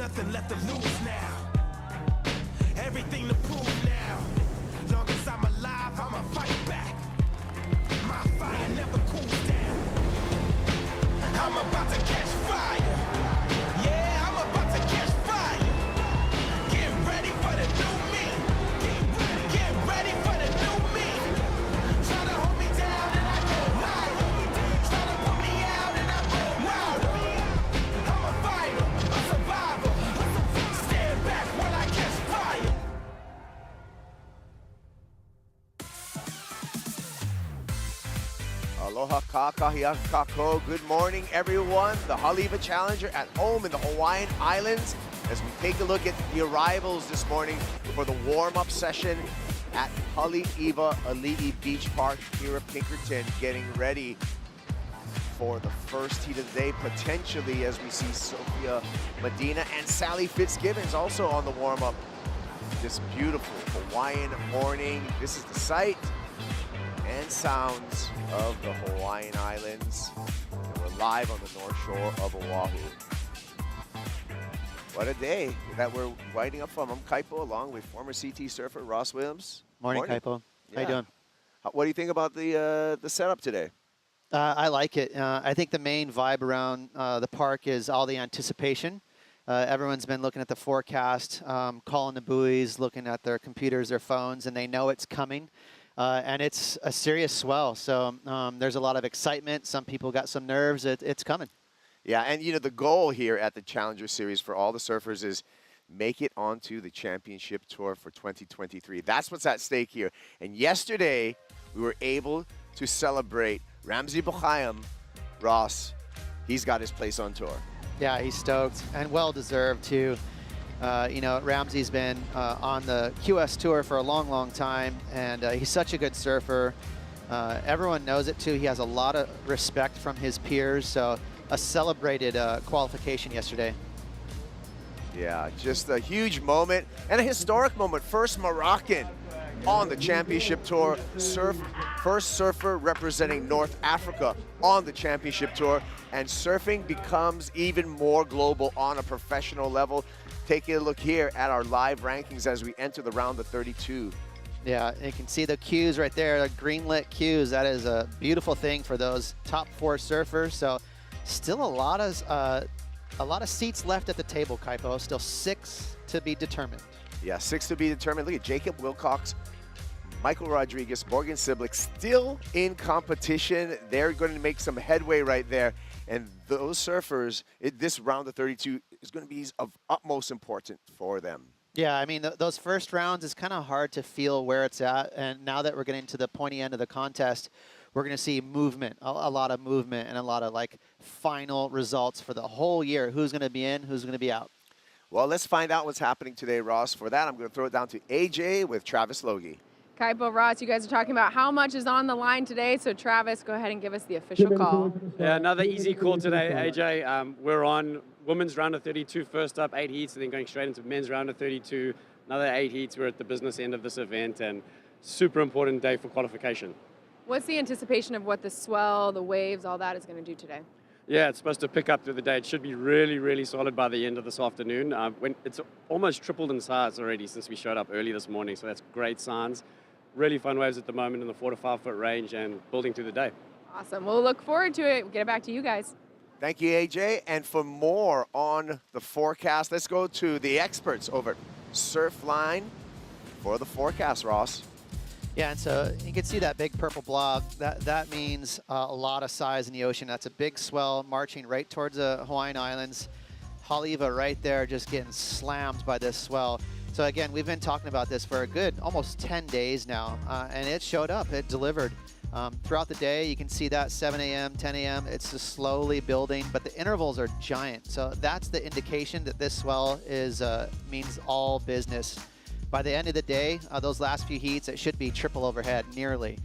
nothing left to lose now. Everything to prove now. Long as I'm alive, I'ma fight back. My fire never cools down. I'm about to catch fire. Yeah, I'm about to catch fire. Get ready for the new me. Get ready for the new me. Try to hold me down and I go higher. Try to put me out and I go wilder. I'm a fighter, a survivor. Stand back while I catch fire. Aloha kakahiaka kako. Good morning, everyone. The Haleiwa Challenger at home in the Hawaiian Islands as we take a look at the arrivals this morning for the warm-up session at Haleiwa Ali'i Beach Park here at Pinkerton, getting ready for the first heat of the day, potentially, as we see Sophia Medina and Sally Fitzgibbons also on the warm-up. This beautiful Hawaiian morning. This is the site and sounds of the Hawaiian Islands. And we're live on the north shore of Oahu. What a day that we're winding up from. I'm Kaipo, along with former CT surfer Ross Williams. Morning. Kaipo. How you doing? What do you think about the setup today? I like it. I think the main vibe around the park is all the anticipation. Everyone's been looking at the forecast, calling the buoys, looking at their computers, their phones, and they know it's coming. And it's a serious swell, so there's a lot of excitement. Some people got some nerves. It's coming. Yeah, and you know, the goal here at the Challenger Series for all the surfers is make it onto the championship tour for 2023. That's what's at stake here. And yesterday, we were able to celebrate Ramsey Bochayam. Ross, he's got his place on tour. Yeah, he's stoked and well-deserved, too. You know, Ramsey's been on the QS Tour for a long, long time, and he's such a good surfer. Everyone knows it, too. He has a lot of respect from his peers, so a celebrated qualification yesterday. Yeah, just a huge moment and a historic moment. First Moroccan on the championship tour, first surfer representing North Africa on the championship tour, and surfing becomes even more global on a professional level. Taking a look here at our live rankings as we enter the round of 32. Yeah, you can see the cues right there, the green-lit cues. That is a beautiful thing for those top 4 surfers. So still a lot of seats left at the table, Kaipo. Still 6 to be determined. Yeah, 6 to be determined. Look at Jacob Wilcox, Michael Rodriguez, Morgan Siblick still in competition. They're going to make some headway right there. And those surfers, this round of 32 is going to be of utmost importance for them. Yeah, I mean, those first rounds is kind of hard to feel where it's at. And now that we're getting to the pointy end of the contest, we're going to see movement, a lot of movement, and a lot of like final results for the whole year. Who's going to be in, who's going to be out. Well, let's find out what's happening today, Ross. For that, I'm going to throw it down to AJ with Travis Logie. Kaipo, Ross, you guys are talking about how much is on the line today. So Travis, go ahead and give us the official call. Yeah, another easy call today, AJ. We're on women's round of 32 first up, 8 heats, and then going straight into men's round of 32, another 8 heats. We're at the business end of this event, and super important day for qualification. What's the anticipation of what the swell, the waves, all that is going to do today? Yeah, it's supposed to pick up through the day. It should be really, really solid by the end of this afternoon. When it's almost tripled in size already since we showed up early this morning, so that's great signs. Really fun waves at the moment in the 4 to 5 foot range and building through the day. Awesome. We'll look forward to it. We'll get it back to you guys. Thank you, AJ. And for more on the forecast, let's go to the experts over at Surfline for the forecast, Ross. Yeah, and so you can see that big purple blob. That means a lot of size in the ocean. That's a big swell marching right towards the Hawaiian Islands. Haleiwa right there just getting slammed by this swell. So again, we've been talking about this for a good almost 10 days now, and it showed up, it delivered. Throughout the day, you can see that 7 a.m., 10 a.m., it's just slowly building, but the intervals are giant. So that's the indication that this swell is means all business. By the end of the day, those last few heats, it should be triple overhead, nearly.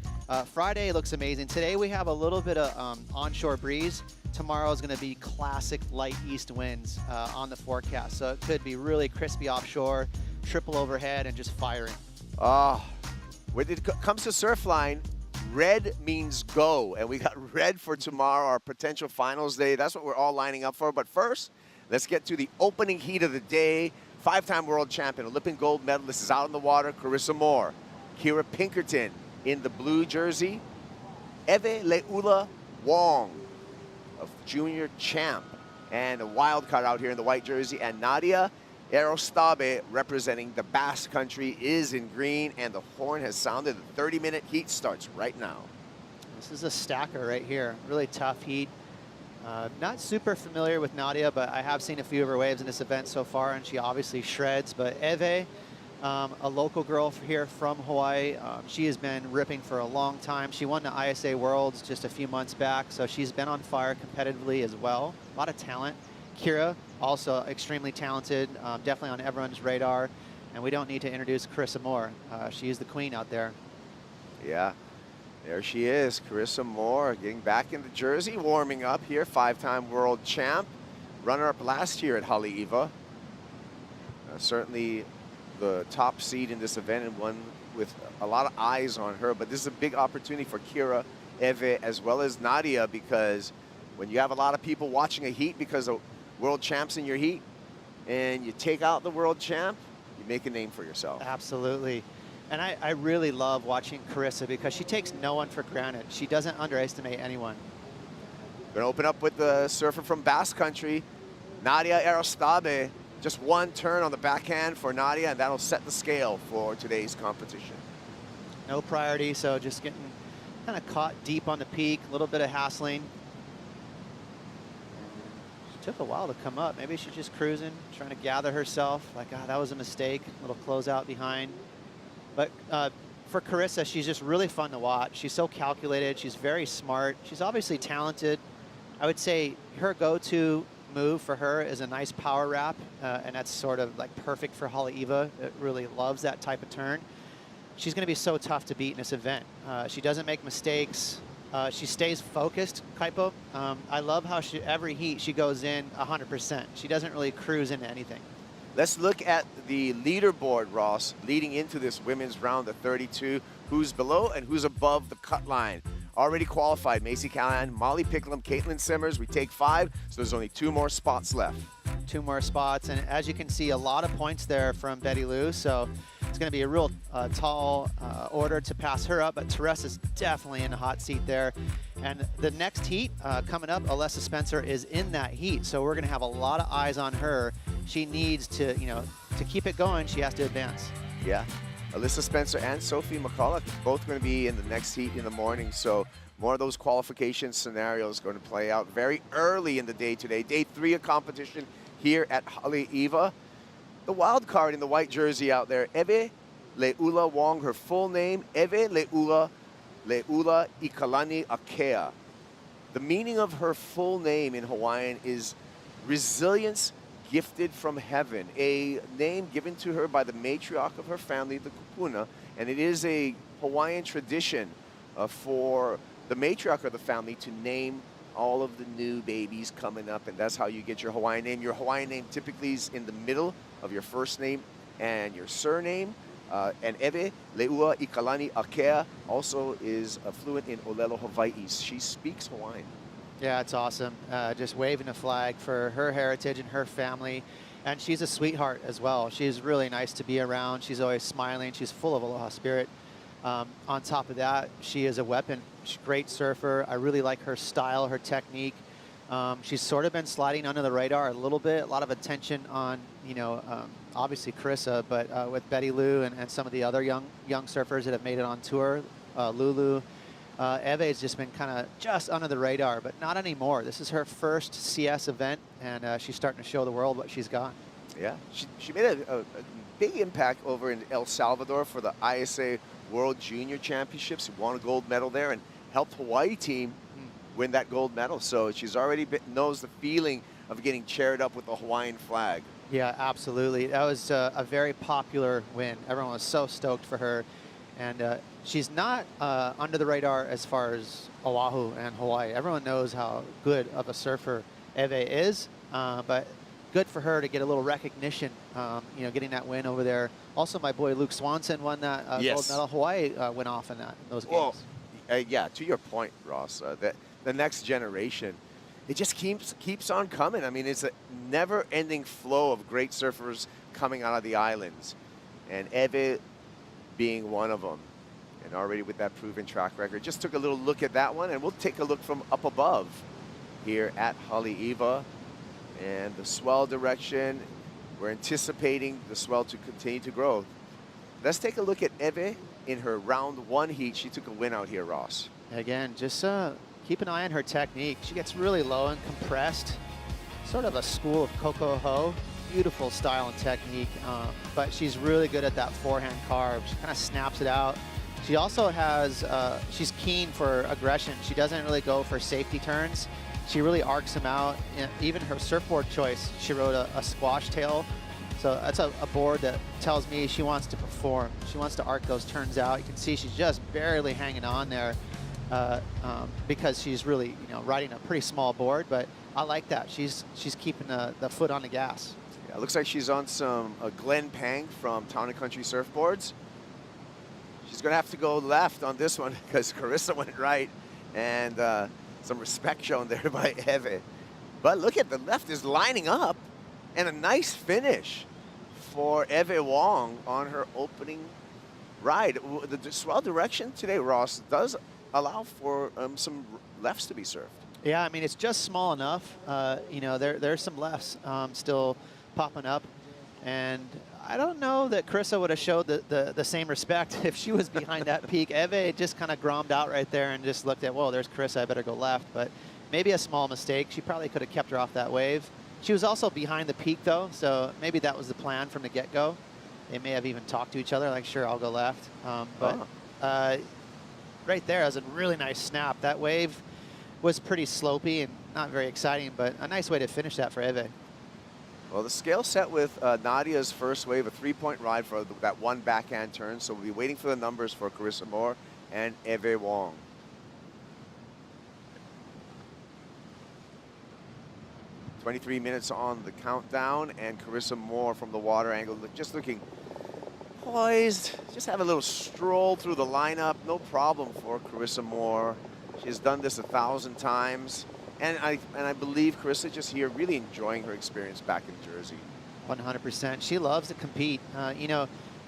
Friday looks amazing. Today we have a little bit of onshore breeze. Tomorrow is going to be classic light east winds on the forecast. So it could be really crispy offshore, triple overhead, and just firing. When it comes to Surfline, red means go. And we got red for tomorrow, our potential finals day. That's what we're all lining up for. But first, Let's get to the opening heat of the day. 5-time world champion, Olympic gold medalist is out in the water. Carissa Moore, Kira Pinkerton in the blue jersey. Eve Leula Wong, a junior champ, and a wild card out here in the white jersey. And Nadia Erostabe, representing the Basque Country, is in green, and the horn has sounded. The 30-minute heat starts right now. This is a stacker right here. Really tough heat. Not super familiar with Nadia, but I have seen a few of her waves in this event so far, and she obviously shreds. But Eve, a local girl here from Hawaii, she has been ripping for a long time. She won the ISA Worlds just a few months back, so she's been on fire competitively as well. A lot of talent. Kira, also extremely talented, definitely on everyone's radar. And we don't need to introduce Carissa Moore. She's the queen out there. Yeah. There she is, Carissa Moore, getting back in the jersey, warming up here, 5-time world champ, runner-up last year at Haleiwa. Certainly the top seed in this event, and one with a lot of eyes on her. But this is a big opportunity for Kira, Eve, as well as Nadia, because when you have a lot of people watching a heat because of world champs in your heat, and you take out the world champ, you make a name for yourself. Absolutely. And I really love watching Carissa because she takes no one for granted. She doesn't underestimate anyone. Going to open up with the surfer from Basque Country, Nadia Erostabe. Just one turn on the backhand for Nadia, and that'll set the scale for today's competition. No priority, so just getting kind of caught deep on the peak, a little bit of hassling. She took a while to come up. Maybe she's just cruising, trying to gather herself. Like, ah, that was a mistake. Little closeout behind. But for Carissa, she's just really fun to watch. She's so calculated. She's very smart. She's obviously talented. I would say her go-to move for her is a nice power wrap, and that's sort of like perfect for Haleiwa. It really loves that type of turn. She's going to be so tough to beat in this event. She doesn't make mistakes. She stays focused, Kaipo. I love how every heat she goes in 100%. She doesn't really cruise into anything. Let's look at the leaderboard, Ross, leading into this women's round of 32. Who's below and who's above the cut line. Already qualified, Macy Callahan, Molly Picklum, Caitlin Simmers. We take 5, so there's only 2 more spots left. 2 more spots, and as you can see, a lot of points there from Betty Lou, so it's going to be a real tall order to pass her up, but Teresa's definitely in the hot seat there. And the next heat coming up, Alessa Spencer is in that heat, so we're going to have a lot of eyes on her. She needs to, to keep it going, she has to advance. Yeah. Alessa Spencer and Sophie McCulloch both going to be in the next heat in the morning, so more of those qualification scenarios going to play out very early in the day today. Day 3 of competition here at Haleiwa. The wild card in the white jersey out there, Eve Leula Wong, her full name, Eve Leula Ikalani Akea. The meaning of her full name in Hawaiian is resilience gifted from heaven, a name given to her by the matriarch of her family, the kupuna, and it is a Hawaiian tradition for the matriarch of the family to name all of the new babies coming up, and that's how you get your Hawaiian name. Your Hawaiian name typically is in the middle of your first name and your surname. And Eve Leua Ikalani Akea also is fluent in Olelo Hawaii. She speaks Hawaiian. Yeah, it's awesome. Just waving a flag for her heritage and her family. And she's a sweetheart as well. She's really nice to be around. She's always smiling. She's full of aloha spirit. On top of that, she is a weapon. She's a great surfer. I really like her style, her technique. She's sort of been sliding under the radar a little bit. A lot of attention on, obviously Carissa, but with Betty Lou and some of the other young surfers that have made it on tour, Lulu. Eve has just been kind of just under the radar, but not anymore. This is her first CS event, and she's starting to show the world what she's got. Yeah, she made a big impact over in El Salvador for the ISA World Junior Championships. She won a gold medal there and helped Hawaii team win that gold medal. So she's already knows the feeling of getting chaired up with the Hawaiian flag. Yeah, absolutely. That was a very popular win. Everyone was so stoked for her. And she's not under the radar as far as Oahu and Hawaii. Everyone knows how good of a surfer Eve is, but good for her to get a little recognition, getting that win over there. Also, my boy Luke Swanson won that gold medal. Hawaii went off in those games. Well, yeah, to your point, Ross, that the next generation, it just keeps on coming. I mean, it's a never-ending flow of great surfers coming out of the islands, and Eve being one of them, and already with that proven track record. Just took a little look at that one, and we'll take a look from up above here at Haleiwa, and the swell direction. We're anticipating the swell to continue to grow. Let's take a look at Eve in her round 1 heat. She took a win out here, Ross. Again, just keep an eye on her technique. She gets really low and compressed, sort of a school of Coco Ho. Beautiful style and technique, but she's really good at that forehand carve. She kind of snaps it out. She also has, she's keen for aggression. She doesn't really go for safety turns. She really arcs them out. Even her surfboard choice, she rode a squash tail. So that's a board that tells me she wants to perform. She wants to arc those turns out. You can see she's just barely hanging on there because she's really, riding a pretty small board, but I like that. She's keeping the foot on the gas. Yeah, it looks like she's on some Glen Pang from Town & Country Surfboards. She's going to have to go left on this one because Carissa went right, and some respect shown there by Eve. But look at the left is lining up, and a nice finish for Eve Wong on her opening ride. The swell direction today, Ross, does allow for some lefts to be surfed. Yeah, I mean, it's just small enough. There's some lefts still popping up, and I don't know that Carissa would have showed the same respect if she was behind that peak. Eve just kind of grommed out right there and just looked at, whoa, there's Carissa, I better go left. But maybe a small mistake. She probably could have kept her off that wave. She was also behind the peak, though, so maybe that was the plan from the get-go. They may have even talked to each other, like, sure, I'll go left. Right there was a really nice snap. That wave was pretty slopey and not very exciting, but a nice way to finish that for Eve. Well, the scale set with Nadia's first wave, a 3-point ride for that one backhand turn. So we'll be waiting for the numbers for Carissa Moore and Eve Wong. "23 minutes on the countdown, and Carissa Moore from the water angle, just looking poised. Just have a little stroll through the lineup. No problem for Carissa Moore. She's done this 1,000 times. And I believe Carissa just here really enjoying her experience back in Jersey. 100%. She loves to compete.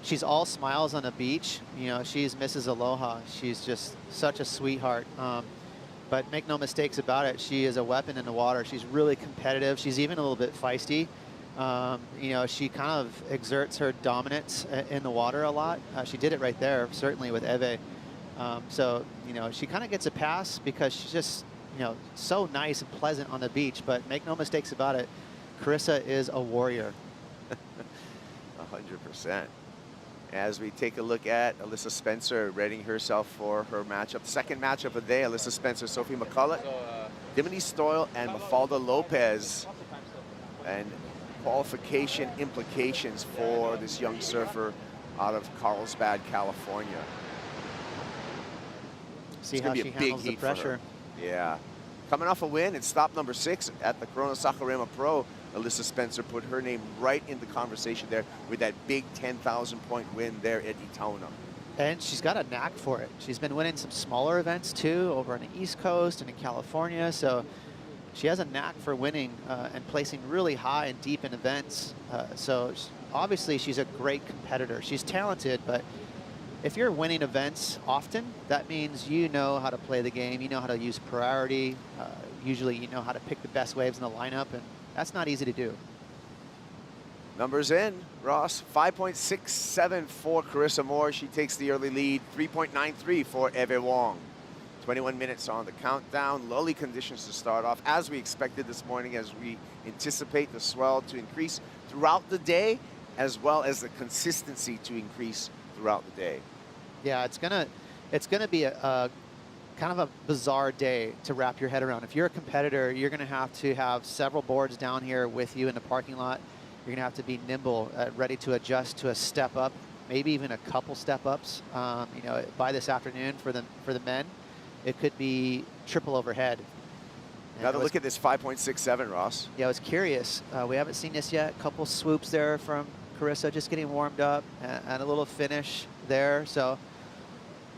She's all smiles on the beach. She's Mrs. Aloha. She's just such a sweetheart. But make no mistakes about it, she is a weapon in the water. She's really competitive. She's even a little bit feisty. She kind of exerts her dominance in the water a lot. She did it right there, certainly with Eve. She kind of gets a pass because she's just, so nice and pleasant on the beach, but make no mistakes about it, Carissa is a warrior. 100%. As we take a look at Alyssa Spencer readying herself for her matchup. Second matchup of the day, Alyssa Spencer, Sophie McCulloch, Dimity Stoyle, and Mafalda Lopez. And qualification implications for this young surfer out of Carlsbad, California. See how she handles the pressure. Yeah. Coming off a win in stop number 6 at the Corona Saquarema Pro, Alyssa Spencer put her name right in the conversation there with that big 10,000-point win there at Itauna. And she's got a knack for it. She's been winning some smaller events, too, over on the East Coast and in California. So she has a knack for winning and placing really high and deep in events. Obviously, she's a great competitor. She's talented, but if you're winning events often, that means you know how to play the game. You know how to use priority. Usually you know how to pick the best waves in the lineup, and that's not easy to do. Numbers in, Ross. 5.67 for Carissa Moore. She takes the early lead. 3.93 for Eve Wong. 21 minutes on the countdown. Lully conditions to start off, as we expected this morning, as we anticipate the swell to increase throughout the day, as well as the consistency to increase throughout the day. Yeah, it's gonna be a kind of a bizarre day to wrap your head around. If you're a competitor, you're gonna have to have several boards down here with you in the parking lot. You're gonna have to be nimble, ready to adjust to a step up, maybe even a couple step ups. By this afternoon for the men, it could be triple overhead. Now to look at this 5.67, Ross. Yeah, I was curious. We haven't seen this yet. A couple swoops there from Carissa, just getting warmed up, and a little finish there. So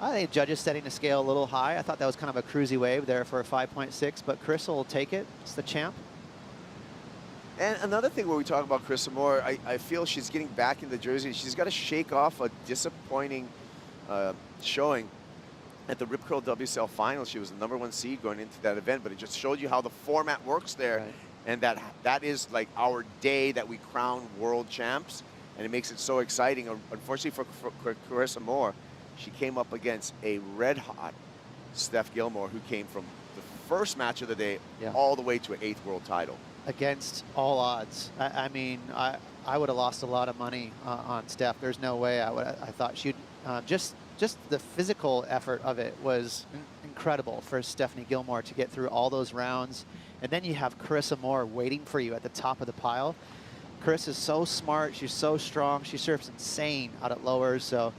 I think judges setting the scale a little high. I thought that was kind of a cruisy wave there for a 5.6, but Chris will take it. It's the champ. And another thing where we talk about Chris Moore, I feel she's getting back in the jersey. She's got to shake off a disappointing showing at the Rip Curl WSL final. She was the #1 seed going into that event, but it just showed you how the format works there. Right. And that is like our day that we crown world champs, and it makes it so exciting. Unfortunately for Carissa Moore, she came up against a red-hot Steph Gilmore, who came from the first match of the day all the way to an 8th world title. Against all odds. I mean, I would have lost a lot of money on Steph. There's no way I thought she'd just the physical effort of it was incredible for Stephanie Gilmore to get through all those rounds. And then you have Carissa Moore waiting for you at the top of the pile. Carissa is so smart. She's so strong. She surfs insane out at lowers. So,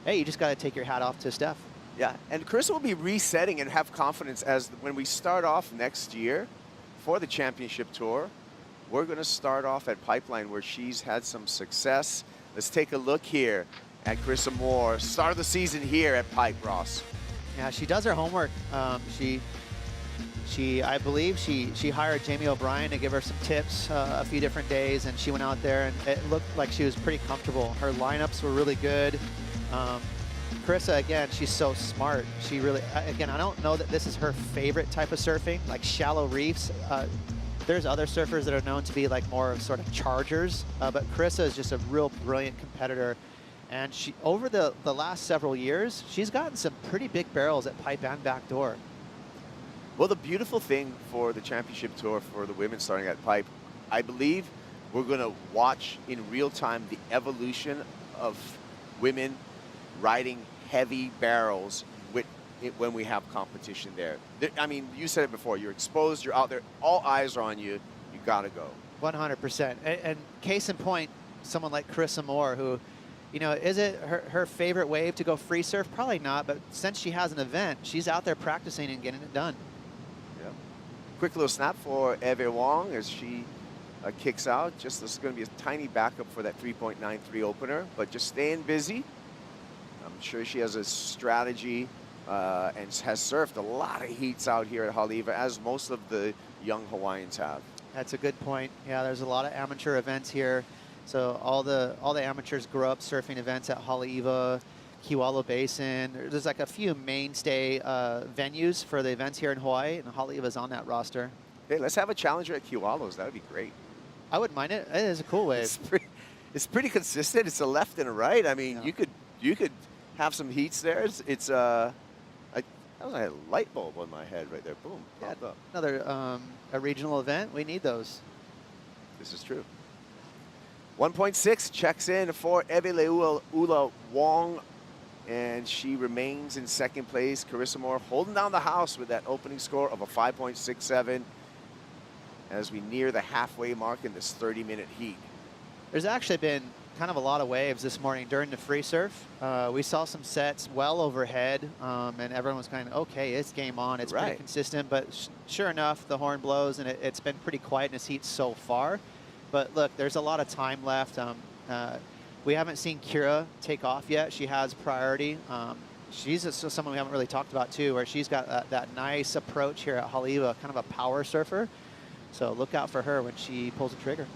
hey, you just got to take your hat off to Steph. Yeah, and Carissa will be resetting and have confidence as when we start off next year for the championship tour. We're going to start off at Pipeline, where she's had some success. Let's take a look here at Carissa Moore. Start of the season here at Pipe, Ross. Yeah, she does her homework. I believe she hired Jamie O'Brien to give her some tips a few different days, and she went out there and it looked like she was pretty comfortable. Her lineups were really good. Carissa, again, she's so smart. She really, again, I don't know that this is her favorite type of surfing, like shallow reefs. There's other surfers that are known to be like more of sort of chargers, but Carissa is just a real brilliant competitor. And she, over the last several years, she's gotten some pretty big barrels at Pipe and Backdoor. Well, the beautiful thing for the championship tour for the women starting at Pipe, I believe we're going to watch in real time the evolution of women riding heavy barrels when we have competition there. I mean, you said it before, you're exposed, you're out there, all eyes are on you, you got to go. 100%. And case in point, someone like Carissa Moore, who, you know, is it her favorite wave to go free surf? Probably not, but since she has an event, she's out there practicing and getting it done. Yeah. Quick little snap for Eve Wong as she kicks out. Just this is going to be a tiny backup for that 3.93 opener, but just staying busy. I'm sure she has a strategy and has surfed a lot of heats out here at Haleiwa, as most of the young Hawaiians have. That's a good point. Yeah, there's a lot of amateur events here. So all the amateurs grow up surfing events at Haleiwa, Kewalo Basin. There's like a few mainstay venues for the events here in Hawaii, and Haleiwa's on that roster. Hey, let's have a challenger at Kewalo's. That would be great. I wouldn't mind it. It is a cool wave. It's pretty consistent. It's a left and a right. I mean, yeah. you could have some heats there. That was a light bulb on my head right there. Boom. Yeah, Popped up. another a regional event. We need those. This is true. 1.6 checks in for Ula Wong, and she remains in second place. Carissa Moore holding down the house with that opening score of a 5.67 as we near the halfway mark in this 30-minute heat. There's actually been kind of a lot of waves this morning during the free surf. We saw some sets well overhead, and everyone was kind of, okay, it's game on. It's pretty consistent, but sure enough, the horn blows, and it's been pretty quiet in this heat so far. But look, there's a lot of time left. We haven't seen Kira take off yet. She has priority. She's someone we haven't really talked about too, where she's got that nice approach here at Haleiwa, kind of a power surfer. So look out for her when she pulls the trigger.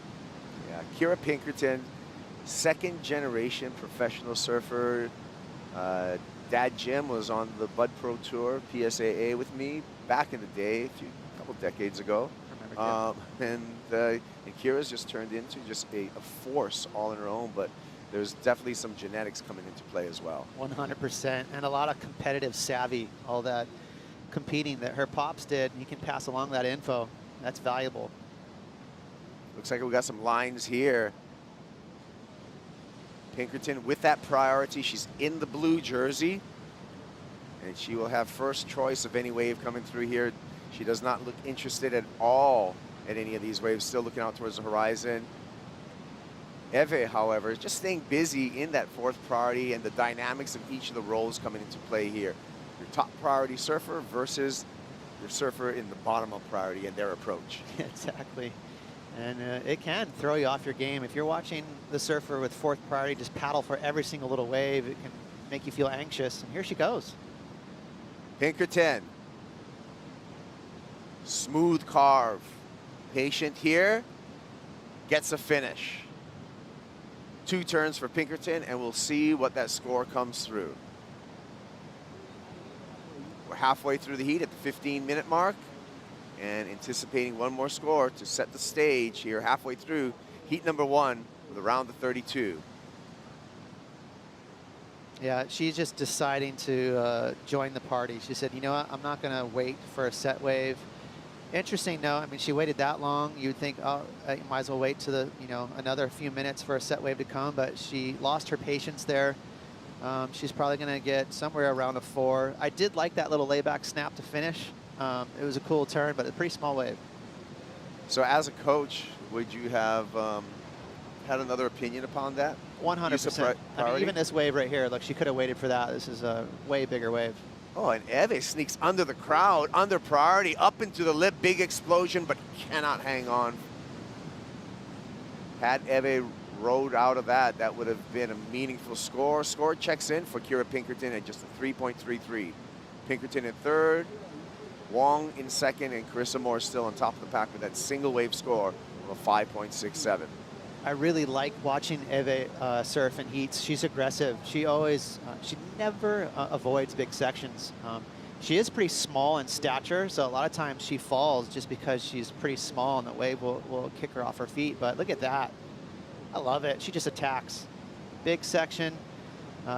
Yeah, Kira Pinkerton, second generation professional surfer. Dad Jim was on the Bud Pro Tour, PSAA, with me back in the day, a couple decades ago. And Kira's just turned into just a force all on her own, but there's definitely some genetics coming into play as well. 100%, and a lot of competitive savvy, all that competing that her pops did. You can pass along that info. That's valuable. Looks like we got some lines here. Pinkerton with that priority. She's in the blue jersey, and she will have first choice of any wave coming through here. She does not look interested at all at any of these waves, still looking out towards the horizon. Eve, however, is just staying busy in that fourth priority, and the dynamics of each of the roles coming into play here. Your top priority surfer versus your surfer in the bottom of priority and their approach. Exactly. And it can throw you off your game. If you're watching the surfer with fourth priority just paddle for every single little wave, it can make you feel anxious. And here she goes. Pinkerton. Smooth carve. Patient here. Gets a finish. 2 turns for Pinkerton, and we'll see what that score comes through. We're halfway through the heat at the 15-minute mark, and anticipating one more score to set the stage here halfway through heat number 1 with a round of 32. Yeah, she's just deciding to join the party. She said, you know what, I'm not going to wait for a set wave. Interesting note, I mean, she waited that long. You'd think, oh, you might as well wait to the, another few minutes for a set wave to come, but she lost her patience there. She's probably going to get somewhere around a 4. I did like that little layback snap to finish. It was a cool turn, but a pretty small wave. So as a coach, would you have had another opinion upon that? 100%. I mean, even this wave right here, look, she could have waited for that. This is a way bigger wave. Oh, and Eve sneaks under the crowd, under priority, up into the lip, big explosion, but cannot hang on. Had Eve rode out of that, that would have been a meaningful score. Score checks in for Kira Pinkerton at just a 3.33. Pinkerton in third, Wong in second, and Carissa Moore still on top of the pack with that single wave score of a 5.67. I really like watching Eve surf in heats. She's aggressive. She always, she never avoids big sections. She is pretty small in stature, so a lot of times she falls just because she's pretty small and the wave will kick her off her feet. But look at that. I love it. She just attacks. Big section.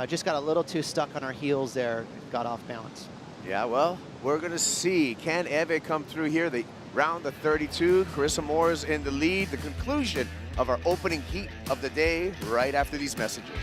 Just got a little too stuck on her heels there. Got off balance. Yeah, well, we're going to see. Can Eve come through here? The round of 32. Carissa Moore is in the lead. The conclusion of our opening heat of the day right after these messages.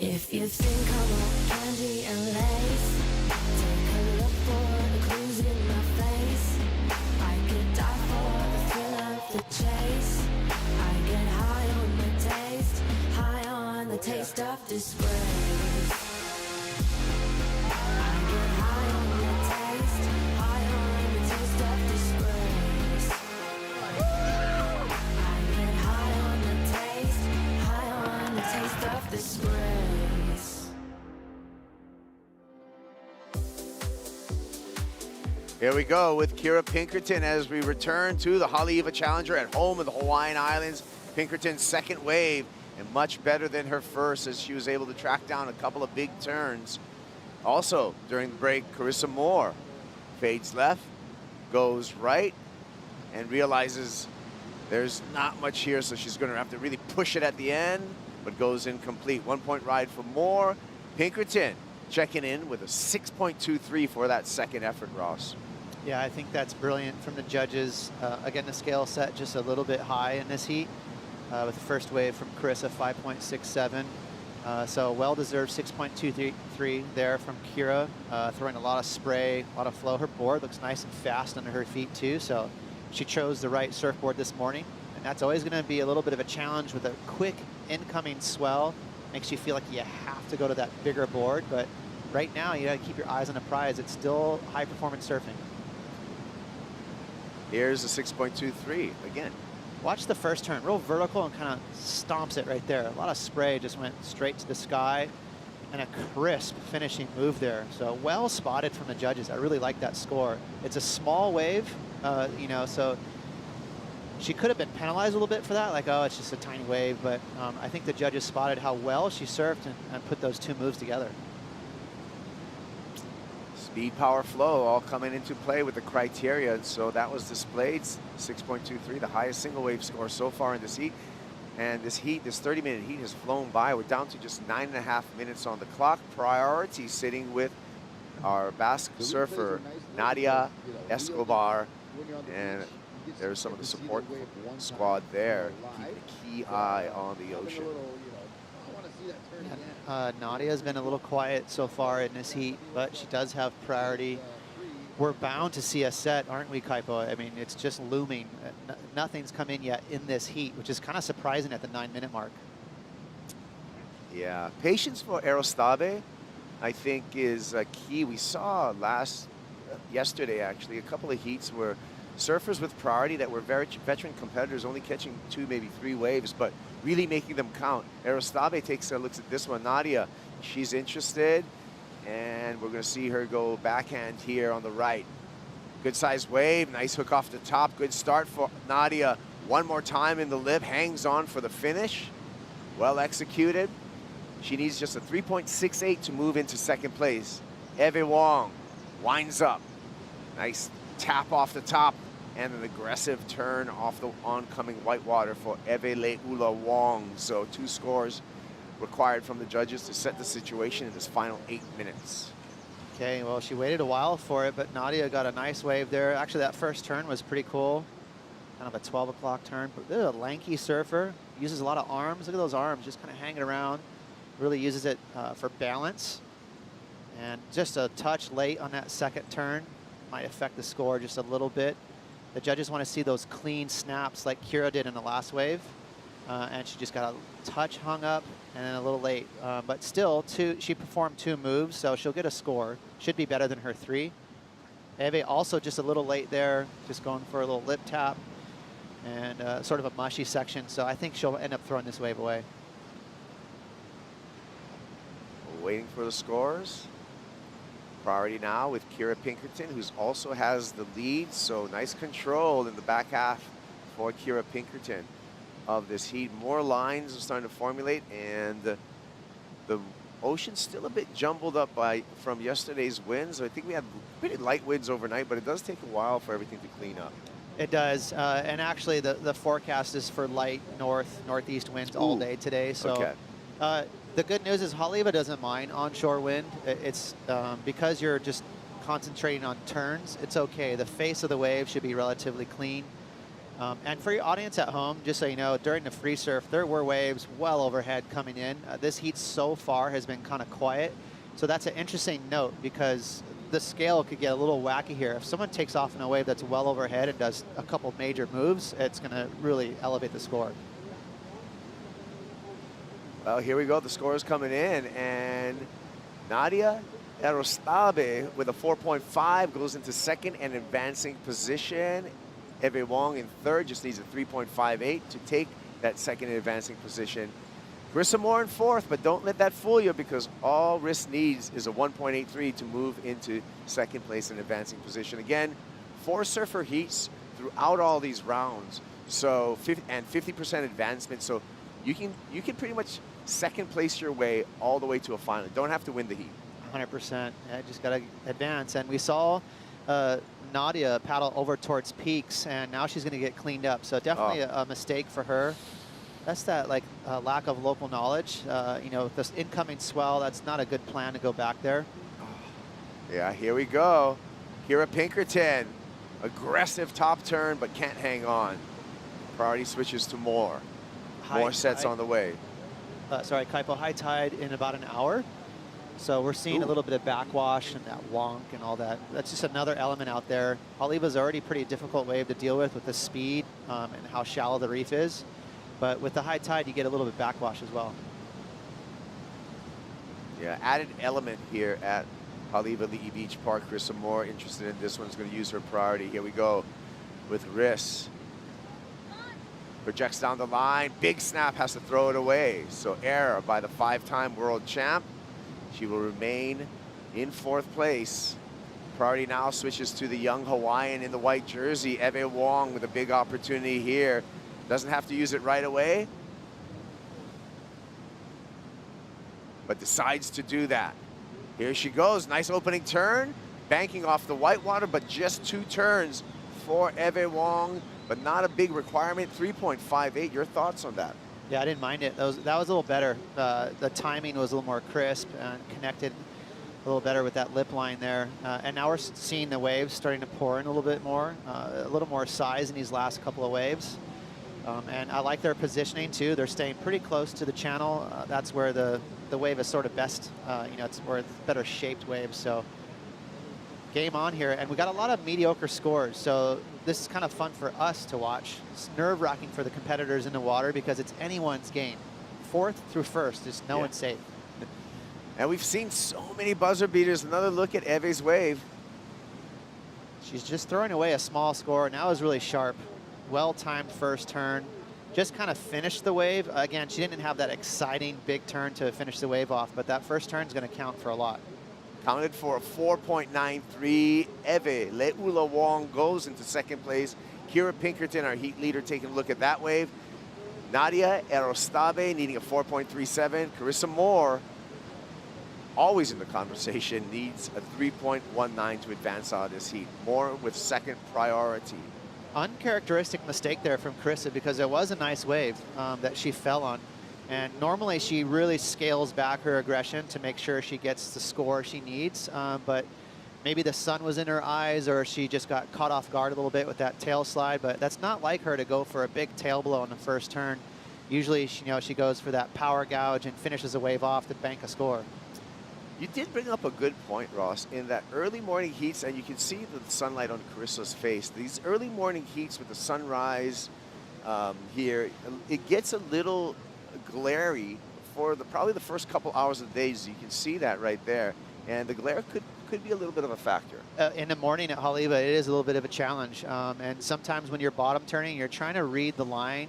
If you think I want candy and lace, take a look for the clues in my face. I could die for the thrill of the chase. I get high on the taste, high on the taste of disgrace. I get high on the taste, high on the taste of disgrace. I get high on the taste, high on the taste of disgrace. Here we go with Kira Pinkerton as we return to the Haleiwa Challenger at home in the Hawaiian Islands. Pinkerton's second wave, and much better than her first as she was able to track down a couple of big turns. Also, during the break, Carissa Moore fades left, goes right, and realizes there's not much here, so she's going to have to really push it at the end, but goes incomplete. 1 point ride for Moore. Pinkerton checking in with a 6.23 for that second effort, Ross. Yeah, I think that's brilliant from the judges. Again, the scale set just a little bit high in this heat with the first wave from Carissa, 5.67. So well-deserved 6.23 there from Kira, throwing a lot of spray, a lot of flow. Her board looks nice and fast under her feet too, so she chose the right surfboard this morning, and that's always going to be a little bit of a challenge with a quick incoming swell. Makes you feel like you have to go to that bigger board, but right now you got to keep your eyes on the prize. It's still high performance surfing. Here's a 6.23 again. Watch the first turn, real vertical and kind of stomps it right there. A lot of spray just went straight to the sky, and a crisp finishing move there. So well spotted from the judges. I really like that score. It's a small wave, you know, so she could have been penalized a little bit for that, like, oh, it's just a tiny wave, but I think the judges spotted how well she surfed and put those two moves together. Speed, power, flow all coming into play with the criteria, and so that was displayed. 6.23, the highest single wave score so far in this heat. And this heat, this 30-minute heat has flown by. We're down to just 9.5 minutes on the clock. Priority sitting with our Basque surfer, Nadia Escobar. And there's some of the support squad there, keeping a key eye on the ocean. Nadia's been a little quiet so far in this heat, but she does have priority. We're bound to see a set, aren't we, Kaipo? I mean, it's just looming. Nothing's come in yet in this heat, which is kind of surprising at the 9-minute mark. Yeah, patience for Aerostabe, I think, is key. We saw yesterday, actually, a couple of heats where surfers with priority that were very veteran competitors only catching 2, maybe 3 waves, but really making them count. Aerostabe takes a look at this one. Nadia, she's interested, and we're going to see her go backhand here on the right. Good sized wave, nice hook off the top. Good start for Nadia. One more time in the lip, hangs on for the finish. Well executed. She needs just a 3.68 to move into second place. Eve Wong winds up. Nice tap off the top and an aggressive turn off the oncoming whitewater for Eve Leula Wong. So 2 scores required from the judges to set the situation in this final 8 minutes. Okay, well, she waited a while for it, but Nadia got a nice wave there. Actually, that first turn was pretty cool. Kind of a 12 o'clock turn. But this is a lanky surfer. Uses a lot of arms. Look at those arms, just kind of hanging around. Really uses it for balance. And just a touch late on that second turn might affect the score just a little bit. The judges want to see those clean snaps like Kira did in the last wave. And she just got a touch hung up and then a little late. But still, she performed 2 moves, so she'll get a score. Should be better than her 3. Eve also just a little late there, just going for a little lip tap and sort of a mushy section. So I think she'll end up throwing this wave away. Waiting for the scores. Priority now with Kira Pinkerton, who also has the lead. So nice control in the back half for Kira Pinkerton of this heat. More lines are starting to formulate, and the ocean's still a bit jumbled up from yesterday's winds. I think we had pretty light winds overnight, but it does take a while for everything to clean up. It does, and actually the forecast is for light northeast winds all day today. So okay. The good news is Haleiwa doesn't mind onshore wind. It's because you're just concentrating on turns, it's okay. The face of the wave should be relatively clean. And for your audience at home, just so you know, during the free surf, there were waves well overhead coming in. This heat so far has been kind of quiet. So that's an interesting note because the scale could get a little wacky here. If someone takes off in a wave that's well overhead and does a couple major moves, it's going to really elevate the score. Well, here we go. The score is coming in, and Nadia Aerostabe with a 4.5 goes into second and advancing position. Eve Wong in third just needs a 3.58 to take that second and advancing position. Carissa Moore in fourth, but don't let that fool you because all Riss needs is a 1.83 to move into second place and advancing position. Again, 4 surfer heats throughout all these rounds, so 50% advancement. So you can pretty much second place your way all the way to a final. Don't have to win the heat. 100%. Yeah, just got to advance. And we saw Nadia paddle over towards peaks, and now she's going to get cleaned up. So definitely a mistake for her. That's that like lack of local knowledge. You know, this incoming swell, that's not a good plan to go back there. Yeah, here we go. Kira Pinkerton, aggressive top turn, but can't hang on. Priority switches to Moore. More sets on the way. Sorry, Kaipo, high tide in about an hour. So we're seeing a little bit of backwash and that wonk and all that. That's just another element out there. Haleiwa's already a pretty difficult wave to deal with the speed and how shallow the reef is. But with the high tide, you get a little bit backwash as well. Yeah, added element here at Haleiwa Li'i Beach Park. Carissa Moore interested in this one, is going to use her priority. Here we go with Riss. Projects down the line. Big snap, has to throw it away. So error by the 5-time world champ. She will remain in 4th place. Priority now switches to the young Hawaiian in the white jersey, Eve Wong, with a big opportunity here. Doesn't have to use it right away, but decides to do that. Here she goes, nice opening turn, banking off the whitewater, but just 2 turns for Eve Wong, but not a big requirement, 3.58. Your thoughts on that? Yeah, I didn't mind it. That was a little better. The timing was a little more crisp and connected a little better with that lip line there. And now we're seeing the waves starting to pour in a little bit more, a little more size in these last couple of waves. And I like their positioning too. They're staying pretty close to the channel. That's where the wave is sort of best, you know, it's where it's better shaped waves. So game on here, and we got a lot of mediocre scores. So this is kind of fun for us to watch. It's nerve-wracking for the competitors in the water because it's anyone's game. 4th through 1st, there's no one safe. And we've seen so many buzzer beaters. Another look at Eve's wave. She's just throwing away a small score. Now is really sharp. Well-timed first turn. Just kind of finished the wave. Again, she didn't have that exciting big turn to finish the wave off, but that first turn is going to count for a lot. Counted for a 4.93. Eve Le'ula Wong goes into 2nd place. Kira Pinkerton, our heat leader, taking a look at that wave. Nadia Erostabe needing a 4.37. Carissa Moore, always in the conversation, needs a 3.19 to advance out of this heat. Moore with 2nd priority. Uncharacteristic mistake there from Carissa because it was a nice wave that she fell on. And normally she really scales back her aggression to make sure she gets the score she needs. But maybe the sun was in her eyes or she just got caught off guard a little bit with that tail slide. But that's not like her to go for a big tail blow in the first turn. Usually, she goes for that power gouge and finishes a wave off to bank a score. You did bring up a good point, Ross, in that early morning heats, and you can see the sunlight on Carissa's face. These early morning heats with the sunrise here, it gets a little glary for probably the first couple hours of the day. So you can see that right there, and the glare could be a little bit of a factor. In the morning at Haleiwa, it is a little bit of a challenge, and sometimes when you're bottom turning, you're trying to read the line.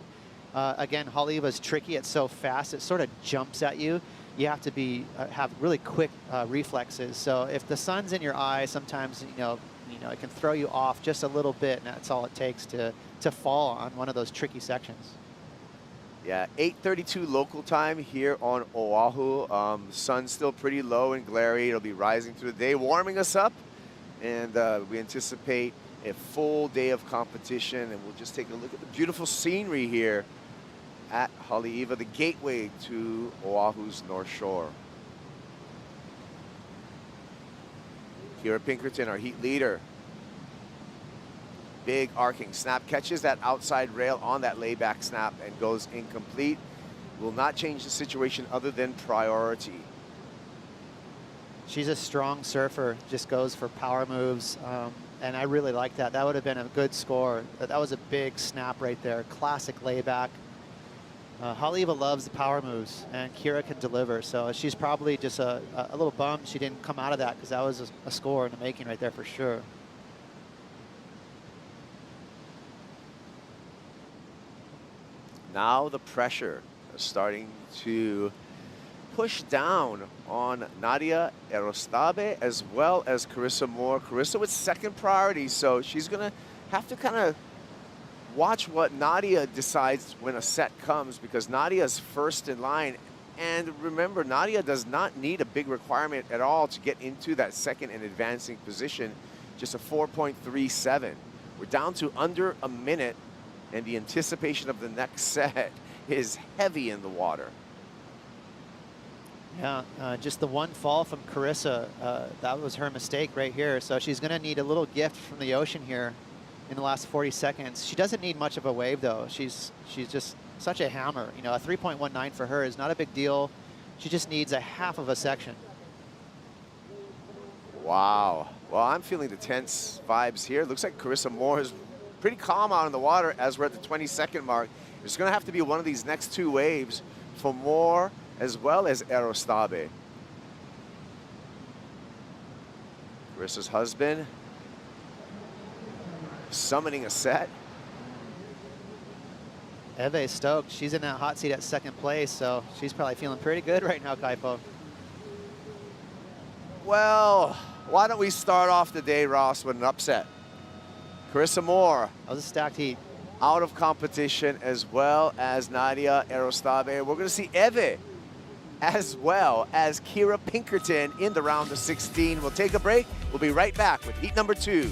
Again, Haleiwa is tricky. It's so fast, it sort of jumps at you. You have to have really quick reflexes. So if the sun's in your eye, sometimes it can throw you off just a little bit, and that's all it takes to fall on one of those tricky sections. Yeah, 8:32 local time here on Oahu. The sun's still pretty low and glary. It'll be rising through the day, warming us up, and we anticipate a full day of competition. And we'll just take a look at the beautiful scenery here at Haleiwa, the gateway to Oahu's North Shore. Kira Pinkerton, our heat leader. Big arcing snap, catches that outside rail on that layback snap and goes incomplete. Will not change the situation other than priority. She's a strong surfer, just goes for power moves, and I really like that. That would have been a good score. That was a big snap right there, classic layback. Haleiwa loves the power moves, and Kira can deliver. So she's probably just a little bummed she didn't come out of that because that was a score in the making right there for sure. Now the pressure is starting to push down on Nadia Erostabe as well as Carissa Moore. Carissa with 2nd priority, so she's going to have to kind of watch what Nadia decides when a set comes, because Nadia's first in line. And remember, Nadia does not need a big requirement at all to get into that 2nd and advancing position, just a 4.37. We're down to under a minute, and the anticipation of the next set is heavy in the water. Yeah, just the one fall from Carissa, that was her mistake right here. So she's going to need a little gift from the ocean here in the last 40 seconds. She doesn't need much of a wave, though. She's just such a hammer. A 3.19 for her is not a big deal. She just needs a half of a section. Wow. Well, I'm feeling the tense vibes here. Looks like Carissa Moore is pretty calm out in the water as we're at the 20-second mark. It's going to have to be one of these next two waves for Moore as well as Aerostabe. Carissa's husband summoning a set. Eve stoked. She's in that hot seat at second place, so she's probably feeling pretty good right now, Kaipo. Well, why don't we start off the day, Ross, with an upset? Carissa Moore. That was a stacked heat. Out of competition, as well as Nadia Aerostabe. We're going to see Eve as well as Kira Pinkerton in the round of 16. We'll take a break. We'll be right back with heat number 2.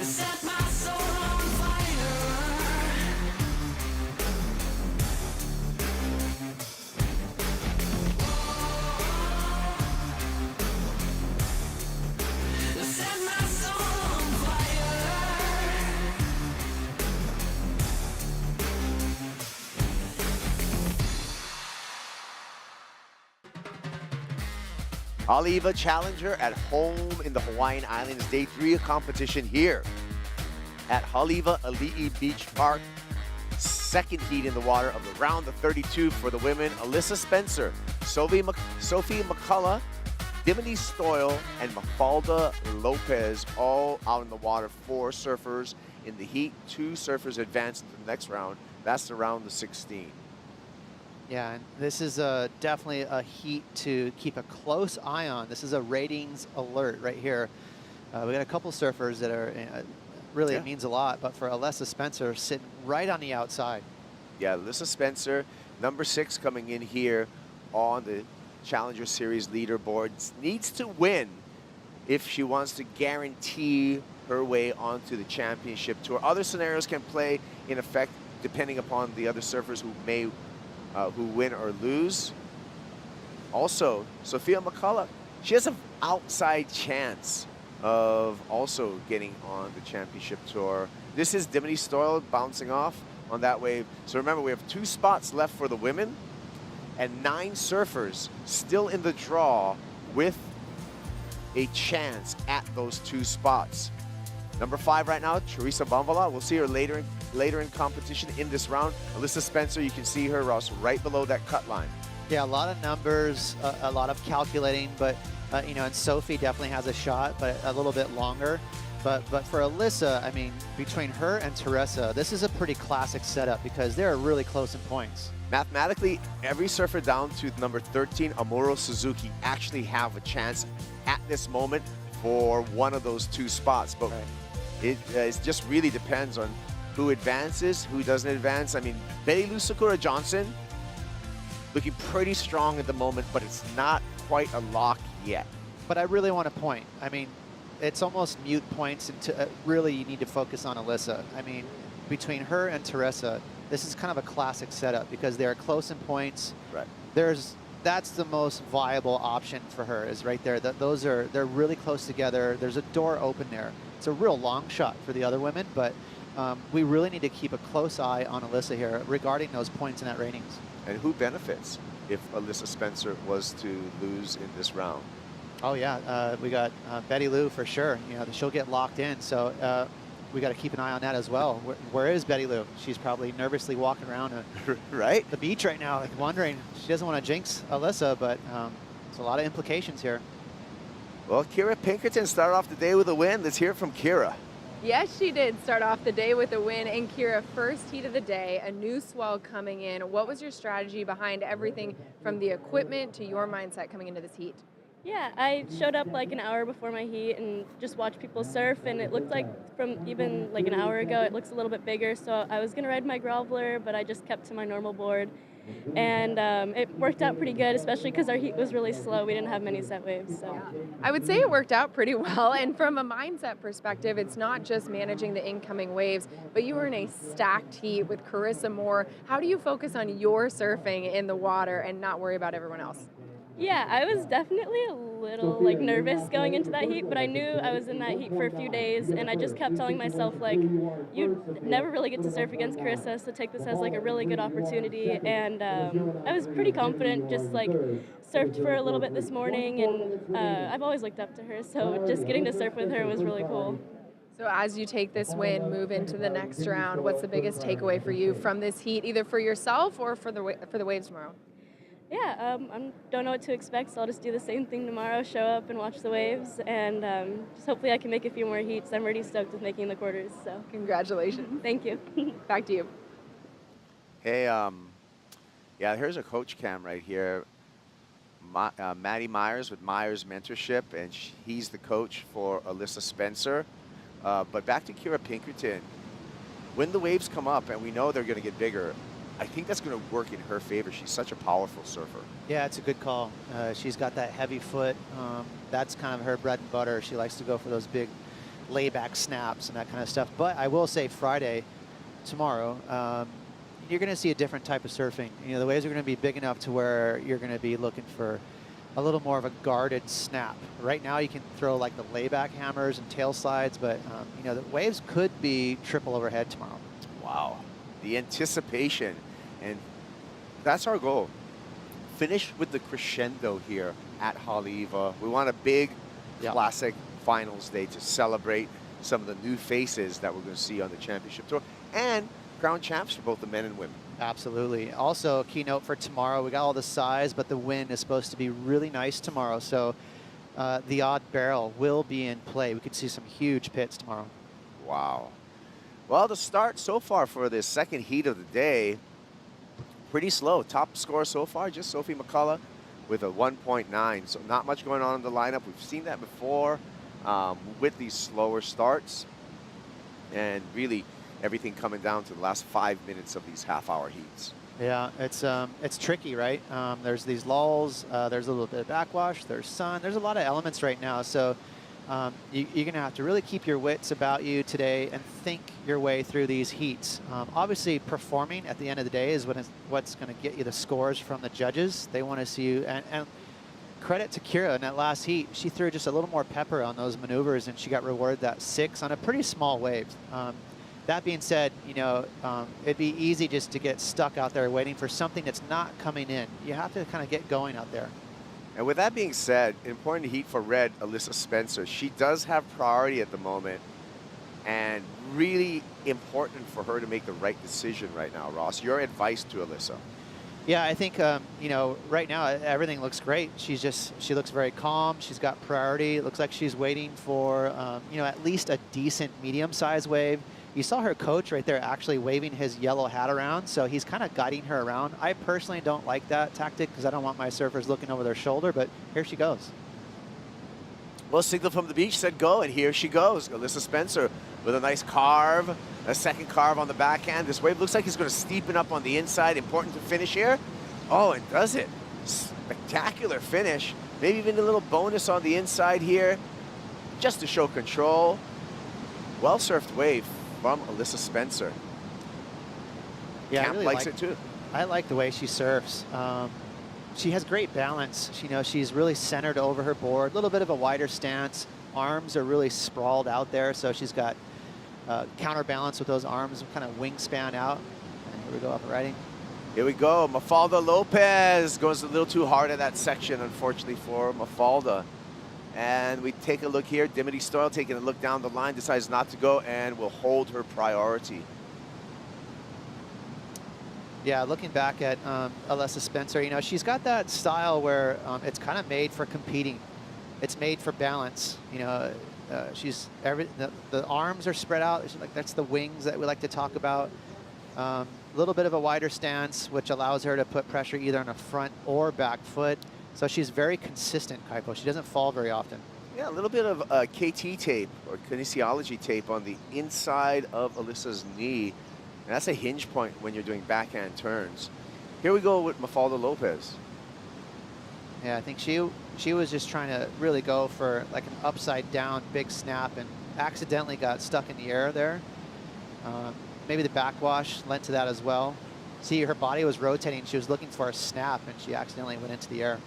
Set my soul on fire. Set my soul on fire. Haleiwa Challenger at home in the Hawaiian Islands. Day 3 of competition here at Haleiwa Ali'i Beach Park. Second heat in the water of the round of 32 for the women. Alyssa Spencer, Sophie McCullough, Dimity Stoyle, and Mafalda Lopez all out in the water. 4 surfers in the heat. 2 surfers advance to the next round. That's the round of 16. Yeah, and this is definitely a heat to keep a close eye on. This is a ratings alert right here. We got a couple surfers that are really, it means a lot, but for Alyssa Spencer sitting right on the outside. Yeah, Alyssa Spencer, number 6 coming in here on the Challenger Series leaderboard. Needs to win if she wants to guarantee her way onto the championship tour. Other scenarios can play in effect depending upon the other surfers who may who win or lose. Also, Sophia McCullough, she has an outside chance of also getting on the championship tour. This is Dimity Stoyle bouncing off on that wave. So remember, we have 2 spots left for the women and 9 surfers still in the draw with a chance at those 2 spots. Number 5 right now, Teresa Bamvala. We'll see her later in competition in this round. Alyssa Spencer, you can see her, Ross, right below that cut line. Yeah, a lot of numbers, a lot of calculating, but you know, and Sophie definitely has a shot, but a little bit longer. But for Alyssa, I mean, between her and Teresa, this is a pretty classic setup because they're really close in points. Mathematically, every surfer down to number 13, Amuro Suzuki, actually have a chance at this moment for one of those 2 spots. But it just really depends on who advances, who doesn't advance. I mean, Betty Lou Sakura Johnson looking pretty strong at the moment, but it's not quite a lock yet. But I really want to point. I mean, it's almost mute points, and really you need to focus on Alyssa. I mean, between her and Teresa, this is kind of a classic setup because they're close in points. Right. That's the most viable option for her, is right there. They're really close together. There's a door open there. It's a real long shot for the other women, but we really need to keep a close eye on Alyssa here regarding those points and net ratings. And who benefits if Alyssa Spencer was to lose in this round? Oh yeah, we got Betty Lou for sure. You know, she'll get locked in, so we got to keep an eye on that as well. Where is Betty Lou? She's probably nervously walking around right? the beach right now, like wondering. She doesn't want to jinx Alyssa, but there's a lot of implications here. Well, Kira Pinkerton started off the day with a win. Let's hear from Kira. Yes, she did start off the day with a win. And Kira, first heat of the day, a new swell coming in. What was your strategy behind everything from the equipment to your mindset coming into this heat? Yeah, I showed up like an hour before my heat and just watched people surf, and it looked like from even like an hour ago, it looks a little bit bigger. So I was gonna ride my groveler, but I just kept to my normal board. And it worked out pretty good, especially because our heat was really slow. We didn't have many set waves. So I would say it worked out pretty well. And from a mindset perspective, it's not just managing the incoming waves, but you were in a stacked heat with Carissa Moore. How do you focus on your surfing in the water and not worry about everyone else? yeah, I was definitely a little like nervous going into that heat, but I knew I was in that heat for a few days, and I just kept telling myself like, you never really get to surf against Carissa, so take this as like a really good opportunity. And I was pretty confident, just like surfed for a little bit this morning, and I've always looked up to her, so just getting to surf with her was really cool. So as you take this win, move into the next round, what's the biggest takeaway for you from this heat, either for yourself or for the waves tomorrow? Yeah, I don't know what to expect, so I'll just do the same thing tomorrow, show up and watch the waves, and just hopefully I can make a few more heats. I'm already stoked with making the quarters, so. Congratulations. Thank you. Back to you. Hey, yeah, here's a coach cam right here. Maddie Myers with Myers Mentorship, and he's the coach for Alyssa Spencer. But back to Kira Pinkerton. When the waves come up, and we know they're going to get bigger, I think that's going to work in her favor. She's such a powerful surfer. Yeah, it's a good call. She's got that heavy foot. That's kind of her bread and butter. She likes to go for those big layback snaps and that kind of stuff. But I will say Friday, tomorrow, you're going to see a different type of surfing. You know, the waves are going to be big enough to where you're going to be looking for a little more of a guarded snap. Right now you can throw like the layback hammers and tail slides, but you know, the waves could be triple overhead tomorrow. Wow, the anticipation. And that's our goal. Finish with the crescendo here at Haleiwa. We want a big classic finals day to celebrate some of the new faces that we're going to see on the championship tour and crown champs for both the men and women. Absolutely. Also, a keynote for tomorrow. We got all the size, but the wind is supposed to be really nice tomorrow. So the odd barrel will be in play. We could see some huge pits tomorrow. Wow. Well, the start so far for this second heat of the day, pretty slow. Top score so far, just Sophie McCullough with a 1.9. So not much going on in the lineup. We've seen that before with these slower starts. And really everything coming down to the last 5 minutes of these half-hour heats. Yeah, it's tricky, right? There's these lulls, there's a little bit of backwash, there's sun, there's a lot of elements right now. So you're gonna have to really keep your wits about you today and think your way through these heats. Obviously, performing at the end of the day is what's gonna get you the scores from the judges. They wanna see you, and credit to Kira in that last heat. She threw just a little more pepper on those maneuvers, and she got rewarded that 6 on a pretty small wave. That being said, you know, it'd be easy just to get stuck out there waiting for something that's not coming in. You have to kind of get going out there. And with that being said, important heat for red, Alyssa Spencer. She does have priority at the moment, and really important for her to make the right decision right now. Ross, your advice to Alyssa? Yeah, I think, you know, right now everything looks great. She looks very calm. She's got priority. It looks like she's waiting for, you know, at least a decent medium-sized wave. You saw her coach right there actually waving his yellow hat around, so he's kind of guiding her around. I personally don't like that tactic because I don't want my surfers looking over their shoulder, but here she goes. Well, signal from the beach said go, and here she goes. Alyssa Spencer with a nice carve, a second carve on the backhand. This wave looks like it's going to steepen up on the inside. Important to finish here. Oh, and does it. Spectacular finish. Maybe even a little bonus on the inside here, just to show control. Well surfed wave from Alyssa Spencer. Yeah, Camp likes it too. I like the way she surfs. She has great balance. She's really centered over her board, a little bit of a wider stance. Arms are really sprawled out there, so she's got counterbalance with those arms, kind of wingspan out. And here we go, up and riding. Here we go, Mafalda Lopez goes a little too hard at that section, unfortunately for Mafalda. And we take a look here, Dimity Stoyle taking a look down the line, decides not to go and will hold her priority. Yeah, looking back at Alyssa Spencer, she's got that style where it's kind of made for competing. It's made for balance. The arms are spread out. That's the wings that we like to talk about. A little bit of a wider stance, which allows her to put pressure either on a front or back foot. So she's very consistent, Kaipo. She doesn't fall very often. Yeah, a little bit of KT tape or kinesiology tape on the inside of Alyssa's knee. And that's a hinge point when you're doing backhand turns. Here we go with Mafalda Lopez. Yeah, I think she was just trying to really go for like an upside down big snap and accidentally got stuck in the air there. Maybe the backwash lent to that as well. See, her body was rotating. She was looking for a snap and she accidentally went into the air.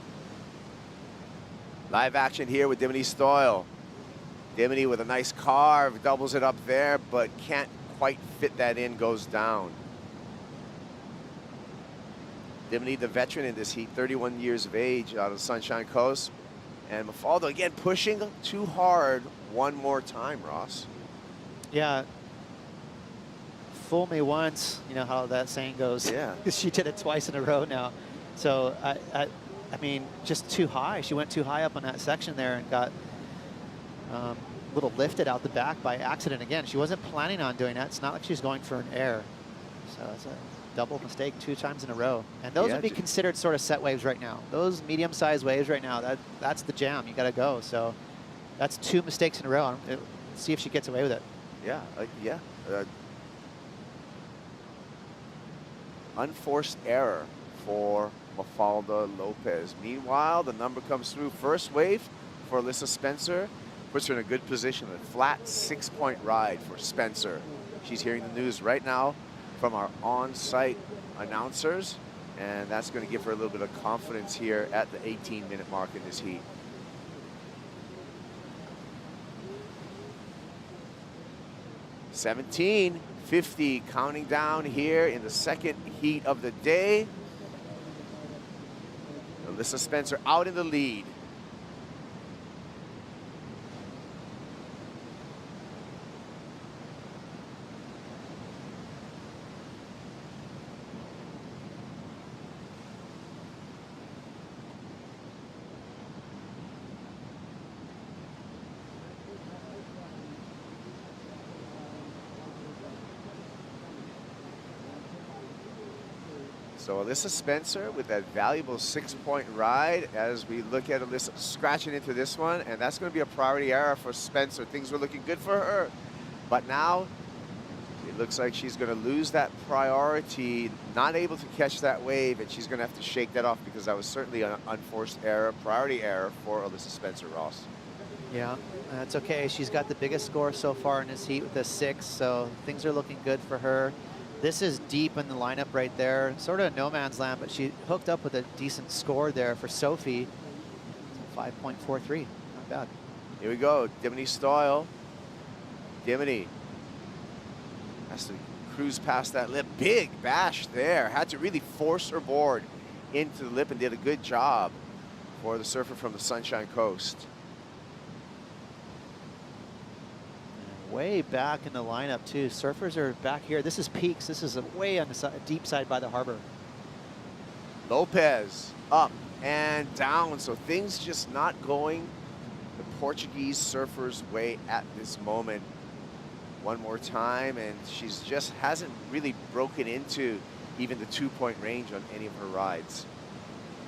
Live action here with Dimity Stoyle. Dimity with a nice carve, doubles it up there, but can't quite fit that in, goes down. Dimity, the veteran in this heat, 31 years of age out of the Sunshine Coast. And Mafalda again pushing too hard one more time, Ross. Yeah. Fool me once, you know how that saying goes. Yeah. She did it twice in a row now. So, I mean, just too high. She went too high up on that section there and got a little lifted out the back by accident again. She wasn't planning on doing that. It's not like she's going for an air. So it's a double mistake 2 times in a row. And those would be considered sort of set waves right now. Those medium-sized waves right now, that's the jam. You got to go. So that's 2 mistakes in a row. See if she gets away with it. Yeah, unforced error for Mafalda Lopez. Meanwhile, the number comes through. First wave for Alyssa Spencer. Puts her in a good position. A flat 6-point ride for Spencer. She's hearing the news right now from our on-site announcers, and that's going to give her a little bit of confidence here at the 18-minute mark in this heat. $17.50 counting down here in the second heat of the day. Alyssa Spencer out in the lead. So Alyssa Spencer with that valuable 6-point ride as we look at Alyssa scratching into this one, and that's going to be a priority error for Spencer. Things were looking good for her, but now it looks like she's going to lose that priority, not able to catch that wave, and she's going to have to shake that off because that was certainly an unforced error, priority error for Alyssa Spencer, Ross. Yeah, that's okay. She's got the biggest score so far in this heat with a 6, so things are looking good for her. This is deep in the lineup right there, sort of no man's land, but she hooked up with a decent score there for Sophie. 5.43, not bad. Here we go, Dimity Stoyle. Dimity has to cruise past that lip. Big bash there. Had to really force her board into the lip and did a good job for the surfer from the Sunshine Coast. Way back in the lineup too. Surfers are back here. This is peaks. This is way on the deep side by the harbor. Lopez up and down. So things just not going the Portuguese surfer's way at this moment. One more time, and she's just hasn't really broken into even the 2-point range on any of her rides.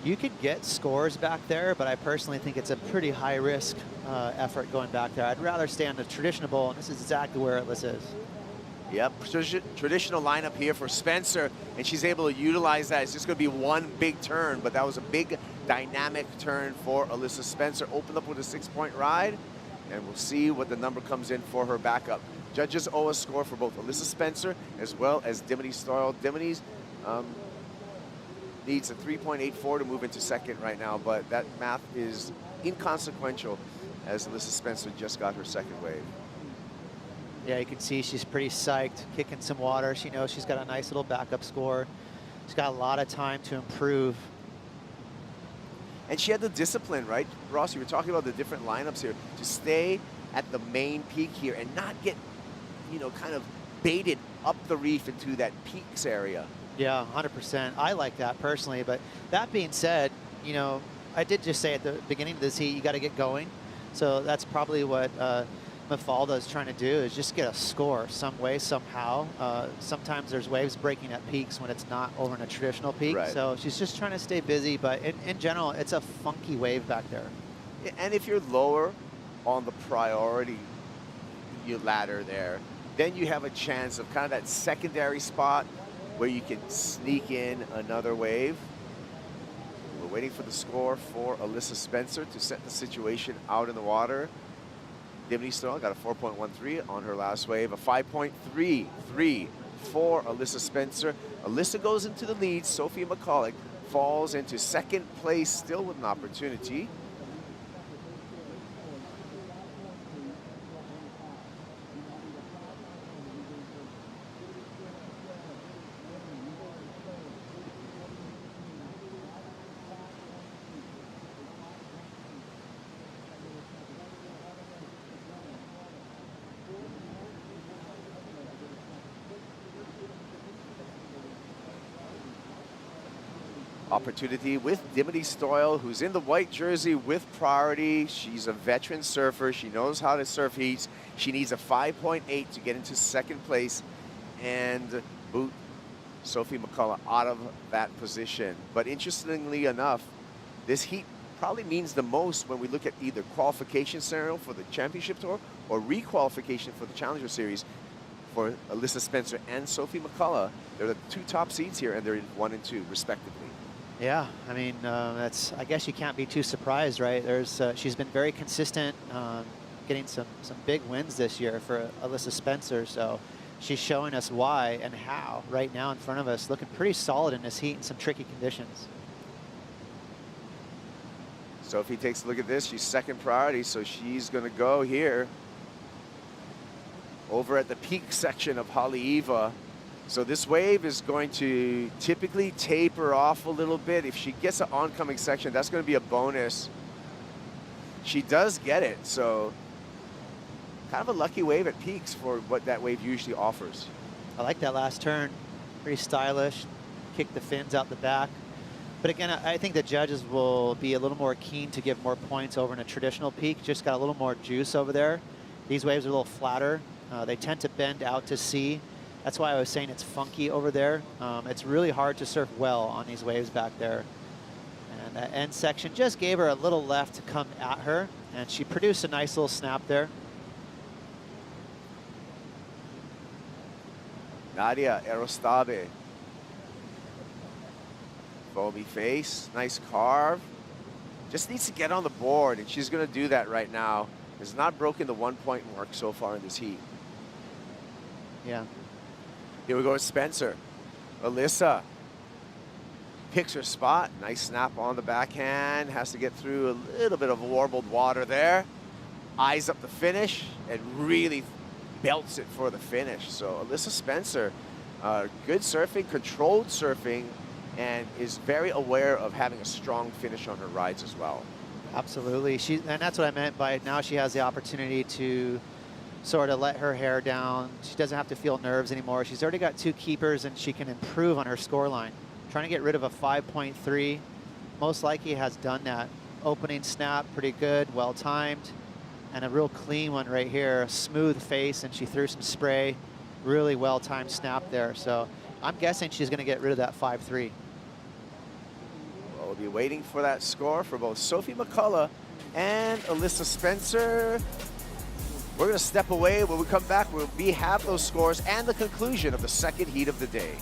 You could get scores back there, but I personally think it's a pretty high risk effort going back there. I'd rather stay on the traditional bowl, and this is exactly where Alyssa is. Yep, traditional lineup here for Spencer, and she's able to utilize that. It's just going to be one big turn, but that was a big dynamic turn for Alyssa Spencer. Opened up with a 6-point ride, and we'll see what the number comes in for her backup. Judges owe a score for both Alyssa Spencer as well as Dimity Stoyle. Dimity's needs a 3.84 to move into second right now, but that math is inconsequential as Alyssa Spencer just got her second wave. Yeah, you can see she's pretty psyched, kicking some water. She knows she's got a nice little backup score. She's got a lot of time to improve. And she had the discipline, right? Ross, you were talking about the different lineups here, to stay at the main peak here and not get, you know, kind of baited up the reef into that peaks area. Yeah, 100%. I like that personally, but that being said, you know, I did just say at the beginning of this heat, you got to get going. So that's probably what Mafalda is trying to do, is just get a score some way, somehow. Sometimes there's waves breaking at peaks when it's not over in a traditional peak. Right. So she's just trying to stay busy, but in general, it's a funky wave back there. And if you're lower on the priority ladder there, then you have a chance of kind of that secondary spot where you can sneak in another wave. We're waiting for the score for Alyssa Spencer to set the situation out in the water. Dimity Stoyle got a 4.13 on her last wave, a 5.33 for Alyssa Spencer. Alyssa goes into the lead. Sophie McCulloch falls into second place, still with an opportunity. Opportunity with Dimity Stoyle, who's in the white jersey with priority. She's a veteran surfer. She knows how to surf heats. She needs a 5.8 to get into second place and boot Sophie McCulloch out of that position. But interestingly enough, this heat probably means the most when we look at either qualification scenario for the championship tour or requalification for the Challenger Series for Alyssa Spencer and Sophie McCulloch. They're the two top seeds here, and they're in 1 and 2 respectively. Yeah, I mean, that's, I guess you can't be too surprised, right? She's been very consistent, getting some big wins this year for Alyssa Spencer. So she's showing us why and how right now in front of us, looking pretty solid in this heat in some tricky conditions. Sophie takes a look at this. She's second priority, so she's going to go here over at the peak section of Haleiwa. So this wave is going to typically taper off a little bit. If she gets an oncoming section, that's going to be a bonus. She does get it, so kind of a lucky wave at peaks for what that wave usually offers. I like that last turn. Pretty stylish. Kick the fins out the back. But again, I think the judges will be a little more keen to give more points over in a traditional peak. Just got a little more juice over there. These waves are a little flatter. They tend to bend out to sea. That's why I was saying it's funky over there. It's really hard to surf well on these waves back there. And that end section just gave her a little left to come at her, and she produced a nice little snap there. Nadia Erostabe. Foamy face, nice carve. Just needs to get on the board, and she's going to do that right now. Has not broken the 1-point mark so far in this heat. Yeah. Here we go with Spencer. Alyssa picks her spot. Nice snap on the backhand. Has to get through a little bit of warbled water there. Eyes up the finish and really belts it for the finish. So Alyssa Spencer, good surfing, controlled surfing, and is very aware of having a strong finish on her rides as well. Absolutely. And that's what I meant by now she has the opportunity to sort of let her hair down. She doesn't have to feel nerves anymore. She's already got 2 keepers, and she can improve on her score line. Trying to get rid of a 5.3. Most likely has done that. Opening snap, pretty good, well timed. And a real clean one right here. Smooth face, and she threw some spray. Really well timed snap there. So I'm guessing she's going to get rid of that 5.3. Well, we'll be waiting for that score for both Sophie McCulloch and Alyssa Spencer. We're going to step away. When we come back, we'll have those scores and the conclusion of the second heat of the day.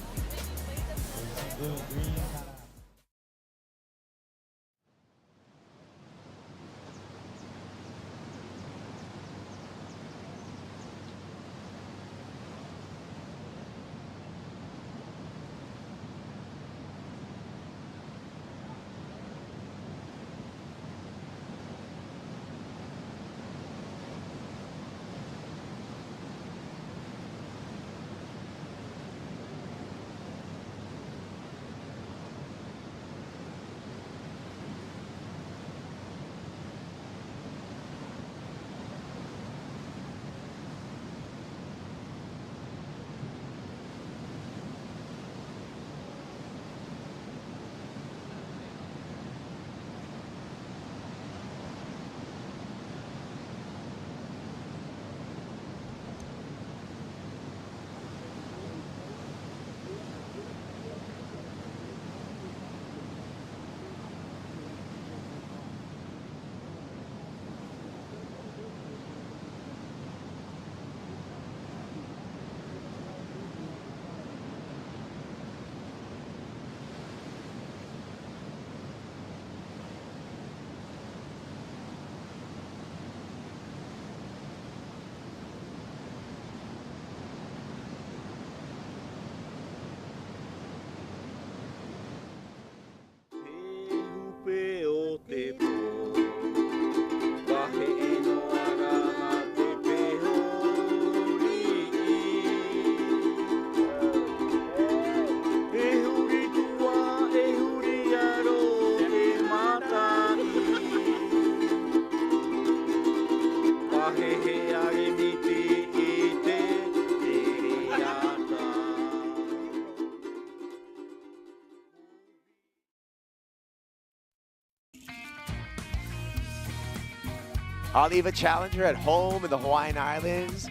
Haleiwa Challenger at home in the Hawaiian Islands.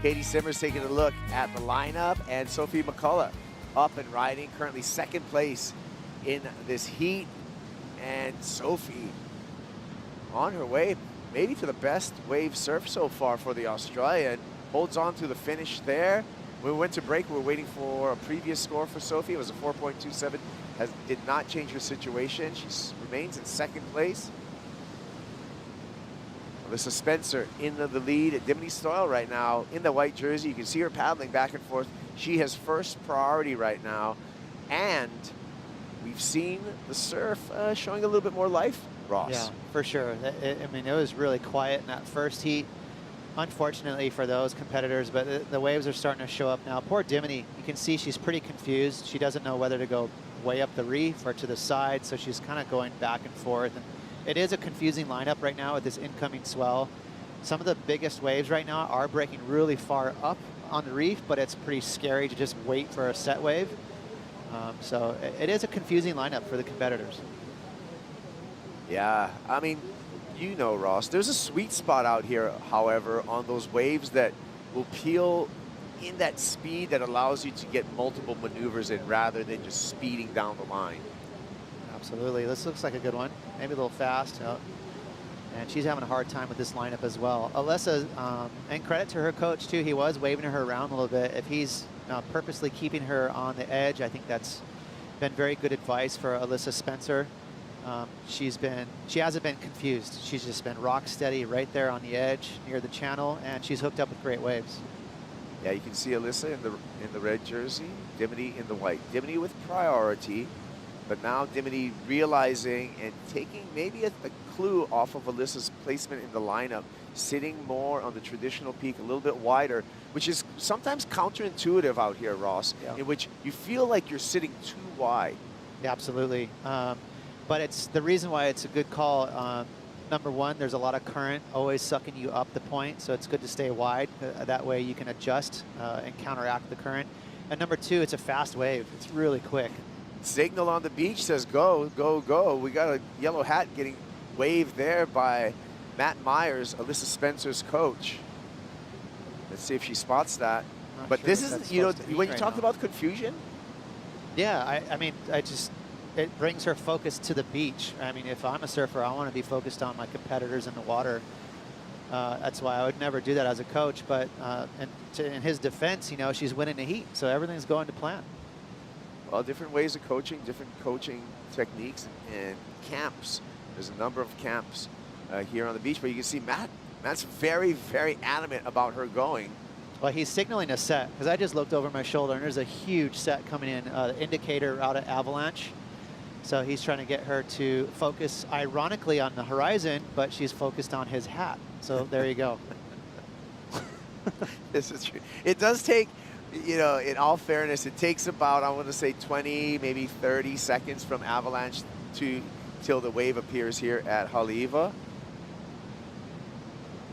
Katie Simmers taking a look at the lineup, and Sophie McCullough up and riding, currently second place in this heat. And Sophie on her way maybe to the best wave surf so far for the Australian. Holds on to the finish there. When we went to break, we were waiting for a previous score for Sophie. It was a 4.27. Did not change her situation. She remains in second place. Alyssa Spencer in the lead at Dimity Stoyle right now in the white jersey. You can see her paddling back and forth. She has first priority right now. And we've seen the surf showing a little bit more life, Ross. Yeah, for sure. I mean, it was really quiet in that first heat, unfortunately for those competitors, but the waves are starting to show up now. Poor Dimity, you can see she's pretty confused. She doesn't know whether to go way up the reef or to the side, so she's kind of going back and forth. And it is a confusing lineup right now with this incoming swell. Some of the biggest waves right now are breaking really far up on the reef, but it's pretty scary to just wait for a set wave. So it is a confusing lineup for the competitors. Yeah, I mean, you know, Ross, there's a sweet spot out here, however, on those waves that will peel in that speed that allows you to get multiple maneuvers in rather than just speeding down the line. Absolutely. This looks like a good one. Maybe a little fast. And she's having a hard time with this lineup as well. Alyssa, and credit to her coach too, he was waving her around a little bit. If he's purposely keeping her on the edge, I think that's been very good advice for Alyssa Spencer. She hasn't been confused. She's just been rock steady right there on the edge near the channel, and she's hooked up with great waves. Yeah, you can see Alyssa in the red jersey, Dimity in the white. Dimity with priority, but now Dimity realizing and taking maybe a clue off of Alyssa's placement in the lineup, sitting more on the traditional peak, a little bit wider, which is sometimes counterintuitive out here, Ross, yeah, in which you feel like you're sitting too wide. Yeah, absolutely. But it's the reason why it's a good call. Number one, there's a lot of current always sucking you up the point, so it's good to stay wide. That way you can adjust and counteract the current. And number two, it's a fast wave. It's really quick. Signal on the beach says go, go, go. We got a yellow hat getting waved there by Matt Myers, Alyssa Spencer's coach. Let's see if she spots that. But Sure this is, you know, when you right talked now. about confusion. Yeah, I mean, it brings her focus to the beach. I mean, if I'm a surfer, I want to be focused on my competitors in the water. That's why I would never do that as a coach. But in his defense, you know, she's winning the heat, so everything's going to plan. Well, different ways of coaching, different coaching techniques and camps. There's a number of camps here on the beach, but you can see Matt's very, very adamant about her going. Well, he's signaling a set, because I just looked over my shoulder, and there's a huge set coming in, the indicator out at Avalanche. So he's trying to get her to focus, ironically, on the horizon, but she's focused on his hat. So there you go. This is true. It does take, you know, in all fairness, it takes about, I want to say 20, maybe 30 seconds from Avalanche till the wave appears here at Haleiwa.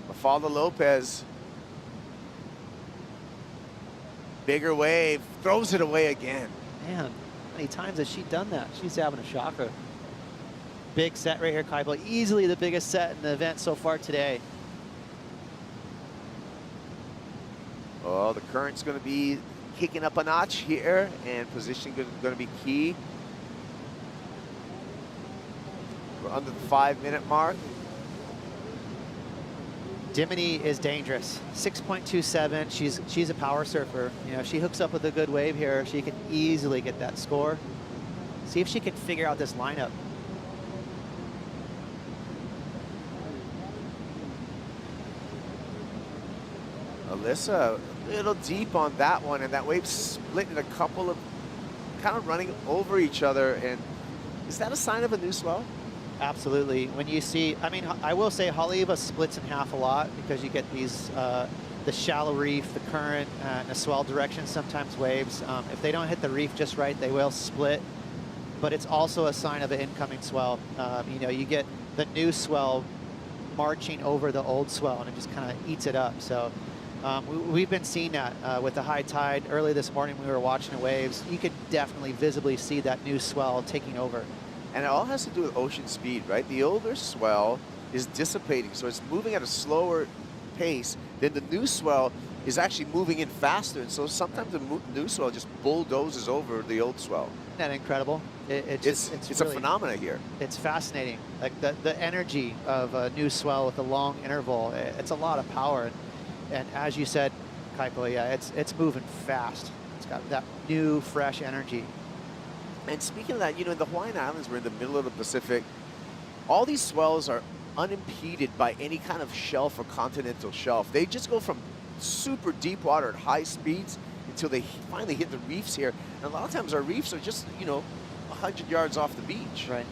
Mafalda Lopez, bigger wave, throws it away again. Man, how many times has she done that? She's having a shocker. Big set right here, Kaipo. Easily the biggest set in the event so far today. Oh, the current's going to be kicking up a notch here, and positioning going to be key. We're under the 5-minute mark. Dimity is dangerous. 6.27. She's a power surfer. You know, she hooks up with a good wave here. She can easily get that score. See if she can figure out this lineup. Alyssa, a little deep on that one, and that wave split in a couple of, kind of running over each other. And is that a sign of a new swell? Absolutely. When you see, I mean, I will say Haleiwa splits in half a lot because you get these, the shallow reef, the current, and the swell direction, sometimes waves. If they don't hit the reef just right, they will split. But it's also a sign of an incoming swell. You know, you get the new swell marching over the old swell, and it just kind of eats it up. So we've been seeing that with the high tide. Early this morning, we were watching the waves. You could definitely visibly see that new swell taking over. And it all has to do with ocean speed, right? The older swell is dissipating. So it's moving at a slower pace. Then the new swell is actually moving in faster. And so sometimes the new swell just bulldozes over the old swell. Isn't that incredible? It's It's a phenomena here. It's fascinating. Like the energy of a new swell with a long interval, it's a lot of power. And as you said, Kaiko, yeah, it's moving fast. It's got that new, fresh energy. And speaking of that, you know, in the Hawaiian Islands, we're in the middle of the Pacific. All these swells are unimpeded by any kind of shelf or continental shelf. They just go from super deep water at high speeds until they finally hit the reefs here. And a lot of times our reefs are just, you know, 100 yards off the beach. Right.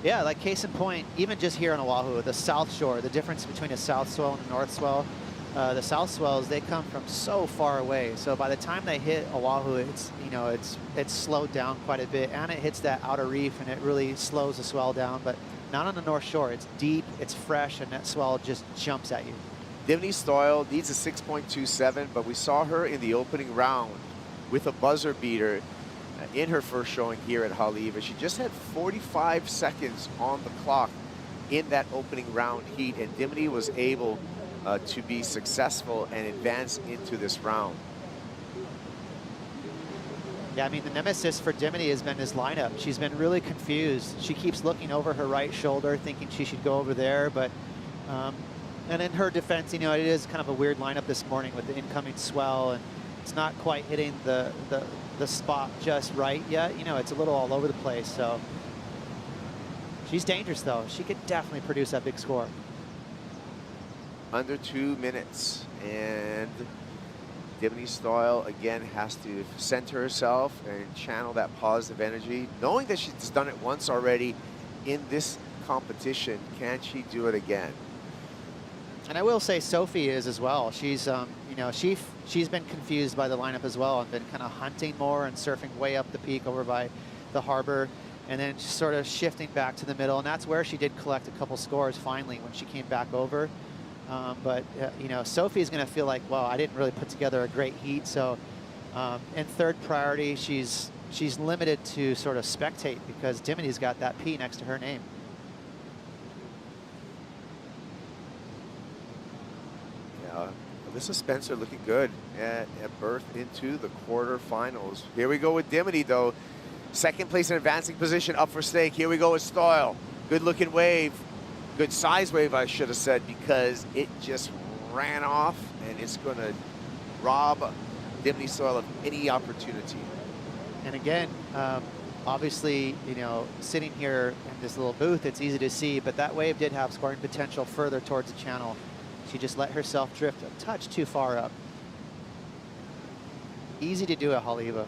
Yeah, like case in point, even just here on Oahu, the south shore, the difference between a south swell and a north swell, the south swells, they come from so far away. So by the time they hit Oahu, it's, you know, it's slowed down quite a bit, and it hits that outer reef, and it really slows the swell down. But not on the north shore. It's deep, it's fresh, and that swell just jumps at you. Dimity Stoyle needs a 6.27, but we saw her in the opening round with a buzzer beater in her first showing here at Haleiwa. She just had 45 seconds on the clock in that opening round heat, and Dimity was able to be successful and advance into this round. Yeah, I mean, the nemesis for Dimity has been this lineup. She's been really confused. She keeps looking over her right shoulder, thinking she should go over there, but and in her defense, you know, it is kind of a weird lineup this morning with the incoming swell, and it's not quite hitting the spot just right yet. You know, it's a little all over the place, so she's dangerous, though. She could definitely produce that big score. Under 2 minutes, and Dimity Stoyle again has to center herself and channel that positive energy, knowing that she's done it once already in this competition. Can she do it again? And I will say Sophie is as well. She's, you know, she's been confused by the lineup as well and been kind of hunting more and surfing way up the peak over by the harbor, and then just sort of shifting back to the middle. And that's where she did collect a couple scores finally when she came back over. But you know, Sophie's going to feel like, well, I didn't really put together a great heat. So in third priority, she's limited to sort of spectate because Dimity's got that P next to her name. Yeah, Alyssa Spencer looking good at berth into the quarterfinals. Here we go with Dimity, though. Second place in advancing position up for stake. Here we go with Stoyle. Good looking wave. Good size wave, I should have said, because it just ran off, and it's going to rob Dimity Stoyle of any opportunity. And again, obviously, you know, sitting here in this little booth, it's easy to see, but that wave did have scoring potential further towards the channel. She just let herself drift a touch too far up. Easy to do at Haleiwa.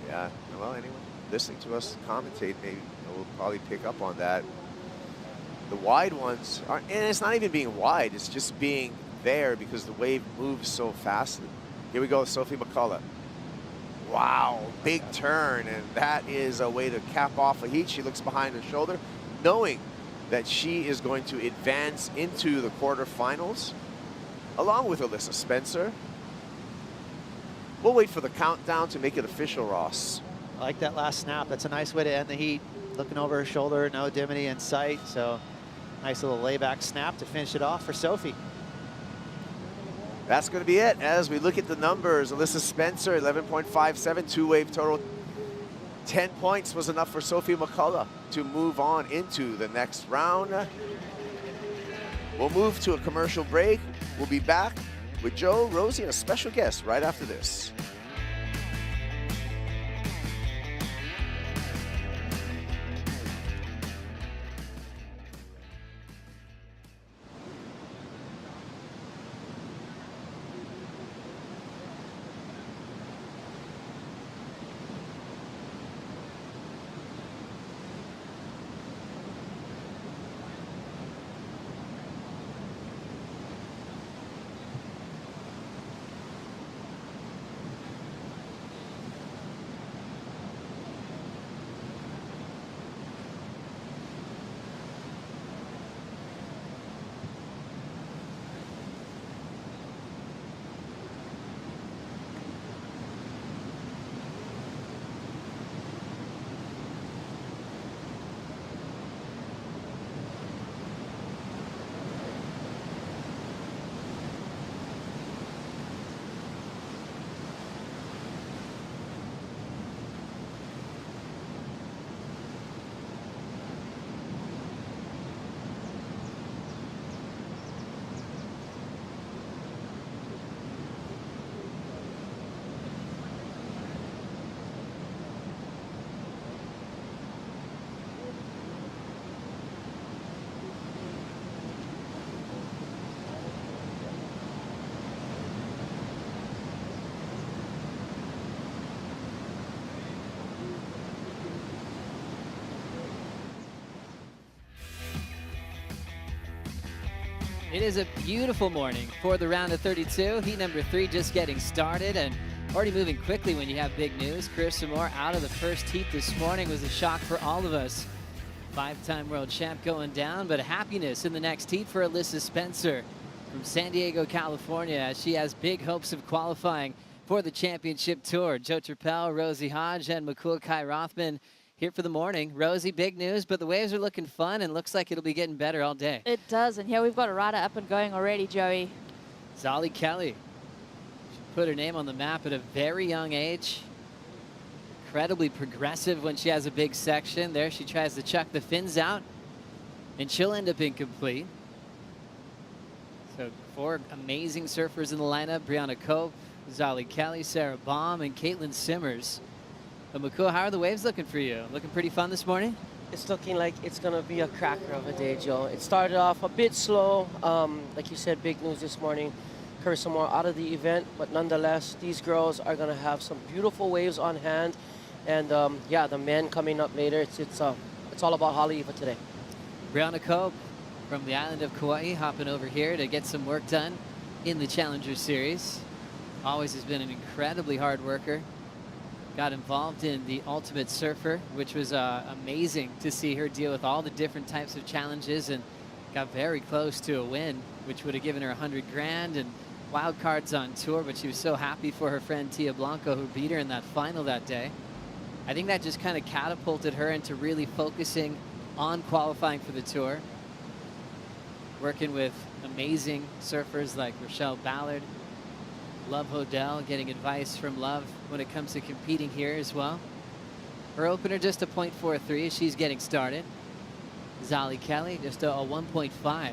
Yeah, well, anyone listening to us commentate maybe will probably pick up on that. The wide ones aren't, and it's not even being wide, it's just being there because the wave moves so fastly. Here we go, Sophie McCullough. Wow, big turn, and that is a way to cap off a heat. She looks behind her shoulder, knowing that she is going to advance into the quarterfinals, along with Alyssa Spencer. We'll wait for the countdown to make it official, Ross. I like that last snap. That's a nice way to end the heat. Looking over her shoulder, no Dimity in sight, so nice little layback snap to finish it off for Sophie. That's going to be it. As we look at the numbers, Alyssa Spencer, 11.57, two-wave total. 10 points was enough for Sophie McCullough to move on into the next round. We'll move to a commercial break. We'll be back with Joe, Rosie, and a special guest right after this. It is a beautiful morning for the round of 32. Heat number 3 just getting started and already moving quickly when you have big news. Carissa Moore out of the first heat this morning was a shock for all of us. 5-time world champ going down, but a happiness in the next heat for Alyssa Spencer from San Diego, California, as she has big hopes of qualifying for the championship tour. Joe Turpel, Rosie Hodge, and Makua Kai Rothman here for the morning. Rosie, big news, but the waves are looking fun and looks like it'll be getting better all day. It does, and here we've got a rider up and going already, Joey. Zali Kelly. She put her name on the map at a very young age. Incredibly progressive when she has a big section. There she tries to chuck the fins out, and she'll end up incomplete. So 4 amazing surfers in the lineup. Brianna Cope, Zali Kelly, Sarah Baum, and Caitlin Simmers. But Makua, how are the waves looking for you? Looking pretty fun this morning? It's looking like it's going to be a cracker of a day, Joe. It started off a bit slow. Like you said, big news this morning. Carissa Moore out of the event, but nonetheless, these girls are going to have some beautiful waves on hand. And yeah, the men coming up later, it's all about Haleiwa today. Brianna Cope from the island of Kauai hopping over here to get some work done in the Challenger Series. Always has been an incredibly hard worker. Got involved in the Ultimate Surfer, which was amazing to see her deal with all the different types of challenges, and got very close to a win, which would have given her 100 grand and wild cards on tour, but she was so happy for her friend Tia Blanco, who beat her in that final that day. I think that just kind of catapulted her into really focusing on qualifying for the tour, working with amazing surfers like Rochelle Ballard, Love Hodel, getting advice from Love when it comes to competing here as well. Her opener just a .43 as she's getting started. Zali Kelly just a 1.5.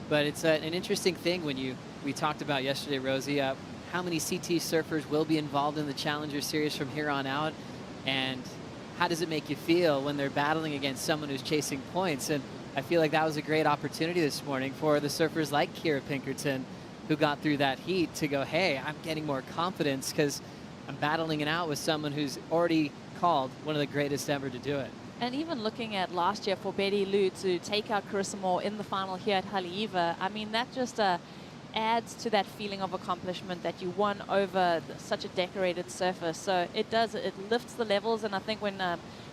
But it's an interesting thing when we talked about yesterday, Rosie, how many CT surfers will be involved in the Challenger Series from here on out, and how does it make you feel when they're battling against someone who's chasing points? And I feel like that was a great opportunity this morning for the surfers like Kira Pinkerton, who got through that heat, to go, hey, I'm getting more confidence because I'm battling it out with someone who's already called one of the greatest ever to do it. And even looking at last year for Betty Lou to take out Carissa Moore in the final here at Haleiwa, I mean, that just adds to that feeling of accomplishment that you won over such a decorated surfer. So it lifts the levels, and I think when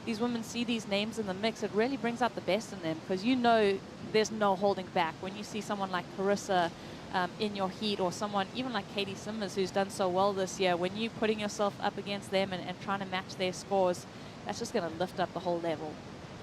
these women see these names in the mix, it really brings out the best in them, because you know there's no holding back. When you see someone like Carissa in your heat, or someone even like Katie Simmers, who's done so well this year, when you're putting yourself up against them and trying to match their scores, that's just going to lift up the whole level.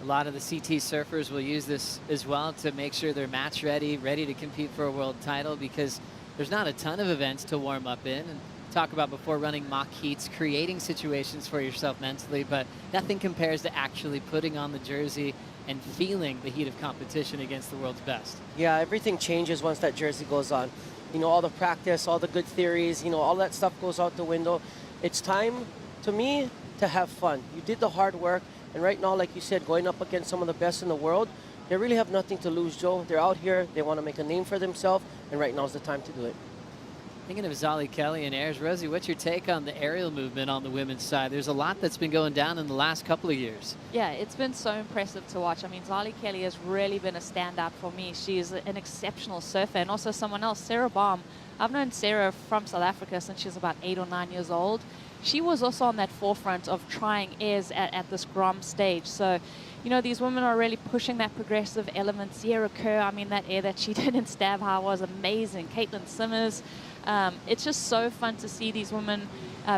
A lot of the CT surfers will use this as well to make sure they're match ready to compete for a world title, because there's not a ton of events to warm up in. And talk about before running mock heats, creating situations for yourself mentally, but nothing compares to actually putting on the jersey and feeling the heat of competition against the world's best. Yeah, everything changes once that jersey goes on. You know, all the practice, all the good theories, you know, all that stuff goes out the window. It's time, to me, to have fun. You did the hard work, and right now, like you said, going up against some of the best in the world, they really have nothing to lose, Joe. They're out here, they want to make a name for themselves, and right now is the time to do it. Thinking of Zali Kelly and airs, Rosie, what's your take on the aerial movement on the women's side? There's a lot that's been going down in the last couple of years. Yeah, it's been so impressive to watch. I mean, Zali Kelly has really been a standout for me. She is an exceptional surfer, and also someone else, Sarah Baum. I've known Sarah from South Africa since she was about 8 or 9 years old. She was also on that forefront of trying airs at this Grom stage. So, you know, these women are really pushing that progressive element. Sierra Kerr, I mean, that air that she did in Stab High was amazing. Caitlin Simmers. It's just so fun to see these women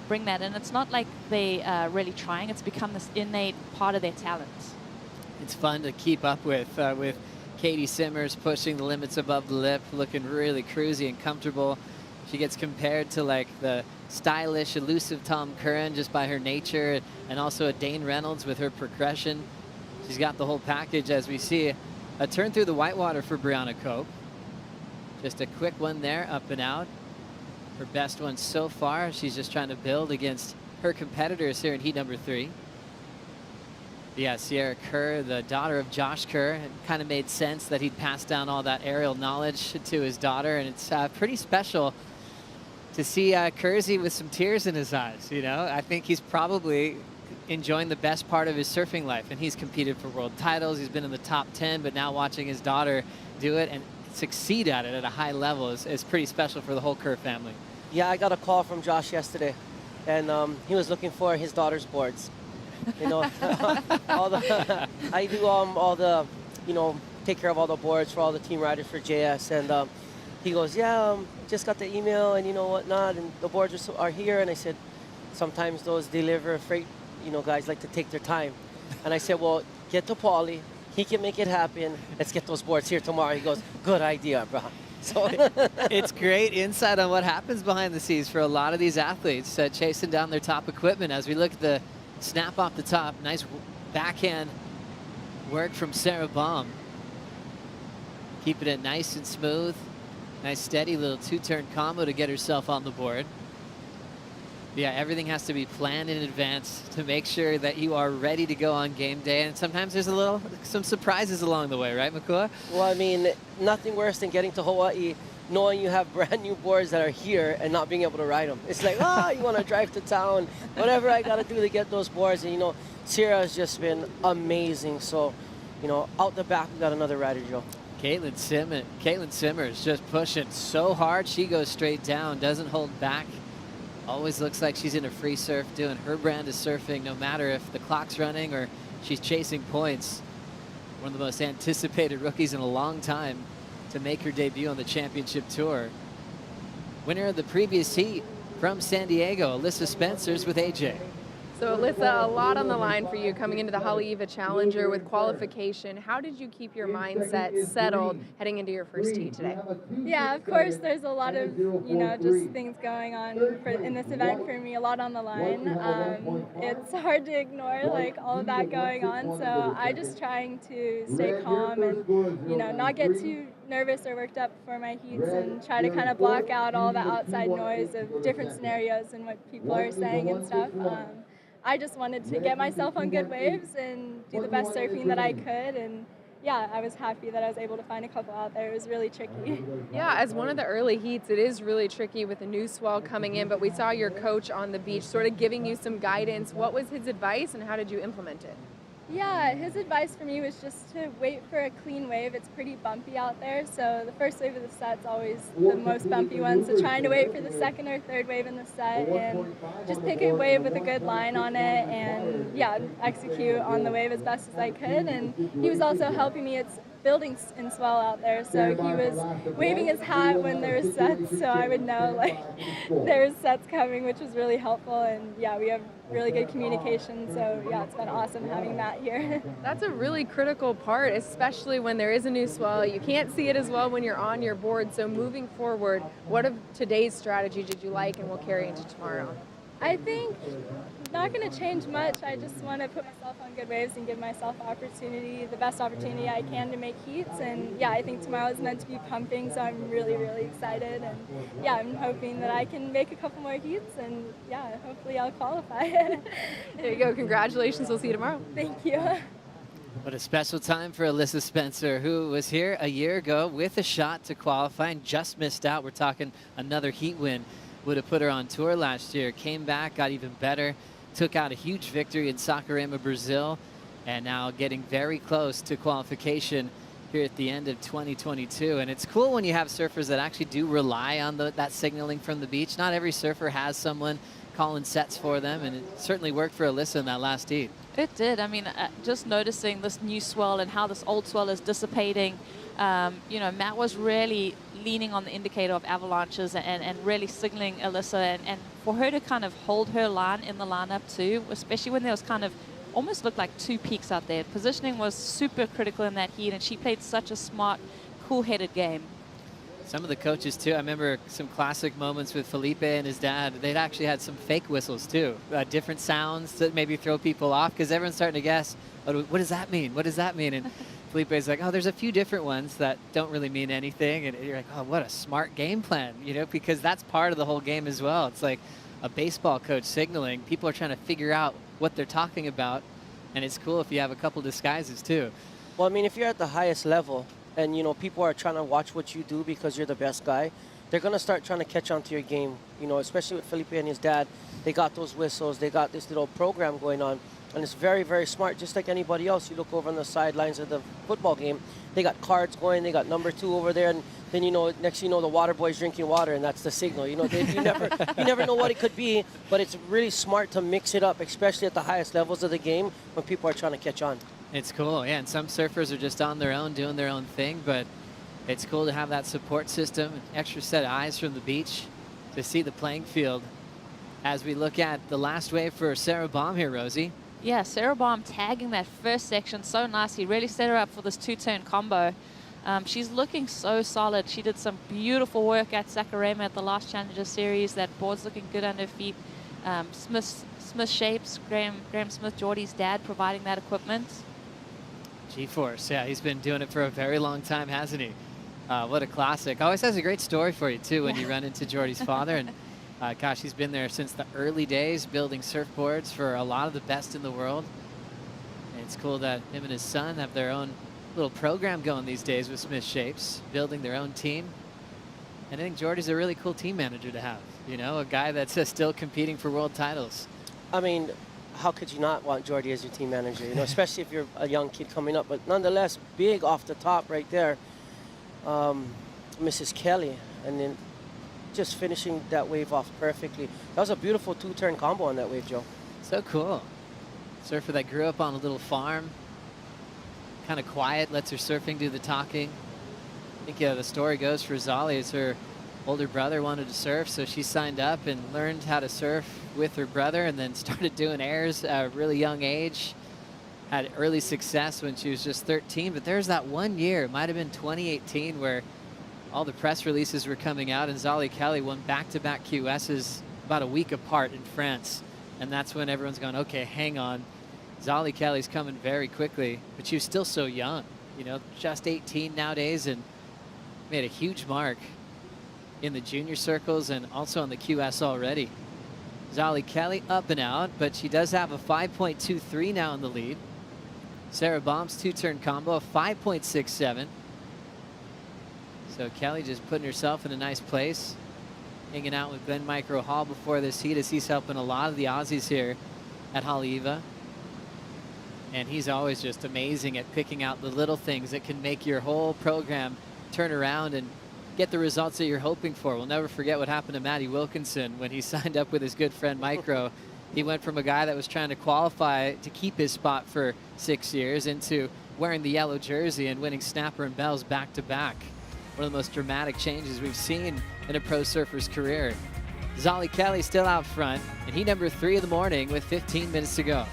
bring that in. It's not like they really trying. It's become this innate part of their talent. It's fun to keep up with Katie Simmers pushing the limits above the lip, looking really cruisy and comfortable. She gets compared to like the stylish, elusive Tom Curran just by her nature, and also a Dane Reynolds with her progression. She's got the whole package, as we see a turn through the whitewater for Brianna Cope. Just a quick one there, up and out. Her best one so far. She's just trying to build against her competitors here in heat number 3. Yeah, Sierra Kerr, the daughter of Josh Kerr, it kind of made sense that he'd pass down all that aerial knowledge to his daughter, and it's pretty special to see Kersey with some tears in his eyes. You know, I think he's probably enjoying the best part of his surfing life, and he's competed for world titles. He's been in the top 10, but now watching his daughter do it, and succeed at it at a high level is pretty special for the whole Kerr family. Yeah, I got a call from Josh yesterday, and he was looking for his daughter's boards. You know, I do all the, you know, take care of all the boards for all the team riders for JS, and he goes, yeah, just got the email and you know whatnot, and the boards are here. And I said, sometimes those deliver freight, you know, guys like to take their time. And I said, well, get to Paulie. He can make it happen. Let's get those boards here tomorrow. He goes, good idea, bro. So it's great insight on what happens behind the scenes for a lot of these athletes chasing down their top equipment. As we look at the snap off the top, nice backhand work from Sarah Baum. Keeping it nice and smooth. Nice steady little two-turn combo to get herself on the board. Yeah, everything has to be planned in advance to make sure that you are ready to go on game day. And sometimes there's some surprises along the way, right, Makua? Well, I mean, nothing worse than getting to Hawaii knowing you have brand new boards that are here and not being able to ride them. It's like, you want to drive to town, whatever I got to do to get those boards. And, you know, Sierra has just been amazing. So, you know, out the back, we got another rider, Joe. Caitlin Simmers just pushing so hard. She goes straight down, doesn't hold back. Always looks like she's in a free surf doing her brand of surfing, no matter if the clock's running or she's chasing points. One of the most anticipated rookies in a long time to make her debut on the championship tour. Winner of the previous heat from San Diego, Alyssa Spencer's with AJ. So Alyssa, a lot on the line for you coming into the Haleiwa Challenger with qualification. How did you keep your mindset settled heading into your first heat today? Yeah, of course, there's a lot of, you know, just things going on in this event for me, a lot on the line. It's hard to ignore, like, all of that going on, so I just trying to stay calm and, you know, not get too nervous or worked up for my heats and try to kind of block out all the outside noise of different scenarios and what people are saying and stuff. I just wanted to get myself on good waves and do the best surfing that I could, and yeah, I was happy that I was able to find a couple out there. It was really tricky. Yeah, as one of the early heats, it is really tricky with a new swell coming in, but we saw your coach on the beach sort of giving you some guidance. What was his advice and how did you implement it? Yeah, his advice for me was just to wait for a clean wave. It's pretty bumpy out there, so the first wave of the set's always the most bumpy one, so trying to wait for the second or third wave in the set and just pick a wave with a good line on it and, yeah, execute on the wave as best as I could. And he was also helping me. It's building in swell out there, so he was waving his hat when there was sets, so I would know, like, there was sets coming, which was really helpful. And yeah, we have really good communication, so yeah, it's been awesome having Matt here. That's a really critical part, especially when there is a new swell. You can't see it as well when you're on your board, so moving forward, what of today's strategy did you like and will carry into tomorrow? I think not going to change much. I just want to put myself on good waves and give myself the best opportunity I can to make heats. And yeah, I think tomorrow is meant to be pumping, so I'm really, really excited. And yeah, I'm hoping that I can make a couple more heats, and yeah, hopefully I'll qualify. There you go. Congratulations. We'll see you tomorrow. Thank you. What a special time for Alyssa Spencer, who was here a year ago with a shot to qualify and just missed out. We're talking another heat win. Would have put her on tour last year, came back, got even better, took out a huge victory in Saquarema, Brazil, and now getting very close to qualification here at the end of 2022. And it's cool when you have surfers that actually do rely on that signaling from the beach. Not every surfer has someone calling sets for them, and it certainly worked for Alyssa in that last heat. It did. I mean, just noticing this new swell and how this old swell is dissipating, you know, Matt was really leaning on the indicator of avalanches and really signaling Alyssa, and for her to kind of hold her line in the lineup too, especially when there was kind of almost looked like two peaks out there. Positioning was super critical in that heat, and she played such a smart, cool-headed game. Some of the coaches too, I remember some classic moments with Felipe and his dad. They'd actually had some fake whistles too, different sounds that maybe throw people off because everyone's starting to guess, oh, what does that mean? What does that mean? And Felipe's like, oh, there's a few different ones that don't really mean anything. And you're like, oh, what a smart game plan, you know, because that's part of the whole game as well. It's like a baseball coach signaling. People are trying to figure out what they're talking about. And it's cool if you have a couple disguises too. Well, I mean, if you're at the highest level and, you know, people are trying to watch what you do because you're the best guy, they're going to start trying to catch on to your game, you know, especially with Felipe and his dad. They got those whistles. They got this little program going on. And it's very, very smart, just like anybody else. You look over on the sidelines of the football game, they got cards going, they got number 2 over there, and then, you know, next you know, the water boy's drinking water, and that's the signal. You know, you never know what it could be, but it's really smart to mix it up, especially at the highest levels of the game when people are trying to catch on. It's cool, yeah, and some surfers are just on their own, doing their own thing, but it's cool to have that support system, an extra set of eyes from the beach to see the playing field as we look at the last wave for Sarah Baum here, Rosie. Yeah, Sarah Baum tagging that first section so nicely, really set her up for this 2-turn combo. She's looking so solid. She did some beautiful work at Sakurema at the last Challenger Series. That board's looking good under her feet. Smith Shapes, Graham Smith, Geordie's dad, providing that equipment. G-Force, yeah, he's been doing it for a very long time, hasn't he? What a classic. Always has a great story for you, too, when you run into Geordie's father. And gosh, he's been there since the early days, building surfboards for a lot of the best in the world. And it's cool that him and his son have their own little program going these days with Smith Shapes, building their own team. And I think Geordie's a really cool team manager to have, you know, a guy that's still competing for world titles. I mean, how could you not want Geordie as your team manager, you know, especially if you're a young kid coming up. But nonetheless, big off the top right there, Mrs. Kelly, and then just finishing that wave off perfectly. That was a beautiful 2-turn combo on that wave, Joe. So cool. Surfer that grew up on a little farm, kind of quiet, lets her surfing do the talking. I think the story goes for Zali is her older brother wanted to surf, so she signed up and learned how to surf with her brother and then started doing airs at a really young age. Had early success when she was just 13, but there's that one year, it might have been 2018, where all the press releases were coming out and Zali Kelly won back-to-back QSs about a week apart in France. And that's when everyone's going, okay, hang on. Zali Kelly's coming very quickly, but she was still so young, you know, just 18 nowadays, and made a huge mark in the junior circles and also on the QS already. Zali Kelly up and out, but she does have a 5.23 now in the lead. Sarah Baum's 2-turn combo, a 5.67. So Kelly just putting herself in a nice place, hanging out with Ben Micro Hall before this heat as he's helping a lot of the Aussies here at Haleiwa. And he's always just amazing at picking out the little things that can make your whole program turn around and get the results that you're hoping for. We'll never forget what happened to Matty Wilkinson when he signed up with his good friend Micro. He went from a guy that was trying to qualify to keep his spot for 6 years into wearing the yellow jersey and winning snapper and bells back-to-back. One of the most dramatic changes we've seen in a pro surfer's career. Zali Kelly still out front, and he number 3 of the morning with 15 minutes to go.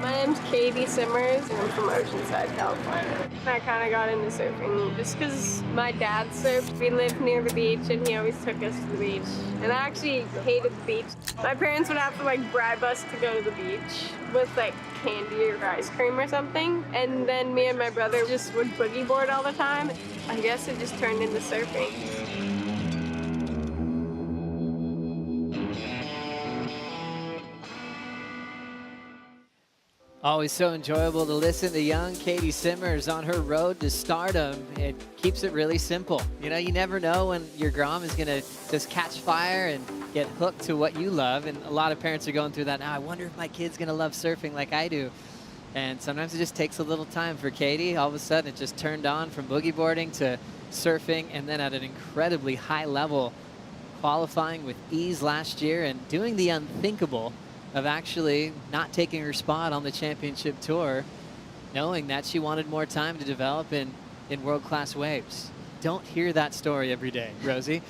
My name's Katie Simmers, and I'm from Oceanside, California. I kind of got into surfing just because my dad surfed. We lived near the beach, and he always took us to the beach. And I actually hated the beach. My parents would have to like bribe us to go to the beach with like candy or ice cream or something. And then me and my brother just would boogie board all the time. I guess it just turned into surfing. Always so enjoyable to listen to young Katie Simmers on her road to stardom. It keeps it really simple. You know, you never know when your Grom is going to just catch fire and get hooked to what you love. And a lot of parents are going through that now. I wonder if my kid's going to love surfing like I do. And sometimes it just takes a little time for Katie. All of a sudden, it just turned on from boogie boarding to surfing, and then at an incredibly high level, qualifying with ease last year and doing the unthinkable of actually not taking her spot on the championship tour, knowing that she wanted more time to develop in world-class waves. Don't hear that story every day, Rosie.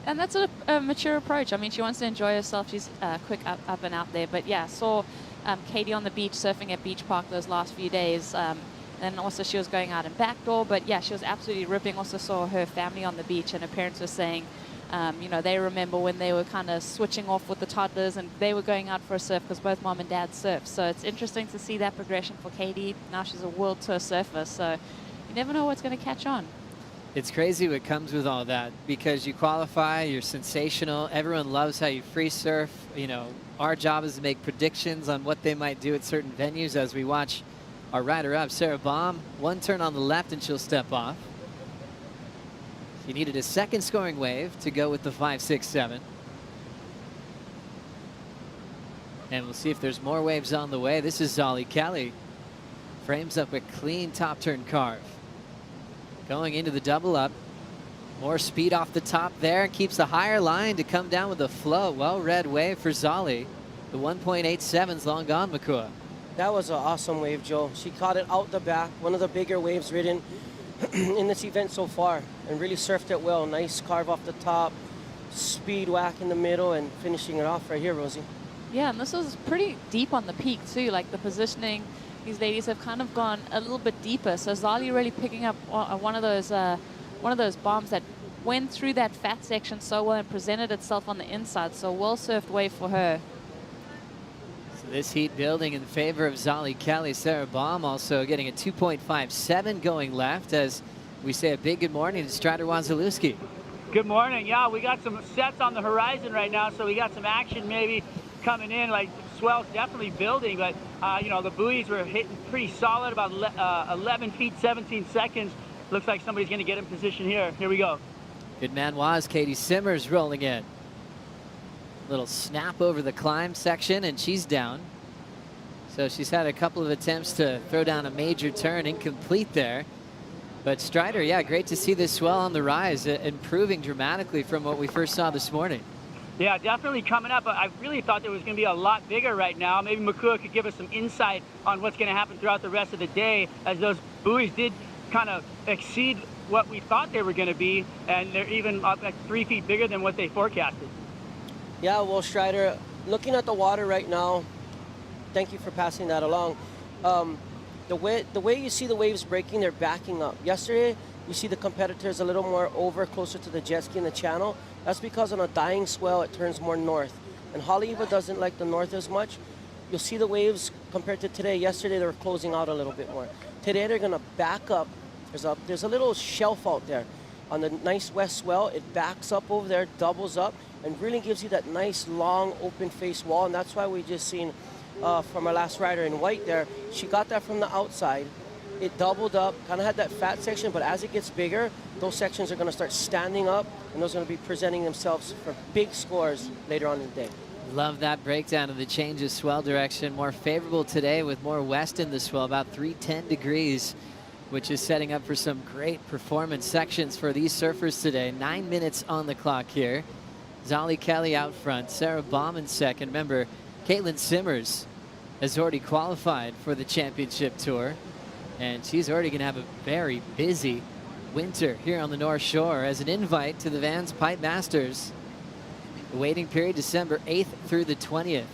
And that's a mature approach. I mean, she wants to enjoy herself. She's quick up and out there. But yeah, saw Katie on the beach surfing at Beach Park those last few days. And also she was going out in backdoor. But yeah, she was absolutely ripping. Also saw her family on the beach, and her parents were saying, you know, they remember when they were kind of switching off with the toddlers and they were going out for a surf because both mom and dad surf. So it's interesting to see that progression for Katie. Now she's a world tour surfer, so you never know what's going to catch on. It's crazy what comes with all that, because you qualify, you're sensational, everyone loves how you free surf. You know, our job is to make predictions on what they might do at certain venues as we watch our rider up, Sarah Baum. One turn on the left and she'll step off. She needed a second scoring wave to go with the 5.67. And we'll see if there's more waves on the way. This is Zolly Kelly. Frames up a clean top turn carve. Going into the double up. More speed off the top there. Keeps the higher line to come down with a flow. Well-read wave for Zolly. The 1.87's long gone, Makua. That was an awesome wave, Joe. She caught it out the back. One of the bigger waves ridden in this event so far, and really surfed it well. Nice carve off the top, speed whack in the middle, and finishing it off right here, Rosie. Yeah, and this was pretty deep on the peak too. Like the positioning, these ladies have kind of gone a little bit deeper. So Zolly really picking up one of those bombs that went through that fat section so well and presented itself on the inside. So well surfed wave for her. So this heat building in favor of Zolly Kelly. Sarah Baum also getting a 2.57 going left, as we say a big good morning to Strider Wazalewski. Good morning. Yeah, we got some sets on the horizon right now, so we got some action maybe coming in. Like swell's definitely building, but you know, the buoys were hitting pretty solid, about 11 feet 17 seconds. Looks like somebody's going to get in position here. Here we go. Good man was Katie Simmers rolling in. Little snap over the climb section, and she's down. So she's had a couple of attempts to throw down a major turn, incomplete there. But Strider, yeah, great to see this swell on the rise, improving dramatically from what we first saw this morning. Yeah, definitely coming up. I really thought there was going to be a lot bigger right now. Maybe Makua could give us some insight on what's going to happen throughout the rest of the day, as those buoys did kind of exceed what we thought they were going to be, and they're even up like 3 feet bigger than what they forecasted. Yeah, well, Strider, looking at the water right now, thank you for passing that along. The way you see the waves breaking, they're backing up. Yesterday, you see the competitors a little more over, closer to the jet ski in the channel. That's because on a dying swell, it turns more north. And Haleiwa doesn't like the north as much. You'll see the waves compared to today. Yesterday, they were closing out a little bit more. Today, they're going to back up. There's a little shelf out there. On the nice west swell, it backs up over there, doubles up, and really gives you that nice, long, open face wall. And that's why we just seen from our last rider in white there, she got that from the outside. It doubled up, kind of had that fat section, but as it gets bigger, those sections are going to start standing up, and those are going to be presenting themselves for big scores later on in the day. Love that breakdown of the change of swell direction. More favorable today with more west in the swell, about 310 degrees, which is setting up for some great performance sections for these surfers today. 9 minutes on the clock here. Zolly Kelly out front, Sarah Baum in second. Remember, Caitlin Simmers has already qualified for the championship tour, and she's already going to have a very busy winter here on the North Shore as an invite to the Vans Pipe Masters. The waiting period December 8th through the 20th.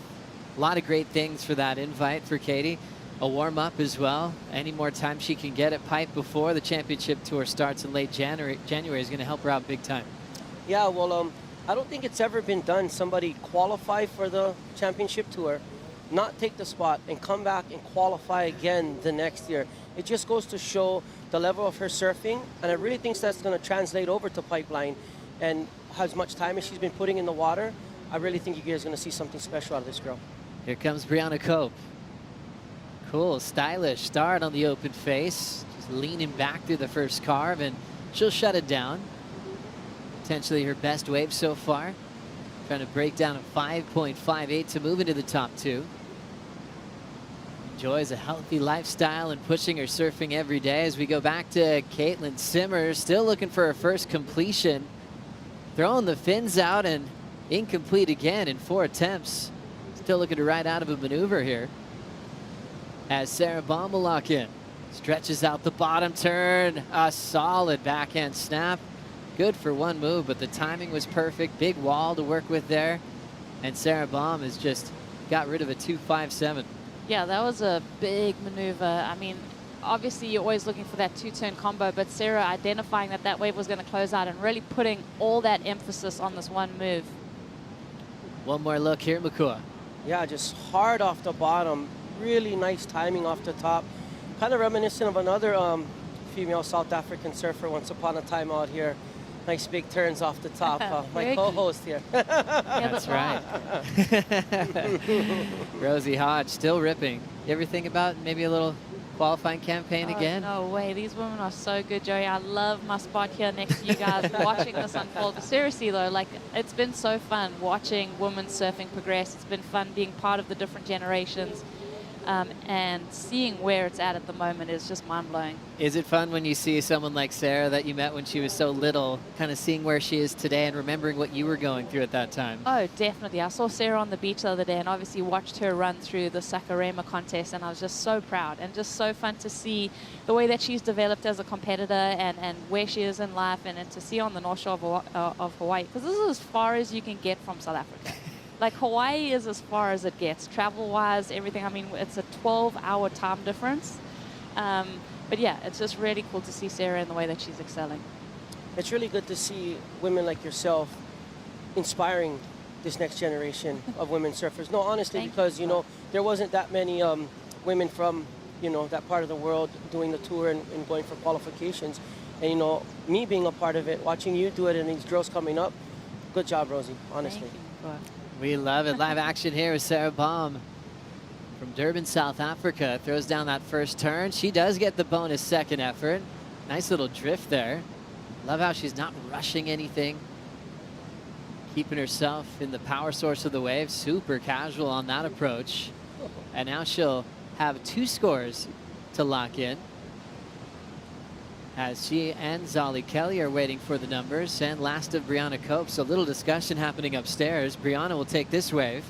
A lot of great things for that invite for Katie. A warm-up as well. Any more time she can get at Pipe before the championship tour starts in late January is going to help her out big time. Yeah, well, I don't think it's ever been done. Somebody qualify for the championship tour, not take the spot and come back and qualify again the next year. It just goes to show the level of her surfing, and I really think that's going to translate over to pipeline. And as much time as she's been putting in the water, I really think you guys are going to see something special out of this girl. Here comes Brianna Cope. Cool, stylish start on the open face. Just leaning back through the first carve, and she'll shut it down. Potentially her best wave so far. Trying to break down a 5.58 to move into the top 2. Enjoys a healthy lifestyle and pushing her surfing every day. As we go back to Caitlin Simmer, still looking for her first completion. Throwing the fins out and incomplete again in 4 attempts. Still looking to ride out of a maneuver here. As Sarah Baum will lock in. Stretches out the bottom turn. A solid backhand snap. Good for one move, but the timing was perfect. Big wall to work with there. And Sarah Baum has just got rid of a 2.57. Yeah, that was a big maneuver. I mean, obviously you're always looking for that 2-turn combo, but Sarah identifying that that wave was going to close out and really putting all that emphasis on this one move. One more look here, Makua. Yeah, just hard off the bottom. Really nice timing off the top. Kind of reminiscent of another female South African surfer once upon a time out here. Nice big turns off the top. My co-host here. That's right. Rosie Hodge still ripping. You ever think about maybe a little qualifying campaign again? No way. These women are so good, Joey. I love my spot here next to you guys watching this unfold. Seriously, though, like, it's been so fun watching women surfing progress. It's been fun being part of the different generations. And seeing where it's at the moment is just mind-blowing. Is it fun when you see someone like Sarah that you met when she was so little, kind of seeing where she is today and remembering what you were going through at that time? Oh, definitely. I saw Sarah on the beach the other day and obviously watched her run through the Sakurema contest, and I was just so proud and just so fun to see the way that she's developed as a competitor and where she is in life, and to see on the North Shore of Hawaii, because this is as far as you can get from South Africa. Like, Hawaii is as far as it gets, travel-wise, everything. I mean, it's a 12-hour time difference. But yeah, it's just really cool to see Sarah in the way that she's excelling. It's really good to see women like yourself inspiring this next generation of women surfers. No, honestly, because, you know, there wasn't that many women from, you know, that part of the world doing the tour and going for qualifications. And, you know, me being a part of it, watching you do it and these girls coming up, good job, Rosie, honestly. Thank you. We love it. Live action here with Sarah Baum from Durban, South Africa. Throws down that first turn. She does get the bonus second effort. Nice little drift there. Love how she's not rushing anything. Keeping herself in the power source of the wave. Super casual on that approach. And now she'll have 2 scores to lock in, as she and Zolly Kelly are waiting for the numbers, and last of Brianna Cope. So a little discussion happening upstairs. Brianna will take this wave.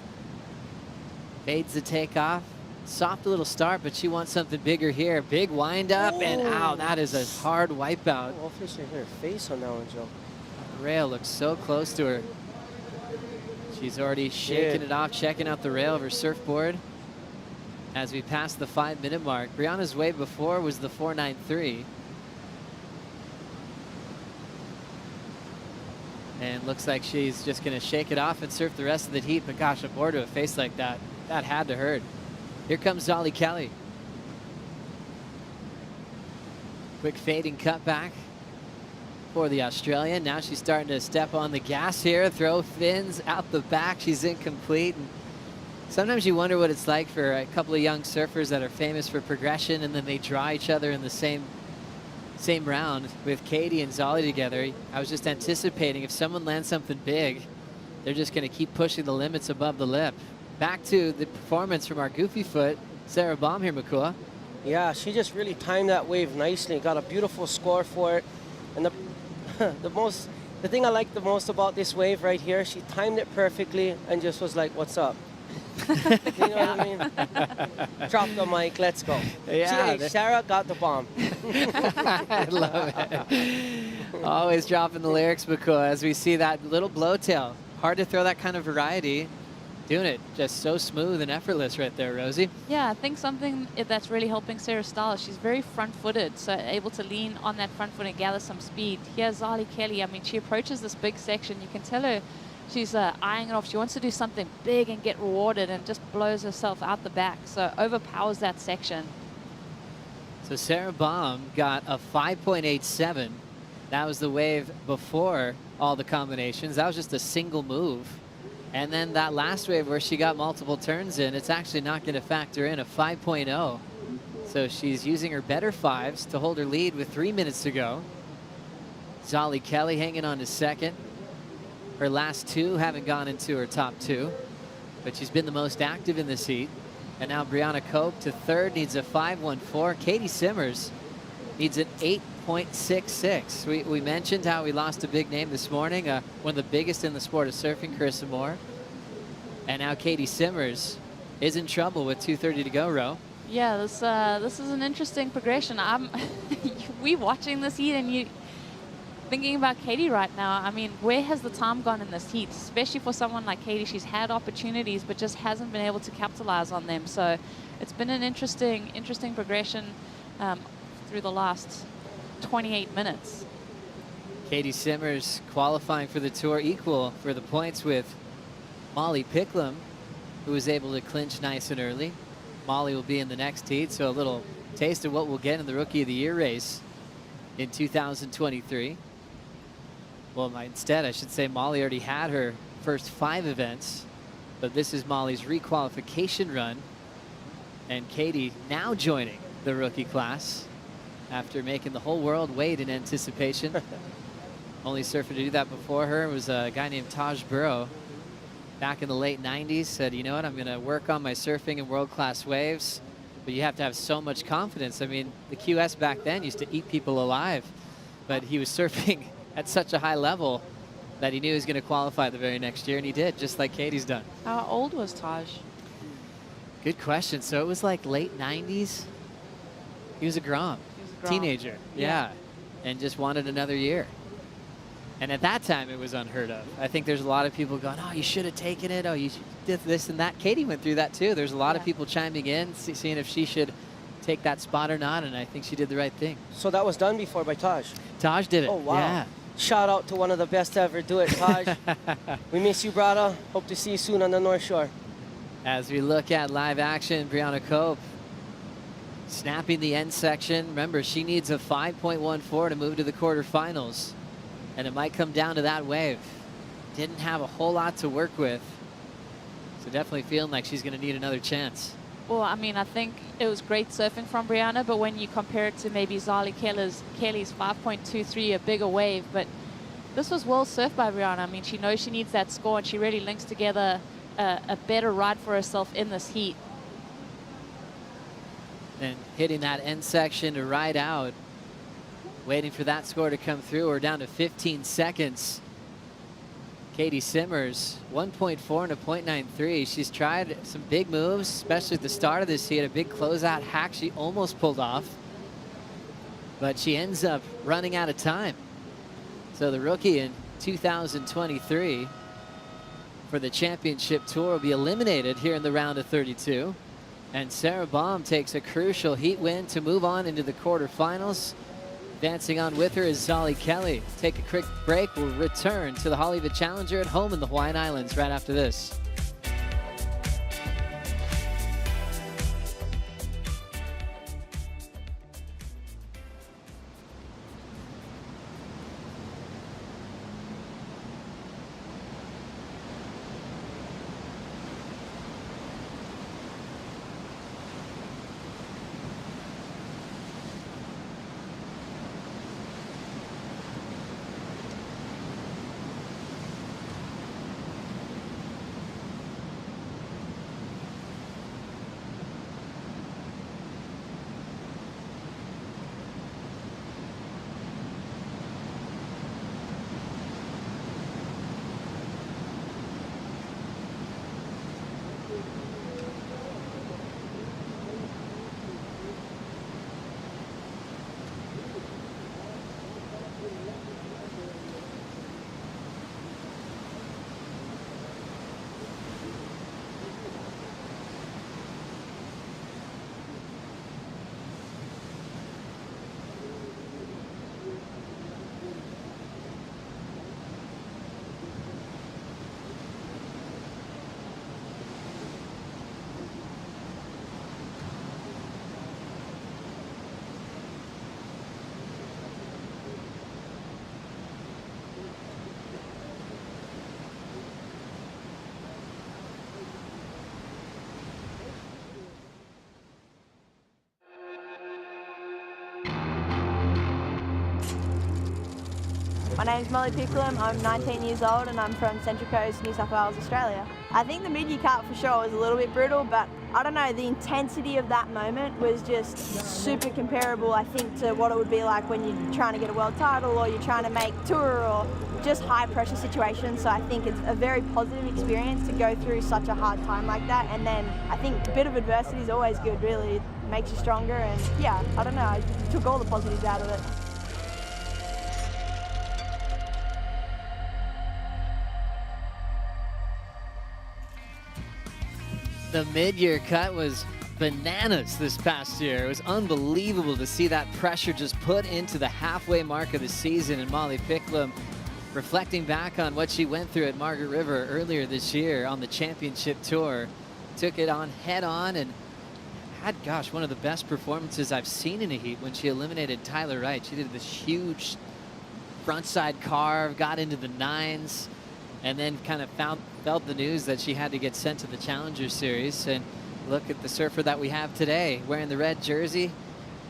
Fades the takeoff. Soft little start, but she wants something bigger here. Big wind up, and ow, that is a hard wipeout. Hopefully she hit her face on that one, Joe. The rail looks so close to her. She's already shaking it off, checking out the rail of her surfboard. As we pass the 5-minute mark, Brianna's wave before was the 4.93. And looks like she's just going to shake it off and surf the rest of the heat. But gosh, a board to a face like that, that had to hurt. Here comes Zolly Kelly. Quick fading cutback for the Australian. Now she's starting to step on the gas here, throw fins out the back. She's incomplete. And sometimes you wonder what it's like for a couple of young surfers that are famous for progression, and then they draw each other in the same round with Katie and Zolly together. I was just anticipating if someone lands something big, they're just going to keep pushing the limits above the lip. Back to the performance from our goofy foot, Sarah Baum here, Makua. Yeah, she just really timed that wave nicely. Got a beautiful score for it. And the thing I like the most about this wave right here, she timed it perfectly and just was like, what's up? You know what I mean? Drop the mic, let's go. Yeah, Sarah got the bomb. I love it. Always dropping the lyrics, Makua, as we see that little blowtail. Hard to throw that kind of variety. Doing it just so smooth and effortless right there, Rosie. Yeah, I think something that's really helping Sarah's style is she's very front-footed, so able to lean on that front foot and gather some speed. Here's Zolly Kelly. I mean, she approaches this big section. You can tell her she's eyeing it off. She wants to do something big and get rewarded, and just blows herself out the back. So overpowers that section. So Sarah Baum got a 5.87. That was the wave before all the combinations. That was just a single move. And then that last wave where she got multiple turns in, it's actually not going to factor in a 5.0. So she's using her better fives to hold her lead with 3 minutes to go. Zolly Kelly hanging on to second. Her last two haven't gone into her top two, but she's been the most active in this heat. And now Brianna Cope to third, needs a 5.14. Katie Simmers needs an 8.66. We mentioned how we lost a big name this morning, one of the biggest in the sport of surfing, Carissa Moore. And now Katie Simmers is in trouble with 2:30 to go, Ro. Yeah, this is an interesting progression. We watching this heat, and you thinking about Katie right now. I mean, where has the time gone in this heat? Especially for someone like Katie, she's had opportunities but just hasn't been able to capitalize on them. So it's been an interesting progression through the last 28 minutes. Katie Simmers qualifying for the tour, equal for the points with Molly Picklum, who was able to clinch nice and early. Molly will be in the next heat, so a little taste of what we'll get in the Rookie of the Year race in 2023. Well, instead, I should say Molly already had her first 5 events, but this is Molly's requalification run. And Katie now joining the rookie class after making the whole world wait in anticipation. Only surfer to do that before her was a guy named Taj Burrow back in the late 90s. Said, you know what, I'm going to work on my surfing in world-class waves, but you have to have so much confidence. I mean, the QS back then used to eat people alive, but he was surfing at such a high level that he knew he was going to qualify the very next year, and he did, just like Katie's done. How old was Taj? Good question. So it was like late 90s. He was a Grom, teenager. Yeah. And just wanted another year. And at that time, it was unheard of. I think there's a lot of people going, oh, you should have taken it. Oh, you did this and that. Katie went through that too. There's a lot of people chiming in, seeing if she should take that spot or not, and I think she did the right thing. So that was done before by Taj? Taj did it. Oh, wow. Yeah. Shout out to one of the best to ever do it, Taj. We miss you, brother. Hope to see you soon on the North Shore. As we look at live action, Brianna Cope snapping the end section. Remember, she needs a 5.14 to move to the quarterfinals, and it might come down to that wave. Didn't have a whole lot to work with, so definitely feeling like she's going to need another chance. Well, I mean, I think it was great surfing from Brianna, but when you compare it to maybe Zolly Kelly's 5.23, a bigger wave, but this was well surfed by Brianna. I mean, she knows she needs that score, and she really links together a better ride for herself in this heat. And hitting that end section to ride out, waiting for that score to come through. We're down to 15 seconds. Katie Simmers, 1.4 and a 0.93. She's tried some big moves, especially at the start of this. She had a big closeout hack she almost pulled off, but she ends up running out of time. So the rookie in 2023 for the championship tour will be eliminated here in the round of 32. And Sarah Baum takes a crucial heat win to move on into the quarterfinals. Advancing on with her is Zolly Kelly. Take a quick break. We'll return to the Haleiwa Challenger at home in the Hawaiian Islands right after this. My name's Molly Picklum, I'm 19 years old and I'm from Central Coast, New South Wales, Australia. I think the mid-year cut for sure was a little bit brutal, but I don't know, the intensity of that moment was just super comparable, I think, to what it would be like when you're trying to get a world title or you're trying to make tour or just high pressure situations. So I think it's a very positive experience to go through such a hard time like that. And then I think a bit of adversity is always good, really. It makes you stronger and yeah, I don't know, I took all the positives out of it. The mid-year cut was bananas this past year. It was unbelievable to see that pressure just put into the halfway mark of the season. And Molly Picklum, reflecting back on what she went through at Margaret River earlier this year on the championship tour, took it on head on and had, gosh, one of the best performances I've seen in a heat when she eliminated Tyler Wright. She did this huge frontside carve, got into the nines, and then kind of felt the news that she had to get sent to the Challenger Series. And look at the surfer that we have today, wearing the red jersey,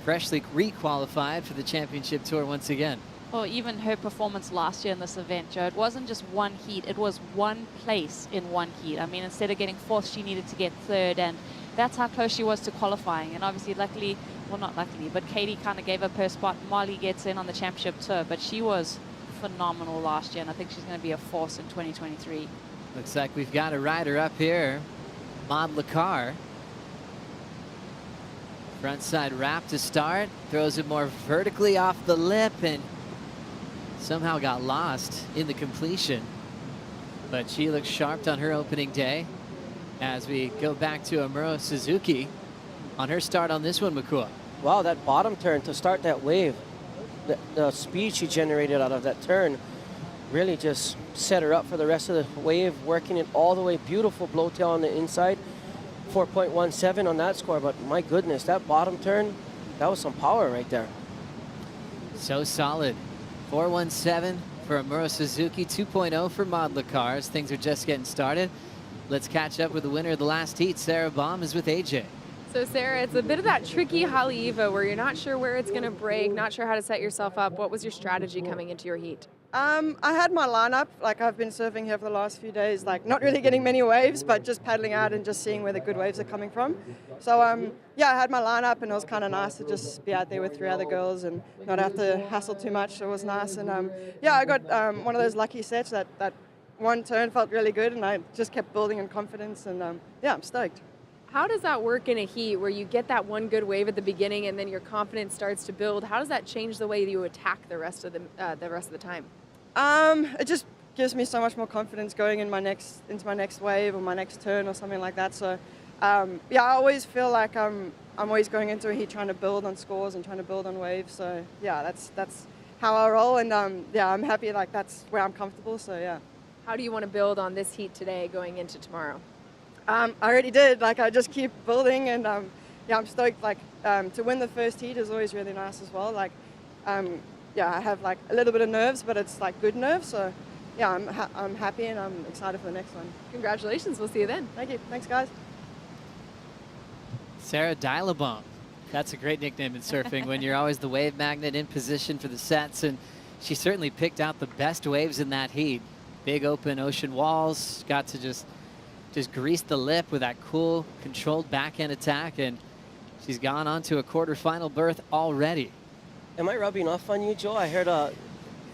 freshly re-qualified for the championship tour once again. Or even her performance last year in this event, Joe, it wasn't just one heat, it was one place in one heat. I mean, instead of getting fourth, she needed to get third, and that's how close she was to qualifying. And obviously, luckily, well, not luckily, but Katie kind of gave up her spot. Molly gets in on the championship tour, but she was phenomenal last year, and I think she's going to be a force in 2023. Looks like we've got a rider up here, Maud Lacar. Frontside wrap to start, throws it more vertically off the lip and somehow got lost in the completion. But she looks sharp on her opening day as we go back to Amuro Suzuki on her start on this one, Makua. Wow, that bottom turn to start that wave, the speed she generated out of that turn really just set her up for the rest of the wave, working it all the way. Beautiful blowtail on the inside. 4.17 on that score, but my goodness, that bottom turn, that was some power right there. So solid. 4.17 for Amuro Suzuki, 2.0 for Maud Lacar as things are just getting started. Let's catch up with the winner of the last heat. Sarah Baum is with AJ. So Sarah, it's a bit of that tricky Haleiwa where you're not sure where it's going to break, not sure how to set yourself up. What was your strategy coming into your heat? I had my lineup, like I've been surfing here for the last few days, like not really getting many waves, but just paddling out and just seeing where the good waves are coming from. So yeah, I had my lineup and it was kind of nice to just be out there with 3 other girls and not have to hassle too much. It was nice. And yeah, I got one of those lucky sets that one turn felt really good and I just kept building in confidence and yeah, I'm stoked. How does that work in a heat where you get that one good wave at the beginning and then your confidence starts to build? How does that change the way you attack the rest of the time? It just gives me so much more confidence going into my next wave or my next turn or something like that. So yeah, I always feel like I'm always going into a heat trying to build on scores and trying to build on waves. So yeah, that's how I roll, and yeah, I'm happy, like that's where I'm comfortable. So yeah. How do you want to build on this heat today going into tomorrow? I already did. Like I just keep building, and yeah, I'm stoked. Like to win the first heat is always really nice as well. Like yeah, I have like a little bit of nerves, but it's like good nerves. So yeah, I'm happy and I'm excited for the next one. Congratulations. We'll see you then. Thank you. Thanks, guys. Sarah Dilebomb. That's a great nickname in surfing when you're always the wave magnet in position for the sets, and she certainly picked out the best waves in that heat. Big open ocean walls, got to just grease the lip with that cool, controlled backhand attack, and she's gone on to a quarterfinal berth already. Am I rubbing off on you, Joe? I heard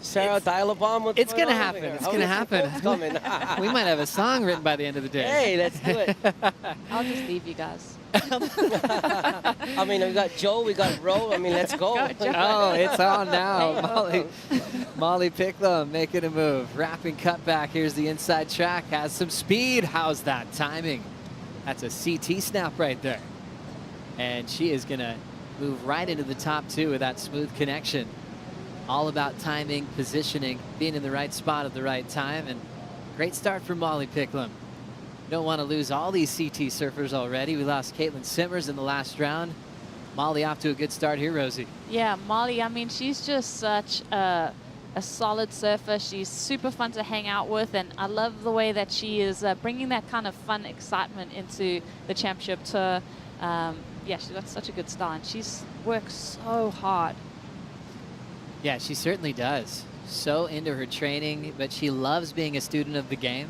Sarah Dilebomb. It's going to happen. It's going to happen. We might have a song written by the end of the day. Hey, let's do it. I'll just leave you guys. I mean, we got Joe, we got Ro. I mean, let's go. Oh, it's on now. Molly Picklum making a move. Wrapping cutback. Here's the inside track. Has some speed. How's that timing? That's a CT snap right there. And she is going to move right into the top 2 with that smooth connection. All about timing, positioning, being in the right spot at the right time. And great start for Molly Picklum. Don't want to lose all these CT surfers already. We lost Caitlin Simmers in the last round. Molly off to a good start here, Rosie. Yeah, Molly, I mean, she's just such a solid surfer. She's super fun to hang out with, and I love the way that she is bringing that kind of fun excitement into the championship tour. Yeah, she's got such a good style, and she's worked so hard. Yeah, she certainly does. so into her training, but she loves being a student of the game.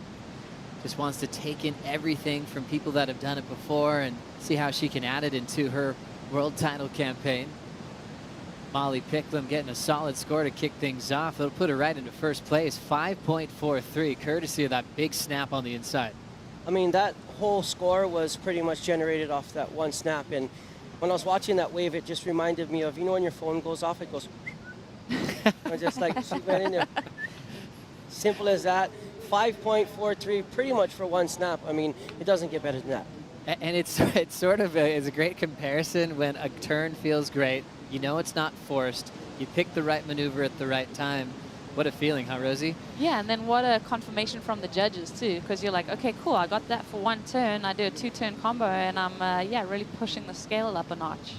Just wants to take in everything from people that have done it before and see how she can add it into her world title campaign. Molly Picklum getting a solid score to kick things off. It'll put her right into first place, 5.43, courtesy of that big snap on the inside. I mean, that whole score was pretty much generated off that one snap. And when I was watching that wave, it just reminded me of, you know, when your phone goes off, it goes, just like she went in there. Simple as that. 5.43, pretty much for one snap. I mean, it doesn't get better than that. And it's sort of it's a great comparison when a turn feels great. You know it's not forced. You pick the right maneuver at the right time. What a feeling, huh, Rosie? Yeah, and then what a confirmation from the judges, too, because you're like, okay, cool, I got that for one turn. I do a two-turn combo, and I'm, yeah, really pushing the scale up a notch.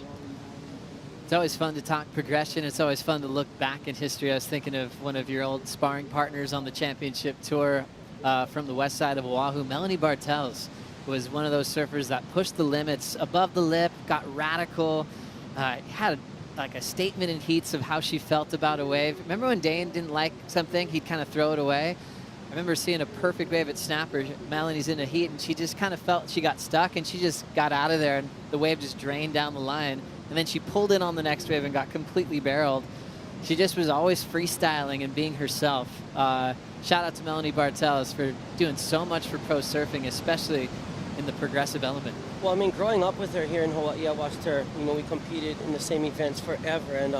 It's always fun to talk progression. It's always fun to look back in history. I was thinking of one of your old sparring partners on the championship tour from the west side of Oahu. Melanie Bartels was one of those surfers that pushed the limits above the lip, got radical, had like a statement in heats of how she felt about a wave. Remember when Dane didn't like something, he'd kind of throw it away? I remember seeing a perfect wave at Snapper. Melanie's in a heat, and she just kind of felt she got stuck, and she just got out of there, and the wave just drained down the line. And then she pulled in on the next wave and got completely barreled. She just was always freestyling and being herself. Shout out to Melanie Bartels for doing so much for pro surfing, especially in the progressive element. Well, I mean, growing up with her here in Hawaii, I watched her, you know, we competed in the same events forever, and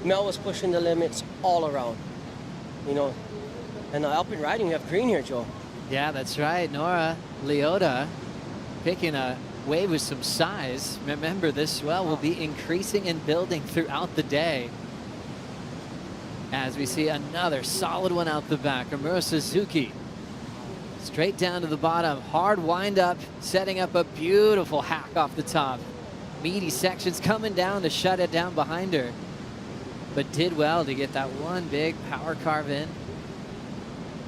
Mel was pushing the limits all around, you know. And up and riding, we have green here, Joe. Yeah, that's right. Nora Leota picking a wave with some size. Remember, this swell will be increasing and building throughout the day. As we see another solid one out the back, Amuro Suzuki. Straight down to the bottom, hard wind up, setting up a beautiful hack off the top. Meaty sections coming down to shut it down behind her. But did well to get that one big power carve in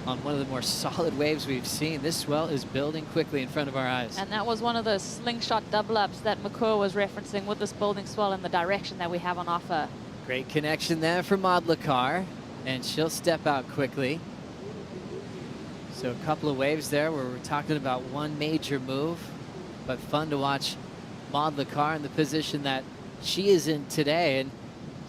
on one of the more solid waves we've seen. This swell is building quickly in front of our eyes. And that was one of those slingshot double ups that Makua was referencing with this building swell in the direction that we have on offer. Great connection there for Maud Lakar, and she'll step out quickly. So a couple of waves there where we're talking about one major move, but fun to watch Maud Lakar in the position that she is in today. And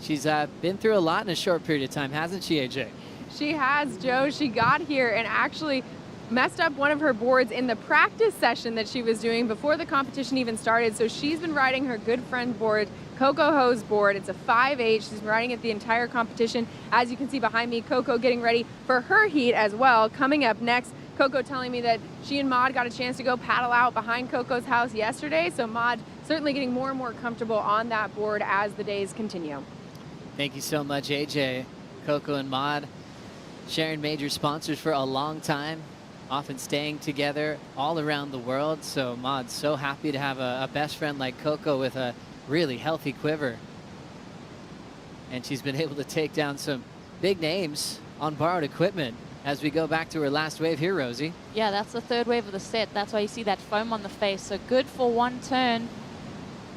she's been through a lot in a short period of time, hasn't she, AJ? She has, Joe. She got here and actually messed up one of her boards in the practice session that she was doing before the competition even started. So she's been riding her good friend board, Coco Ho's board. It's a 5/8. She's been riding it the entire competition. As you can see behind me, Coco getting ready for her heat as well. Coming up next, Coco telling me that she and Maud got a chance to go paddle out behind Coco's house yesterday. So Maud certainly getting more and more comfortable on that board as the days continue. Thank you so much, AJ. Coco and Maud sharing major sponsors for a long time, often staying together all around the world. So Maud's so happy to have a best friend like Coco with a really healthy quiver. And she's been able to take down some big names on borrowed equipment as we go back to her last wave here, Rosie. Yeah, that's the third wave of the set. That's why you see that foam on the face. So good for one turn.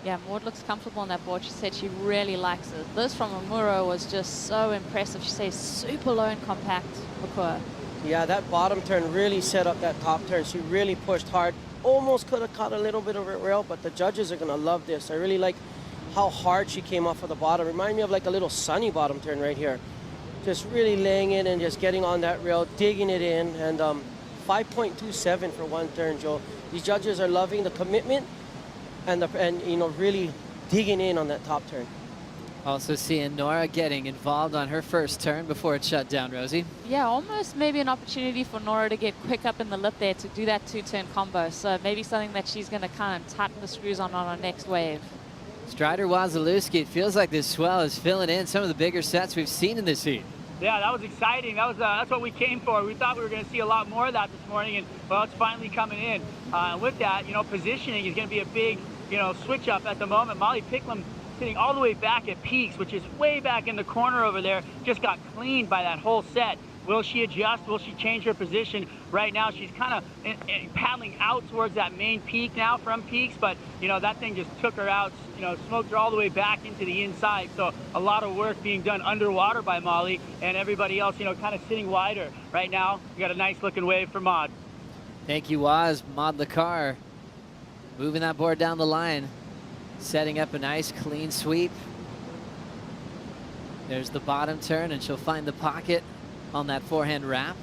Yeah, Maud looks comfortable on that board. She said she really likes it. This from Amuro was just so impressive. She says super low and compact, Makua. Yeah, that bottom turn really set up that top turn. She really pushed hard. Almost could have caught a little bit of a rail, but the judges are going to love this. I really like how hard she came off of the bottom. Remind me of like a little sunny bottom turn right here. Just really laying it and just getting on that rail, digging it in. And 5.27 for one turn, Joe. These judges are loving the commitment and you know, really digging in on that top turn. Also seeing Nora getting involved on her first turn before it shut down, Rosie. Yeah, almost maybe an opportunity for Nora to get quick up in the lip there to do that two-turn combo. So maybe something that she's going to kind of tighten the screws on her next wave. Strider Wazalewski, it feels like this swell is filling in some of the bigger sets we've seen in this heat. Yeah, that was exciting. That's what we came for. We thought we were going to see a lot more of that this morning, and well, it's finally coming in. With that, you know, positioning is going to be a big, you know, switch up at the moment. Molly Picklum sitting all the way back at peaks, which is way back in the corner over there, just got cleaned by that whole set. Will she adjust? Will she change her position? Right now, she's kind of paddling out towards that main peak now from peaks, but, that thing just took her out, smoked her all the way back into the inside. So a lot of work being done underwater by Molly, and everybody else, kind of sitting wider. Right now, we got a nice looking wave for Maud. Thank you, Waz. Maud Lacar moving that board down the line, setting up a nice clean sweep. There's the bottom turn, and she'll find the pocket on that forehand wrap.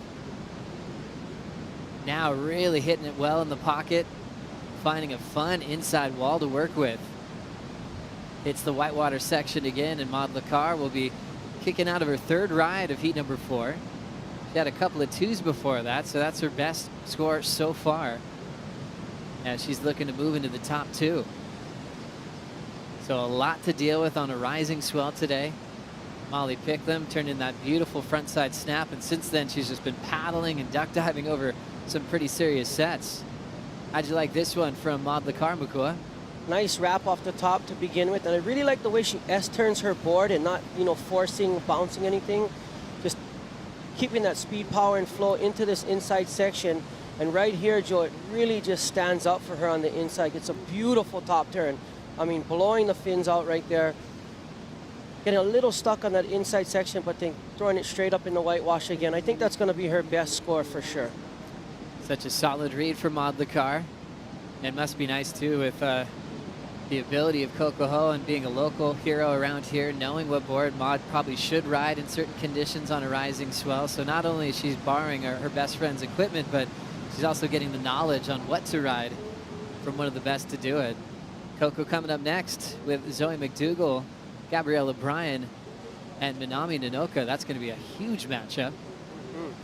Now really hitting it well in the pocket, finding a fun inside wall to work with. Hits the whitewater section again, and Maud Lacar will be kicking out of her third ride of heat number 4. She had a couple of 2s before that, so that's her best score so far, as she's looking to move into the top 2. So a lot to deal with on a rising swell today. Molly picked them, turned in that beautiful frontside snap, and since then she's just been paddling and duck diving over some pretty serious sets. How'd you like this one from Maud Lacar, Makua? Nice wrap off the top to begin with, and I really like the way she S-turns her board and not, forcing, bouncing anything. Just keeping that speed, power, and flow into this inside section. And right here, Joe, it really just stands up for her on the inside. It's a beautiful top turn. I mean, blowing the fins out right there. Getting a little stuck on that inside section, but then throwing it straight up in the whitewash again. I think that's going to be her best score for sure. Such a solid read for Maud Lacar. It must be nice, too, with the ability of Kokoho and being a local hero around here, knowing what board Maud probably should ride in certain conditions on a rising swell. So not only is she borrowing her best friend's equipment, but she's also getting the knowledge on what to ride from one of the best to do it. Coco coming up next with Zoe McDougall, Gabriella Bryan, and Minami Nanoka. That's going to be a huge matchup.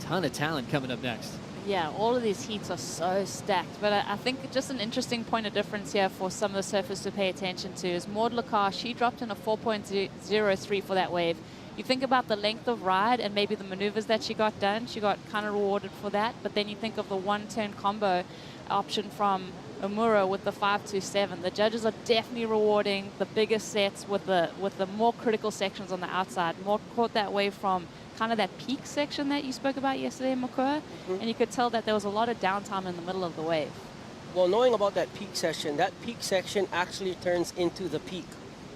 Ton of talent coming up next. Yeah, all of these heats are so stacked, but I think just an interesting point of difference here for some of the surfers to pay attention to is Maud Lacar. She dropped in a 4.03 for that wave. You think about the length of ride and maybe the maneuvers that she got done. She got kind of rewarded for that, but then you think of the one-turn combo option from Omura with the 5.27. The judges are definitely rewarding the bigger sets with the more critical sections on the outside. More caught that wave from kind of that peak section that you spoke about yesterday, Makua, and you could tell that there was a lot of downtime in the middle of the wave. Well, knowing about that peak section actually turns into the peak,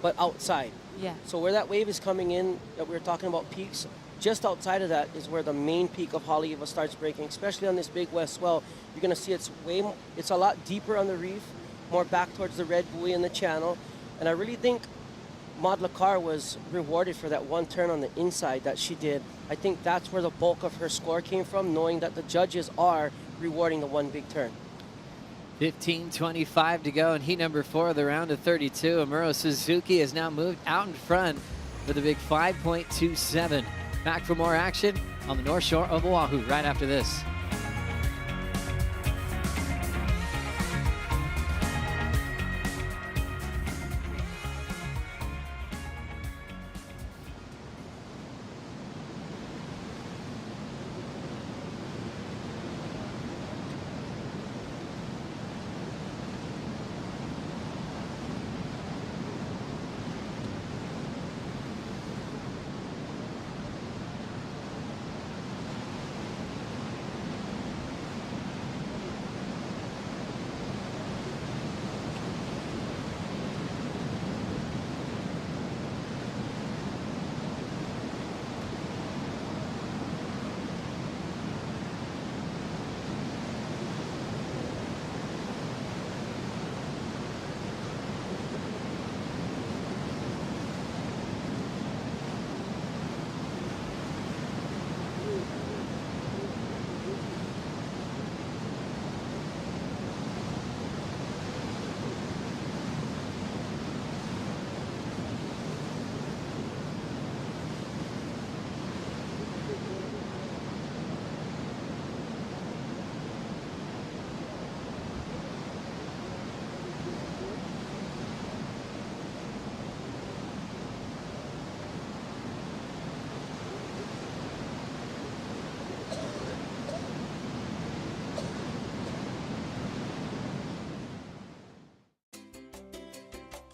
but outside. Yeah. So where that wave is coming in, that we were talking about peaks, just outside of that is where the main peak of Haleiwa starts breaking, especially on this big west swell. You're going to see it's a lot deeper on the reef, more back towards the red buoy in the channel. And I really think Maud Lacar was rewarded for that one turn on the inside that she did. I think that's where the bulk of her score came from, knowing that the judges are rewarding the one big turn. 15:25 to go in heat number 4 of the round of 32. Amuro Suzuki has now moved out in front with a big 5.27. Back for more action on the North Shore of Oahu right after this.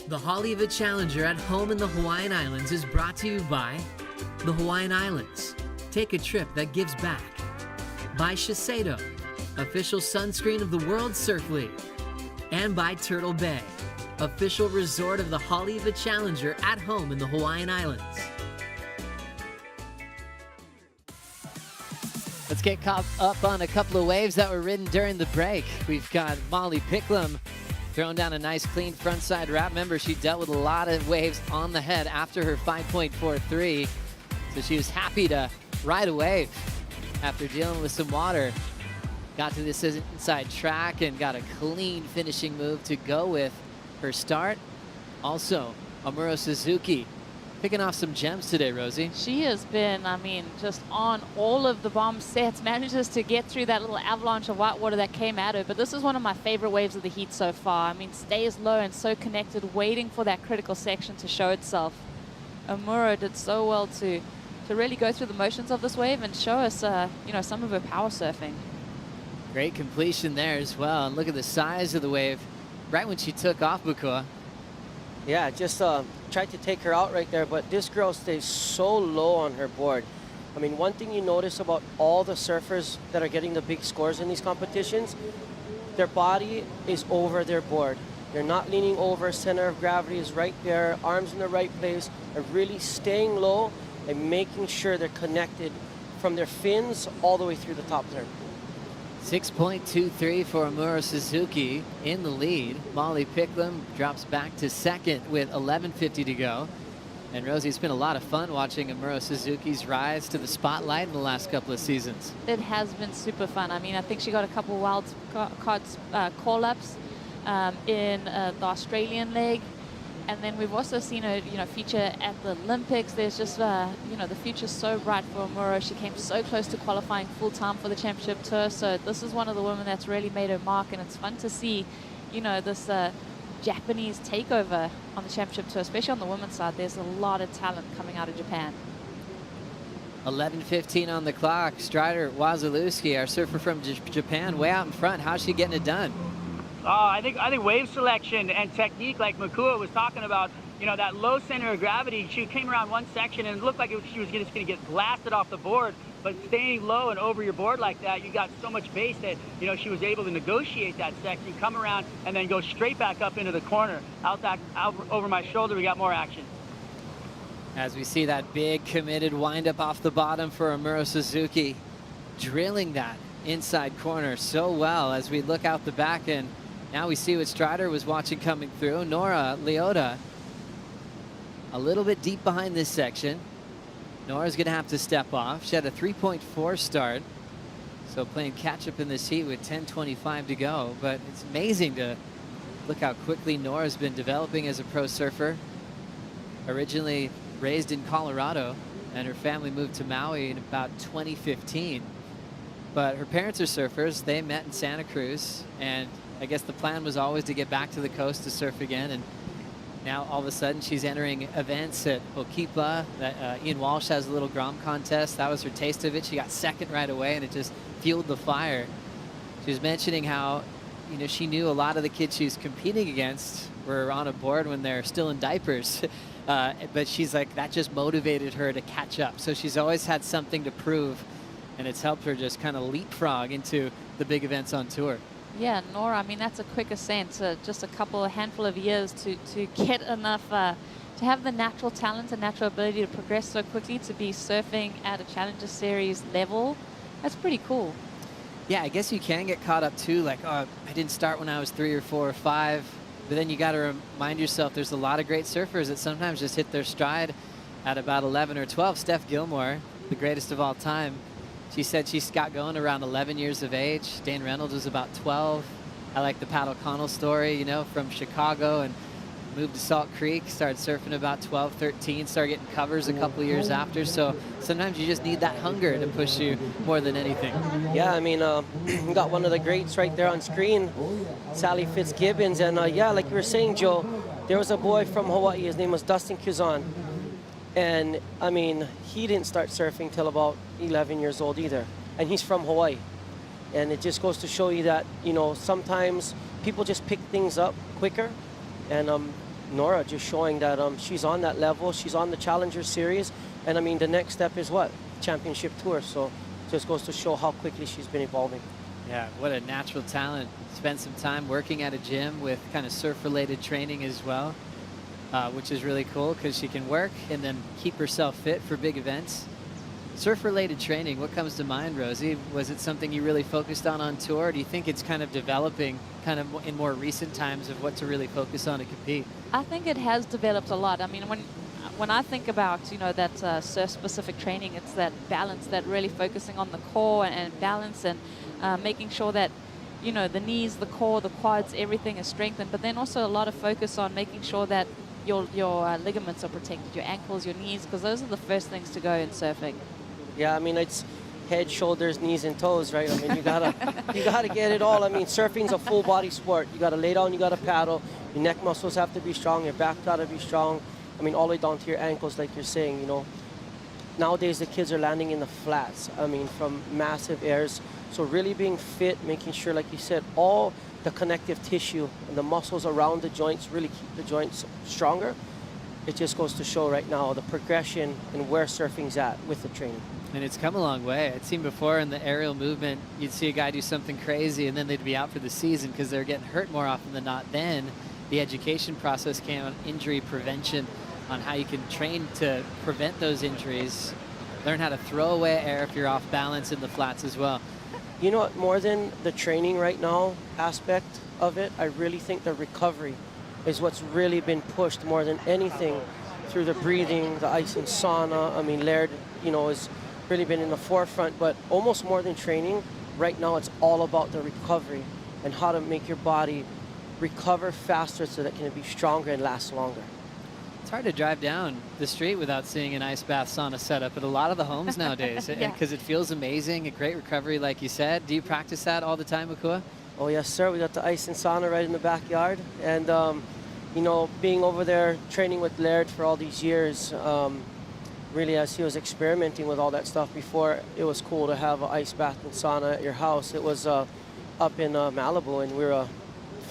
The Haleiwa Challenger at home in the Hawaiian Islands is brought to you by the Hawaiian Islands, Take a trip that gives back. By Shiseido, official sunscreen of the World Surf League. And by Turtle Bay, official resort of the Haleiwa Challenger at home in the Hawaiian Islands. Let's get caught up on a couple of waves that were ridden during the break. We've got Molly Picklum throwing down a nice clean frontside wrap. Remember, she dealt with a lot of waves on the head after her 5.43. So she was happy to ride a wave after dealing with some water. Got to this inside track and got a clean finishing move to go with her start. Also, Amuro Suzuki picking off some gems today, Rosie. She has been, I mean, just on all of the bomb sets, manages to get through that little avalanche of white water that came at her. But this is one of my favorite waves of the heat so far. I mean, stays low and so connected, waiting for that critical section to show itself. Amuro did so well to really go through the motions of this wave and show us, you know, some of her power surfing. Great completion there as well. And look at the size of the wave right when she took off, Bukua. Yeah, just tried to take her out right there, but this girl stays so low on her board. I mean, one thing you notice about all the surfers that are getting the big scores in these competitions, their body is over their board. They're not leaning over, center of gravity is right there, arms in the right place, and really staying low and making sure they're connected from their fins all the way through the top turn. 6.23 for Amuro Suzuki in the lead. Molly Picklum drops back to second with 11:50 to go. And Rosie, it's been a lot of fun watching Amuro Suzuki's rise to the spotlight in the last couple of seasons. It has been super fun. I mean, I think she got a couple wild cards call-ups in the Australian leg. And then we've also seen her, you know, feature at the Olympics. There's just, you know, the future's so bright for Amuro. She came so close to qualifying full-time for the championship tour. So this is one of the women that's really made her mark. And it's fun to see, you know, this Japanese takeover on the championship tour, especially on the women's side. There's a lot of talent coming out of Japan. 11:15 on the clock. Strider Wazalewski, our surfer from Japan, way out in front. How's she getting it done? I think wave selection and technique, like Makua was talking about, you know, that low center of gravity. She came around one section and it looked like she was just going to get blasted off the board, but staying low and over your board like that, you got so much base that, you know, she was able to negotiate that section, come around and then go straight back up into the corner. Out over my shoulder, we got more action. As we see that big committed wind up off the bottom for Amuro Suzuki, drilling that inside corner so well as we look out the back, and now we see what Strider was watching coming through. Nora Leota a little bit deep behind this section. Nora's going to have to step off. She had a 3.4 start, so playing catch up in this heat with 10:25 to go. But it's amazing to look how quickly Nora's been developing as a pro surfer. Originally raised in Colorado, and her family moved to Maui in about 2015. But her parents are surfers. They met in Santa Cruz, and I guess the plan was always to get back to the coast to surf again. And now all of a sudden she's entering events at Okipa. Ian Walsh has a little Grom contest. That was her taste of it. She got second right away, and it just fueled the fire. She was mentioning how, you know, she knew a lot of the kids she's competing against were on a board when they're still in diapers. But she's like, that just motivated her to catch up. So she's always had something to prove, and it's helped her just kind of leapfrog into the big events on tour. Yeah, Nora, I mean, that's a quick ascent, just a handful of years to get enough, to have the natural talent and natural ability to progress so quickly, to be surfing at a Challenger Series level. That's pretty cool. Yeah, I guess you can get caught up too, like, oh, I didn't start when I was 3 or 4 or 5. But then you got to remind yourself there's a lot of great surfers that sometimes just hit their stride at about 11 or 12. Steph Gilmore, the greatest of all time, she said she got going around 11 years of age. Dane Reynolds was about 12. I like the Pat O'Connell story, you know, from Chicago, and moved to Salt Creek, started surfing about 12, 13, started getting covers a couple years after. So sometimes you just need that hunger to push you more than anything. Yeah, I mean, we got one of the greats right there on screen, Sally Fitzgibbons. And yeah, like you were saying, Joe, there was a boy from Hawaii. His name was Dustin Kuzan. And I mean, he didn't start surfing till about 11 years old either. And he's from Hawaii. And it just goes to show you that, you know, sometimes people just pick things up quicker. And Nora just showing that she's on that level. She's on the Challenger Series. And I mean, the next step is what? championship tour. So just goes to show how quickly she's been evolving. Yeah, what a natural talent. Spent some time working at a gym with kind of surf-related training as well, which is really cool because she can work and then keep herself fit for big events. Surf-related training, what comes to mind, Rosie? Was it something you really focused on tour? Or do you think it's kind of developing kind of in more recent times of what to really focus on to compete? I think it has developed a lot. I mean, when I think about, that surf-specific training, it's that balance, that really focusing on the core and balance and making sure that, the knees, the core, the quads, everything is strengthened. But then also a lot of focus on making sure that your ligaments are protected, your ankles, your knees, because those are the first things to go in surfing. Yeah, I mean, it's head, shoulders, knees, and toes, right? I mean, you gotta get it all. I mean, surfing's a full body sport. You gotta lay down, you gotta paddle. Your neck muscles have to be strong, your back gotta be strong. I mean, all the way down to your ankles, like you're saying, Nowadays, the kids are landing in the flats, I mean, from massive airs. So really being fit, making sure, like you said, all the connective tissue and the muscles around the joints really keep the joints stronger. It just goes to show right now the progression and where surfing's at with the training. And it's come a long way. I'd seen before in the aerial movement, you'd see a guy do something crazy and then they'd be out for the season because they're getting hurt more often than not. Then the education process came on injury prevention, on how you can train to prevent those injuries, learn how to throw away air if you're off balance in the flats as well. You know what, more than the training right now aspect of it, I really think the recovery is what's really been pushed more than anything through the breathing, the ice and sauna. I mean, Laird, has really been in the forefront, but almost more than training, right now it's all about the recovery and how to make your body recover faster so that it can be stronger and last longer. It's hard to drive down the street without seeing an ice bath sauna setup at a lot of the homes nowadays because it feels amazing, a great recovery like you said. Do you practice that all the time, Makua? Oh yes, sir. We got the ice and sauna right in the backyard. And, being over there training with Laird for all these years, really as he was experimenting with all that stuff before, it was cool to have an ice bath and sauna at your house. It was up in Malibu, and we were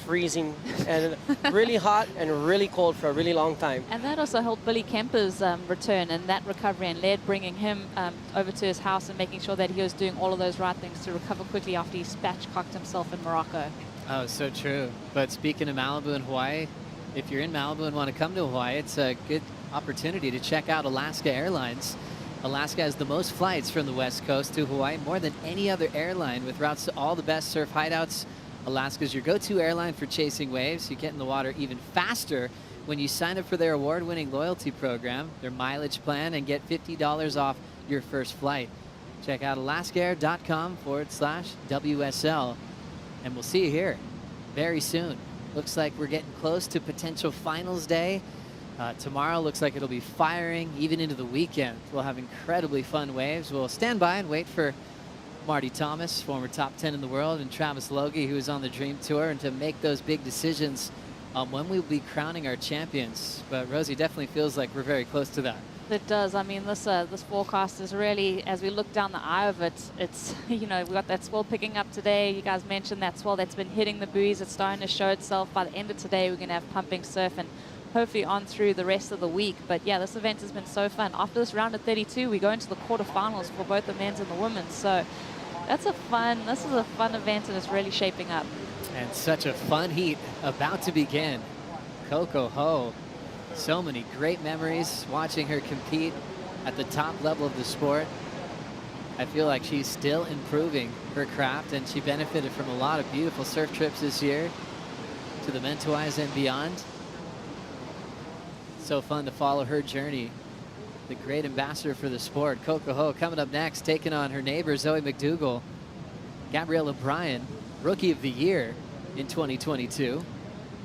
freezing and really hot and really cold for a really long time. And that also helped Billy Kemper's return and that recovery, and Laird bringing him over to his house and making sure that he was doing all of those right things to recover quickly after he spatchcocked himself in Morocco. Oh, so true. But speaking of Malibu and Hawaii, if you're in Malibu and want to come to Hawaii, it's a good opportunity to check out Alaska Airlines. Alaska has the most flights from the West Coast to Hawaii, more than any other airline, with routes to all the best surf hideouts. Alaska's your go-to airline for chasing waves. You get in the water even faster when you sign up for their award-winning loyalty program, their mileage plan, and get $50 off your first flight. Check out alaskaair.com/WSL, and we'll see you here very soon. Looks like we're getting close to potential finals day. Tomorrow looks like it'll be firing even into the weekend. We'll have incredibly fun waves. We'll stand by and wait for Marty Thomas, former top 10 in the world, and Travis Logie, who is on the Dream Tour, and to make those big decisions when we'll be crowning our champions. But Rosie, definitely feels like we're very close to that. It does. I mean, this forecast is really, as we look down the eye of it, it's, we've got that swell picking up today. You guys mentioned that swell that's been hitting the buoys. It's starting to show itself. By the end of today, we're going to have pumping surf and hopefully on through the rest of the week. But yeah, this event has been so fun. After this round of 32, we go into the quarterfinals for both the men's and the women's. So this is a fun event, and it's really shaping up. And such a fun heat about to begin. Coco Ho. So many great memories watching her compete at the top level of the sport. I feel like she's still improving her craft, and she benefited from a lot of beautiful surf trips this year to the Mentawais and beyond. So fun to follow her journey. The great ambassador for the sport. Coco Ho coming up next, taking on her neighbor Zoe McDougall. Gabrielle O'Brien, Rookie of the Year in 2022.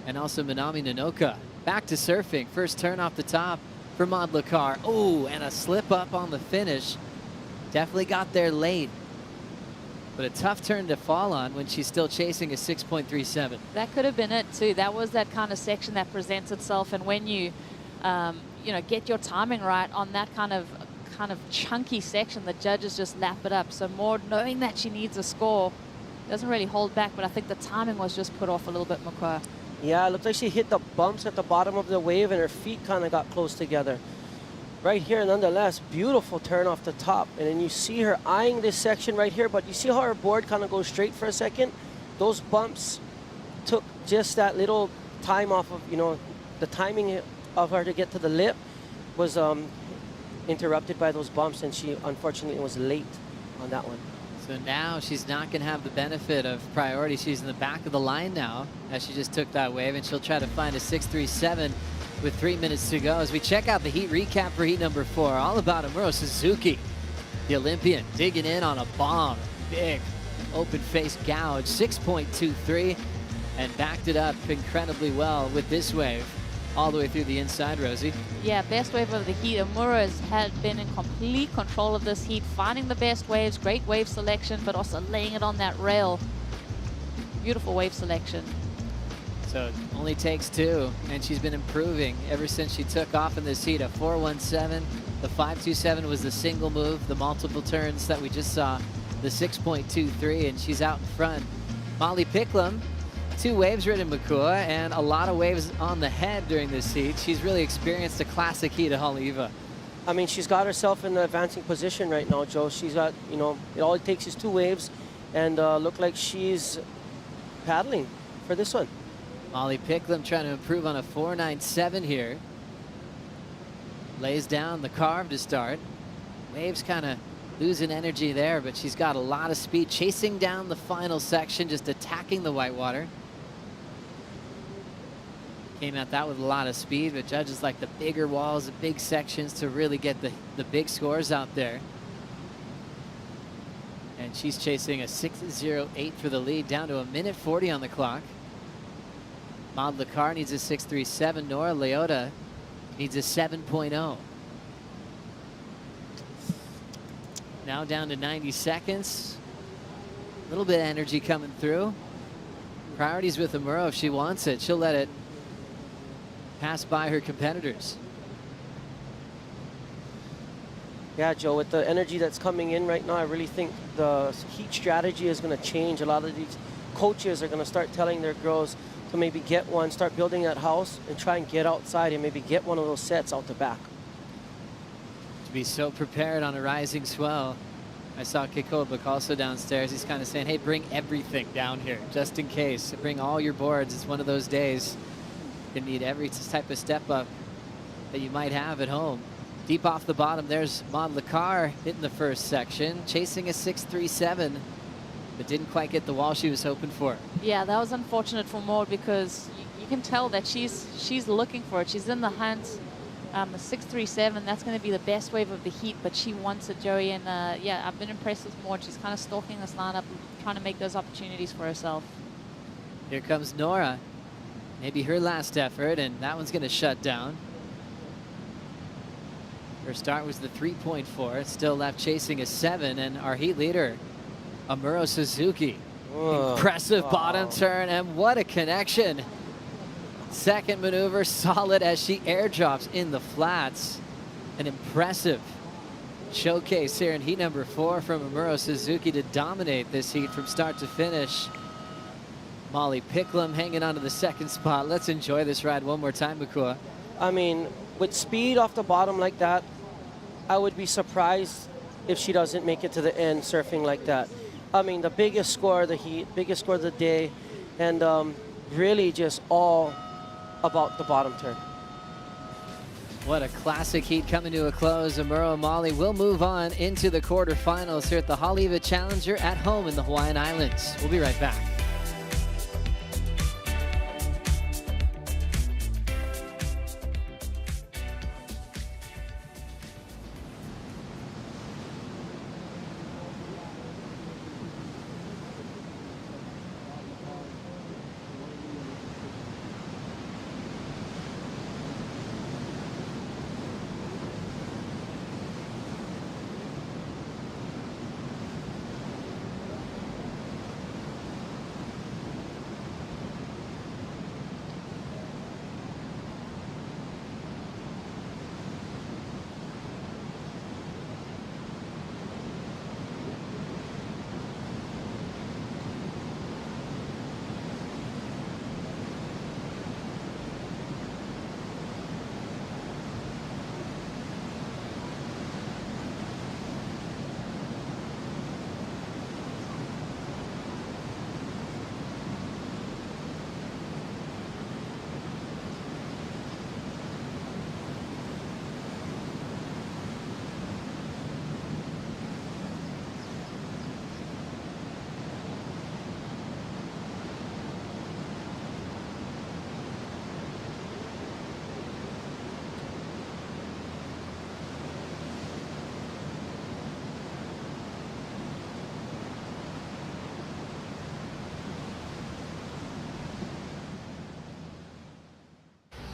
And also Minami Nanoka. Back to surfing. First turn off the top for Maud Lacar. Oh, and a slip up on the finish. Definitely got there late. But a tough turn to fall on when she's still chasing a 6.37. That could have been it too. That was that kind of section that presents itself, and when you, get your timing right on that kind of chunky section, the judges just lap it up. So Maud, knowing that she needs a score, doesn't really hold back. But I think the timing was just put off a little bit, Makua. Yeah, it looked like she hit the bumps at the bottom of the wave and her feet kind of got close together. right here, nonetheless, beautiful turn off the top. And then you see her eyeing this section right here, but you see how her board kind of goes straight for a second? Those bumps took just that little time off of, you know, the timing of her to get to the lip was interrupted by those bumps, and she unfortunately was late on that one. So now she's not going to have the benefit of priority. She's in the back of the line now as she just took that wave, and she'll try to find a 6.37 with 3 minutes to go as we check out the heat recap for heat number 4. All about Amuro Suzuki, the Olympian, digging in on a bomb. Big open face gouge, 6.23, and backed it up incredibly well with this wave all the way through the inside, Rosie. Yeah, best wave of the heat. Amuro had been in complete control of this heat, finding the best waves, great wave selection, but also laying it on that rail. Beautiful wave selection. So it only takes 2, and she's been improving ever since she took off in this heat. A 4.17, the 5.27 was the single move, the multiple turns that we just saw, the 6.23, and she's out in front. Molly Picklum, 2 waves ridden Makua, and a lot of waves on the head during this heat. She's really experienced a classic heat at Haleiwa. I mean, she's got herself in the advancing position right now, Joe. She's got, you know, all it takes is 2 waves, and look like she's paddling for this one. Molly Picklum trying to improve on a 4.97 here. Lays down the carve to start. Waves kind of losing energy there, but she's got a lot of speed, chasing down the final section, just attacking the whitewater. Came at that with a lot of speed, but judges like the bigger walls, the big sections to really get the big scores out there. And she's chasing a 6.08 for the lead, down to 1:40 on the clock. Maud Lacar needs a 6.37. Nora Leota needs a 7.0. Now down to 90 seconds. A little bit of energy coming through. Priorities with Amuro if she wants it. She'll let it pass by her competitors. Yeah, Joe, with the energy that's coming in right now, I really think the heat strategy is going to change. A lot of these coaches are going to start telling their girls to maybe get one, start building that house, and try and get outside and maybe get one of those sets out the back. To be so prepared on a rising swell. I saw Kikobuk also downstairs. He's kind of saying, hey, bring everything down here, just in case. Bring all your boards. It's one of those days. You need every type of step up that you might have at home. Deep off the bottom, there's Maud Lacar hitting the first section, chasing a 6.37, but didn't quite get the wall she was hoping for. Yeah, that was unfortunate for Maud because you can tell that she's looking for it. She's in the hunt. A 6.37, that's going to be the best wave of the heat, but she wants it, Joey. And yeah, I've been impressed with Maud. She's kind of stalking this lineup, trying to make those opportunities for herself. Here comes Nora. Maybe her last effort, and that one's going to shut down. Her start was the 3.4, still left chasing a 7, and our heat leader, Amuro Suzuki. Impressive bottom turn, and what a connection. Second maneuver, solid as she airdrops in the flats. An impressive showcase here in heat number 4 from Amuro Suzuki to dominate this heat from start to finish. Molly Picklum hanging on to the second spot. Let's enjoy this ride one more time, Makua. I mean, with speed off the bottom like that, I would be surprised if she doesn't make it to the end surfing like that. I mean, the biggest score of the heat, biggest score of the day, and really just all about the bottom turn. What a classic heat coming to a close. Amuro and Molly will move on into the quarterfinals here at the Haleiwa Challenger at home in the Hawaiian Islands. We'll be right back.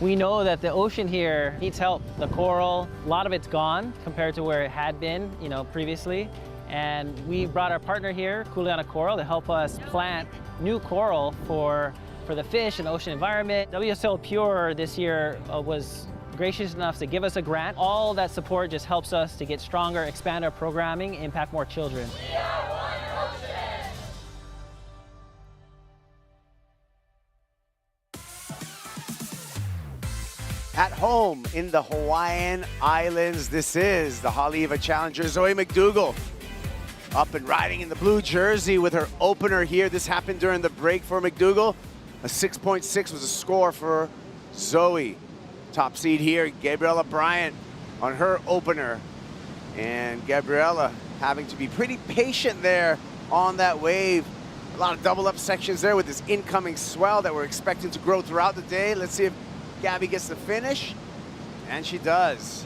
We know that the ocean here needs help. The coral, a lot of it's gone compared to where it had been, previously. And we brought our partner here, Kuleana Coral, to help us plant new coral for the fish and ocean environment. WSL Pure this year was gracious enough to give us a grant. All that support just helps us to get stronger, expand our programming, impact more children. At home in the Hawaiian Islands, this is the Haleiwa Challenger. Zoe McDougall up and riding in the blue jersey with her opener here. This happened during the break for McDougall. A 6.6 was a score for Zoe. Top seed here, Gabriella Bryant on her opener. And Gabriella having to be pretty patient there on that wave. A lot of double up sections there with this incoming swell that we're expecting to grow throughout the day. Let's see if Gabby gets the finish, and she does.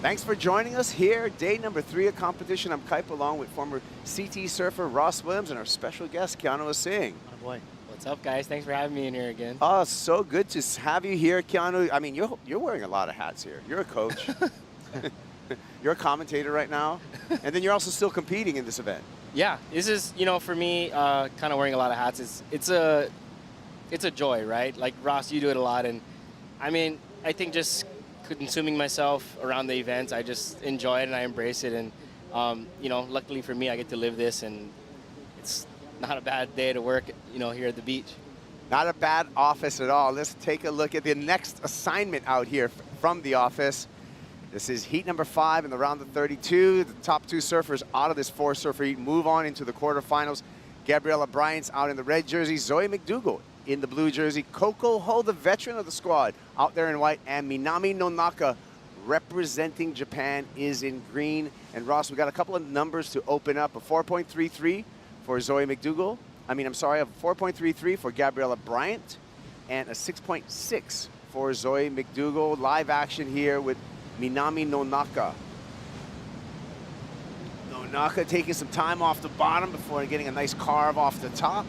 Thanks for joining us here, day number 3 of competition. I'm Kaipa along with former CT surfer Ross Williams and our special guest, Keanu Singh. Oh boy. What's up, guys? Thanks for having me in here again. Oh, so good to have you here, Keanu. I mean, you're wearing a lot of hats here. You're a coach. You're a commentator right now, and then you're also still competing in this event. Yeah, this is, for me, kind of wearing a lot of hats. It's a joy, right? Like, Ross, you do it a lot, and I mean, I think just consuming myself around the events, I just enjoy it and I embrace it, and luckily for me, I get to live this, and it's not a bad day to work, here at the beach. Not a bad office at all. Let's take a look at the next assignment out here from the office. This is heat number 5 in the round of 32. The top 2 surfers out of this 4-surfer heat move on into the quarterfinals. Gabriella Bryant's out in the red jersey. Zoe McDougall in the blue jersey. Coco Ho, the veteran of the squad, out there in white. And Minami Nonaka, representing Japan, is in green. And Ross, we got a couple of numbers to open up. A 4.33 for Zoe McDougall. A 4.33 for Gabriella Bryant. And a 6.6 for Zoe McDougall. Live action here with Minami Nonaka. Nonaka taking some time off the bottom before getting a nice carve off the top.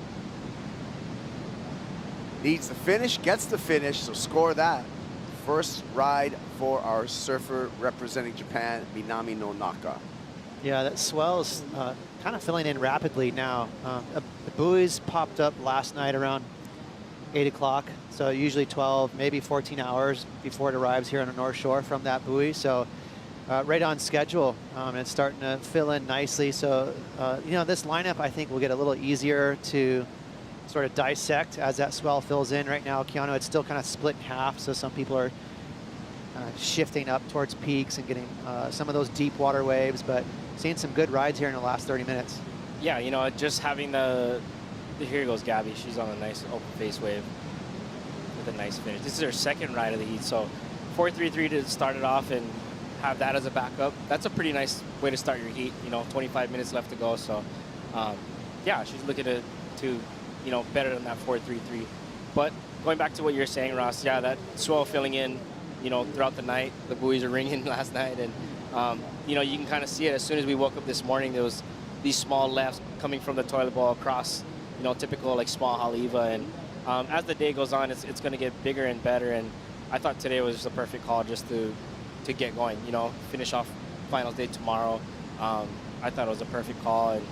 Needs the finish, gets the finish, so score that. First ride for our surfer representing Japan, Minami Nonaka. Yeah, that swell is kind of filling in rapidly now. The buoys popped up last night around 8 o'clock, so usually 12, maybe 14 hours before it arrives here on the North Shore from that buoy. So right on schedule, and it's starting to fill in nicely. So, this lineup, I think, will get a little easier to sort of dissect as that swell fills in. Right now, Keanu, it's still kind of split in half, so some people are shifting up towards peaks and getting some of those deep water waves, but seeing some good rides here in the last 30 minutes. Yeah, just having here goes Gabby. She's on a nice open face wave with a nice finish. This is her second ride of the heat, so 4.33 to start it off and have that as a backup. That's a pretty nice way to start your heat. 25 minutes left to go, so yeah, she's looking to better than that 4.33. But going back to what you're saying, Ross, yeah, that swell filling in, throughout the night. The buoys are ringing last night, and you can kind of see it. As soon as we woke up this morning, there was these small lefts coming from the toilet bowl across, typical like small Haleiwa. And as the day goes on, it's going to get bigger and better. And I thought today was just a perfect call just to get going. Finish off finals day tomorrow. I thought it was a perfect call, and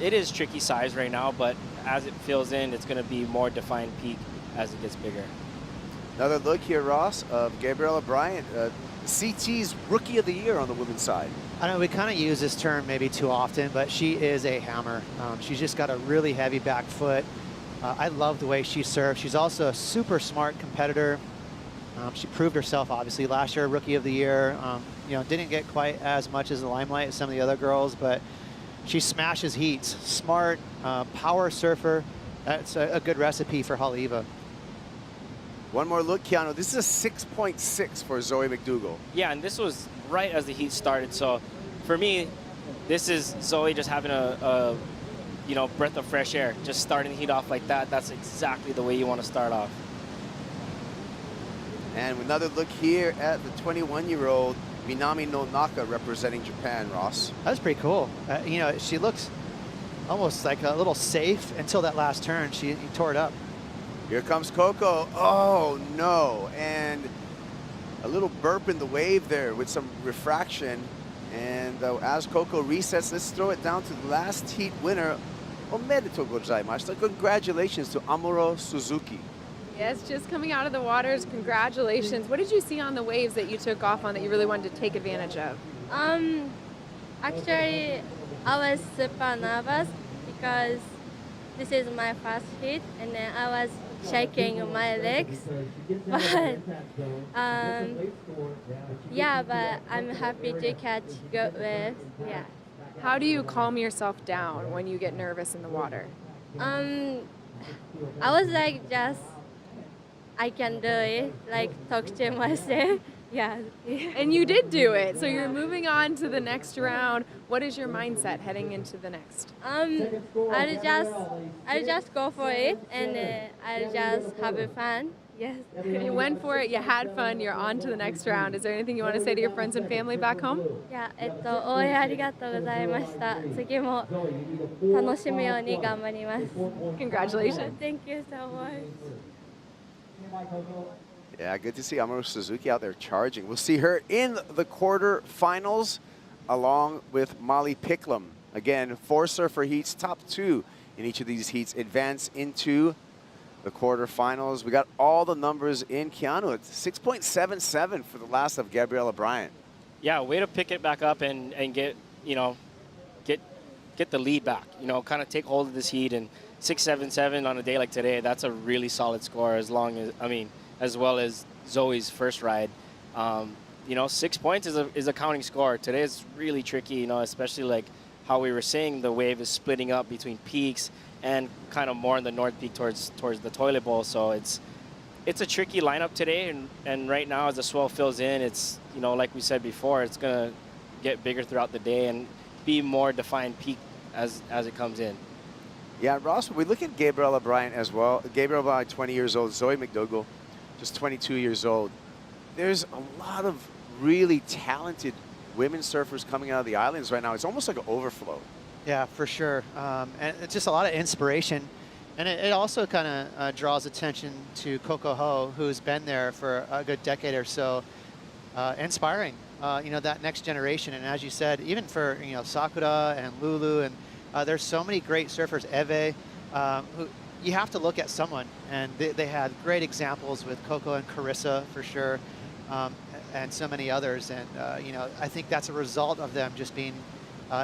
it is tricky size right now, but as it fills in, it's going to be more defined peak as it gets bigger. Another look here, Ross, of Gabriella Bryant, CT's Rookie of the Year on the women's side. I know we kind of use this term maybe too often, but she is a hammer. She's just got a really heavy back foot. I love the way she serves. She's also a super smart competitor. She proved herself, obviously, last year, Rookie of the Year. Didn't get quite as much as the limelight as some of the other girls, but she smashes heats. Smart, power surfer. That's a good recipe for Haleiwa. One more look, Keanu. This is a 6.6 for Zoe McDougall. Yeah, and this was right as the heat started. So for me, this is Zoe just having a breath of fresh air. Just starting the heat off like that. That's exactly the way you want to start off. And another look here at the 21-year-old Minami Nonaka representing Japan, Ross. That's pretty cool. She looks almost like a little safe until that last turn. She tore it up. Here comes Coco. Oh, no. And a little burp in the wave there with some refraction. And as Coco resets, let's throw it down to the last heat winner. Omedetou gozaimashita. Congratulations to Amuro Suzuki. Yes, just coming out of the waters, congratulations. What did you see on the waves that you took off on that you really wanted to take advantage of? Actually, I was super nervous because this is my first hit, and then I was shaking my legs. But yeah, but I'm happy to catch good waves. Yeah. How do you calm yourself down when you get nervous in the water? I was like just I can do it, like talk to myself. Yeah. And you did do it. So you're moving on to the next round. What is your mindset heading into the next? I'll just go for it, and I'll just have fun. Yes. You went for it, you had fun, you're on to the next round. Is there anything you want to say to your friends and family back home? いや、応援ありがとうございました。次も楽しむように頑張ります。Congratulations. Thank you so much. Yeah, good to see Amuro Suzuki out there charging. We'll see her in the quarterfinals along with Molly Picklum. Again, 4 surfer heats, top 2 in each of these heats advance into the quarterfinals. We got all the numbers in. Keanu, it's 6.77 for the last of Gabriella Bryant. Yeah, way to pick it back up and get, you know, get the lead back. You know, kind of take hold of this heat, and 6.77 on a day like today, that's a really solid score as well as Zoe's first ride. You know, 6 points is a counting score. Today is really tricky, you know, especially like how we were saying the wave is splitting up between peaks and kind of more in the north peak towards the toilet bowl. So it's a tricky lineup today, and right now as the swell fills in, it's, you know, like we said before, it's gonna get bigger throughout the day and be more defined peak as it comes in. Yeah, Ross, we look at Gabriella Bryant as well. Gabriella Bryant, 20 years old. Zoe McDougall, just 22 years old. There's a lot of really talented women surfers coming out of the islands right now. It's almost like an overflow. Yeah, for sure. And it's just a lot of inspiration. And it also kind of draws attention to Coco Ho, who's been there for a good decade or so, inspiring, you know, that next generation. And as you said, even for, you know, Sakura and Lulu, and there's so many great surfers, Eve, who you have to look at someone. And they had great examples with Coco and Carissa, for sure, and so many others. And, you know, I think that's a result of them just being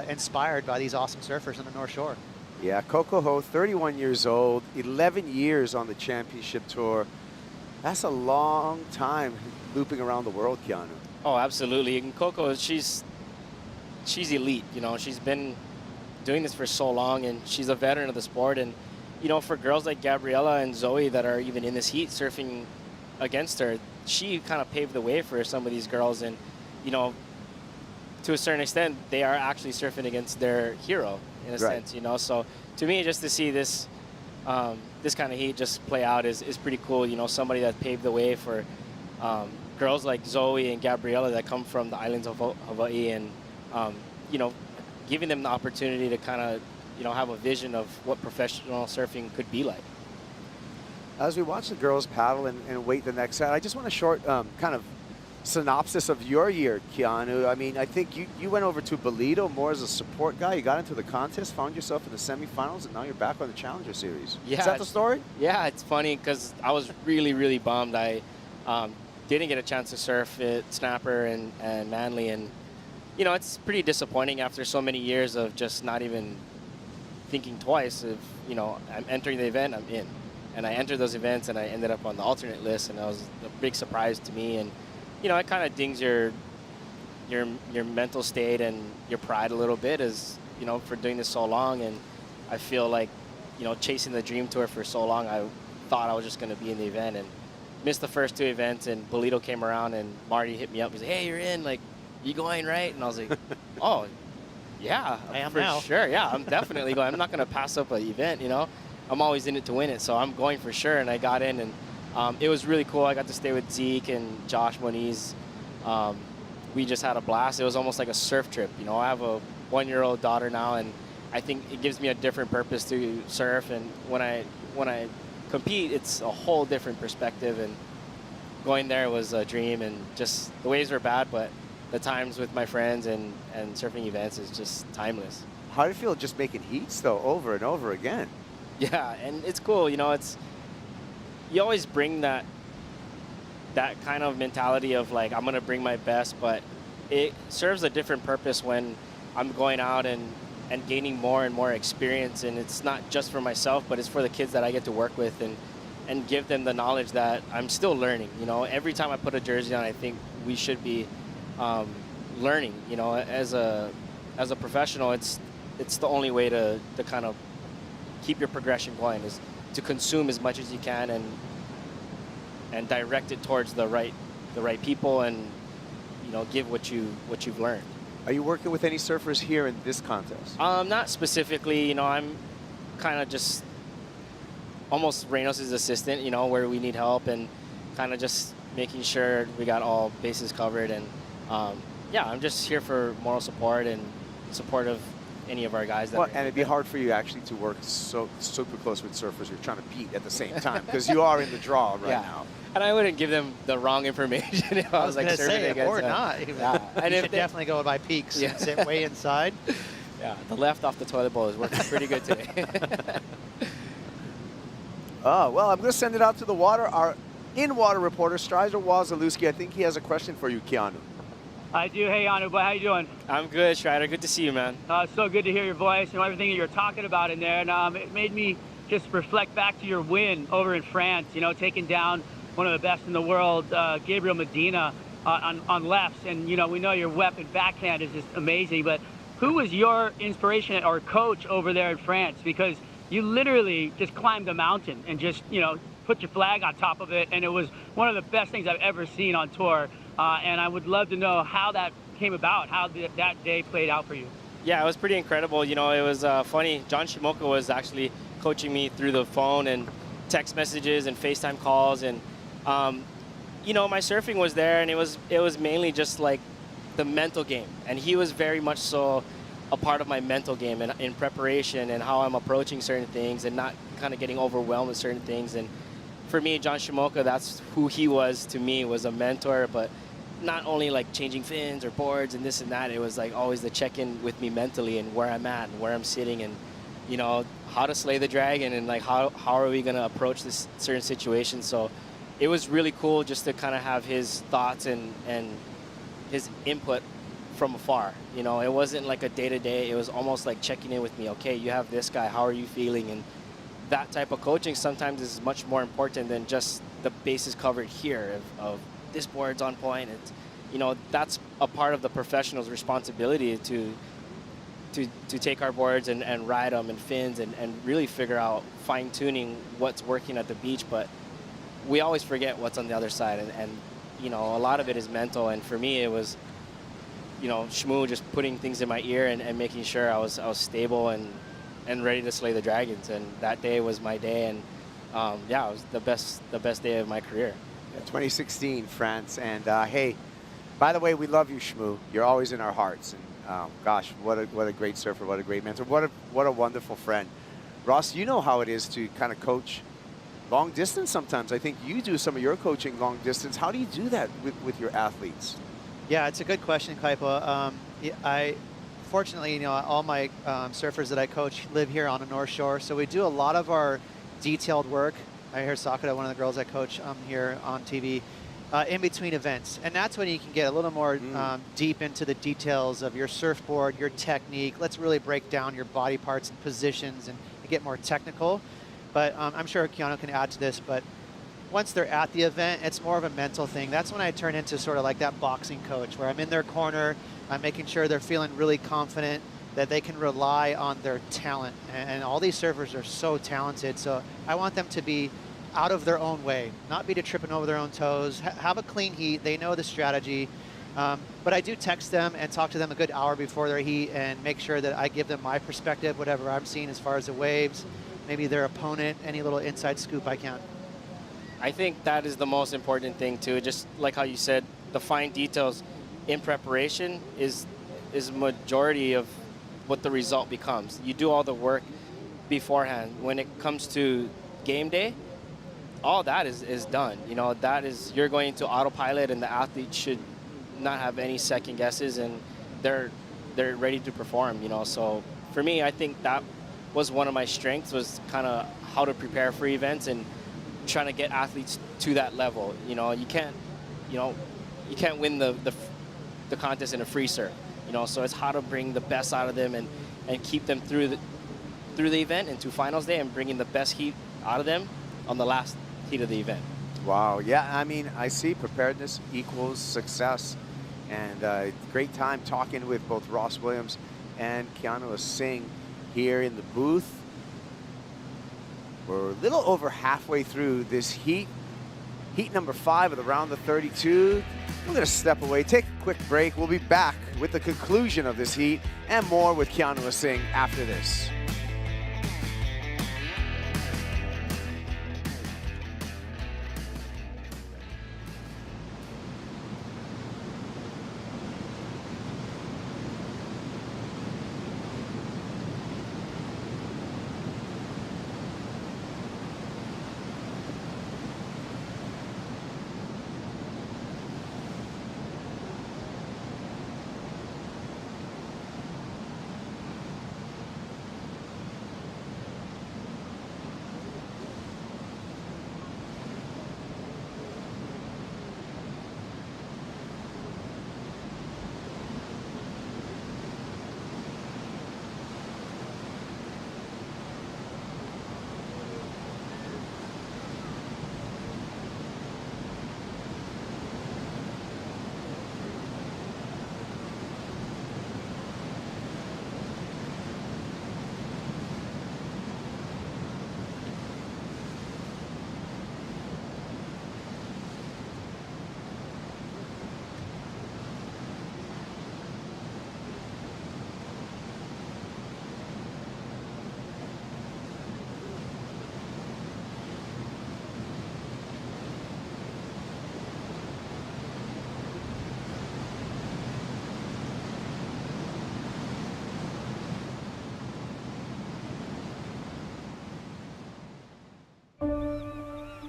inspired by these awesome surfers on the North Shore. Yeah, Coco Ho, 31 years old, 11 years on the championship tour. That's a long time looping around the world, Keanu. Oh, absolutely. And Coco, she's elite. You know, she's been doing this for so long, and she's a veteran of the sport. And, you know, for girls like Gabriella and Zoe that are even in this heat surfing against her, she kind of paved the way for some of these girls. And, you know, to a certain extent, they are actually surfing against their hero in a sense, you know. So to me, just to see this this kind of heat just play out is pretty cool. You know, somebody that paved the way for girls like Zoe and Gabriella that come from the islands of Hawaii, and you know, giving them the opportunity to kind of, you know, have a vision of what professional surfing could be like. As we watch the girls paddle and wait the next set, I just want a short kind of synopsis of your year, Keanu. I mean, I think you went over to Bolito more as a support guy. You got into the contest, found yourself in the semifinals, and now you're back on the Challenger Series. Yeah, is that the story? Yeah, it's funny because I was really bummed. I didn't get a chance to surf at Snapper and Manly, and you know, it's pretty disappointing after so many years of just not even thinking twice. If, you know, I'm entering the event, I'm in. And I entered those events, and I ended up on the alternate list, and that was a big surprise to me. And you know, it kind of dings your mental state and your pride a little bit, as, you know, for doing this so long. And I feel like, you know, chasing the dream tour for so long, I thought I was just going to be in the event, and missed the first 2 events. And Bolito came around, and Marty hit me up. He's like, "Hey, you're in. Like, you going, right?" And I was like, "Oh, yeah, I am for now. sure. Yeah, I'm definitely going. I'm not going to pass up an event. You know, I'm always in it to win it, so I'm going for sure." And I got in, and it was really cool. I got to stay with Zeke and Josh Moniz. We just had a blast. It was almost like a surf trip. You know, I have a 1-year-old daughter now, and I think it gives me a different purpose to surf. And when I compete, it's a whole different perspective. And going there was a dream, and just the waves were bad, but the times with my friends and surfing events is just timeless. How do you feel just making heats, though, over and over again? Yeah, and it's cool, you know, you always bring that kind of mentality of like, I'm gonna bring my best, but it serves a different purpose when I'm going out and gaining more and more experience. And it's not just for myself, but it's for the kids that I get to work with and give them the knowledge that I'm still learning. You know, every time I put a jersey on, I think we should be learning. You know, as a professional, it's the only way to kind of keep your progression going, is to consume as much as you can and direct it towards the right people, and you know, give what you've learned. Are you working with any surfers here in this contest? Not specifically. You know, I'm kind of just almost Reynos' assistant, you know, where we need help, and kind of just making sure we got all bases covered. And yeah, I'm just here for moral support and support of any of our guys. And it'd be hard for you actually to work so super close with surfers you're trying to beat at the same time, because you are in the draw right now. And I wouldn't give them the wrong information if I was like serving against or them. not. Yeah. And you should definitely go by peaks and sit way inside. Yeah, the left off the toilet bowl is working pretty good today. Oh, well, I'm going to send it out to the water. Our in-water reporter, Strider Wazalewski, I think he has a question for you, Keanu. I do. Hey, Anu, how you doing? I'm good, Strider. Good to see you, man. So good to hear your voice and everything that you're talking about in there. And it made me just reflect back to your win over in France, you know, taking down one of the best in the world, Gabriel Medina, on lefts. And, you know, we know your weapon backhand is just amazing. But who was your inspiration or coach over there in France? Because you literally just climbed a mountain and just, you know, put your flag on top of it. And it was one of the best things I've ever seen on tour. And I would love to know how that came about, how that day played out for you. Yeah, it was pretty incredible. You know, it was funny. John Shimoka was actually coaching me through the phone and text messages and FaceTime calls. And, you know, my surfing was there, and it was mainly just like the mental game. And he was very much so a part of my mental game and in preparation and how I'm approaching certain things and not kind of getting overwhelmed with certain things. And for me, John Shimoka, that's who he was to me, was a mentor, but not only like changing fins or boards and this and that. It was like always the check-in with me mentally and where I'm at and where I'm sitting and, you know, how to slay the dragon and like how are we going to approach this certain situation. So it was really cool just to kind of have his thoughts and his input from afar. You know, it wasn't like a day-to-day. It was almost like checking in with me. Okay, you have this guy. How are you feeling? And that type of coaching sometimes is much more important than just the bases covered here of this board's on point. It's, you know, that's a part of the professional's responsibility to take our boards and ride them and fins and really figure out fine-tuning what's working at the beach. But we always forget what's on the other side. And you know, a lot of it is mental. And for me, it was, you know, Shmoo just putting things in my ear and making sure I was stable and ready to slay the dragons. And that day was my day. And yeah, it was the best day of my career. 2016, France. And hey, by the way, we love you, Shmoo. You're always in our hearts. And gosh, what a great surfer, what a great mentor, what a wonderful friend. Ross, you know how it is to kind of coach long distance sometimes. I think you do some of your coaching long distance. How do you do that with your athletes? Yeah, it's a good question, Kaipa. Fortunately, you know, all my surfers that I coach live here on the North Shore, so we do a lot of our detailed work. I hear Sakura, one of the girls I coach here on TV, in between events. And that's when you can get a little more deep into the details of your surfboard, your technique. Let's really break down your body parts and positions and get more technical. But I'm sure Keanu can add to this, but once they're at the event, it's more of a mental thing. That's when I turn into sort of like that boxing coach where I'm in their corner, I'm making sure they're feeling really confident, that they can rely on their talent. And all these surfers are so talented, so I want them to be out of their own way, not be tripping over their own toes, have a clean heat, they know the strategy. But I do text them and talk to them a good hour before their heat and make sure that I give them my perspective, whatever I'm seeing as far as the waves, maybe their opponent, any little inside scoop I can. I think that is the most important thing too. Just like how you said, the fine details in preparation is majority of what the result becomes. You do all the work beforehand. When it comes to game day, all that is done. You know, you're going to autopilot, and the athlete should not have any second guesses, and they're ready to perform, you know. So for me, I think that was one of my strengths, was kind of how to prepare for events and trying to get athletes to that level. You know, you can't win the contest in a free serve, you know. So it's how to bring the best out of them and keep them through the event and to finals day, and bringing the best heat out of them on the last heat of the event. Wow, yeah, I mean, I see preparedness equals success. And great time talking with both Ross Williams and Keanu Singh here in the booth. We're a little over halfway through this heat. Heat number 5 of the round of 32. We're gonna step away, take a quick break. We'll be back with the conclusion of this heat and more with Keanu Singh after this.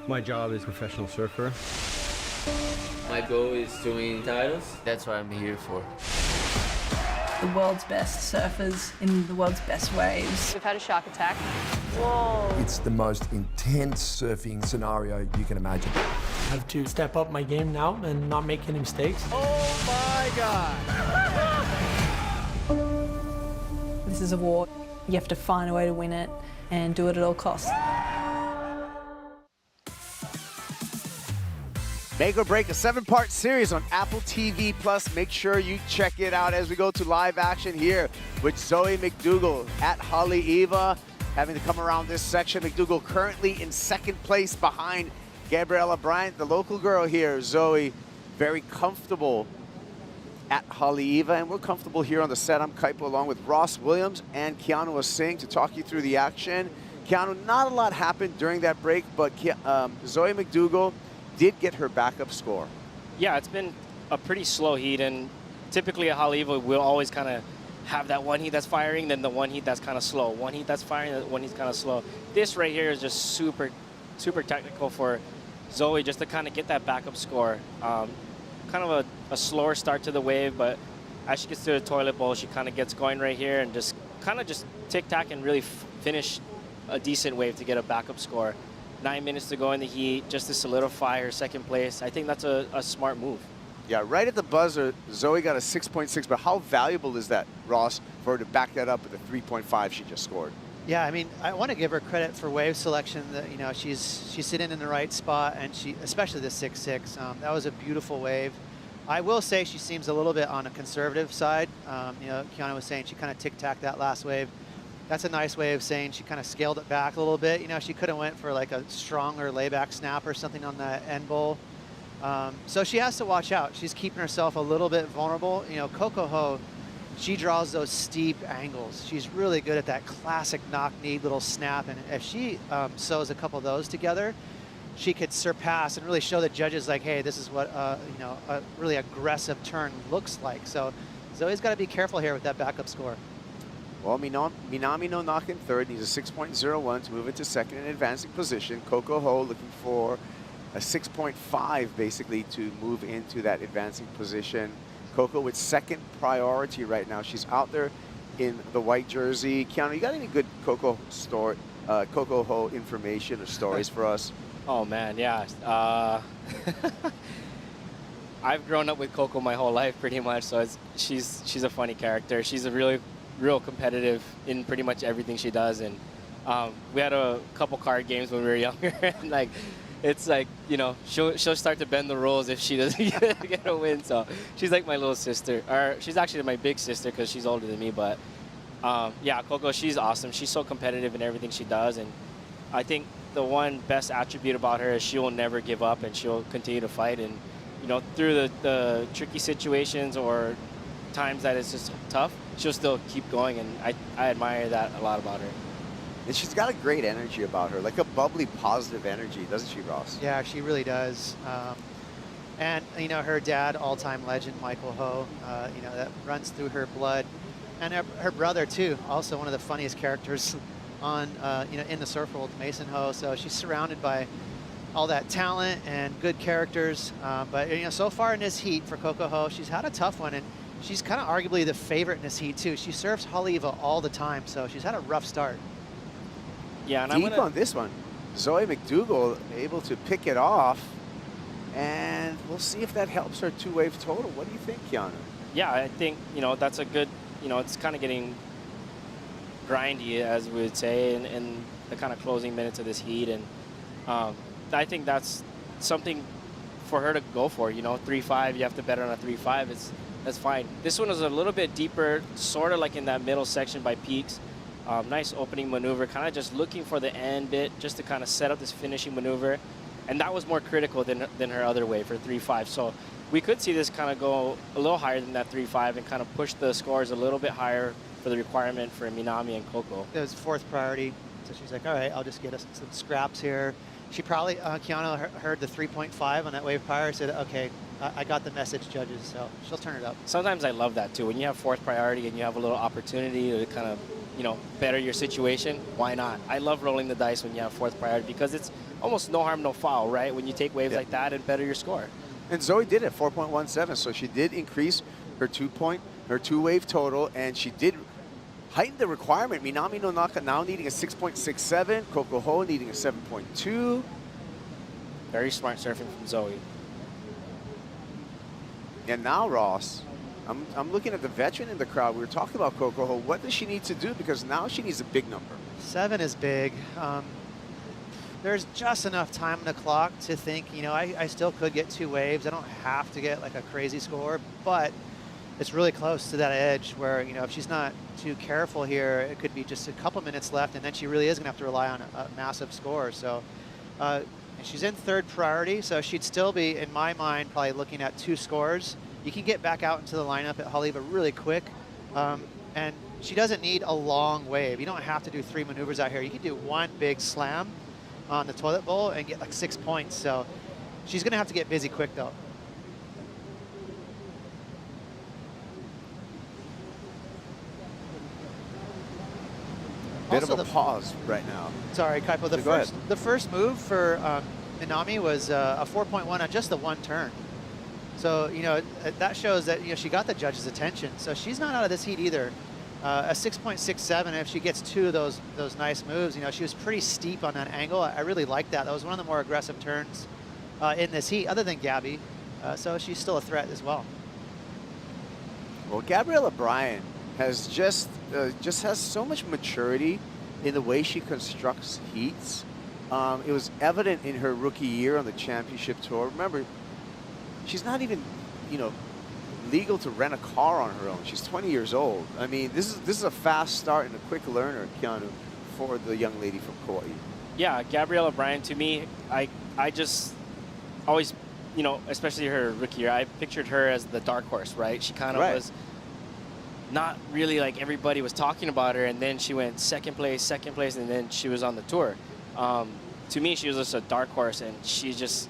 My job is professional surfer. My goal is to win titles. That's what I'm here for. The world's best surfers in the world's best waves. We've had a shark attack. Whoa. It's the most intense surfing scenario you can imagine. I have to step up my game now and not make any mistakes. Oh my God. This is a war. You have to find a way to win it and do it at all costs. Make or Break, a 7-part series on Apple TV+. Make sure you check it out as we go to live action here with Zoe McDougall at Haleiwa, having to come around this section. McDougall currently in 2nd place behind Gabriella Bryant, the local girl here. Zoe, very comfortable at Haleiwa, and we're comfortable here on the set. I'm Kaipo along with Ross Williams and Keanu Singh to talk you through the action. Keanu, not a lot happened during that break, but Zoe McDougall did get her backup score. Yeah, it's been a pretty slow heat, and typically at Haleiwa, we'll always kind of have that one heat that's firing, then the one heat that's kind of slow. One heat that's firing, then one heat's kind of slow. This right here is just super, super technical for Zoe just to kind of get that backup score. Kind of a slower start to the wave, but as she gets to the toilet bowl, she kind of gets going right here and just kind of just tic-tac and really finish a decent wave to get a backup score. 9 minutes to go in the heat, just to solidify her 2nd place. I think that's a smart move. Yeah, right at the buzzer, Zoe got a 6.6, but how valuable is that, Ross, for her to back that up with the 3.5 she just scored? Yeah, I mean, I want to give her credit for wave selection. That, you know, she's sitting in the right spot, and especially the 6.6. That was a beautiful wave. I will say she seems a little bit on a conservative side. You know, Keanu was saying she kind of tic-tac that last wave. That's a nice way of saying she kind of scaled it back a little bit. You know, she could have went for like a stronger layback snap or something on that end bowl. So she has to watch out. She's keeping herself a little bit vulnerable. You know, Coco Ho, she draws those steep angles. She's really good at that classic knock-knee little snap. And if she sews a couple of those together, she could surpass and really show the judges like, hey, this is what, you know, a really aggressive turn looks like. So Zoe's got to be careful here with that backup score. Well, Minami no Naka in third, needs a 6.01 to move into second in advancing position. Coco Ho looking for a 6.5 basically to move into that advancing position. Coco with second priority right now. She's out there in the white jersey. Keanu, you got any good Coco Ho information or stories for us? Oh man, yeah. I've grown up with Coco my whole life pretty much, so she's a funny character. She's a real competitive in pretty much everything she does, and we had a couple card games when we were younger, and like it's like, you know, she'll start to bend the rules if she doesn't get a win. So she's like my little sister, or she's actually my big sister because she's older than me. But yeah, Coco, she's awesome. She's so competitive in everything she does, and I think the one best attribute about her is she will never give up and she'll continue to fight. And you know, through the tricky situations or times that it's just tough, she'll still keep going, and I admire that a lot about her. And she's got a great energy about her, like a bubbly, positive energy, doesn't she, Ross? Yeah, she really does. And, you know, her dad, all-time legend, Michael Ho, you know, that runs through her blood. And her brother, too, also one of the funniest characters on, you know, in the surf world, Mason Ho. So she's surrounded by all that talent and good characters. But, you know, so far in this heat for Coco Ho, she's had a tough one. And she's kind of arguably the favorite in this heat, too. She surfs Haleiwa all the time, so she's had a rough start. Yeah, and deep on this one. Zoe McDougall able to pick it off, and we'll see if that helps her two-wave total. What do you think, Keanu? Yeah, I think, you know, that's a good, you know, it's kind of getting grindy, as we would say, in the kind of closing minutes of this heat, and I think that's something for her to go for. You know, 3.5, you have to bet on a 3.5. That's fine. This one was a little bit deeper, sort of like in that middle section by Peaks. Nice opening maneuver, kind of just looking for the end bit just to kind of set up this finishing maneuver. And that was more critical than her other wave for 3.5. So we could see this kind of go a little higher than that 3.5 and kind of push the scores a little bit higher for the requirement for Minami and Coco. It was fourth priority. So she's like, all right, I'll just get us some scraps here. She probably, Keanu heard the 3.5 on that wave prior, said, okay, I got the message, judges, so she'll turn it up. Sometimes I love that too. When you have fourth priority and you have a little opportunity to kind of, you know, better your situation, why not? I love rolling the dice when you have fourth priority because it's almost no harm, no foul, right? When you take waves like that and better your score. And Zoe did it, 4.17, so she did increase her two-wave total, and she did heighten the requirement. Minami no Naka now needing a 6.67, Coco Ho needing a 7.2. Very smart surfing from Zoe. And now, Ross, I'm looking at the veteran in the crowd. We were talking about Coco Ho. What does she need to do? Because now she needs a big number. 7 is big. There's just enough time on the clock to think, you know, I still could get 2 waves. I don't have to get like a crazy score, but it's really close to that edge where, you know, if she's not too careful here, it could be just a couple minutes left, and then she really is gonna have to rely on a massive score. So she's in third priority, so she'd still be, in my mind, probably looking at 2 scores. You can get back out into the lineup at Haleiwa really quick, and she doesn't need a long wave. You don't have to do 3 maneuvers out here. You can do 1 big slam on the toilet bowl and get like 6 points. So she's gonna have to get busy quick though. Bit of a pause right now. Sorry, Kaipo. The first move for Minami was a 4.1 on just the 1 turn. So, you know, that shows that, you know, she got the judge's attention. So she's not out of this heat either. A 6.67, if she gets 2 of those nice moves, you know, she was pretty steep on that angle. I really liked that. That was one of the more aggressive turns in this heat, other than Gabby. So she's still a threat as well. Well, Gabriella Bryan has just has so much maturity in the way she constructs heats. It was evident in her rookie year on the championship tour. Remember, she's not even, you know, legal to rent a car on her own. She's 20 years old. I mean, this is a fast start and a quick learner, Keanu, for the young lady from Kauai. Yeah, Gabriella Bryan, to me, I just always, you know, especially her rookie year, I pictured her as the dark horse, right? She kind of was not really like everybody was talking about her, and then she went second place, and then she was on the tour. To me, she was just a dark horse, and she just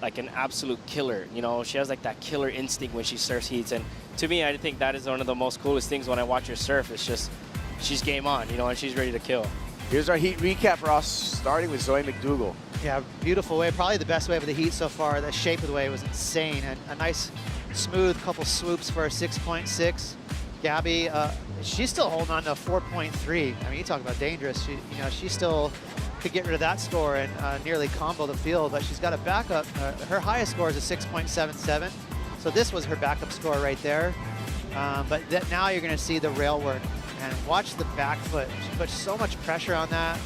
like an absolute killer. You know, she has like that killer instinct when she surfs heats. And to me, I think that is one of the most coolest things when I watch her surf. It's just, she's game on, you know, and she's ready to kill. Here's our heat recap, Ross, starting with Zoe McDougall. Yeah, beautiful wave. Probably the best wave of the heat so far. The shape of the wave was insane. And a nice, smooth couple swoops for a 6.6. Gabby, she's still holding on to 4.3. I mean, you talk about dangerous. She still could get rid of that score and nearly combo the field, but she's got a backup. Her highest score is a 6.77. So this was her backup score right there. But now you're going to see the rail work. And watch the back foot. She puts so much pressure on that.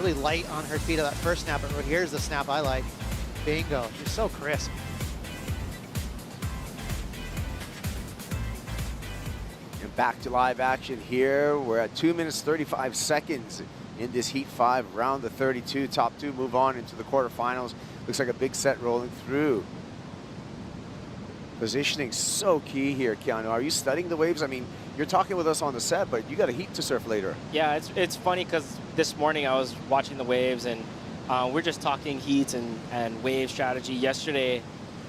Really light on her feet of that first snap, but here's the snap I like. Bingo. She's so crisp. And back to live action here. We're at 2 minutes 35 seconds in this Heat 5, round of 32. Top two move on into the quarterfinals. Looks like a big set rolling through. Positioning so key here, Keanu. Are you studying the waves? I mean, you're talking with us on the set, but you got a heat to surf later. Yeah, it's funny because this morning I was watching the waves and we're just talking heats and wave strategy. Yesterday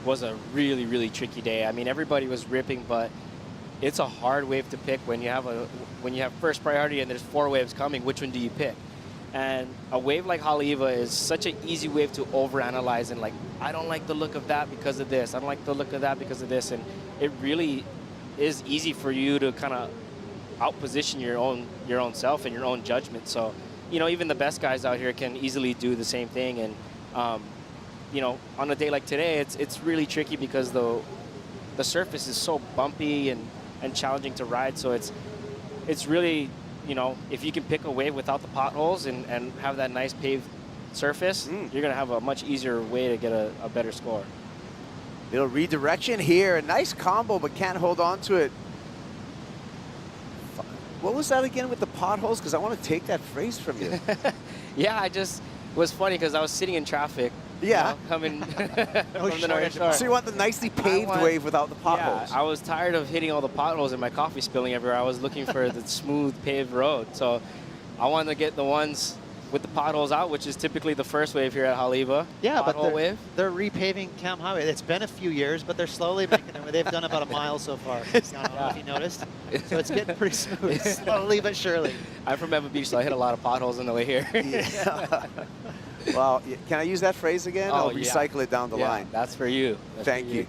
was a really, really tricky day. I mean, everybody was ripping, but it's a hard wave to pick when you have first priority and there's 4 waves coming. Which one do you pick? And a wave like Haleiwa is such an easy wave to overanalyze and like, I don't like the look of that because of this. I don't like the look of that because of this. And it really is easy for you to kind of outposition your own self and your own judgment. So, you know, even the best guys out here can easily do the same thing. And, you know, on a day like today, it's really tricky because the surface is so bumpy and challenging to ride. So it's really, you know, if you can pick a wave without the potholes and have that nice paved surface, you're going to have a much easier way to get a better score. Little redirection here. A nice combo, but can't hold on to it. What was that again with the potholes? Because I want to take that phrase from you. Yeah, it was funny because I was sitting in traffic. Yeah. You know, coming from the North Shore. So you want the nicely paved wave without the potholes? Yeah, I was tired of hitting all the potholes and my coffee spilling everywhere. I was looking for the smooth paved road. So I wanted to get the ones with the potholes out, which is typically the first wave here at Haleiwa. Yeah, but they're repaving Cam Highway. It's been a few years, but they're slowly making it. They've done about a mile so far. I don't know if you noticed. So it's getting pretty smooth, slowly but surely. I'm from Eva Beach, so I hit a lot of potholes on the way here. Yeah. Well, can I use that phrase again? Oh, I'll recycle it down the line. That's for you. Thank you.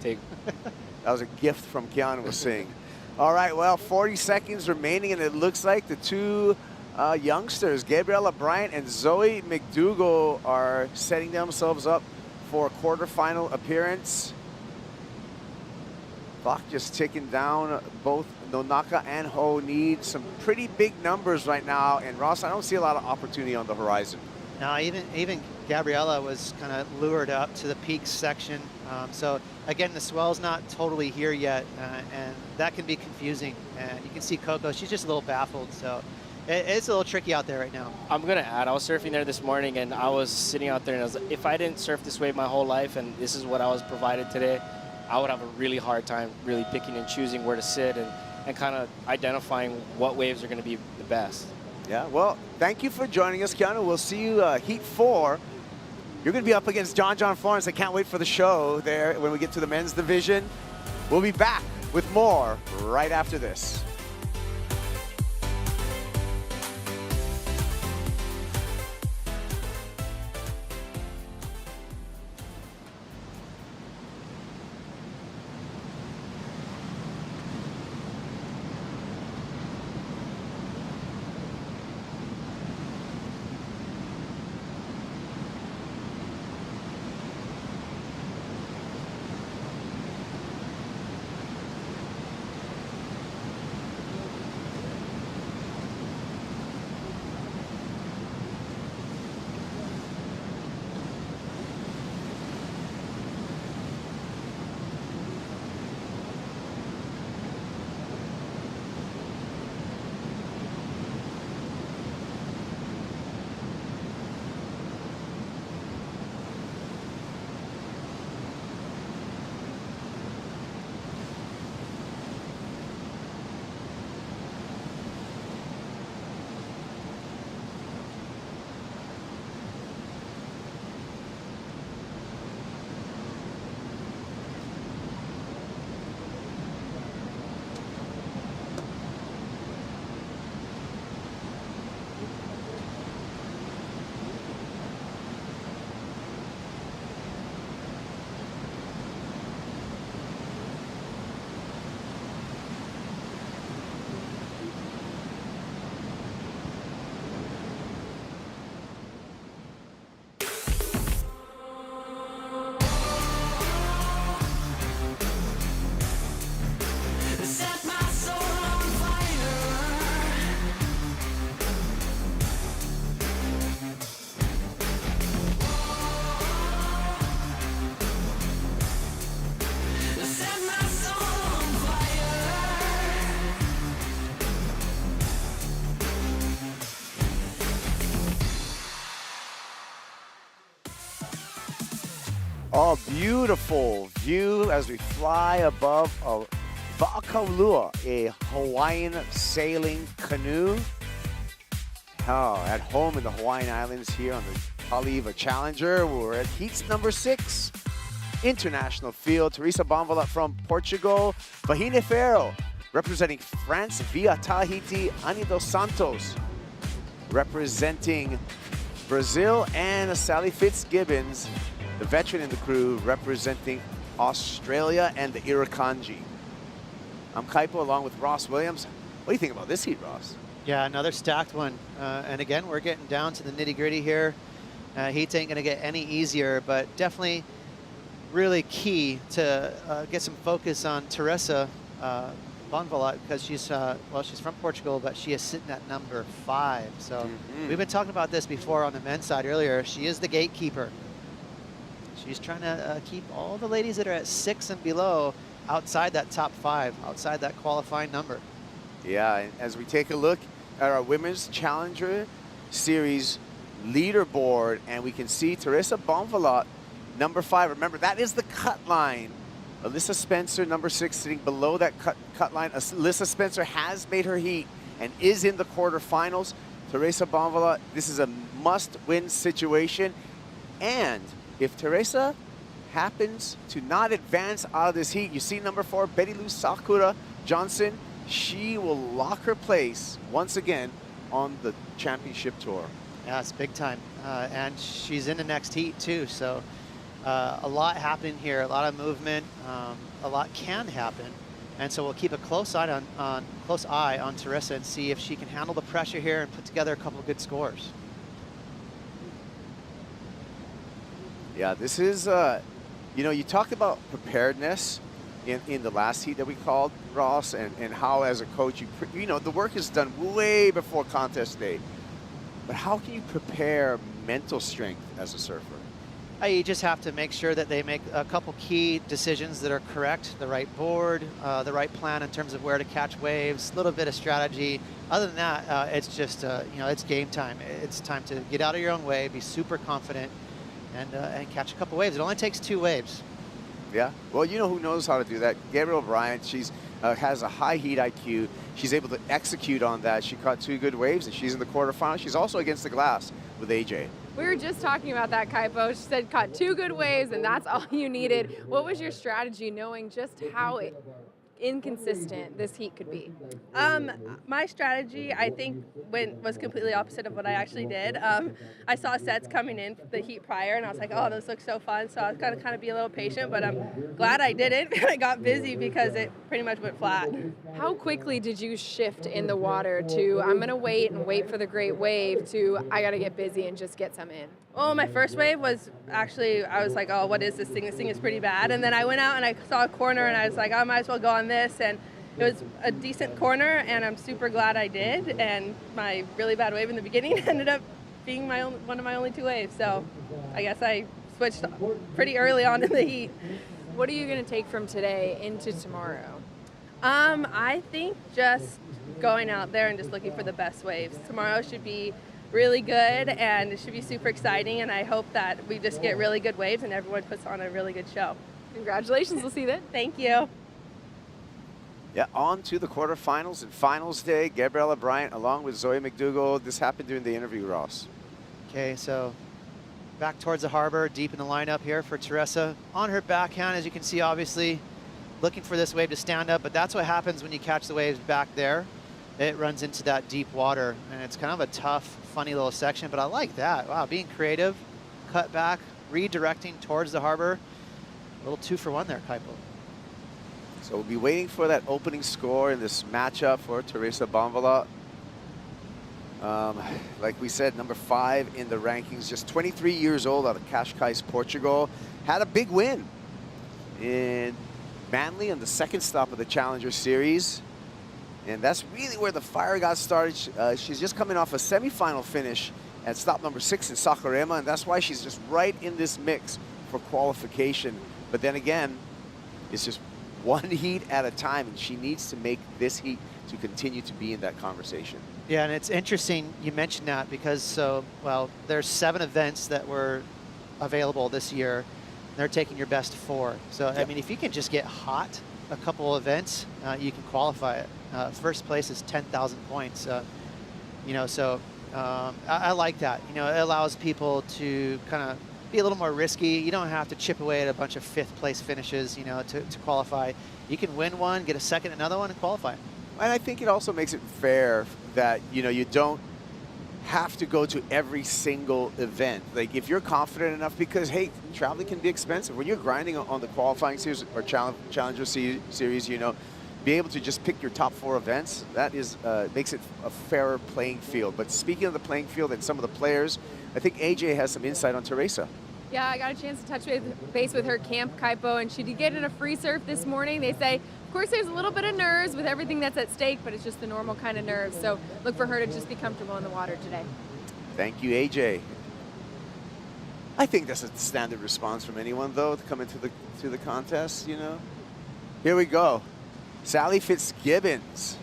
That was a gift from Keanu Singh. All right, well, 40 seconds remaining, and it looks like the two youngsters, Gabriella Bryant and Zoe McDougall, are setting themselves up for a quarterfinal appearance. Clock just ticking down. Both Nonaka and Ho need some pretty big numbers right now. And Ross, I don't see a lot of opportunity on the horizon. No, even Gabriella was kind of lured up to the peak section. So again, the swell's not totally here yet, and that can be confusing. You can see Coco, she's just a little baffled. So it's a little tricky out there right now. I'm going to add, I was surfing there this morning, and I was sitting out there, and I was like, if I didn't surf this wave my whole life, and this is what I was provided today, I would have a really hard time really picking and choosing where to sit and kind of identifying what waves are going to be the best. Yeah, well, thank you for joining us, Keanu. We'll see you Heat 4. You're going to be up against John Florence. I can't wait for the show there when we get to the men's division. We'll be back with more right after this. Oh, beautiful view as we fly above Wa'akaulua, a Hawaiian sailing canoe. Oh, at home in the Hawaiian Islands here on the Haleiwa Challenger. We're at heats number 6. International field. Teresa Bonvala from Portugal. Vahine Ferro representing France via Tahiti. Ani dos Santos representing Brazil. And Sally Fitzgibbons, the veteran in the crew, representing Australia and the Irukandji. I'm Kaipo along with Ross Williams. What do you think about this heat, Ross? Yeah, another stacked one. And again, we're getting down to the nitty-gritty here. Heats ain't going to get any easier, but definitely really key to get some focus on Teresa Bonvala, because she's, well, she's from Portugal, but she is sitting at number 5. So we've been talking about this before on the men's side earlier. She is the gatekeeper. She's trying to keep all the ladies that are at 6 and below outside that top 5, outside that qualifying number. Yeah, and as we take a look at our Women's Challenger Series leaderboard, and we can see Teresa Bonvala, number 5. Remember, that is the cut line. Alyssa Spencer, number 6, sitting below that cut line. Alyssa Spencer has made her heat and is in the quarterfinals. Teresa Bonvala, this is a must-win situation. And if Teresa happens to not advance out of this heat, you see number 4, Betty Lou Sakura Johnson, she will lock her place once again on the championship tour. Yeah, it's big time. And she's in the next heat too, so a lot happening here, a lot of movement, a lot can happen. And so we'll keep a close eye on Teresa and see if she can handle the pressure here and put together a couple of good scores. Yeah, this is, you know, you talked about preparedness in the last heat that we called, Ross, and how as a coach, you know, the work is done way before contest day. But how can you prepare mental strength as a surfer? You just have to make sure that they make a couple key decisions that are correct, the right board, the right plan in terms of where to catch waves, a little bit of strategy. Other than that, it's just, you know, it's game time. It's time to get out of your own way, be super confident, and catch a couple waves. It only takes 2 waves. Yeah, well, you know who knows how to do that? Gabrielle Bryant. She's has a high heat IQ. She's able to execute on that. She caught 2 good waves, and she's in the quarterfinals. She's also against the glass with AJ. We were just talking about that, Kaipo. She said caught 2 good waves, and that's all you needed. What was your strategy, knowing just how inconsistent this heat could be? My strategy, I think, was completely opposite of what I actually did. I saw sets coming in the heat prior, and I was like, oh, those look so fun. So I was going to kind of be a little patient, but I'm glad I didn't. I got busy because it pretty much went flat. How quickly did you shift in the water to, I'm going to wait for the great wave, to, I got to get busy and just get some in? Oh, my first wave was actually, I was like, oh, what is this thing? This thing is pretty bad. And then I went out and I saw a corner, and I was like, I might as well go on this. And it was a decent corner, and I'm super glad I did. And my really bad wave in the beginning ended up being one of my only 2 waves. So I guess I switched pretty early on in the heat. What are you going to take from today into tomorrow? I think just going out there and just looking for the best waves. Tomorrow should be really good, and it should be super exciting, and I hope that we just get really good waves and everyone puts on a really good show. Congratulations. We'll see you then. Thank you. Yeah, on to the quarterfinals and finals day. Gabriella Bryant along with Zoe McDougall. This happened during the interview, Ross. Okay, so back towards the harbor, deep in the lineup here for Teresa. On her backhand, as you can see, obviously looking for this wave to stand up, but that's what happens when you catch the waves back there. It runs into that deep water, and it's kind of a tough, funny little section, but I like that. Wow, being creative, cut back, redirecting towards the harbor. A little 2 for 1 there, Kaipo. So we'll be waiting for that opening score in this matchup for Teresa Bonvala. Like we said, number 5 in the rankings, just 23 years old out of Cascais, Portugal. Had a big win in Manly on the 2nd stop of the Challenger Series. And that's really where the fire got started. She's just coming off a semifinal finish at stop number 6 in Saquarema, and that's why she's just right in this mix for qualification. But then again, it's just 1 heat at a time, and she needs to make this heat to continue to be in that conversation. Yeah, and it's interesting you mentioned that because, well, there's 7 events that were available this year. They're taking your best 4. So, I mean, if you can just get hot a couple events, you can qualify it. First place is 10,000 points. You know, so I like that. You know, it allows people to kind of be a little more risky. You don't have to chip away at a bunch of 5th place finishes, you know, to qualify. You can win one, get a second, another one, and qualify. And I think it also makes it fair that, you know, you don't have to go to every single event. Like, if you're confident enough, because, hey, traveling can be expensive. When you're grinding on the qualifying series or Challenger series, you know, being able to just pick your top 4 events, that is makes it a fairer playing field. But speaking of the playing field and some of the players, I think AJ has some insight on Teresa. Yeah, I got a chance to touch base with her camp, Kaipo, and she did get in a free surf this morning. They say, of course, there's a little bit of nerves with everything that's at stake, but it's just the normal kind of nerves. So look for her to just be comfortable in the water today. Thank you, AJ. I think that's a standard response from anyone, though, to come into the contest, you know. Here we go. Sally Fitzgibbons.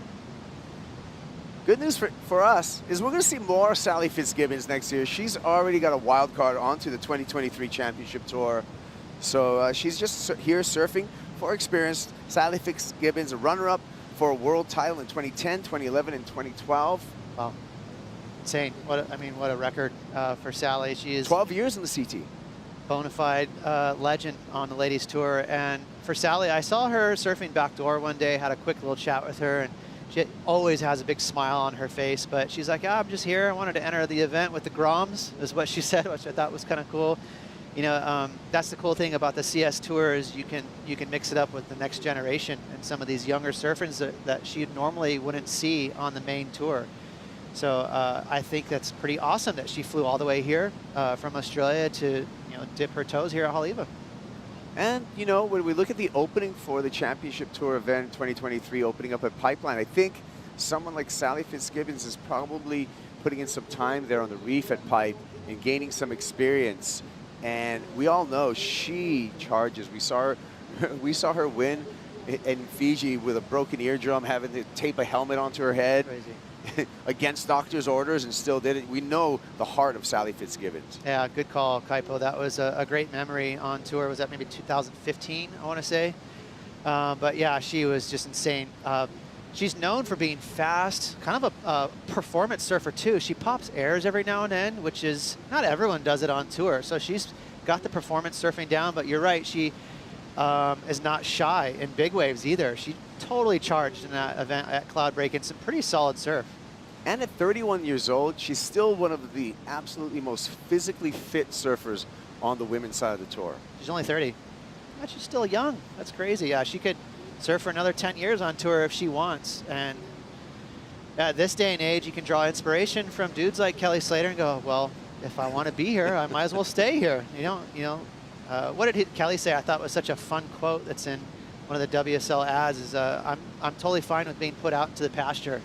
Good news for us is we're going to see more Sally Fitzgibbons next year. She's already got a wild card onto the 2023 Championship Tour. So she's just here surfing for experience. Sally Fitzgibbons, a runner-up for a world title in 2010, 2011, and 2012. Wow. Insane. What a record for Sally. She is 12 years in the CT. Bona fide legend on the ladies tour. And for Sally, I saw her surfing backdoor one day, had a quick little chat with her, and she always has a big smile on her face, but she's like, I'm just here. I wanted to enter the event with the Groms, is what she said, which I thought was kind of cool. You know, that's the cool thing about the CS Tour is you can mix it up with the next generation and some of these younger surfers that she normally wouldn't see on the main tour. So I think that's pretty awesome that she flew all the way here from Australia to, you know, dip her toes here at Haleiwa. And, you know, when we look at the opening for the Championship Tour event 2023 opening up at Pipeline, I think someone like Sally Fitzgibbons is probably putting in some time there on the reef at Pipe and gaining some experience. And we all know she charges. We saw her win in Fiji with a broken eardrum, having to tape a helmet onto her head. Crazy. Against doctor's orders, and still did it. We know the heart of Sally Fitzgibbons. Yeah, good call, Kaipo. That was a great memory on tour. Was that maybe 2015, I want to say? But yeah, she was just insane. She's known for being fast, kind of a performance surfer too. She pops airs every now and then, which is, not everyone does it on tour. So she's got the performance surfing down, but you're right, she is not shy in big waves either. She totally charged in that event at Cloud Break in some pretty solid surf. And at 31 years old, she's still one of the absolutely most physically fit surfers on the women's side of the tour. She's only 30. But she's still young. That's crazy. Yeah, she could surf for another 10 years on tour if she wants. And at this day and age, you can draw inspiration from dudes like Kelly Slater and go, well, if I want to be here, I might as well stay here. What did Kelly say? I thought was such a fun quote that's in one of the WSL ads is, I'm totally fine with being put out into the pasture.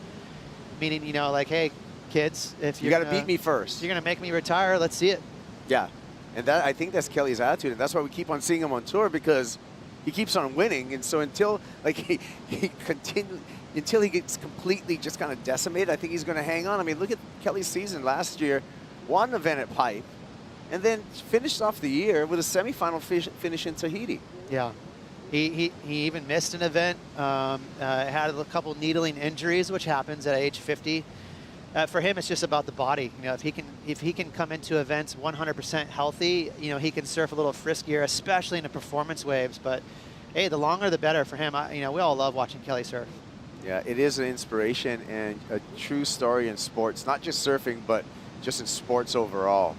Meaning, you know, like, hey, kids, if you got to beat me first. You're going to make me retire, let's see it. Yeah. And I think that's Kelly's attitude. And that's why we keep on seeing him on tour, because he keeps on winning. And so until he gets completely just kind of decimated, I think he's going to hang on. I mean, look at Kelly's season last year. Won an event at Pipe, and then finished off the year with a semifinal finish in Tahiti. Yeah. He even missed an event, had a couple needling injuries, which happens at age 50. For him, it's just about the body. You know, if he can come into events 100% healthy, you know, he can surf a little friskier, especially in the performance waves. But hey, the longer the better for him. We all love watching Kelly surf. Yeah, it is an inspiration and a true story in sports, not just surfing, but just in sports overall.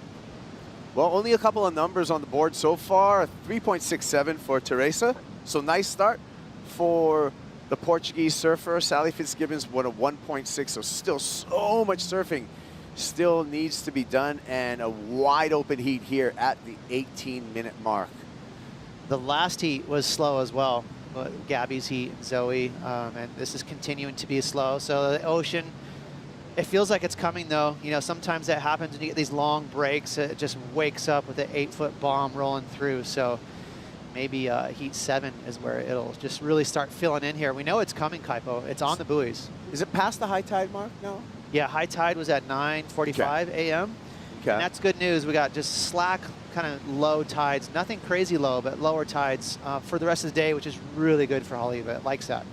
Well, only a couple of numbers on the board so far. 3.67 for Teresa. So nice start for the Portuguese surfer. Sally Fitzgibbons won a 1.6, so still so much surfing still needs to be done, and a wide open heat here at the 18-minute mark. The last heat was slow as well, Gabby's heat, Zoe, and this is continuing to be slow. So the ocean, it feels like it's coming though. You know, sometimes that happens when you get these long breaks. It just wakes up with an 8-foot bomb rolling through. So maybe heat 7 is where it'll just really start filling in here. We know it's coming, Kaipo. It's on the buoys. Is it past the high tide mark now? Yeah, high tide was at 9:45 a.m. Okay. And that's good news. We got just slack, kind of low tides. Nothing crazy low, but lower tides for the rest of the day, which is really good for Haleiwa. It likes that.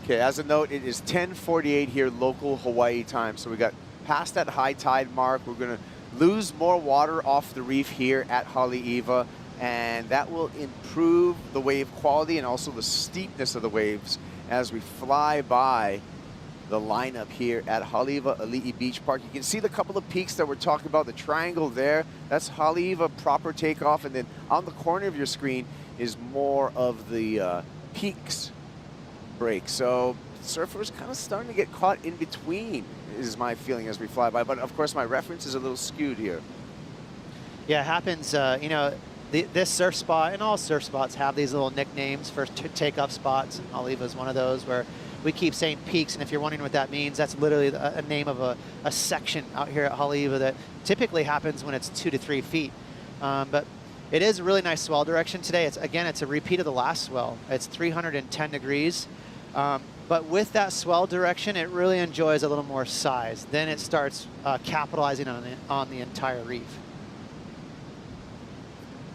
Okay, as a note, it is 10:48 here local Hawaii time. So we got past that high tide mark. We're going to lose more water off the reef here at Haleiwa, and that will improve the wave quality and also the steepness of the waves as we fly by the lineup here at Haleiwa Ali'i Beach Park. You can see the couple of peaks that we're talking about, the triangle there. That's Haleiwa proper takeoff, and then on the corner of your screen is more of the peaks break. So surfers kind of starting to get caught in between is my feeling as we fly by, but of course my reference is a little skewed here. Yeah, it happens. You know, this surf spot and all surf spots have these little nicknames for takeoff spots, and Haleiwa is one of those where we keep saying peaks, and if you're wondering what that means, that's literally a name of a section out here at Haleiwa that typically happens when it's 2 to 3 feet. But it is a really nice swell direction today. It's a repeat of the last swell. It's 310 degrees. But with that swell direction, it really enjoys a little more size. Then it starts capitalizing on the entire reef.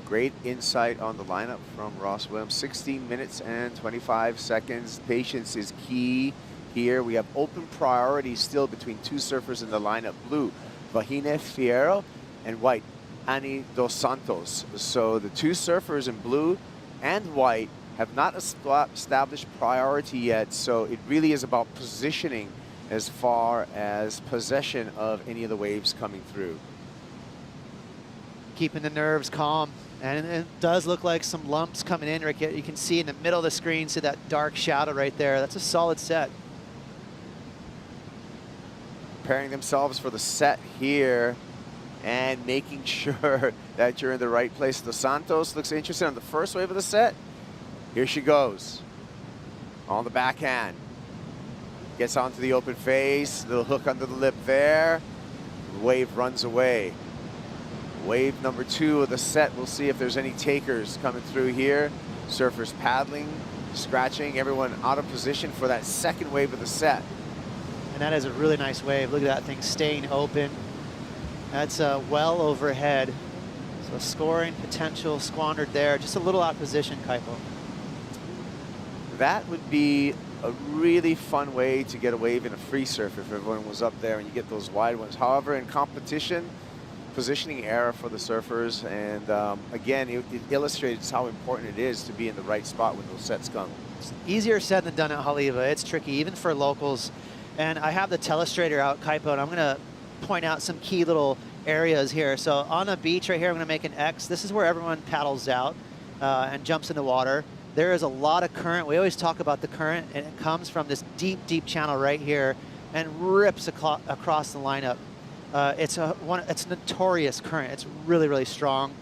Great insight on the lineup from Ross Williams. 16 minutes and 25 seconds. Patience is key here. We have open priority still between two surfers in the lineup. Blue, Vahine Fierro, and white, Ani Dos Santos. So the two surfers in blue and white have not established priority yet, so it really is about positioning as far as possession of any of the waves coming through. Keeping the nerves calm. And it does look like some lumps coming in. Right, you can see in the middle of the screen, see that dark shadow right there. That's a solid set. Preparing themselves for the set here and making sure that you're in the right place. Dos Santos looks interested on the first wave of the set. Here she goes on the backhand. Gets onto the open face, little hook under the lip there. The wave runs away. Wave number 2 of the set. We'll see if there's any takers coming through here. Surfers paddling, scratching, everyone out of position for that second wave of the set. And that is a really nice wave. Look at that thing staying open. That's well overhead. So scoring potential squandered there. Just a little out of position, Kaipo. That would be a really fun way to get a wave in a free surf if everyone was up there and you get those wide ones. However, in competition, positioning error for the surfers, and again, it illustrates how important it is to be in the right spot when those sets come. It's easier said than done at Haleiwa. It's tricky, even for locals. And I have the telestrator out, Kaipo, and I'm going to point out some key little areas here. So on the beach right here, I'm going to make an X. This is where everyone paddles out and jumps in the water. There is a lot of current. We always talk about the current, and it comes from this deep, deep channel right here and rips across the lineup. It's a notorious current. It's really, really strong.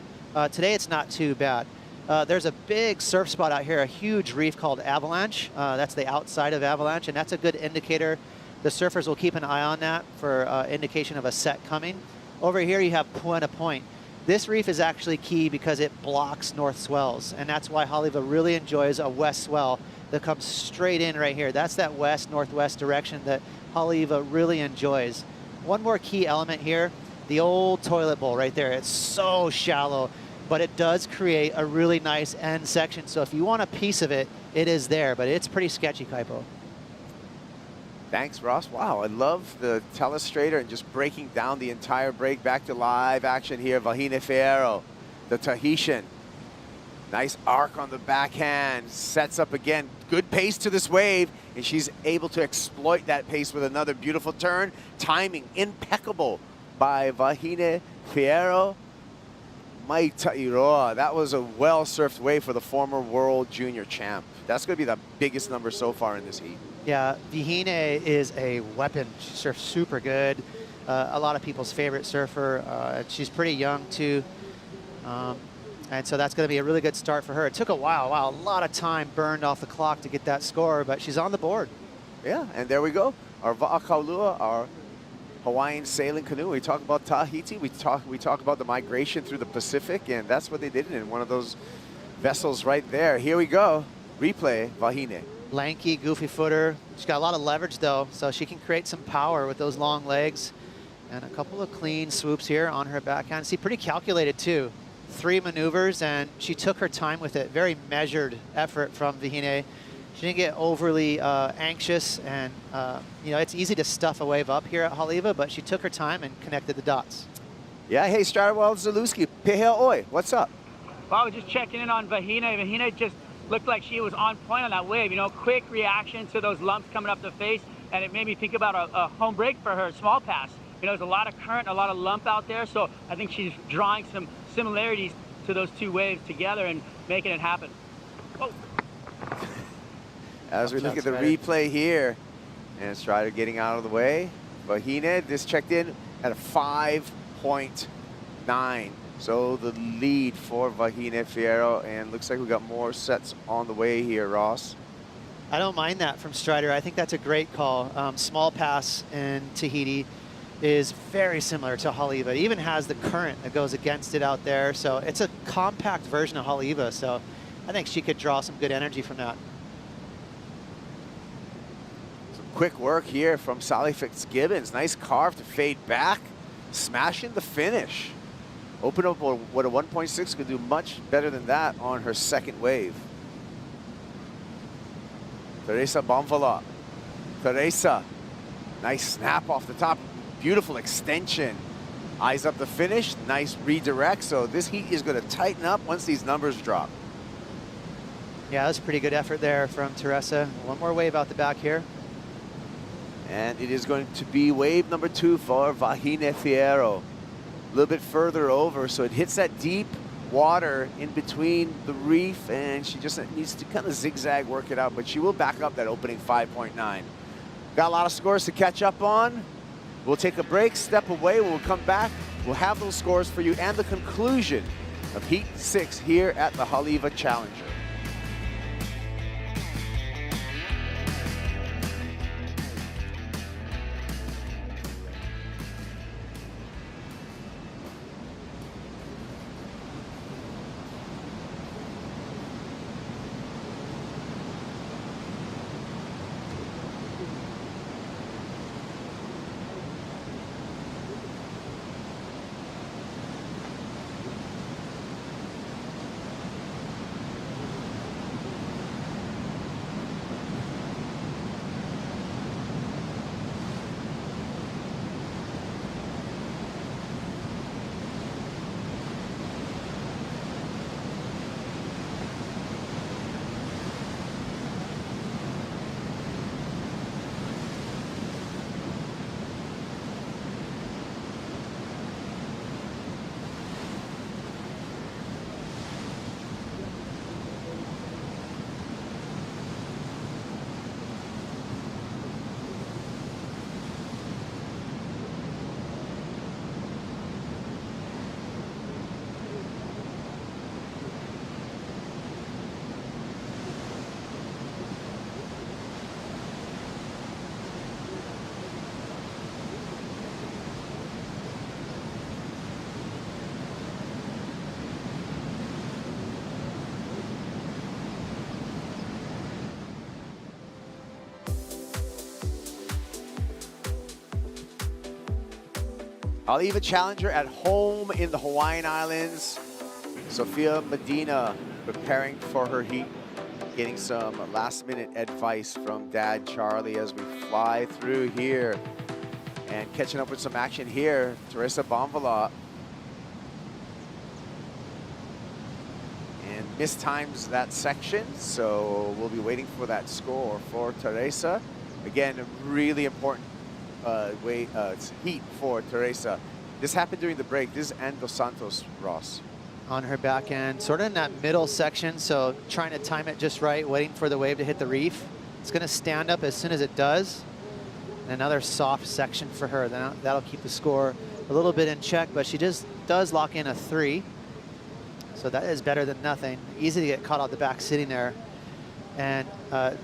Today it's not too bad. There's a big surf spot out here, a huge reef called Avalanche. That's the outside of Avalanche, and that's a good indicator. The surfers will keep an eye on that for indication of a set coming. Over here you have Puena Point. This reef is actually key because it blocks north swells, and that's why Haleiwa really enjoys a west swell that comes straight in right here. That's that west-northwest direction that Haleiwa really enjoys. One more key element here, the old toilet bowl right there. It's so shallow, but it does create a really nice end section. So if you want a piece of it, it is there, but it's pretty sketchy, Kaipo. Thanks, Ross. Wow, I love the telestrator and just breaking down the entire break. Back to live action here. Vahine Fierro, the Tahitian. Nice arc on the backhand. Sets up again. Good pace to this wave, and she's able to exploit that pace with another beautiful turn. Timing impeccable by Vahine Fierro. Mai Ta'iroa. That was a well-surfed wave for the former world junior champ. That's going to be the biggest number so far in this heat. Yeah, Vahine is a weapon. She surfs super good. A lot of people's favorite surfer. She's pretty young too. And so that's going to be a really good start for her. It took a while. Wow, a lot of time burned off the clock to get that score, but she's on the board. Yeah, and there we go. Our Va'akaulua, our Hawaiian sailing canoe. We talk about Tahiti. We talk about the migration through the Pacific, and that's what they did in one of those vessels right there. Here we go. Replay, Vahine. Lanky, goofy footer. She's got a lot of leverage though, so she can create some power with those long legs. And a couple of clean swoops here on her backhand. See, pretty calculated too. 3 maneuvers, and she took her time with it. Very measured effort from Vahine. She didn't get overly anxious, and you know, it's easy to stuff a wave up here at Haleiwa, but she took her time and connected the dots. Yeah, hey, Stradwell Zalewski, Pehea Oi, what's up? Well, I was just checking in on Vahine. Vahine just looked like she was on point on that wave. You know, quick reaction to those lumps coming up the face, and it made me think about a home break for her small pass. You know, there's a lot of current, a lot of lump out there, so I think she's drawing some similarities to those two waves together and making it happen. Oh. As we look at the replay here, and Strider getting out of the way, Vahine, this checked in at a 5.9. So the lead for Vahine Fierro, and looks like we got more sets on the way here, Ross. I don't mind that from Strider. I think that's a great call. Small pass in Tahiti is very similar to Haleiwa. It even has the current that goes against it out there. So it's a compact version of Haleiwa. So I think she could draw some good energy from that. Some quick work here from Sally Fitzgibbons. Nice carve to fade back, smashing the finish. Open up what a 1.6 could do much better than that on her second wave. Teresa Bonvala. Teresa, nice snap off the top. Beautiful extension. Eyes up the finish, nice redirect. So this heat is going to tighten up once these numbers drop. Yeah, that's a pretty good effort there from Teresa. One more wave out the back here. And it is going to be wave number 2 for Vahine Fierro. A little bit further over, so it hits that deep water in between the reef, and she just needs to kind of zigzag work it out, but she will back up that opening 5.9. Got a lot of scores to catch up on. We'll take a break, step away, we'll come back. We'll have those scores for you and the conclusion of Heat 6 here at the Haleiwa Challenger. Haleiwa Challenger at home in the Hawaiian Islands. Sophia Medina preparing for her heat, getting some last-minute advice from Dad Charlie as we fly through here. And catching up with some action here, Teresa Bonvala. And mistimes that section, so we'll be waiting for that score for Teresa. Again, a really important heat for Teresa. This happened during the break. This is Ann Dos Santos, Ross. On her back end, sort of in that middle section, so trying to time it just right, waiting for the wave to hit the reef. It's going to stand up as soon as it does. And another soft section for her. That'll keep the score a little bit in check, but she just does lock in a 3. So that is better than nothing. Easy to get caught out the back sitting there. And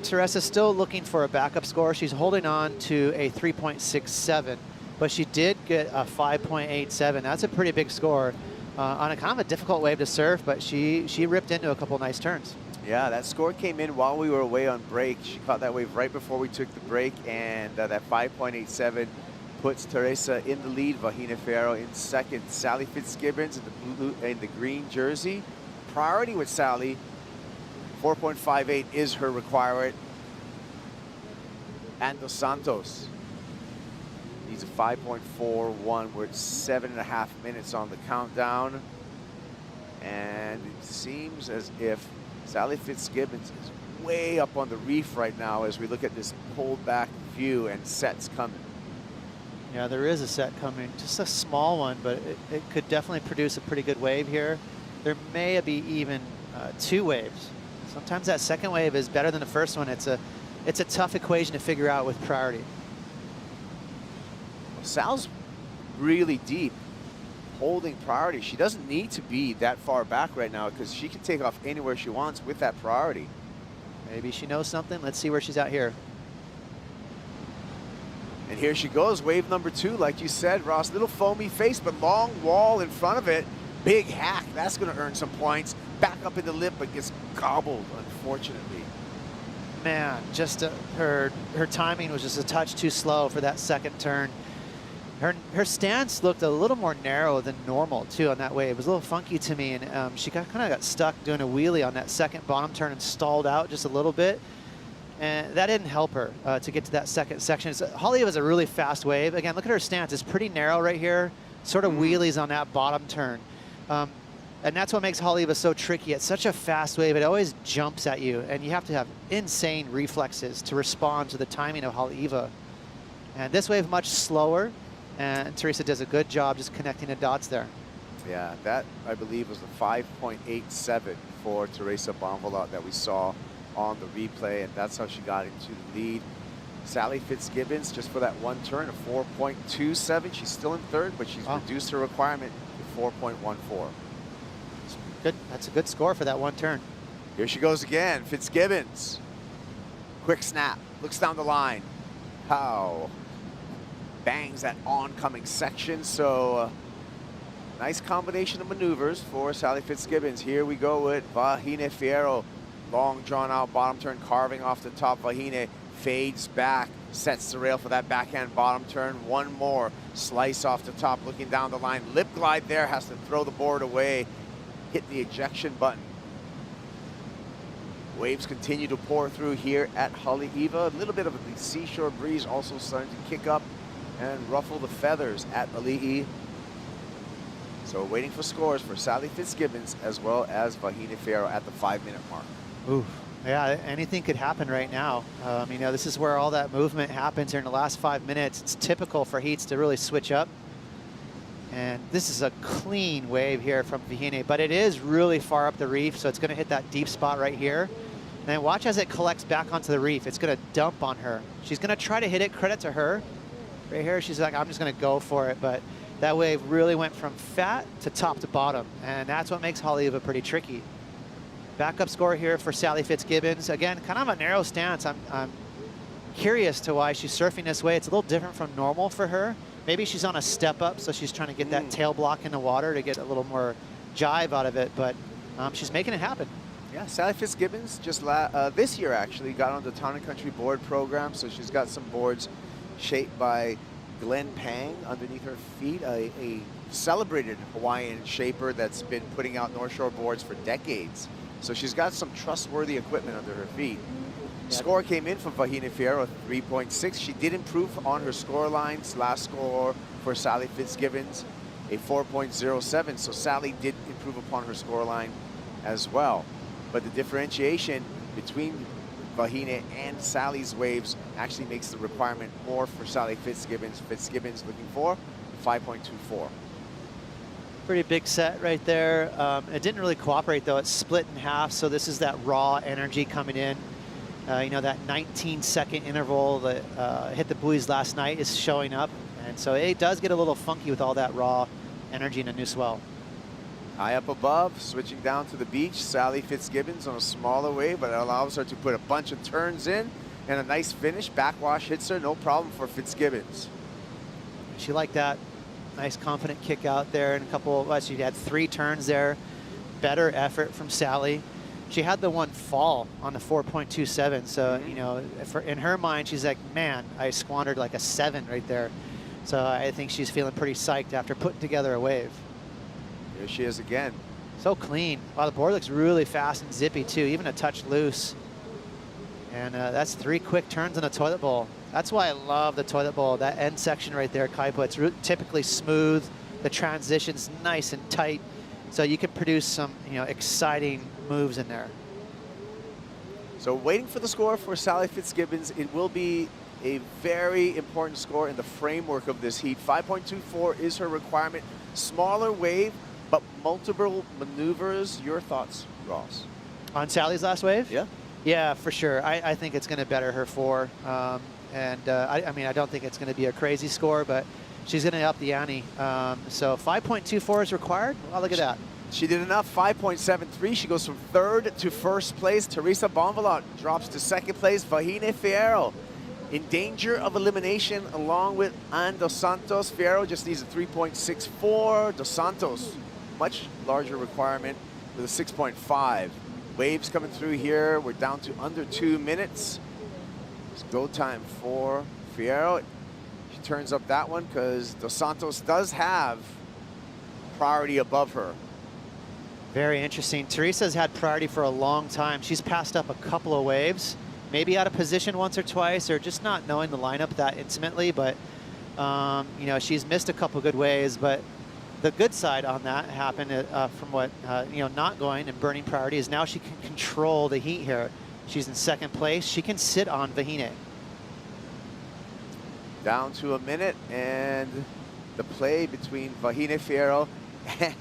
Teresa's still looking for a backup score. She's holding on to a 3.67, but she did get a 5.87. That's a pretty big score on a kind of a difficult wave to surf, but she ripped into a couple nice turns. Yeah, that score came in while we were away on break. She caught that wave right before we took the break, and that 5.87 puts Teresa in the lead. Vahine Ferro in second. Sally Fitzgibbons in the green jersey. Priority with Sally. 4.58 is her requirement. And Dos Santos needs a 5.41. We're at 7.5 minutes on the countdown. And it seems as if Sally Fitzgibbons is way up on the reef right now as we look at this pulled back view and sets coming. Yeah, there is a set coming, just a small one, but it could definitely produce a pretty good wave here. There may be even 2 waves. Sometimes that second wave is better than the first one. It's a tough equation to figure out with priority. Well, Sal's really deep, holding priority. She doesn't need to be that far back right now because she can take off anywhere she wants with that priority. Maybe she knows something. Let's see where she's at here. And here she goes, wave number 2, like you said, Ross. Little foamy face, but long wall in front of it. Big hack, that's gonna earn some points. Back up in the lip, but gets gobbled, unfortunately. Man, just her timing was just a touch too slow for that second turn. Her stance looked a little more narrow than normal too on that wave. It was a little funky to me, and she kind of got stuck doing a wheelie on that second bottom turn and stalled out just a little bit. And that didn't help her to get to that second section. Haleiwa is a really fast wave. Again, look at her stance. It's pretty narrow right here. Sort of wheelies on that bottom turn. And that's what makes Haleiwa so tricky. It's such a fast wave. It always jumps at you. And you have to have insane reflexes to respond to the timing of Haleiwa. And this wave much slower. And Teresa does a good job just connecting the dots there. Yeah, that, I believe, was the 5.87 for Teresa Bonvalot that we saw on the replay, and that's how she got into the lead. Sally Fitzgibbons, just for that one turn, a 4.27. She's still in third, but she's reduced her requirement to 4.14. Good. That's a good score for that one turn. Here she goes again, Fitzgibbons. Quick snap, looks down the line. How? Bangs that oncoming section, so nice combination of maneuvers for Sally Fitzgibbons. Here we go with Vahine Ferro. Long drawn out bottom turn, carving off the top. Vahine fades back, sets the rail for that backhand bottom turn. One more slice off the top, looking down the line. Lip glide there, has to throw the board away. Hit the ejection button. Waves continue to pour through here at Haleiwa. A little bit of a seashore breeze also starting to kick up and ruffle the feathers at Ali'i. So waiting for scores for Sally Fitzgibbons as well as Vahine Ferro at the 5-minute mark. Ooh, yeah, anything could happen right now. You know, this is where all that movement happens here in the last 5 minutes. It's typical for heats to really switch up. And this is a clean wave here from Vahine, but it is really far up the reef, so it's going to hit that deep spot right here. And then watch as it collects back onto the reef. It's going to dump on her. She's going to try to hit it. Credit to her. Right here, she's like, I'm just going to go for it. But that wave really went from fat to top to bottom, and that's what makes Haleiwa pretty tricky. Backup score here for Sally Fitzgibbons. Again, kind of a narrow stance. I'm curious to why she's surfing this way. It's a little different from normal for her. Maybe she's on a step up, so she's trying to get that tail block in the water to get a little more jive out of it, but she's making it happen. Yeah, Sally Fitzgibbons just this year actually got on the Town and Country board program, so she's got some boards shaped by Glenn Pang underneath her feet, a celebrated Hawaiian shaper that's been putting out North Shore boards for decades. So she's got some trustworthy equipment under her feet. Score came in from Vahine Ferro, 3.6. She did improve on her score lines. Last score for Sally Fitzgibbons, a 4.07. So Sally did improve upon her score line as well. But the differentiation between Vahine and Sally's waves actually makes the requirement more for Sally Fitzgibbons. Fitzgibbons looking for 5.24. Pretty big set right there. It didn't really cooperate though. It's split in half, so this is that raw energy coming in. You know, that 19-second interval that hit the buoys last night is showing up, and so it does get a little funky with all that raw energy in a new swell. High up above, switching down to the beach, Sally Fitzgibbons on a smaller wave, but it allows her to put a bunch of turns in and a nice finish. Backwash hits her, no problem for Fitzgibbons. She liked that. Nice confident kick out there, and a couple, well, she had 3 turns there. Better effort from Sally. She had the one fall on the 4.27, so, you know, in her mind, she's like, man, I squandered like a 7 right there. So I think she's feeling pretty psyched after putting together a wave. Here she is again. So clean. Wow, the board looks really fast and zippy too, even a touch loose. And that's 3 quick turns in a toilet bowl. That's why I love the toilet bowl. That end section right there, Kaipo, it's typically smooth. The transition's nice and tight. So you can produce some, exciting moves in there. So waiting for the score for Sally Fitzgibbons. It will be a very important score in the framework of this heat. 5.24 is her requirement. Smaller wave, but multiple maneuvers. Your thoughts, Ross? On Sally's last wave? Yeah. Yeah, for sure. I think it's going to better her 4. I mean, I don't think it's going to be a crazy score, but she's going to up the ante. So 5.24 is required. Well, look at that. She did enough, 5.73. She goes from 3rd to 1st place. Teresa Bonvalot drops to 2nd place. Vahine Fierro in danger of elimination along with Ann Dos Santos. Fierro just needs a 3.64. Dos Santos, much larger requirement with a 6.5. Waves coming through here. We're down to under 2 minutes. It's go time for Fierro. She turns up that one because Dos Santos does have priority above her. Very interesting. Teresa's had priority for a long time. She's passed up a couple of waves, maybe out of position once or twice, or just not knowing the lineup that intimately. But she's missed a couple good waves. But the good side on that happened from what not going and burning priority is now she can control the heat here. She's in 2nd place. She can sit on Vahine. Down to a minute, and the play between Vahine Fierro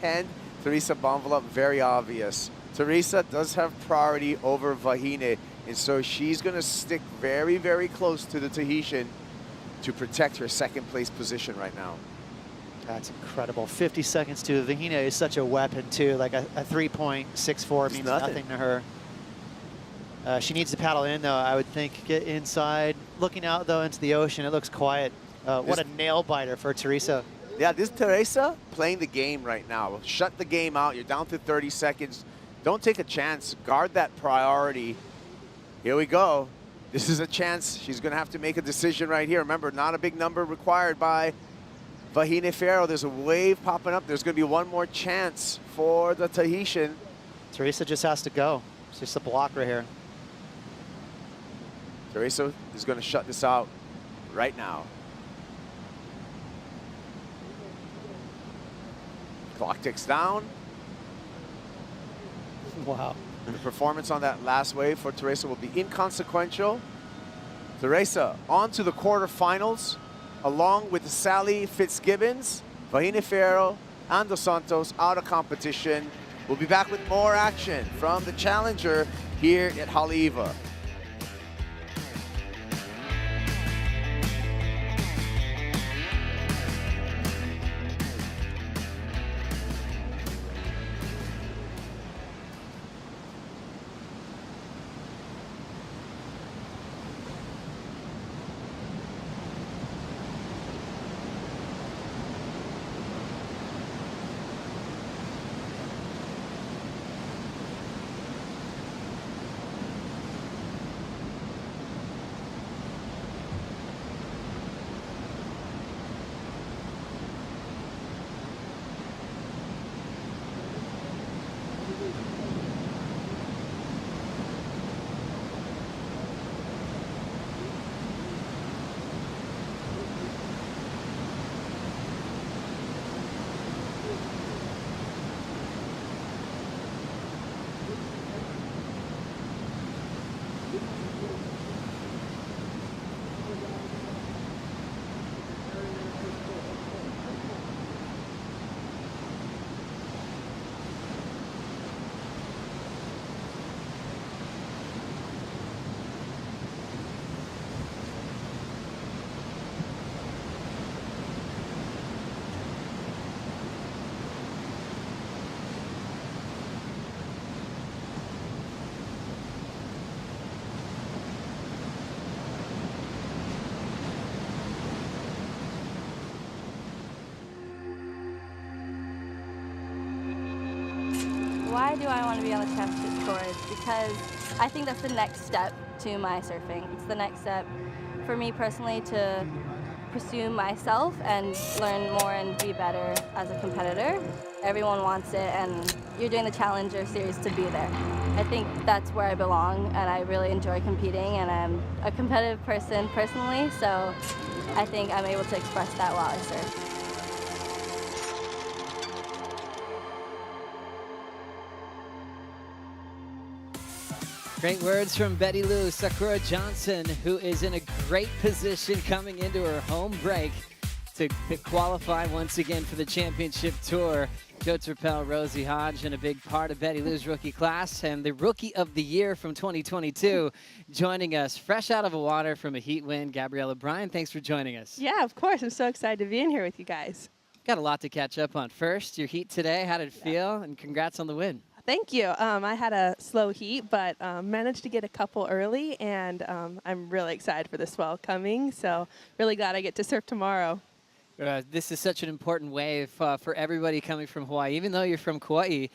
and Teresa Bonvalot, very obvious. Teresa does have priority over Vahine, and so she's going to stick very, very close to the Tahitian to protect her 2nd place position right now. That's incredible. 50 seconds to Vahine is such a weapon too. Like a 3.64 means nothing to her. She needs to paddle in though, I would think. Get inside. Looking out though into the ocean, it looks quiet. What a nail biter for Teresa. Yeah, this Teresa playing the game right now. Shut the game out. You're down to 30 seconds. Don't take a chance. Guard that priority. Here we go. This is a chance. She's going to have to make a decision right here. Remember, not a big number required by Vahine Fierro. There's a wave popping up. There's going to be one more chance for the Tahitian. Teresa just has to go. It's just a block right here. Teresa is going to shut this out right now. Clock ticks down. Wow. The performance on that last wave for Teresa will be inconsequential. Teresa on to the quarterfinals, along with Sally Fitzgibbons, Vahine Fierro, and Dos Santos out of competition. We'll be back with more action from the Challenger here at Haleiwa. Why do I want to be on the championship tours? Because I think that's the next step to my surfing. It's the next step for me personally to pursue myself and learn more and be better as a competitor. Everyone wants it, and you're doing the Challenger Series to be there. I think that's where I belong, and I really enjoy competing, and I'm a competitive person personally, so I think I'm able to express that while I surf. Great words from Betty Lou. Sakura Johnson, who is in a great position coming into her home break to qualify once again for the championship tour. Joe Turpel, Rosie Hodge, and a big part of Betty Lou's rookie class, and the Rookie of the Year from 2022 joining us fresh out of the water from a heat win. Gabriella Bryan, thanks for joining us. Yeah, of course. I'm so excited to be in here with you guys. Got a lot to catch up on. First, your heat today. How did it feel? And congrats on the win. Thank you. I had a slow heat, but managed to get a couple early, and I'm really excited for the swell coming, so really glad I get to surf tomorrow. This is such an important wave for everybody coming from Hawaii. Even though you're from Kauai,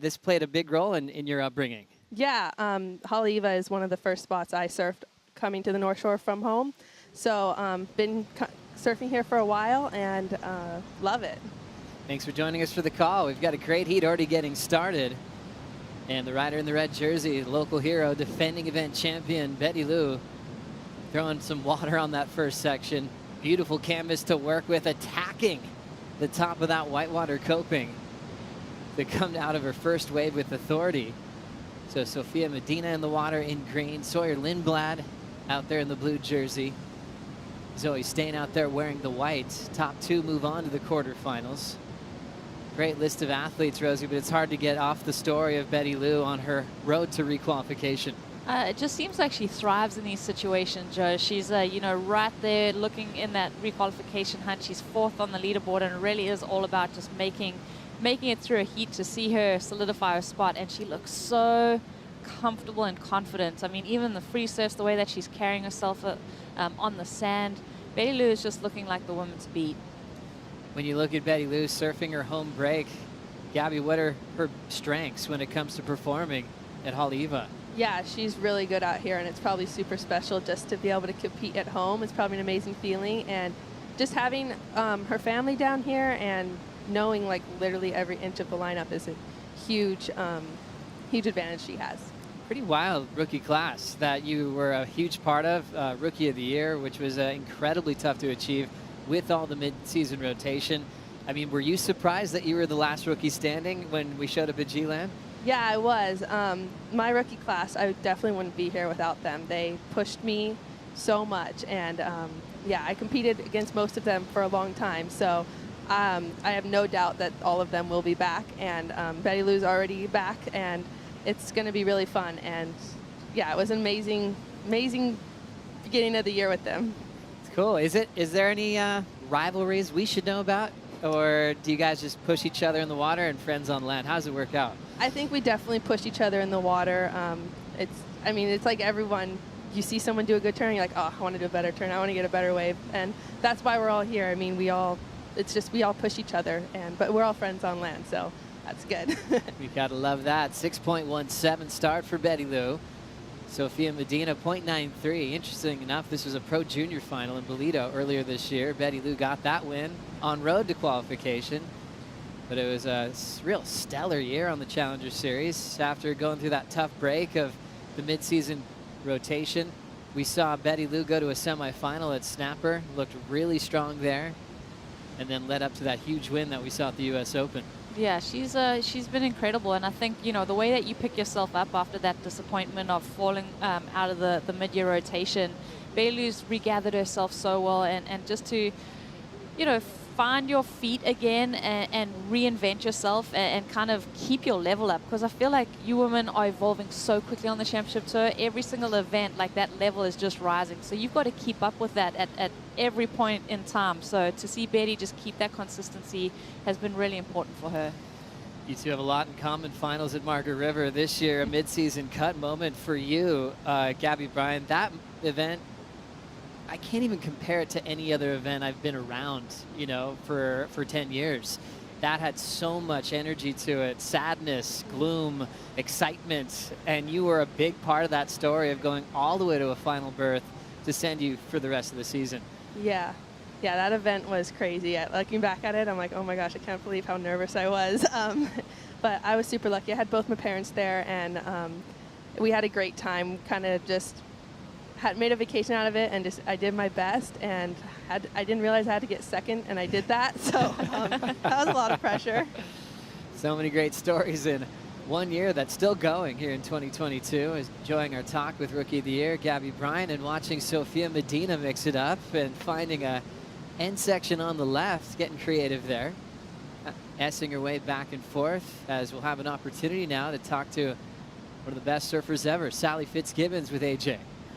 this played a big role in your upbringing. Yeah, Haleiwa is one of the first spots I surfed coming to the North Shore from home. So been surfing here for a while and love it. Thanks for joining us for the call. We've got a great heat already getting started. And the rider in the red jersey, local hero, defending event champion, Betty Lou, throwing some water on that first section. Beautiful canvas to work with, attacking the top of that whitewater coping to come out of her first wave with authority. So Sophia Medina in the water in green, Sawyer Lindblad out there in the blue jersey. Zoe staying out there wearing the white. Top two move on to the quarterfinals. Great list of athletes, Rosie, but it's hard to get off the story of Betty Lou on her road to requalification. It just seems like she thrives in these situations, Joe. She's, you know, right there looking in that requalification hunt. She's fourth on the leaderboard, and it really is all about just making it through a heat to see her solidify her spot. And she looks so comfortable and confident. I mean, even the free surfs, the way that she's carrying herself on the sand, Betty Lou is just looking like the woman to beat. When you look at Betty Lou surfing her home break, Gabby, what are her strengths when it comes to performing at Haleiwa? Yeah, she's really good out here, and it's probably super special just to be able to compete at home. It's probably an amazing feeling, and just having her family down here and knowing like literally every inch of the lineup is a huge, huge advantage she has. Pretty wild rookie class that you were a huge part of, Rookie of the Year, which was incredibly tough to achieve with all the mid-season rotation. I mean, were you surprised that you were the last rookie standing when we showed up at G-Land? Yeah, I was. My rookie class, I definitely wouldn't be here without them. They pushed me so much, and yeah, I competed against most of them for a long time, so I have no doubt that all of them will be back, and Betty Lou's already back, and it's going to be really fun. And yeah, it was an amazing beginning of the year with them. Cool. Is there any rivalries we should know about, or do you guys just push each other in the water and friends on land? How does it work out? I think we definitely push each other in the water. It's like everyone. You see someone do a good turn, you're like, oh, I want to do a better turn. I want to get a better wave, and that's why we're all here. I mean, we all push each other, but we're all friends on land, so that's good. We've got to love that. 6.17 start for Betty Lou. Sophia Medina, 0.93. Interesting enough, this was a pro junior final in Bolito earlier this year. Betty Lou got that win on road to qualification, but it was a real stellar year on the Challenger Series. After going through that tough break of the mid-season rotation, we saw Betty Lou go to a semifinal at Snapper, looked really strong there, and then led up to that huge win that we saw at the U.S. Open. Yeah, she's been incredible, and I think, you know, the way that you pick yourself up after that disappointment of falling out of the mid-year rotation, Betty Lou's regathered herself so well, and just to, you know, find your feet again and reinvent yourself and kind of keep your level up, because I feel like you women are evolving so quickly on the championship tour. Every single event, like, that level is just rising, so you've got to keep up with that at every point in time. So to see Betty just keep that consistency has been really important for her. You two have a lot in common. Finals at Margaret River this year, a mid-season cut moment for you, Gabby Bryan. That event, I can't even compare it to any other event I've been around, you know, for 10 years. That had so much energy to it, sadness, gloom, excitement, and you were a big part of that story of going all the way to a final berth to send you for the rest of the season. Yeah, Yeah, that event was crazy. Looking back at it, I'm like, oh my gosh, I can't believe how nervous I was. But I was super lucky. I had both my parents there, and we had a great time. Kind of just made a vacation out of it, and I did my best, and I didn't realize I had to get second, and I did that. So that was a lot of pressure. So many great stories in one year that's still going here in 2022. Enjoying our talk with Rookie of the Year, Gabby Bryant, and watching Sophia Medina mix it up and finding a end section on the left, getting creative there. S-ing her way back and forth, as we'll have an opportunity now to talk to one of the best surfers ever, Sally Fitzgibbons with AJ.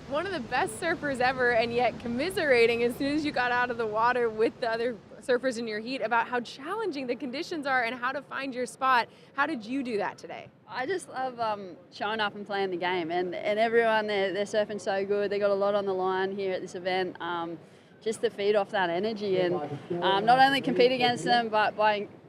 One of the best surfers ever, and yet commiserating as soon as you got out of the water with the other surfers in your heat about how challenging the conditions are and how to find your spot. How did you do that today? I just love showing up and playing the game, and everyone they're surfing so good. They got a lot on the line here at this event, just to feed off that energy and not only compete against them, but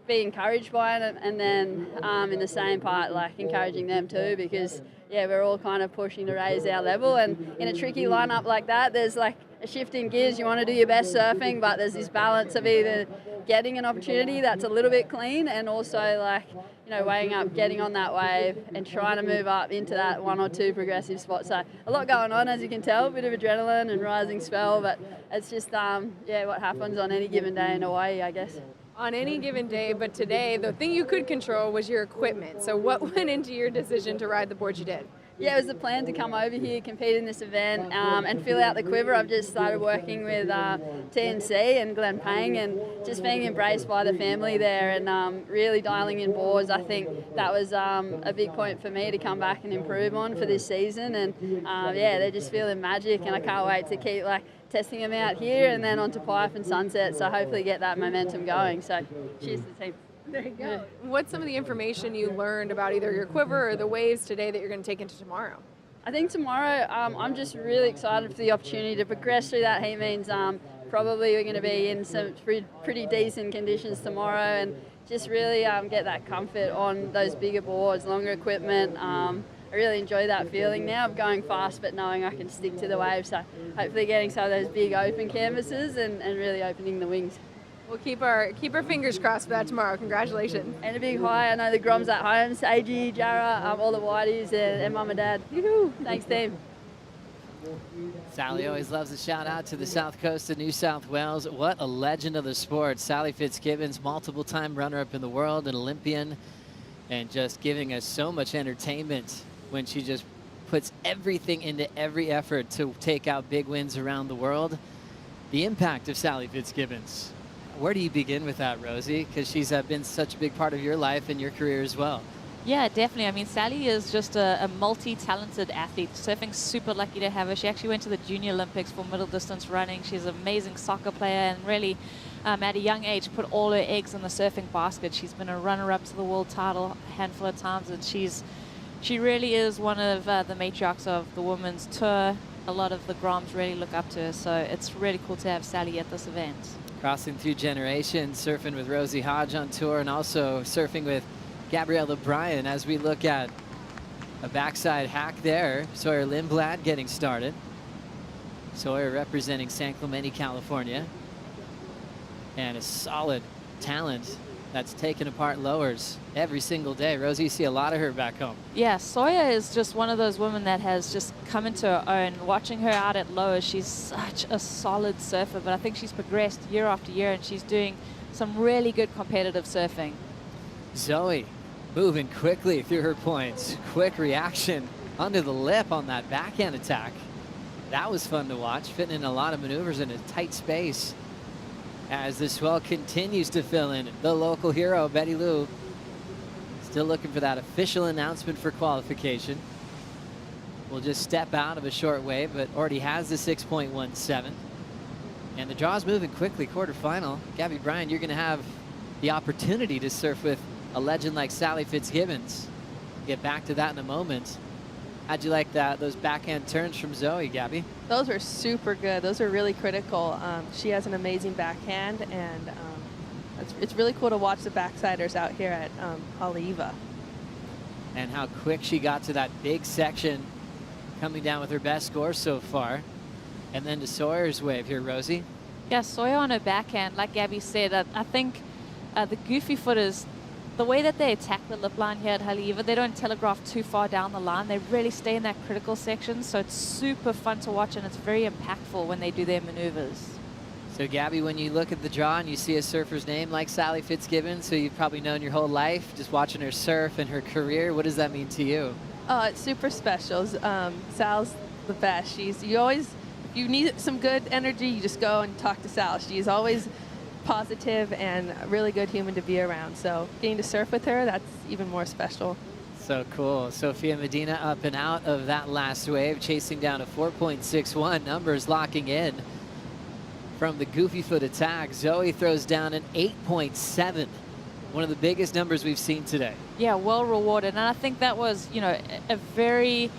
be encouraged by it, and then in the same part, like encouraging them too, because yeah, we're all kind of pushing to raise our level, and in a tricky lineup like that, there's like a shift in gears. You want to do your best surfing, but there's this balance of either getting an opportunity that's a little bit clean, and also like, you know, weighing up, getting on that wave and trying to move up into that 1 or 2 progressive spots. So a lot going on, as you can tell, a bit of adrenaline and rising swell, but it's just yeah, what happens on any given day in Hawaii, I guess. On any given day, but today, the thing you could control was your equipment. So what went into your decision to ride the board you did? Yeah, it was the plan to come over here, compete in this event, and fill out the quiver. I've just started working with TNC and Glenn Payne, and just being embraced by the family there, and really dialing in boards. I think that was a big point for me to come back and improve on for this season. And yeah, they're just feeling magic, and I can't wait to keep testing them out here and then onto Pipe and Sunset. So hopefully get that momentum going. So cheers to the team. There you go. What's some of the information you learned about either your quiver or the waves today that you're going to take into tomorrow? I think tomorrow, I'm just really excited for the opportunity to progress through that heat. Means probably we're going to be in some pretty decent conditions tomorrow, and just really get that comfort on those bigger boards, longer equipment. I really enjoy that feeling now of going fast, but knowing I can stick to the waves. So hopefully getting some of those big open canvases and really opening the wings. We'll keep our fingers crossed for that tomorrow. Congratulations. And a big hi. I know the Groms at home, Seiji, Jara, all the Whiteys, and Mum and Dad. Yoo-hoo. Thanks, team. Sally always loves a shout out to the south coast of New South Wales. What a legend of the sport. Sally Fitzgibbons, multiple time runner-up in the world, an Olympian, and just giving us so much entertainment when she just puts everything into every effort to take out big wins around the world. The impact of Sally Fitzgibbons. Where do you begin with that, Rosie? Because she's been such a big part of your life and your career as well. Yeah, definitely. I mean, Sally is just a multi-talented athlete. Surfing's super lucky to have her. She actually went to the Junior Olympics for middle distance running. She's an amazing soccer player, and really, at a young age, put all her eggs in the surfing basket. She's been a runner-up to the world title a handful of times, and she really is one of the matriarchs of the women's tour. A lot of the Groms really look up to her, so it's really cool to have Sally at this event. Crossing through generations, surfing with Rosie Hodge on tour, and also surfing with Gabrielle O'Brien as we look at a backside hack there. Sawyer Lindblad getting started. Sawyer representing San Clemente, California. And a solid talent that's taken apart lowers every single day. Rosie, you see a lot of her back home. Yeah, Sawyer is just one of those women that has just come into her own. Watching her out at lowers, she's such a solid surfer, but I think she's progressed year after year, and she's doing some really good competitive surfing. Zoe moving quickly through her points. Quick reaction under the lip on that backhand attack. That was fun to watch, fitting in a lot of maneuvers in a tight space. As the swell continues to fill in, the local hero, Betty Lou, still looking for that official announcement for qualification. Will just step out of a short wave, but already has the 6.17. And the draw's moving quickly, quarterfinal. Gabby Bryant, you're gonna have the opportunity to surf with a legend like Sally Fitzgibbons. Get back to that in a moment. How'd you like those backhand turns from Zoe, Gabby? Those were super good. Those are really critical. She has an amazing backhand, and it's really cool to watch the backsiders out here at Haleiwa. And how quick she got to that big section, coming down with her best score so far. And then to Sawyer's wave here, Rosie. Yeah, Sawyer on her backhand, like Gabby said, I think the goofy footers, the way that they attack the lip line here at Haleiwa, they don't telegraph too far down the line. They really stay in that critical section, so it's super fun to watch, and it's very impactful when they do their maneuvers. So Gabby, when you look at the draw and you see a surfer's name like Sally Fitzgibbons, who you've probably known your whole life, just watching her surf and her career, what does that mean to you? Oh, it's super special. Sal's the best. If you need some good energy, you just go and talk to Sal. She's always positive and a really good human to be around. So getting to surf with her, that's even more special. So cool. Sophia Medina up and out of that last wave, chasing down a 4.61. Numbers locking in from the goofy foot attack. Zoe throws down an 8.7. One of the biggest numbers we've seen today. Yeah, well rewarded. And I think that was, a very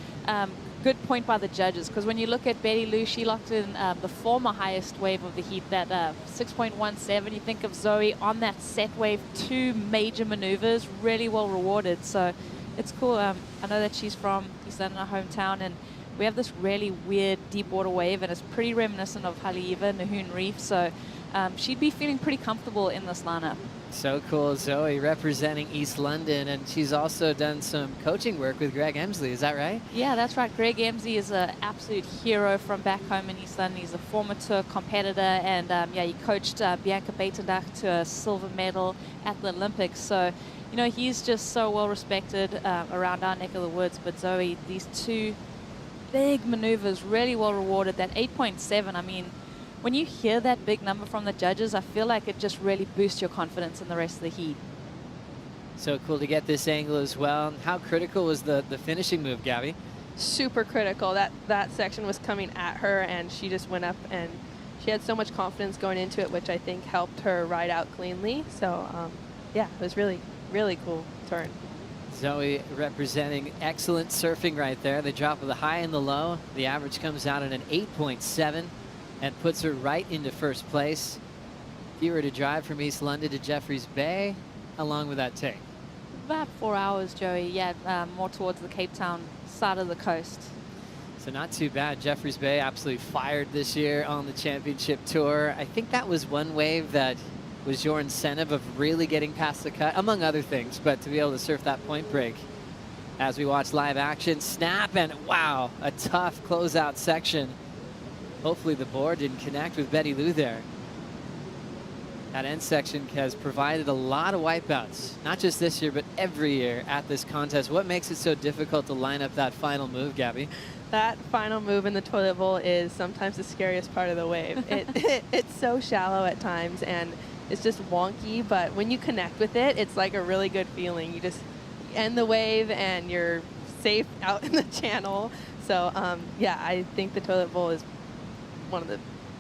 good point by the judges, because when you look at Betty Lou, she locked in the former highest wave of the heat, that 6.17. You think of Zoe on that set wave, 2 major maneuvers, really well rewarded. So it's cool. I know that she's from East London, our hometown, and we have this really weird deep water wave, and it's pretty reminiscent of Haleiwa, Nahoon Reef. So she'd be feeling pretty comfortable in this lineup. So cool. Zoe representing East London, and she's also done some coaching work with Greg Emsley. Is that right? Yeah, that's right. Greg Emsley is an absolute hero from back home in East London. He's a former tour competitor, and he coached Bianca Beitendach to a silver medal at the Olympics. So, he's just so well respected around our neck of the woods. But Zoe, these 2 big maneuvers, really well rewarded. That 8.7, I mean, when you hear that big number from the judges, I feel like it just really boosts your confidence in the rest of the heat. So cool to get this angle as well. How critical was the finishing move, Gabby? Super critical. That section was coming at her, and she just went up, and she had so much confidence going into it, which I think helped her ride out cleanly. So, yeah, it was really, really cool turn. Zoe representing excellent surfing right there. The drop of the high and the low. The average comes out at an 8.7. and puts her right into first place. If you were to drive from East London to Jeffreys Bay, how long would that take? About 4 hours, Joey. Yeah, more towards the Cape Town side of the coast. So not too bad. Jeffreys Bay absolutely fired this year on the championship tour. I think that was one wave that was your incentive of really getting past the cut, among other things, but to be able to surf that point break. As we watch live action, snap, and wow, a tough closeout section. Hopefully the board didn't connect with Betty Lou there. That end section has provided a lot of wipeouts, not just this year, but every year at this contest. What makes it so difficult to line up that final move, Gabby? That final move in the toilet bowl is sometimes the scariest part of the wave. It's so shallow at times, and it's just wonky, but when you connect with it, it's like a really good feeling. You just end the wave, and you're safe out in the channel. So, yeah, I think the toilet bowl is one of the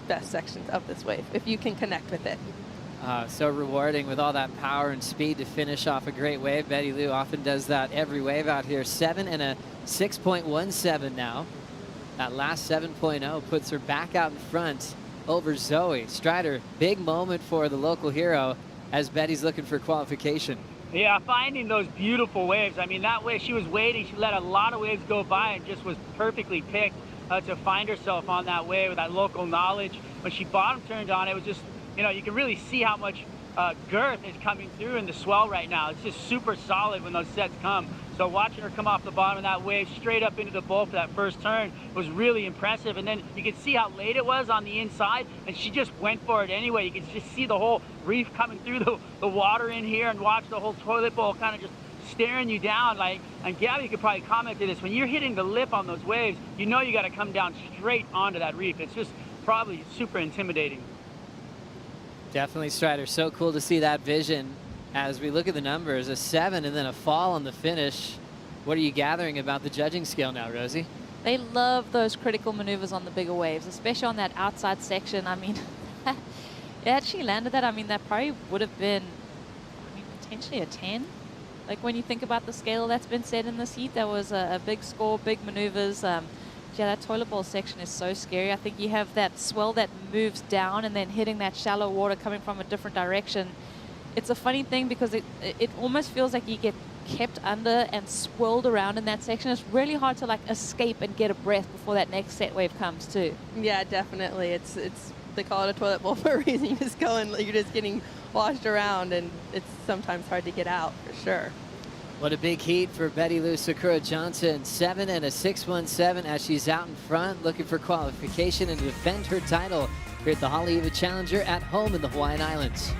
best sections of this wave, if you can connect with it. So rewarding with all that power and speed to finish off a great wave. Betty Lou often does that every wave out here. 7 and a 6.17 now. That last 7.0 puts her back out in front over Zoe. Strider, big moment for the local hero as Betty's looking for qualification. Yeah, finding those beautiful waves. I mean, that way she was waiting. She let a lot of waves go by and just was perfectly picked to find herself on that wave with that local knowledge. When she bottom turned on, it was just, you can really see how much girth is coming through in the swell right now. It's just super solid when those sets come. So watching her come off the bottom of that wave straight up into the bowl for that first turn was really impressive. And then you could see how late it was on the inside, and she just went for it anyway. You could just see the whole reef coming through the water in here, and watch the whole toilet bowl kind of just staring you down. And Gabby could probably comment to this, when you're hitting the lip on those waves, you know you got to come down straight onto that reef. It's just probably super intimidating. Definitely, Strider. So cool to see that vision. As we look at the numbers, a 7 and then a fall on the finish. What are you gathering about the judging scale now, Rosie? They love those critical maneuvers on the bigger waves, especially on that outside section. I mean, had she landed that, I mean, that probably would have been, potentially a 10. Like, when you think about the scale that's been set in this heat, that was a big score, big maneuvers. Yeah, that toilet bowl section is so scary. I think you have that swell that moves down and then hitting that shallow water coming from a different direction. It's a funny thing because it almost feels like you get kept under and swirled around in that section. It's really hard to escape and get a breath before that next set wave comes too. Yeah, definitely. It's they call it a toilet bowl for a reason. You just go and you're just getting washed around, and it's sometimes hard to get out for sure. What a big heat for Betty Lou Sakura Johnson. 7 and a 6.17 as she's out in front looking for qualification and to defend her title here at the Haleiwa Challenger at home in the Hawaiian Islands.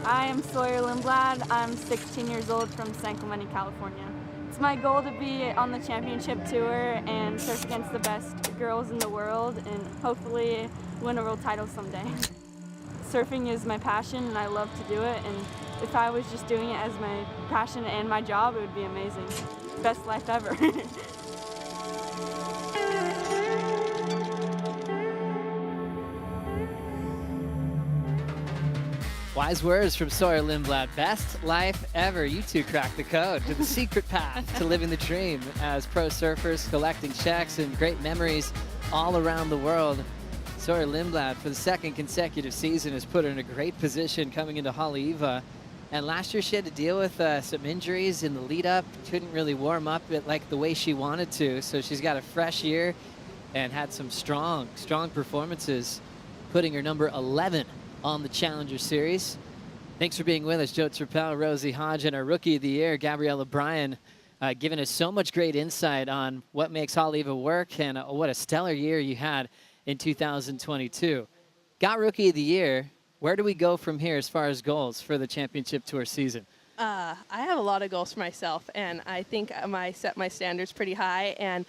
I am Sawyer Lindblad. I'm 16 years old from San Clemente, California. It's my goal to be on the championship tour and surf against the best girls in the world and hopefully win a world title someday. Surfing is my passion and I love to do it, and if I was just doing it as my passion and my job, it would be amazing. Best life ever. Wise words from Sawyer Lindblad. Best life ever. You two cracked the code to the secret path to living the dream as pro surfers, collecting checks and great memories all around the world. Sawyer Lindblad, for the second consecutive season, has put her in a great position coming into Haleiwa. And last year she had to deal with some injuries in the lead up. Couldn't really warm up it like the way she wanted to. So she's got a fresh year and had some strong performances, putting her number 11 on the Challenger Series. Thanks for being with us, Joe Trepel, Rosie Hodge, and our Rookie of the Year, Gabriella Bryan, giving us so much great insight on what makes Haleiwa work and what a stellar year you had in 2022. Got Rookie of the Year. Where do we go from here as far as goals for the Championship Tour season? I have a lot of goals for myself, and I think I set my standards pretty high. And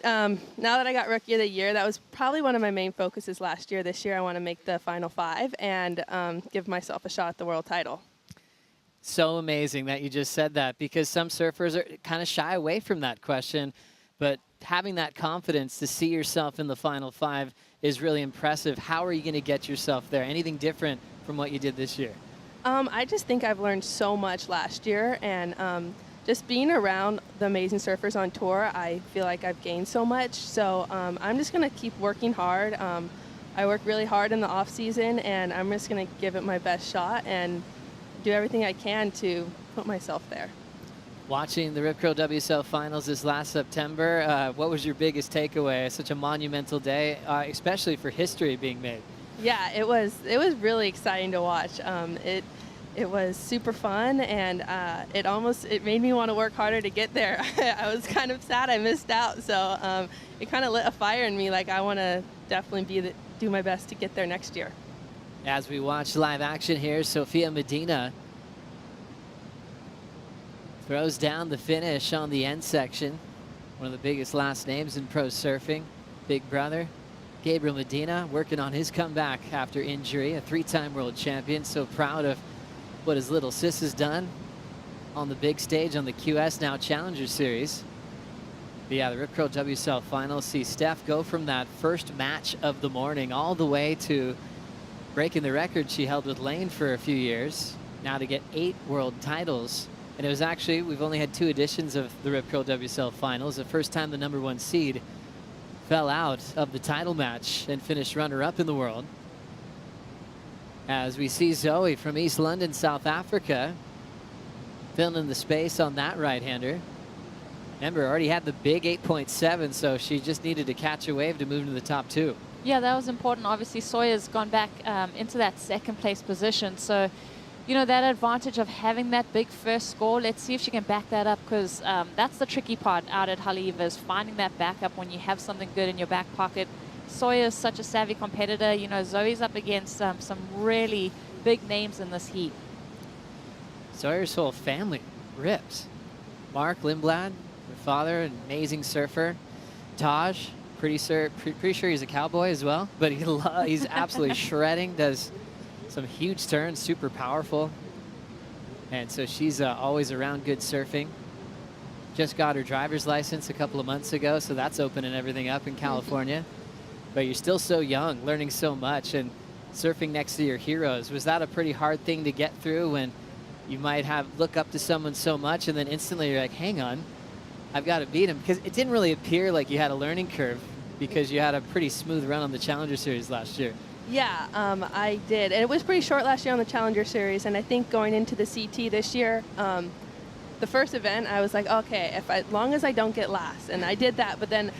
now that I got Rookie of the Year, that was probably one of my main focuses last year. This year I want to make the Final 5 and give myself a shot at the world title. So amazing that you just said that, because some surfers are kind of shy away from that question, but having that confidence to see yourself in the Final 5 is really impressive. How are you going to get yourself there? Anything different from what you did this year? I just think I've learned so much last year, and just being around the amazing surfers on tour, I feel like I've gained so much. So I'm just going to keep working hard. I work really hard in the off season, and I'm just going to give it my best shot and do everything I can to put myself there. Watching the Rip Curl WSL Finals this last September, what was your biggest takeaway? Such a monumental day, especially for history being made. Yeah, it was really exciting to watch. It was super fun, and it made me want to work harder to get there. I was kind of sad I missed out, so it kind of lit a fire in me. Like, I want to definitely do my best to get there next year. As we watch live action here, Sofia Medina throws down the finish on the end section. One of the biggest last names in pro surfing. Big brother, Gabriel Medina, working on his comeback after injury. A 3-time world champion, so proud of what his little sis has done on the big stage on the QS Now Challenger Series. But yeah, the Rip Curl WSL Finals see Steph go from that first match of the morning all the way to breaking the record she held with Lane for a few years. now to get 8 world titles. And it was actually, we've only had 2 editions of the Rip Curl WSL Finals. The first time the #1 seed fell out of the title match and finished runner-up in the world. As we see Zoe from East London, South Africa, filling in the space on that right-hander. Remember, already had the big 8.7, so she just needed to catch a wave to move into the top 2. Yeah, that was important. Obviously, Sawyer's gone back into that second place position. So, you know, that advantage of having that big first score, let's see if she can back that up, because that's the tricky part out at Haleiwa, is finding that backup when you have something good in your back pocket. Sawyer is such a savvy competitor. You know, Zoe's up against some really big names in this heat. Sawyer's whole family rips. Mark Lindblad, her father, an amazing surfer. Taj, pretty sure he's a cowboy as well, but he's absolutely shredding, does some huge turns, super powerful. And so she's always around good surfing. Just got her driver's license a couple of months ago, so that's opening everything up in California. But you're still so young, learning so much, and surfing next to your heroes. Was that a pretty hard thing to get through when you might look up to someone so much and then instantly you're like, hang on, I've got to beat him? Because it didn't really appear like you had a learning curve, because you had a pretty smooth run on the Challenger Series last year. Yeah, I did. And it was pretty short last year on the Challenger Series. And I think going into the CT this year, the first event, I was like, okay, as long as I don't get last. And I did that, but then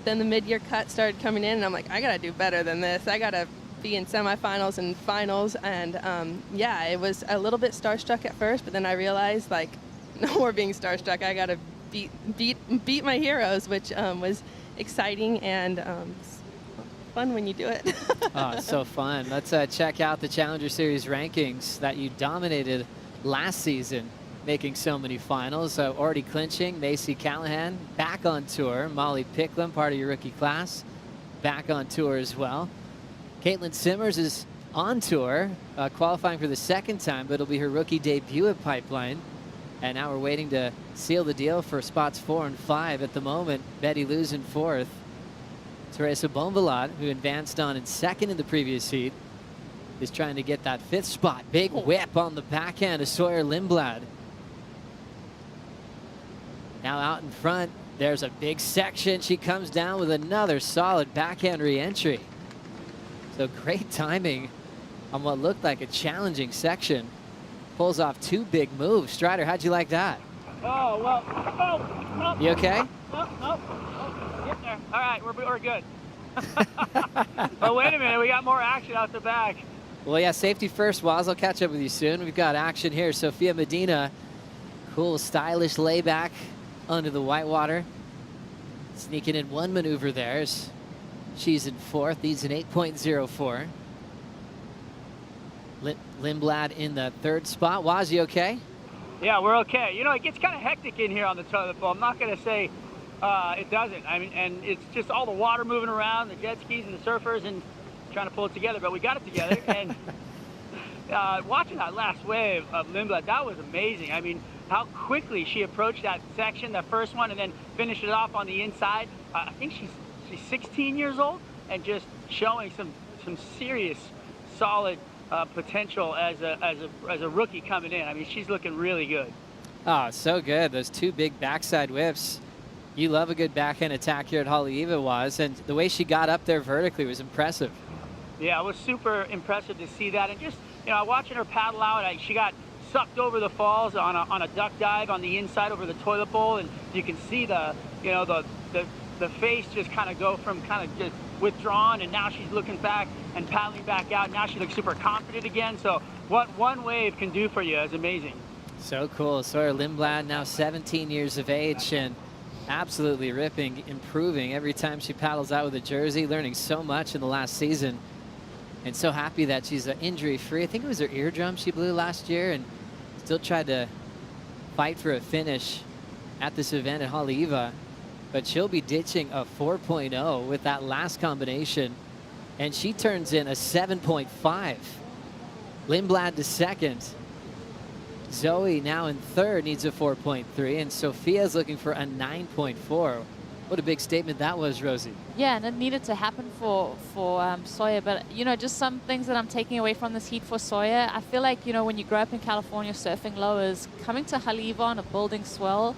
the mid-year cut started coming in, and I'm like, I got to do better than this. I got to be in semifinals and finals. And yeah, it was a little bit starstruck at first, but then I realized, like, no more being starstruck. I got to beat my heroes, which was exciting and fun when you do it. Oh, it's so fun. Let's check out the Challenger Series rankings that you dominated last season, making so many finals. Already clinching, Macy Callahan back on tour. Molly Picklum, part of your rookie class, back on tour as well. Caitlin Simmers is on tour, qualifying for the second time, but it'll be her rookie debut at Pipeline. And now we're waiting to seal the deal for spots 4 and 5 at the moment. Betty Lou's in 4th. Teresa Bonvalat, who advanced on in 2nd in the previous heat, is trying to get that 5th spot. Big whip on the backhand of Sawyer Lindblad. Now out in front, there's a big section. She comes down with another solid backhand re-entry. So great timing on what looked like a challenging section. Pulls off 2 big moves. Strider, how'd you like that? Oh, well, oh. You okay? Nope. Get there. All right, we're good. Oh, wait a minute. We got more action out the back. Well, yeah, safety first, Waz. I'll catch up with you soon. We've got action here. Sophia Medina, cool, stylish layback under the whitewater. Sneaking in 1 maneuver there. She's in 4th. He's in 8.04. Lindblad in the 3rd spot. Waz, you okay? Yeah, we're okay. You know, it gets kind of hectic in here on the toilet bowl. I'm not going to say it doesn't. I mean, and it's just all the water moving around, the jet skis and the surfers, and trying to pull it together. But we got it together. And watching that last wave of Lindblad, that was amazing. I mean, how quickly she approached that section, the first one, and then finished it off on the inside. I think she's 16 years old and just showing some serious, solid potential as a rookie coming in. I mean, she's looking really good. Oh, so good. Those 2 big backside whips. You love a good backhand attack here at Haleiwa, Waz, and the way she got up there vertically was impressive. Yeah, it was super impressive to see that, and just, you know, watching her paddle out, she got sucked over the falls on a duck dive on the inside over the toilet bowl, and you can see the face just kind of go from kind of just withdrawn, and now she's looking back and paddling back out. Now she looks super confident again. So what one wave can do for you is amazing. So cool. Sawyer Lindblad, now 17 years of age and absolutely ripping, improving every time she paddles out with a jersey, learning so much in the last season. And so happy that she's injury-free. I think it was her eardrum she blew last year and still tried to fight for a finish at this event at Haleiwa. But she'll be ditching a 4.0 with that last combination. And she turns in a 7.5. Lindblad to 2nd. Zoe now in 3rd, needs a 4.3. And Sophia's looking for a 9.4. What a big statement that was, Rosie. Yeah, and it needed to happen for Sawyer. But, you know, just some things that I'm taking away from this heat for Sawyer. I feel like, you know, when you grow up in California surfing lowers, coming to Haleiwa on a building swell,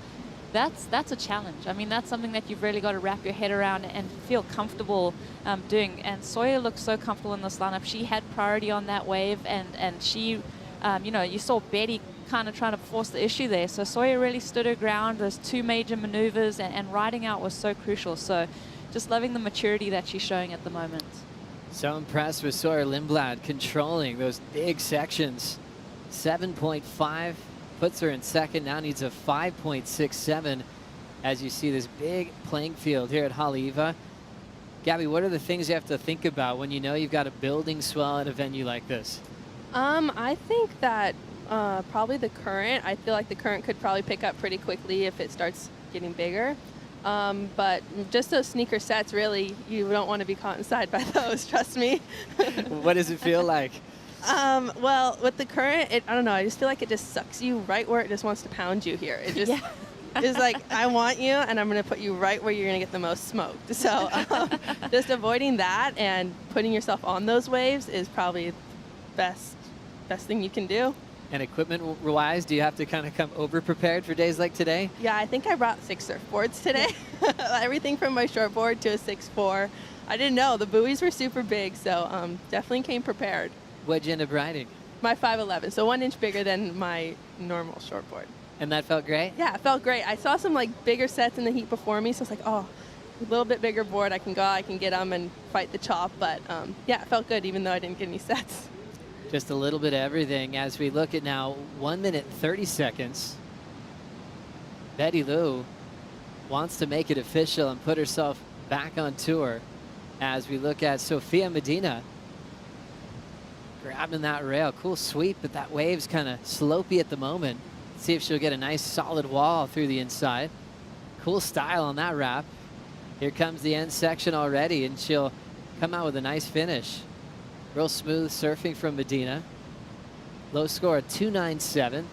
that's a challenge. I mean, that's something that you've really got to wrap your head around and feel comfortable doing. And Sawyer looked so comfortable in this lineup. She had priority on that wave, and she, you know, you saw Betty kind of trying to force the issue there. So Sawyer really stood her ground. There's 2 major maneuvers, and riding out was so crucial. So just loving the maturity that she's showing at the moment. So impressed with Sawyer Lindblad controlling those big sections. 7.5 puts her in second, now needs a 5.67 as you see this big playing field here at Haleiwa. Gabby, what are the things you have to think about when you know you've got a building swell at a venue like this? I think that probably the current. I feel like the current could probably pick up pretty quickly if it starts getting bigger. But just those sneaker sets, really, you don't want to be caught inside by those, trust me. What does it feel like? Well, with the current, I don't know, I just feel like it just sucks you right where it just wants to pound you here. It just is like, I want you, and I'm going to put you right where you're going to get the most smoked. So just avoiding that and putting yourself on those waves is probably the best thing you can do. And equipment-wise, do you have to kind of come over-prepared for days like today? Yeah, I think I brought 6 surfboards today. Everything from my shortboard to a 6'4". I didn't know. The buoys were super big, so definitely came prepared. What'd you end up riding? My 5'11", so 1 inch bigger than my normal shortboard. And that felt great? Yeah, it felt great. I saw some like bigger sets in the heat before me, so I was like, oh, a little bit bigger board, I can get them and fight the chop. But yeah, it felt good even though I didn't get any sets. Just a little bit of everything as we look at now 1 minute 30 seconds. Betty Lou wants to make it official and put herself back on tour as we look at Sofia Medina grabbing that rail. Cool sweep, but that wave's kind of slopey at the moment. See if she'll get a nice solid wall through the inside. Cool style on that wrap. Here comes the end section already, and she'll come out with a nice finish. Real smooth surfing from Medina. Low score of 297.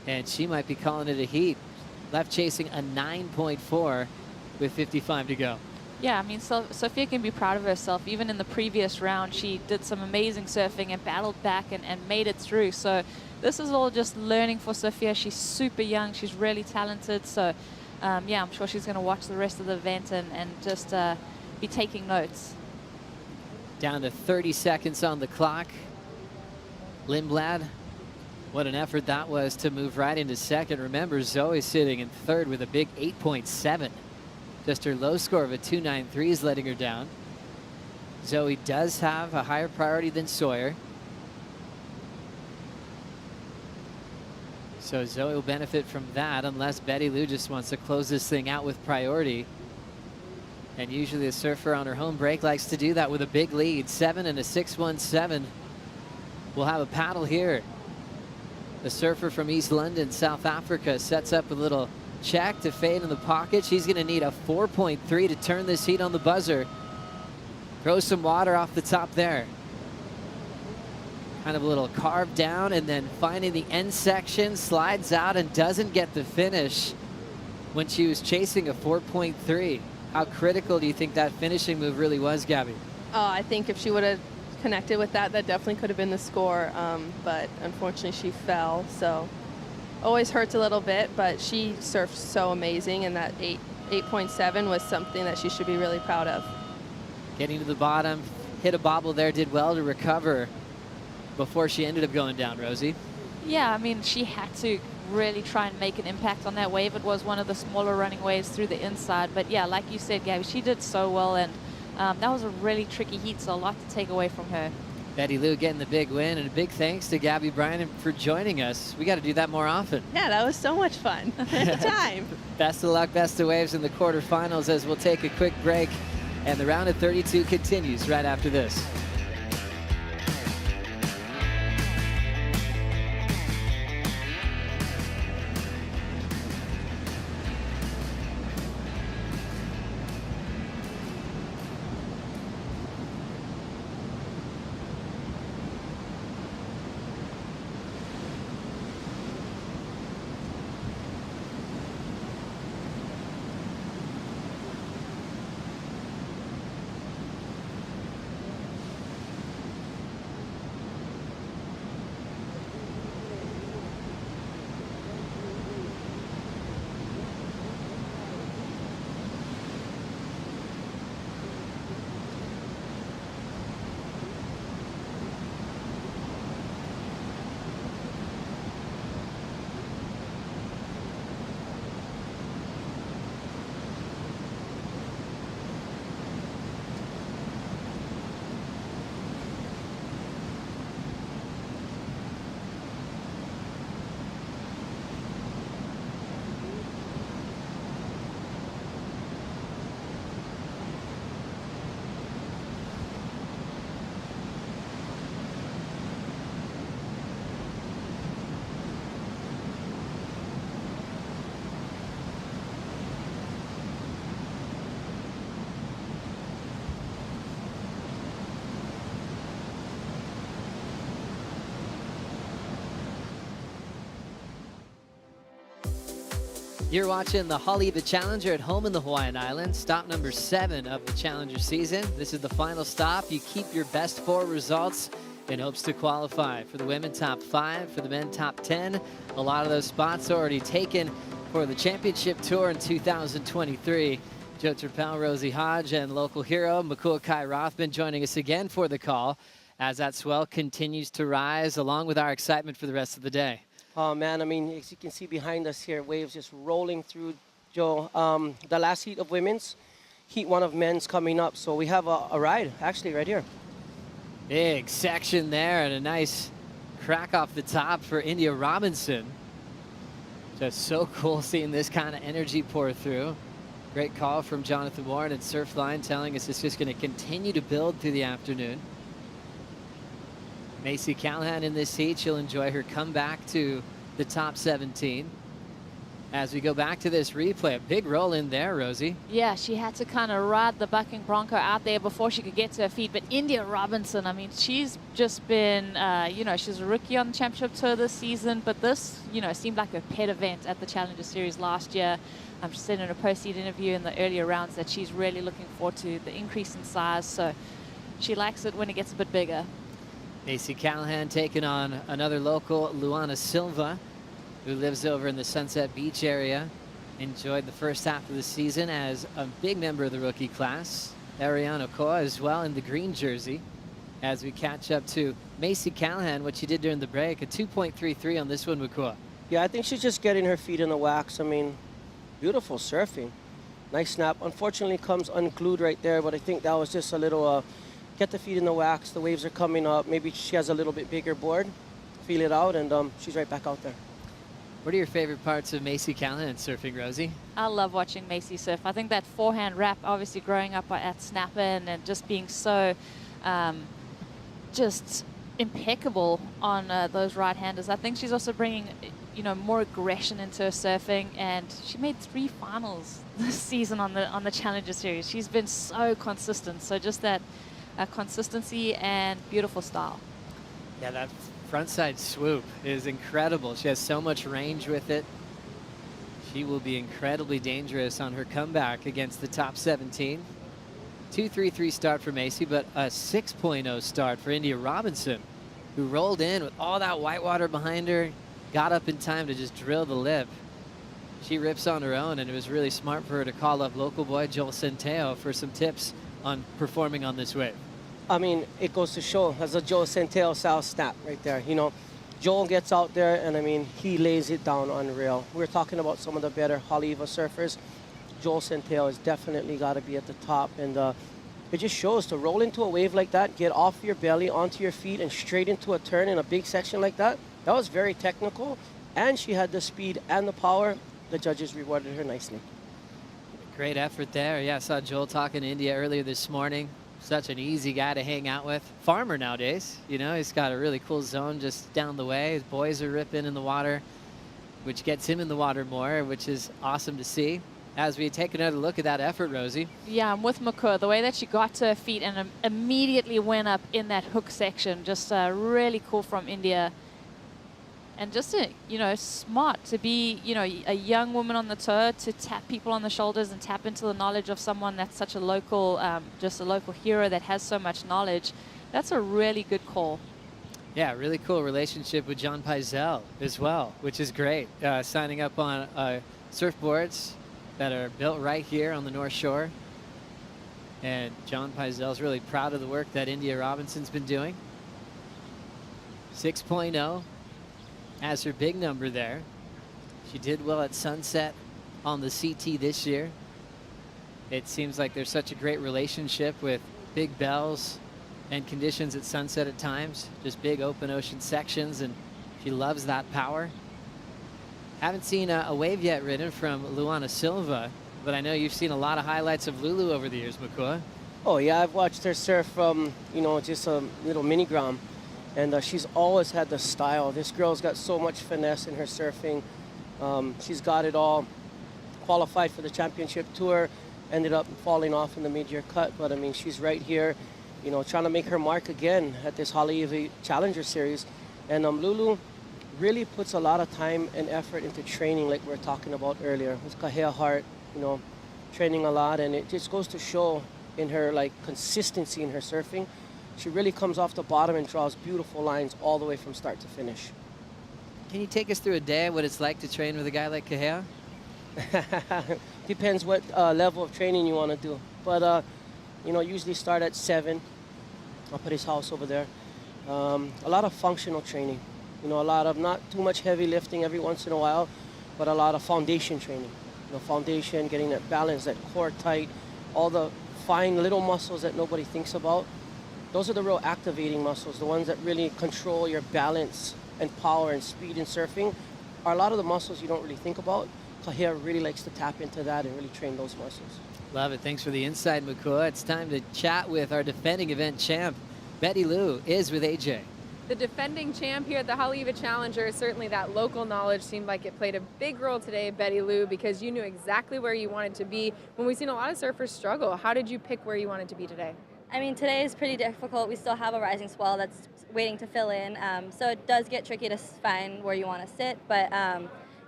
And she might be calling it a heat. Left chasing a 9.4 with 55 to go. Yeah, I mean, Sophia can be proud of herself. Even in the previous round, she did some amazing surfing and battled back and made it through. So this is all just learning for Sophia. She's super young. She's really talented. So, yeah, I'm sure she's going to watch the rest of the event and just be taking notes. Down to 30 seconds on the clock. Lindblad, what an effort that was to move right into second. Remember, Zoe sitting in third with a big 8.7. Just her low score of a 293 is letting her down. Zoe does have a higher priority than Sawyer. So Zoe will benefit from that unless Betty Lou just wants to close this thing out with priority. And usually a surfer on her home break likes to do that with a big lead. 7 and a 6.17. We'll have a paddle here. The surfer from East London, South Africa, sets up a little check to fade in the pocket. She's going to need a 4.3 to turn this heat on the buzzer. Throw some water off the top there. Kind of a little carve down, and then finding the end section, slides out and doesn't get the finish when she was chasing a 4.3. How critical do you think that finishing move really was, Gabby? Oh, I think if she would have connected with that, that definitely could have been the score. But unfortunately, she fell. So always hurts a little bit, but she surfed so amazing, and that 8.7 was something that she should be really proud of. Getting to the bottom, hit a bobble there, did well to recover before she ended up going down, Rosie. Yeah, I mean, she had to really try and make an impact on that wave. It was one of the smaller running waves through the inside. But yeah, like you said, Gabby, she did so well, and that was a really tricky heat, so a lot to take away from her. Betty Lou getting the big win, and a big thanks to Gabby Bryan for joining us. We got to do that more often. Yeah, that was so much fun. Anytime. Best of luck, best of waves in the quarterfinals as we'll take a quick break, and the round of 32 continues right after this. You're watching the Haleiwa Challenger at home in the Hawaiian Islands, stop number 7 of the Challenger season. This is the final stop. You keep your best 4 results in hopes to qualify. For the women, top 5. For the men, top 10. A lot of those spots already taken for the championship tour in 2023. Joe Turpel, Rosie Hodge, and local hero Makua Kai Rothman joining us again for the call as that swell continues to rise, along with our excitement for the rest of the day. Oh, man, I mean, as you can see behind us here, waves just rolling through, Joe. The last heat of women's, heat 1 of men's coming up. So we have a ride, actually, right here. Big section there and a nice crack off the top for India Robinson. Just so cool seeing this kind of energy pour through. Great call from Jonathan Warren and Surfline telling us it's just going to continue to build through the afternoon. Macy Callahan in this heat. She'll enjoy her comeback to the top 17. As we go back to this replay, a big roll in there, Rosie. Yeah, she had to kind of ride the bucking bronco out there before she could get to her feet. But India Robinson, I mean, she's just been, you know, she's a rookie on the championship tour this season. But this, you know, seemed like a pet event at the Challenger Series last year. She said in a post-heat interview in the earlier rounds that she's really looking forward to the increase in size. So she likes it when it gets a bit bigger. Macy Callahan taking on another local, Luana Silva, who lives over in the Sunset Beach area. Enjoyed the first half of the season as a big member of the rookie class. Ariana Koa as well in the green jersey. As we catch up to Macy Callahan, what she did during the break, a 2.33 on this one, Makua. Yeah, I think she's just getting her feet in the wax. I mean, beautiful surfing. Nice snap. Unfortunately, comes unglued right there, but I think that was just a little get the feet in the wax. The waves are coming up. Maybe she has a little bit bigger board. Feel it out, and she's right back out there. What are your favorite parts of Macy Callahan surfing, Rosie? I love watching Macy surf. I think that forehand wrap, obviously growing up at Snapper and just being so just impeccable on those right-handers. I think she's also bringing, you know, more aggression into her surfing, and she made 3 finals this season on the Challenger Series. She's been so consistent. So just that consistency and beautiful style. Yeah, that frontside swoop is incredible. She has so much range with it. She will be incredibly dangerous on her comeback against the top 17. 2.33 start for Macy, but a 6.0 start for India Robinson, who rolled in with all that whitewater behind her, got up in time to just drill the lip. She rips on her own, and it was really smart for her to call up local boy Joel Centeo for some tips on performing on this wave. I mean, it goes to show, as a Joel Centeo style snap right there. You know, Joel gets out there, and I mean, he lays it down unreal. We're talking about some of the better Haleiwa surfers. Joel Centeo has definitely got to be at the top, and it just shows to roll into a wave like that, get off your belly, onto your feet, and straight into a turn in a big section like that. That was very technical, and she had the speed and the power. The judges rewarded her nicely. Great effort there. Yeah, I saw Joel talking to India earlier this morning. Such an easy guy to hang out with. Farmer nowadays, you know, he's got a really cool zone just down the way. His boys are ripping in the water, which gets him in the water more, which is awesome to see. As we take another look at that effort, Rosie. Yeah, I'm with Makua. The way that she got to her feet and immediately went up in that hook section, just really cool from India. And just, you know, smart to be, you know, a young woman on the tour, to tap people on the shoulders and tap into the knowledge of someone that's such a local, just a local hero that has so much knowledge. That's a really good call. Yeah, really cool relationship with John Pizell as well, which is great. Signing up on surfboards that are built right here on the North Shore. And John Pizell's really proud of the work that India Robinson's been doing. 6.0 as her big number there. She did well at Sunset on the CT this year. It seems like there's such a great relationship with big bells and conditions at Sunset at times. Just big open ocean sections, and she loves that power. Haven't seen a wave yet ridden from Luana Silva, but I know you've seen a lot of highlights of Lulu over the years, Makua. Oh yeah, I've watched her surf from, you know, just a little mini-gram, and she's always had the style. This girl's got so much finesse in her surfing. She's got it all. Qualified for the championship tour, ended up falling off in the mid-year cut, but I mean, she's right here, you know, trying to make her mark again at this Haleiwa Challenger Series. And Lulu, really puts a lot of time and effort into training, like we were talking about earlier with Kahea Hart, you know, training a lot, and it just goes to show in her like consistency in her surfing. She really comes off the bottom and draws beautiful lines all the way from start to finish. Can you take us through a day what it's like to train with a guy like Kahea? Depends what level of training you want to do. But, you know, usually start at 7 up at his house over there. A lot of functional training. You know, a lot of not too much heavy lifting every once in a while, but a lot of foundation training. You know, foundation, getting that balance, that core tight, all the fine little muscles that nobody thinks about. Those are the real activating muscles, the ones that really control your balance and power and speed in surfing are a lot of the muscles you don't really think about. Kahea really likes to tap into that and really train those muscles. Love it. Thanks for the insight, Makua. It's time to chat with our defending event champ. Betty Lou is with AJ. The defending champ here at the Haleiwa Challenger, certainly that local knowledge seemed like it played a big role today, Betty Lou, because you knew exactly where you wanted to be. When we've seen a lot of surfers struggle, how did you pick where you wanted to be today? I mean, today is pretty difficult. We still have a rising swell that's waiting to fill in, so it does get tricky to find where you want to sit. But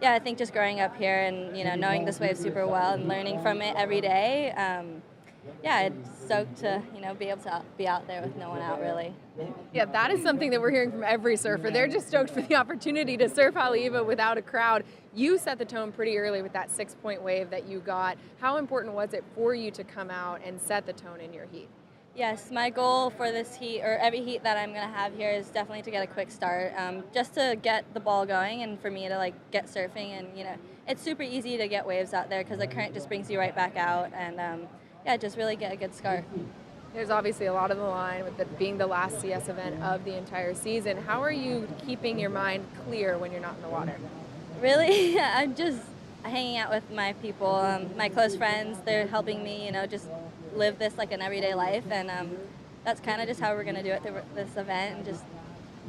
yeah, I think just growing up here and knowing this wave super well and learning from it every day, yeah, it's stoked to be able to be out there with no one out really. Yeah, that is something that we're hearing from every surfer. They're just stoked for the opportunity to surf Haleiwa without a crowd. You set the tone pretty early with that 6-point wave that you got. How important was it for you to come out and set the tone in your heat? Yes, my goal for this heat, or every heat that I'm going to have here, is definitely to get a quick start, just to get the ball going and for me to get surfing. And it's super easy to get waves out there because the current just brings you right back out, and yeah, just really get a good start. There's obviously a lot on the line with it being the last CS event of the entire season. How are you keeping your mind clear when you're not in the water? Really, I'm just hanging out with my people, my close friends. They're helping me, just live this like an everyday life, and that's kind of just how we're going to do it through this event, and just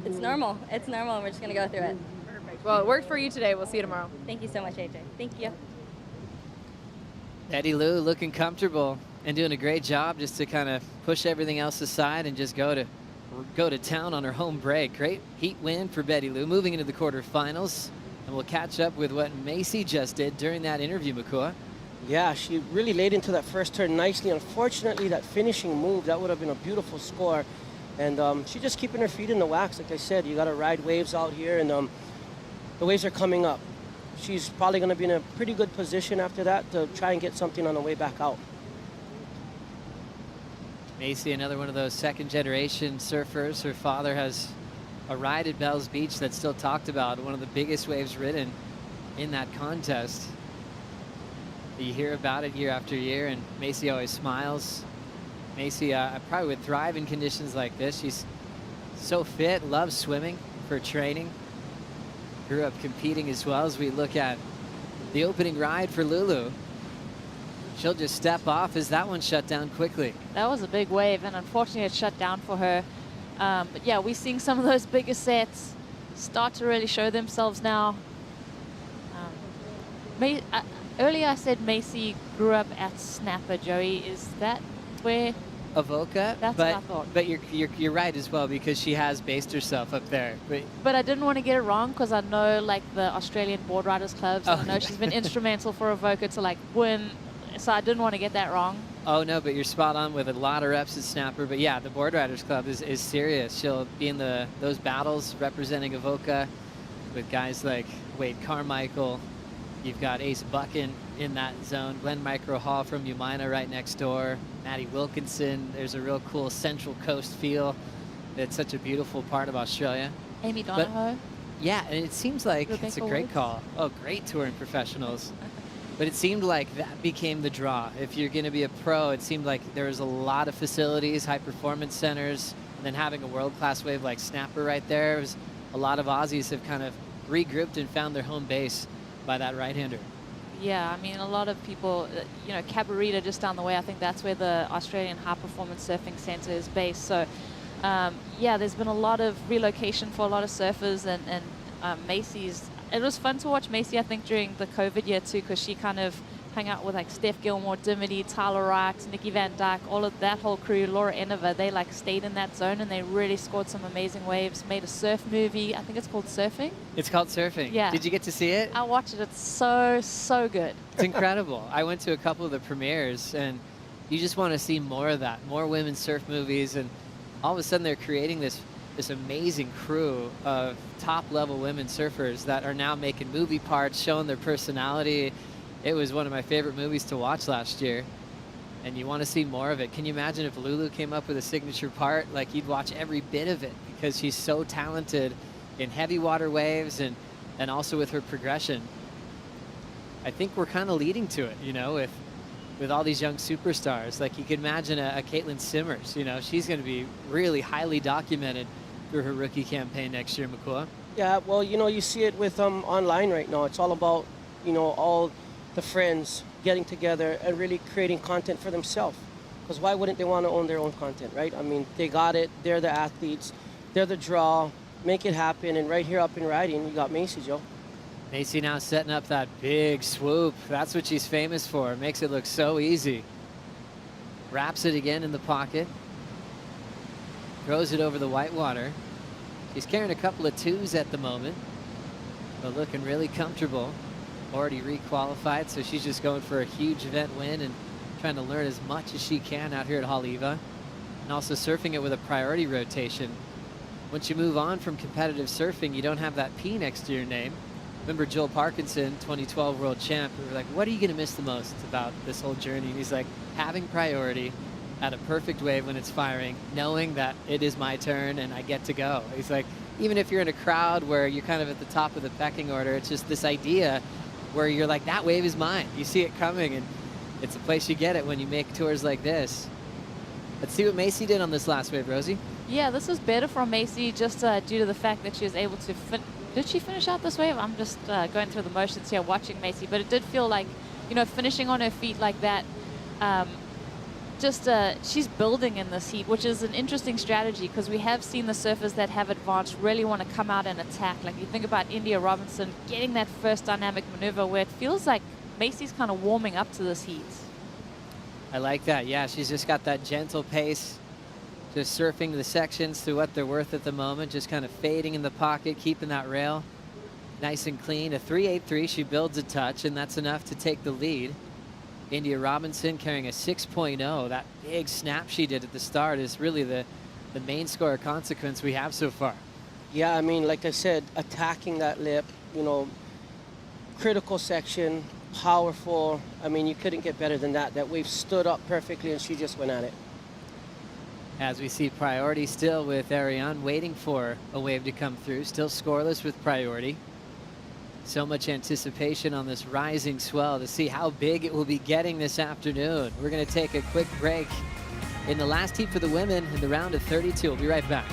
it's normal, and we're just going to go through it. Perfect. Well, it worked for you today. We'll see you tomorrow. Thank you so much, AJ. Thank you. Betty Lou looking comfortable and doing a great job just to kind of push everything else aside and just go to town on her home break. Great heat win for Betty Lou, moving into the quarterfinals, and we'll catch up with what Macy just did during that interview, Makua. Yeah, she really laid into that first turn nicely. Unfortunately, that finishing move, that would have been a beautiful score. And she's just keeping her feet in the wax. Like I said, you got to ride waves out here, and the waves are coming up. She's probably going to be in a pretty good position after that to try and get something on the way back out. Macy, another one of those second-generation surfers. Her father has a ride at Bells Beach that's still talked about, one of the biggest waves ridden in that contest. You hear about it year after year, and Macy always smiles. Macy probably would thrive in conditions like this. She's so fit, loves swimming for training. Grew up competing as well. As we look at the opening ride for Lulu, she'll just step off as that one shut down quickly. That was a big wave, and unfortunately it shut down for her. But yeah, we're seeing some of those bigger sets start to really show themselves now. Earlier I said Macy grew up at Snapper. Joey, is that where? Avoca, That's what I thought. But you're right as well, because she has based herself up there. But I didn't want to get it wrong because I know the Australian board riders clubs. Oh. I know she's been instrumental for Avoca to win, so I didn't want to get that wrong. Oh no, but you're spot on with a lot of reps at Snapper. But yeah, the board riders club is serious. She'll be in those battles representing Avoca with guys like Wade Carmichael. You've got Ace Buchan in that zone. Glenn Micro Hall from Umina right next door. Maddie Wilkinson. There's a real cool Central Coast feel. It's such a beautiful part of Australia. Amy Donahoe. Yeah, and it seems like Rebecca it's a great Woods. call. Oh, great touring professionals. But it seemed like that became the draw. If you're going to be a pro, it seemed like there was a lot of facilities, high performance centers, and then having a world-class wave like Snapper right there. Was a lot of Aussies have kind of regrouped and found their home base by that right-hander. Yeah, I mean, a lot of people, Cabarita just down the way, I think that's where the Australian High Performance Surfing Centre is based. So, yeah, there's been a lot of relocation for a lot of surfers, and Macy's, it was fun to watch Macy, I think, during the COVID year too, because she kind of hung out with like Steph Gilmore, Dimity, Tyler Wright, Nikki Van Dyke, all of that whole crew, Laura Enover, they like stayed in that zone and they really scored some amazing waves, made a surf movie. I think it's called Surfing. It's called Surfing. Yeah. Did you get to see it? I watched it. It's so good. It's incredible. I went to a couple of the premieres, and you just want to see more of that, more women's surf movies, and all of a sudden they're creating this amazing crew of top-level women surfers that are now making movie parts, showing their personality. It was one of my favorite movies to watch last year, and you want to see more of it. Can you imagine if Lulu came up with a signature part? Like, you'd watch every bit of it because she's so talented in heavy water waves and also with her progression. I think we're kind of leading to it, you know, with all these young superstars. Like, you can imagine a Caitlin Simmers, you know, she's going to be really highly documented through her rookie campaign next year, Makua. Yeah, well, you know, you see it with online right now. It's all about, you know, all the friends getting together and really creating content for themselves. Because why wouldn't they want to own their own content, right? I mean, they got it. They're the athletes. They're the draw. Make it happen. And right here up in riding, you got Macy, Joe. Macy now setting up that big swoop. That's what she's famous for. Makes it look so easy. Wraps it again in the pocket. Throws it over the whitewater. She's carrying a couple of twos at the moment, but looking really comfortable. Already re-qualified, so she's just going for a huge event win and trying to learn as much as she can out here at Haleiwa, and also surfing it with a priority rotation. Once you move on from competitive surfing, you don't have that P next to your name. Remember Joel Parkinson, 2012 world champ, we were like, what are you going to miss the most about this whole journey? And he's like, having priority at a perfect wave when it's firing, knowing that it is my turn and I get to go. He's like, even if you're in a crowd where you're kind of at the top of the pecking order, it's just this idea where you're like, that wave is mine. You see it coming, and it's a place you get it when you make tours like this. Let's see what Macy did on this last wave, Rosie. Yeah, this was better from Macy just due to the fact that she was able to did she finish out this wave? I'm just going through the motions here watching Macy, but it did feel like, you know, finishing on her feet like that, she's building in this heat, which is an interesting strategy because we have seen the surfers that have advanced really want to come out and attack. Like you think about India Robinson getting that first dynamic maneuver where it feels like Macy's kind of warming up to this heat. I like that. Yeah, she's just got that gentle pace, just surfing the sections to what they're worth at the moment, just kind of fading in the pocket, keeping that rail nice and clean. A 3.83, she builds a touch, and that's enough to take the lead. India Robinson carrying a 6.0. That big snap she did at the start is really the main score consequence we have so far. Yeah, I mean, like I said, attacking that lip, you know, critical section, powerful. I mean, you couldn't get better than that. That wave stood up perfectly, and she just went at it. As we see priority still with Ariane waiting for a wave to come through, still scoreless with priority. So much anticipation on this rising swell to see how big it will be getting this afternoon. We're going to take a quick break in the last heat for the women in the round of 32. We'll be right back.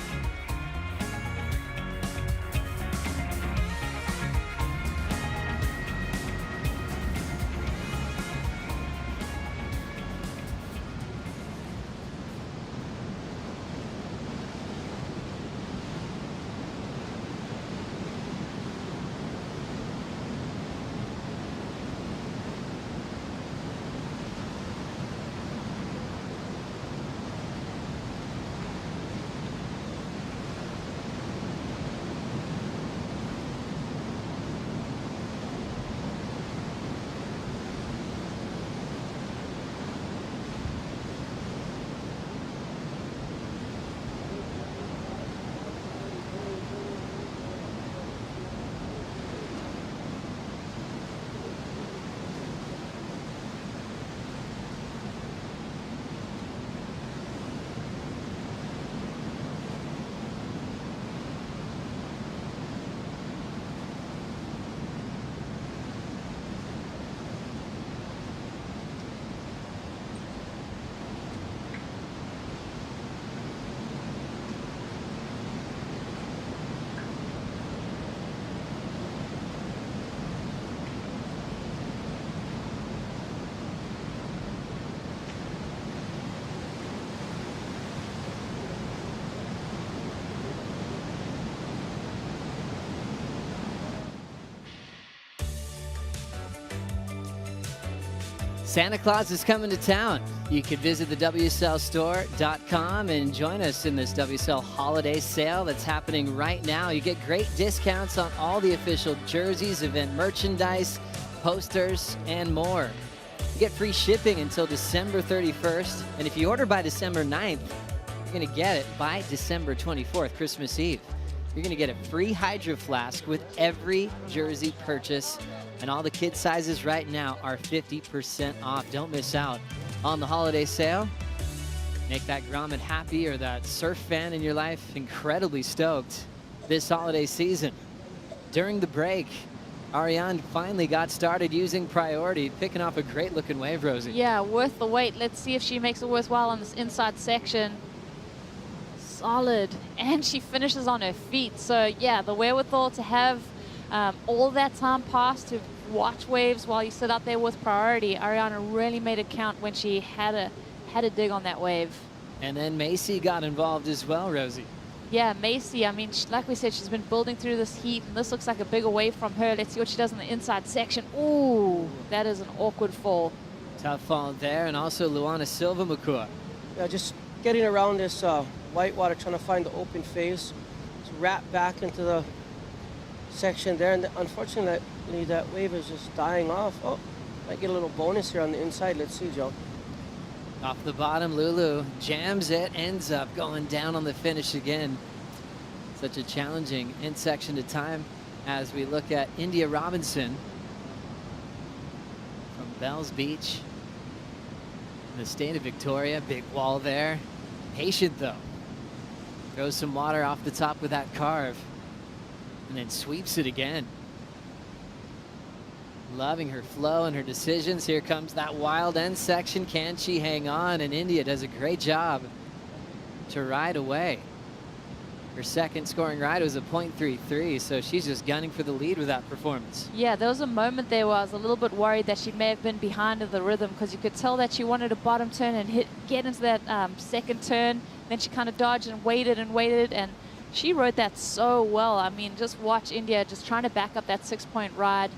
Santa Claus is coming to town. You can visit the WSLstore.com and join us in this WSL holiday sale that's happening right now. You get great discounts on all the official jerseys, event merchandise, posters, and more. You get free shipping until December 31st, and if you order by December 9th, you're going to get it by December 24th, Christmas Eve. You're going to get a free Hydro Flask with every jersey purchase, and all the kid sizes right now are 50% off. Don't miss out on the holiday sale. Make that grommet happy or that surf fan in your life incredibly stoked this holiday season. During the break, Ariane finally got started using priority, picking off a great looking wave, Rosie. Yeah, worth the wait. Let's see if she makes it worthwhile on this inside section. Solid, and she finishes on her feet. So yeah, the wherewithal to have all that time pass to watch waves while you sit out there with priority. Ariana really made it count when she had a dig on that wave. And then Macy got involved as well, Rosie. Yeah, Macy, I mean, like we said, she's been building through this heat, and this looks like a bigger wave from her. Let's see what she does in the inside section. Ooh, that is an awkward fall. Tough fall there, and also Luana Silva Makua. Yeah, just getting around this whitewater, trying to find the open face. It's wrapped back into the section there, and unfortunately that wave is just dying off. Oh, might get a little bonus here on the inside. Let's see, Joe. Off the bottom, Lulu jams it, ends up going down on the finish again. Such a challenging end section to time as we look at India Robinson from Bells Beach in the state of Victoria. Big wall there. Patient though. Throws some water off the top with that carve and then sweeps it again. Loving her flow and her decisions. Here comes that wild end section. Can she hang on? And India does a great job to ride away. Her second scoring ride was a .33, so she's just gunning for the lead with that performance. Yeah, there was a moment there where I was a little bit worried that she may have been behind of the rhythm, because you could tell that she wanted a bottom turn and get into that second turn. Then she kind of dodged and waited, and she rode that so well. I mean, just watch India just trying to back up that 6-point ride.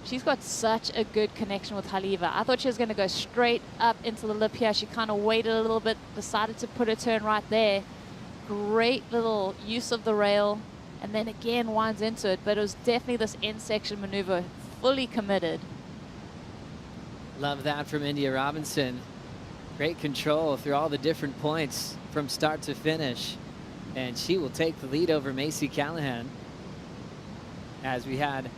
She's got such a good connection with Haleiwa. I thought she was going to go straight up into the lip here. She kind of waited a little bit, decided to put her turn right there. Great little use of the rail, and then again winds into it. But it was definitely this end section maneuver, fully committed. Love that from India Robinson. Great control through all the different points from start to finish. And she will take the lead over Macy Callahan, as we had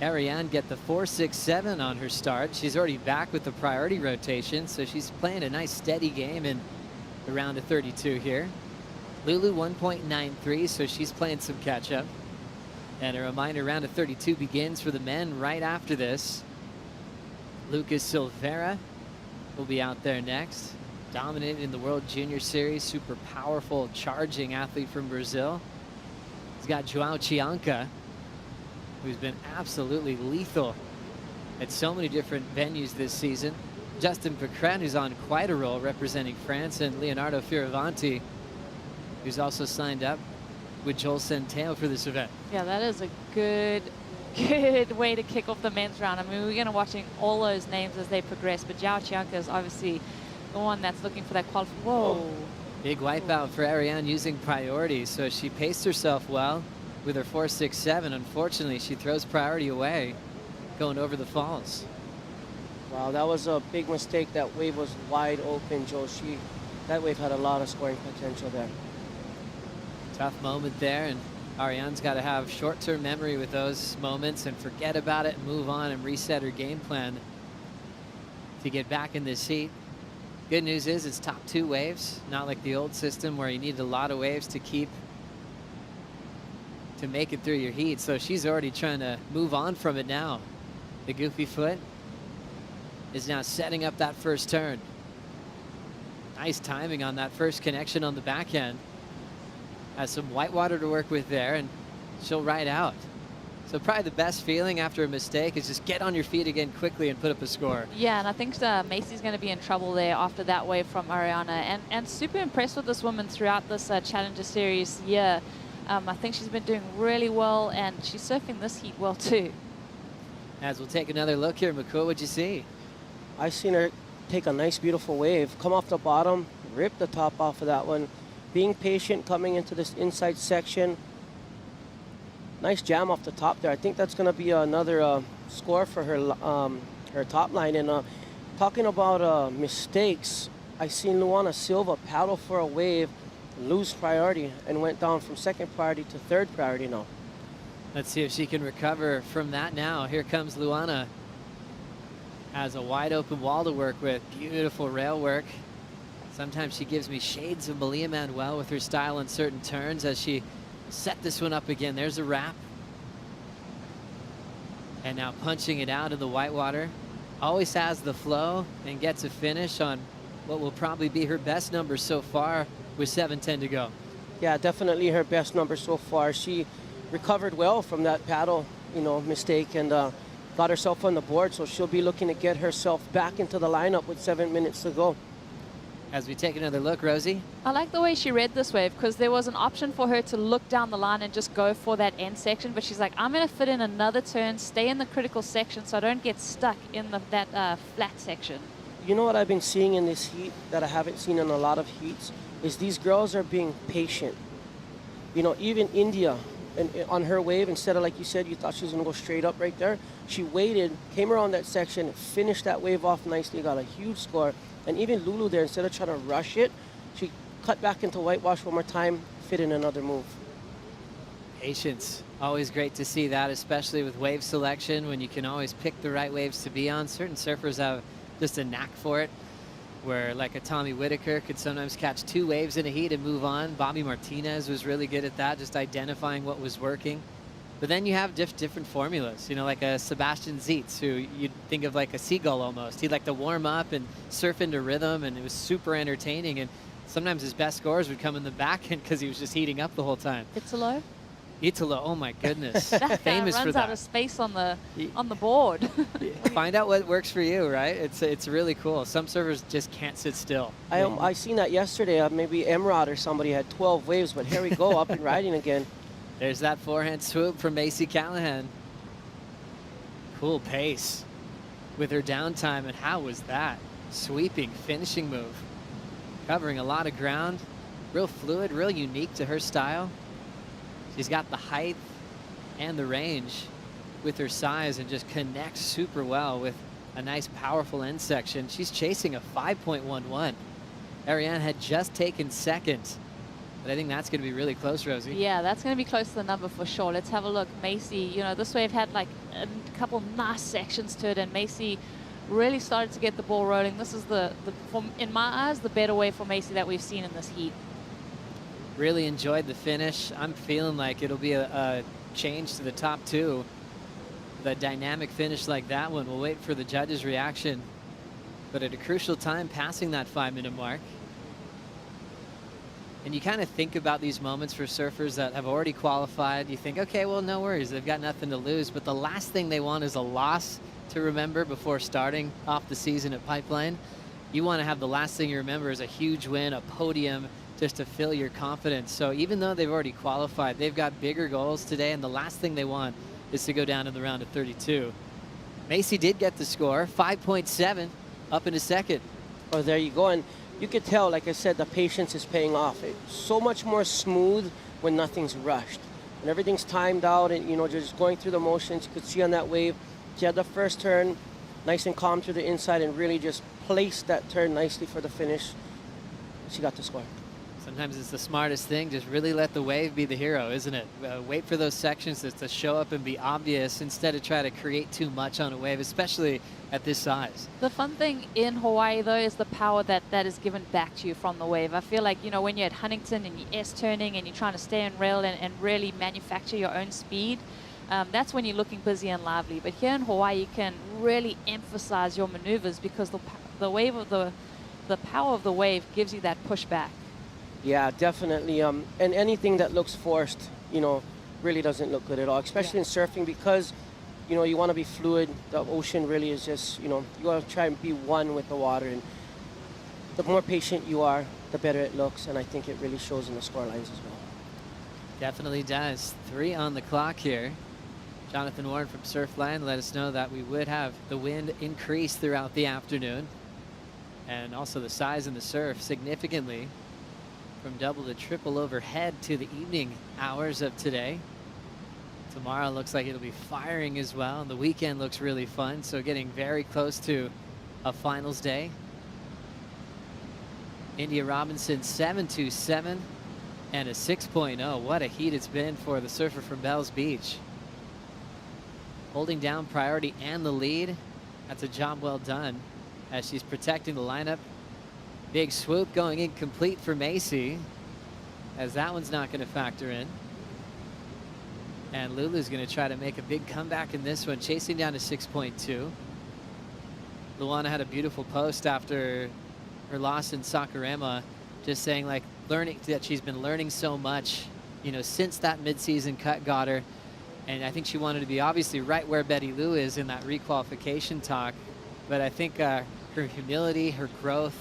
Ariane get the 4.67 on her start. She's already back with the priority rotation, so she's playing a nice steady game in the round of 32 here. Lulu 1.93, so she's playing some catch up. And a reminder, round of 32 begins for the men right after this. Lucas Silveira will be out there next. Dominated in the World Junior Series, super powerful, charging athlete from Brazil. He's got João Chianca, who's been absolutely lethal at so many different venues this season. Justin Pecren, who's on quite a roll representing France, and Leonardo Fioravanti, who's also signed up with Joel Centeno for this event. Yeah, that is a good way to kick off the men's round. I mean, we're going to watching all those names as they progress, but João Chianca is obviously the one that's looking for that qualification. Whoa. Big wipeout for Ariane using priority, so she paced herself well with her 4.67. Unfortunately, she throws priority away going over the falls. Wow, that was a big mistake. That wave was wide open, Joe. That wave had a lot of scoring potential there. Tough moment there, and Ariane's got to have short-term memory with those moments and forget about it and move on and reset her game plan to get back in this heat. Good news is it's top 2 waves, not like the old system where you needed a lot of waves to make it through your heat. So she's already trying to move on from it now. The goofy foot is now setting up that first turn. Nice timing on that first connection on the backhand. Has some white water to work with there, and she'll ride out. So probably the best feeling after a mistake is just get on your feet again quickly and put up a score. Yeah, and I think Macy's going to be in trouble there after that wave from Ariana. And super impressed with this woman throughout this Challenger Series year. I think she's been doing really well, and she's surfing this heat well too. As we'll take another look here, Makua, what'd you see? I seen her take a nice, beautiful wave, come off the bottom, rip the top off of that one, being patient coming into this inside section. Nice jam off the top there. I think that's going to be another score for her top line. And talking about mistakes, I seen Luana Silva paddle for a wave, lose priority, and went down from second priority to third priority now. Let's see if she can recover from that now. Here comes Luana. Has a wide open wall to work with. Beautiful rail work. Sometimes she gives me shades of Malia Manuel with her style in certain turns as she set this one up again. There's a wrap. And now punching it out in the whitewater. Always has the flow and gets a finish on what will probably be her best number so far with 7:10 to go. Yeah, definitely her best number so far. She recovered well from that paddle, mistake, and got herself on the board, so she'll be looking to get herself back into the lineup with 7 minutes to go. As we take another look, Rosie. I like the way she read this wave because there was an option for her to look down the line and just go for that end section, but she's like, I'm going to fit in another turn, stay in the critical section so I don't get stuck in that flat section. You know what I've been seeing in this heat that I haven't seen in a lot of heats is these girls are being patient. Even India, and on her wave, instead of, like you said, you thought she was going to go straight up right there, she waited, came around that section, finished that wave off nicely, got a huge score. And even Lulu there, instead of trying to rush it, she cut back into whitewash one more time, fit in another move. Patience. Always great to see that, especially with wave selection, when you can always pick the right waves to be on. Certain surfers have just a knack for it, where like a Tommy Whitaker could sometimes catch 2 waves in a heat and move on. Bobby Martinez was really good at that, just identifying what was working. But then you have different formulas, like a Sebastian Zietz, who you'd think of like a seagull almost. He'd like to warm up and surf into rhythm, and it was super entertaining. And sometimes his best scores would come in the back end because he was just heating up the whole time. Italo? Italo, oh my goodness. That Famous runs for that. out of space on the board. Find out what works for you, right? It's really cool. Some surfers just can't sit still. I seen that yesterday. Maybe Emrod or somebody had 12 waves, but here we go, up and riding again. There's that forehand swoop from Macy Callahan. Cool pace with her downtime, and how was that? Sweeping, finishing move. Covering a lot of ground. Real fluid, real unique to her style. She's got the height and the range with her size and just connects super well with a nice, powerful end section. She's chasing a 5.11. Ariane had just taken second. But I think that's going to be really close, Rosie. Yeah, that's going to be close to the number for sure. Let's have a look. Macy, this wave had like a couple nice sections to it, and Macy really started to get the ball rolling. This is in my eyes, the better wave for Macy that we've seen in this heat. Really enjoyed the finish. I'm feeling like it'll be a change to the top 2. The dynamic finish like that one. We'll wait for the judges' reaction. But at a crucial time, passing that 5-minute mark. And you kind of think about these moments for surfers that have already qualified. You think, okay, well, no worries. They've got nothing to lose. But the last thing they want is a loss to remember before starting off the season at Pipeline. You want to have the last thing you remember is a huge win, a podium, just to fill your confidence. So even though they've already qualified, they've got bigger goals today. And the last thing they want is to go down in the round of 32. Macy did get the score, 5.7, up into second. Oh, there you go. And you could tell, like I said, the patience is paying off. It's so much more smooth when nothing's rushed. And everything's timed out and, just going through the motions. You could see on that wave, she had the first turn, nice and calm to the inside, and really just placed that turn nicely for the finish. She got the score. Sometimes it's the smartest thing, just really let the wave be the hero, isn't it? Wait for those sections to show up and be obvious instead of try to create too much on a wave, especially at this size. The fun thing in Hawaii, though, is the power that is given back to you from the wave. I feel like, when you're at Huntington and you're S-turning and you're trying to stay in rail and really manufacture your own speed, that's when you're looking busy and lively. But here in Hawaii, you can really emphasize your maneuvers because the power of the wave gives you that pushback. Yeah, definitely. And anything that looks forced, really doesn't look good at all, especially in surfing because, you want to be fluid. The ocean really is just, you want to try and be one with the water. And the more patient you are, the better it looks. And I think it really shows in the score lines as well. Definitely does. 3 on the clock here. Jonathan Warren from Surfline let us know that we would have the wind increase throughout the afternoon, and also the size in the surf significantly from double to triple overhead to the evening hours of today. Tomorrow looks like it'll be firing as well, and the weekend looks really fun, so getting very close to a finals day. India Robinson 7.27 and a 6.0. What a heat it's been for the surfer from Bells Beach. Holding down priority and the lead. That's a job well done as she's protecting the lineup. Big swoop going incomplete for Macy, as that one's not going to factor in. And Lulu's going to try to make a big comeback in this one, chasing down to 6.2. Luana had a beautiful post after her loss in Sakurama, just saying like learning that she's been learning so much, you know, since that mid-season cut got her. And I think she wanted to be obviously right where Betty Lou is in that requalification talk. But I think her humility, her growth,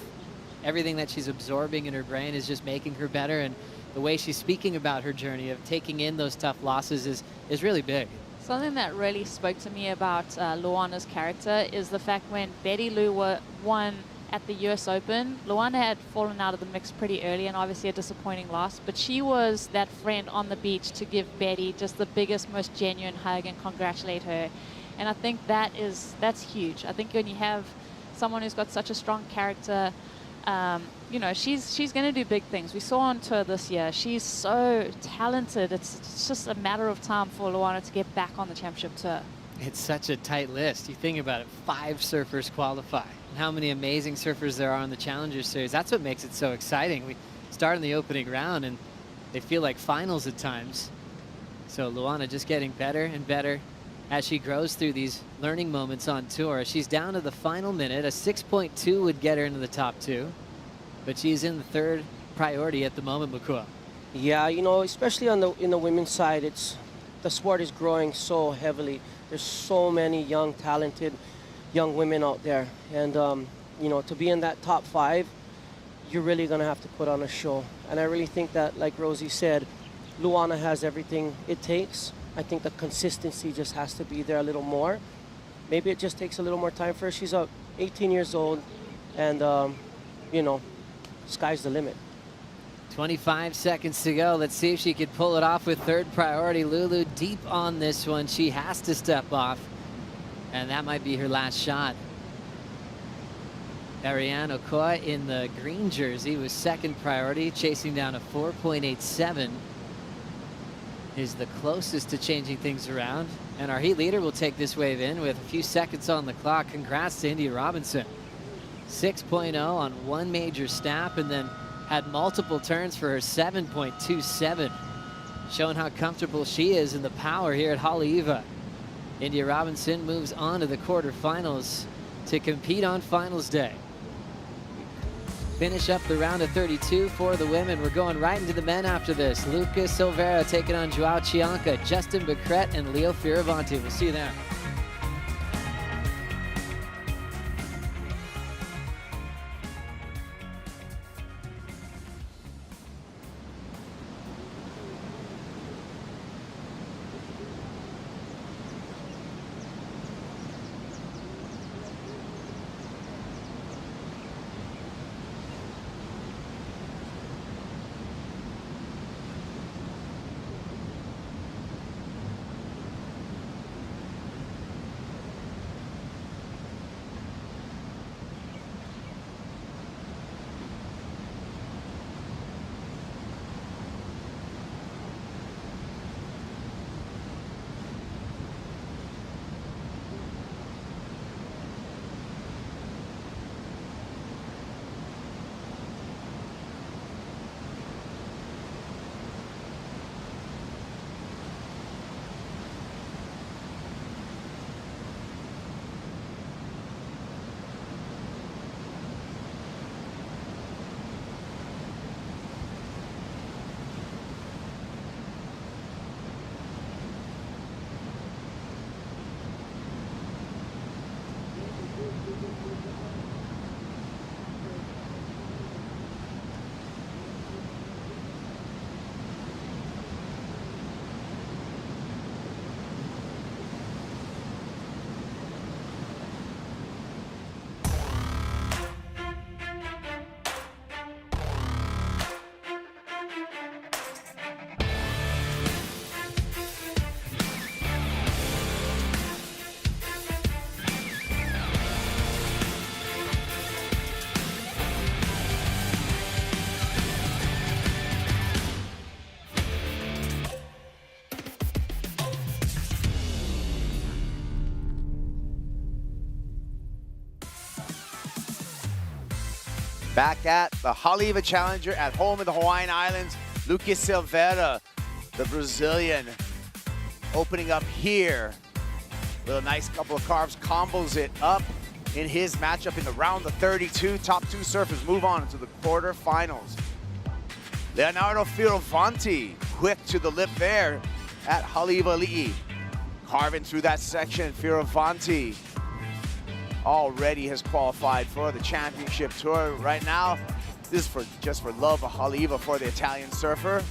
everything that she's absorbing in her brain is just making her better. And the way she's speaking about her journey of taking in those tough losses is really big. Something that really spoke to me about Luana's character is the fact when Betty Lou won at the US Open, Luana had fallen out of the mix pretty early and obviously a disappointing loss, but she was that friend on the beach to give Betty just the biggest, most genuine hug and congratulate her. And I think that's huge. I think when you have someone who's got such a strong character, you know, she's going to do big things. We saw on tour this year, she's so talented. It's just a matter of time for Luana to get back on the championship tour. It's such a tight list. You think about it, 5 surfers qualify. And how many amazing surfers there are in the Challenger Series. That's what makes it so exciting. We start in the opening round and they feel like finals at times. So Luana just getting better and better as she grows through these learning moments on tour. She's down to the final minute. A 6.2 would get her into the top 2, but she's in the 3rd priority at the moment, Makua. Yeah, you know, especially in the women's side, the sport is growing so heavily. There's so many young, talented young women out there. And, you know, to be in that top 5, you're really going to have to put on a show. And I really think that, like Rosie said, Luana has everything it takes. I think the consistency just has to be there a little more. Maybe it just takes a little more time for her. She's 18 years old, and, you know, sky's the limit. 25 seconds to go. Let's see if she could pull it off with 3rd priority. Lulu deep on this one. She has to step off, and that might be her last shot. Ariane Okoye in the green jersey was 2nd priority, chasing down a 4.87. Is the closest to changing things around. And our heat leader will take this wave in with a few seconds on the clock. Congrats to India Robinson. 6.0 on one major snap, and then had multiple turns for her 7.27. Showing how comfortable she is in the power here at Haleiwa. India Robinson moves on to the quarterfinals to compete on finals day. Finish up the round of 32 for the women. We're going right into the men after this. Lucas Silveira taking on Joao Chianca, Justin Becret, and Leo Fioravanti. We'll see you there. Back at the Haleiwa Challenger at home in the Hawaiian Islands, Lucas Silveira, the Brazilian, opening up here with a nice couple of carves, combos it up in his matchup in the round of 32. Top 2 surfers move on to the quarterfinals. Leonardo Fioravanti, quick to the lip there at Haleiwa Li'i. Carving through that section, Fioravanti already has qualified for the championship tour. Right now, this is just for love of Haleiwa for the Italian surfer.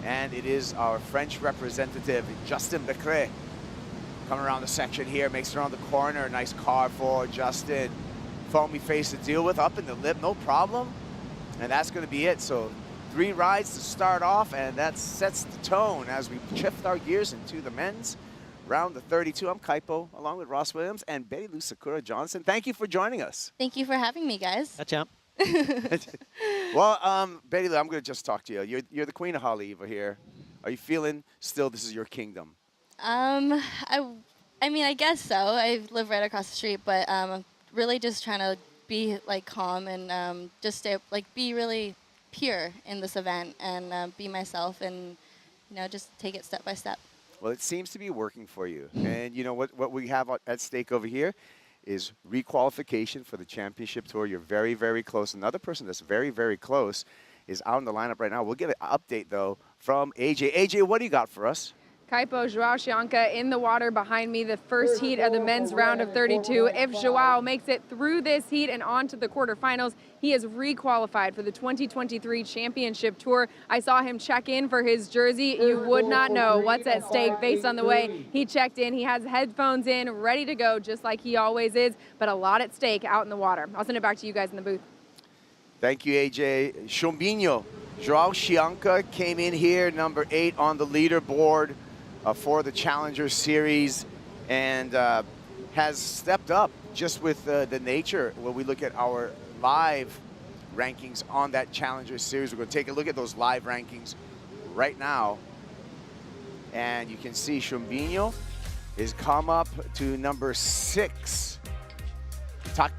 And it is our French representative, Justin Becret, coming around the section here, makes it around the corner. Nice carve for Justin. Foamy face to deal with, up in the lip, no problem. And that's gonna be it. So 3 rides to start off, and that sets the tone as we shift our gears into the men's round of 32. I'm Kaipo, along with Ross Williams and Betty Lou Sakura Johnson. Thank you for joining us. Thank you for having me, guys. That's champ. Well, Betty Lou, I'm going to just talk to you. You're the queen of Haleiwa here. Are you feeling still this is your kingdom? I mean, I guess so. I live right across the street, but I'm really just trying to be like calm and just stay be really pure in this event and be myself and just take it step by step. Well, it seems to be working for you. And you know what we have at stake over here is requalification for the championship tour. You're very, very close. Another person that's very, very close is out in the lineup right now. We'll get an update, though, from AJ. AJ, what do you got for us? Kaipo, Joao Chianca in the water behind me, the first heat of the men's round of 32. If Joao makes it through this heat and on to the quarterfinals, he is requalified for the 2023 championship tour. I saw him check in for his jersey. You would not know what's at stake based on the way he checked in. He has headphones in, ready to go, just like he always is, but a lot at stake out in the water. I'll send it back to you guys in the booth. Thank you, AJ. Chombinho, Joao Chianca came in here, number 8 on the leaderboard for the Challenger Series, and has stepped up just with the nature. When we look at our live rankings on that Challenger Series, we're going to take a look at those live rankings right now. And you can see Chombinho has come up to number 6.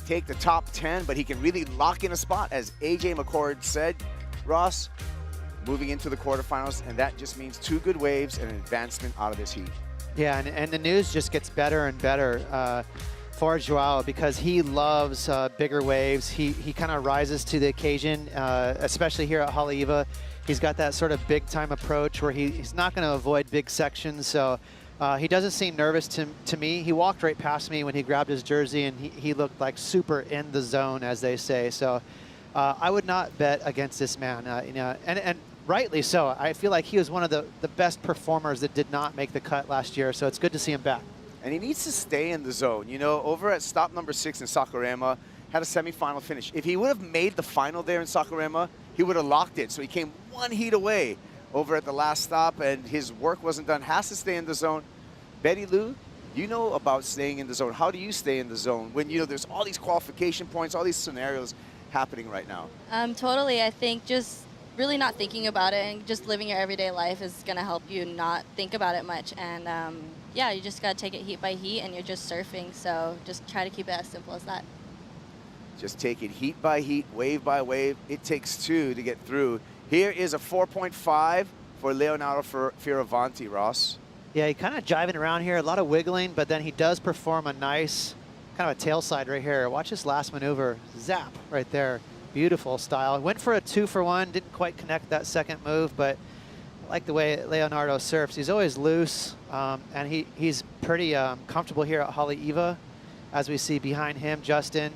Take the top 10, but he can really lock in a spot, as AJ McCord said, Ross, moving into the quarterfinals, and that just means 2 good waves and an advancement out of this heat. Yeah, and the news just gets better and better for Joao because he loves bigger waves. He kind of rises to the occasion, especially here at Haleiwa. He's got that sort of big-time approach where he's not going to avoid big sections, so he doesn't seem nervous to me. He walked right past me when he grabbed his jersey, and he looked like super in the zone, as they say. So I would not bet against this man, and rightly so. I feel like he was one of the best performers that did not make the cut last year, so it's good to see him back. And he needs to stay in the zone. You know, over at stop number 6 in Sakurama, had a semifinal finish. If he would have made the final there in Sakurama, he would have locked it. So he came 1 heat away over at the last stop, and his work wasn't done. Has to stay in the zone. Betty Lou, you know about staying in the zone. How do you stay in the zone when, there's all these qualification points, all these scenarios happening right now? Totally. I think just really not thinking about it and just living your everyday life is going to help you not think about it much. And yeah, you just got to take it heat by heat, and you're just surfing. So just try to keep it as simple as that. Just take it heat by heat, wave by wave. It takes 2 to get through. Here is a 4.5 for Leonardo Fioravanti, Ross. Yeah, he kind of jiving around here, a lot of wiggling, but then he does perform a nice kind of a tail slide right here. Watch this last maneuver, zap right there. Beautiful style. Went for a 2-for-1, didn't quite connect that second move, but I like the way Leonardo surfs. He's always loose, and he's pretty comfortable here at Haleiwa. As we see behind him, Justin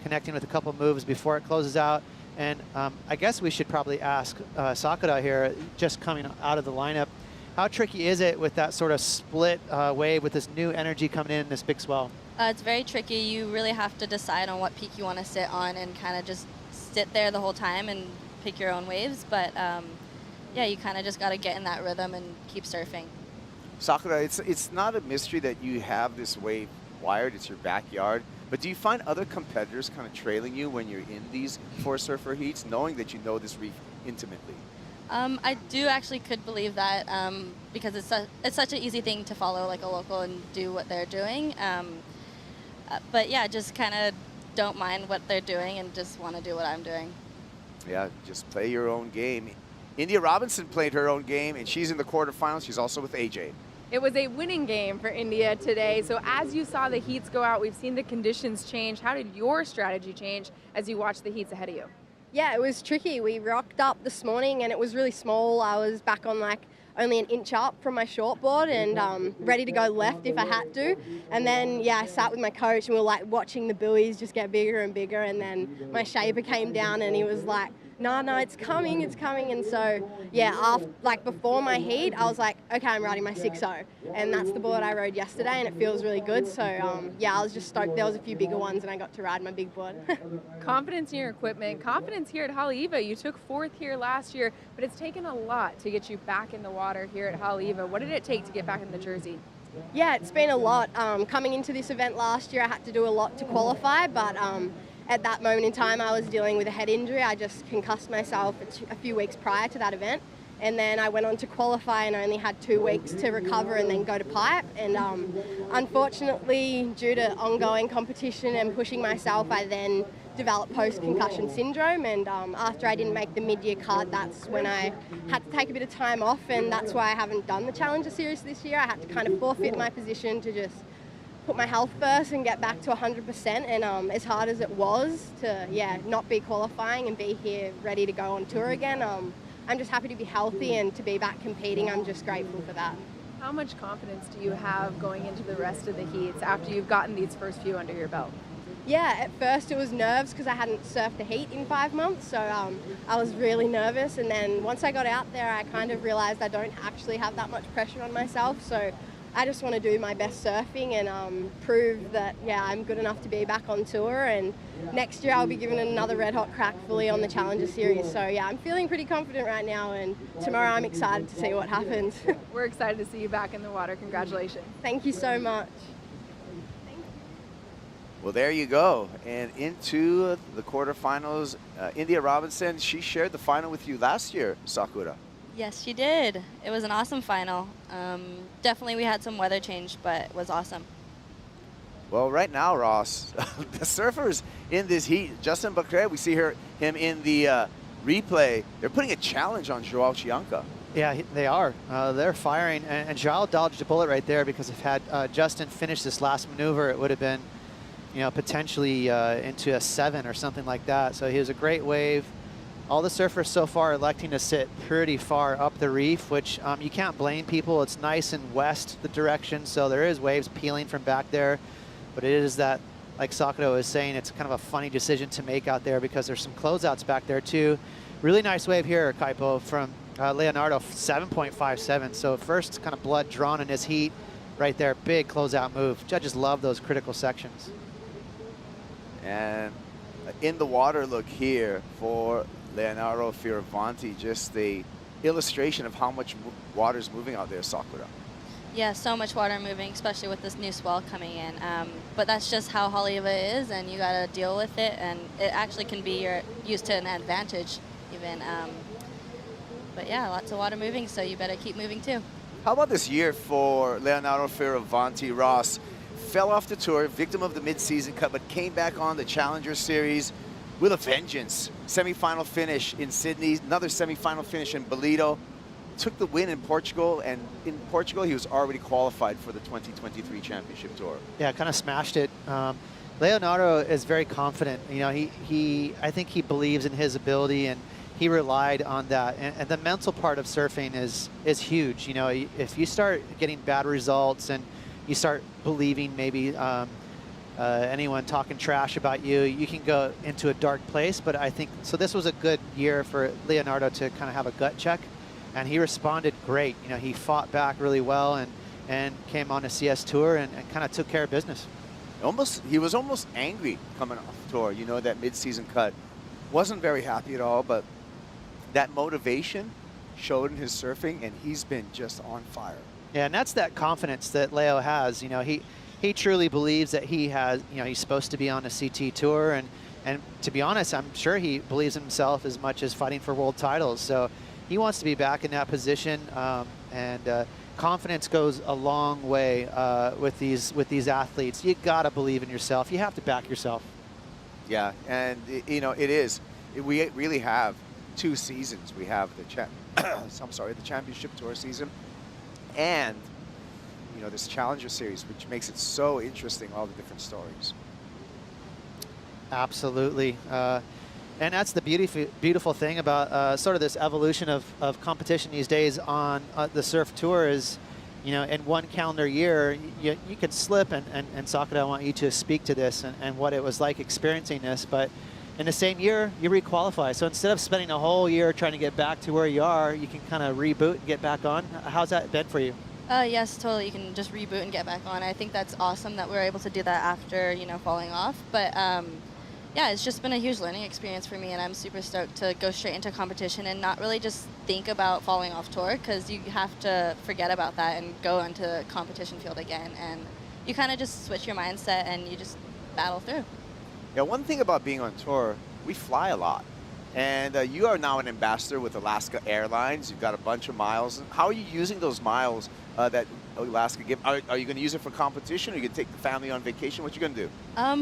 connecting with a couple moves before it closes out. And I guess we should probably ask Sakura here, just coming out of the lineup, how tricky is it with that sort of split wave with this new energy coming in this big swell? It's very tricky. You really have to decide on what peak you want to sit on and kind of just sit there the whole time and pick your own waves. But yeah, you kind of just got to get in that rhythm and keep surfing. Sakura, it's not a mystery that you have this wave wired. It's your backyard. But do you find other competitors kind of trailing you when you're in these 4-surfer heats, knowing that you know this reef intimately? I do actually could believe that because it's such an easy thing to follow like a local and do what they're doing. But yeah, just kind of don't mind what they're doing and just want to do what I'm doing. Yeah, just play your own game. India Robinson played her own game, and she's in the quarterfinals. She's also with AJ. It was a winning game for India today. So as you saw the heats go out, we've seen the conditions change. How did your strategy change as you watched the heats ahead of you? Yeah, it was tricky. We rocked up this morning and it was really small. I was back on like only an inch up from my shortboard and ready to go left if I had to. And then, yeah, I sat with my coach and we were like watching the buoys just get bigger and bigger. And then my shaper came down and he was like, no, it's coming, it's coming. And so, yeah, before my heat, I was like, okay, I'm riding my 6.0. And that's the board I rode yesterday and it feels really good. So, yeah, I was just stoked. There was a few bigger ones and I got to ride my big board. Confidence in your equipment, confidence here at Haleiwa. You took 4th here last year, but it's taken a lot to get you back in the water here at Haleiwa. What did it take to get back in the jersey? Yeah, it's been a lot. Coming into this event last year, I had to do a lot to qualify, but at that moment in time, I was dealing with a head injury. I just concussed myself a few weeks prior to that event. And then I went on to qualify and only had 2 weeks to recover and then go to pipe. And unfortunately, due to ongoing competition and pushing myself, I then developed post-concussion syndrome. And after I didn't make the mid-year cut, that's when I had to take a bit of time off. And that's why I haven't done the Challenger Series this year. I had to kind of forfeit my position to just put my health first and get back to 100%. And as hard as it was to, not be qualifying and be here ready to go on tour again, I'm just happy to be healthy and to be back competing. I'm just grateful for that. How much confidence do you have going into the rest of the heats after you've gotten these first few under your belt? Yeah, at first it was nerves because I hadn't surfed a heat in 5 months, so I was really nervous. And then once I got out there, I kind of realized I don't actually have that much pressure on myself. So I just want to do my best surfing and prove that, I'm good enough to be back on tour. And next year I'll be given another red hot crack fully on the Challenger Series. So I'm feeling pretty confident right now, and tomorrow I'm excited to see what happens. We're excited to see you back in the water. Congratulations. Thank you so much. Well, there you go. And into the quarterfinals, India Robinson, she shared the final with you last year, Sakura. Yes, she did. It was an awesome final. Definitely we had some weather change, but it was awesome. Well, right now, Ross, the surfers in this heat, Justin Bacre, we see him in the replay. They're putting a challenge on Joao Chianca. Yeah, they are. They're firing, and Joao dodged a bullet right there because if had Justin finished this last maneuver, it would have been, potentially into a 7 or something like that. So he was a great wave. All the surfers so far are electing to sit pretty far up the reef, which you can't blame people. It's nice and west the direction, so there is waves peeling from back there. But it is that, like Sakura was saying, it's kind of a funny decision to make out there because there's some closeouts back there too. Really nice wave here, Kaipo, from Leonardo, 7.57. So first kind of blood drawn in his heat right there. Big closeout move. Judges love those critical sections. And in the water look here for Leonardo Fioravanti, just the illustration of how much water is moving out there, Sakura. Yeah, so much water moving, especially with this new swell coming in. But that's just how Haleiwa is, and you got to deal with it. And it actually can be used to an advantage, even. But yeah, lots of water moving, so you better keep moving too. How about this year for Leonardo Fioravanti? Ross fell off the tour, victim of the mid-season cut, but came back on the Challenger Series with a vengeance. Semi-final finish in Sydney, another semi-final finish in Bolito. Took the win in Portugal, and in Portugal he was already qualified for the 2023 Championship Tour. Yeah, kind of smashed it. Leonardo is very confident. I think he believes in his ability, and he relied on that. And the mental part of surfing is huge. If you start getting bad results and you start believing maybe anyone talking trash about you, you can go into a dark place. But I think, so this was a good year for Leonardo to kind of have a gut check, and he responded great. He fought back really well and came on a CS Tour and kind of took care of business. He was almost angry coming off the tour. That mid-season cut. Wasn't very happy at all, but that motivation showed in his surfing, and he's been just on fire. Yeah, and that's that confidence that Leo has. He truly believes that he has, he's supposed to be on a CT Tour, and to be honest, I'm sure he believes in himself as much as fighting for world titles. So he wants to be back in that position, and confidence goes a long way with these athletes. You gotta believe in yourself. You have to back yourself. Yeah, and you know it is. We really have 2 seasons. We have the the championship tour season, and you know this Challenger series, which makes it so interesting. All the different stories. Absolutely. And that's the beautiful thing about sort of this evolution of competition these days on the surf tour is, you know, in one calendar year, you could slip, and Sakura, I want you to speak to this and what it was like experiencing this, but in the same year, you re-qualify. So instead of spending a whole year trying to get back to where you are, you can kind of reboot and get back on. How's that been for you? Yes, totally. You can just reboot and get back on. I think that's awesome that we're able to do that after, you know, falling off. But yeah, it's just been a huge learning experience for me, and I'm super stoked to go straight into competition and not really just think about falling off tour, because you have to forget about that and go into competition field again, and you kind of just switch your mindset and you just battle through. Yeah, one thing about being on tour, we fly a lot. And you are now an ambassador with Alaska Airlines. You've got a bunch of miles. How are you using those miles that Alaska give? Are you going to use it for competition, or are you going to take the family on vacation? What you going to do?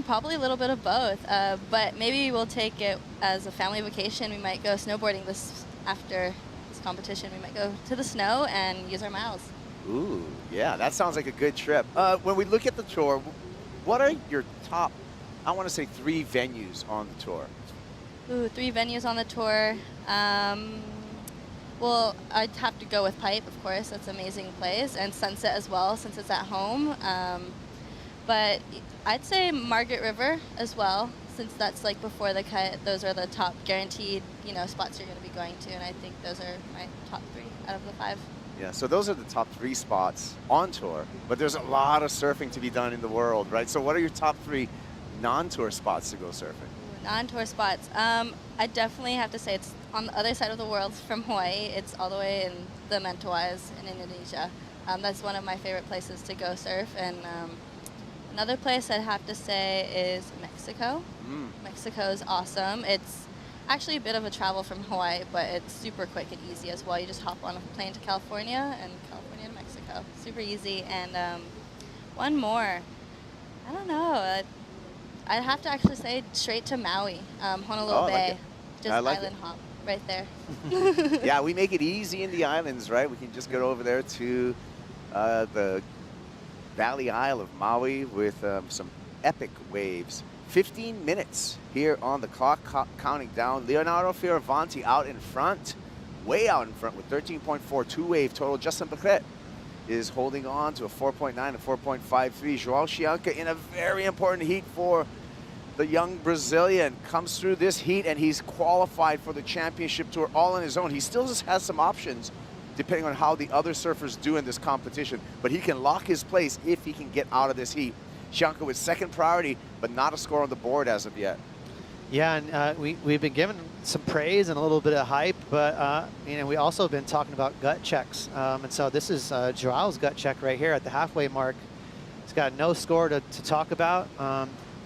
Probably a little bit of both, but maybe we'll take it as a family vacation. We might go snowboarding after this competition. We might go to the snow and use our miles. Ooh, yeah, that sounds like a good trip. When we look at the tour, what are your top, I want to say 3 venues on the tour? Ooh, 3 venues on the tour. Well, I'd have to go with Pipe, of course. That's an amazing place, and Sunset as well, since it's at home. But I'd say Margaret River as well, since that's like before the cut. Those are the top guaranteed, you know, spots you're going to be going to, and I think those are my top 3 out of the 5. Yeah, so those are the top 3 spots on tour, but there's a lot of surfing to be done in the world, right? So what are your top 3 non-tour spots to go surfing? Non-tour spots. I definitely have to say it's on the other side of the world from Hawaii. It's all the way in the Mentawais in Indonesia. That's one of my favorite places to go surf. And another place I'd have to say is Mexico. Mexico is awesome. It's actually a bit of a travel from Hawaii, but it's super quick and easy as well. You just hop on a plane to California, and California to Mexico. Super easy. And one more. I don't know. I'd have to actually say straight to Maui, Honolulu Bay. Just island hop right there. Yeah, we make it easy in the islands, right? We can just go over there to the Valley Isle of Maui with some epic waves. 15 minutes here on the clock, counting down. Leonardo Fioravanti out in front, way out in front with 13.4 two-wave total. Justin Paquette is holding on to a 4.9 and 4.53. Joao Chianca in a very important heat for the young Brazilian. Comes through this heat and he's qualified for the championship tour all on his own. He still just has some options depending on how the other surfers do in this competition, but he can lock his place if he can get out of this heat. Chianca with 2nd priority, but not a score on the board as of yet. Yeah, and we've been given some praise and a little bit of hype, but you know, we also been talking about gut checks, and so this is Joao's gut check right here at the halfway mark. He's got no score to talk about,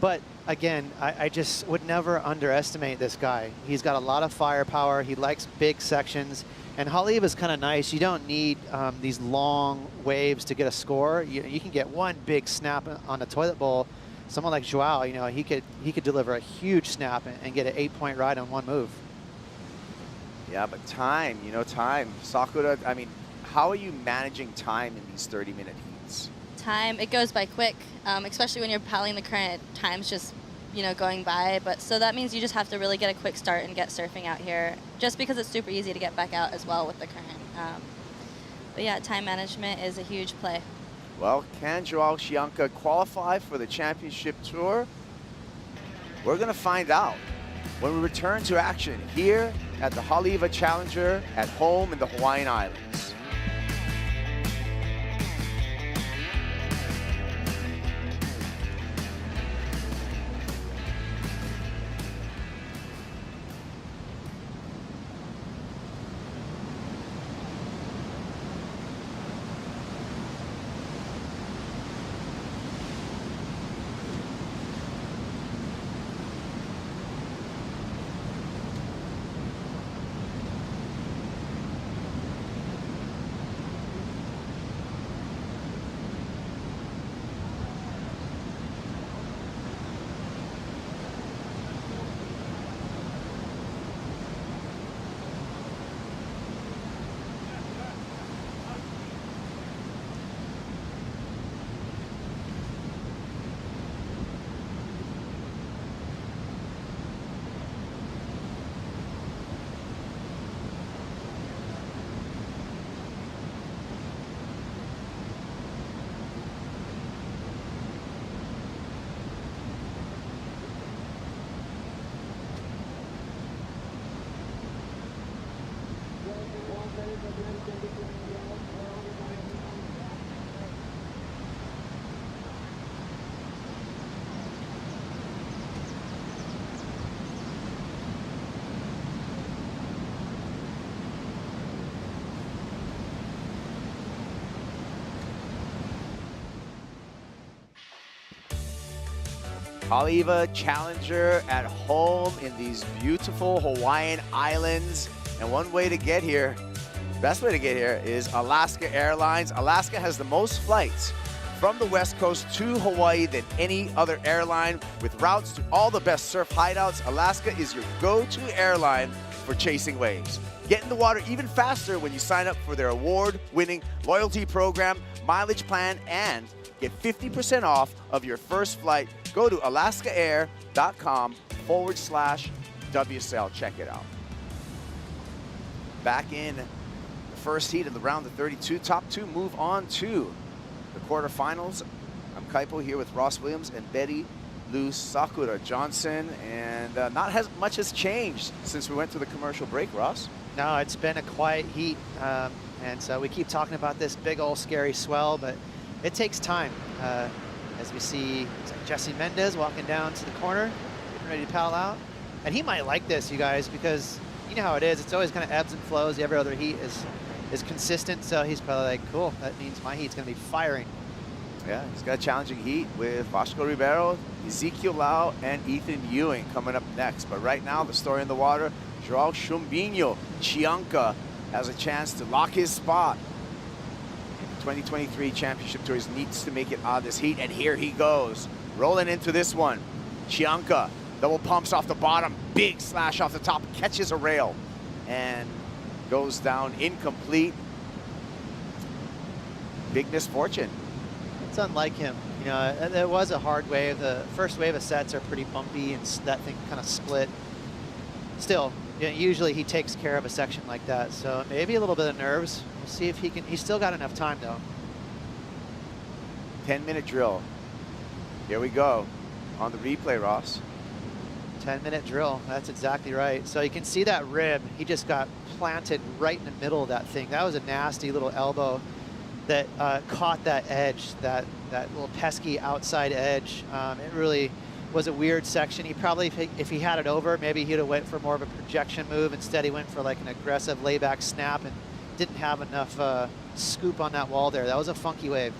but again, I just would never underestimate this guy. He's got a lot of firepower. He likes big sections, and Haleiwa is kind of nice. You don't need these long waves to get a score. You can get one big snap on the toilet bowl. Someone like Joao, you know, he could deliver a huge snap and get an 8-point ride on one move. Yeah, but time, you know, time. Sakura, I mean, how are you managing time in these 30-minute heats? Time, it goes by quick, especially when you're paddling the current. Time's just, you know, going by. But so that means you just have to really get a quick start and get surfing out here, just because it's super easy to get back out as well with the current. But yeah, time management is a huge play. Well, can Joao Chianca qualify for the championship tour? We're going to find out when we return to action here at the Haleiwa Challenger at home in the Hawaiian Islands. Haleiwa Challenger at home in these beautiful Hawaiian Islands. And one way to get here, best way to get here, is Alaska Airlines. Alaska has the most flights from the West Coast to Hawaii than any other airline, with routes to all the best surf hideouts. Alaska is your go-to airline for chasing waves. Get in the water even faster when you sign up for their award-winning loyalty program, mileage plan, and get 50% off of your first flight. Go to alaskaair.com/WSL. Check it out. Back in the first heat of the round of 32. Top two move on to the quarterfinals. I'm Kaipo here with Ross Williams and Betty Lou Sakura Johnson. And not as much has changed since we went to the commercial break, Ross. No, it's been a quiet heat. And so we keep talking about this big old scary swell, but it takes time. As we see, it's like Jesse Mendez walking down to the corner, getting ready to paddle out. And he might like this, you guys, because you know how it is. It's always kind of ebbs and flows. Every other heat is consistent. So he's probably like, cool, that means my heat's going to be firing. Yeah, he's got a challenging heat with Vasco Ribeiro, Ezekiel Lau, and Ethan Ewing coming up next. But right now, the story in the water, Joao Chumbinho Chianca has a chance to lock his spot. 2023 Championship Tours needs to make it out of this heat, and here he goes, rolling into this one. Chianca, double pumps off the bottom, big slash off the top, catches a rail, and goes down incomplete. Big misfortune. It's unlike him. You know, there was a hard wave. The first wave of sets are pretty bumpy, and that thing kind of split. Still, you know, usually he takes care of a section like that, so maybe a little bit of nerves. We'll see if he can. He's still got enough time, though. 10-minute drill. Here we go on the replay, Ross. 10-minute drill. That's exactly right. So you can see that rib. He just got planted right in the middle of that thing. That was a nasty little elbow that caught that edge, that little pesky outside edge. It really was a weird section. He probably, if he had it over, maybe he'd have went for more of a projection move. Instead, he went for like an aggressive layback snap and didn't have enough scoop on that wall there. That was a funky wave.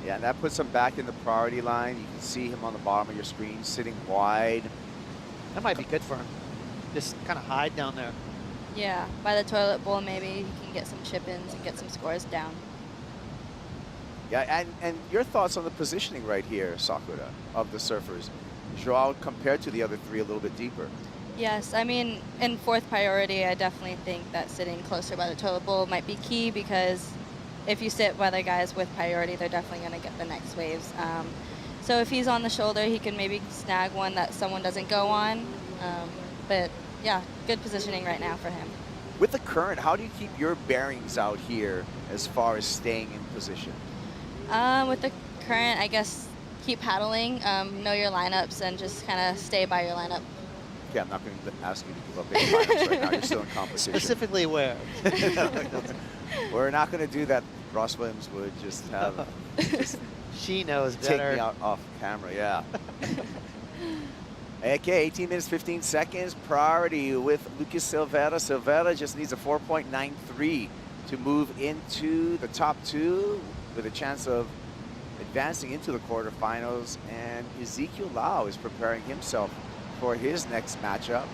Yeah, and that puts him back in the priority line. You can see him on the bottom of your screen, sitting wide. That might be good for him. Just kind of hide down there. Yeah, by the toilet bowl, maybe he can get some chip-ins and get some scores down. Yeah, and your thoughts on the positioning right here, Sakura, of the surfers. Joao compared to the other three a little bit deeper. Yes, I mean, in fourth priority, I definitely think that sitting closer by the toilet bowl might be key, because if you sit by the guys with priority, they're definitely going to get the next waves. So if he's on the shoulder, he can maybe snag one that someone doesn't go on. But yeah, good positioning right now for him. With the current, how do you keep your bearings out here as far as staying in position? With the current, I guess keep paddling, know your lineups, and just kind of stay by your lineup. Okay, I'm not going to ask you to give up any lineups right now. You're still in competition. Specifically where? We're not going to do that. Ross Williams would just have... She knows better. Take me out off camera, yeah. Okay, 18 minutes, 15 seconds. Priority with Lucas Silveira. Silveira just needs a 4.93 to move into the top two with a chance of advancing into the quarterfinals. And Ezekiel Lau is preparing himself for his next matchup.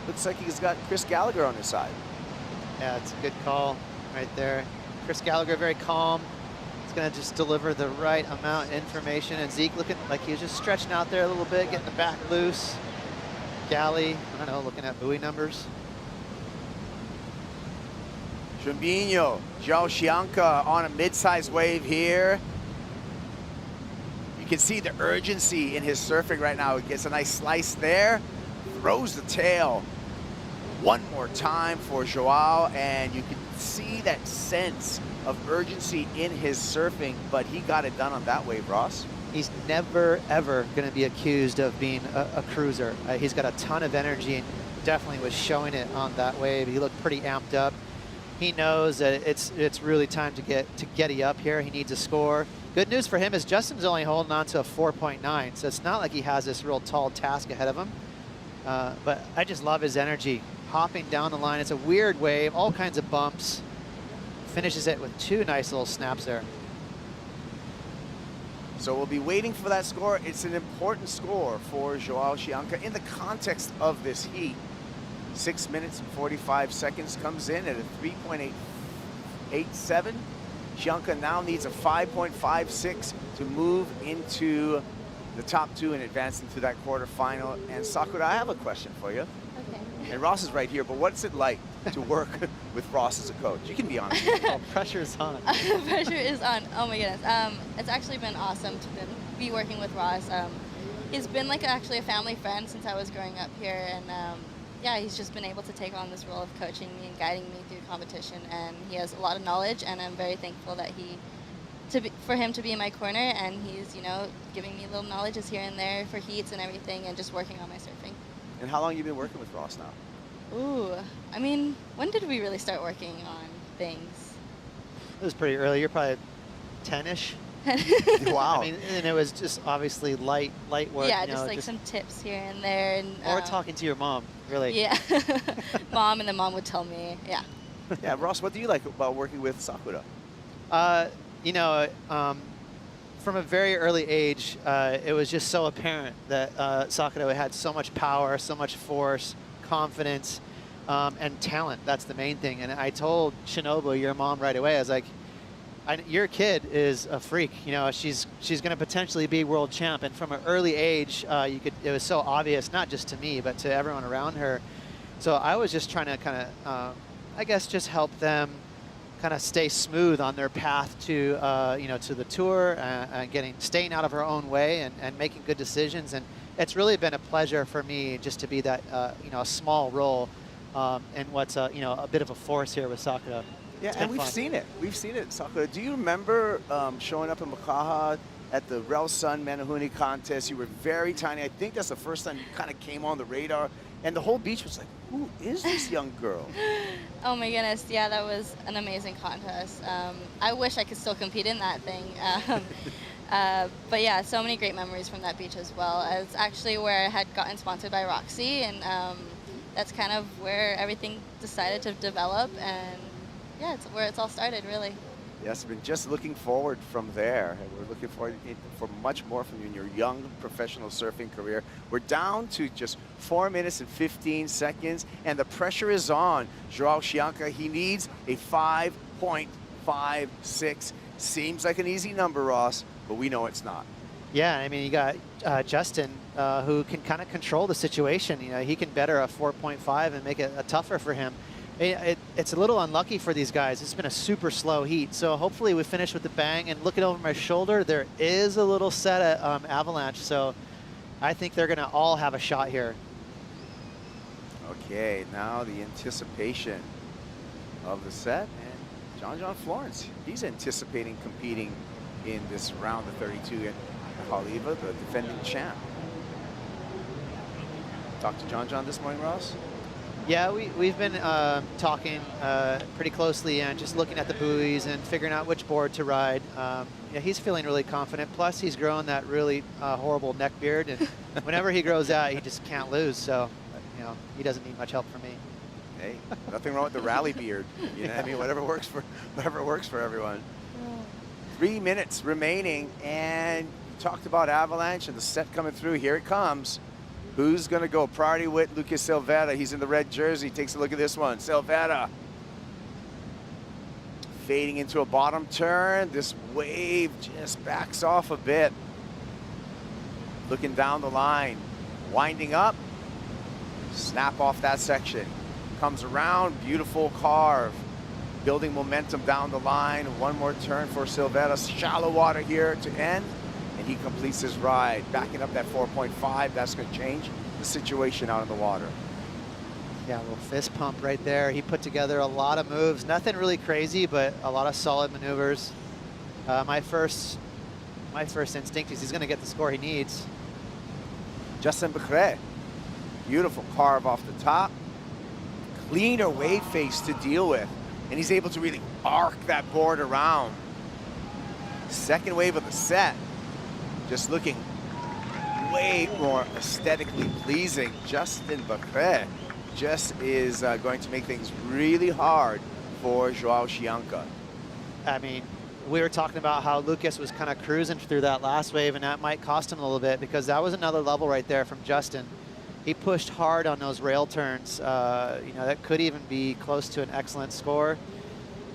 Looks like he's got Chris Gallagher on his side. Yeah, it's a good call right there. Chris Gallagher very calm. He's going to just deliver the right amount of information. And Zeke looking like he was just stretching out there a little bit, getting the back loose. Galley, I don't know, looking at buoy numbers. Chumbinho, Joao Chianca on a mid-sized wave here. You can see the urgency in his surfing right now. He gets a nice slice there, throws the tail one more time for Joao, and you can see that sense of urgency in his surfing, but he got it done on that wave, Ross. He's never, ever going to be accused of being a cruiser. He's got a ton of energy and definitely was showing it on that wave. He looked pretty amped up. He knows that it's really time to get to Getty up here. He needs a score. Good news for him is Justin's only holding on to a 4.9, so it's not like he has this real tall task ahead of him. But I just love his energy. Hopping down the line. It's a weird wave, all kinds of bumps. Finishes it with two nice little snaps there. So we'll be waiting for that score. It's an important score for Joao Chianca in the context of this heat. 6 minutes and 45 seconds comes in at a 3.887. Chianca now needs a 5.56 to move into the top 2 and advance into that quarterfinal. And Sakura, I have a question for you. Okay. And Ross is right here, but what's it like to work with Ross as a coach? You can be honest. Oh, pressure's on. Pressure is on. Oh my goodness. It's actually been awesome to be working with Ross. He's been like actually a family friend since I was growing up here, and yeah, he's just been able to take on this role of coaching me and guiding me through competition, and he has a lot of knowledge, and I'm very thankful that for him to be in my corner, and he's, you know, giving me little knowledges here and there for heats and everything, and just working on my surfing. And how long have you been working with Ross now? Ooh, I mean, when did we really start working on things? It was pretty early. You're probably 10-ish. Wow. I mean, and it was just obviously light work. Yeah, you know, just like some tips here and there. And, or talking to your mom, really. Yeah. Mom, and then mom would tell me, yeah. Yeah, Ross, what do you like about working with Sakura? You know, from a very early age, it was just so apparent that Sakura had so much power, so much force, confidence, and talent. That's the main thing. And I told Shinobu, your mom, right away, I was like, your kid is a freak. You know, she's going to potentially be world champ. And from an early age, it was so obvious, not just to me, but to everyone around her. So I was just trying to kind of, I guess, just help them kind of stay smooth on their path to, you know, to the tour, and staying out of her own way and making good decisions. And it's really been a pleasure for me just to be that, you know, a small role in what's, you know, a bit of a force here with Sakura. Yeah, and we've seen it. We've seen it, Sakura. Do you remember showing up in Makaha at the Rel Sun Manahuni contest? You were very tiny. I think that's the first time you kind of came on the radar. And the whole beach was like, who is this young girl? Oh my goodness, yeah, that was an amazing contest. I wish I could still compete in that thing. But yeah, so many great memories from that beach as well. It's actually where I had gotten sponsored by Roxy, and that's kind of where everything decided to develop, and yeah, it's where it's all started, really. Yes, been just looking forward from there. And we're looking forward for much more from you in your young professional surfing career. We're down to just 4 minutes and 15 seconds, and the pressure is on Joao Chianca. He needs a 5.56. Seems like an easy number, Ross, but we know it's not. Yeah, I mean, you got Justin, who can kind of control the situation. You know, he can better a 4.5 and make it tougher for him. It's a little unlucky for these guys. It's been a super slow heat, so hopefully we finish with the bang. And looking over my shoulder, there is a little set at Avalanche, so I think they're going to all have a shot here. Okay, now the anticipation of the set, and John Florence, he's anticipating competing in this round of 32 in Haleiwa, the defending champ. Talk to John this morning, Ross? Yeah, we've been talking pretty closely and just looking at the buoys and figuring out which board to ride. Yeah, he's feeling really confident. Plus, he's growing that really horrible neck beard, and whenever he grows out, he just can't lose. So, you know, he doesn't need much help from me. Hey, nothing wrong with the rally beard. You know, I mean, whatever works for everyone. 3 minutes remaining, and you talked about Avalanche and the set coming through. Here it comes. Who's going to go? Priority with Lucas Silvera. He's in the red jersey. Takes a look at this one. Silvera. Fading into a bottom turn. This wave just backs off a bit. Looking down the line. Winding up. Snap off that section. Comes around. Beautiful carve. Building momentum down the line. One more turn for Silvera. Shallow water here to end. And he completes his ride, backing up that 4.5. That's going to change the situation out in the water. Yeah, a little fist pump right there. He put together a lot of moves. Nothing really crazy, but a lot of solid maneuvers. My first instinct is he's going to get the score he needs. Justin Becret. Beautiful carve off the top. Cleaner wave face to deal with. And he's able to really arc that board around. Second wave of the set. Just looking way more aesthetically pleasing. Justin Becret just is going to make things really hard for Joao Chianca. I mean, we were talking about how Lucas was kind of cruising through that last wave, and that might cost him a little bit because that was another level right there from Justin. He pushed hard on those rail turns. You know, that could even be close to an excellent score.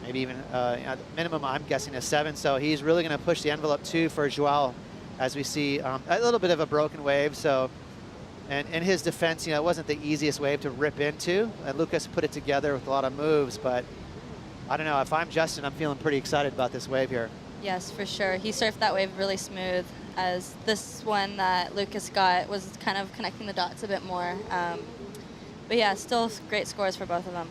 Maybe even at minimum, I'm guessing a 7. So he's really going to push the envelope too for Joao, as we see a little bit of a broken wave. So, and in his defense, you know, it wasn't the easiest wave to rip into. And Lucas put it together with a lot of moves, but I don't know. If I'm Justin, I'm feeling pretty excited about this wave here. Yes, for sure. He surfed that wave really smooth, as this one that Lucas got was kind of connecting the dots a bit more. But yeah, still great scores for both of them.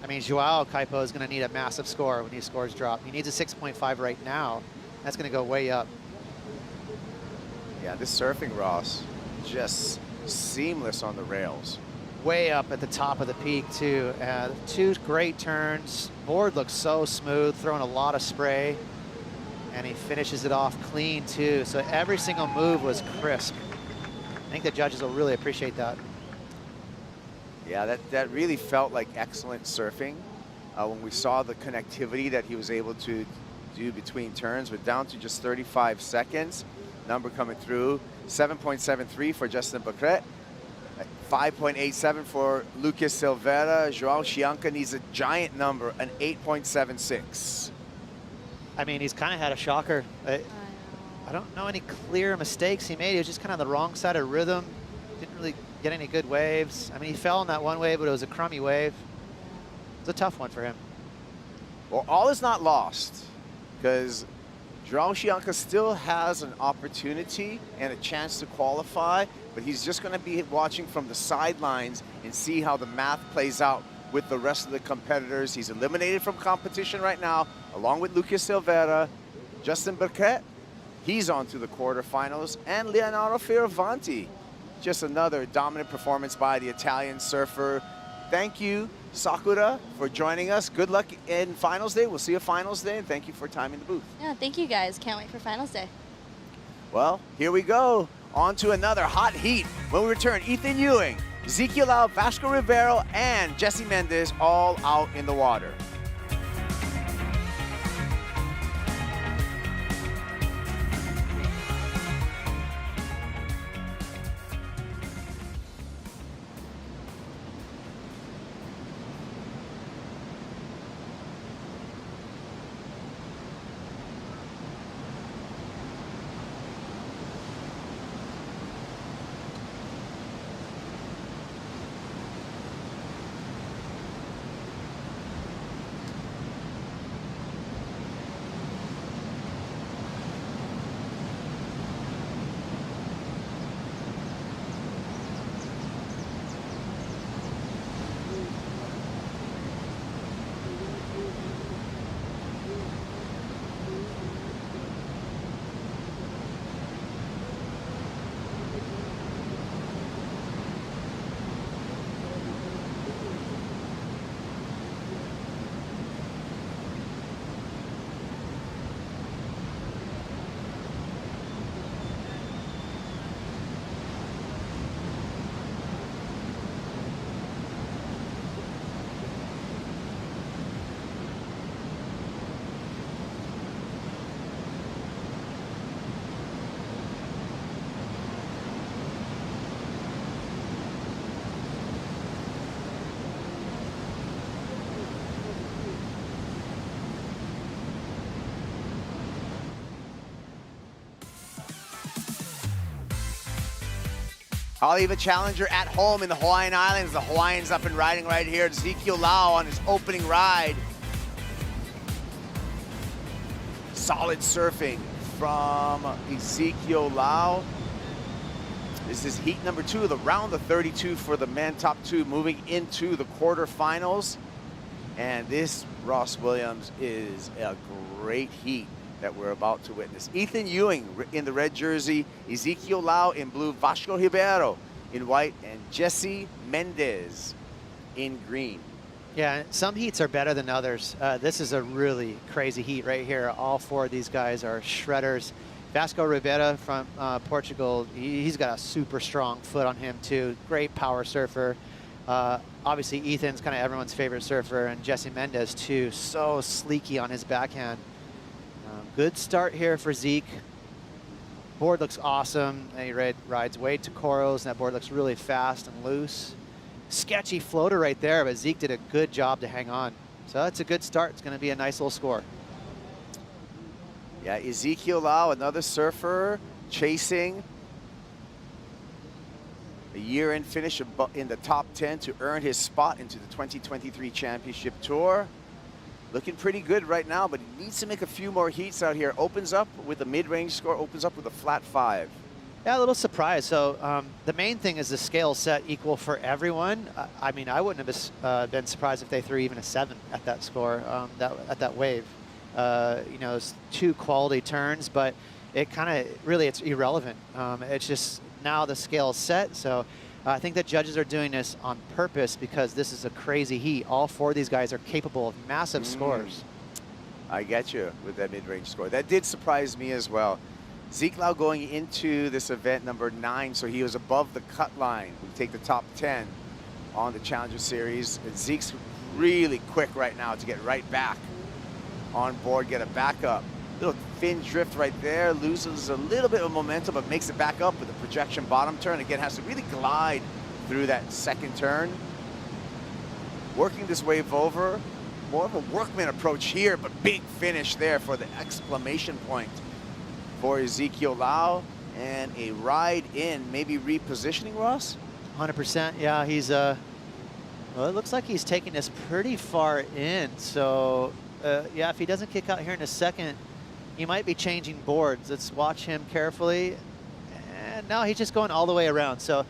I mean, Joao Kaipo is going to need a massive score when his scores drop. He needs a 6.5 right now. That's going to go way up. Yeah, this surfing, Ross, just seamless on the rails. Way up at the top of the peak too. 2 great turns. Board looks so smooth, throwing a lot of spray. And he finishes it off clean too. So every single move was crisp. I think the judges will really appreciate that. Yeah, that really felt like excellent surfing when we saw the connectivity that he was able to do between turns. We're down to just 35 seconds. Number coming through, 7.73 for Justin Bacret, 5.87 for Lucas Silveira. Joao Chianca needs a giant number, an 8.76. I mean, he's kind of had a shocker. I don't know any clear mistakes he made. He was just kind of on the wrong side of rhythm. Didn't really get any good waves. I mean, he fell on that one wave, but it was a crummy wave. It's a tough one for him. Well, all is not lost, because Joao Chianca still has an opportunity and a chance to qualify, but he's just going to be watching from the sidelines and see how the math plays out with the rest of the competitors. He's eliminated from competition right now, along with Lucas Silveira. Justin Bacret, he's on to the quarterfinals, and Leonardo Fioravanti. Just another dominant performance by the Italian surfer. Thank you, Sakura, for joining us. Good luck in finals day. We'll see you finals day, and thank you for timing the booth. Yeah, thank you guys. Can't wait for finals day. Well, here we go. On to another hot heat. When we return, Ethan Ewing, Ezekiel Lau, Vasco Ribeiro, and Jesse Mendez all out in the water. Haleiwa Challenger at home in the Hawaiian Islands. The Hawaiians up and riding right here. Ezekiel Lau on his opening ride. Solid surfing from Ezekiel Lau. This is heat number 2, the round of 32 for the men top 2, moving into the quarterfinals. And this, Ross Williams, is a great heat that we're about to witness. Ethan Ewing in the red jersey, Ezekiel Lau in blue, Vasco Ribeiro in white, and Jesse Mendez in green. Yeah, some heats are better than others. This is a really crazy heat right here. All 4 of these guys are shredders. Vasco Ribeiro from Portugal, he's got a super strong foot on him too. Great power surfer. Obviously, Ethan's kind of everyone's favorite surfer, and Jesse Mendez, too. So sleeky on his backhand. Good start here for Zeke. Board looks awesome. And he rides way to Coros, and that board looks really fast and loose. Sketchy floater right there, but Zeke did a good job to hang on. So that's a good start. It's going to be a nice little score. Yeah, Ezekiel Lau, another surfer, chasing a year-end finish in the top 10 to earn his spot into the 2023 Championship Tour. Looking pretty good right now, but he needs to make a few more heats out here. Opens up with a mid-range score, opens up with a flat 5. Yeah, a little surprise. So the main thing is the scale set equal for everyone. I mean, I wouldn't have been surprised if they threw even a 7 at that score, at that wave. You know, it's 2 quality turns, but it kind of really, it's irrelevant. It's just now the scale is set. So I think the judges are doing this on purpose because this is a crazy heat. All 4 of these guys are capable of massive scores. I get you with that mid-range score. That did surprise me as well. Zeke Lau going into this event number 9, so he was above the cut line. We take the top 10 on the Challenger Series. And Zeke's really quick right now to get right back on board, get a backup. Little thin drift right there, loses a little bit of momentum, but makes it back up with a projection bottom turn. Again, has to really glide through that second turn. Working this wave over, more of a workman approach here, but big finish there for the exclamation point for Ezekiel Lau, and a ride in, maybe repositioning, Ross? 100%, yeah, he's, well, it looks like he's taking this pretty far in, so, yeah, if he doesn't kick out here in a second, he might be changing boards. Let's watch him carefully, and now he's just going all the way around, so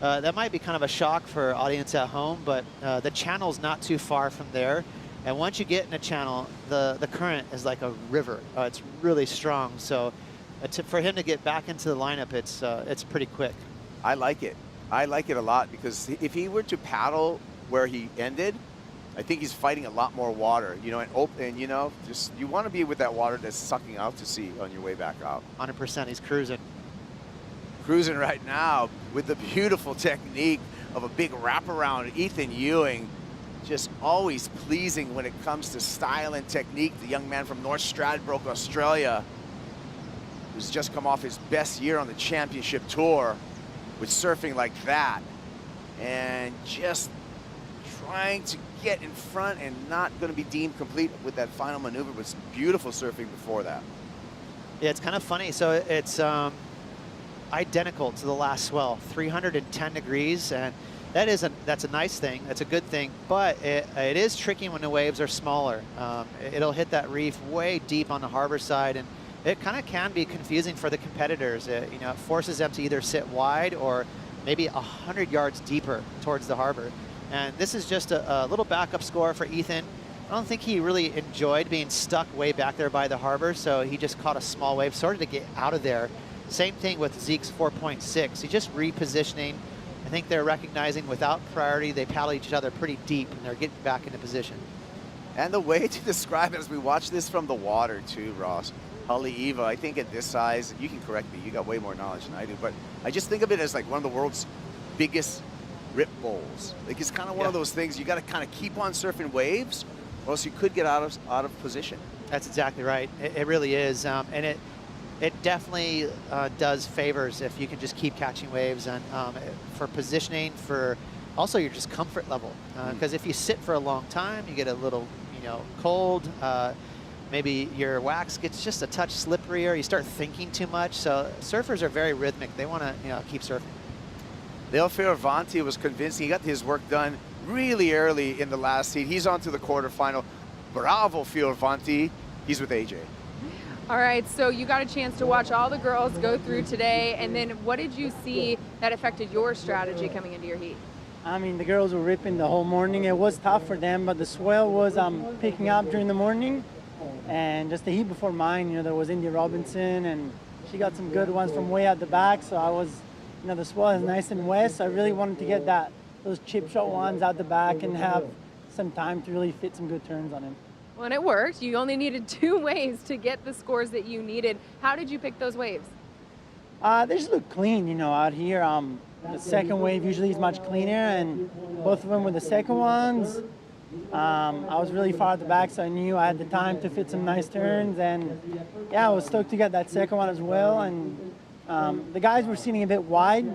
that might be kind of a shock for audience at home, but the channel's not too far from there. And once you get in a channel, the current is like a river. It's really strong. So for him to get back into the lineup, it's pretty quick. I like it. I like it a lot because if he were to paddle where he ended, I think he's fighting a lot more water, you know, and you know, just you want to be with that water that's sucking out to sea on your way back out. 100%, he's cruising. Cruising right now with the beautiful technique of a big wraparound. Ethan Ewing, just always pleasing when it comes to style and technique. The young man from North Stradbroke, Australia, who's just come off his best year on the championship tour with surfing like that. And just trying to get in front and not going to be deemed complete with that final maneuver, with some beautiful surfing before that. Yeah, it's kind of funny. So it's identical to the last swell, 310 degrees, and that's a nice thing. That's a good thing, but it is tricky when the waves are smaller. It'll hit that reef way deep on the harbor side, and it kind of can be confusing for the competitors. You know, it forces them to either sit wide or maybe 100 yards deeper towards the harbor. And this is just a little backup score for Ethan. I don't think he really enjoyed being stuck way back there by the harbor, so he just caught a small wave, started to get out of there. Same thing with Zeke's 4.6. He's just repositioning. I think they're recognizing without priority, they paddle each other pretty deep, and they're getting back into position. And the way to describe it as we watch this from the water too, Ross, Haleiwa, I think at this size, you can correct me, you got way more knowledge than I do, but I just think of it as like one of the world's biggest rip bowls. Like it's kind of one of those things, you got to kind of keep on surfing waves, or else you could get out of position. That's exactly right. It really is, and it definitely does favors if you can just keep catching waves, and for positioning, for also your just comfort level. Because if you sit for a long time, you get a little, you know, cold. Maybe your wax gets just a touch slipperier. You start thinking too much. So surfers are very rhythmic. They want to, you know, keep surfing. Dale Fioravanti was convinced. He got his work done really early in the last heat. He's on to the quarterfinal. Bravo, Fioravanti. He's with AJ. All right, so you got a chance to watch all the girls go through today, and then what did you see that affected your strategy coming into your heat? I mean, the girls were ripping the whole morning. It was tough for them, but the swell was picking up during the morning. And just the heat before mine, you know, there was India Robinson, and she got some good ones from way out the back. So I was, you know, the swell is nice and west. So I really wanted to get those chip shot ones out the back and have some time to really fit some good turns on it. Well, and it worked. You only needed 2 waves to get the scores that you needed. How did you pick those waves? They just look clean, you know, out here. The second wave usually is much cleaner, and both of them were the second ones. I was really far at the back, so I knew I had the time to fit some nice turns, and yeah, I was stoked to get that second one as well. And the guys were sitting a bit wide,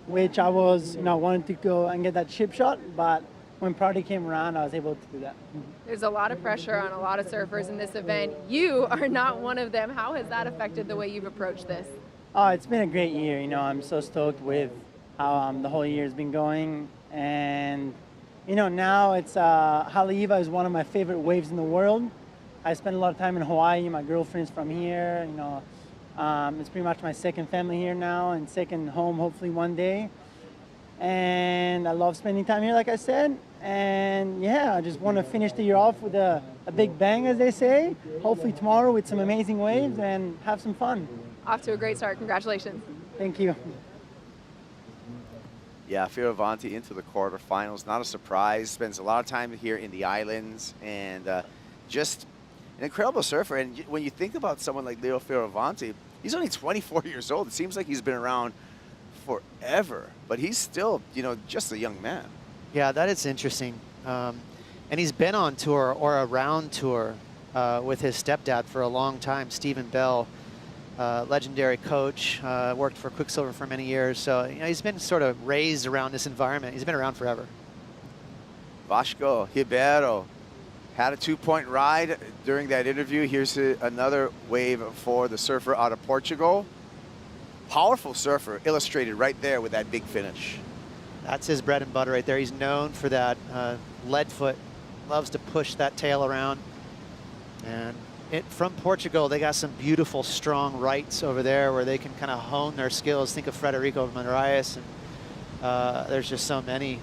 which I was, wanted to go and get that chip shot, but when Prati came around, I was able to do that. There's a lot of pressure on a lot of surfers in this event. You are not one of them. How has that affected the way you've approached this? Oh, it's been a great year. I'm so stoked with how the whole year has been going. And, now it's Haleiwa is one of my favorite waves in the world. I spend a lot of time in Hawaii. My girlfriend's from here. It's pretty much my second family here now and second home, hopefully one day. And I love spending time here, like I said. And yeah, I just want to finish the year off with a big bang, as they say. Hopefully tomorrow with some amazing waves and have some fun. Off to a great start. Congratulations. Thank you. Yeah, Fioravanti into the quarterfinals. Not a surprise. Spends a lot of time here in the islands, and just an incredible surfer. And when you think about someone like Leo Fioravanti, he's only 24 years old. It seems like he's been around forever, but he's still, just a young man. Yeah, that is interesting. And he's been on tour or around tour with his stepdad for a long time, Stephen Bell, legendary coach, worked for Quicksilver for many years. So he's been sort of raised around this environment. He's been around forever. Vasco Ribeiro had a 2-point ride during that interview. Here's another wave for the surfer out of Portugal. Powerful surfer, illustrated right there with that big finish. That's his bread and butter right there. He's known for that lead foot. Loves to push that tail around. And from Portugal, they got some beautiful, strong rights over there where they can kind of hone their skills. Think of Frederico Moraes, and there's just so many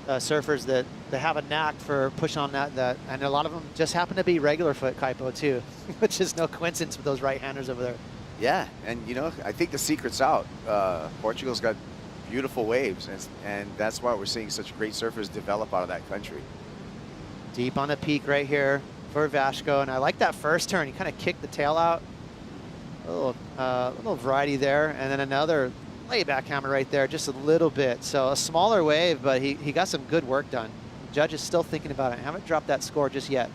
surfers that have a knack for pushing on that. And a lot of them just happen to be regular foot kaipo too, which is no coincidence with those right-handers over there. Yeah, and I think the secret's out. Portugal's got beautiful waves, and that's why we're seeing such great surfers develop out of that country. Deep on the peak right here for Vasco, and I like that first turn. He kind of kicked the tail out. A little variety there, and then another layback hammer right there, just a little bit. So a smaller wave, but he got some good work done. The judge is still thinking about it. I haven't dropped that score just yet.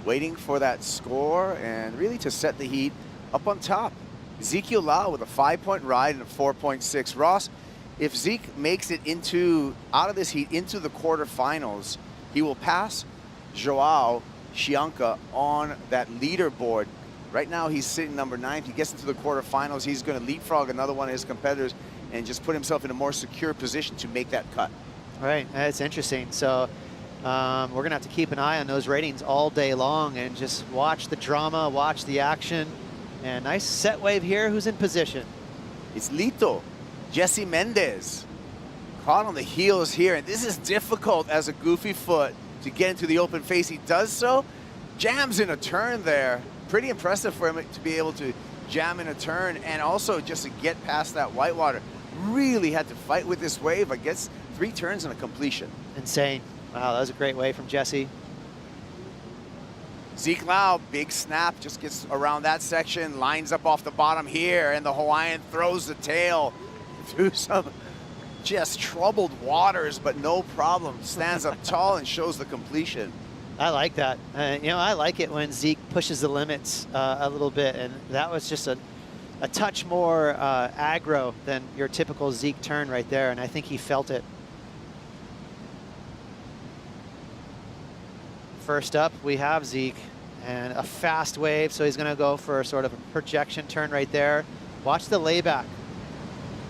Waiting for that score and really to set the heat up on top. Ezekiel Lau with a 5-point ride and a 4.6. Ross, if Zeke makes it out of this heat into the quarterfinals, he will pass Joao Chianca on that leaderboard. Right now he's sitting number 9. If he gets into the quarterfinals, he's going to leapfrog another one of his competitors and just put himself in a more secure position to make that cut. Right, that's interesting. So we're going to have to keep an eye on those ratings all day long and just watch the drama, watch the action. And nice set wave here. Who's in position? It's Lito, Jesse Mendez. Caught on the heels here, and this is difficult as a goofy foot to get into the open face. He does so, jams in a turn there. Pretty impressive for him to be able to jam in a turn and also just to get past that whitewater. Really had to fight with this wave. I guess 3 turns and a completion. Insane. Wow, that was a great wave from Jesse. Zeke Lau, big snap, just gets around that section, lines up off the bottom here, and the Hawaiian throws the tail through some just troubled waters, but no problem. Stands up tall and shows the completion. I like that. I like it when Zeke pushes the limits a little bit, and that was just a touch more aggro than your typical Zeke turn right there, and I think he felt it. First up, we have Zeke, and a fast wave, so he's going to go for sort of a projection turn right there. Watch the layback.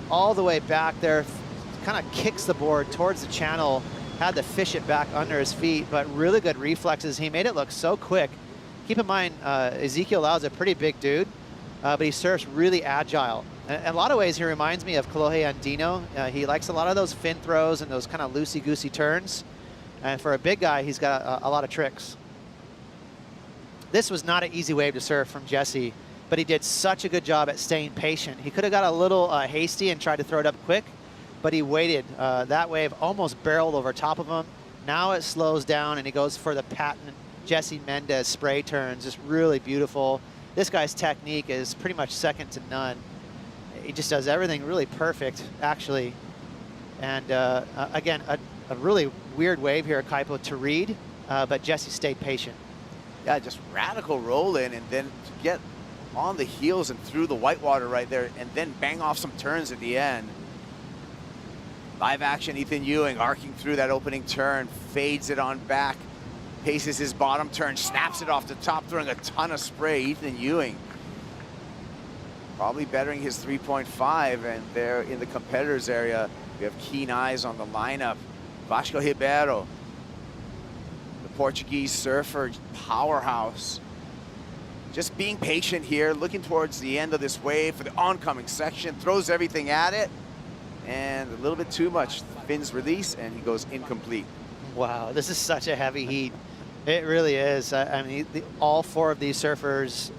All the way back there, kind of kicks the board towards the channel, had to fish it back under his feet, but really good reflexes. He made it look so quick. Keep in mind, Ezekiel Lau is a pretty big dude, but he surfs really agile. In a lot of ways, he reminds me of Kolohe Andino. He likes a lot of those fin throws and those kind of loosey-goosey turns. And for a big guy, he's got a lot of tricks. This was not an easy wave to surf from Jesse, but he did such a good job at staying patient. He could have got a little hasty and tried to throw it up quick, but he waited. That wave almost barreled over top of him. Now it slows down, and he goes for the patent Jesse Mendez spray turns. Just really beautiful. This guy's technique is pretty much second to none. he just does everything really perfect, actually. And again, a really weird wave here, Kaipo, to read, but Jesse stayed patient. Yeah, just radical roll in, and then to get on the heels and through the whitewater right there, and then bang off some turns at the end. Live action, Ethan Ewing arcing through that opening turn, fades it on back, paces his bottom turn, snaps it off the top, throwing a ton of spray. Ethan Ewing probably bettering his 3.5, and there in the competitors area, we have keen eyes on the lineup. Vasco Ribeiro, the Portuguese surfer powerhouse, just being patient here, looking towards the end of this wave for the oncoming section, throws everything at it, and a little bit too much. Fins release, and he goes incomplete. Wow, this is such a heavy heat. It really is. I mean, all 4 of these surfers,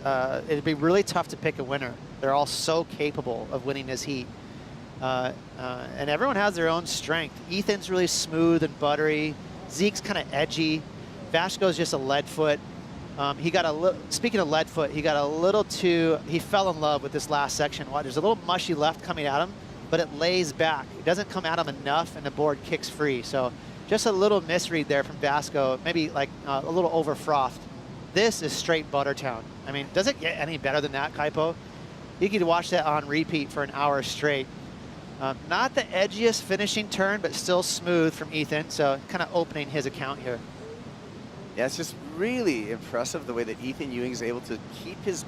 it'd be really tough to pick a winner. They're all so capable of winning this heat. And everyone has their own strength. Ethan's really smooth and buttery. Zeke's kind of edgy. Vasco's just a lead foot. He got a little, speaking of lead foot, he got a little too, he fell in love with this last section. There's a little mushy left coming at him, but it lays back. It doesn't come at him enough, and the board kicks free. So just a little misread there from Vasco, maybe like a little over frothed. This is straight Buttertown. I mean, does it get any better than that, Kaipo? You could watch that on repeat for an hour straight. Not the edgiest finishing turn, but still smooth from Ethan, so kind of opening his account here. Yeah, it's just really impressive the way that Ethan Ewing is able to keep his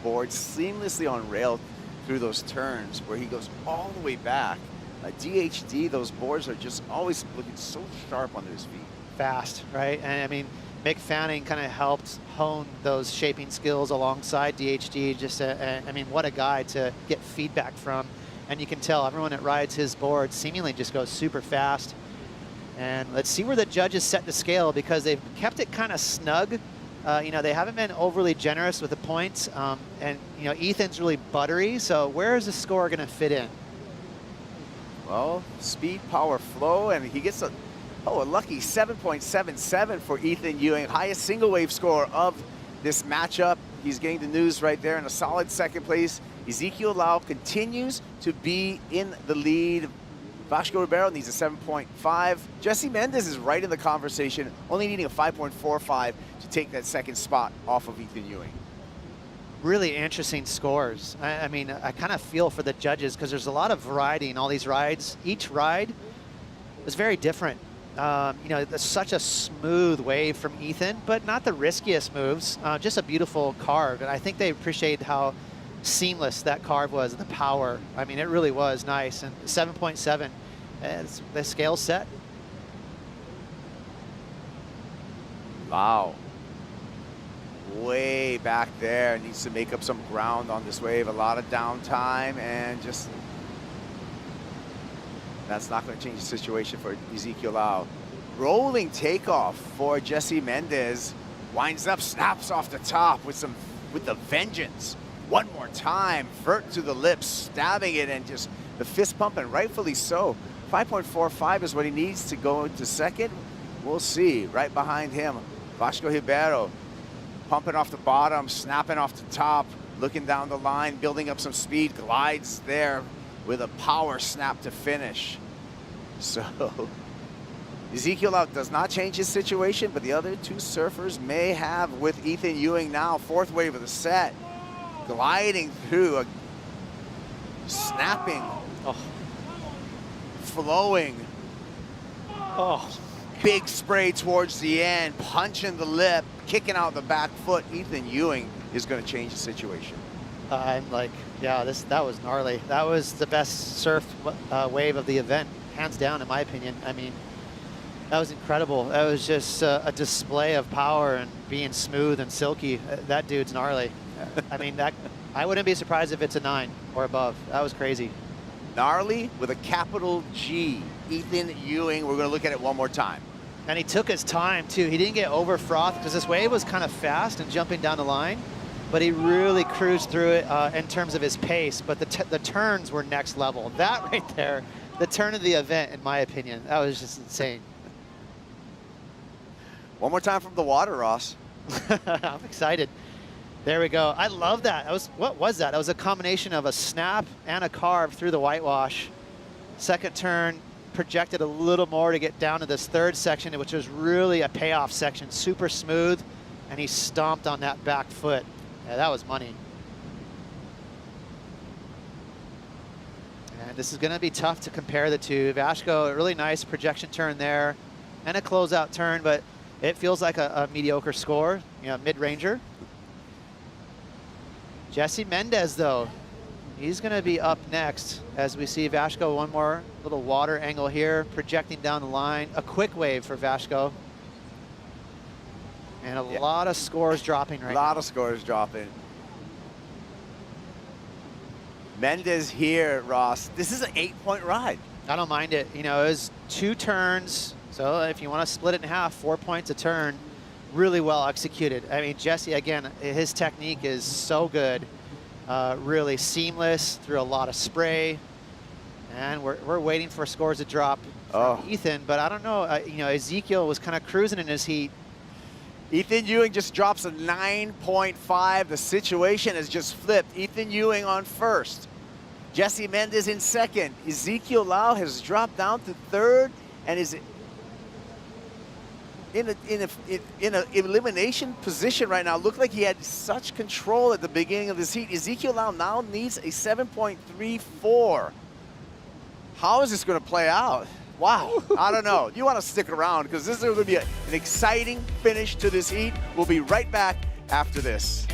board seamlessly on rail through those turns where he goes all the way back. DHD, those boards are just always looking so sharp under his feet. Fast, right? And I mean, Mick Fanning kind of helped hone those shaping skills alongside DHD. Just, I mean, what a guy to get feedback from. And you can tell everyone that rides his board seemingly just goes super fast. And let's see where the judges set the scale, because they've kept it kind of snug. You know, they haven't been overly generous with the points. And, you know, Ethan's really buttery. So where is the score going to fit in? Well, speed, power, flow, and he gets a lucky 7.77 for Ethan Ewing. Highest single wave score of this matchup. He's getting the news right there in a solid second place. Ezekiel Lau continues to be in the lead. Vasco Ribeiro needs a 7.5. Jesse Mendez is right in the conversation, only needing a 5.45 to take that second spot off of Ethan Ewing. Really interesting scores. I mean, I kind of feel for the judges because there's a lot of variety in all these rides. Each ride is very different. You know, it's such a smooth wave from Ethan, but not the riskiest moves. Just a beautiful carve, and I think they appreciate how seamless that carve was and the power. I mean, it really was nice. And 7.7, the scale's set. Wow. Way back there, needs to make up some ground on this wave. A lot of downtime, and just that's not going to change the situation for Ezekiel Lau. Rolling takeoff for Jesse Mendez. Winds up, snaps off the top with the vengeance. One more time, vert to the lips, stabbing it, and just the fist pump, and rightfully so. 5.45 is what he needs to go into second. We'll see. Right behind him, Vasco Ribeiro, pumping off the bottom, snapping off the top, looking down the line, building up some speed, glides there with a power snap to finish. So Ezekiel Lau does not change his situation, but the other two surfers may have, with Ethan Ewing now, fourth wave of the set, gliding through, a snapping, flowing, big spray towards the end, punching the lip, kicking out the back foot. Ethan Ewing is going to change the situation. I'm like, yeah, that was gnarly. That was the best surf wave of the event, hands down, in my opinion. I mean, that was incredible. That was just a display of power and being smooth and silky. That dude's gnarly. I mean, I wouldn't be surprised if it's a 9 or above. That was crazy. Gnarly with a capital G. Ethan Ewing, we're going to look at it one more time. And he took his time, too. He didn't get over frothed because this wave was kind of fast and jumping down the line, but he really cruised through it in terms of his pace. But the turns were next level. That right there, the turn of the event, in my opinion, that was just insane. One more time from the water, Ross. I'm excited. There we go. I love that. What was that? That was a combination of a snap and a carve through the whitewash. Second turn, projected a little more to get down to this third section, which was really a payoff section, super smooth, and he stomped on that back foot. Yeah, that was money. And this is gonna be tough to compare the two. Vashko, a really nice projection turn there, and a closeout turn, but it feels like a mediocre score, you know, mid-ranger. Jesse Mendez, though, he's going to be up next as we see Vashko. One more little water angle here, projecting down the line. A quick wave for Vashko. And a lot of scores dropping right now. A lot of scores dropping. Mendez here, Ross. This is an 8-point ride. I don't mind it. You know, it was 2 turns. So if you want to split it in half, 4 points a turn. Really well executed. I mean, Jesse, again, his technique is so good. Really seamless through a lot of spray. And we're waiting for scores to drop from Ethan, but I don't know, you know, Ezekiel was kind of cruising in his heat. Ethan Ewing just drops a 9.5. The situation has just flipped. Ethan Ewing on first. Jesse Mendez in second. Ezekiel Lau has dropped down to third and is in an elimination position right now. Looked like he had such control at the beginning of this heat. Ezekiel Lau now needs a 7.34. How is this going to play out? Wow, I don't know. You want to stick around because this is going to be an exciting finish to this heat. We'll be right back after this.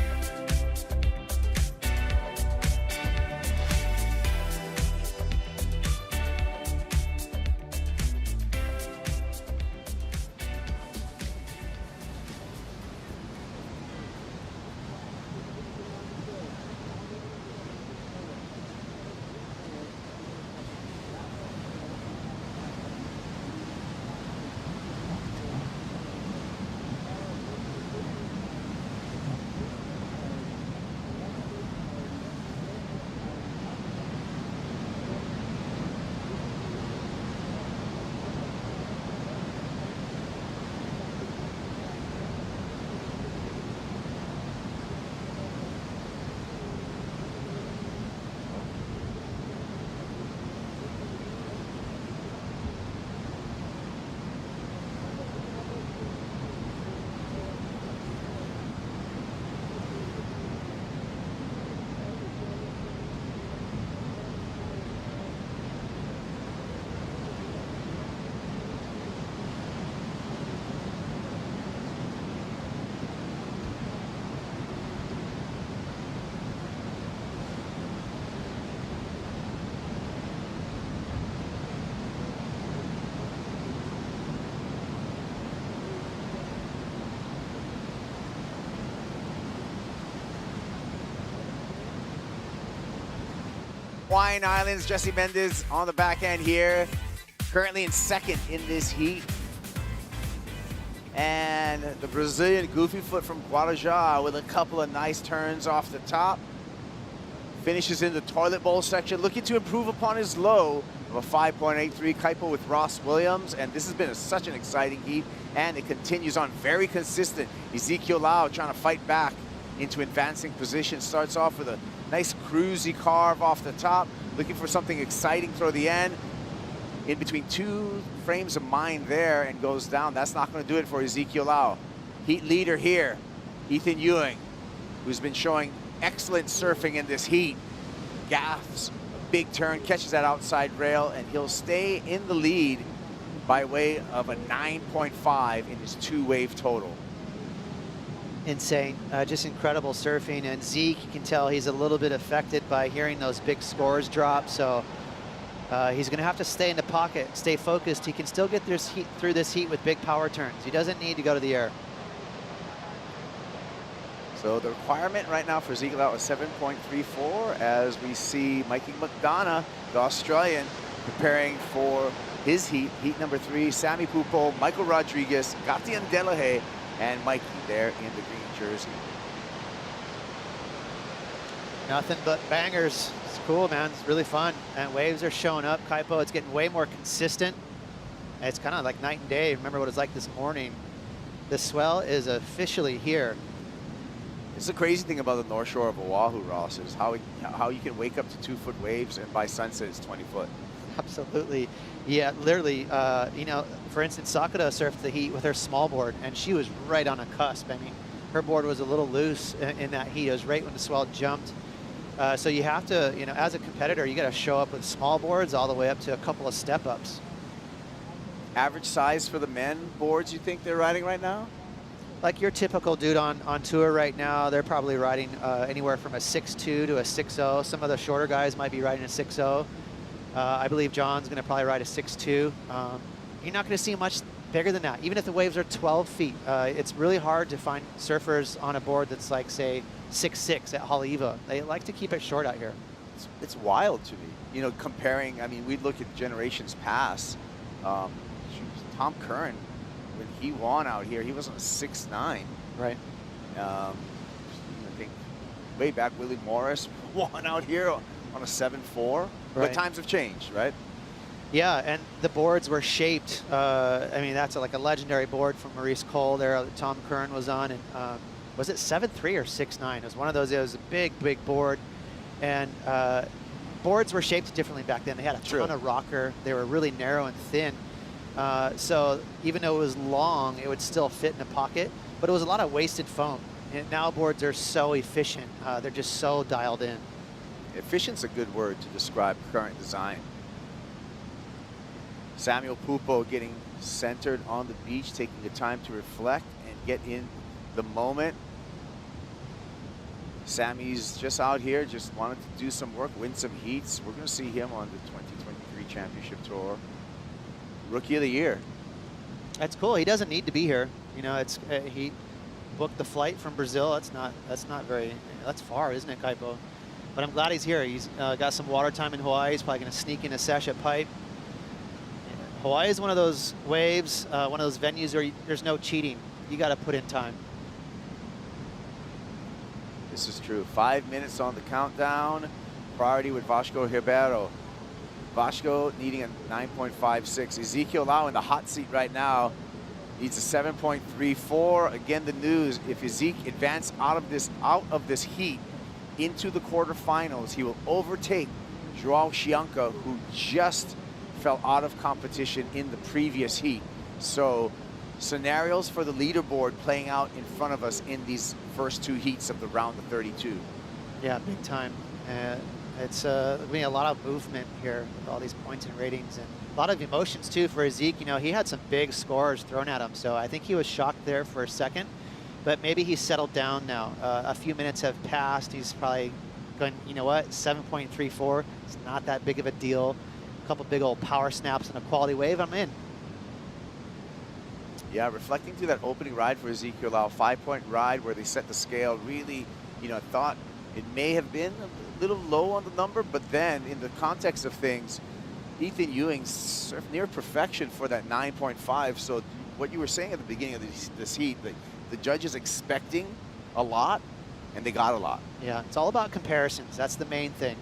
Hawaiian Islands, Jesse Mendez on the back end here. Currently in second in this heat. And the Brazilian goofy foot from Guarujá with a couple of nice turns off the top. Finishes in the toilet bowl section, looking to improve upon his low of a 5.83 Kaipo with Ross Williams. And this has been such an exciting heat, and it continues on very consistent. Ezekiel Lau trying to fight back into advancing position. Starts off with a nice cruisy carve off the top, looking for something exciting toward the end. In between 2 frames of mind there and goes down. That's not going to do it for Ezekiel Lau. Heat leader here, Ethan Ewing, who's been showing excellent surfing in this heat. Gaffs a big turn, catches that outside rail, and he'll stay in the lead by way of a 9.5 in his 2-wave total. Insane, just incredible surfing. And Zeke, you can tell he's a little bit affected by hearing those big scores drop. So he's going to have to stay in the pocket, stay focused. He can still get through this heat with big power turns. He doesn't need to go to the air. So the requirement right now for Ezekiel Lau is 7.34, as we see Mikey McDonough, the Australian, preparing for his heat number 3. Sammy Pupo, Michael Rodriguez, Gatian Delahaye, and Mikey there in the green jersey. Nothing but bangers. It's cool, man. It's really fun. And waves are showing up. Kaipo, it's getting way more consistent. It's kind of like night and day. Remember what it's like this morning. The swell is officially here. It's the crazy thing about the North Shore of Oahu, Ross, is how you can wake up to 2-foot waves and by sunset it's 20 foot. Absolutely. Yeah, literally, you know, for instance, Sakura surfed the heat with her small board, and she was right on a cusp. I mean, her board was a little loose in that heat. It was right when the swell jumped. So you have to, you know, as a competitor, you got to show up with small boards all the way up to a couple of step-ups. Average size for the men boards you think they're riding right now? Like your typical dude on tour right now, they're probably riding anywhere from a 6'2" to a 6'0". Some of the shorter guys might be riding a 6'0". I believe John's going to probably ride a 6'2". You're not going to see much bigger than that, even if the waves are 12 feet. It's really hard to find surfers on a board that's like, say, 6'6" at Haleiwa. They like to keep it short out here. It's wild to me. You know, comparing, I mean, we look at generations past. Tom Curran, when he won out here, he was on a 6'9". Right. I think way back, Willie Morris won out here on a 7'4". Right. But times have changed, right? Yeah, and the boards were shaped. I mean, that's like a legendary board from Maurice Cole there that Tom Curran was on. And was it 7'3" or 6'9"? It was one of those. It was a big, big board. And boards were shaped differently back then. They had a ton of rocker. They were really narrow and thin. So even though it was long, it would still fit in a pocket. But it was a lot of wasted foam. And now boards are so efficient. They're just so dialed in. Efficient's a good word to describe current design. Samuel Pupo getting centered on the beach, taking the time to reflect and get in the moment. Sammy's just out here, just wanted to do some work, win some heats. We're going to see him on the 2023 Championship Tour. Rookie of the Year. That's cool. He doesn't need to be here. You know, it's he booked the flight from Brazil. That's not very, that's far, isn't it, Kaipo? But I'm glad he's here. He's got some water time in Hawaii. He's probably going to sneak in a sesh at Pipe. Hawaii is one of those waves, one of those venues where there's no cheating. You got to put in time. This is true. 5 minutes on the countdown. Priority with Vasco Ribeiro. Vasco needing a 9.56. Ezekiel Lau in the hot seat right now needs a 7.34. Again, the news: if Ezekiel advances out of this heat into the quarterfinals, he will overtake Joao Chianca, who just fell out of competition in the previous heat. So scenarios for the leaderboard playing out in front of us in these first two heats of the round of 32. Yeah, big time. It's a lot of movement here with all these points and ratings, and a lot of emotions too for Zeke. You know, he had some big scores thrown at him, so I think he was shocked there for a second, but maybe he's settled down now. A few minutes have passed. He's probably going, you know what, 7.34. It's not that big of a deal. A couple big old power snaps and a quality wave, I'm in. Yeah, reflecting to that opening ride for Ezekiel Lau, 5-point ride where they set the scale, really, you know, thought it may have been a little low on the number, but then in the context of things, Ethan Ewing surfed near perfection for that 9.5. So what you were saying at the beginning of this heat, the judges expecting a lot, and they got a lot. Yeah, it's all about comparisons. That's the main thing.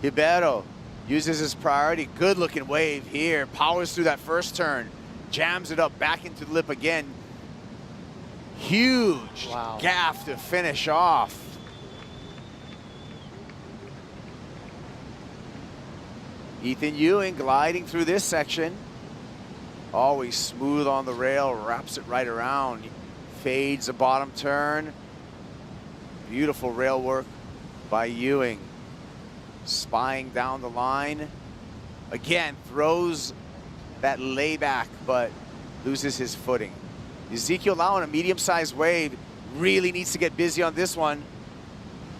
Ribeiro uses his priority. Good looking wave here. Powers through that first turn. Jams it up back into the lip again. Huge gaff to finish off. Ethan Ewing gliding through this section. Always smooth on the rail, wraps it right around. Fades a bottom turn. Beautiful rail work by Ewing. Spying down the line. Again, throws that layback, but loses his footing. Ezekiel Lau on a medium-sized wave really needs to get busy on this one.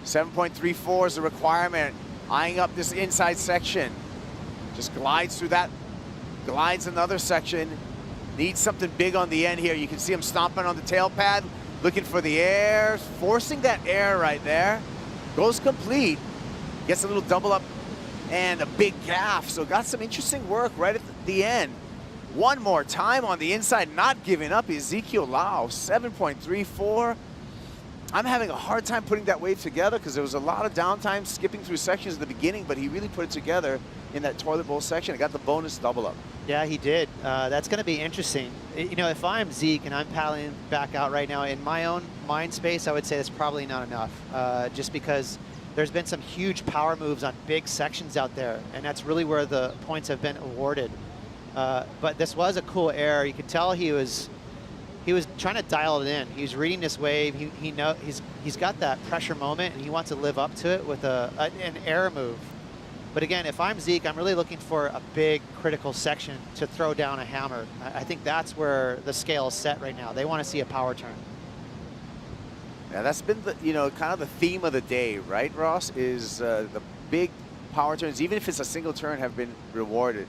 7.34 is the requirement. Eyeing up this inside section. Just glides through that, glides another section. Needs something big on the end here. You can see him stomping on the tail pad, looking for the air, forcing that air right there. Goes complete, gets a little double up and a big gaff. So got some interesting work right at the end. One more time on the inside, not giving up. Ezekiel Lau, 7.34. I'm having a hard time putting that wave together because there was a lot of downtime skipping through sections at the beginning, but he really put it together in that toilet bowl section. He got the bonus double up. Yeah, he did. That's going to be interesting. You know, if I'm Zeke and I'm paddling back out right now, in my own mind space, I would say that's probably not enough, just because there's been some huge power moves on big sections out there, and that's really where the points have been awarded. But this was a cool air. You could tell he was trying to dial it in. He was reading this wave. He's got that pressure moment, and he wants to live up to it with an air move. But again, if I'm Zeke, I'm really looking for a big critical section to throw down a hammer. I think that's where the scale is set right now. They want to see a power turn. Yeah, that's been the, kind of the theme of the day, right, Ross? Is the big power turns, even if it's a single turn, have been rewarded.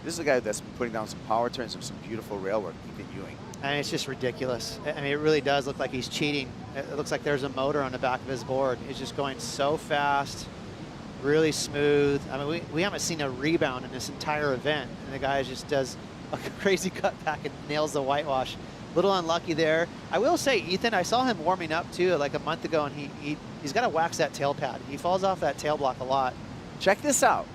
This is a guy that's been putting down some power turns and some beautiful rail work, Ethan Ewing. And it's just ridiculous. I mean, it really does look like he's cheating. It looks like there's a motor on the back of his board. He's just going so fast, really smooth. I mean, we haven't seen a rebound in this entire event, and the guy just does a crazy cutback and nails the whitewash. Little unlucky there. I will say, Ethan, I saw him warming up too like a month ago, and he's got to wax that tail pad. He falls off that tail block a lot. Check this out.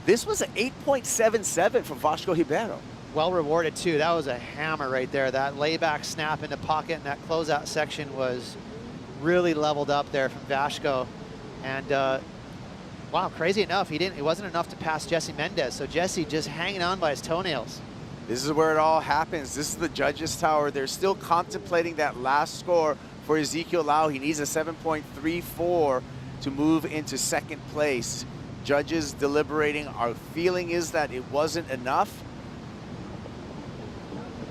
This was an 8.77 from Vasco Ribeiro. Well rewarded too. That was a hammer right there. That layback snap into pocket and that closeout section was really leveled up there from Vasco. And wow, crazy enough, it wasn't enough to pass Jesse Mendez. So Jesse just hanging on by his toenails. This is where it all happens. This is the judges' tower. They're still contemplating that last score for Ezekiel Lau. He needs a 7.34 to move into second place. Judges deliberating. Our feeling is that it wasn't enough.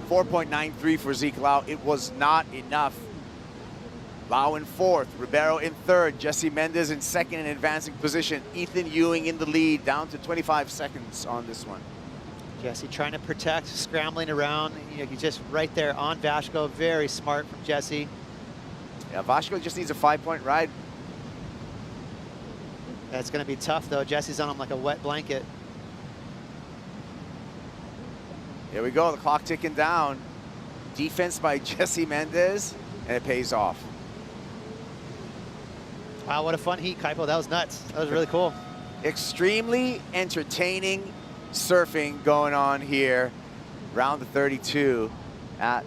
4.93 for Zeke Lau. It was not enough. Lau in fourth, Ribeiro in third, Jesse Mendez in second in advancing position. Ethan Ewing in the lead, down to 25 seconds on this one. Jesse trying to protect, scrambling around. He's just right there on Vasco. Very smart from Jesse. Yeah, Vasco just needs a 5-point ride. It's going to be tough, though. Jesse's on him like a wet blanket. Here we go, the clock ticking down. Defense by Jesse Mendez, and it pays off. Wow, what a fun heat, Kaipo. That was nuts. That was really cool. Extremely entertaining surfing going on here. Round of 32 at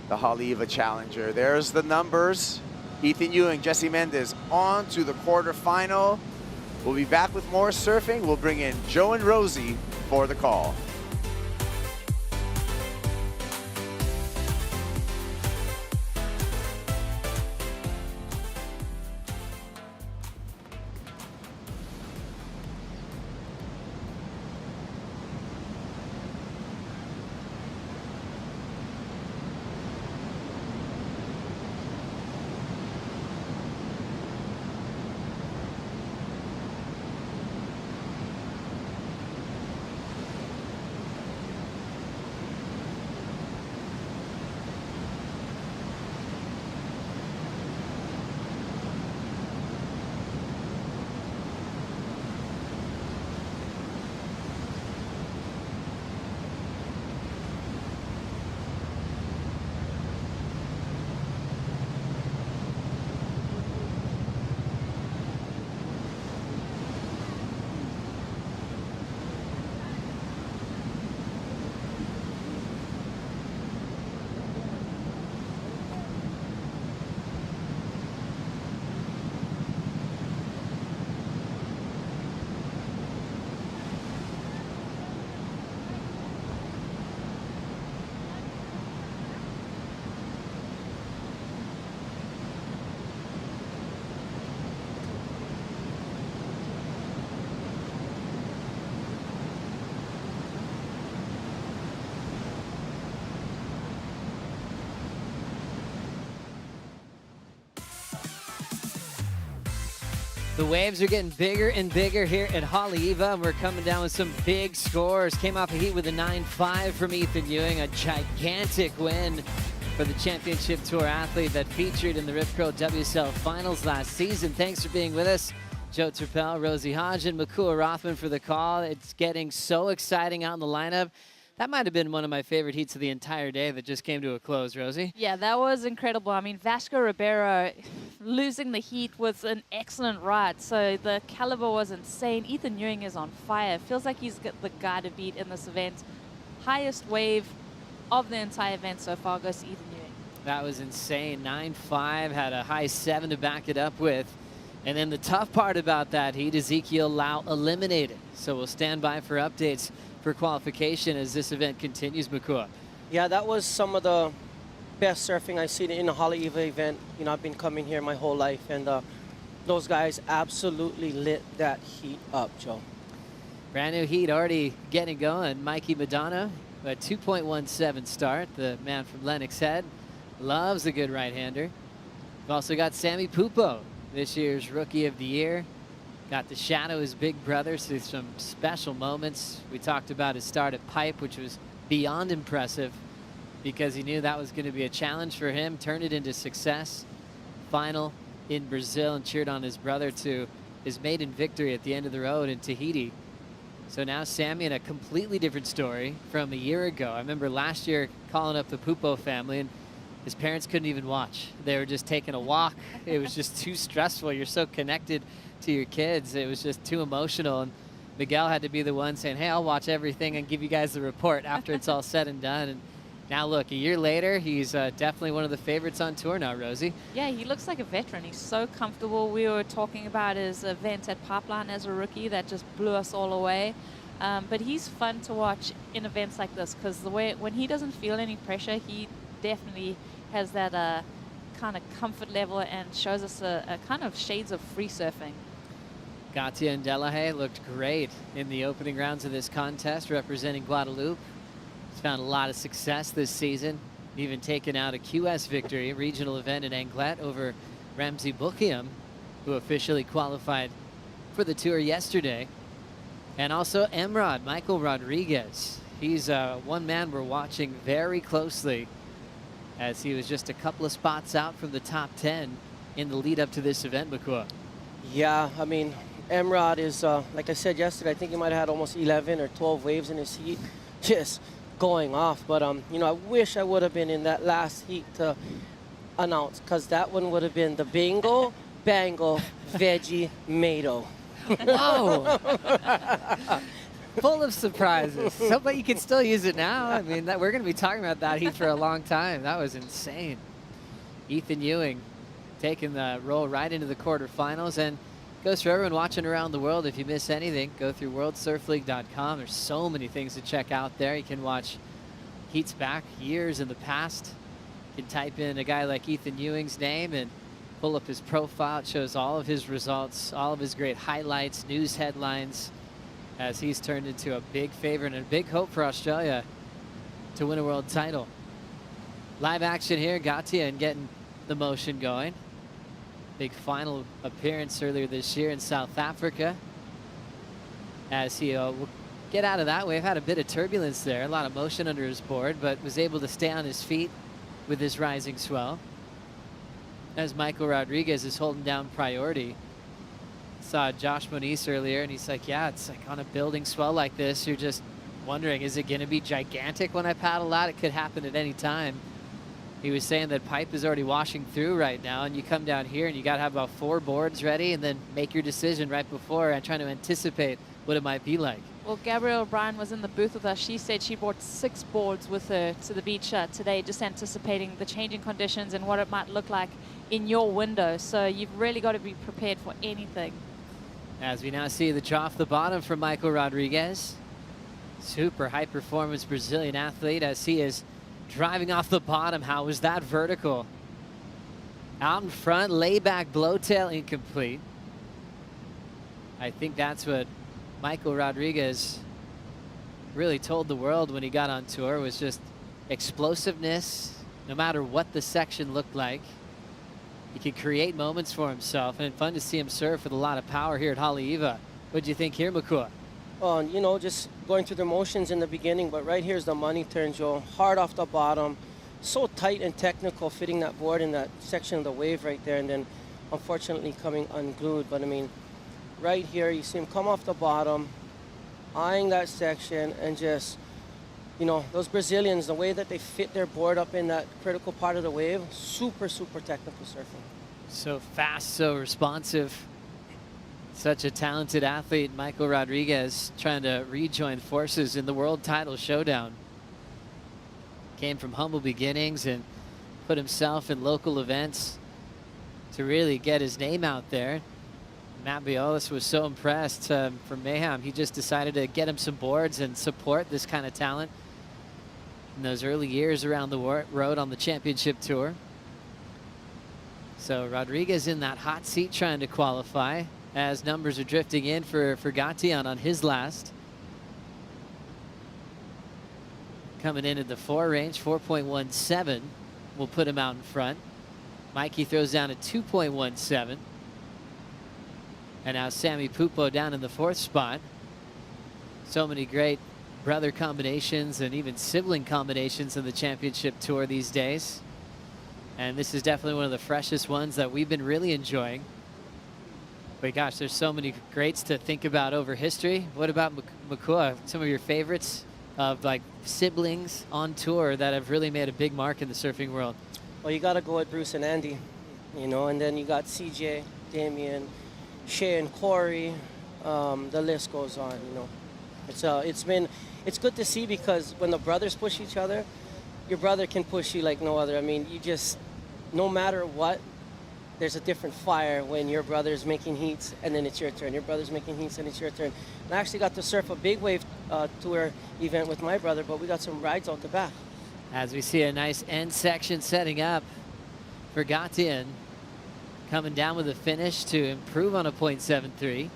the Haleiwa Challenger. There's the numbers. Ethan Ewing, Jesse Mendez on to the quarterfinal. We'll be back with more surfing. We'll bring in Joe and Rosie for the call. The waves are getting bigger and bigger here at Haleiwa, and we're coming down with some big scores. Came off a heat with a 9.5 from Ethan Ewing, a gigantic win for the Championship Tour athlete that featured in the Rip Curl WSL Finals last season. Thanks for being with us. Joe Turpel, Rosie Hodge, and Makua Rothman for the call. It's getting so exciting out in the lineup. That might have been one of my favorite heats of the entire day that just came to a close, Rosie. Yeah, that was incredible. I mean, Vasco Ribeiro losing the heat was an excellent ride. So the caliber was insane. Ethan Ewing is on fire. Feels like he's got the guy to beat in this event. Highest wave of the entire event so far goes to Ethan Ewing. That was insane. 9.5, had a high 7 to back it up with. And then the tough part about that heat, Ezekiel Lau eliminated. So we'll stand by for updates for qualification as this event continues, Makua. Yeah, that was some of the best surfing I've seen in a Haleiwa event. You know, I've been coming here my whole life, and those guys absolutely lit that heat up, Joe. Brand new heat already getting going. Mikey Madonna, a 2.17 start. The man from Lennox Head loves a good right-hander. We've also got Sammy Pupo, this year's Rookie of the Year. Got to shadow his big brother through some special moments. We talked about his start at Pipe, which was beyond impressive because he knew that was going to be a challenge for him, turned it into success. Final in Brazil, and cheered on his brother to his maiden victory at the end of the road in Tahiti. So now Sammy in a completely different story from a year ago. I remember last year calling up the Pupo family, and his parents couldn't even watch. They were just taking a walk. It was just too stressful. You're so connected to your kids. It was just too emotional. And Miguel had to be the one saying, hey, I'll watch everything and give you guys the report after it's all said and done. And now look, a year later, he's definitely one of the favorites on tour now, Rosie. Yeah, he looks like a veteran. He's so comfortable. We were talking about his event at Pipeline as a rookie that just blew us all away. But he's fun to watch in events like this because when he doesn't feel any pressure, he definitely has that kind of comfort level and shows us a kind of shades of free surfing. Gatia and Delahaye looked great in the opening rounds of this contest representing Guadeloupe. He's found a lot of success this season, even taken out a QS victory, a regional event in Anglet over Ramsey Bukiam, who officially qualified for the tour yesterday. And also Emrod, Michael Rodriguez. He's one man we're watching very closely as he was just a couple of spots out from the top 10 in the lead up to this event, Makua. Yeah, I mean, Emrod is, like I said yesterday, I think he might have had almost 11 or 12 waves in his heat, just going off. But, you know, I wish I would have been in that last heat to announce, because that one would have been the bingo, bango, veggie, mado. Whoa! Full of surprises. So, but you can still use it now. I mean, we're going to be talking about that heat for a long time. That was insane. Ethan Ewing taking the roll right into the quarterfinals, and goes for everyone watching around the world. If you miss anything, go through worldsurfleague.com. There's so many things to check out there. You can watch heats back years in the past. You can type in a guy like Ethan Ewing's name and pull up his profile. It shows all of his results, all of his great highlights, news headlines, as he's turned into a big favorite and a big hope for Australia to win a world title. Live action here, Gatia and getting the motion going. Big final appearance earlier this year in South Africa. As he will get out of that wave, had a bit of turbulence there, a lot of motion under his board, but was able to stay on his feet with his rising swell. As Michael Rodriguez is holding down priority. Saw Josh Moniz earlier, and he's like, yeah, it's like on a building swell like this, you're just wondering, is it going to be gigantic when I paddle out? It could happen at any time. He was saying that Pipe is already washing through right now, and you come down here and you got to have about 4 boards ready and then make your decision right before and trying to anticipate what it might be like. Well, Gabrielle O'Brien was in the booth with us. She said she brought 6 boards with her to the beach today, just anticipating the changing conditions and what it might look like in your window. So you've really got to be prepared for anything. As we now see the draw off the bottom from Michael Rodriguez. Super high performance Brazilian athlete as he is driving off the bottom. How was that vertical? Out in front, layback blowtail incomplete. I think that's what Michael Rodriguez really told the world when he got on tour, was just explosiveness, no matter what the section looked like. He could create moments for himself, and fun to see him surf with a lot of power here at Haleiwa. What do you think here, Makua? You know, just going through the motions in the beginning, but right here's the money turn, Joe. Hard off the bottom, so tight and technical, fitting that board in that section of the wave right there, and then unfortunately coming unglued. But I mean, right here, you see him come off the bottom, eyeing that section, and just You know, those Brazilians, the way that they fit their board up in that critical part of the wave, super, super technical surfing. So fast, so responsive. Such a talented athlete, Michael Rodriguez, trying to rejoin forces in the world title showdown. Came from humble beginnings and put himself in local events to really get his name out there. Matt Biolis was so impressed from Mayhem. He just decided to get him some boards and support this kind of talent in those early years around the road on the championship tour. So Rodriguez in that hot seat trying to qualify as numbers are drifting in for Gatian on his last. Coming in at the 4 range, 4.17 will put him out in front. Mikey throws down a 2.17. And now Sammy Pupo down in the 4th spot. So many great brother combinations and even sibling combinations in the championship tour these days. And this is definitely one of the freshest ones that we've been really enjoying. But gosh, there's so many greats to think about over history. What about Makua? Some of your favorites of like siblings on tour that have really made a big mark in the surfing world? Well, you got to go with Bruce and Andy, you know, and then you got CJ, Damien, Shea and Corey. The list goes on, you know. It's good to see, because when the brothers push each other, your brother can push you like no other. I mean, you just, no matter what, there's a different fire when your brother's making heats and then it's your turn. Your brother's making heats and it's your turn. And I actually got to surf a big wave tour event with my brother, but we got some rides out the back. As we see a nice end section setting up for Gatian, coming down with a finish to improve on a .73.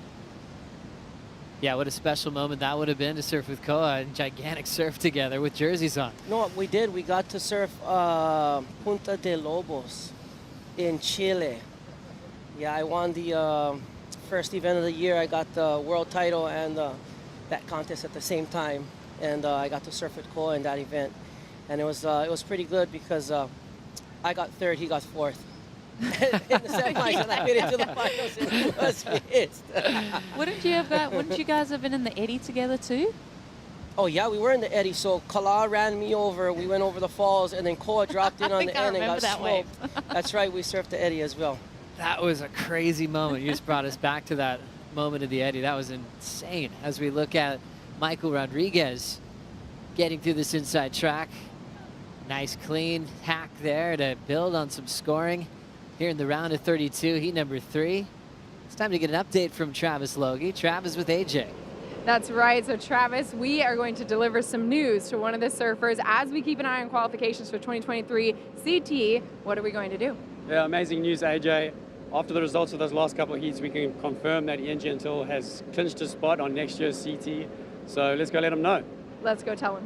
Yeah, what a special moment that would have been to surf with Koa and gigantic surf together with jerseys on. No, we did. We got to surf Punta de Lobos in Chile. Yeah, I won the first event of the year. I got the world title and that contest at the same time. And I got to surf with Koa in that event. And it was pretty good because I got 3rd, he got 4th. In the semis, and I made it to the finals, and he was pissed. Wouldn't you guys have been in the eddy together too? Oh yeah, we were in the eddy. So Kala ran me over, we went over the falls, and then Koa dropped in on the end and got smoked. That's right, we surfed the eddy as well. That was a crazy moment. You just brought us back to that moment of the eddy. That was insane. As we look at Michael Rodriguez getting through this inside track. Nice clean hack there to build on some scoring. Here in the round of 32, heat number 3. It's time to get an update from Travis Logie. Travis with AJ. That's right. So Travis, we are going to deliver some news to one of the surfers as we keep an eye on qualifications for 2023 CT. What are we going to do? Yeah, amazing news, AJ. After the results of those last couple of heats, we can confirm that Ian Gentile has clinched a spot on next year's CT. So let's go let him know. Let's go tell him.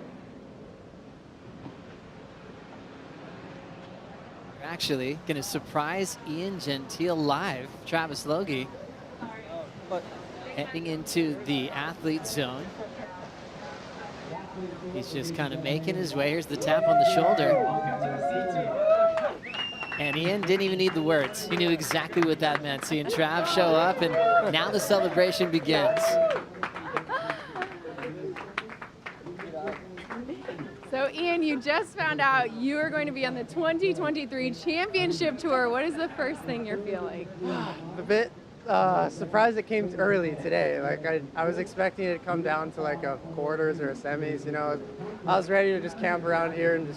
Actually going to surprise Ian Gentile live. Travis Logie heading into the athlete zone. He's just kind of making his way. Here's the tap on the shoulder. And Ian didn't even need the words. He knew exactly what that meant. Seeing Trav show up, and now the celebration begins. So Ian, you just found out you are going to be on the 2023 Championship Tour. What is the first thing you're feeling? A bit surprised it came early today. Like I was expecting it to come down to like a quarters or a semis. You know, I was ready to just camp around here and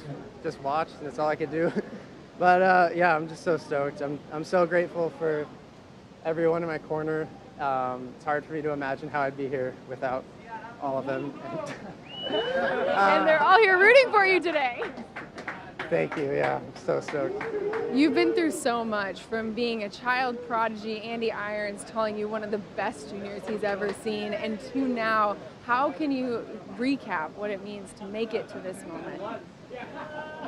just watch. And that's all I could do. But yeah, I'm just so stoked. I'm so grateful for everyone in my corner. It's hard for me to imagine how I'd be here without all of them. And they're all here rooting for you today. Thank you, yeah, I'm so stoked. You've been through so much, from being a child prodigy, Andy Irons telling you one of the best juniors he's ever seen, and to now, how can you recap what it means to make it to this moment?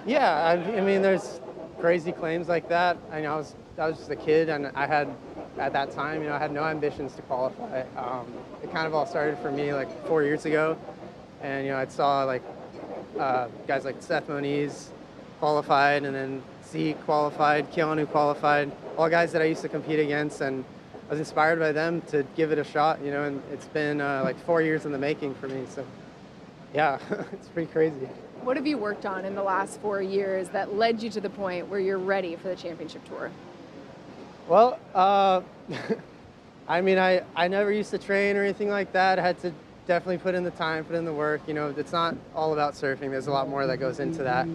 Yeah, I mean, there's crazy claims like that. I know I was just a kid, and I had, at that time, I had no ambitions to qualify. It kind of all started for me like 4 years ago. And, I saw like guys like Seth Moniz qualified, and then Zeke qualified, Keanu qualified, all guys that I used to compete against, and I was inspired by them to give it a shot, and it's been like 4 years in the making for me. So yeah, it's pretty crazy. What have you worked on in the last 4 years that led you to the point where you're ready for the championship tour? Well, I mean, I never used to train or anything like that. I had to definitely put in the time, put in the work. You know, it's not all about surfing. There's a lot more that goes into that,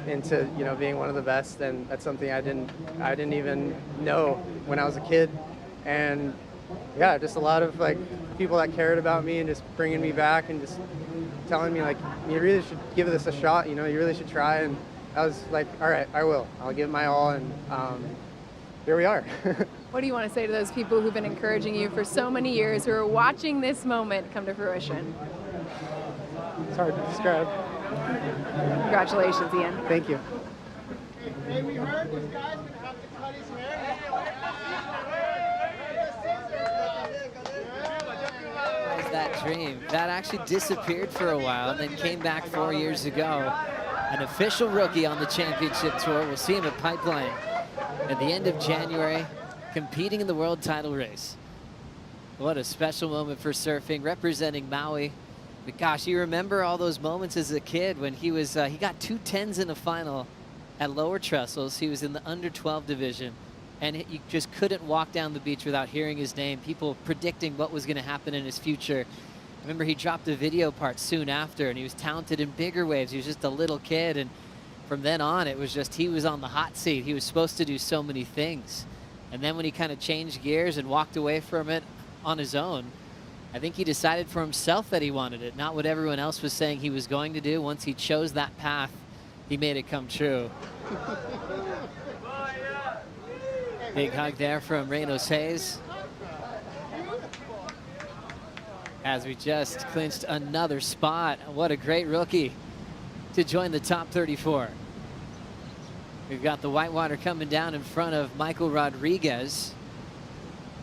into, you know, being one of the best. And that's something I didn't even know when I was a kid. And yeah, just a lot of like people that cared about me and just bringing me back and just telling me like, you really should give this a shot. You know, you really should try. And I was like, all right, I will. I'll give my all. And here we are. What do you want to say to those people who've been encouraging you for so many years, who are watching this moment come to fruition? It's hard to describe. Congratulations, Ian. Thank you. Hey, we heard this guy's going to have to cut his hair. That dream that actually disappeared for a while and then came back 4 years ago. An official rookie on the championship tour. We'll see him at Pipeline at the end of January, competing in the world title race. What a special moment for surfing, representing Maui. But gosh, you remember all those moments as a kid when he was he got 2 10s in a final at Lower Trestles. He was in the under 12 division, and you just couldn't walk down the beach without hearing his name, people predicting what was going to happen in his future. I remember he dropped a video part soon after, and he was talented in bigger waves. He was just a little kid, and from then on, it was just he was on the hot seat. He was supposed to do so many things. And then when he kind of changed gears and walked away from it on his own, I think he decided for himself that he wanted it, not what everyone else was saying he was going to do. Once he chose that path, he made it come true. Big hug there from Reynolds Hayes, as we just clinched another spot. What a great rookie to join the top 34. We've got the whitewater coming down in front of Michael Rodriguez,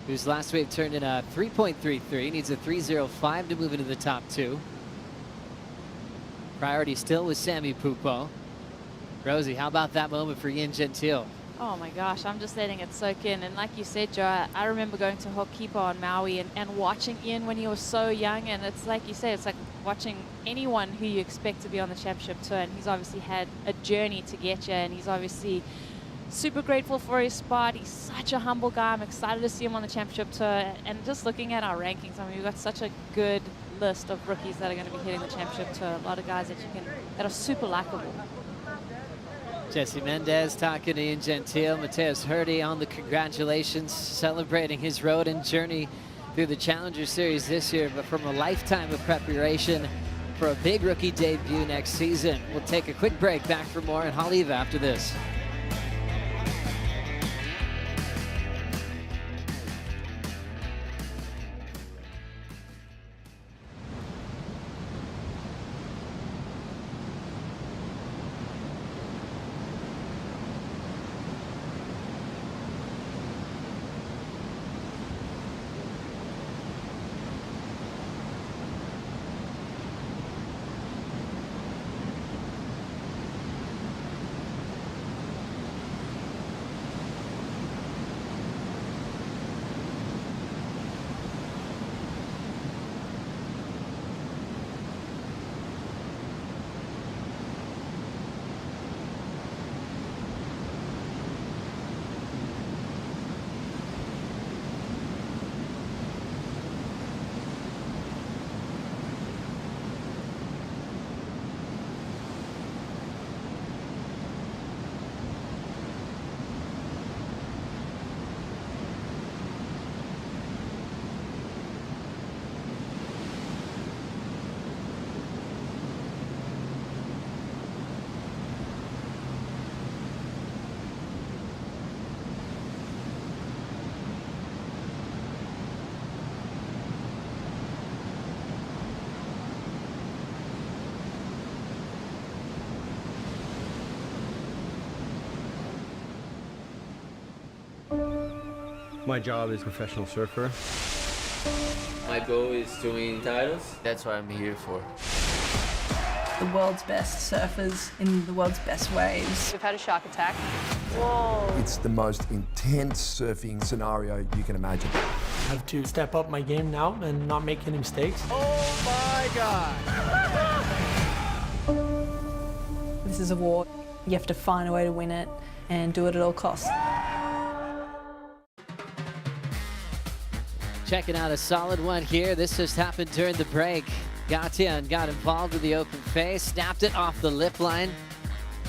whose last wave turned in a 3.33, needs a 3.05 to move into the top 2. Priority still with Sammy Pupo. Rosie, how about that moment for Ian Gentile? Oh my gosh, I'm just letting it soak in. And like you said, Joe, I remember going to Ho'okipa on Maui and watching Ian when he was so young. And it's like you said, it's like watching anyone who you expect to be on the championship tour. And he's obviously had a journey to get you. And he's obviously super grateful for his spot. He's such a humble guy. I'm excited to see him on the championship tour. And just looking at our rankings, I mean, we've got such a good list of rookies that are going to be hitting the championship tour. A lot of guys that are super likable. Jesse Mendez talking to Ian Gentile. Mateus Hurdy on the congratulations, celebrating his road and journey through the Challenger Series this year, but from a lifetime of preparation for a big rookie debut next season. We'll take a quick break, back for more in Haleiwa after this. My job is professional surfer. My goal is to win titles. That's what I'm here for. The world's best surfers in the world's best waves. We've had a shark attack. Whoa. It's the most intense surfing scenario you can imagine. I have to step up my game now and not make any mistakes. Oh my God. This is a war. You have to find a way to win it and do it at all costs. Checking out a solid one here. This just happened during the break. Gatian got involved with the open face, snapped it off the lip line,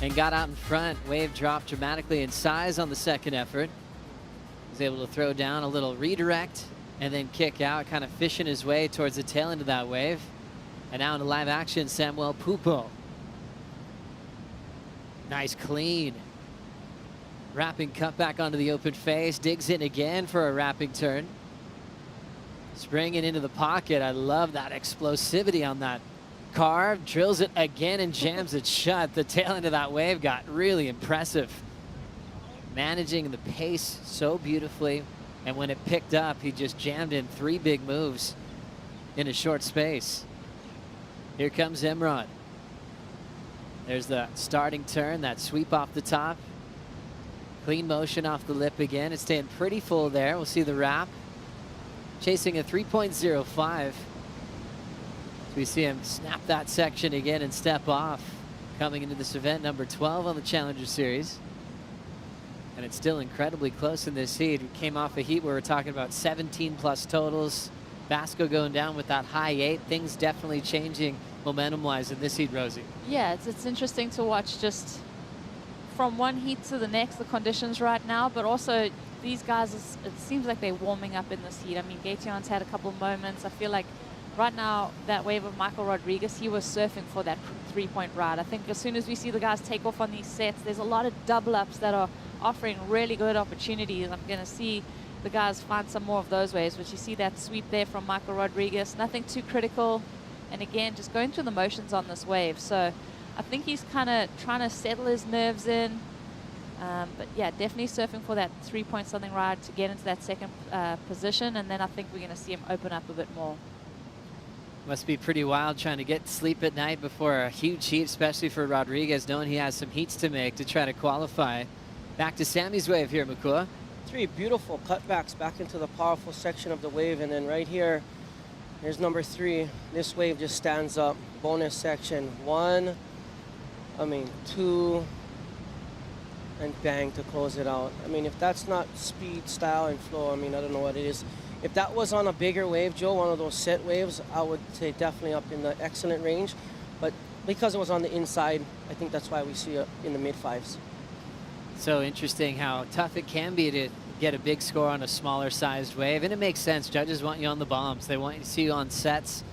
and got out in front. Wave dropped dramatically in size on the second effort. Was able to throw down a little redirect and then kick out, kind of fishing his way towards the tail end of that wave. And now into live action, Samuel Pupo. Nice clean. Wrapping cut back onto the open face, digs in again for a wrapping turn. Springing into the pocket. I love that explosivity on that carve. Drills it again and jams it shut. The tail end of that wave got really impressive. Managing the pace so beautifully. And when it picked up, he just jammed in 3 big moves in a short space. Here comes Emrod. There's the starting turn, that sweep off the top. Clean motion off the lip again. It's staying pretty full there. We'll see the wrap. Chasing a 3.05. So we see him snap that section again and step off. Coming into this event, number 12 on the Challenger Series. And it's still incredibly close in this heat. We came off a heat where we're talking about 17 plus totals. Vasco going down with that high 8. Things definitely changing momentum-wise in this heat, Rosie. Yeah, it's interesting to watch just from one heat to the next, the conditions right now, but also these guys, it seems like they're warming up in this heat. I mean, Gaetion's had a couple of moments. I feel like right now, that wave of Michael Rodriguez, he was surfing for that 3-point ride. I think as soon as we see the guys take off on these sets, there's a lot of double-ups that are offering really good opportunities. I'm going to see the guys find some more of those waves, but you see that sweep there from Michael Rodriguez. Nothing too critical. And again, just going through the motions on this wave. So I think he's kind of trying to settle his nerves in. But yeah, definitely surfing for that 3-point something ride to get into that second position. And then I think we're going to see him open up a bit more. Must be pretty wild trying to get sleep at night before a huge heat, especially for Rodriguez, knowing he has some heats to make to try to qualify. Back to Sammy's wave here, Makua. 3 beautiful cutbacks back into the powerful section of the wave. And then right here, here's number 3. This wave just stands up. Bonus section. 1, 2, and bang to close it out. I mean, if that's not speed, style, and flow, I mean, I don't know what it is. If that was on a bigger wave, Joe, one of those set waves, I would say definitely up in the excellent range. But because it was on the inside, I think that's why we see it in the mid-5s. So interesting how tough it can be to get a big score on a smaller sized wave. And it makes sense. Judges want you on the bombs. They want you to see you on sets.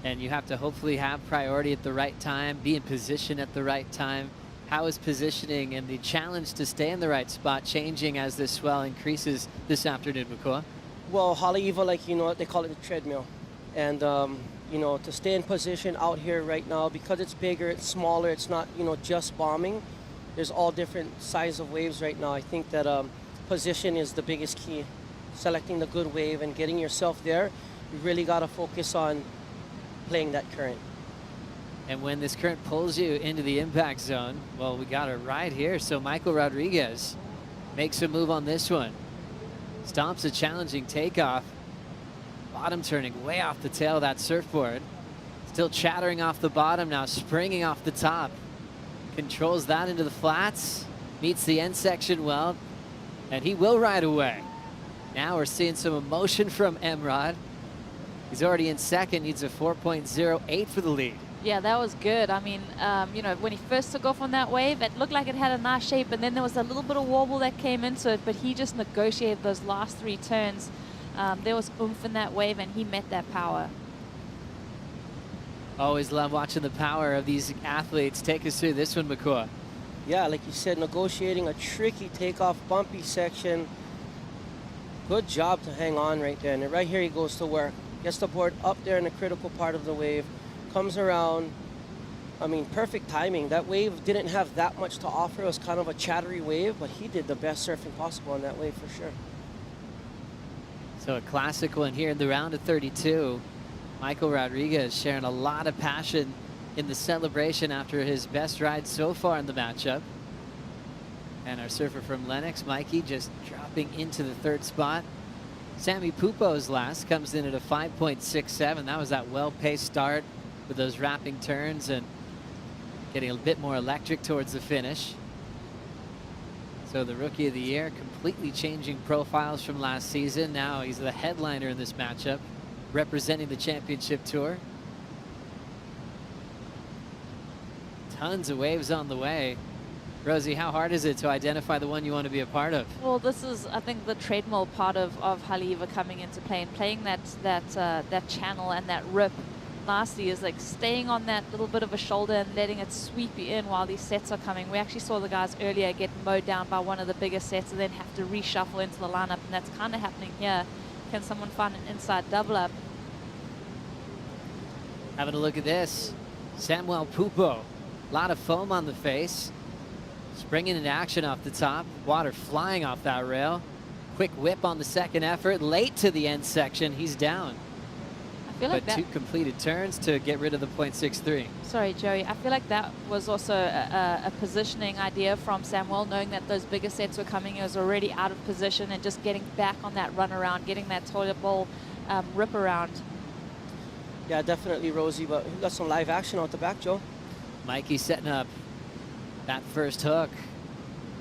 And you have to hopefully have priority at the right time, be in position at the right time. How is positioning and the challenge to stay in the right spot changing as this swell increases this afternoon, Makua? Well, Haleiwa, like, you know, they call it the treadmill. And, you know, to stay in position out here right now, because it's bigger, it's smaller, it's not, you know, just bombing. There's all different size of waves right now. I think that position is the biggest key. Selecting the good wave and getting yourself there, you really got to focus on playing that current. And when this current pulls you into the impact zone, well, we got it right here. So Michael Rodriguez makes a move on this one. Stomps a challenging takeoff. Bottom turning way off the tail of that surfboard. Still chattering off the bottom now, springing off the top. Controls that into the flats. Meets the end section well. And he will ride away. Now we're seeing some emotion from Emrod. He's already in second, needs a 4.08 for the lead. Yeah, that was good. I mean, you know, when he first took off on that wave, it looked like it had a nice shape, and then there was a little bit of wobble that came into it, but he just negotiated those last 3 turns. There was oomph in that wave, and he met that power. Always love watching the power of these athletes. Take us through this one, Makua. Yeah, like you said, negotiating a tricky takeoff, bumpy section. Good job to hang on right there. And right here he goes to work. Gets the board up there in the critical part of the wave. Comes around. I mean, perfect timing. That wave didn't have that much to offer. It was kind of a chattery wave, but he did the best surfing possible on that wave for sure. So a classic one here in the round of 32. Michael Rodriguez sharing a lot of passion in the celebration after his best ride so far in the matchup. And our surfer from Lennox, Mikey, just dropping into the 3rd spot. Sammy Pupo's last comes in at a 5.67. That was that well-paced start with those wrapping turns, and getting a bit more electric towards the finish. So the Rookie of the Year completely changing profiles from last season. Now he's the headliner in this matchup, representing the championship tour. Tons of waves on the way. Rosie, how hard is it to identify the one you want to be a part of? Well, this is, I think, the treadmill part of Haleiwa coming into play, and playing that channel and that rip lastly is like staying on that little bit of a shoulder and letting it sweep you in while these sets are coming. We actually saw the guys earlier get mowed down by one of the bigger sets and then have to reshuffle into the lineup, and that's kind of happening here. Can someone find an inside double up? Having a look at this. Samuel Pupo. A lot of foam on the face. Springing into action off the top. Water flying off that rail. Quick whip on the second effort. Late to the end section. He's down. I feel like but two completed turns to get rid of the .63. Sorry, Joey. I feel like that was also a positioning idea from Samuel, knowing that those bigger sets were coming. He was already out of position and just getting back on that run around, getting that toilet bowl rip around. Yeah, definitely, Rosie, but we got some live action out the back, Joe. Mikey setting up that first hook.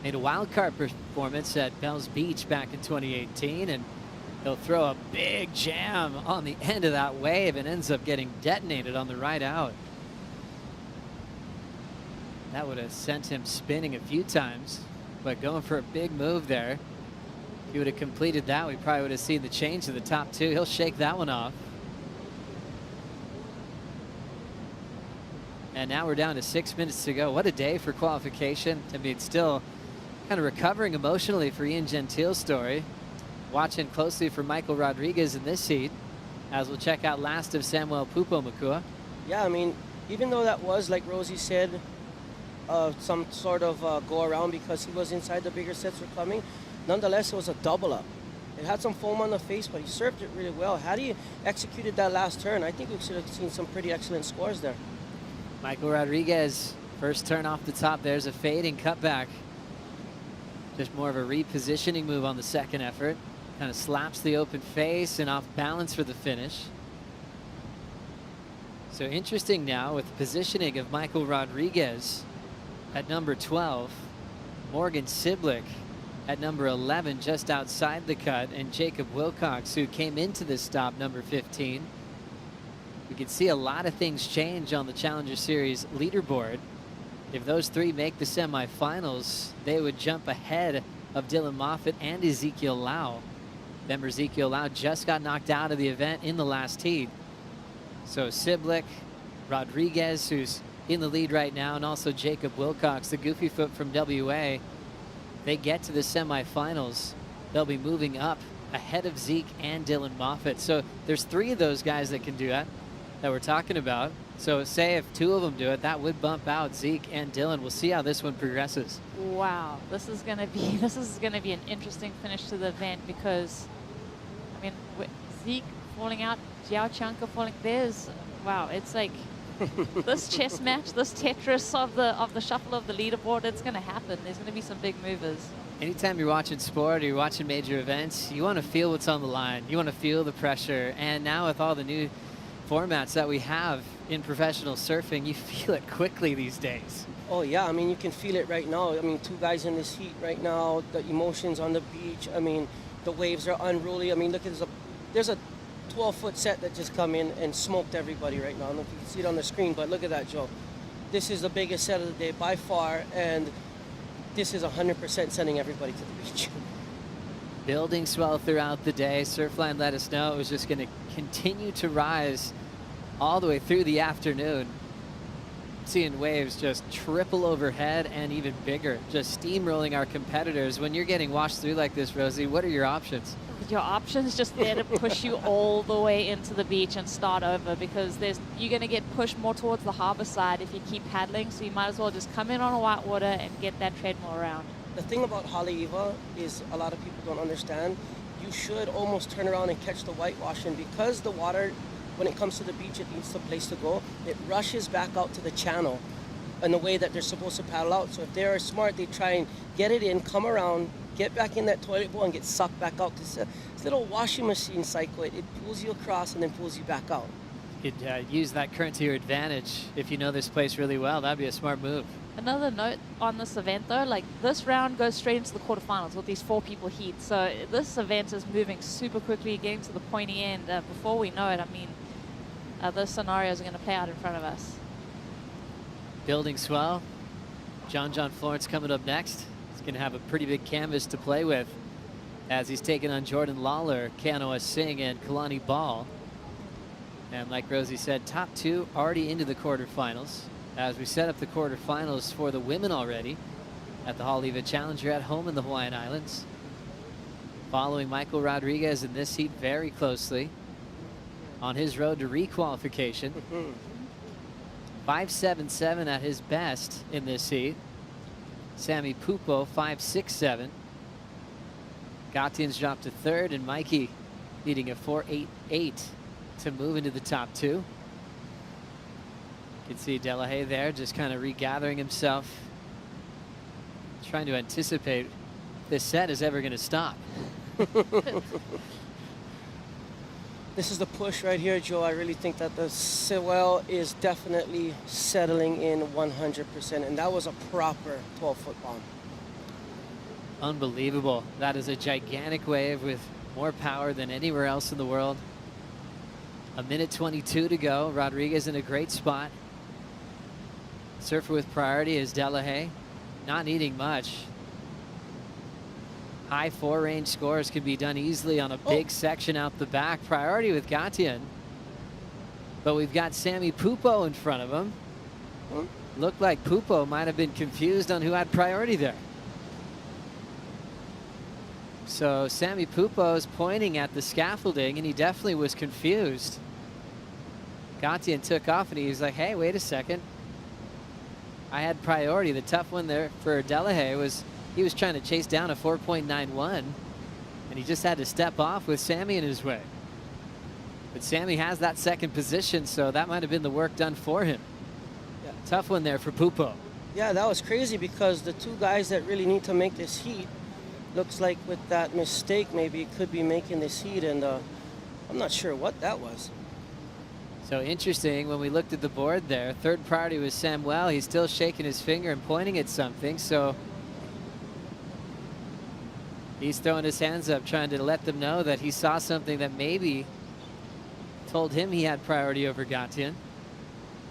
Made a wild card performance at Bells Beach back in 2018, and he'll throw a big jam on the end of that wave and ends up getting detonated on the right out. That would have sent him spinning a few times, but going for a big move there. If he would have completed that, we probably would have seen the change to the top two. He'll shake that one off. And now we're down to 6 minutes to go. What a day for qualification. I mean, still kind of recovering emotionally for Ian Gentile's story. Watching closely for Michael Rodriguez in this heat, as we'll check out last of Samuel Pupo, Makua. Yeah, I mean, even though that was, like Rosie said, some sort of go around because he was inside the bigger sets were coming, nonetheless, it was a double up. It had some foam on the face, but he served it really well. Had he executed that last turn, I think we should have seen some pretty excellent scores there. Michael Rodriguez, first turn off the top. There's a fading cutback. Just more of a repositioning move on the second effort. Kind of slaps the open face and off balance for the finish. So interesting now with the positioning of Michael Rodriguez at number 12. Morgan Siblick at number 11, just outside the cut. And Jacob Wilcox, who came into this stop, number 15. We can see a lot of things change on the Challenger Series leaderboard. If those three make the semifinals, they would jump ahead of Dylan Moffitt and Ezekiel Lau. Remember, Ezekiel Lau just got knocked out of the event in the last heat. So Siblick, Rodriguez, who's in the lead right now, and also Jacob Wilcox, the goofy foot from WA. They get to the semifinals, they'll be moving up ahead of Zeke and Dylan Moffitt. So there's three of those guys that can do that we're talking about. So say if two of them do it, that would bump out Zeke and Dylan. We'll see how this one progresses. Wow, this is gonna be an interesting finish to the event, because I mean, with Zeke falling out, Jiao Chanka falling. Wow, it's like this chess match, this Tetris of the shuffle of the leaderboard. It's gonna happen. There's gonna be some big movers. Anytime you're watching sport or you're watching major events, you want to feel what's on the line. You want to feel the pressure. And now with all the new formats that we have in professional surfing, you feel it quickly these days. Oh yeah, I mean, you can feel it right now. I mean, two guys in this heat right now, the emotions on the beach. I mean, the waves are unruly. I mean, look, there's a 12-foot set that just come in and smoked everybody right now. I don't know if you can see it on the screen, but look at that, Joe. This is the biggest set of the day by far, and this is 100% sending everybody to the beach. Building swell throughout the day. Surfline let us know it was just going to continue to rise all the way through the afternoon. Seeing waves just triple overhead and even bigger, just steamrolling our competitors. When you're getting washed through like this, Rosie, what are your options? Your options just there to push you all the way into the beach and start over, because you're going to get pushed more towards the harbor side if you keep paddling, so you might as well just come in on a white water and get that treadmill around. The thing about Haleiwa is a lot of people don't understand. You should almost turn around and catch the whitewash, and because the water, when it comes to the beach, it needs a place to go, it rushes back out to the channel in the way that they're supposed to paddle out. So if they're smart, they try and get it in, come around, get back in that toilet bowl and get sucked back out. It's a little washing machine cycle. It pulls you across and then pulls you back out. You could use that current to your advantage if you know this place really well. That'd be a smart move. Another note on this event though, like this round goes straight into the quarterfinals with these 4 people heat. So this event is moving super quickly, getting to the pointy end. Before we know it, I mean, those scenarios are going to play out in front of us. Building swell. John Florence coming up next. He's going to have a pretty big canvas to play with as he's taking on Jordan Lawler, Kanoa Singh, and Kalani Ball. And like Rosie said, top 2 already into the quarterfinals, as we set up the quarterfinals for the women already at the Haleiwa Challenger at home in the Hawaiian Islands. Following Michael Rodriguez in this heat very closely on his road to requalification. 5.77 at his best in this heat. Sammy Pupo 5.67. Gatian's dropped to 3rd, and Mikey needing a 4.88 to move into the top 2. You can see Delahaye there just kind of regathering himself, trying to anticipate if this set is ever going to stop. This is the push right here, Joe. I really think that the swell is definitely settling in 100%, and that was a proper 12-foot bomb. Unbelievable. That is a gigantic wave with more power than anywhere else in the world. A minute 22 to go. Rodriguez in a great spot. Surfer with priority is Delahaye. Not needing much. High 4-range scores can be done easily on a big section out the back. Priority with Gatian. But we've got Sammy Pupo in front of him. Looked like Pupo might have been confused on who had priority there. So Sammy Pupo is pointing at the scaffolding, and he definitely was confused. Gatian took off, and he was like, hey, wait a second. I had priority. The tough one there for Delahaye was he was trying to chase down a 4.91, and he just had to step off with Sammy in his way. But Sammy has that second position, so that might have been the work done for him. Yeah. Tough one there for Pupo. Yeah, that was crazy because the 2 guys that really need to make this heat, looks like with that mistake, maybe could be making this heat, and I'm not sure what that was. So interesting, when we looked at the board there, 3rd priority was Samuel. He's still shaking his finger and pointing at something, so he's throwing his hands up, trying to let them know that he saw something that maybe told him he had priority over Gatian.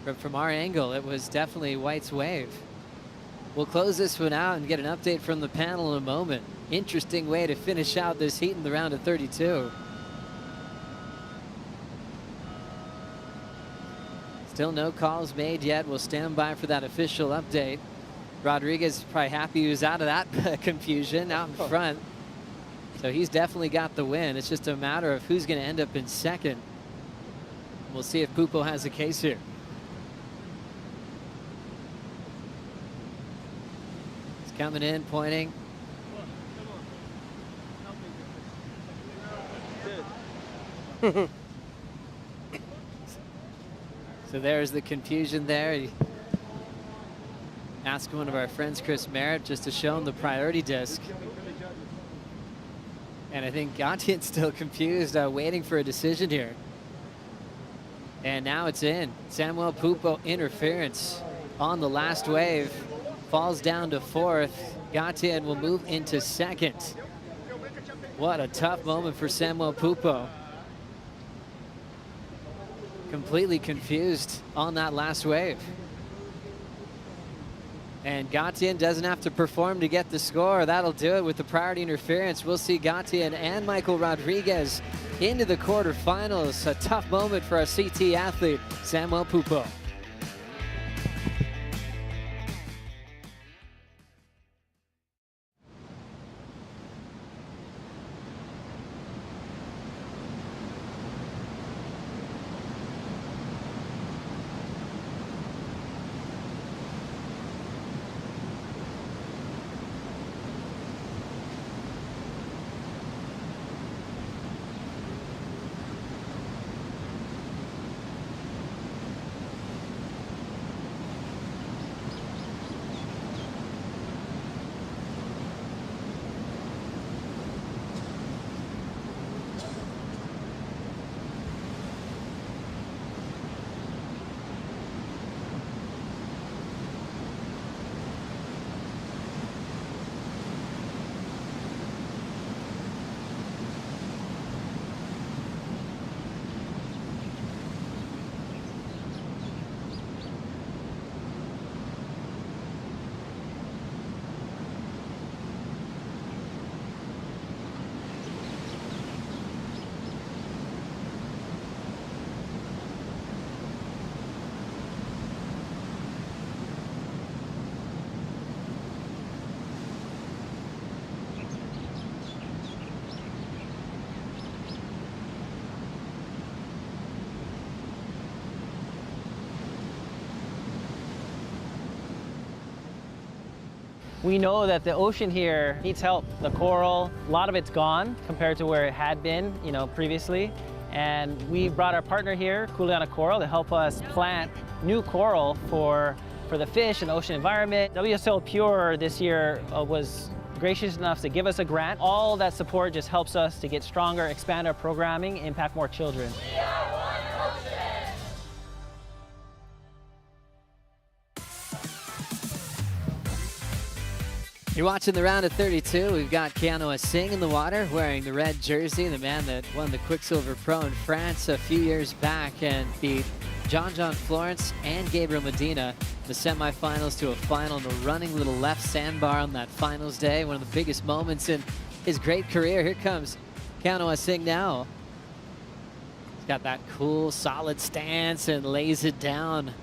But from our angle, it was definitely White's wave. We'll close this one out and get an update from the panel in a moment. Interesting way to finish out this heat in the round of 32. Still no calls made yet. We'll stand by for that official update. Rodriguez is probably happy he was out of that confusion out in front. So he's definitely got the win. It's just a matter of who's going to end up in second. We'll see if Pupo has a case here. He's coming in, pointing. So there's the confusion there. Ask one of our friends, Chris Merritt, just to show him the priority disc. And I think Gatian's still confused, waiting for a decision here. And now it's in. Samuel Pupo interference on the last wave. Falls down to 4th. Gatian will move into 2nd. What a tough moment for Samuel Pupo. Completely confused on that last wave. And Gatian doesn't have to perform to get the score. That'll do it with the priority interference. We'll see Gatian and Michael Rodriguez into the quarterfinals. A tough moment for our CT athlete, Samuel Pupo. We know that the ocean here needs help. The coral, a lot of it's gone compared to where it had been, previously. And we brought our partner here, Kuleana Coral, to help us plant new coral for the fish and ocean environment. WSL Pure this year was gracious enough to give us a grant. All that support just helps us to get stronger, expand our programming, impact more children. You're watching the round of 32. We've got Keanu Singh in the water wearing the red jersey, the man that won the Quicksilver Pro in France a few years back and beat John Florence and Gabriel Medina in the semifinals to a final in a running little left sandbar on that finals day. One of the biggest moments in his great career. Here comes Keanu Singh now. He's got that cool, solid stance and lays it down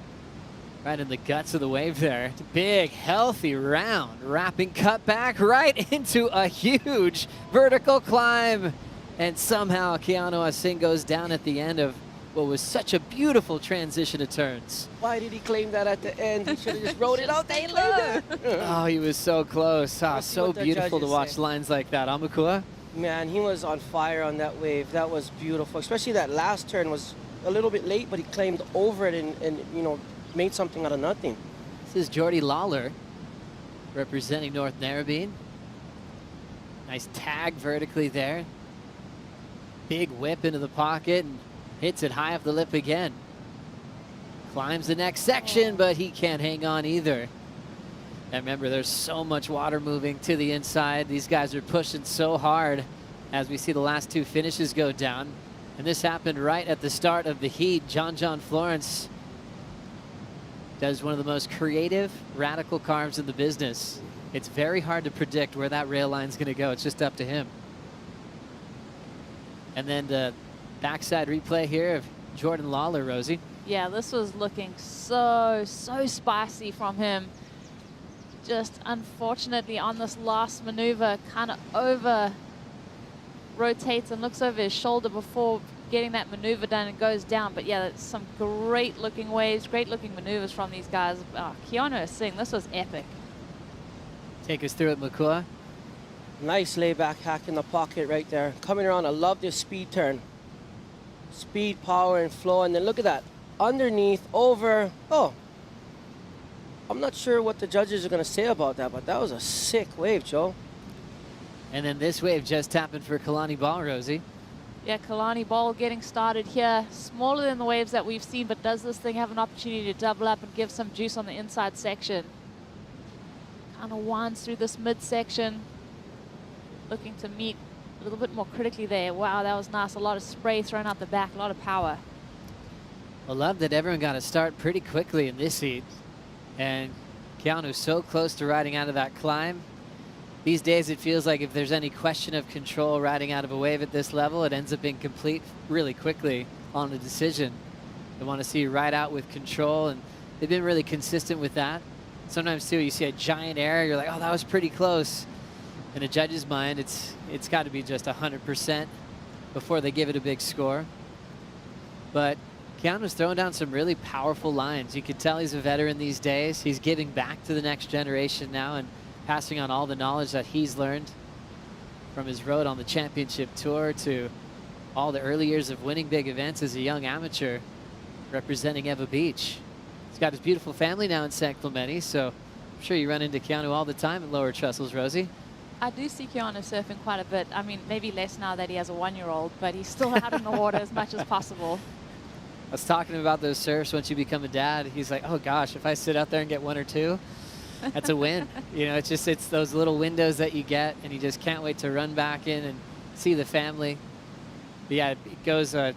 right in the guts of the wave there. Big, healthy round, wrapping cutback right into a huge vertical climb. And somehow Keanu Singh goes down at the end of what was such a beautiful transition of turns. Why did he claim that at the end? He should have just rode it out. Stay low. Oh, he was so close. So beautiful to watch lines like that. Amakua? Man, he was on fire on that wave. That was beautiful. Especially that last turn was a little bit late, but he claimed over it and made something out of nothing. This is Jordy Lawler representing North Narrabeen. Nice tag vertically there. Big whip into the pocket and hits it high up the lip again. Climbs the next section, but he can't hang on either. And remember, there's so much water moving to the inside. These guys are pushing so hard as we see the last two finishes go down. And this happened right at the start of the heat. John Florence does one of the most creative, radical carves in the business. It's very hard to predict where that rail line's going to go. It's just up to him. And then the backside replay here of Jordan Lawler, Rosie. Yeah, this was looking so spicy from him. Just unfortunately on this last maneuver, kind of over rotates and looks over his shoulder before getting that maneuver done and goes down. But yeah, that's some great looking waves, great looking maneuvers from these guys. Keanu Singh, this was epic. Take us through it, Makua. Nice layback hack in the pocket right there. Coming around, I love this speed turn. Speed, power, and flow. And then look at that. Underneath, over. Oh, I'm not sure what the judges are going to say about that, but that was a sick wave, Joe. And then this wave just happened for Kalani Ball, Rosie. Yeah, Kalani Ball getting started here. Smaller than the waves that we've seen, but does this thing have an opportunity to double up and give some juice on the inside section? Kind of winds through this midsection. Looking to meet a little bit more critically there. Wow, that was nice. A lot of spray thrown out the back, a lot of power. I love that everyone got to start pretty quickly in this heat. And Keanu so close to riding out of that climb. These days, it feels like if there's any question of control riding out of a wave at this level, it ends up being complete really quickly on the decision. They want to see you ride out with control, and they've been really consistent with that. Sometimes, too, you see a giant error, you're like, oh, that was pretty close. In a judge's mind, it's got to be just 100% before they give it a big score. But Keanu's throwing down some really powerful lines. You can tell he's a veteran these days. He's giving back to the next generation now and passing on all the knowledge that he's learned from his road on the championship tour to all the early years of winning big events as a young amateur representing Eva Beach. He's got his beautiful family now in San Clemente, so I'm sure you run into Keanu all the time at Lower Trussels, Rosie. I do see Keanu surfing quite a bit. I mean, maybe less now that he has a 1-year-old, but he's still out in the water as much as possible. I was talking about those surfs once you become a dad. He's like, oh gosh, if I sit out there and get 1 or 2, that's a win. It's those little windows that you get, and you just can't wait to run back in and see the family. But yeah, it goes to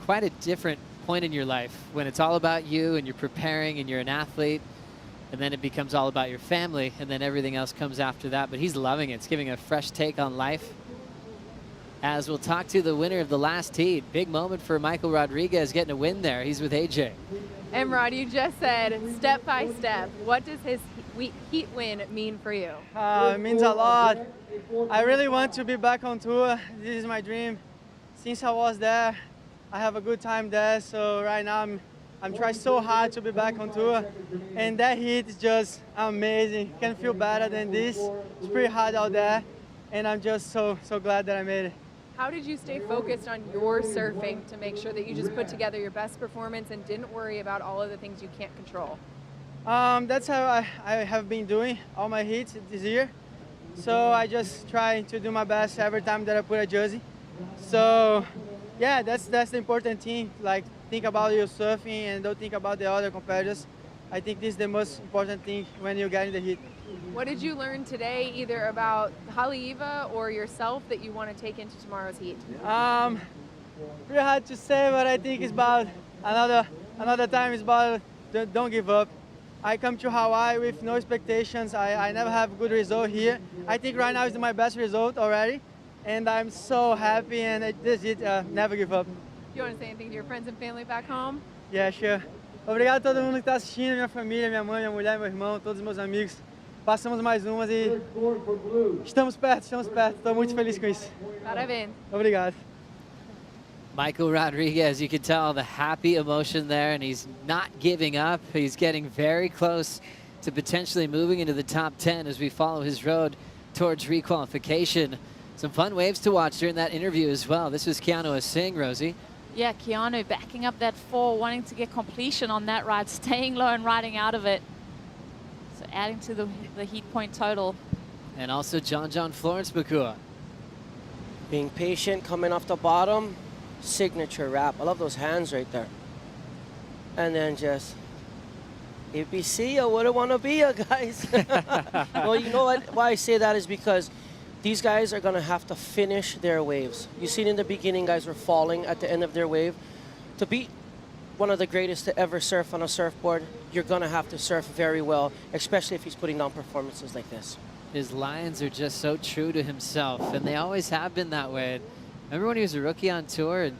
quite a different point in your life when it's all about you and you're preparing and you're an athlete, and then it becomes all about your family, and then everything else comes after that. But he's loving it. It's giving a fresh take on life. As we'll talk to the winner of the last heat. Big moment for Michael Rodriguez getting a win there. He's with AJ. And Rod, you just said step by step. What does his heat win mean for you? It means a lot. I really want to be back on tour. This is my dream. Since I was there, I have a good time there. So right now I'm I'm trying so hard to be back on tour, and that heat is just amazing. Can't feel better than this. It's pretty hard out there, and I'm just so glad that I made it. How did you stay focused on your surfing to make sure that you just put together your best performance and didn't worry about all of the things you can't control? That's how I have been doing all my heats this year. So I just try to do my best every time that I put a jersey. So yeah, that's the important thing. Like, think about your surfing and don't think about the other competitors. I think this is the most important thing when you get in the heat. What did you learn today, either about Haleiwa or yourself, that you want to take into tomorrow's heat? Pretty hard to say, but I think it's about another time. It's about don't give up. I come to Hawaii with no expectations. I never have a good result here. I think right now is my best result already, and I'm so happy. And this is never give up. You want to say anything to your friends and family back home? Yeah, sure. Obrigado a todo mundo que está assistindo, minha família, minha mãe, minha mulher, meu irmão, todos os meus amigos. Passamos mais umas e estamos perto. Estou muito feliz com isso. Parabéns. Obrigado. Michael Rodriguez, you can tell the happy emotion there, and he's not giving up. He's getting very close to potentially moving into the top 10 as we follow his road towards requalification. Some fun waves to watch during that interview as well. This was Keanu Singh, Rosie. Yeah, Keanu backing up that 4, wanting to get completion on that ride, staying low and riding out of it. So adding to the heat point total. And also John Florence Bakua. Being patient, coming off the bottom, signature wrap. I love those hands right there. And then just, ABC, I wouldn't want to be you guys. Well, you know what? Why I say that is because these guys are going to have to finish their waves. You seen in the beginning, guys were falling at the end of their wave. To beat one of the greatest to ever surf on a surfboard, you're going to have to surf very well, especially if he's putting down performances like this. His lines are just so true to himself, and they always have been that way. Remember when he was a rookie on tour, and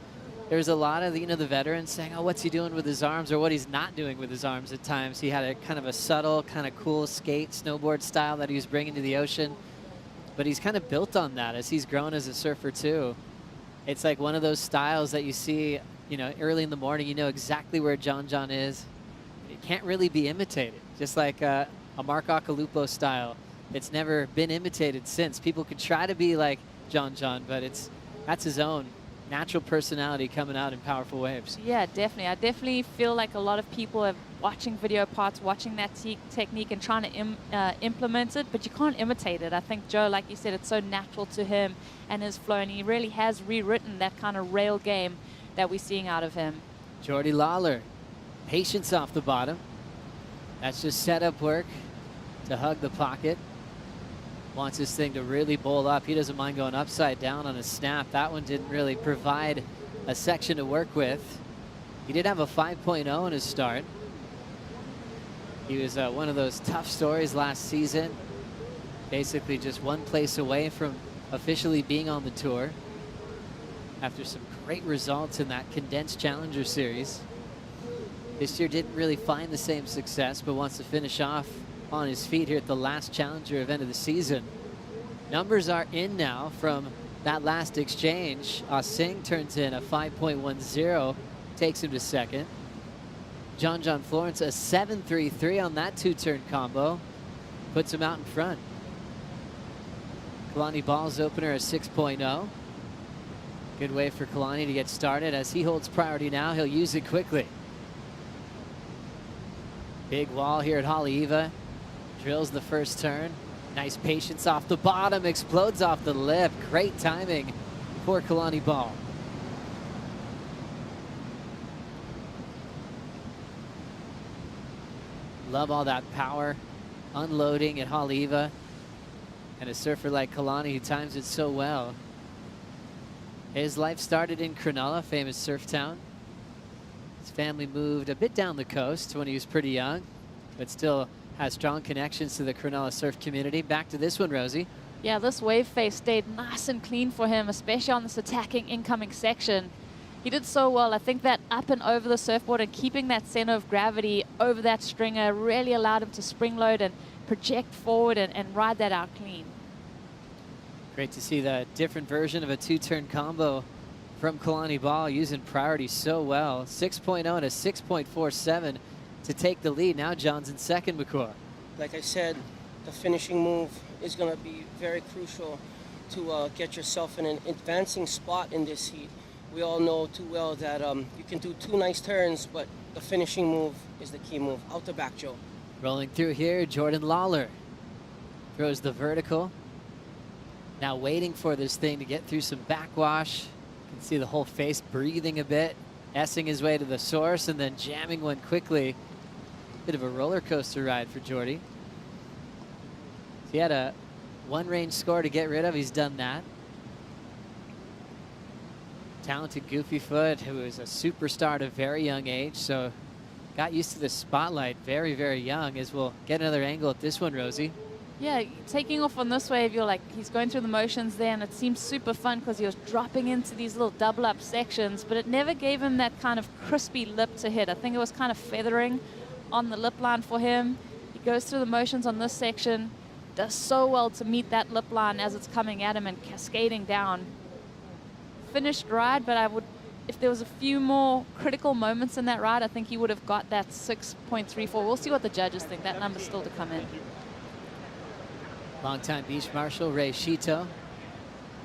there was a lot of the veterans saying, oh, what's he doing with his arms, or what he's not doing with his arms at times. He had a kind of a subtle, kind of cool skate, snowboard style that he was bringing to the ocean. But he's kind of built on that as he's grown as a surfer too. It's like one of those styles that you see, early in the morning, you know exactly where John is. It can't really be imitated, just like a Mark Occhilupo style. It's never been imitated since. People could try to be like John, but that's his own natural personality coming out in powerful waves. Yeah, definitely. I definitely feel like a lot of people are watching video parts, watching that technique and trying to implement it, but you can't imitate it. I think Joe, like you said, it's so natural to him and his flow, and he really has rewritten that kind of rail game that we're seeing out of him. Jordy Lawler, patience off the bottom. That's just setup work to hug the pocket. Wants this thing to really bowl up. He doesn't mind going upside down on a snap. That one didn't really provide a section to work with. He did have a 5.0 in his start. He was one of those tough stories last season. Basically just one place away from officially being on the tour after some great results in that condensed Challenger series. This year didn't really find the same success, but wants to finish off on his feet here at the last Challenger event of the season. Numbers are in now from that last exchange. Singh turns in a 5.10, takes him to second. John Florence a 7.33 on that two-turn combo, puts him out in front. Kalani Ball's opener a 6.0. Good way for Kalani to get started. As he holds priority now, he'll use it quickly. Big wall here at Haleiwa. Drills the first turn. Nice patience off the bottom, explodes off the lip. Great timing for Kalani Ball. Love all that power unloading at Haleiwa. And a surfer like Kalani who times it so well. His life started in Cronulla, famous surf town. His family moved a bit down the coast when he was pretty young, but still has strong connections to the Cronulla surf community. Back to this one, Rosie. Yeah, this wave face stayed nice and clean for him, especially on this attacking incoming section. He did so well. I think that up and over the surfboard and keeping that center of gravity over that stringer really allowed him to spring load and project forward and ride that out clean. Great to see the different version of a two-turn combo from Kalani Ball, using priority so well. 6.0 and a 6.47 to take the lead. Now John's in second, McCoy. Like I said, the finishing move is going to be very crucial to get yourself in an advancing spot in this heat. We all know too well that you can do 2 nice turns, but the finishing move is the key move. Out the back, Joe. Rolling through here, Jordan Lawler throws the vertical. Now waiting for this thing to get through some backwash. You can see the whole face breathing a bit, S-ing his way to the source and then jamming one quickly. Bit of a roller coaster ride for Jordy. So he had a 1 range score to get rid of. He's done that. Talented goofy foot who is a superstar at a very young age. So got used to the spotlight very, very young, as we'll get another angle at this one, Rosie. Yeah, taking off on this wave, you're like, he's going through the motions there, and it seems super fun because he was dropping into these little double up sections, but it never gave him that kind of crispy lip to hit. I think it was kind of feathering on the lip line for him. He goes through the motions on this section, does so well to meet that lip line as it's coming at him and cascading down. Finished ride, but I would, if there was a few more critical moments in that ride, I think he would have got that 6.34. We'll see what the judges think. That number's still to come in. Longtime beach marshal Ray Shito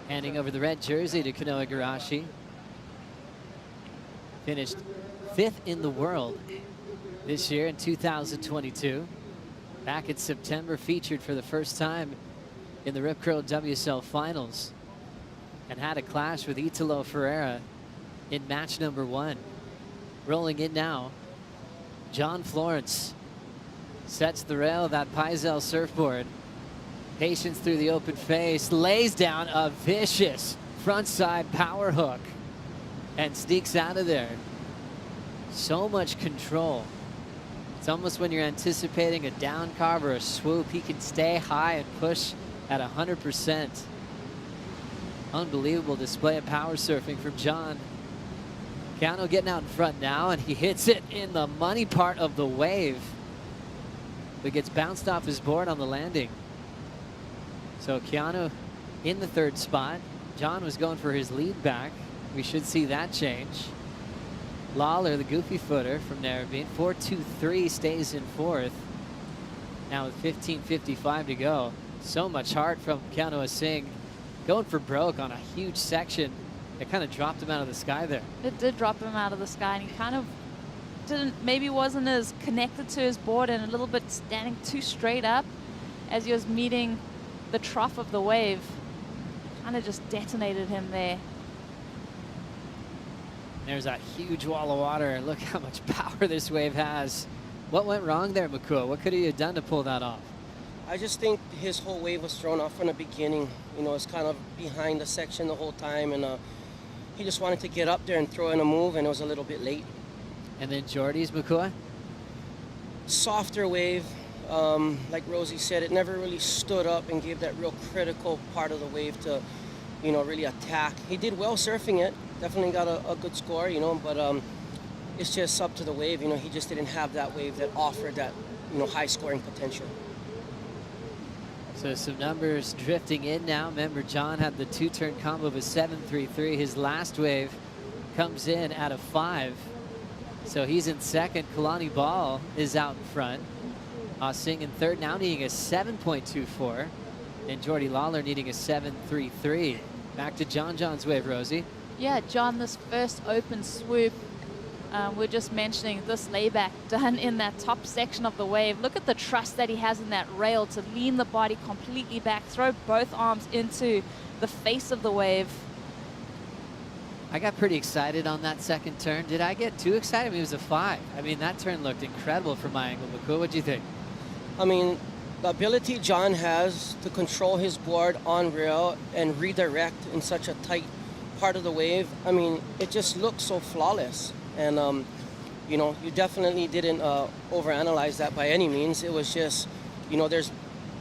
handing over the red jersey to Kanoa Igarashi. Finished 5th in the world this year in 2022. Back in September, featured for the first time in the Rip Curl WSL Finals and had a clash with Italo Ferreira in match number 1. Rolling in now, John Florence sets the rail of that Paizel surfboard. Patience through the open face, lays down a vicious frontside power hook and sneaks out of there. So much control. It's almost when you're anticipating a down carve or a swoop, he can stay high and push at 100%. Unbelievable display of power surfing from John. Keanu getting out in front now, and he hits it in the money part of the wave, but gets bounced off his board on the landing. So Keanu in the 3rd spot. John was going for his lead back. We should see that change. Lawler, the goofy footer from Narrabeen, 4.23, stays in 4th. Now with 15.55 to go. So much heart from Keanu Singh, going for broke on a huge section. It kind of dropped him out of the sky there. It did drop him out of the sky, and he kind of maybe wasn't as connected to his board and a little bit standing too straight up as he was meeting the trough of the wave. Kind of just detonated him there. There's a huge wall of water. Look how much power this wave has. What went wrong there, Makua? What could he have done to pull that off? I just think his whole wave was thrown off from the beginning. You know, it's kind of behind the section the whole time, and he just wanted to get up there and throw in a move, and it was a little bit late. And then Jordy's, Makua? Softer wave. Like Rosie said, it never really stood up and gave that real critical part of the wave to, you know, really attack. He did well surfing it. Definitely got a good score, you know, but it's just up to the wave. You know, he just didn't have that wave that offered that, you know, high scoring potential. So some numbers drifting in now. Remember, John had the 2-turn combo of a 7.33. His last wave comes in at a 5. So he's in 2nd. Kalani Ball is out in front. Singh in 3rd, now needing a 7.24. And Jordy Lawler needing a 7.33. Back to John's wave, Rosie. Yeah, John, this first open swoop, we're just mentioning this layback done in that top section of the wave. Look at the trust that he has in that rail to lean the body completely back, throw both arms into the face of the wave. I got pretty excited on that 2nd turn. Did I get too excited? I mean, it was a 5. I mean, that turn looked incredible from my angle. Makua, what do you think? I mean, the ability John has to control his board on rail and redirect in such a tight part of the wave, I mean, it just looks so flawless. And, you know, you definitely didn't overanalyze that by any means. It was just, you know, there's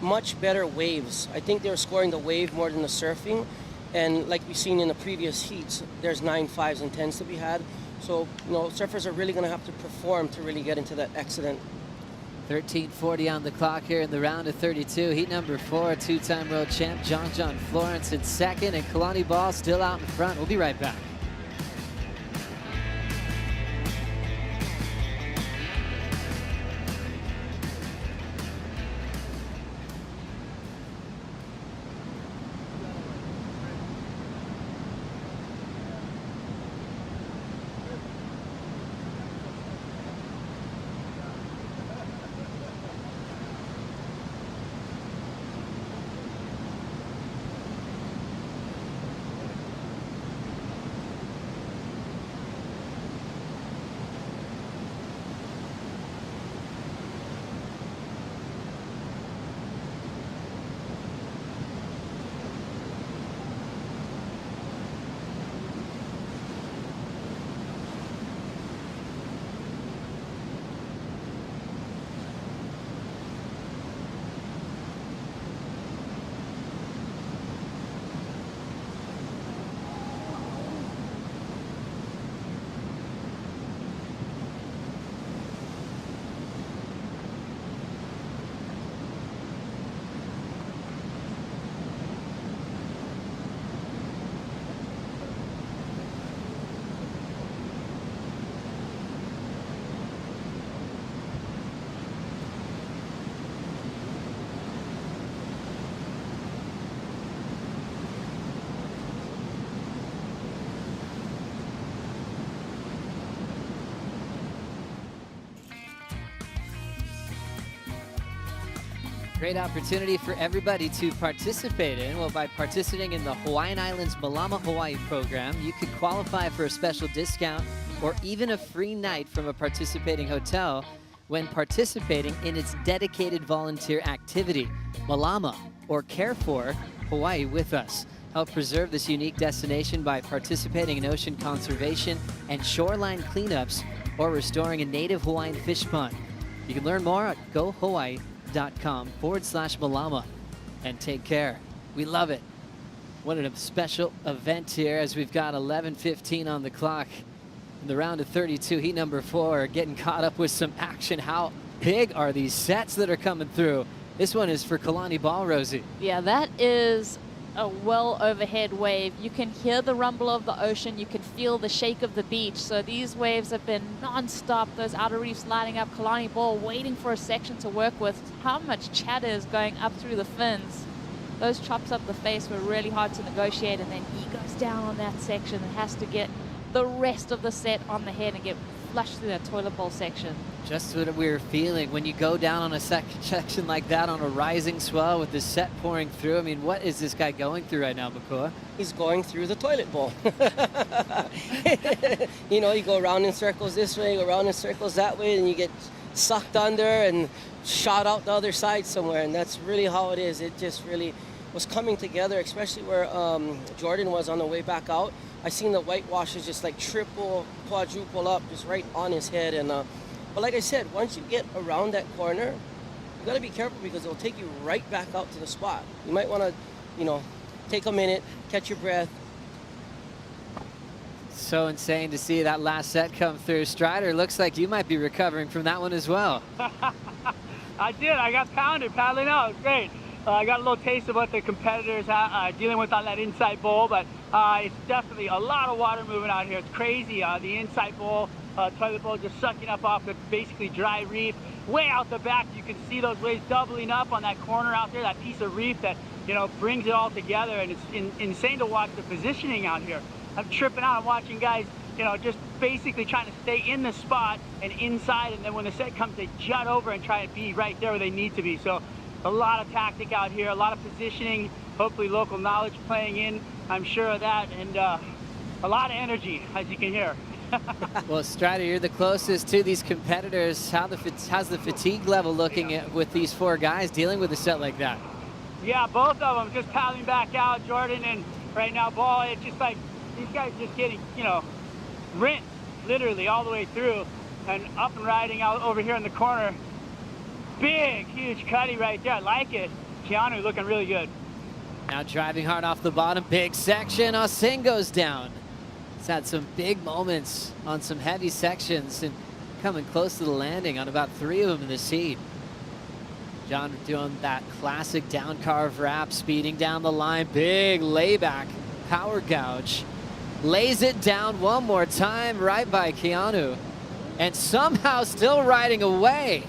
much better waves. I think they were scoring the wave more than the surfing. And like we've seen in the previous heats, there's 9 5s and 10s to be had. So, you know, surfers are really going to have to perform to really get into that excellent. 13:40 on the clock here in the round of 32. Heat number 4, 2-time world champ John Florence in 2nd, and Kalani Ball still out in front. We'll be right back. Great opportunity for everybody to participate in. Well, by participating in the Hawaiian Islands Malama Hawaii program, you could qualify for a special discount or even a free night from a participating hotel when participating in its dedicated volunteer activity, Malama, or Care for Hawaii with Us. Help preserve this unique destination by participating in ocean conservation and shoreline cleanups or restoring a native Hawaiian fish pond. You can learn more at gohawaii.com/Malama and take care. We love it. What a special event here as we've got 11:15 on the clock in the round of 32, heat number 4, getting caught up with some action. How big are these sets that are coming through? This one is for Kalani Ball, Rosie. Yeah, that is a well overhead wave. You can hear the rumble of the ocean. You can feel the shake of the beach. So these waves have been non-stop. Those outer reefs lighting up. Kalani Ball waiting for a section to work with. How much chatter is going up through the fins. Those chops up the face were really hard to negotiate, and then he goes down on that section and has to get the rest of the set on the head and get flushed through that toilet bowl section. Just what we were feeling when you go down on a section like that on a rising swell with the set pouring through. I mean, what is this guy going through right now, Makua? He's going through the toilet bowl. You know, you go around in circles this way, go around in circles that way, and you get sucked under and shot out the other side somewhere. And that's really how it is. It just really was coming together, especially where Jordan was on the way back out. I seen the white washes just like triple, quadruple up, just right on his head. And but like I said, once you get around that corner, you got to be careful because it'll take you right back out to the spot. You might want to, you know, take a minute, catch your breath. So insane to see that last set come through. Strider, looks like you might be recovering from that one as well. I did. I got pounded paddling out. It was great. I got a little taste of what the competitors are dealing with on that inside bowl, but it's definitely a lot of water moving out here. It's crazy. The inside bowl, toilet bowl just sucking up off the basically dry reef. Way out the back, you can see those waves doubling up on that corner out there, that piece of reef that, you know, brings it all together. And it's insane to watch the positioning out here. I'm tripping out. I'm watching guys, you know, just basically trying to stay in the spot and inside, and then when the set comes, they jut over and try to be right there where they need to be. So a lot of tactic out here, a lot of positioning, hopefully local knowledge playing in, I'm sure of that, and a lot of energy, as you can hear. Well, Strider, you're the closest to these competitors. How's the fatigue level looking with these 4 guys dealing with a set like that? Yeah, both of them just paddling back out, Jordan and right now Ball. It's just like these guys just getting, you know, rinsed literally all the way through and up and riding out over here in the corner. Big, huge cutty right there. I like it. Keanu looking really good. Now driving hard off the bottom, big section. Singh goes down. He's had some big moments on some heavy sections and coming close to the landing on about 3 of them in this heat. John doing that classic down carve wrap, speeding down the line. Big layback, power gouge. Lays it down one more time right by Keanu. And somehow still riding away.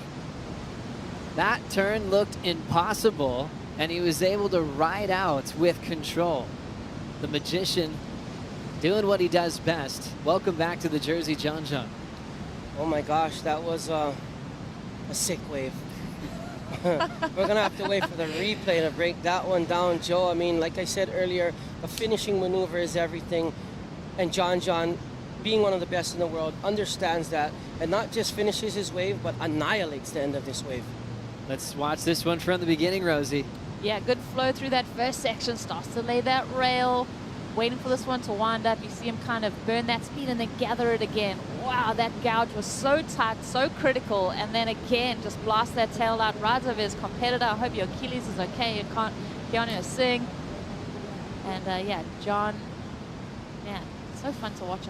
That turn looked impossible, and he was able to ride out with control. The magician doing what he does best. Welcome back to the Jersey, John John. Oh my gosh, that was a sick wave. We're gonna have to wait for the replay to break that one down, Joe. I mean, like I said earlier, a finishing maneuver is everything, and John John, being one of the best in the world, understands that, and not just finishes his wave, but annihilates the end of this wave. Let's watch this one from the beginning, Rosie. Yeah, good flow through that first section. Starts to lay that rail. Waiting for this one to wind up. You see him kind of burn that speed and then gather it again. Wow, that gouge was so tight, so critical. And then again, just blast that tail out right of his competitor. I hope your Achilles is okay. You can't Keanu Singh. And yeah, John, man, so fun to watch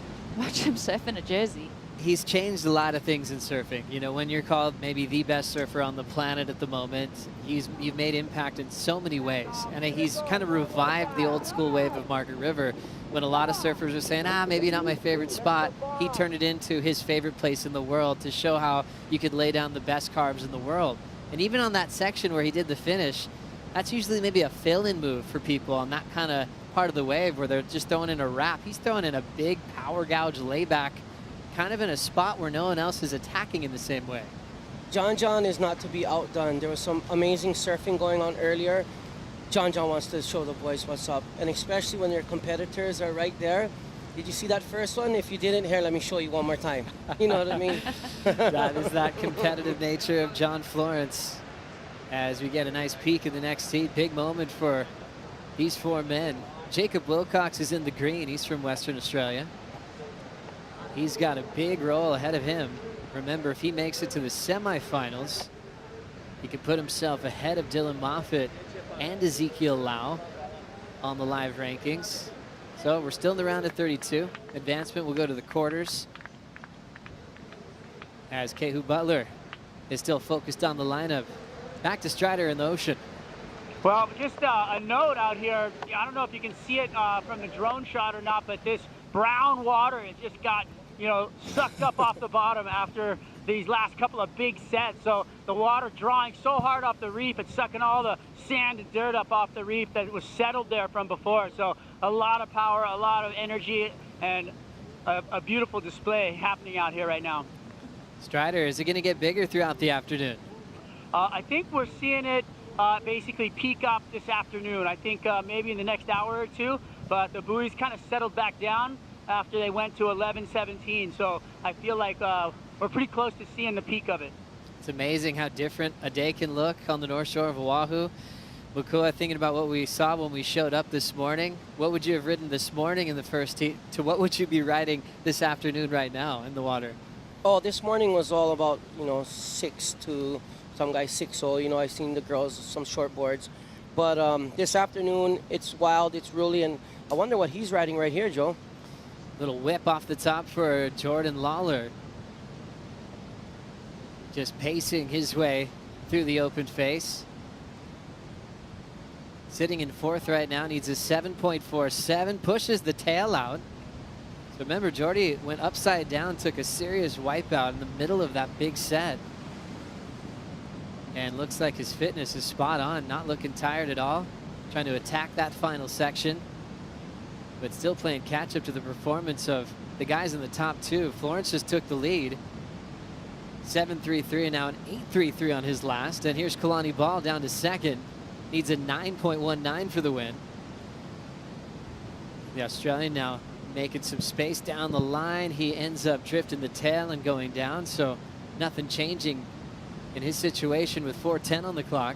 him surf in a jersey. He's changed a lot of things in surfing. You know, when you're called maybe the best surfer on the planet at the moment, you've made impact in so many ways. And he's kind of revived the old school wave of Margaret River. When a lot of surfers are saying, maybe not my favorite spot, he turned it into his favorite place in the world to show how you could lay down the best carves in the world. And even on that section where he did the finish, that's usually maybe a fill-in move for people on that kind of part of the wave where they're just throwing in a wrap. He's throwing in a big power gouge layback, kind of in a spot where no one else is attacking in the same way. John is not to be outdone. There was some amazing surfing going on earlier. John wants to show the boys what's up, and especially when their competitors are right there. Did you see that first one? If you didn't, here, let me show you one more time. You know what I mean? That is that competitive nature of John Florence. As we get a nice peek in the next heat, big moment for these 4 men. Jacob Wilcox is in the green. He's from Western Australia. He's got a big roll ahead of him. Remember, if he makes it to the semifinals, he could put himself ahead of Dylan Moffitt and Ezekiel Lau on the live rankings. So we're still in the round of 32. Advancement will go to the quarters, as Kehu Butler is still focused on the lineup. Back to Strider in the ocean. Well, just a note out here. I don't know if you can see it from the drone shot or not, but this brown water, it just got, you know, sucked up off the bottom after these last couple of big sets. So the water drawing so hard off the reef, it's sucking all the sand and dirt up off the reef that was settled there from before. So a lot of power, a lot of energy, and a beautiful display happening out here right now. Strider, is it going to get bigger throughout the afternoon? I think we're seeing it basically peak up this afternoon. I think maybe in the next hour or two, but the buoys kind of settled back down after they went to 11-17. So I feel like we're pretty close to seeing the peak of it. It's amazing how different a day can look on the North Shore of Oahu. Makua, thinking about what we saw when we showed up this morning, what would you have ridden this morning in the first heat to what would you be riding this afternoon right now in the water? Oh, this morning was all about, you know, 6'2", some guys 6'0", you know, I've seen the girls, some short boards. But this afternoon, it's wild, it's really, and I wonder what he's riding right here, Joe. Little whip off the top for Jordan Lawler. Just pacing his way through the open face. Sitting in 4th right now, needs a 7.47, pushes the tail out. So remember, Jordy went upside down, took a serious wipeout in the middle of that big set. And looks like his fitness is spot on, not looking tired at all. Trying to attack that final section, but still playing catch up to the performance of the guys in the top 2. Florence just took the lead. 7.33 and now an 8.33 on his last. And here's Kalani Ball down to 2nd. Needs a 9.19 for the win. The Australian now making some space down the line. He ends up drifting the tail and going down, so nothing changing in his situation with 4:10 on the clock.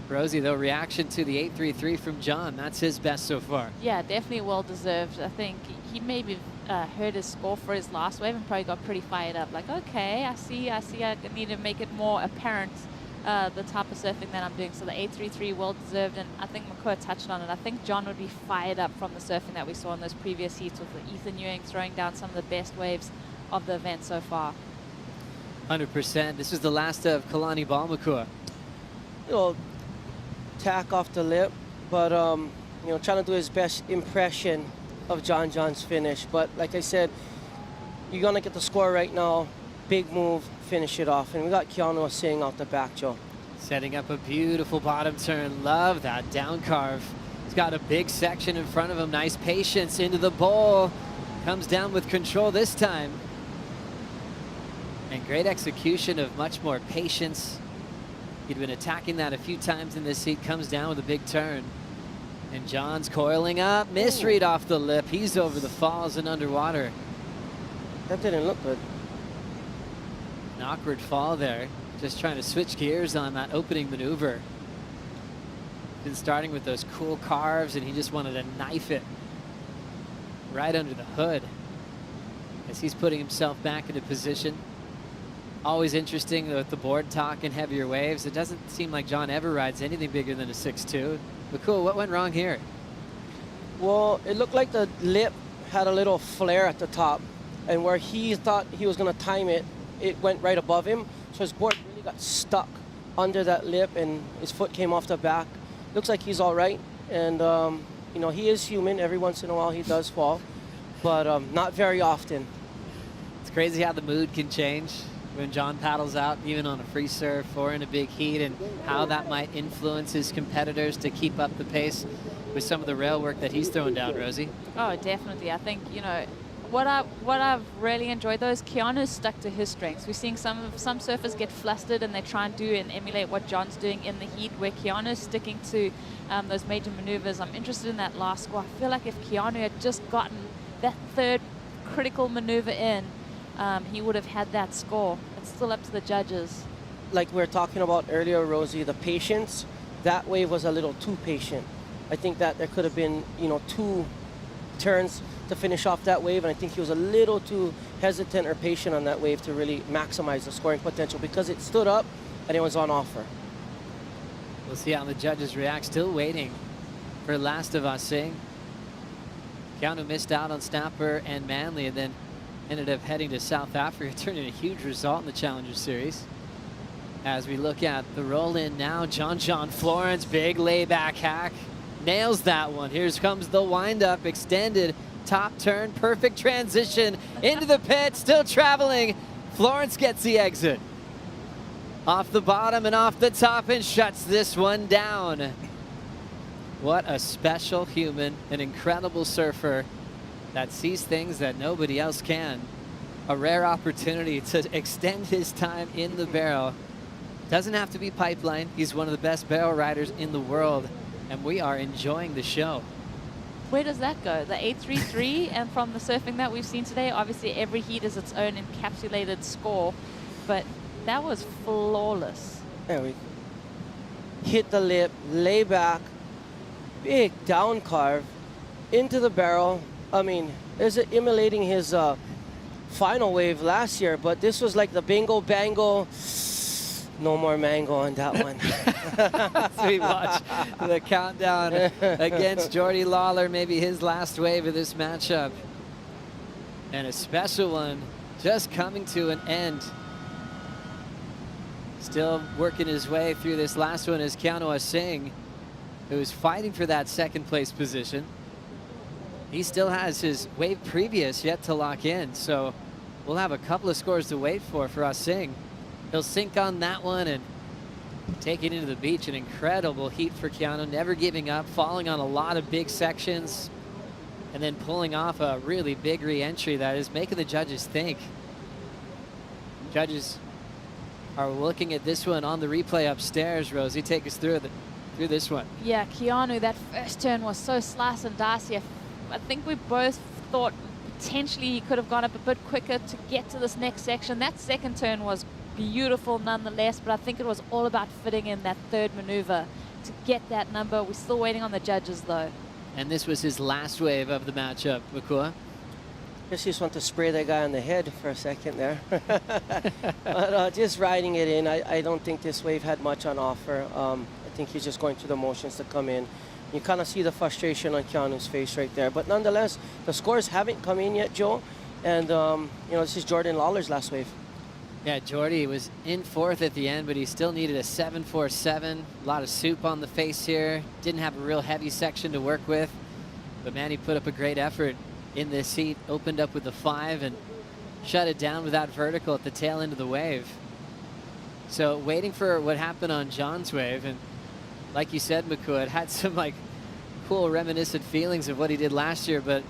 Rosie, though, reaction to the 8.33 from John. That's his best so far. Yeah, definitely well deserved. I think he maybe heard his score for his last wave and probably got pretty fired up. Like, okay, I see. I need to make it more apparent the type of surfing that I'm doing. So the 8.33 well deserved, and I think Makua touched on it. I think John would be fired up from the surfing that we saw in those previous heats with the Ethan Ewing throwing down some of the best waves of the event so far. 100%. This is the last of Kalani Ball, Makua. You know, tack off the lip, but you know, trying to do his best impression of John's finish. But like I said, you're gonna get the score right now. Big move, finish it off. And we got Keanu sitting out the back, Joe. Setting up a beautiful bottom turn. Love that down carve. He's got a big section in front of him. Nice patience into the bowl. Comes down with control this time. And great execution of much more patience. He'd been attacking that a few times in this heat. Comes down with a big turn. And John's coiling up. Misread off the lip. He's over the falls and underwater. That didn't look good. An awkward fall there. Just trying to switch gears on that opening maneuver. Been starting with those cool carves, and he just wanted to knife it right under the hood as he's putting himself back into position. Always interesting with the board talk and heavier waves. It doesn't seem like John ever rides anything bigger than a 6.2. But cool, what went wrong here? Well, it looked like the lip had a little flare at the top, and where he thought he was going to time it, it went right above him. So his board really got stuck under that lip, and his foot came off the back. Looks like he's all right, and you know, he is human. Every once in a while he does fall, but not very often. It's crazy how the mood can change when John paddles out, even on a free surf or in a big heat, and how that might influence his competitors to keep up the pace with some of the rail work that he's throwing down, Rosie. Oh, definitely. I think, you know, what I've really enjoyed though is Keanu stuck to his strengths. We're seeing some surfers get flustered and they try and do and emulate what John's doing in the heat, where Keanu's sticking to those major maneuvers. I'm interested in that last score. I feel like if Keanu had just gotten that third critical maneuver in, he would have had that score. It's still up to the judges. Like we were talking about earlier, Rosie, the patience, that wave was a little too patient. I think that there could have been, you know, 2 turns to finish off that wave, and I think he was a little too hesitant or patient on that wave to really maximize the scoring potential, because it stood up and it was on offer. We'll see how the judges react. Still waiting for Last of Us Sing. Keanu missed out on Snapper and Manly, and then ended up heading to South Africa, turning a huge result in the Challenger Series. As we look at the roll-in now, John Florence, big layback hack, nails that one. Here comes the wind-up, extended top turn, perfect transition into the pit, still traveling. Florence gets the exit. Off the bottom and off the top, and shuts this one down. What a special human, an incredible surfer that sees things that nobody else can. A rare opportunity to extend his time in the barrel. Doesn't have to be pipeline. He's one of the best barrel riders in the world, and we are enjoying the show. Where does that go? The 833, and from the surfing that we've seen today, obviously every heat is its own encapsulated score, but that was flawless. There we go. Hit the lip, lay back, big down carve into the barrel. I mean, is it emulating his final wave last year, but this was like the bingo bango. No more mango on that one. So we watch the countdown against Jordy Lawler, maybe his last wave of this matchup. And a special one just coming to an end. Still working his way through this last one is Keanu Singh, who's fighting for that second place position. He still has his wave previous yet to lock in, so we'll have a couple of scores to wait for Singh. He'll sink on that one and take it into the beach. An incredible heat for Keanu, never giving up, falling on a lot of big sections, and then pulling off a really big re-entry that is making the judges think. Judges are looking at this one on the replay upstairs. Rosie, take us through this one. Yeah, Keanu, that first turn was so slice and dicey. I think we both thought potentially he could have gone up a bit quicker to get to this next section. That second turn was beautiful nonetheless, but I think it was all about fitting in that third maneuver to get that number. We're still waiting on the judges though. And this was his last wave of the matchup, Makua. Just want to spray that guy on the head for a second there. But just riding it in, I don't think this wave had much on offer. I think he's just going through the motions to come in. You kind of see the frustration on Keanu's face right there. But nonetheless, the scores haven't come in yet, Joe. And, you know, this is Jordan Lawler's last wave. Yeah, Jordy was in fourth at the end, but he still needed a 7.47. A lot of soup on the face here. Didn't have a real heavy section to work with. But, man, he put up a great effort in this heat. Opened up with the 5 and shut it down with that vertical at the tail end of the wave. So waiting for what happened on John's wave. And like you said, Makua, it had some, like, cool reminiscent feelings of what he did last year, but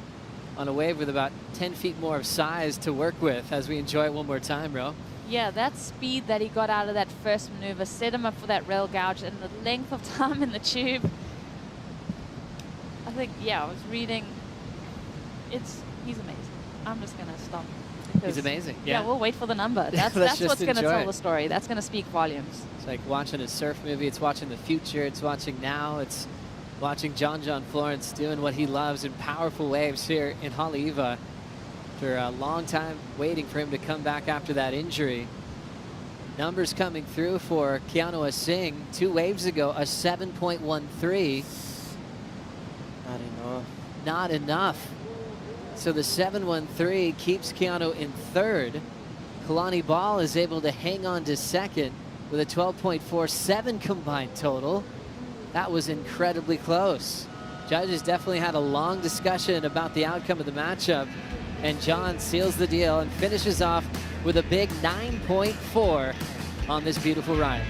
on a wave with about 10 feet more of size to work with as we enjoy it one more time, Ro. Yeah, that speed that he got out of that first maneuver set him up for that rail gouge, and the length of time in the tube. I think, yeah, I was reading. He's amazing. I'm just going to stop. He's amazing. Yeah, we'll wait for the number. That's what's going to tell the story. That's going to speak volumes. It's like watching a surf movie. It's watching the future. It's watching now. It's watching John Florence doing what he loves in powerful waves here in Haleiwa. After a long time waiting for him to come back after that injury. Numbers coming through for Keanu Singh. 2 waves ago, a 7.13. Not enough. Not enough. So the 7.13 keeps Keanu in third. Kalani Ball is able to hang on to second with a 12.47 combined total. That was incredibly close. Judges definitely had a long discussion about the outcome of the matchup. And John seals the deal and finishes off with a big 9.4 on this beautiful ride.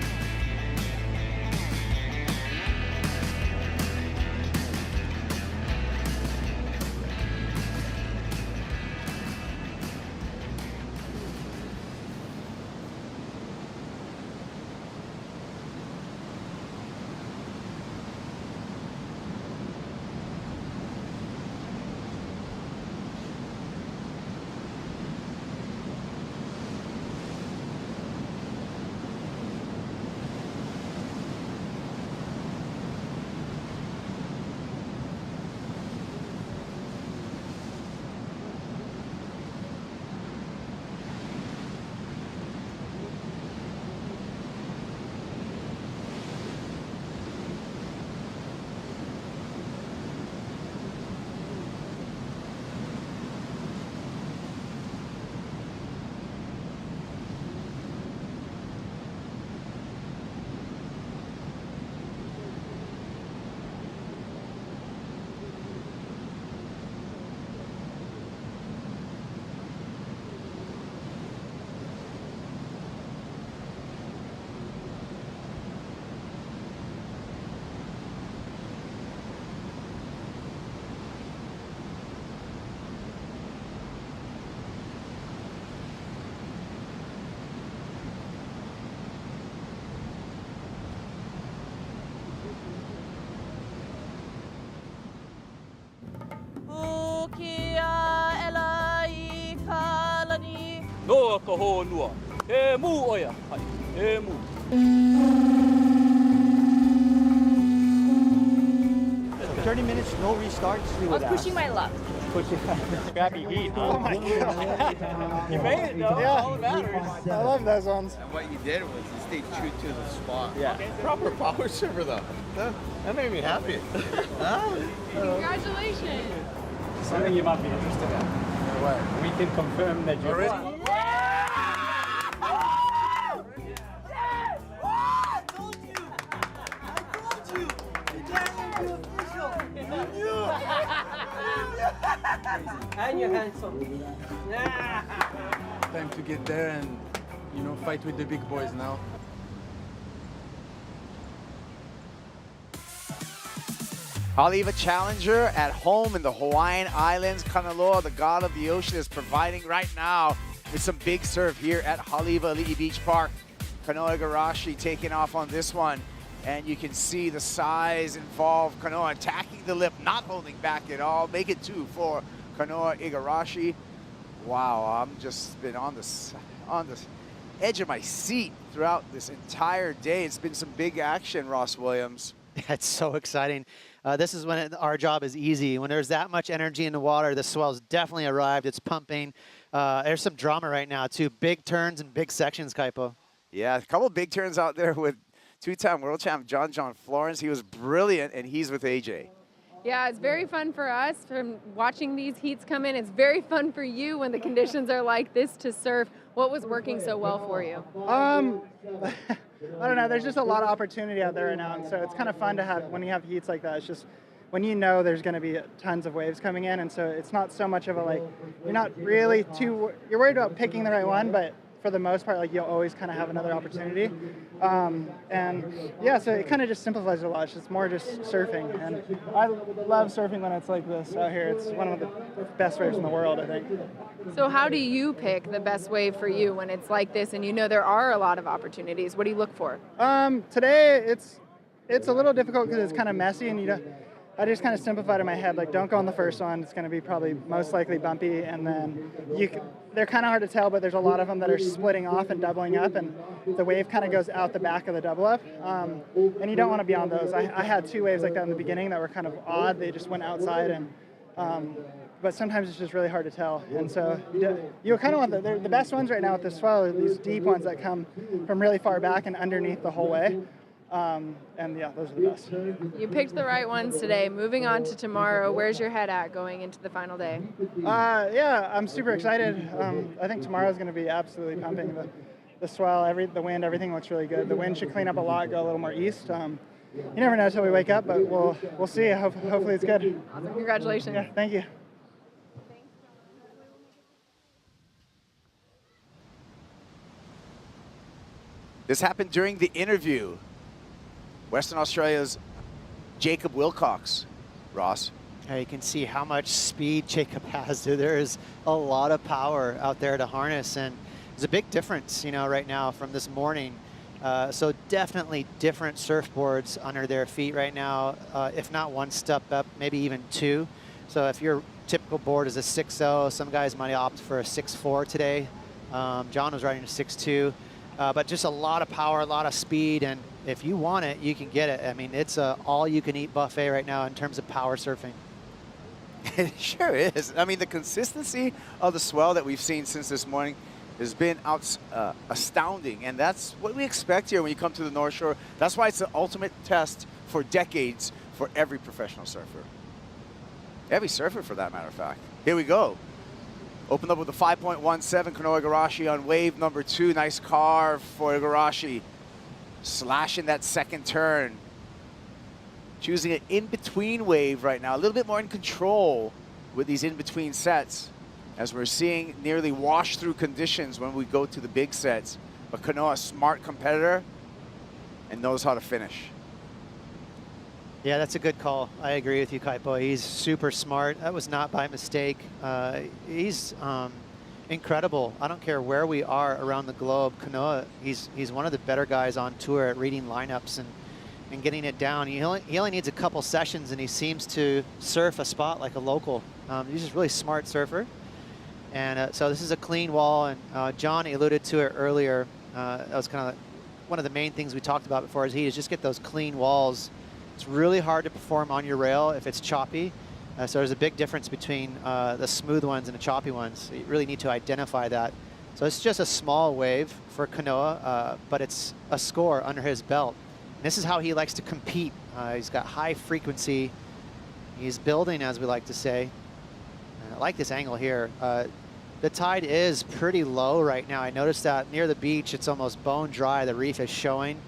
ka honua. E mu oia. E mu. 30 minutes, no restarts. I was pushing my luck. Crappy heat. Oh my God. You made it though. Yeah. All that matters. I love those ones. And what you did was you stayed true to the spot. Yeah. Proper power server though. That made me happy. Congratulations. Something you might be interested in. What? We can confirm that you're Already? And you're handsome. Time to get there and, you know, fight with the big boys now. Haleiwa Challenger at home in the Hawaiian Islands. Kanaloa, the god of the ocean, is providing right now with some big surf here at Haleiwa Ali'i Beach Park. Kanoa Igarashi taking off on this one. And you can see the size involved. Kanoa attacking the lip, not holding back at all. Make it 2 for Kanoa Igarashi. Wow, I'm just been on the edge of my seat throughout this entire day. It's been some big action, Ross Williams. It's so exciting. This is when our job is easy. When there's that much energy in the water, the swell's definitely arrived. It's pumping. There's some drama right now, too. Big turns and big sections, Kaipo. Yeah, a couple big turns out there with two-time world champ John Florence. He was brilliant, and he's with AJ. Yeah, it's very fun for us from watching these heats come in. It's very fun for you when the conditions are like this to surf. What was working so well for you? I don't know. There's just a lot of opportunity out there right now, and so it's kind of fun to have when you have heats like that. It's just when you know there's going to be tons of waves coming in, and so it's not so much of a like you're not really too you're worried about picking the right one, but for the most part, like you'll always kind of have another opportunity. And yeah, so it kind of just simplifies it a lot. It's more just surfing. And I love surfing when it's like this out here. It's one of the best waves in the world, I think. So how do you pick the best wave for you when it's like this and you know there are a lot of opportunities? What do you look for? Today, it's a little difficult because it's kind of messy and I just kind of simplified in my head, like don't go on the first one. It's going to be probably most likely bumpy, and then they're kind of hard to tell, but there's a lot of them that are splitting off and doubling up, and the wave kind of goes out the back of the double up, and you don't want to be on those. I had 2 waves like that in the beginning that were kind of odd. They just went outside, and but sometimes it's just really hard to tell, and so you kind of want the best ones right now with the swell are these deep ones that come from really far back and underneath the whole way. And yeah, those are the best. You picked the right ones today. Moving on to tomorrow, where's your head at going into the final day? Yeah, I'm super excited. I think tomorrow's going to be absolutely pumping. The swell, the wind, everything looks really good. The wind should clean up a lot, go a little more east. You never know until we wake up, but we'll see. Hopefully it's good. Awesome. Congratulations. Yeah, thank you. This happened during the interview. Western Australia's Jacob Wilcox, Ross. You can see how much speed Jacob has. There is a lot of power out there to harness, and there's a big difference, right now from this morning. So definitely different surfboards under their feet right now, if not 1 step up, maybe even 2. So if your typical board is a 6.0, some guys might opt for a 6.4 today. John was riding a 6.2. But just a lot of power, a lot of speed, and if you want it, you can get it. I mean, it's a all-you-can-eat buffet right now in terms of power surfing. It sure is. I mean, the consistency of the swell that we've seen since this morning has been astounding, and that's what we expect here when you come to the North Shore. That's why it's the ultimate test for decades for every professional surfer. Every surfer, for that matter of fact. Here we go. Opened up with a 5.17, Kanoa Igarashi on wave number 2. Nice carve for Igarashi. Slashing that second turn. Choosing an in-between wave right now. A little bit more in control with these in-between sets, as we're seeing nearly wash-through conditions when we go to the big sets. But Kanoa, a smart competitor, and knows how to finish. Yeah, that's a good call. I agree with you, Kaipo. He's super smart. That was not by mistake. He's incredible. I don't care where we are around the globe. Kanoa, he's one of the better guys on tour at reading lineups and getting it down. He only needs a couple sessions, and he seems to surf a spot like a local. He's just a really smart surfer. And so this is a clean wall, and John alluded to it earlier. That was kind of one of the main things we talked about before his heat, is just get those clean walls. It's really hard to perform on your rail if it's choppy. So there's a big difference between the smooth ones and the choppy ones. So you really need to identify that. So it's just a small wave for Kanoa, but it's a score under his belt. And this is how he likes to compete. He's got high frequency. He's building, as we like to say. And I like this angle here. The tide is pretty low right now. I noticed that near the beach, it's almost bone dry. The reef is showing.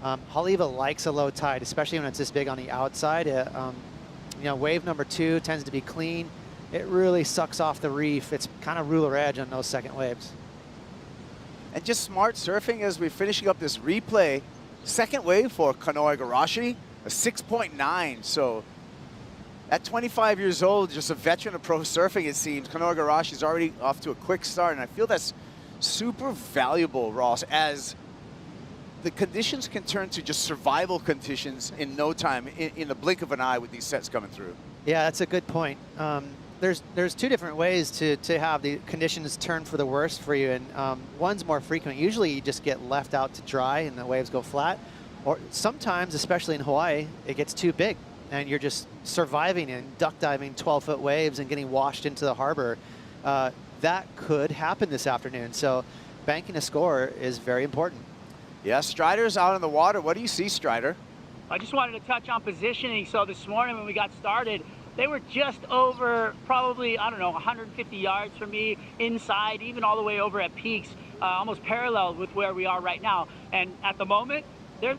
Haleiwa likes a low tide, especially when it's this big on the outside. You know, wave number 2 tends to be clean. It really sucks off the reef. It's kind of ruler edge on those second waves. And just smart surfing as we're finishing up this replay. Second wave for Kanoa Igarashi, a 6.9. So at 25 years old, just a veteran of pro surfing, it seems. Kanoa Igarashi is already off to a quick start, and I feel that's super valuable, Ross, as the conditions can turn to just survival conditions in no time, in the blink of an eye with these sets coming through. Yeah, that's a good point. There's 2 different ways to have the conditions turn for the worst for you, and one's more frequent. Usually you just get left out to dry and the waves go flat, or sometimes, especially in Hawaii, it gets too big and you're just surviving and duck diving 12-foot waves and getting washed into the harbor. That could happen this afternoon, so banking a score is very important. Yeah, Strider's out in the water. What do you see, Strider? I just wanted to touch on positioning. So this morning when we got started, they were just over probably, I don't know, 150 yards from me inside, even all the way over at peaks, almost parallel with where we are right now. And at the moment, they're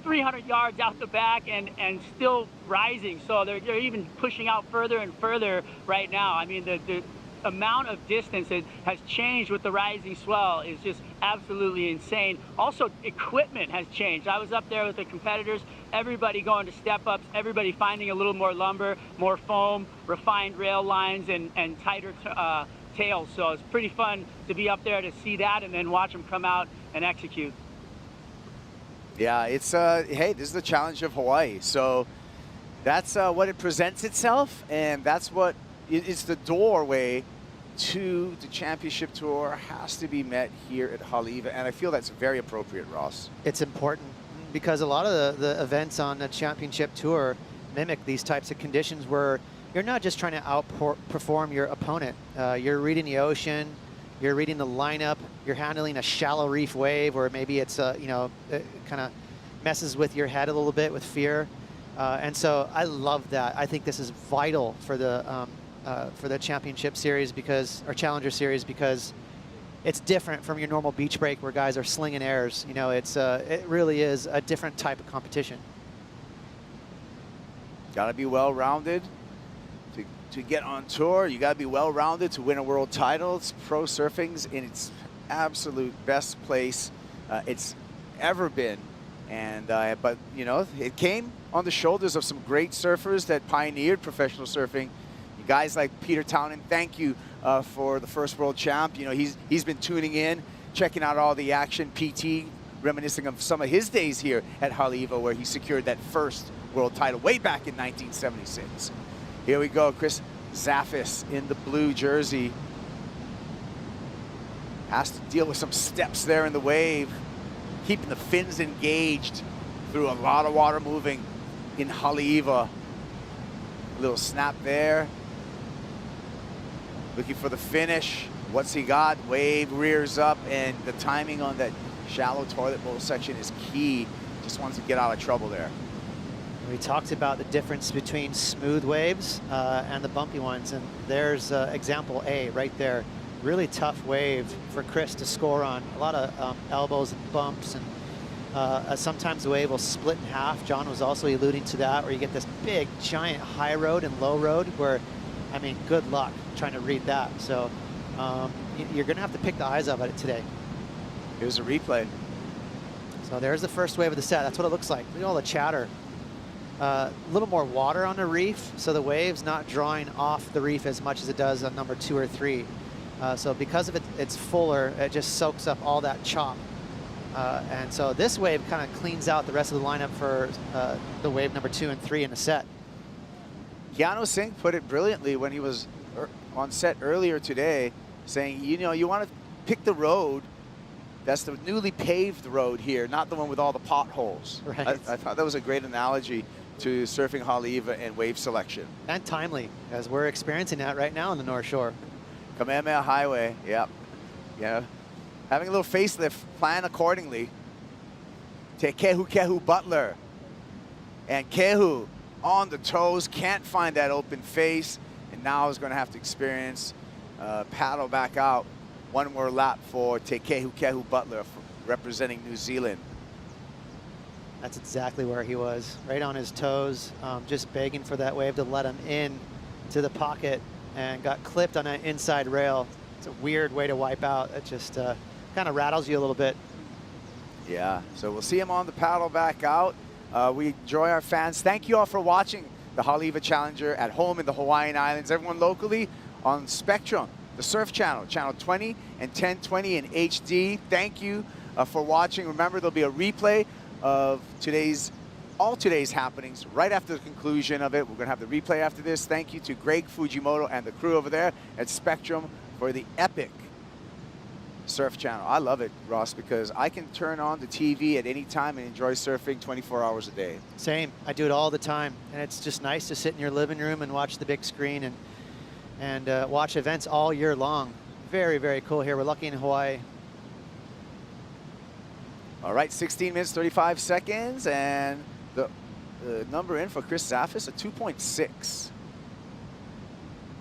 300 yards out the back and still rising. So they're even pushing out further and further right now. I mean, the amount of distance that has changed with the rising swell is just absolutely insane. Also, equipment has changed. I was up there with the competitors, everybody going to step-ups, everybody finding a little more lumber, more foam, refined rail lines, and tighter tails. So it's pretty fun to be up there to see that and then watch them come out and execute. Yeah, it's, hey, this is the challenge of Hawaii. So that's what it presents itself, and that's what it's the doorway to the championship tour has to be met here at Haleiwa, and I feel that's very appropriate, Ross. It's important because a lot of the events on the championship tour mimic these types of conditions where you're not just trying to outperform your opponent. You're reading the ocean, you're reading the lineup, you're handling a shallow reef wave, or maybe it's, you know, it kind of messes with your head a little bit with fear. And so I love that. I think this is vital for the championship series or challenger series, because it's different from your normal beach break where guys are slinging airs. You know, it really is a different type of competition. Got to be well-rounded to get on tour. You got to be well-rounded to win a world title. It's pro surfing's in its absolute best place it's ever been. And but you know, it came on the shoulders of some great surfers that pioneered professional surfing. Guys like Peter Townend, thank you for the first world champ. You know, he's been tuning in, checking out all the action. PT, reminiscing of some of his days here at Haleiwa, where he secured that first world title way back in 1976. Here we go, Chris Zaffis in the blue jersey. Has to deal with some steps there in the wave, keeping the fins engaged through a lot of water moving in Haleiwa. A little snap there. Looking for the finish. What's he got? Wave rears up, and the timing on that shallow toilet bowl section is key. Just wants to get out of trouble there. We talked about the difference between smooth waves and the bumpy ones, and there's example A right there. Really tough wave for Chris to score on. A lot of elbows and bumps, and sometimes the wave will split in half. John was also alluding to that, where you get this big, giant high road and low road where, I mean, good luck trying to read that. So you're going to have to pick the eyes up at it today. Here's a replay. So there's the first wave of the set. That's what it looks like. Look at all the chatter. A little more water on the reef, so the wave's not drawing off the reef as much as it does on number 2 or 3. So because of it's fuller, it just soaks up all that chop. And so this wave kind of cleans out the rest of the lineup for the wave number 2 and 3 in the set. Keanu Singh put it brilliantly when he was on set earlier today. saying, you know, you want to pick the road that's the newly paved road here, not the one with all the potholes. Right. I thought that was a great analogy to surfing Haleiwa and wave selection. And timely, as we're experiencing that right now on the North Shore. Kamehameha Highway, yep. Yeah. Having a little facelift, plan accordingly. Te Kehu Butler. And Kehu on the toes, can't find that open face, and now is going to have to experience paddle back out. One more lap for Te Kehu Butler representing New Zealand. That's exactly where he was, right on his toes, just begging for that wave to let him in to the pocket, and got clipped on that inside rail. It's a weird way to wipe out. It just kind of rattles you a little bit. Yeah, so we'll see him on the paddle back out. We enjoy our fans. Thank you all for watching the Haleiwa Challenger at home in the Hawaiian Islands. Everyone locally on Spectrum, the Surf Channel, Channel 20 and 1020 in HD. Thank you for watching. Remember, there'll be a replay of all today's happenings right after the conclusion of it. We're going to have the replay after this. Thank you to Greg Fujimoto and the crew over there at Spectrum for the epic Surf Channel. I love it, Ross, because I can turn on the TV at any time and enjoy surfing 24 hours a day. Same. I do it all the time, and it's just nice to sit in your living room and watch the big screen and watch events all year long. Very, very cool here. We're lucky in Hawaii. All right, 16 minutes, 35 seconds, and the number in for Chris Zaffis, a 2.6.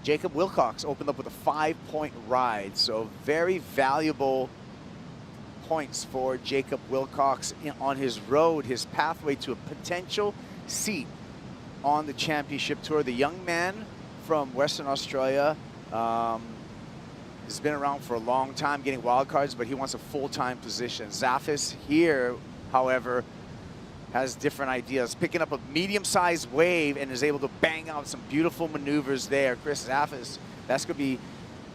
Jacob Wilcox opened up with a 5-point ride, so very valuable points for Jacob Wilcox on his road, his pathway to a potential seat on the championship tour. The young man from Western Australia has been around for a long time getting wild cards, but he wants a full-time position. Zaffis here, however, has different ideas, picking up a medium-sized wave and is able to bang out some beautiful maneuvers there. Chris Zaffis, that's going to be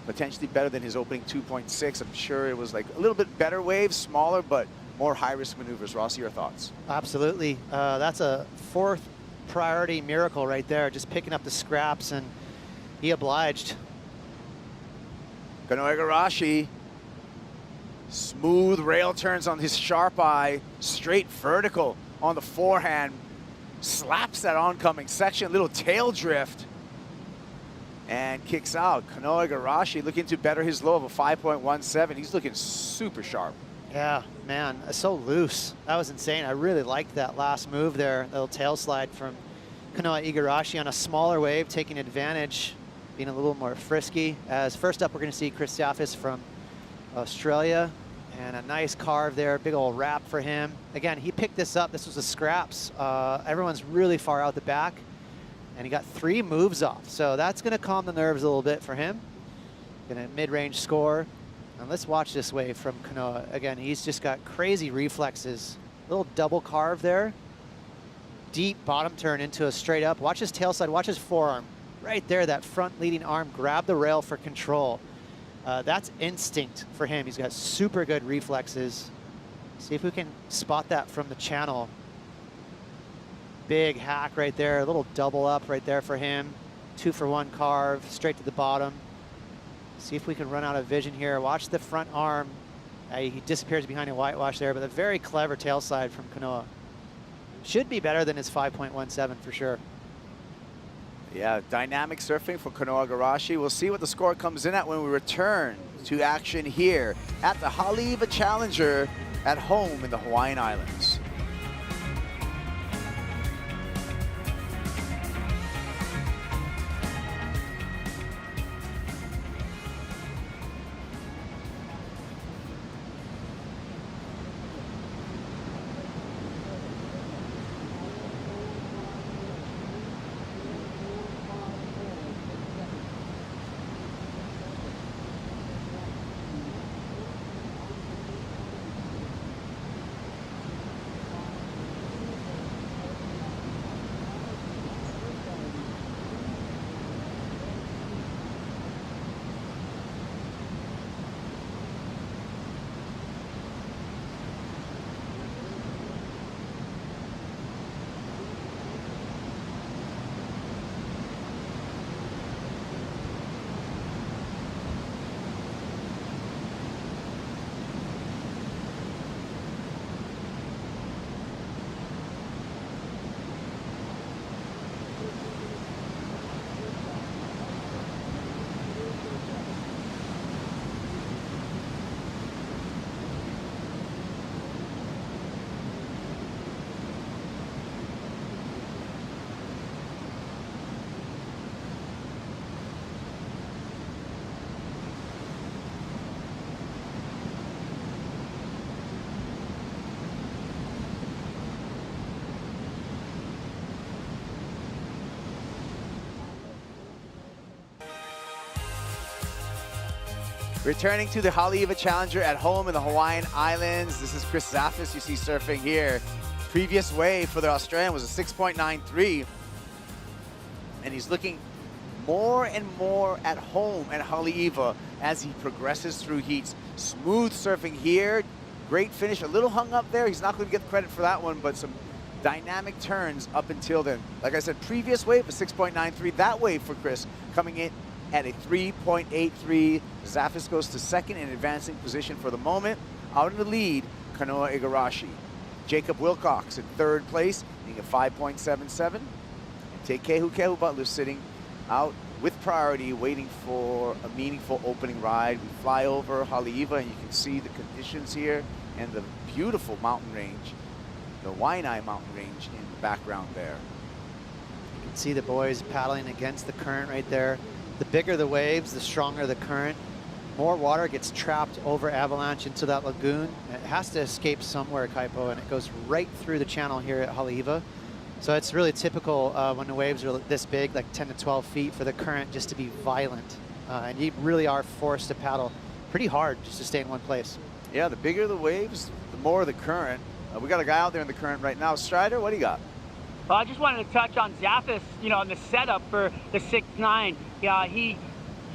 potentially better than his opening 2.6. I'm sure it was like a little bit better wave, smaller, but more high-risk maneuvers. Rossi, your thoughts? Absolutely. That's a fourth priority miracle right there, just picking up the scraps, and he obliged. Kanoe Igarashi, smooth rail turns on his sharp eye, straight vertical on the forehand, slaps that oncoming section, little tail drift, and kicks out. Kanoe Igarashi looking to better his low of a 5.17. He's looking super sharp. Yeah, man, so loose. That was insane. I really liked that last move there, that little tail slide from Kanoe Igarashi on a smaller wave, taking advantage, being a little more frisky. As first up, we're going to see Chris Zaffis from Australia, and a nice carve there, big old wrap for him. Again, he picked this up. This was the scraps. Everyone's really far out the back, and he got 3 moves off. So that's going to calm the nerves a little bit for him. Gonna mid-range score. And let's watch this wave from Kanoe. Again, he's just got crazy reflexes. Little double carve there. Deep bottom turn into a straight up. Watch his tail slide, watch his forearm. Right there, that front leading arm, grab the rail for control. That's instinct for him. He's got super good reflexes. See if we can spot that from the channel. Big hack right there, a little double up right there for him. 2-for-1 carve, straight to the bottom. See if we can run out of vision here. Watch the front arm. He disappears behind a whitewash there, but a very clever tail slide from Kanoe. Should be better than his 5.17 for sure. Yeah, dynamic surfing for Kanoe Igarashi. We'll see what the score comes in at when we return to action here at the Haleiwa Challenger at home in the Hawaiian Islands. Returning to the Haleiwa Challenger at home in the Hawaiian Islands. This is Chris Zaffis you see surfing here. Previous wave for the Australian was a 6.93. And he's looking more and more at home at Haleiwa as he progresses through heats. Smooth surfing here. Great finish. A little hung up there. He's not going to get the credit for that one, but some dynamic turns up until then. Like I said, previous wave, a 6.93. That wave for Chris coming in at a 3.83. Zaffis goes to second in advancing position for the moment. Out in the lead, Kanoa Igarashi. Jacob Wilcox in third place, being a 5.77. And Te Kehu Butler sitting out with priority, waiting for a meaningful opening ride. We fly over Haleiwa, and you can see the conditions here and the beautiful mountain range, the Waianae mountain range in the background there. You can see the boys paddling against the current right there. The bigger the waves, the stronger the current. More water gets trapped over avalanche into that lagoon. It has to escape somewhere, Kaipo, and it goes right through the channel here at Haleiwa. So it's really typical when the waves are this big, like 10 to 12 feet, for the current just to be violent. And you really are forced to paddle pretty hard just to stay in one place. Yeah, the bigger the waves, the more the current. We got a guy out there in the current right now. Strider, what do you got? Well, I just wanted to touch on Zaffis, you know, on the setup for the 6'9". Yeah, he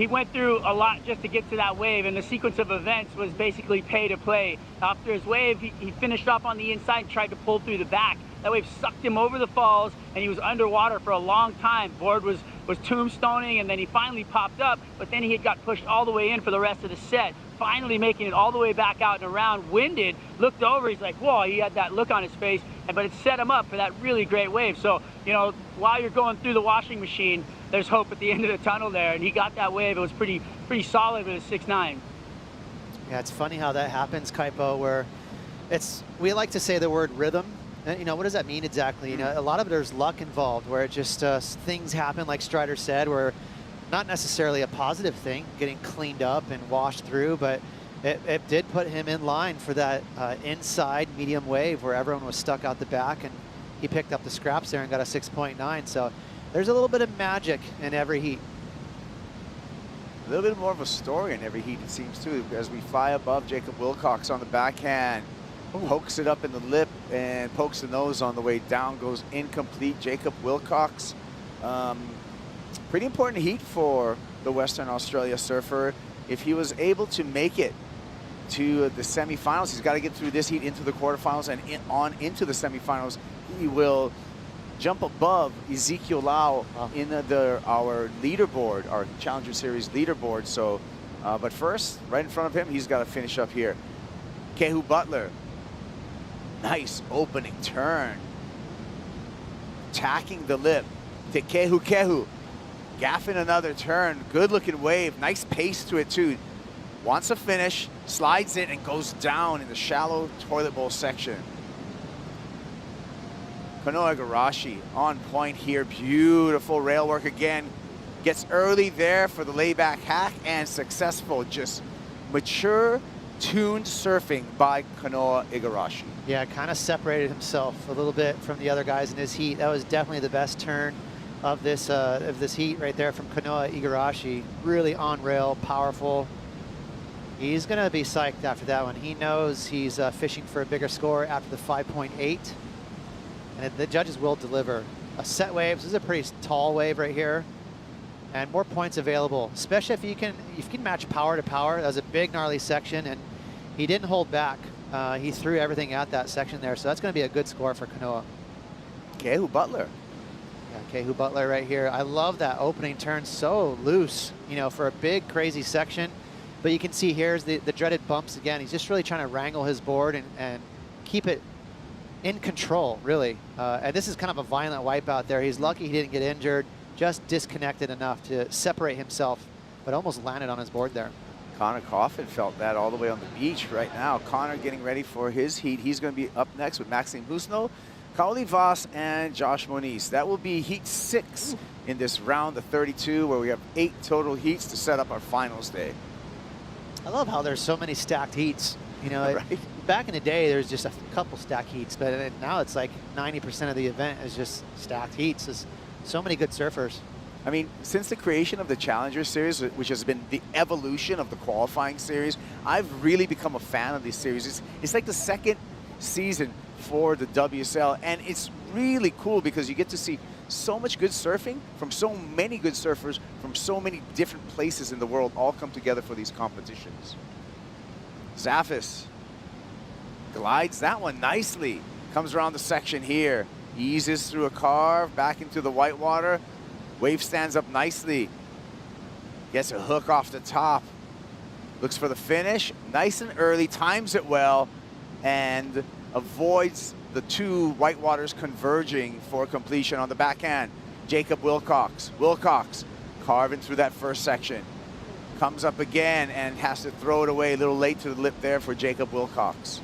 went through a lot just to get to that wave, and the sequence of events was basically pay to play. After his wave, he finished off on the inside and tried to pull through the back. That wave sucked him over the falls, and he was underwater for a long time. Board was tombstoning, and then he finally popped up, but then he had got pushed all the way in for the rest of the set, finally making it all the way back out and around, winded, looked over, he's like, whoa, he had that look on his face, but it set him up for that really great wave. So, you know, while you're going through the washing machine, there's hope at the end of the tunnel there, and he got that wave. It was pretty solid with a 6'9". Yeah, it's funny how that happens, Kaipo, where we like to say the word rhythm. And, you know, what does that mean exactly? You know, a lot of there's luck involved, where it just things happen, like Strider said, where not necessarily a positive thing, getting cleaned up and washed through, but it did put him in line for that inside medium wave where everyone was stuck out the back, and he picked up the scraps there and got a 6.9. So there's a little bit of magic in every heat. A little bit more of a story in every heat, it seems, too, as we fly above Jacob Wilcox on the backhand. Pokes it up in the lip and pokes the nose on the way down, goes incomplete. Jacob Wilcox, pretty important heat for the Western Australia surfer. If he was able to make it to the semifinals, he's got to get through this heat into the quarterfinals and on into the semifinals. He will jump above Ezekiel Lau in our leaderboard, our Challenger Series leaderboard. So, but first, right in front of him, he's got to finish up here. Kehu Butler. Nice opening turn. Tacking the lip. To Kehu. Gaffing another turn. Good looking wave. Nice pace to it too. Wants a finish. Slides in and goes down in the shallow toilet bowl section. Kanoa Igarashi on point here. Beautiful rail work again. Gets early there for the layback hack and successful. Just mature, tuned surfing by Kanoa Igarashi. Yeah, kind of separated himself a little bit from the other guys in his heat. That was definitely the best turn of this heat right there from Kanoa Igarashi. Really on rail, powerful. He's going to be psyched after that one. He knows he's fishing for a bigger score after the 5.8. And the judges will deliver. A set wave, this is a pretty tall wave right here. And more points available, especially if you can match power to power. That was a big, gnarly section, and he didn't hold back. He threw everything at that section there, so that's going to be a good score for Kanoa. Kehu Butler. Yeah, Kehu Butler right here. I love that opening turn, so loose, you know, for a big, crazy section. But you can see here's the dreaded bumps again. He's just really trying to wrangle his board and keep it in control, really. And this is kind of a violent wipeout there. He's lucky he didn't get injured, just disconnected enough to separate himself, but almost landed on his board there. Connor Coffin felt that all the way on the beach right now. Connor getting ready for his heat. He's going to be up next with Maxime Husno, Kaoli Voss, and Josh Moniz. That will be heat 6 in this round of 32, where we have 8 total heats to set up our finals day. I love how there's so many stacked heats. You know, right? Back in the day, there's just a couple stacked heats, but now it's like 90% of the event is just stacked heats. There's so many good surfers. I mean, since the creation of the Challenger Series, which has been the evolution of the qualifying series, I've really become a fan of these series. It's like the second season for the WSL, and it's really cool because you get to see so much good surfing from so many good surfers from so many different places in the world all come together for these competitions. Zafis glides that one nicely. Comes around the section here. Eases through a carve, back into the whitewater. Wave stands up nicely. Gets a hook off the top. Looks for the finish. Nice and early, times it well, and avoids the two whitewaters converging for completion on the backhand. Jacob Wilcox. Wilcox carving through that first section. Comes up again and has to throw it away. A little late to the lip there for Jacob Wilcox.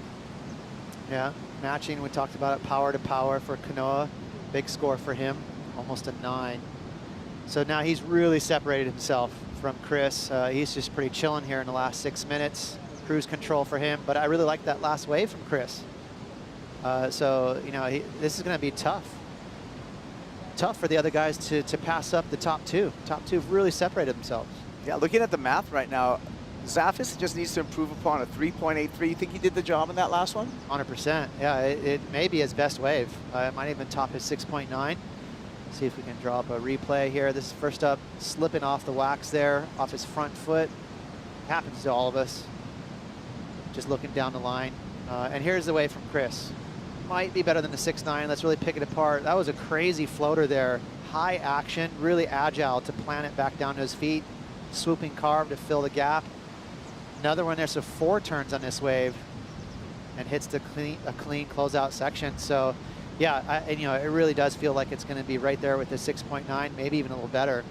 Yeah, matching, we talked about it, power to power for Kanoa. Big score for him, almost a 9. So now he's really separated himself from Chris. He's just pretty chilling here in the last 6 minutes. Cruise control for him, but I really like that last wave from Chris. So, you know, this is going to be tough. Tough for the other guys to pass up the top two. Top two have really separated themselves. Yeah, looking at the math right now, Zafis just needs to improve upon a 3.83. You think he did the job in that last one? 100%. Yeah, it may be his best wave. It might even top his 6.9. See if we can draw up a replay here. This is first up, slipping off the wax there, off his front foot. Happens to all of us. Just looking down the line. And here's the wave from Chris. Might be better than the 6.9. Let's really pick it apart. That was a crazy floater there. High action, really agile to plant it back down to his feet. Swooping carve to fill the gap. Another one there, so 4 turns on this wave and hits a clean closeout section. So yeah, and, you know, it really does feel like it's going to be right there with the 6.9, maybe even a little better.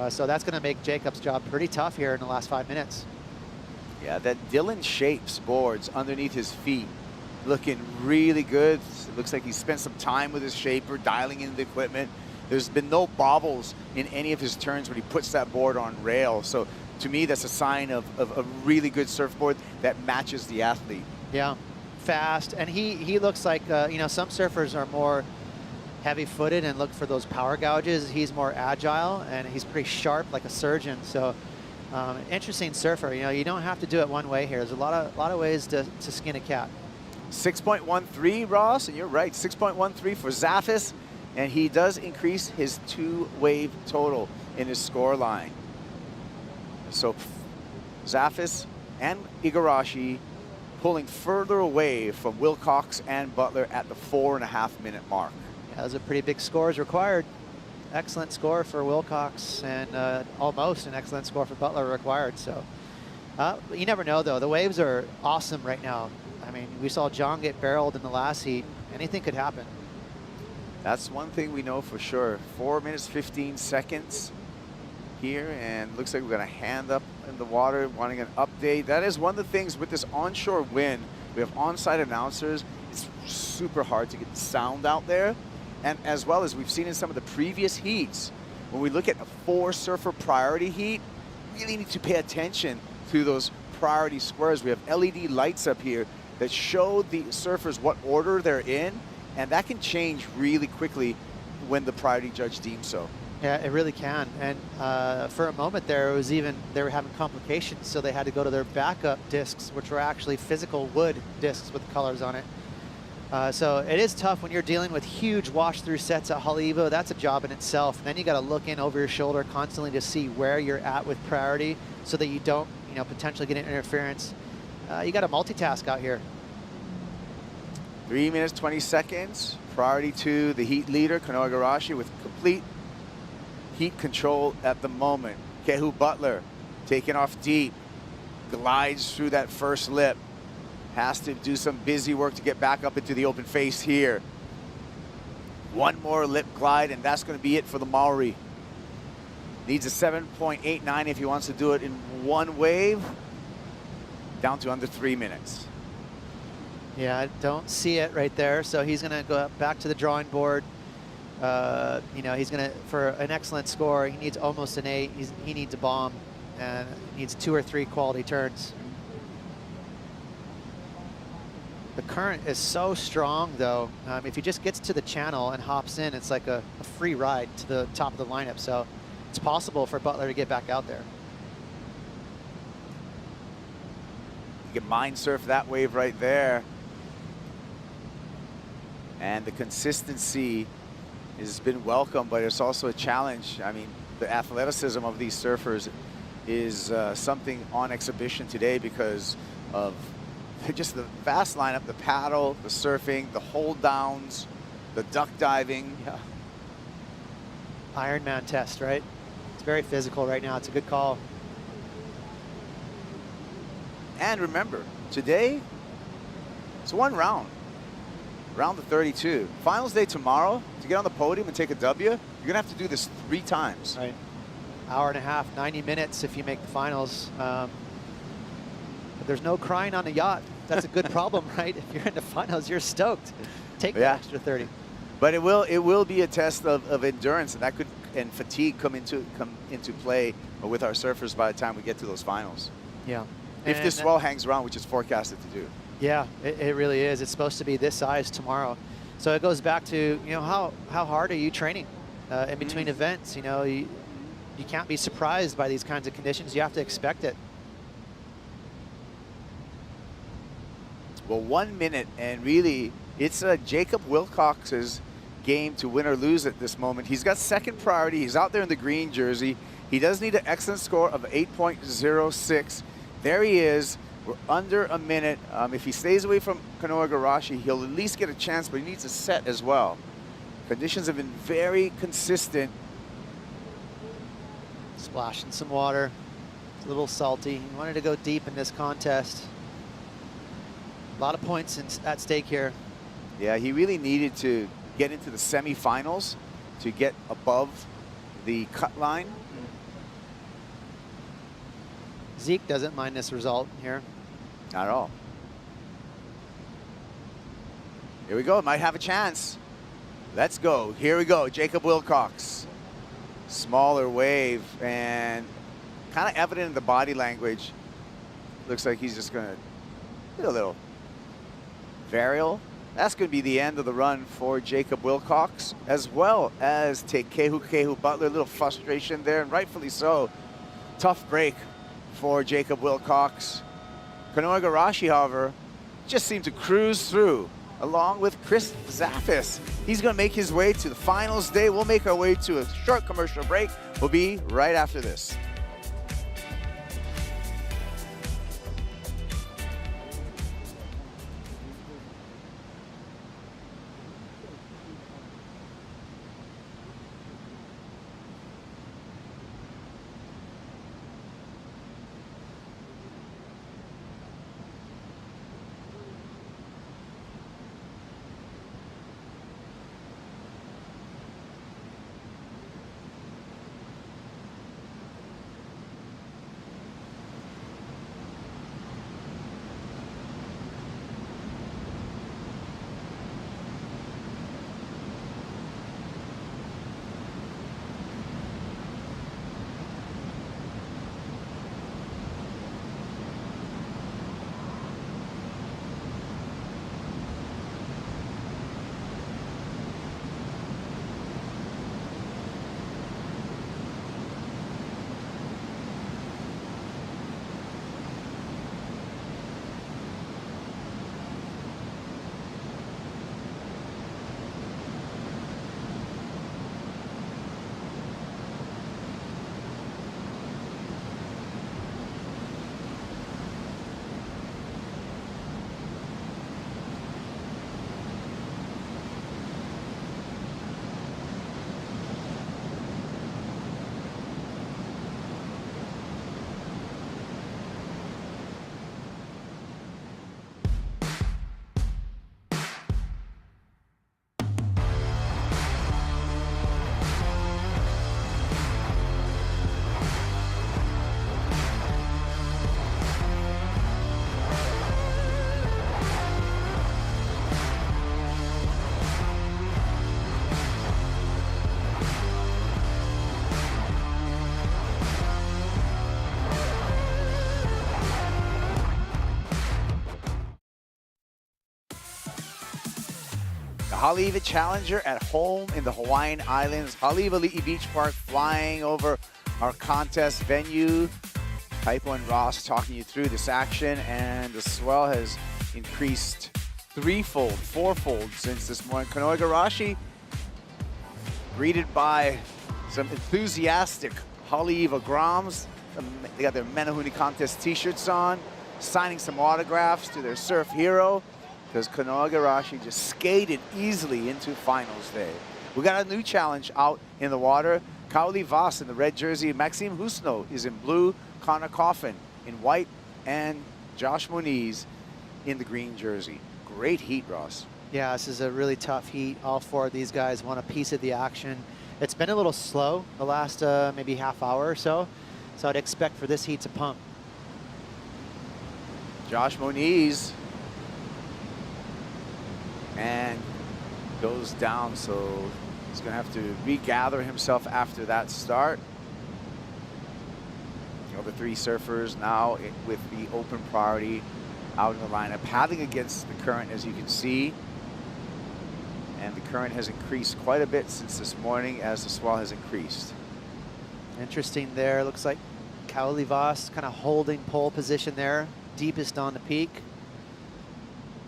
So that's going to make Jacob's job pretty tough here in the last 5 minutes. Yeah, that Dylan Shapes boards underneath his feet looking really good. It looks like he spent some time with his shaper, dialing in the equipment. There's been no bobbles in any of his turns when he puts that board on rail. So to me, that's a sign of a really good surfboard that matches the athlete. Yeah, fast. And he looks like, you know, some surfers are more heavy-footed and look for those power gouges. He's more agile, and he's pretty sharp like a surgeon. So interesting surfer. You know, you don't have to do it one way here. There's a lot of ways to skin a cat. 6.13, Ross, and you're right, 6.13 for Zafis, and he does increase his 2-wave total in his score line. So Zafis and Igarashi pulling further away from Wilcox and Butler at the 4.5-minute mark. Yeah, those are pretty big scores required. Excellent score for Wilcox, and almost an excellent score for Butler required. So you never know, though. The waves are awesome right now. I mean, we saw John get barreled in the last heat. Anything could happen. That's one thing we know for sure. 4 minutes, 15 seconds here, and looks like we're going to hand up in the water, wanting an update. That is one of the things with this onshore wind. We have on-site announcers. It's super hard to get the sound out there. And as well as we've seen in some of the previous heats, when we look at a 4-surfer priority heat, really need to pay attention to those priority squares. We have LED lights up here that show the surfers what order they're in, and that can change really quickly when the priority judge deems so. Yeah, it really can. And for a moment there, it was even, they were having complications, so they had to go to their backup discs, which were actually physical wood discs with colors on it. So it is tough when you're dealing with huge wash-through sets at Haleiwa. That's a job in itself. And then you got to look in over your shoulder constantly to see where you're at with priority so that you don't, you know, potentially get an interference. You got to multitask out here. 3 minutes, 20 seconds. Priority to the heat leader, Kanoa Igarashi, with complete heat control at the moment. Kehu Butler taking off deep, glides through that first lip. Has to do some busy work to get back up into the open face here. One more lip glide, and that's going to be it for the Maori. Needs a 7.89 if he wants to do it in one wave. Down to under 3 minutes. Yeah, I don't see it right there. So he's going to go back to the drawing board. You know, he's going to, for an excellent score, he needs almost an 8. He needs a bomb, and needs 2 or 3 quality turns. The current is so strong, though. If he just gets to the channel and hops in, it's like a free ride to the top of the lineup. So it's possible for Butler to get back out there. You can mind surf that wave right there. And the consistency has been welcome, but it's also a challenge. I mean, the athleticism of these surfers is something on exhibition today because of just the vast lineup, the paddle, the surfing, the hold downs, the duck diving. Yeah. Ironman test, right? It's very physical right now. It's a good call. And remember, today, it's one round. Round of 32. Finals day tomorrow, to get on the podium and take a W, you're gonna have to do this 3 times. Right. Hour and a half, 90 minutes if you make the finals. But there's no crying on the yacht. That's a good problem, right? If you're in the finals, you're stoked. Take the extra 30. But it will be a test of endurance, and that could fatigue come into play with our surfers by the time we get to those finals. Yeah. If this swell hangs around, which is forecasted to do. Yeah, it really is. It's supposed to be this size tomorrow. So it goes back to, you know, how hard are you training in between events? You know, you can't be surprised by these kinds of conditions. You have to expect it. Well, 1 minute, and really, it's Jacob Wilcox's game to win or lose at this moment. He's got second priority. He's out there in the green jersey. He does need an excellent score of 8.06. There he is. We're under a minute. If he stays away from Kanoa Garashi, he'll at least get a chance, but he needs a set as well. Conditions have been very consistent. Splashing some water. It's a little salty. He wanted to go deep in this contest. A lot of points at stake here. Yeah, he really needed to get into the semifinals to get above the cut line. Zeke doesn't mind this result here. Not at all. Here we go. Might have a chance. Let's go. Here we go. Jacob Wilcox. Smaller wave and kind of evident in the body language. Looks like he's just going to do a little varial. That's going to be the end of the run for Jacob Wilcox, as well as take Kehu Butler. A little frustration there, and rightfully so. Tough break for Jacob Wilcox. Kanoa Garashi, however, just seemed to cruise through, along with Chris Zaffis. He's going to make his way to the finals day. We'll make our way to a short commercial break. We'll be right after this. Haleiwa Challenger at home in the Hawaiian Islands. Haleiwa Li'i Beach Park flying over our contest venue. Kaipo and Ross talking you through this action, and the swell has increased threefold, fourfold since this morning. Kanoe Igarashi greeted by some enthusiastic Haleiwa Groms. They got their Menahuni contest t-shirts on, signing some autographs to their surf hero, because Kanoe Igarashi just skated easily into finals day. We got a new challenge out in the water. Kaoli Voss in the red jersey, Maxime Husno is in blue, Connor Coffin in white, and Josh Moniz in the green jersey. Great heat, Ross. Yeah, this is a really tough heat. All four of these guys want a piece of the action. It's been a little slow the last maybe half hour or so, so I'd expect for this heat to pump. Josh Moniz and goes down, so he's going to have to regather himself after that start. The other three surfers now with the open priority out in the lineup, paddling against the current, as you can see. And the current has increased quite a bit since this morning as the swell has increased. Interesting there. Looks like Kaoli Voss kind of holding pole position there, deepest on the peak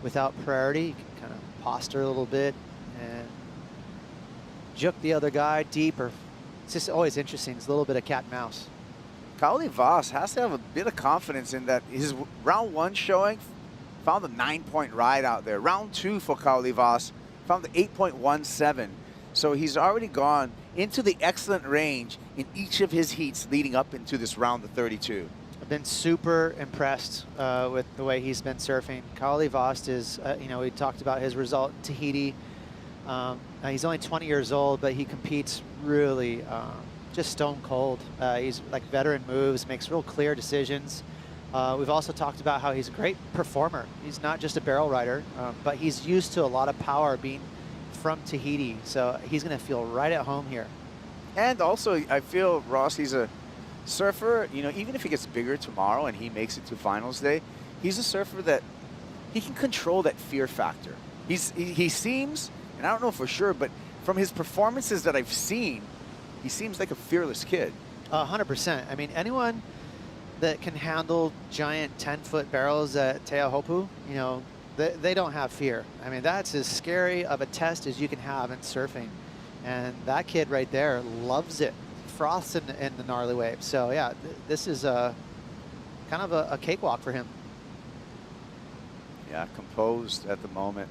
without priority. You can kind of posture a little bit and juke the other guy deeper. It's just always interesting. It's a little bit of cat and mouse. Kaoli Voss has to have a bit of confidence in that. His round one showing found a 9-point ride out there. Round two for Kaoli Voss found the 8.17. So he's already gone into the excellent range in each of his heats leading up into this round of 32. I've been super impressed with the way he's been surfing. Kaoli Voss is, you know, we talked about his result in Tahiti. He's only 20 years old, but he competes really just stone cold. He's like veteran moves, makes real clear decisions. We've also talked about how he's a great performer. He's not just a barrel rider, but he's used to a lot of power being from Tahiti. So he's going to feel right at home here. And also, I feel, Ross, he's a surfer, you know, even if he gets bigger tomorrow and he makes it to finals day, he's a surfer that he can control that fear factor. He seems, and I don't know for sure, but from his performances that I've seen, he seems like a fearless kid. 100%. I mean, anyone that can handle giant 10-foot barrels at Te Ahopu, you know, they don't have fear. I mean, that's as scary of a test as you can have in surfing. And that kid right there loves it. Froths in the gnarly waves. So yeah, this is kind of a cakewalk for him. Yeah, composed at the moment.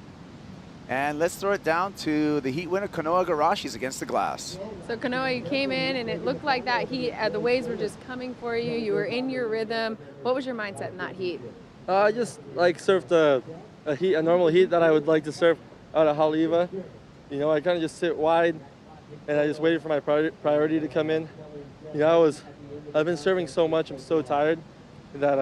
And let's throw it down to the heat winner, Kanoe Igarashi's against the glass. So Kanoe, you came in and it looked like that heat, the waves were just coming for you. You were in your rhythm. What was your mindset in that heat? I just like surfed a normal heat that I would like to surf out of Haleiwa. You know, I kind of just sit wide and I just waited for my priority to come in. You know, I've been surfing so much, I'm so tired that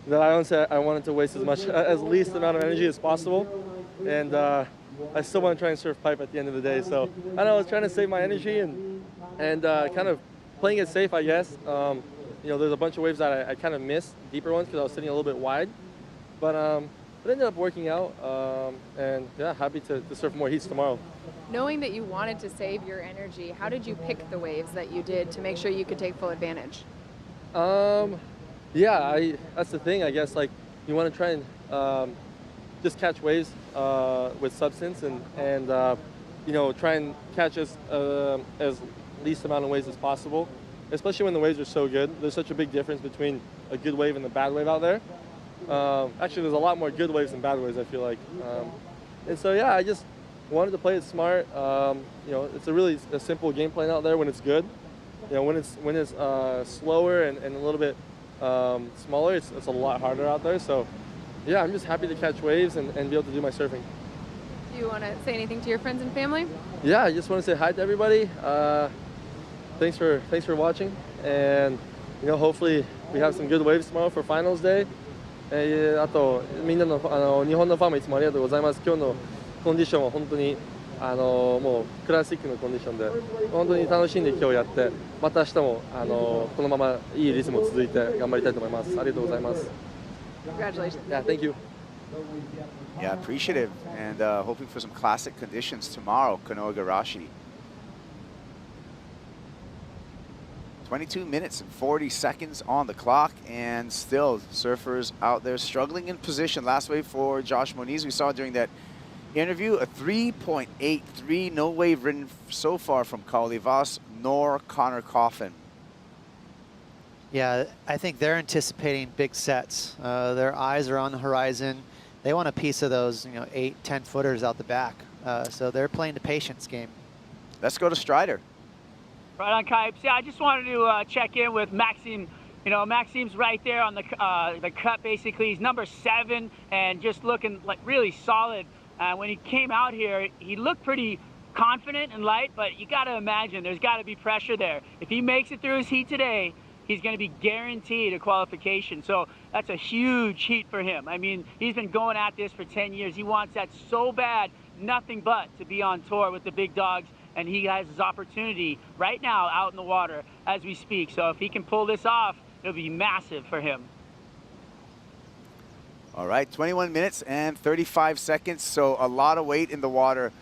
that I honestly I wanted to waste as least amount of energy as possible. And I still want to try and surf pipe at the end of the day. So I don't know, I was trying to save my energy and kind of playing it safe, I guess. You know, there's a bunch of waves that I kind of missed, deeper ones, because I was sitting a little bit wide. But it ended up working out, and yeah, happy to surf more heats tomorrow. Knowing that you wanted to save your energy, how did you pick the waves that you did to make sure you could take full advantage? Yeah, that's the thing, I guess. Like, you want to try and just catch waves with substance and you know, try and catch as least amount of waves as possible, especially when the waves are so good. There's such a big difference between a good wave and a bad wave out there. Actually, there's a lot more good waves than bad waves, I feel like. And so, yeah, I just wanted to play it smart. You know, it's a simple game plan out there when it's good. You know, when it's slower and a little bit smaller, it's a lot harder out there. So, yeah, I'm just happy to catch waves and be able to do my surfing. Do you want to say anything to your friends and family? Yeah, I just want to say hi to everybody. Thanks for watching, and you know, hopefully we have some good waves tomorrow for finals day. あとみんなの日本のファンもいつもありがとうございます。今日のコンディションは本当にもうクラシックのコンディションで本当に楽しんで今日やって、また明日もこのままいいリズム続いて頑張りたいと思います。ありがとうございます。Congratulations. Yeah, thank you. Yeah, appreciative, and hoping for some classic conditions tomorrow, Kanogarashi. 22 minutes and 40 seconds on the clock, and still surfers out there struggling in position. Last wave for Josh Moniz, we saw during that interview, a 3.83, no wave ridden so far from Kaoli Vas nor Connor Coffin. Yeah, I think they're anticipating big sets. Their eyes are on the horizon. They want a piece of those, 8, 10 footers out the back. So they're playing the patience game. Let's go to Strider. Right on, Kipes. Yeah, I just wanted to check in with Maxime. Maxime's right there on the cut, basically. He's number 7 and just looking like really solid. When he came out here, he looked pretty confident and light, but you got to imagine there's got to be pressure there. If he makes it through his heat today, he's going to be guaranteed a qualification. So that's a huge heat for him. I mean, he's been going at this for 10 years. He wants that so bad, nothing but to be on tour with the big dogs. And he has his opportunity right now out in the water as we speak. So if he can pull this off, it'll be massive for him. All right, 21 minutes and 35 seconds. So a lot of weight in the water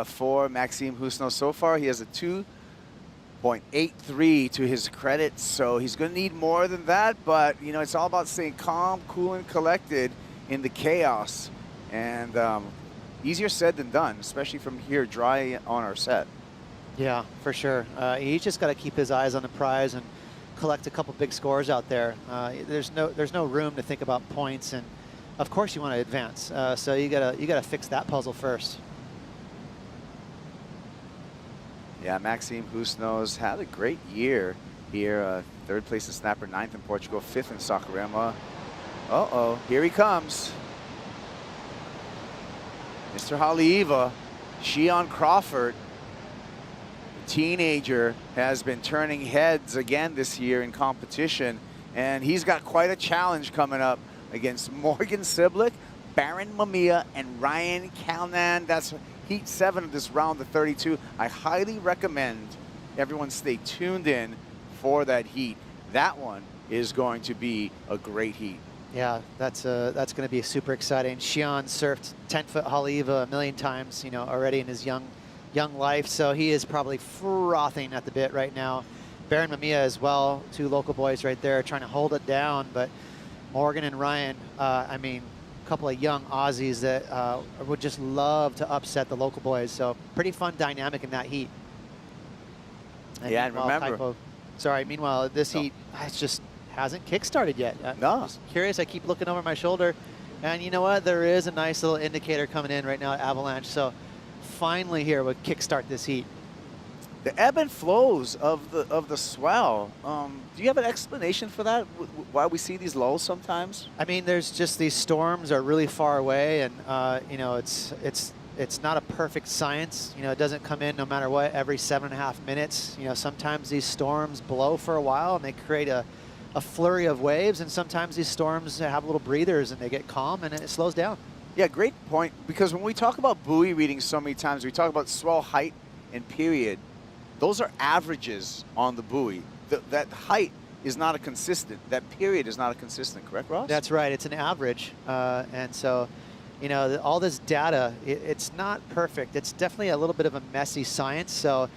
for Maxime Husno so far. He has a 2.83 to his credit. So he's going to need more than that. But, it's all about staying calm, cool, and collected in the chaos. And easier said than done, especially from here dry on our set. Yeah, for sure. He's just got to keep his eyes on the prize and collect a couple big scores out there. There's no room to think about points, and of course you want to advance. So you gotta fix that puzzle first. Yeah, Maxime Husno's had a great year here. 3rd place in Snapper, 9th in Portugal, 5th in Saquarema. Uh-oh, here he comes. Mr. Haleiwa, Shion Crawford, teenager, has been turning heads again this year in competition, and he's got quite a challenge coming up against Morgan Siblick, Baron Mamiya, and Ryan Calnan. That's Heat 7 of this round of 32. I highly recommend everyone stay tuned in for that heat. That one is going to be a great heat. Yeah, that's going to be super exciting. Shion surfed 10-foot Haleiwa a million times, already in his young life, so he is probably frothing at the bit right now. Baron Mamiya as well, 2 local boys right there trying to hold it down, but Morgan and Ryan, I mean, a couple of young Aussies that would just love to upset the local boys, so pretty fun dynamic in that heat. And remember... Meanwhile, this heat, it's just hasn't kick-started yet. I'm just curious. I keep looking over my shoulder, and you know what? There is a nice little indicator coming in right now at Avalanche, so finally here would kick-start this heat. The ebb and flows of the swell. Do you have an explanation for that? Why we see these lulls sometimes? I mean, there's just these storms are really far away, and it's not a perfect science. It doesn't come in no matter what every 7.5 minutes. Sometimes these storms blow for a while and they create a flurry of waves, and sometimes these storms have little breathers and they get calm and it slows down. Yeah, great point, because when we talk about buoy readings so many times, we talk about swell height and period. Those are averages on the buoy. That height is not a consistent, that period is not a consistent, correct, Ross? That's right, it's an average. And so, all this data, it's not perfect. It's definitely a little bit of a messy science, so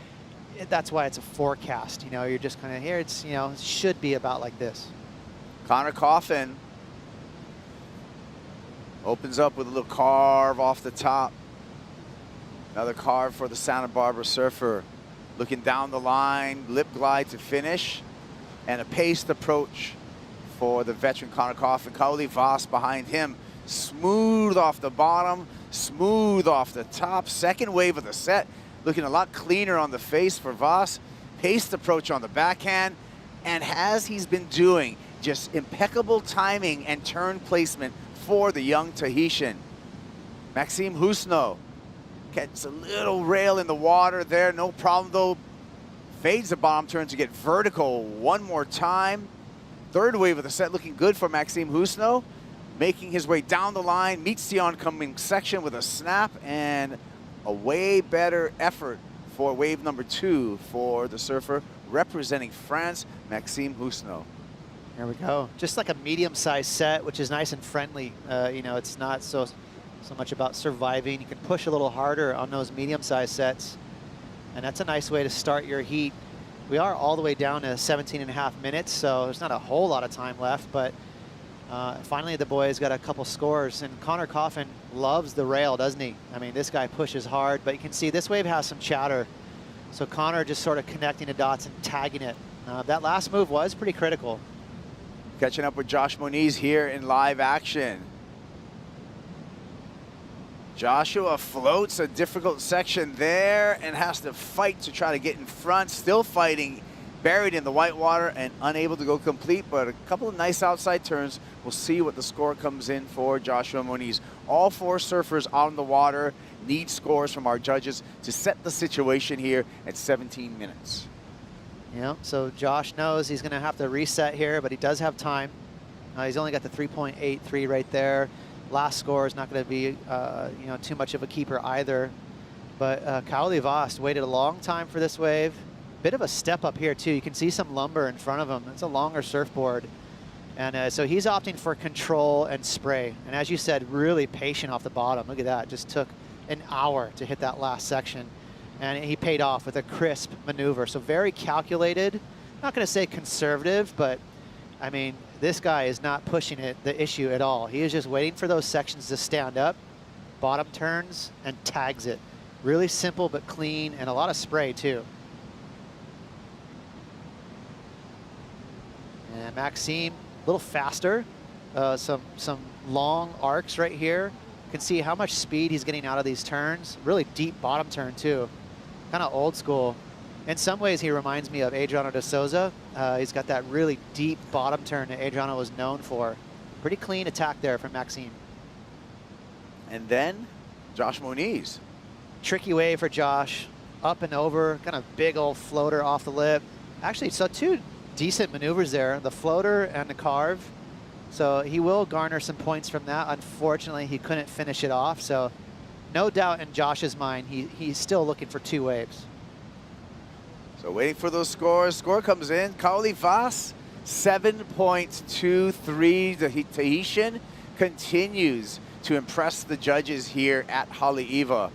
that's why it's a forecast. You're just kind of here, it's, it should be about like this. Connor Coffin opens up with a little carve off the top. Another carve for the Santa Barbara surfer. Looking down the line, lip glide to finish, and a paced approach for the veteran Connor Coffin. Kaoli Vas behind him. Smooth off the bottom, smooth off the top. Second wave of the set. Looking a lot cleaner on the face for Vas. Paced approach on the backhand. And as he's been doing, just impeccable timing and turn placement for the young Tahitian. Maxime Husno gets a little rail in the water there, no problem though. Fades the bottom turn to get vertical one more time. Third wave of the set looking good for Maxime Husno. Making his way down the line, meets the oncoming section with a snap, and a way better effort for wave number 2 for the surfer representing France, Maxime Husno. There we go. Just like a medium-sized set, which is nice and friendly. You know, it's not so much about surviving. You can push a little harder on those medium-sized sets, and that's a nice way to start your heat. We are all the way down to 17.5 minutes, so there's not a whole lot of time left, but finally the boys got a couple scores, and Connor Coffin loves the rail, doesn't he? I mean, this guy pushes hard, but you can see this wave has some chatter. So Connor just sort of connecting the dots and tagging it. That last move was pretty critical. Catching up with Josh Moniz here in live action. Joshua floats a difficult section there and has to fight to try to get in front. Still fighting, buried in the white water and unable to go complete, but a couple of nice outside turns. We'll see what the score comes in for Joshua Moniz. All 4 surfers on the water need scores from our judges to set the situation here at 17 minutes. Yeah, so Josh knows he's going to have to reset here, but he does have time. He's only got the 3.83 right there. Last score is not going to be, you know, too much of a keeper either. But Kaoli Vast waited a long time for this wave. Bit of a step up here too. You can see some lumber in front of him. It's a longer surfboard. And so he's opting for control and spray. And as you said, really patient off the bottom. Look at that. Just took an hour to hit that last section. And he paid off with a crisp maneuver. So very calculated. Not going to say conservative, but I mean, this guy is not pushing the issue at all. He is just waiting for those sections to stand up, bottom turns, and tags it. Really simple but clean, and a lot of spray too. And Maxime, a little faster. Some long arcs right here. You can see how much speed he's getting out of these turns. Really deep bottom turn too. Kind of old school. In some ways, he reminds me of Adriano de Souza. He's got that really deep bottom turn that Adriano was known for. Pretty clean attack there from Maxime. And then Josh Moniz. Tricky wave for Josh. Up and over, kind of big old floater off the lip. Actually, so 2 decent maneuvers there, the floater and the carve. So he will garner some points from that. Unfortunately, he couldn't finish it off. So no doubt in Josh's mind, he's still looking for 2 waves. So waiting for those scores. Score comes in. Kaoli Vast, 7.23. The Tahitian continues to impress the judges here at Haleiwa.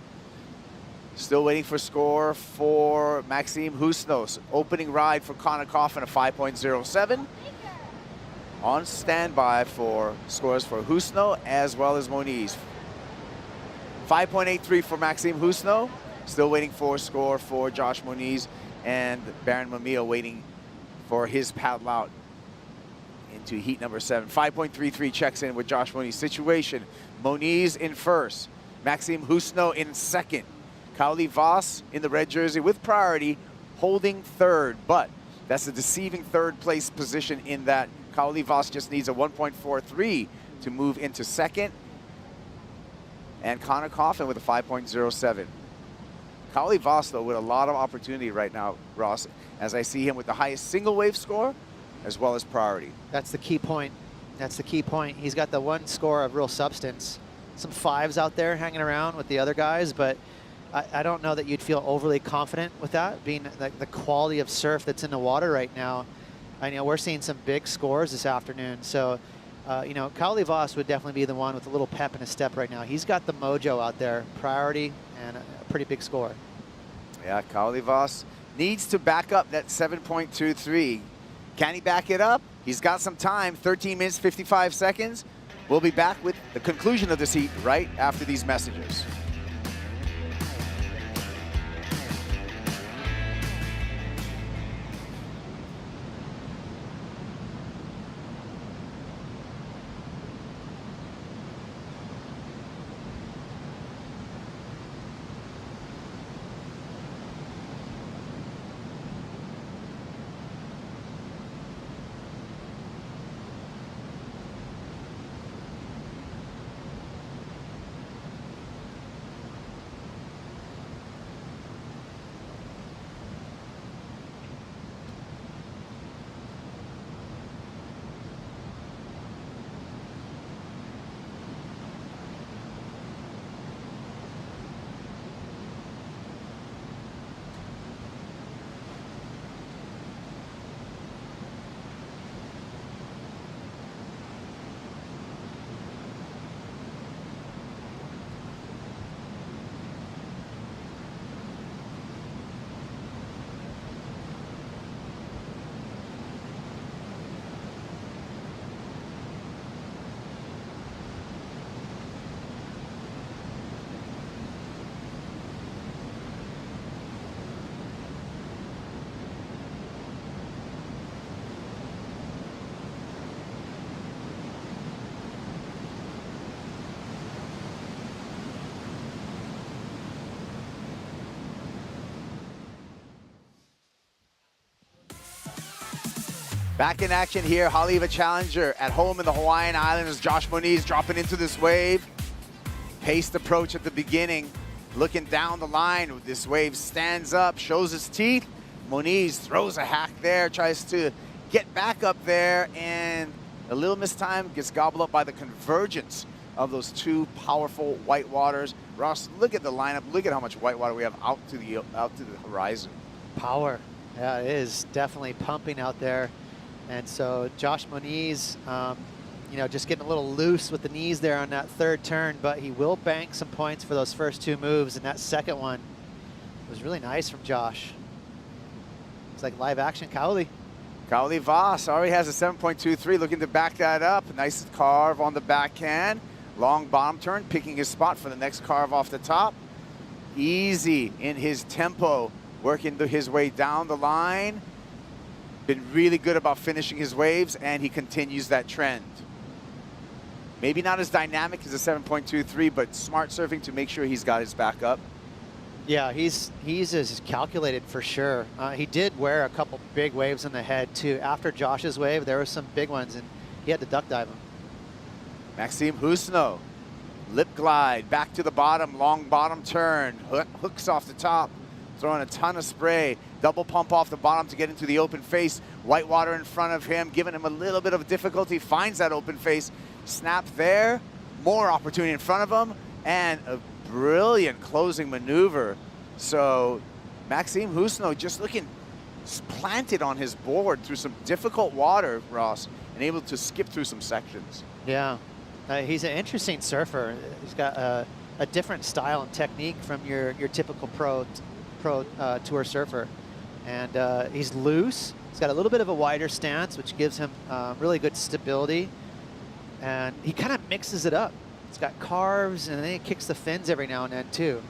Still waiting for score for Maxime Husnos. Opening ride for Connor Coffin, a 5.07. On standby for scores for Husno as well as Moniz. 5.83 for Maxime Husno. Still waiting for score for Josh Moniz. And Baron Mamiya waiting for his paddle out into heat number 7. 5.33 checks in with Josh Moniz. Situation, Moniz in first. Maxime Husno in second. Kaoli Vast in the red jersey with priority, holding third. But that's a deceiving third place position in that Kaoli Vast just needs a 1.43 to move into second. And Connor Coffin with a 5.07. Kaoli Vast, though, with a lot of opportunity right now, Ross, as I see him with the highest single wave score, as well as priority. That's the key point. That's the key point. He's got the 1 score of real substance. Some 5s out there hanging around with the other guys, but I don't know that you'd feel overly confident with that, being the quality of surf that's in the water right now. I know we're seeing some big scores this afternoon, so you know, Kaoli Vast would definitely be the one with a little pep in his step right now. He's got the mojo out there, priority, and a pretty big score. Yeah, Kaoli Vast needs to back up that 7.23. Can he back it up? He's got some time, 13 minutes, 55 seconds. We'll be back with the conclusion of this heat right after these messages. Back in action here, Haleiwa Challenger at home in the Hawaiian Islands. Josh Moniz dropping into this wave. Paced approach at the beginning, looking down the line. This wave stands up, shows his teeth. Moniz throws a hack there, tries to get back up there, and a little missed time, gets gobbled up by the convergence of those two powerful white waters. Ross, look at the lineup. Look at how much white water we have out to the horizon. Power. Yeah, it is definitely pumping out there. And so Josh Moniz, you know, just getting a little loose with the knees there on that third turn, but he will bank some points for those first two moves, and that second one was really nice from Josh. It's like live action Kauli. Kauli Voss already has a 7.23, looking to back that up. Nice carve on the backhand. Long bottom turn, picking his spot for the next carve off the top. Easy in his tempo, working his way down the line. Been really good about finishing his waves, and he continues that trend. Maybe not as dynamic as a 7.23, but smart surfing to make sure he's got his back up. Yeah, he's as calculated for sure. He did wear a couple big waves in the head too. After Josh's wave, there were some big ones, and he had to duck dive them. Maxime Husno, lip glide, back to the bottom, long bottom turn, hooks off the top, throwing a ton of spray, double pump off the bottom to get into the open face. White water in front of him, giving him a little bit of difficulty, finds that open face, snap there, more opportunity in front of him, and a brilliant closing maneuver. So Maxime Husno just looking planted on his board through some difficult water, Ross, and able to skip through some sections. Yeah, he's an interesting surfer. He's got a different style and technique from your typical pro tour surfer. And he's loose. He's got a little bit of a wider stance, which gives him really good stability. And he kind of mixes it up. It's got carves, and then he kicks the fins every now and then too.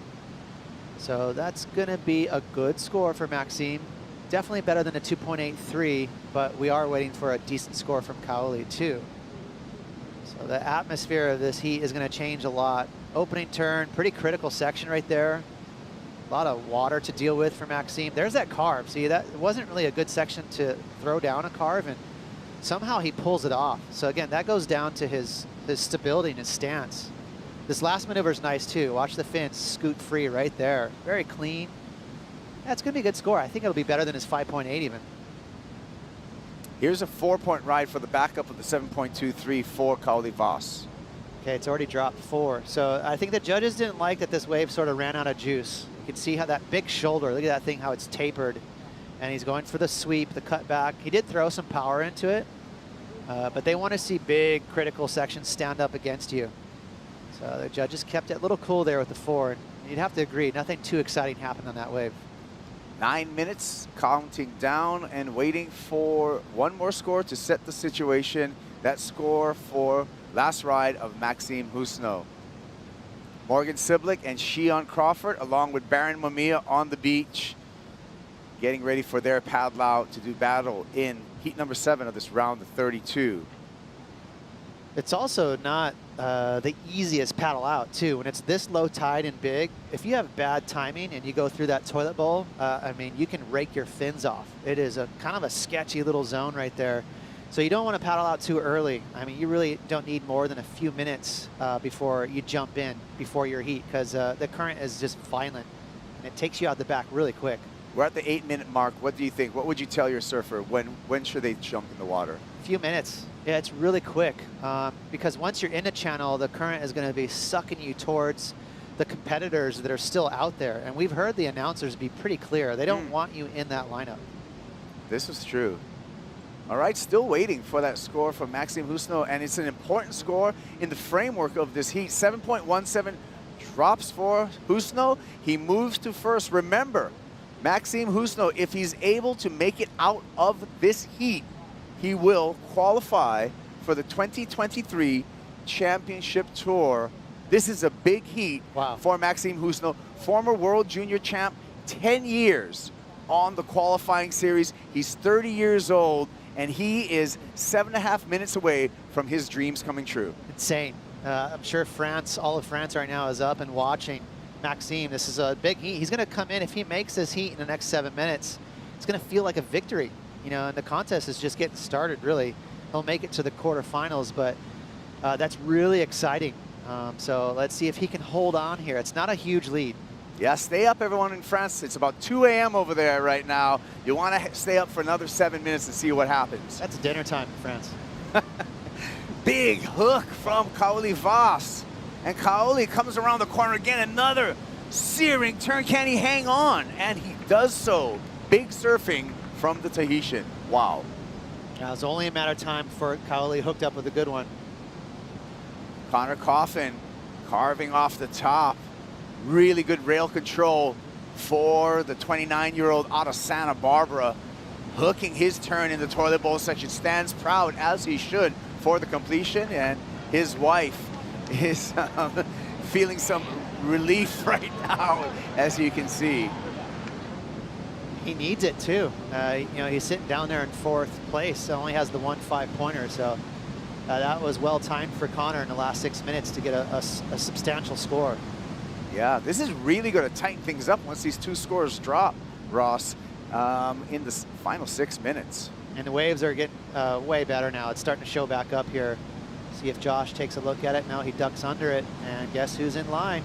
So that's going to be a good score for Maxime. Definitely better than a 2.83, but we are waiting for a decent score from Kauli too. So the atmosphere of this heat is going to change a lot. Opening turn, pretty critical section right there. A lot of water to deal with for Maxime. There's that carve. See, that wasn't really a good section to throw down a carve, and somehow he pulls it off. So again, that goes down to his stability and his stance. This last maneuver is nice too. Watch the fins scoot free right there. Very clean. That's going to be a good score. I think it'll be better than his 5.8 even. Here's a 4-point ride for the backup of the 7.23 for Kauli Voss. Okay, it's already dropped 4. So I think the judges didn't like that this wave sort of ran out of juice. You can see how that big shoulder, look at that thing, how it's tapered. And he's going for the sweep, the cutback. He did throw some power into it, but they want to see big critical sections stand up against you. So the judges kept it a little cool there with the 4. And you'd have to agree, nothing too exciting happened on that wave. 9 minutes, counting down and waiting for one more score to set the situation. That score for last ride of Maxime Husno. Morgan Siblick and Shion Crawford, along with Baron Mamiya on the beach, getting ready for their paddle out to do battle in heat number 7 of this round of 32. It's also not the easiest paddle out too. When it's this low tide and big, if you have bad timing and you go through that toilet bowl, I mean, you can rake your fins off. It is a kind of a sketchy little zone right there. So you don't want to paddle out too early. I mean, you really don't need more than a few minutes before you jump in, before your heat, because the current is just violent and it takes you out the back really quick. We're at the 8-minute mark. What do you think? What would you tell your surfer? When should they jump in the water? A few minutes. Yeah, it's really quick because once you're in a channel, the current is going to be sucking you towards the competitors that are still out there. And we've heard the announcers be pretty clear. They don't want you in that lineup. This is true. All right, still waiting for that score from Maxime Husno, and it's an important score in the framework of this heat. 7.17 drops for Husno. He moves to first. Remember, Maxime Husno, if he's able to make it out of this heat, he will qualify for the 2023 Championship Tour. This is a big heat for Maxime Husno, former World Junior Champ, 10 years on the qualifying series. He's 30 years old, and he is 7.5 minutes away from his dreams coming true. Insane. I'm sure France, all of France right now is up and watching Maxime. This is a big heat. He's going to come in. If he makes this heat in the next 7 minutes, it's going to feel like a victory. you know, and the contest is just getting started, really. He'll make it to the quarterfinals, but that's really exciting. So let's see if he can hold on here. It's not a huge lead. Yeah, stay up, everyone in France. It's about 2 a.m. over there right now. You want to stay up for another 7 minutes and see what happens. That's dinner time in France. Big hook from Kaoli Voss. And Kaoli comes around the corner again. Another searing turn. Can he hang on? And he does so. Big surfing from the Tahitian. Wow. It was only a matter of time before Kaoli hooked up with a good one. Connor Coffin carving off the top. Really good rail control for the 29-year-old out of Santa Barbara. Hooking his turn in the toilet bowl section. Stands proud, as he should, for the completion. And his wife is feeling some relief right now, as you can see. He needs it too. You know, he's sitting down there in 4th place. Only has the 1 5-pointer. So that was well timed for Connor in the last 6 minutes to get a substantial score. Yeah, this is really going to tighten things up once these 2 scores drop, Ross, in the final 6 minutes. And the waves are getting way better now. It's starting to show back up here. See if Josh takes a look at it. Now he ducks under it, and guess who's in line?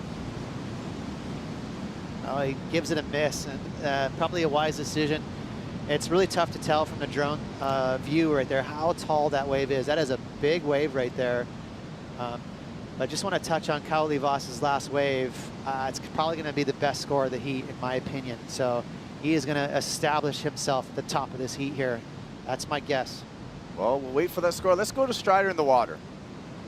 Oh, he gives it a miss, and probably a wise decision. It's really tough to tell from the drone view right there how tall that wave is. That is a big wave right there. But I just want to touch on Kaoli Voss's last wave. It's probably going to be the best score of the heat, in my opinion. So he is going to establish himself at the top of this heat here. That's my guess. Well, we'll wait for that score. Let's go to Strider in the water.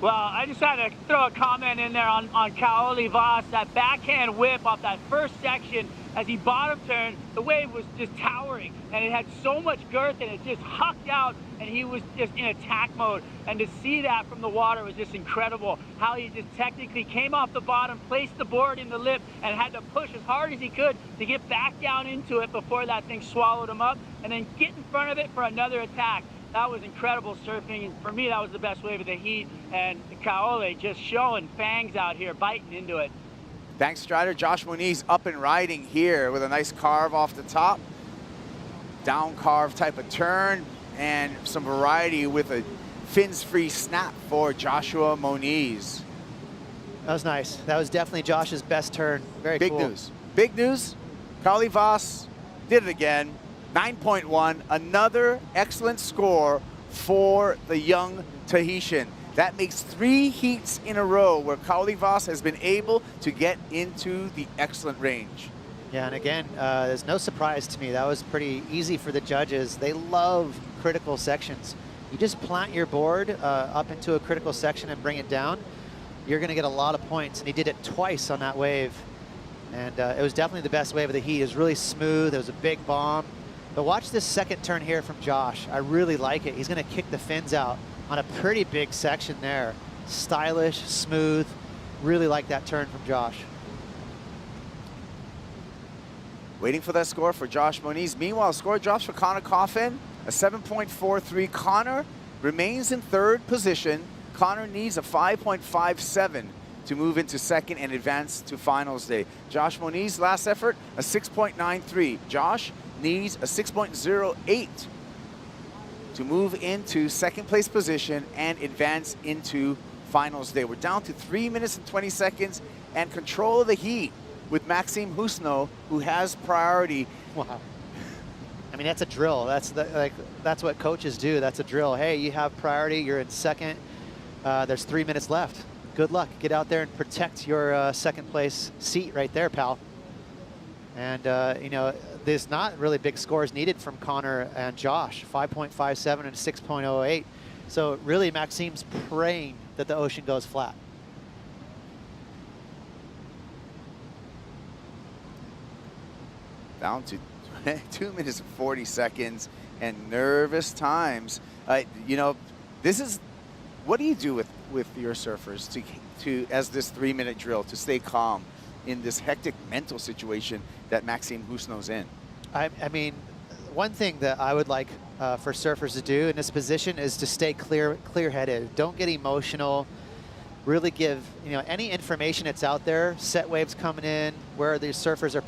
Well, I just had to throw a comment in there on Kaoli Voss. That backhand whip off that first section as he bottom turned, the wave was just towering, and it had so much girth, and it just hucked out, and he was just in attack mode. And to see that from the water was just incredible. How he just technically came off the bottom, placed the board in the lip, and had to push as hard as he could to get back down into it before that thing swallowed him up, and then get in front of it for another attack. That was incredible surfing, and for me, that was the best wave of the heat. And Kaoli just showing fangs out here, biting into it. Thanks, Strider. Josh Moniz up and riding here with a nice carve off the top. Down carve type of turn, and some variety with a fins-free snap for Joshua Moniz. That was nice. That was definitely Josh's best turn. Very Big cool. news. Big news. Kaoli Voss did it again. 9.1, another excellent score for the young Tahitian. That makes 3 heats in a row where Kaoli Voss has been able to get into the excellent range. Yeah, and again, there's no surprise to me. That was pretty easy for the judges. They love critical sections. You just plant your board up into a critical section and bring it down, you're going to get a lot of points. And he did it twice on that wave. And it was definitely the best wave of the heat. It was really smooth. It was a big bomb. But watch this second turn here from Josh. I really like it. He's going to kick the fins out on a pretty big section there. Stylish, smooth. Really like that turn from Josh. Waiting for that score for Josh Moniz. Meanwhile, score drops for Connor Coffin, a 7.43. Connor remains in 3rd position. Connor needs a 5.57 to move into 2nd and advance to finals day. Josh Moniz, last effort, a 6.93. Josh needs a 6.08 to move into 2nd place position and advance into finals day. We're down to 3 minutes and 20 seconds and control of the heat with Maxime Husno, who has priority. Wow. I mean, that's a drill. That's what coaches do. That's a drill. Hey, you have priority. You're in 2nd. There's 3 minutes left. Good luck. Get out there and protect your 2nd place seat right there, pal. And, you know, there's not really big scores needed from Connor and Josh, 5.57 and 6.08. So really, Maxime's praying that the ocean goes flat. Down to 2 minutes and 40 seconds and nervous times. You know, this is, what do you do with your surfers to as this 3-minute drill to stay calm in this hectic mental situation that Maxime Husno's in? I mean, one thing that I would like for surfers to do in this position is to stay clear-headed. Don't get emotional. Really give, you know, any information that's out there, set waves coming in, where the surfers are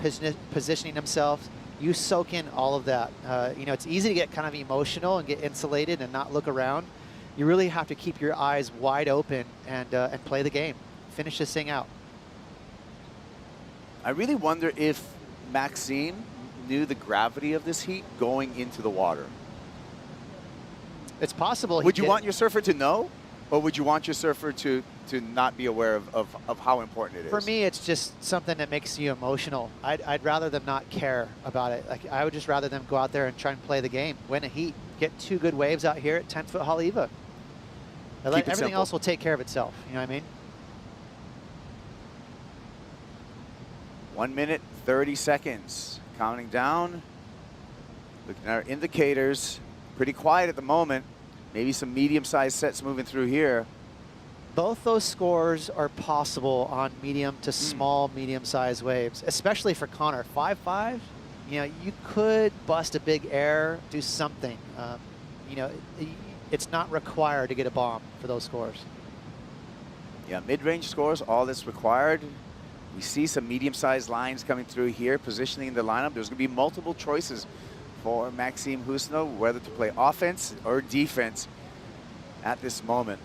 positioning themselves, you soak in all of that. You know, it's easy to get kind of emotional and get insulated and not look around. You really have to keep your eyes wide open and play the game. Finish this thing out. I really wonder if Maxime knew the gravity of this heat going into the water. It's possible. Would you want your surfer to know, or would you want your surfer to not be aware of how important it is? For me, it's just something that makes you emotional. I'd rather them not care about it. Like, I would just rather them go out there and try and play the game, win a heat, get 2 good waves out here at 10-foot Haleiwa. Everything else will take care of itself. You know what I mean? 1 minute, 30 seconds. Counting down. Looking at our indicators. Pretty quiet at the moment. Maybe some medium-sized sets moving through here. Both those scores are possible on medium to small, medium-sized waves, especially for Connor. 5.5, you know, you could bust a big air, do something. You know, it's not required to get a bomb for those scores. Yeah, mid-range scores, all that's required. We see some medium-sized lines coming through here, positioning in the lineup. There's going to be multiple choices for Maxime Husno, whether to play offense or defense at this moment.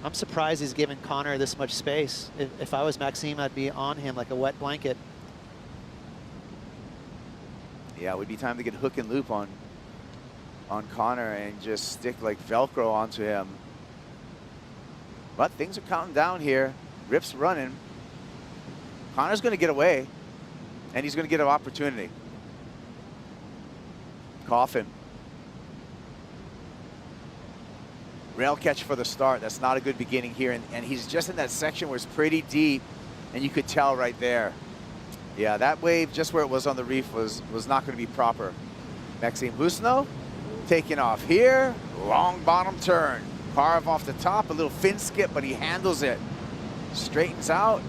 I'm surprised he's given Connor this much space. If I was Maxime, I'd be on him like a wet blanket. Yeah, it would be time to get hook and loop on Connor and just stick like Velcro onto him. But things are counting down here. Rip's running. Connor's going to get away, and he's going to get an opportunity. Coffin. Rail catch for the start. That's not a good beginning here, and he's just in that section where it's pretty deep, and you could tell right there. Yeah, that wave just where it was on the reef was not going to be proper. Maxime Husno taking off here. Long bottom turn. Carve off the top, a little fin skip, but he handles it. Straightens out.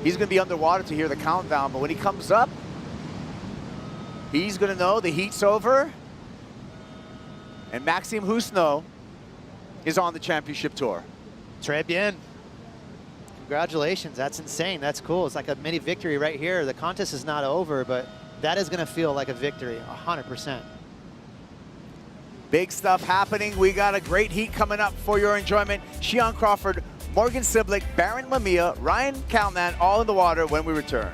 He's going to be underwater to hear the countdown, but when he comes up, he's going to know the heat's over. And Maxime Husno is on the championship tour. Très bien. Congratulations, that's insane, that's cool. It's like a mini victory right here. The contest is not over, but that is going to feel like a victory, 100%. Big stuff happening. We got a great heat coming up for your enjoyment. Shion Crawford, Morgan Siblick, Baron Lamia, Ryan Kalnan, all in the water when we return.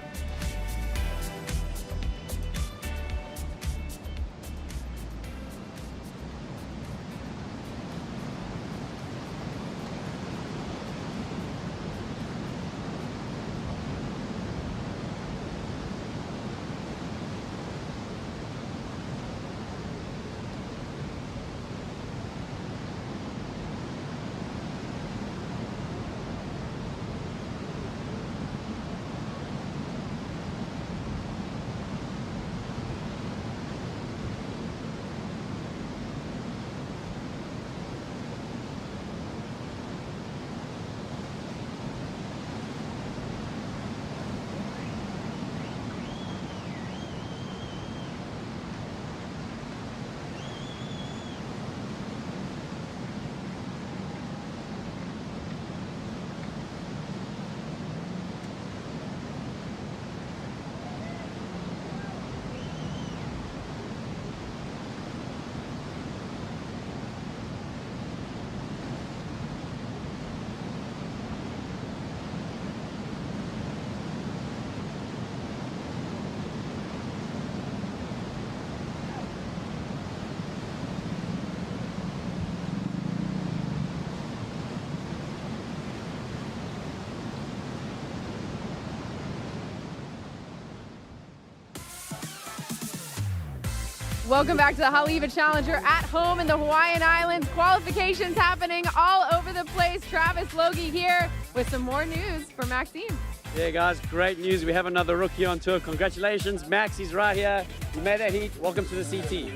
Welcome back to the Haleiwa Challenger at home in the Hawaiian Islands. Qualifications happening all over the place. Travis Logie here with some more news for Maxime. Yeah, guys, great news. We have another rookie on tour. Congratulations, Max, he's right here. He made that heat. Welcome to the CT.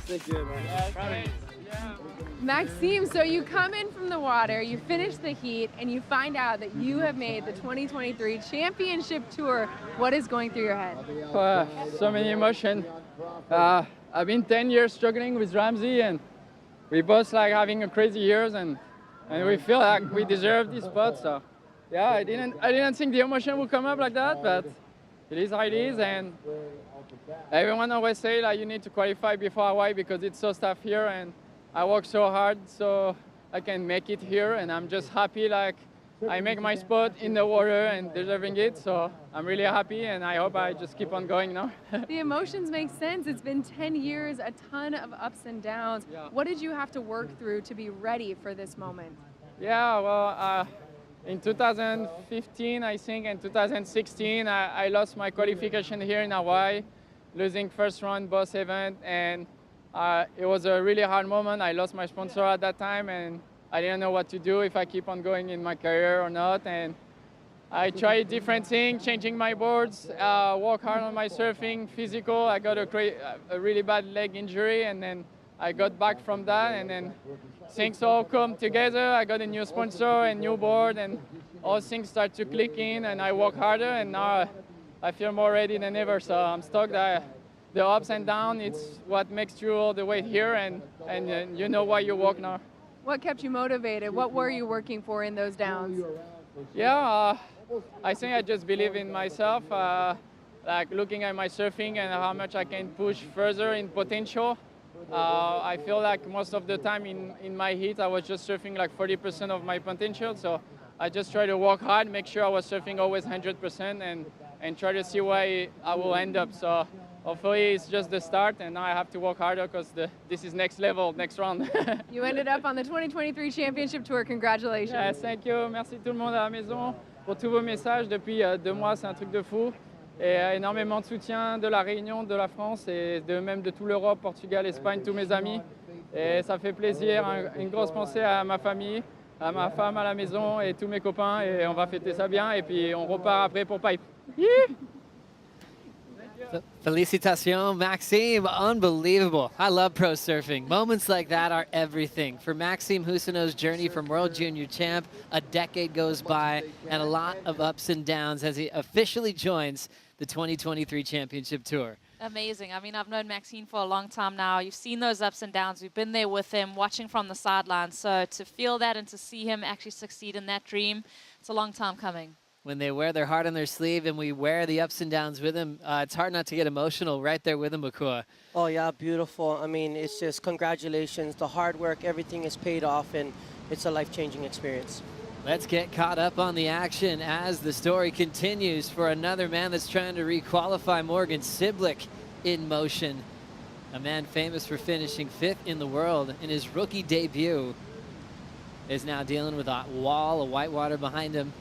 Thank you, man. Yeah, Maxime, so you come in from the water, you finish the heat, and you find out that you have made the 2023 championship tour. What is going through your head? So many emotions. I've been 10 years struggling with Ramsey, and we both like having a crazy years, and we feel like we deserve this spot. So Yeah, I didn't think the emotion would come up like that, but it is how it is. And everyone always say like you need to qualify before Hawaii because it's so tough here, and I work so hard so I can make it here, and I'm just happy like I make my spot in the water and deserving it. So I'm really happy, and I hope I just keep on going now. The emotions make sense. It's been 10 years, a ton of ups and downs. Yeah. What did you have to work through to be ready for this moment? Yeah, well, in 2015, I think, and 2016, I lost my qualification here in Hawaii, losing first round both event, and it was a really hard moment. I lost my sponsor at that time, and I didn't know what to do, if I keep on going in my career or not. And I tried different things, changing my boards, work hard on my surfing, physical. I got a really bad leg injury, and then I got back from that, and then things all come together. I got a new sponsor and new board, and all things start to click in, and I work harder, and now I feel more ready than ever. So I'm stoked that the ups and downs, it's what makes you all the way here, and you know why you work now. What kept you motivated? What were you working for in those downs? Yeah, I think I just believe in myself, like looking at my surfing and how much I can push further in potential. I feel like most of the time in my heat, I was just surfing like 40% of my potential. So I just try to work hard, make sure I was surfing always 100%, and try to see where I will end up. So hopefully it's just the start, and now I have to work harder because this is next level, next round. You ended up on the 2023 Championship Tour. Congratulations. Yeah, thank you. Merci tout le monde à la maison pour tous vos messages. Depuis 2 mois, c'est un truc de fou. Et énormément de soutien de la Réunion, de la France et même de toute l'Europe, Portugal, Espagne, tous mes amis. Et ça fait plaisir. Une grosse pensée à ma famille, à ma femme à la maison et tous mes copains. Et on va fêter ça bien. Et puis on repart après pour Pipe. Felicitations, Maxime. Unbelievable. I love pro surfing. Moments like that are everything. For Maxime Husino's journey from World Junior Champ, a decade goes by and a lot of ups and downs as he officially joins the 2023 Championship Tour. Amazing. I mean, I've known Maxine for a long time now. You've seen those ups and downs. We've been there with him, watching from the sidelines. So to feel that and to see him actually succeed in that dream, it's a long time coming. When they wear their heart on their sleeve and we wear the ups and downs with him, it's hard not to get emotional right there with him, Makua. Oh, yeah, beautiful. I mean, it's just congratulations. The hard work, everything is paid off, and it's a life-changing experience. Let's get caught up on the action as the story continues for another man that's trying to re-qualify, Morgan Siblick in motion. A man famous for finishing 5th in the world in his rookie debut is now dealing with a wall of whitewater behind him,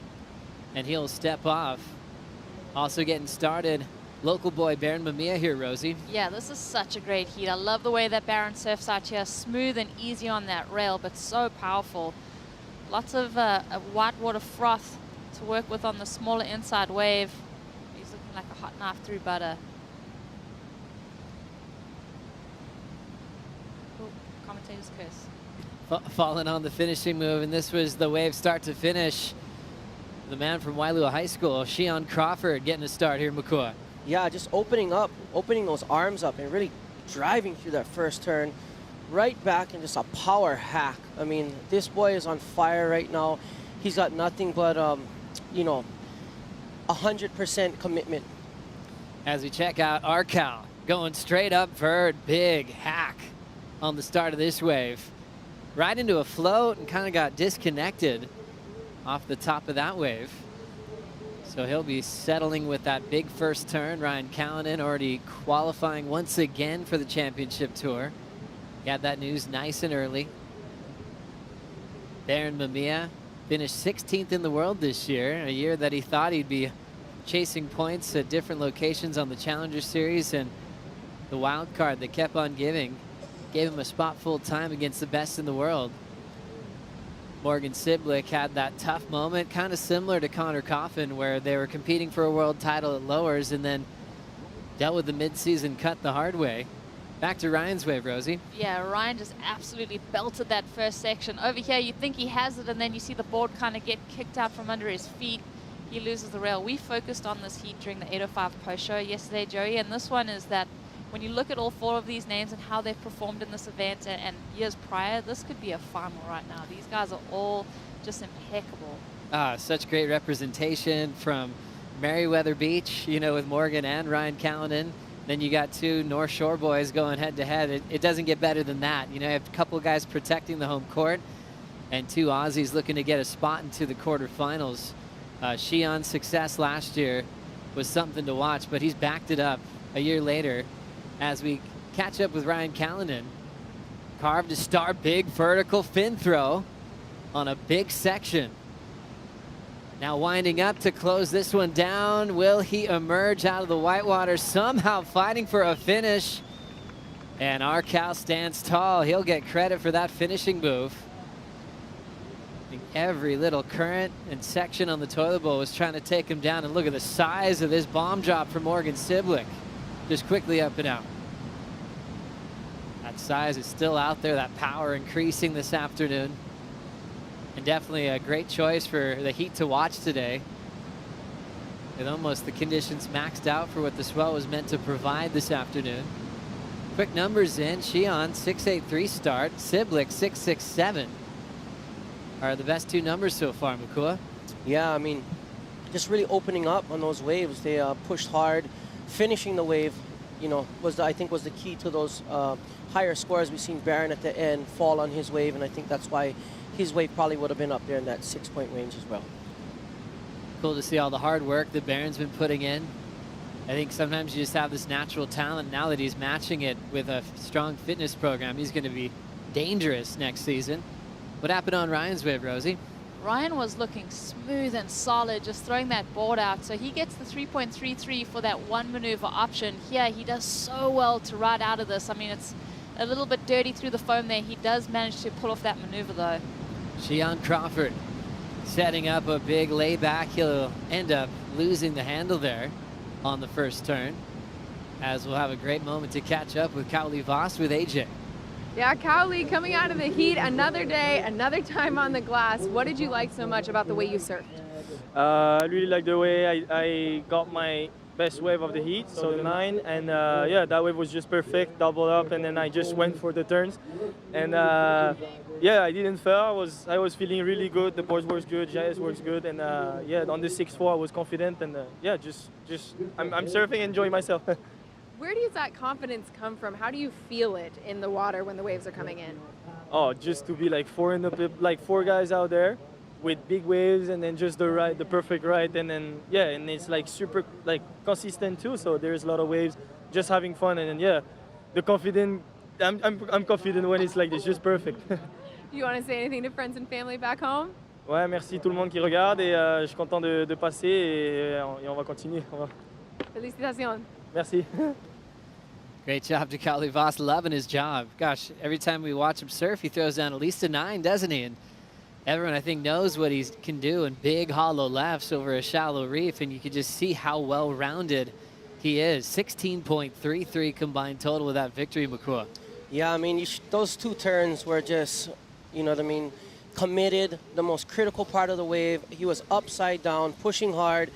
and he'll step off. Also getting started, local boy Baron Mamiya here, Rosie. Yeah, this is such a great heat. I love the way that Baron surfs out here. Smooth and easy on that rail, but so powerful. Lots of whitewater froth to work with on the smaller inside wave. He's looking like a hot knife through butter. Ooh, commentator's curse. Falling on the finishing move, and this was the wave start to finish. The man from Wailua High School, Shion Crawford, getting a start here, Makua. Yeah, just opening those arms up and really driving through that first turn. Right back and just a power hack. I mean, this boy is on fire right now. He's got nothing but, 100% commitment. As we check out Arcal, going straight up vert, big hack on the start of this wave. Right into a float and kind of got disconnected off the top of that wave. So he'll be settling with that big first turn. Ryan Callanan already qualifying once again for the championship tour. Got that news nice and early. Baron Mamiya finished 16th in the world this year, a year that he thought he'd be chasing points at different locations on the Challenger Series, and the wild card they kept on giving gave him a spot full time against the best in the world. Morgan Siblick had that tough moment, kind of similar to Connor Coffin, where they were competing for a world title at lowers and then dealt with the mid-season cut the hard way. Back to Ryan's wave, Rosie. Yeah, Ryan just absolutely belted that first section. Over here, you think he has it, and then you see the board kind of get kicked out from under his feet. He loses the rail. We focused on this heat during the 805 post-show yesterday, Joey, and this one is that when you look at all 4 of these names and how they've performed in this event and years prior, this could be a final right now. These guys are all just impeccable. Such great representation from Meriwether Beach, you know, with Morgan and Ryan Callanan. Then you got two North Shore boys going head to head. It doesn't get better than that. You know, you have a couple guys protecting the home court and two Aussies looking to get a spot into the quarterfinals. Shion's success last year was something to watch, but he's backed it up a year later as we catch up with Ryan Callanan. Carved to start, big vertical fin throw on a big section. Now winding up to close this one down. Will he emerge out of the whitewater, somehow fighting for a finish? And our Cal stands tall. He'll get credit for that finishing move. I think every little current and section on the toilet bowl was trying to take him down. And look at the size of this bomb drop from Morgan Siblick. Just quickly up and out. That size is still out there, that power increasing this afternoon. And definitely a great choice for the Heat to watch today. With almost the conditions maxed out for what the swell was meant to provide this afternoon. Quick numbers in. Shion 6.83 start. Siblick 6.67 are the best two numbers so far, Makua. Yeah, I mean, just really opening up on those waves. They pushed hard. Finishing the wave, you know, I think was the key to those higher scores. We've seen Barron at the end fall on his wave, and I think that's why his wave probably would have been up there in that 6-point range as well. Cool to see all the hard work that Barron's been putting in. I think sometimes you just have this natural talent. Now that he's matching it with a strong fitness program, he's going to be dangerous next season. What happened on Ryan's wave, Rosie? Ryan was looking smooth and solid, just throwing that board out. So he gets the 3.33 for that one maneuver option. Here, he does so well to ride out of this. I mean, it's a little bit dirty through the foam there. He does manage to pull off that maneuver, though. Shion Crawford setting up a big layback. He'll end up losing the handle there on the first turn, as we'll have a great moment to catch up with Kaoli Voss with AJ. Yeah, Kaoli coming out of the heat, another day, another time on the glass. What did you like so much about the way you surfed? I really like the way I got my best wave of the heat, so the 9, and yeah, that wave was just perfect, double up, and then I just went for the turns, and yeah, I didn't fail. I was feeling really good. The board works good, GIS works good, and yeah, on the 6-4 I was confident, and yeah, I'm surfing, enjoying myself. Where does that confidence come from? How do you feel it in the water when the waves are coming in? Oh, just to be like four guys out there with big waves, and then just the perfect ride, and then yeah, and it's like super like consistent too. So there's a lot of waves, just having fun, and then yeah, the confident. I'm confident when it's like this, just perfect. You want to say anything to friends and family back home? Ouais, merci tout le monde qui regarde, et je suis content de passer, et on va continuer. Félicitations. Merci. Great job to Kaoli Voss, loving his job. Gosh, every time we watch him surf, he throws down at least a 9, doesn't he? And everyone, I think, knows what he can do in big hollow lefts over a shallow reef, and you can just see how well-rounded he is. 16.33 combined total with that victory, Makua. Yeah, I mean, those two turns were just, you know what I mean, committed, the most critical part of the wave. He was upside down, pushing hard.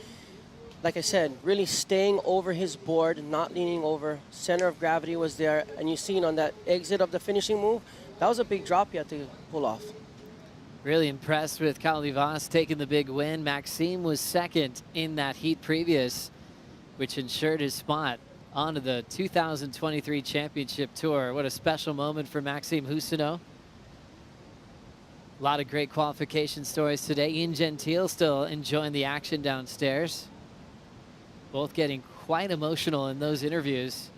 Like I said, really staying over his board, not leaning over. Center of gravity was there. And you seen on that exit of the finishing move, that was a big drop he had to pull off. Really impressed with Kaoli Voss taking the big win. Maxime was second in that heat previous, which ensured his spot onto the 2023 Championship Tour. What a special moment for Maxime Husseneau. A lot of great qualification stories today. Ian Gentile still enjoying the action downstairs. Both getting quite emotional in those interviews,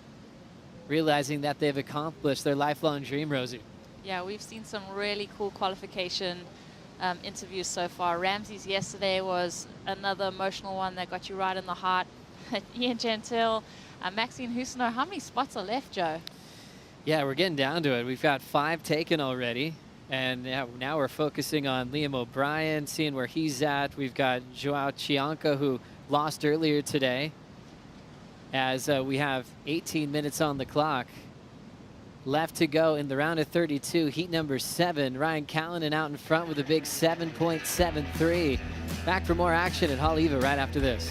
realizing that they've accomplished their lifelong dream, Rosie. Yeah, we've seen some really cool qualification interviews so far. Ramsey's yesterday was another emotional one that got you right in the heart. Ian Gentile, Maxime Husseneau. How many spots are left, Joe? Yeah, we're getting down to it. We've got 5 taken already. And now we're focusing on Liam O'Brien, seeing where he's at. We've got Joao Chianca, who lost earlier today, as we have 18 minutes on the clock left to go in the round of 32. Heat number 7. Ryan Callanan out in front with a big 7.73. Back for more action at Haleiwa right after this.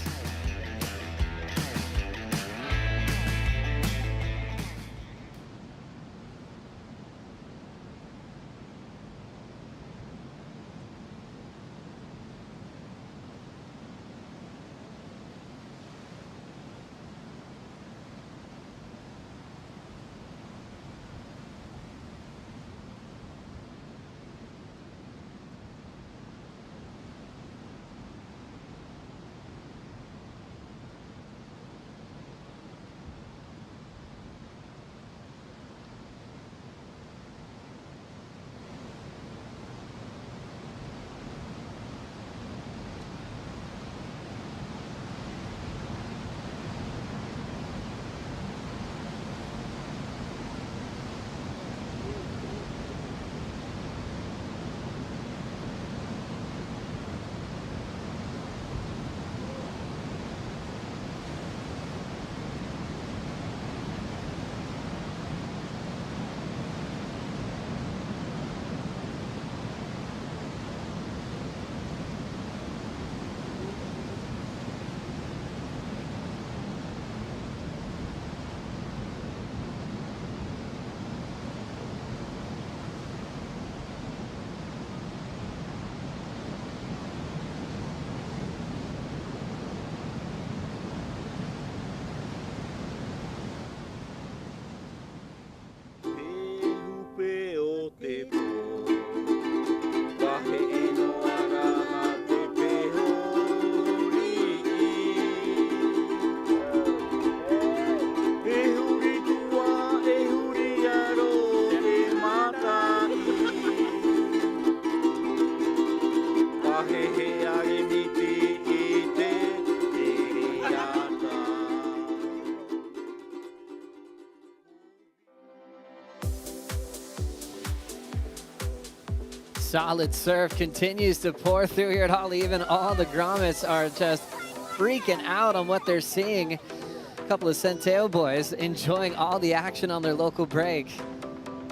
solid surf continues to pour through here at Haleiwa, and all the grommets are just freaking out on what they're seeing. A couple of Centeo boys enjoying all the action on their local break.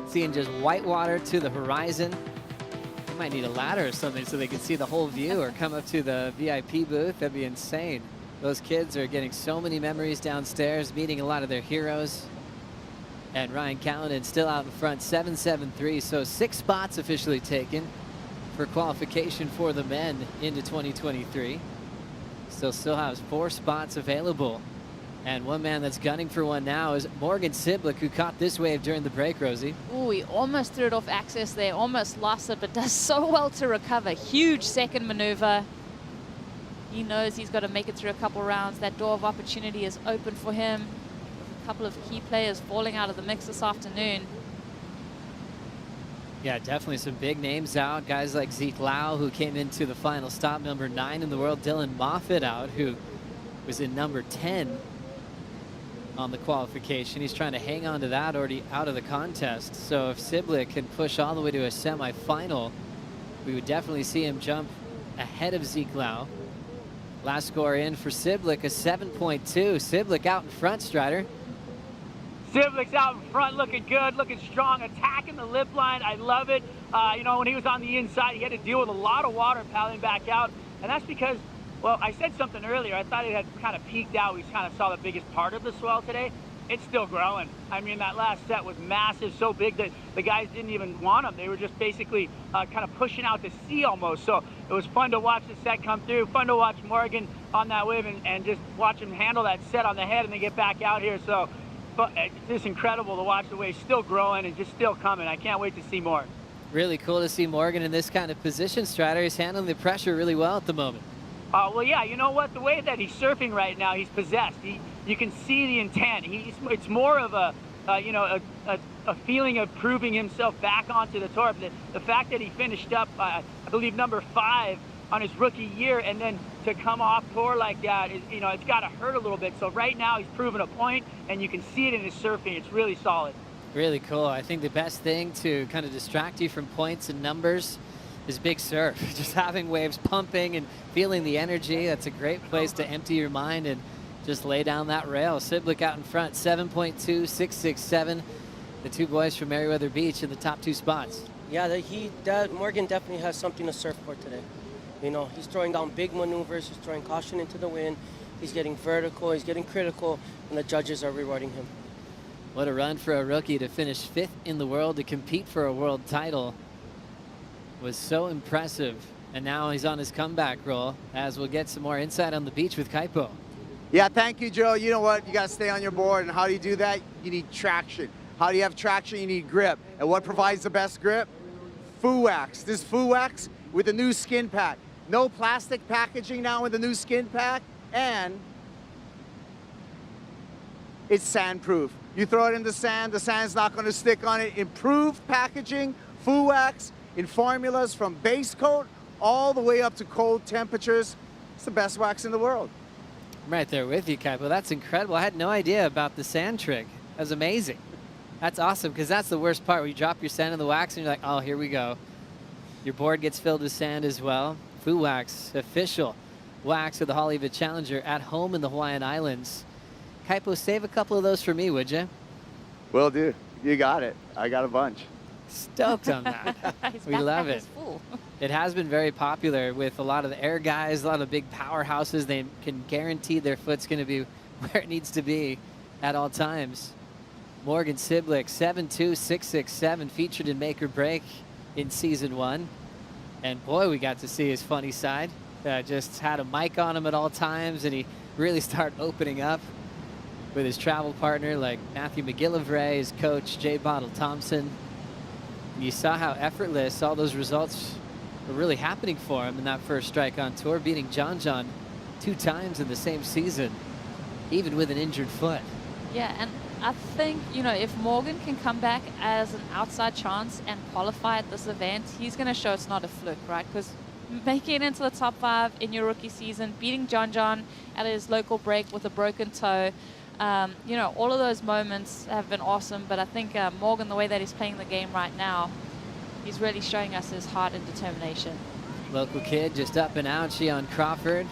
Seeing just white water to the horizon. They might need a ladder or something so they can see the whole view, or come up to the VIP booth. That'd be insane. Those kids are getting so many memories downstairs, meeting a lot of their heroes. And Ryan Callanan still out in front, 7-7-3. So 6 spots officially taken for qualification for the men into 2023. Still has 4 spots available. And one man that's gunning for one now is Morgan Siblick, who caught this wave during the break, Rosie. Ooh, he almost threw it off access there, almost lost it, but does so well to recover. Huge second maneuver. He knows he's got to make it through a couple rounds. That door of opportunity is open for him. A couple of key players falling out of the mix this afternoon. Yeah, definitely some big names out. Guys like Zeke Lau, who came into the final stop, number 9 in the world. Dylan Moffitt out, who was in number 10 on the qualification. He's trying to hang on to that, already out of the contest. So if Siblick can push all the way to a semifinal, we would definitely see him jump ahead of Zeke Lau. Last score in for Siblick, a 7.2. Siblick out in front, Strider. Siblick's out in front, looking good, looking strong, attacking the lip line. I love it. You know, when he was on the inside, he had to deal with a lot of water paddling back out. And that's because, well, I said something earlier. I thought it had kind of peaked out. We kind of saw the biggest part of the swell today. It's still growing. I mean, that last set was massive, so big that the guys didn't even want them. They were just basically kind of pushing out to sea almost. So it was fun to watch the set come through, fun to watch Morgan on that wave and just watch him handle that set on the head and then get back out here. So but it's just incredible to watch the wave still growing and just still coming. I can't wait to see more. Really cool to see Morgan in this kind of position, Strider. He's handling the pressure really well at the moment. Well, yeah, you know what? The way that he's surfing right now, he's possessed. You can see the intent. It's more of a feeling of proving himself back onto the tour. The fact that he finished up, I believe, number 5 on his rookie year, and then to come off tour like that, you know, it's got to hurt a little bit. So right now he's proven a point, and you can see it in his surfing. It's really solid. Really cool. I think the best thing to kind of distract you from points and numbers is big surf. Just having waves pumping and feeling the energy. That's a great place to empty your mind and just lay down that rail. Siblick out in front, 7.2, 6.67. The 2 boys from Meriwether Beach in the top 2 spots. Yeah, Morgan definitely has something to surf for today. You know, he's throwing down big maneuvers, he's throwing caution into the wind, he's getting vertical, he's getting critical, and the judges are rewarding him. What a run for a rookie to finish 5th in the world, to compete for a world title. Was so impressive. And now he's on his comeback roll, as we'll get some more insight on the beach with Kaipo. Yeah, thank you, Joe. You know what? You got to stay on your board. And how do you do that? You need traction. How do you have traction? You need grip. And what provides the best grip? Foo Wax. This Foo Wax with the new skin pack. No plastic packaging now with the new skin pack. And it's sand-proof. You throw it in the sand's not going to stick on it. Improved packaging, Foo Wax, in formulas from base coat all the way up to cold temperatures. It's the best wax in the world. I'm right there with you, Kaipo. That's incredible. I had no idea about the sand trick. That's amazing. That's awesome, because that's the worst part, where you drop your sand in the wax and you're like, oh, here we go. Your board gets filled with sand as well. Foo Wax, official wax of the Haleiwa Challenger at home in the Hawaiian Islands. Kaipo, save a couple of those for me, would you? Will do. You got it. I got a bunch. Stoked on that. We love it. It has been very popular with a lot of the air guys, a lot of big powerhouses. They can guarantee their foot's going to be where it needs to be at all times. Morgan Siblick, 7.2, 6.67, featured in Make or Break in season 1. And boy, we got to see his funny side. Just had a mic on him at all times, and he really started opening up with his travel partner like Matthew McGillivray, his coach Jay Bottle Thompson. You saw how effortless all those results were really happening for him in that first strike on tour, beating John 2 times in the same season, even with an injured foot. Yeah, and I think, you know, if Morgan can come back as an outside chance and qualify at this event, he's going to show it's not a fluke, right? Because making it into the top 5 in your rookie season, beating John at his local break with a broken toe, you know, all of those moments have been awesome. But I think Morgan, the way that he's playing the game right now, he's really showing us his heart and determination. Local kid, just up and out, Shion Crawford.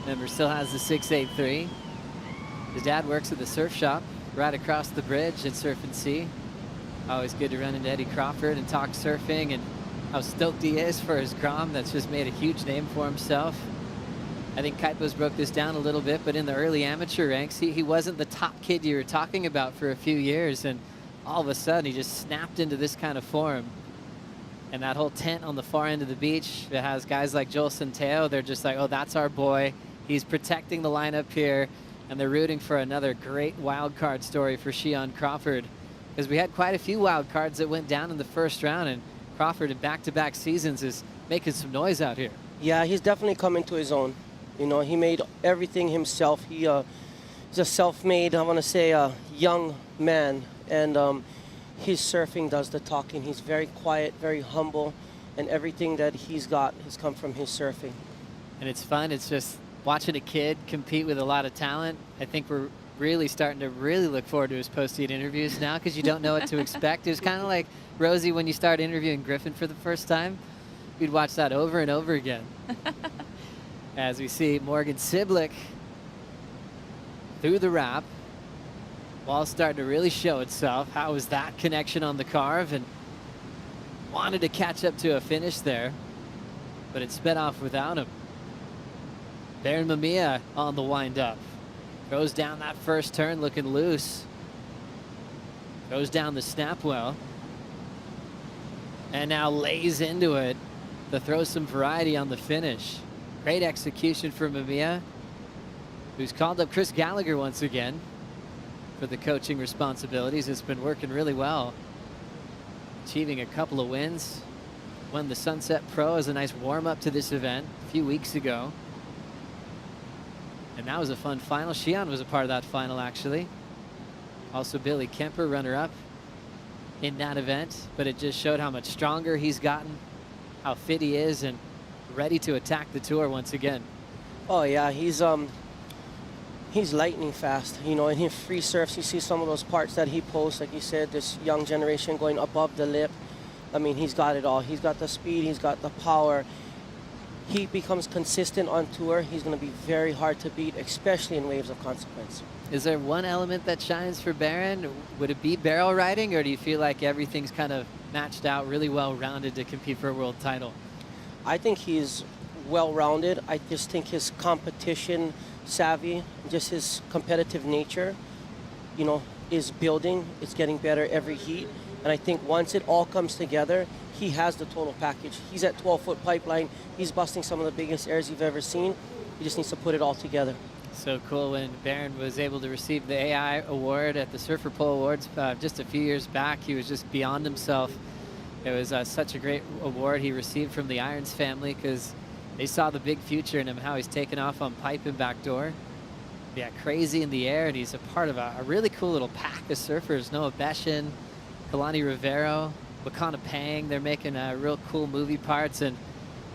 Remember, still has the 6'8" His dad works at the surf shop right across the bridge at Surf and Sea. Always good to run into Eddie Crawford and talk surfing and how stoked he is for his Grom that's just made a huge name for himself. I think Kaipo's broke this down a little bit, but in the early amateur ranks, he wasn't the top kid you were talking about for a few years, and all of a sudden he just snapped into this kind of form. And that whole tent on the far end of the beach that has guys like Joel Centeo, they're just like, oh, that's our boy. He's protecting the lineup here, and they're rooting for another great wild card story for Shion Crawford, because we had quite a few wild cards that went down in the first round, and Crawford in back-to-back seasons is making some noise out here. Yeah, he's definitely coming to his own. You know, he made everything himself. He's a self-made, I want to say, young man, and his surfing does the talking. He's very quiet, very humble, and everything that he's got has come from his surfing. And it's fun. It's just watching a kid compete with a lot of talent. I think we're really starting to really look forward to his post-heat interviews now, because you don't know what to expect. It was kind of like, Rosie, when you started interviewing Griffin for the first time, we'd watch that over and over again. As we see Morgan Siblick through the wrap. Ball starting to really show itself. How was that connection on the carve? And wanted to catch up to a finish there, but it sped off without him. Baron Mamiya on the wind-up. Goes down that first turn looking loose. Goes down the snap well. And now lays into it to throw some variety on the finish. Great execution for Mamiya, who's called up Chris Gallagher once again for the coaching responsibilities. It's been working really well. Achieving a couple of wins. Won the Sunset Pro as a nice warm-up to this event a few weeks ago. And that was a fun final. Shion was a part of that final, actually. Also Billy Kemper, runner-up in that event. But it just showed how much stronger he's gotten, how fit he is, and ready to attack the tour once again. Oh yeah, he's lightning fast. You know, in his free surfs, you see some of those parts that he posts, like you said, this young generation going above the lip. I mean, he's got it all. He's got the speed, he's got the power. He becomes consistent on tour. He's going to be very hard to beat, especially in waves of consequence. Is there one element that shines for Baron? Would it be barrel riding, or do you feel like everything's kind of matched out, really well-rounded to compete for a world title? I think he's well-rounded. I just think his competition savvy, just his competitive nature, you know, is building. It's getting better every heat. And I think once it all comes together, he has the total package. He's at 12-foot pipeline. He's busting some of the biggest airs you've ever seen. He just needs to put it all together. So cool when Baron was able to receive the AI award at the Surfer Pole Awards just a few years back. He was just beyond himself. It was such a great award he received from the Irons family, because they saw the big future in him, how he's taken off on pipe and backdoor. Yeah, crazy in the air, and he's a part of a really cool little pack of surfers. Noah Beshin, Kalani Rivero, Wakana Pang. They're making real cool movie parts and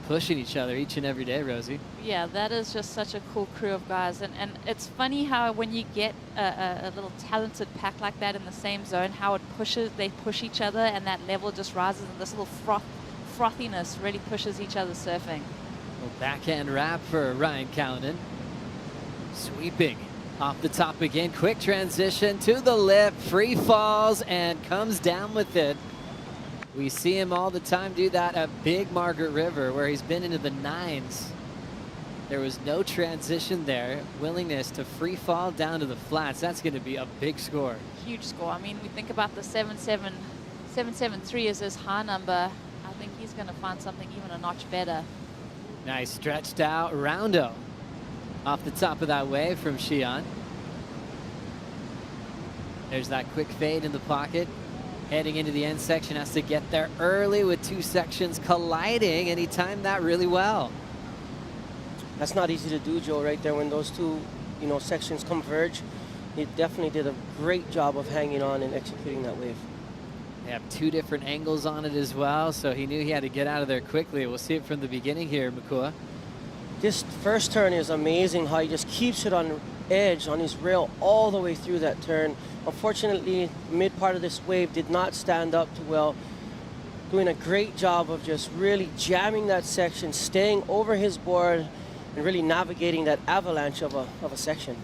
pushing each other each and every day, Rosie. Yeah, that is just such a cool crew of guys. And it's funny how when you get a little talented pack like that in the same zone, how it pushes, they push each other, and that level just rises, and this little frothiness really pushes each other surfing. Well, backhand wrap for Ryan Callanan. Sweeping off the top again. Quick transition to the lip. Free falls and comes down with it. We see him all the time do that at Big Margaret River, where he's been into the 9s. There was no transition there. Willingness to free fall down to the flats. That's going to be a big score. Huge score. I mean, we think about the 773 as his high number. I think he's going to find something even a notch better. Nice stretched out roundo off the top of that wave from Shion. There's that quick fade in the pocket. Heading into the end section, has to get there early with two sections colliding, and he timed that really well. That's not easy to do, Joe, right there when those two, you know, sections converge. He definitely did a great job of hanging on and executing that wave. They have two different angles on it as well, so he knew he had to get out of there quickly. We'll see it from the beginning here, Makua. This first turn is amazing, how he just keeps it on edge on his rail all the way through that turn. Unfortunately, mid part of this wave did not stand up too well. doing a great job of just really jamming that section, staying over his board, and really navigating that avalanche of a section.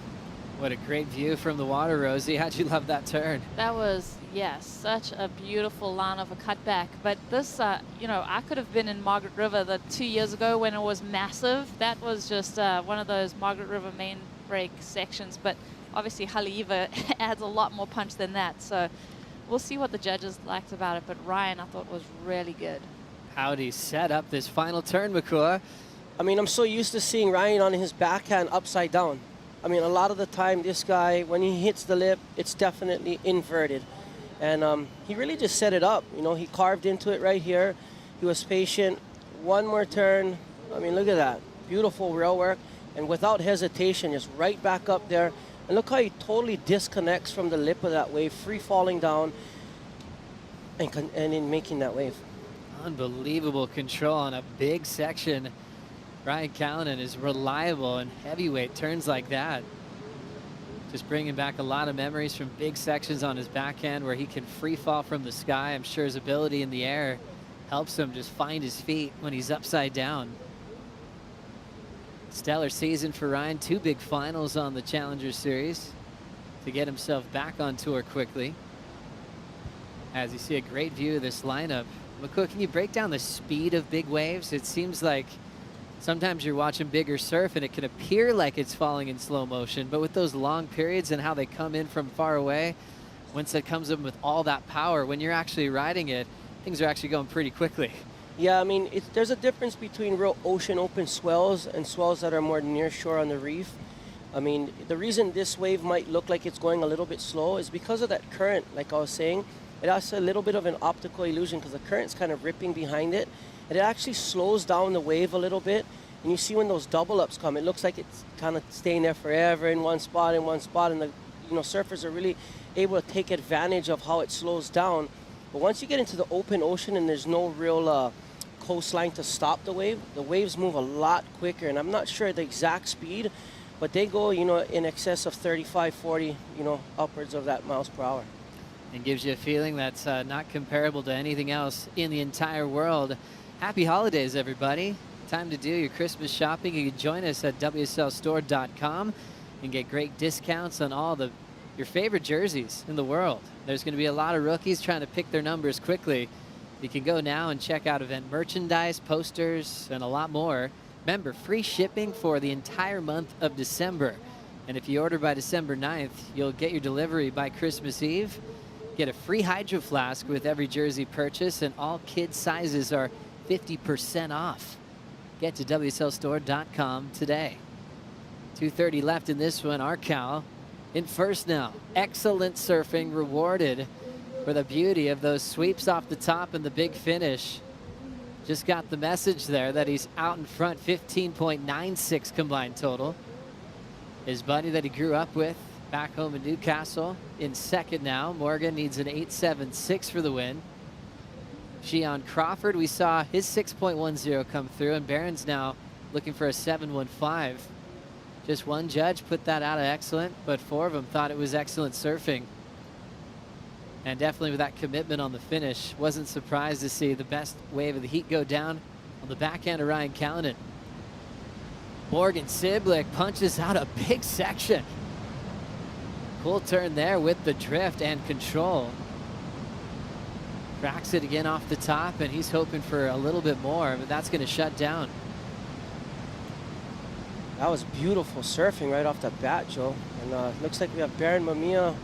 What a great view from the water, Rosie. How'd you love that turn? That was, yes, such a beautiful line of a cutback. But this, you know, I could have been in Margaret River 2 years ago when it was massive. That was just one of those Margaret River main break sections. But obviously Haleiwa adds a lot more punch than that. So we'll see what the judges liked about it. But Ryan, I thought, was really good. How'd he set up this final turn, Makua? I mean, I'm so used to seeing Ryan on his backhand upside down. I mean, a lot of the time, this guy, when he hits the lip, it's definitely inverted. And he really just set it up. You know, he carved into it right here. He was patient. One more turn. I mean, look at that. Beautiful rail work. And without hesitation, just right back up there. And look how he totally disconnects from the lip of that wave, free falling down and in making that wave. Unbelievable control on a big section. Ryan Callanan is reliable in heavyweight turns like that. Just bringing back a lot of memories from big sections on his backhand where he can free fall from the sky. I'm sure his ability in the air helps him just find his feet when he's upside down. Stellar season for Ryan. 2 big finals on the Challenger Series to get himself back on tour quickly. As you see a great view of this lineup. Makua, can you break down the speed of big waves? It seems like sometimes you're watching bigger surf and it can appear like it's falling in slow motion, but with those long periods and how they come in from far away, once it comes in with all that power, when you're actually riding it, things are actually going pretty quickly. Yeah, I mean, there's a difference between real ocean open swells and swells that are more near shore on the reef. I mean, the reason this wave might look like it's going a little bit slow is because of that current, like I was saying. It has a little bit of an optical illusion because the current's kind of ripping behind it. And it actually slows down the wave a little bit. And you see when those double ups come, it looks like it's kind of staying there forever in one spot, and the surfers are really able to take advantage of how it slows down. But once you get into the open ocean and there's no real coastline to stop the waves move a lot quicker. And I'm not sure the exact speed, but they go, in excess of 35, 40, upwards of that miles per hour. And gives you a feeling that's not comparable to anything else in the entire world. Happy holidays, everybody. Time to do your Christmas shopping. You can join us at WSLstore.com and get great discounts on all your favorite jerseys in the world. There's going to be a lot of rookies trying to pick their numbers quickly. You can go now and check out event merchandise, posters, and a lot more. Remember, free shipping for the entire month of December. And if you order by December 9th, you'll get your delivery by Christmas Eve. Get a free Hydro Flask with every jersey purchase, and all kids sizes are 50% off. Get to WSLstore.com today. 2:30 left in this one. Arcal in first now. Excellent surfing rewarded for the beauty of those sweeps off the top and the big finish. Just got the message there that he's out in front. 15.96 combined total. His buddy that he grew up with back home in Newcastle in second now. Morgan needs an 8.76 for the win. Shion Crawford, we saw his 6.10 come through, and Barron's now looking for a 7.15. Just one judge put that out of excellent, but 4 of them thought it was excellent surfing. And definitely with that commitment on the finish, wasn't surprised to see the best wave of the heat go down on the backhand of Ryan Callanan. Morgan Siblick punches out a big section. Cool turn there with the drift and control. Cracks it again off the top, and he's hoping for a little bit more, but that's going to shut down. That was beautiful surfing right off the bat, Joe. And looks like we have Baron, Mamiya,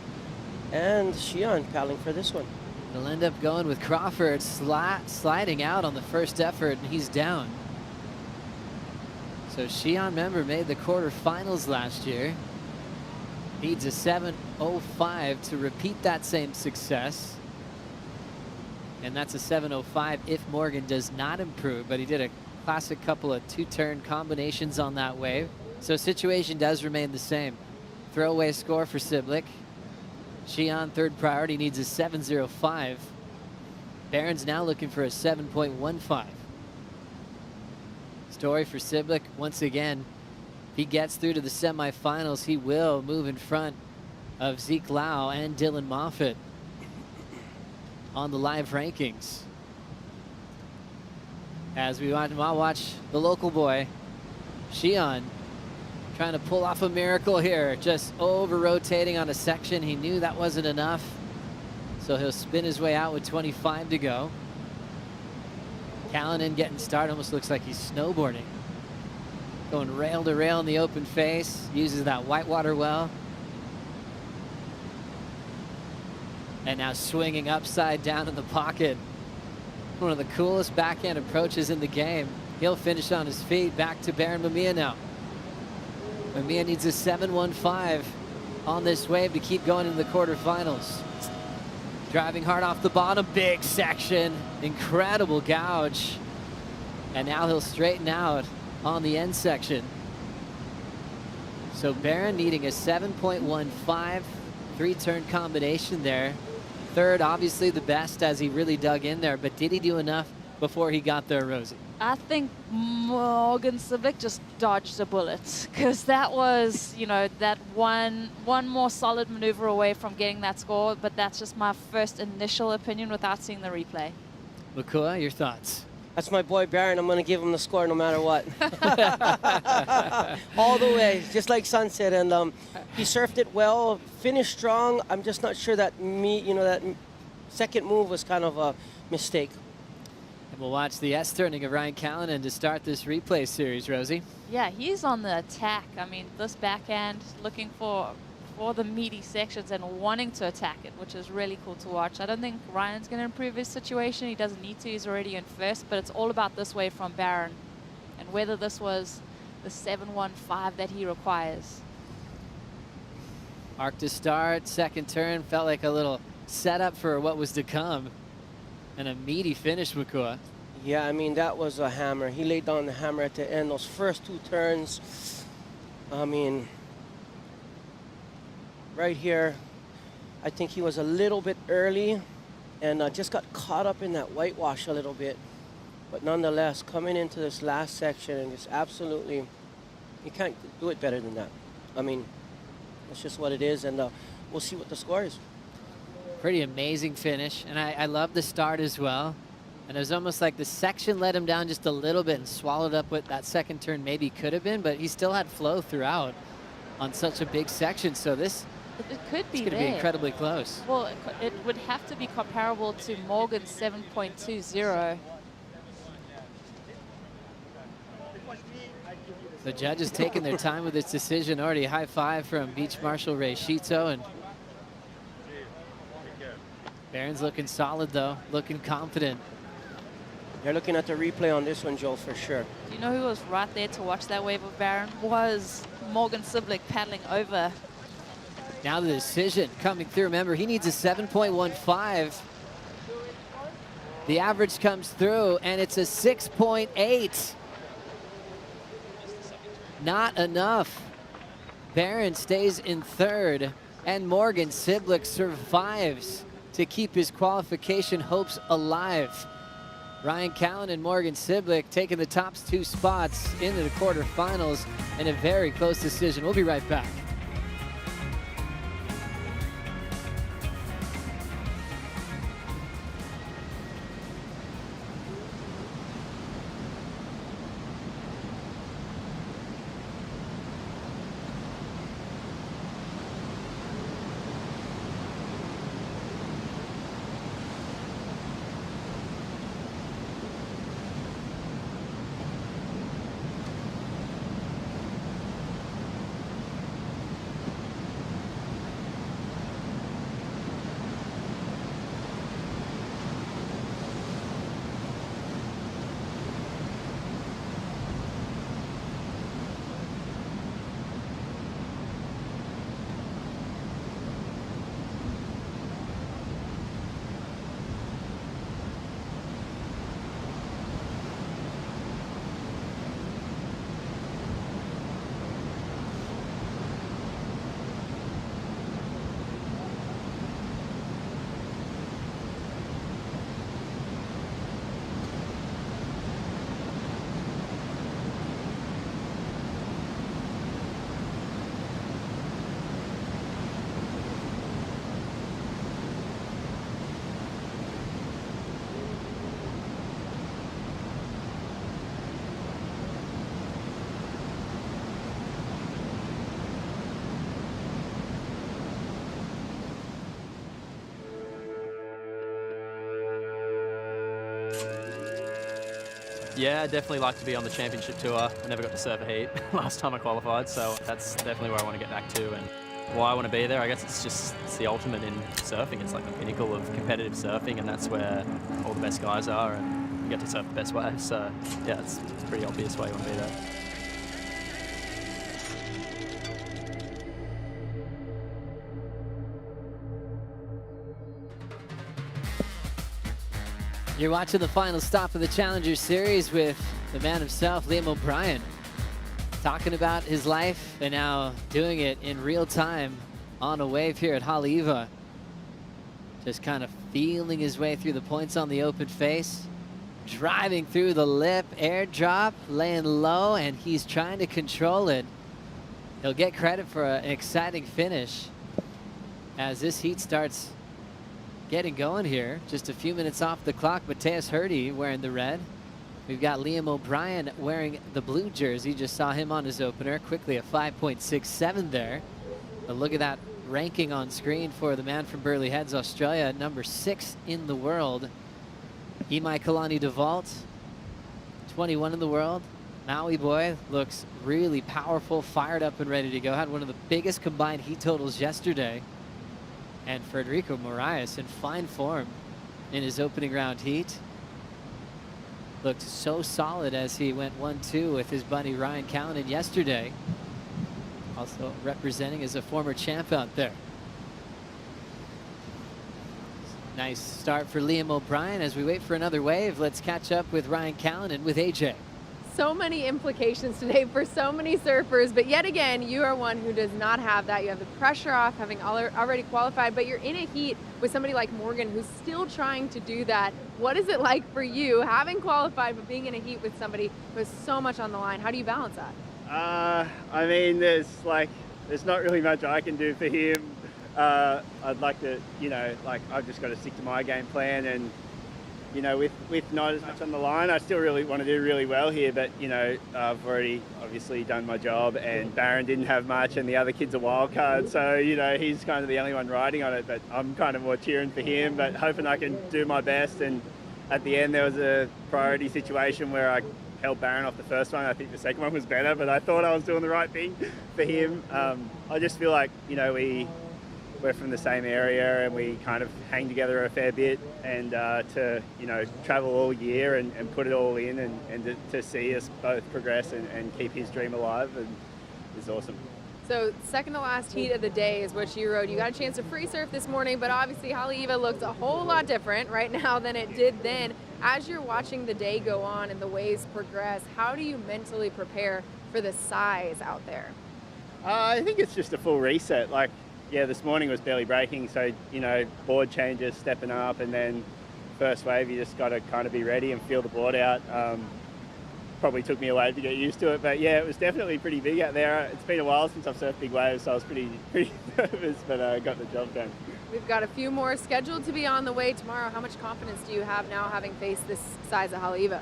and Shion paddling for this one. He'll end up going with Crawford sliding out on the first effort, and he's down. So Shion, member, made the quarterfinals last year. Needs a 7.05 to repeat that same success. And that's a 7.05 if Morgan does not improve, but he did a classic couple of 2-turn combinations on that wave. So situation does remain the same. Throwaway score for Siblick. Shion, third priority, needs a 7.05. Barron's now looking for a 7.15. Story for Siblick, once again, if he gets through to the semifinals, he will move in front of Zeke Lau and Dylan Moffitt on the live rankings. As we watch the local boy, Shion, trying to pull off a miracle here, just over-rotating on a section. He knew that wasn't enough, so he'll spin his way out with 25 to go. Callanan getting started, almost looks like he's snowboarding. Going rail to rail in the open face, uses that whitewater well. And now swinging upside down in the pocket. One of the coolest backhand approaches in the game. He'll finish on his feet. Back to Baron Mamiya now. Mamiya needs a 7-1-5 on this wave to keep going into the quarterfinals. Driving hard off the bottom, big section, incredible gouge. And now he'll straighten out on the end section. So Baron needing a 7.15 three-turn combination there. Third, obviously the best as he really dug in there, but did he do enough before he got there, Rosie? I think Morgan Civic just dodged a bullet, because that was, you know, that one more solid maneuver away from getting that score, but that's just my first initial opinion without seeing the replay. Makua, your thoughts? That's my boy Baron. I'm going to give him the score no matter what. All the way, just like Sun said. And he surfed it well, finished strong. I'm just not sure that that second move was kind of a mistake. And we'll watch the S-turning of Ryan Callanan to start this replay series, Rosie. Yeah, he's on the attack. I mean, this backhand looking for the meaty sections and wanting to attack it, which is really cool to watch. I don't think Ryan's going to improve his situation. He doesn't need to. He's already in first, but it's all about this wave from Baron and whether this was the 7-1-5 that he requires. Arc to start, second turn, felt like a little setup for what was to come. And a meaty finish, Makua. Yeah, I mean, that was a hammer. He laid down the hammer at the end. Those first two turns, I mean, right here, I think he was a little bit early and just got caught up in that whitewash a little bit. But nonetheless, coming into this last section and just absolutely, you can't do it better than that. I mean, that's just what it is, and we'll see what the score is. Pretty amazing finish, and I love the start as well. And it was almost like the section let him down just a little bit and swallowed up what that second turn maybe could have been, but he still had flow throughout on such a big section. So this It could be going to be incredibly close. Well, it would have to be comparable to Morgan's 7.20. The judges taking their time with this decision. Already high five from Beach Marshal Ray Shito, and Baron's looking solid though, looking confident. They're looking at the replay on this one, Joe, for sure. Do you know who was right there to watch that wave of Baron? Was Morgan Ciblick paddling over. Now the decision coming through. Remember, he needs a 7.15. The average comes through, and it's a 6.8. Not enough. Baron stays in third, and Morgan Ciblick survives to keep his qualification hopes alive. Ryan Callanan and Morgan Ciblick taking the top two spots into the quarterfinals in a very close decision. We'll be right back. Yeah, I'd definitely like to be on the championship tour. I never got to surf a heat last time I qualified, so that's definitely where I want to get back to. And why I want to be there, I guess it's the ultimate in surfing. It's like the pinnacle of competitive surfing, and that's where all the best guys are, and you get to surf the best waves. So yeah, it's pretty obvious why you want to be there. You're watching the final stop of the Challenger Series with the man himself, Liam O'Brien, talking about his life and now doing it in real time on a wave here at Haleiwa. Just kind of feeling his way through the points on the open face, driving through the lip, air drop, laying low, and he's trying to control it. He'll get credit for an exciting finish as this heat starts getting going here. Just a few minutes off the clock. Mateus Hurdy wearing the red. We've got Liam O'Brien wearing the blue jersey. Just saw him on his opener. Quickly a 5.67 there. But look at that ranking on screen for the man from Burleigh Heads, Australia, number 6 in the world. Imai Kalani DeVault, 21 in the world. Maui boy looks really powerful, fired up and ready to go. Had one of the biggest combined heat totals yesterday. And Federico Moraes in fine form in his opening round heat. Looked so solid as he went 1-2 with his buddy Ryan Callanan yesterday. Also representing as a former champ out there. Nice start for Liam O'Brien. As we wait for another wave, let's catch up with Ryan Callanan with AJ. So many implications today for so many surfers, but yet again, you are one who does not have that. You have the pressure off, having already qualified, but you're in a heat with somebody like Morgan who's still trying to do that. What is it like for you, having qualified, but being in a heat with somebody who has so much on the line? How do you balance that? I mean, there's not really much I can do for him. I'd like to, I've just got to stick to my game plan, and with not as much on the line, I still really want to do really well here, but, I've already obviously done my job, and Barron didn't have much, and the other kid's a wild card, so, he's kind of the only one riding on it, but I'm kind of more cheering for him, but hoping I can do my best. And at the end, there was a priority situation where I held Barron off the first one. I think the second one was better, but I thought I was doing the right thing for him. I just feel like, we're from the same area and we kind of hang together a fair bit, and to travel all year and put it all in, and to see us both progress and keep his dream alive is awesome. So second to last heat of the day is what you rode. You got a chance to free surf this morning, but obviously Haleiwa looks a whole lot different right now than it did then. As you're watching the day go on and the waves progress, how do you mentally prepare for the size out there? I think it's just a full reset. This morning was barely breaking, so, board changes, stepping up, and then first wave, you just got to kind of be ready and feel the board out. Probably took me a wave to get used to it, but yeah, it was definitely pretty big out there. It's been a while since I've surfed big waves, so I was pretty nervous, but I got the job done. We've got a few more scheduled to be on the way tomorrow. How much confidence do you have now, having faced this size of Haleiwa?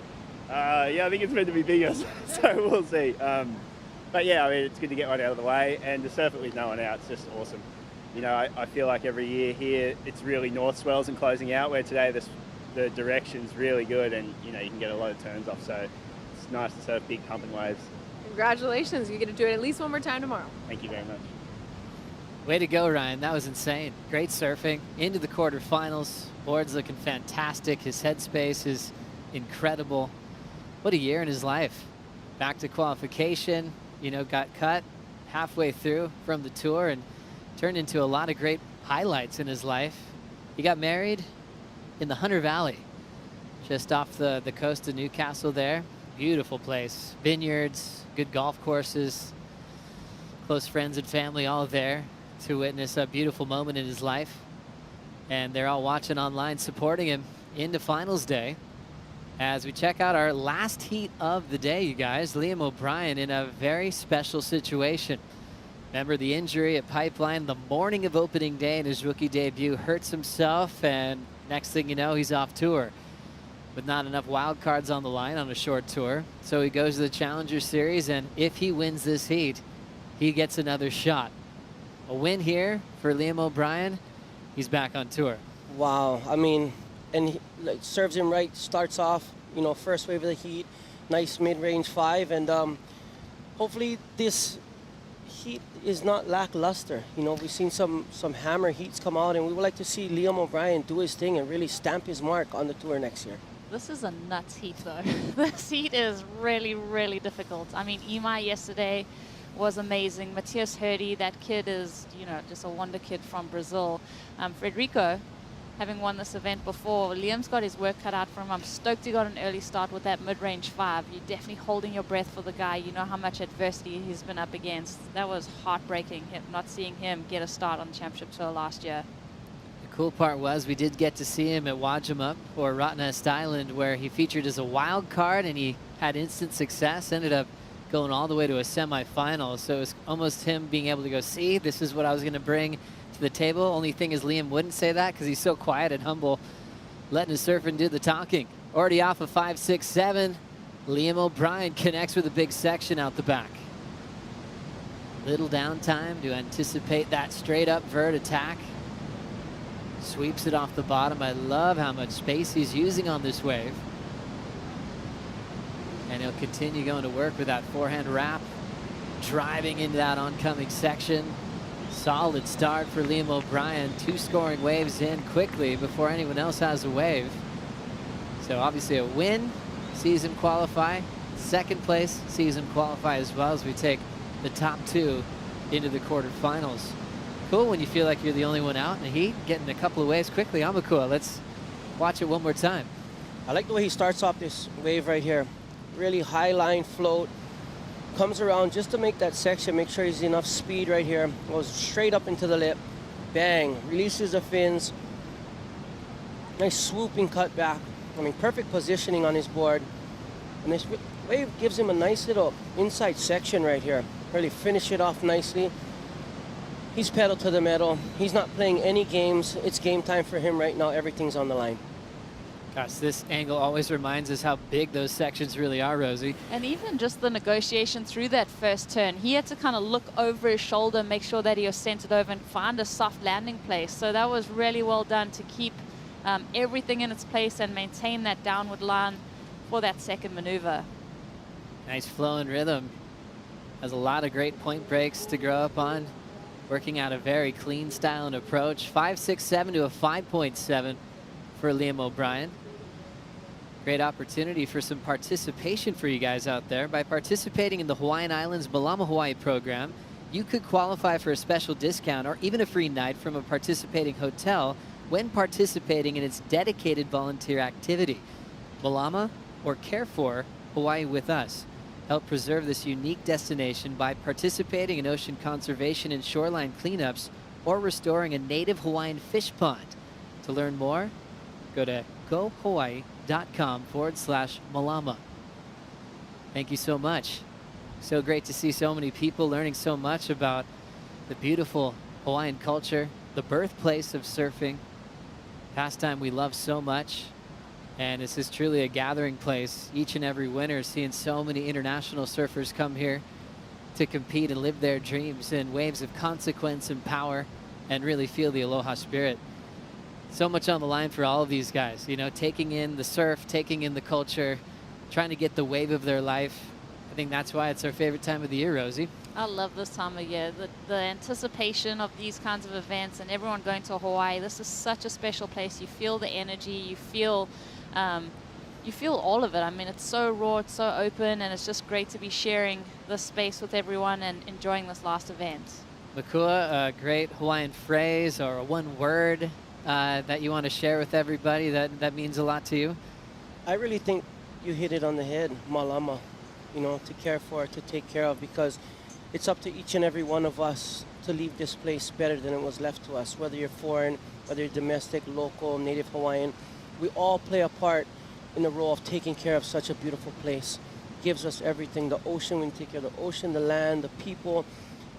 I think it's meant to be bigger, so we'll see. But yeah, it's good to get one out of the way, and to surf it with no one out, it's just awesome. I feel like every year here, it's really north swells and closing out, where today the direction's really good, and you can get a lot of turns off, so it's nice to surf big pumping waves. Congratulations, you get to do it at least one more time tomorrow. Thank you very much. Way to go, Ryan. That was insane. Great surfing. Into the quarterfinals. Board's looking fantastic. His headspace is incredible. What a year in his life. Back to qualification, got cut halfway through from the tour and turned into a lot of great highlights in his life. He got married in the Hunter Valley, just off the coast of Newcastle there. Beautiful place. Vineyards, good golf courses, close friends and family all there to witness a beautiful moment in his life. And they're all watching online, supporting him into finals day. As we check out our last heat of the day, you guys, Liam O'Brien in a very special situation. Remember the injury at Pipeline the morning of opening day in his rookie debut, hurts himself, and next thing you know, he's off tour with not enough wild cards on the line on a short tour. So he goes to the Challenger Series, and if he wins this heat, he gets another shot. A win here for Liam O'Brien, he's back on tour. Wow, I mean, and he serves him right, starts off you know, first wave of the heat, nice mid-range 5, and hopefully this heat is not lackluster. You know, we've seen some hammer heats come out, and we would like to see Liam O'Brien do his thing and really stamp his mark on the tour next year. This is a nuts heat, though. This heat is really, really difficult. I mean, Imai yesterday was amazing. Matthias Herdy, that kid is, you know, just a wonder kid from Brazil. Frederico, having won this event before, Liam's got his work cut out for him. I'm stoked he got an early start with that mid-range 5. You're definitely holding your breath for the guy. You know how much adversity he's been up against. That was heartbreaking, not seeing him get a start on the championship tour last year. The cool part was we did get to see him at Wajamup or Rottnest Island, where he featured as a wild card and he had instant success, ended up going all the way to a semifinal. So it was almost him being able to go, see, this is what I was going to bring to the table. Only thing is Liam wouldn't say that because he's so quiet and humble, letting his surfing do the talking. Already off of 5, 6, 7. Liam O'Brien connects with a big section out the back. Little downtime to anticipate that straight up vert attack. Sweeps it off the bottom. I love how much space he's using on this wave. And he'll continue going to work with that forehand wrap, driving into that oncoming section. Solid start for Liam O'Brien. 2 scoring waves in quickly before anyone else has a wave. So obviously a win sees him qualify. Second place sees him qualify as well, as we take the top 2 into the quarterfinals. Cool when you feel like you're the only one out in the heat, getting a couple of waves quickly. Amakua, let's watch it one more time. I like the way he starts off this wave right here. Really high line float. Comes around just to make that section, make sure he's enough speed right here. Goes straight up into the lip. Bang. Releases the fins. Nice swooping cut back. I mean, perfect positioning on his board. And this wave gives him a nice little inside section right here. Really finish it off nicely. He's pedal to the metal. He's not playing any games. It's game time for him right now. Everything's on the line. Gosh, this angle always reminds us how big those sections really are, Rosie. And even just the negotiation through that first turn, he had to kind of look over his shoulder, make sure that he was centered over and find a soft landing place. So that was really well done to keep everything in its place and maintain that downward line for that second maneuver. Nice flow and rhythm. Has a lot of great point breaks to grow up on. Working out a very clean style and approach. 5, 6, 7 to a 5.7 for Liam O'Brien. Great opportunity for some participation for you guys out there. By participating in the Hawaiian Islands Malama Hawaii program, you could qualify for a special discount or even a free night from a participating hotel when participating in its dedicated volunteer activity. Malama or Care for Hawaii with Us. Help preserve this unique destination by participating in ocean conservation and shoreline cleanups or restoring a native Hawaiian fish pond. To learn more, go to gohawaii.com/Malama. Thank you so much. So great to see so many people learning so much about the beautiful Hawaiian culture, the birthplace of surfing, pastime we love so much. And this is truly a gathering place. Each and every winter, seeing so many international surfers come here to compete and live their dreams in waves of consequence and power and really feel the aloha spirit. So much on the line for all of these guys, you know, taking in the surf, taking in the culture, trying to get the wave of their life. I think that's why it's our favorite time of the year, Rosie. I love this time of year. The anticipation of these kinds of events and everyone going to Hawaii. This is such a special place. You feel the energy, you feel all of it. I mean, it's so raw, it's so open, and it's just great to be sharing this space with everyone and enjoying this last event. Makua, a great Hawaiian phrase or a one word that you want to share with everybody that means a lot to you? I really think you hit it on the head, malama, you know, to care for, to take care of, because it's up to each and every one of us to leave this place better than it was left to us, whether you're foreign, whether you're domestic, local, native Hawaiian. We all play a part in the role of taking care of such a beautiful place. It gives us everything, the ocean, when you take care of the ocean, the land, the people,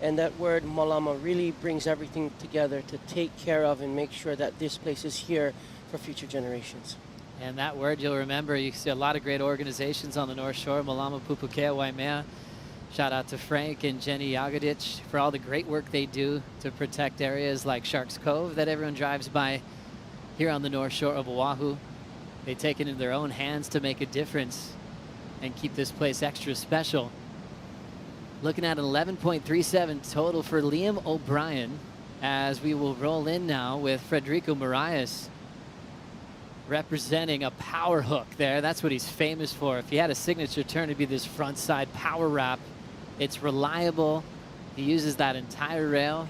and that word malama really brings everything together to take care of and make sure that this place is here for future generations. And that word you'll remember, you see a lot of great organizations on the North Shore, Malama Pupukea Waimea. Shout out to Frank and Jenny Yagodich for all the great work they do to protect areas like Sharks Cove that everyone drives by here on the North Shore of Oahu. They take it in their own hands to make a difference and keep this place extra special. Looking at an 11.37 total for Liam O'Brien, as we will roll in now with Frederico Moraes representing a power hook there. That's what he's famous for. If he had a signature turn, it'd be this front side power wrap. It's reliable. He uses that entire rail.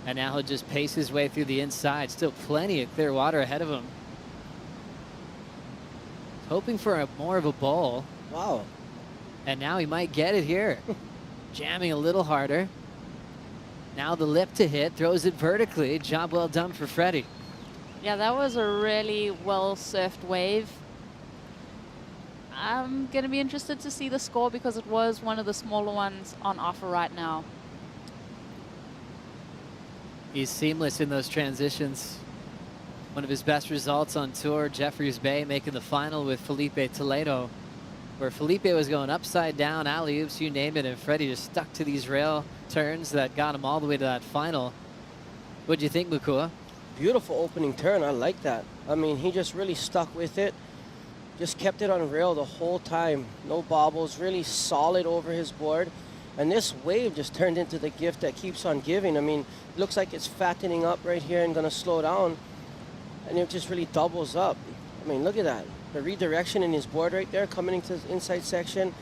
And now he'll just pace his way through the inside. Still plenty of clear water ahead of him. Hoping for more of a bowl. Wow. And now he might get it here. Jamming a little harder. Now the lip to hit, throws it vertically. Job well done for Freddie. Yeah, that was a really well surfed wave. I'm going to be interested to see the score because it was one of the smaller ones on offer right now. He's seamless in those transitions. One of his best results on tour, Jeffreys Bay making the final with Felipe Toledo, where Felipe was going upside down, alley-oops, you name it, and Freddie just stuck to these rail turns that got him all the way to that final. What'd you think, Mukua? Beautiful opening turn. I like that. I mean, he just really stuck with it. Just kept it on rail the whole time. No bobbles, really solid over his board. And this wave just turned into the gift that keeps on giving. I mean, it looks like it's fattening up right here and gonna slow down. And it just really doubles up. I mean, look at that. The redirection in his board right there, coming into the inside section,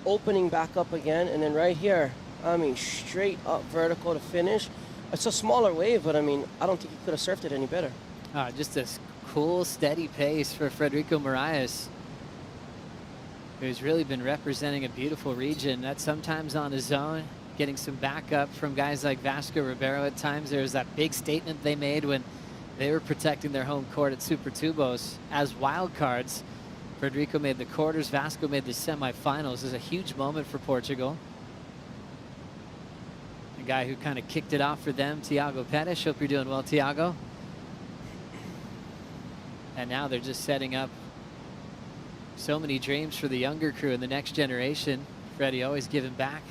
opening back up again, and then right here, I mean, straight up vertical to finish. It's a smaller wave, but I mean, I don't think he could have surfed it any better. Just a cool, steady pace for Frederico Moraes, who's really been representing a beautiful region. That's sometimes on his own, getting some backup from guys like Vasco Ribeiro at times. There was that big statement they made when they were protecting their home court at Super Tubos as wild cards. Frederico made the quarters, Vasco made the semifinals. This is a huge moment for Portugal. The guy who kind of kicked it off for them, Tiago Pettis. Hope you're doing well, Tiago. And now they're just setting up so many dreams for the younger crew and the next generation. Freddie always giving back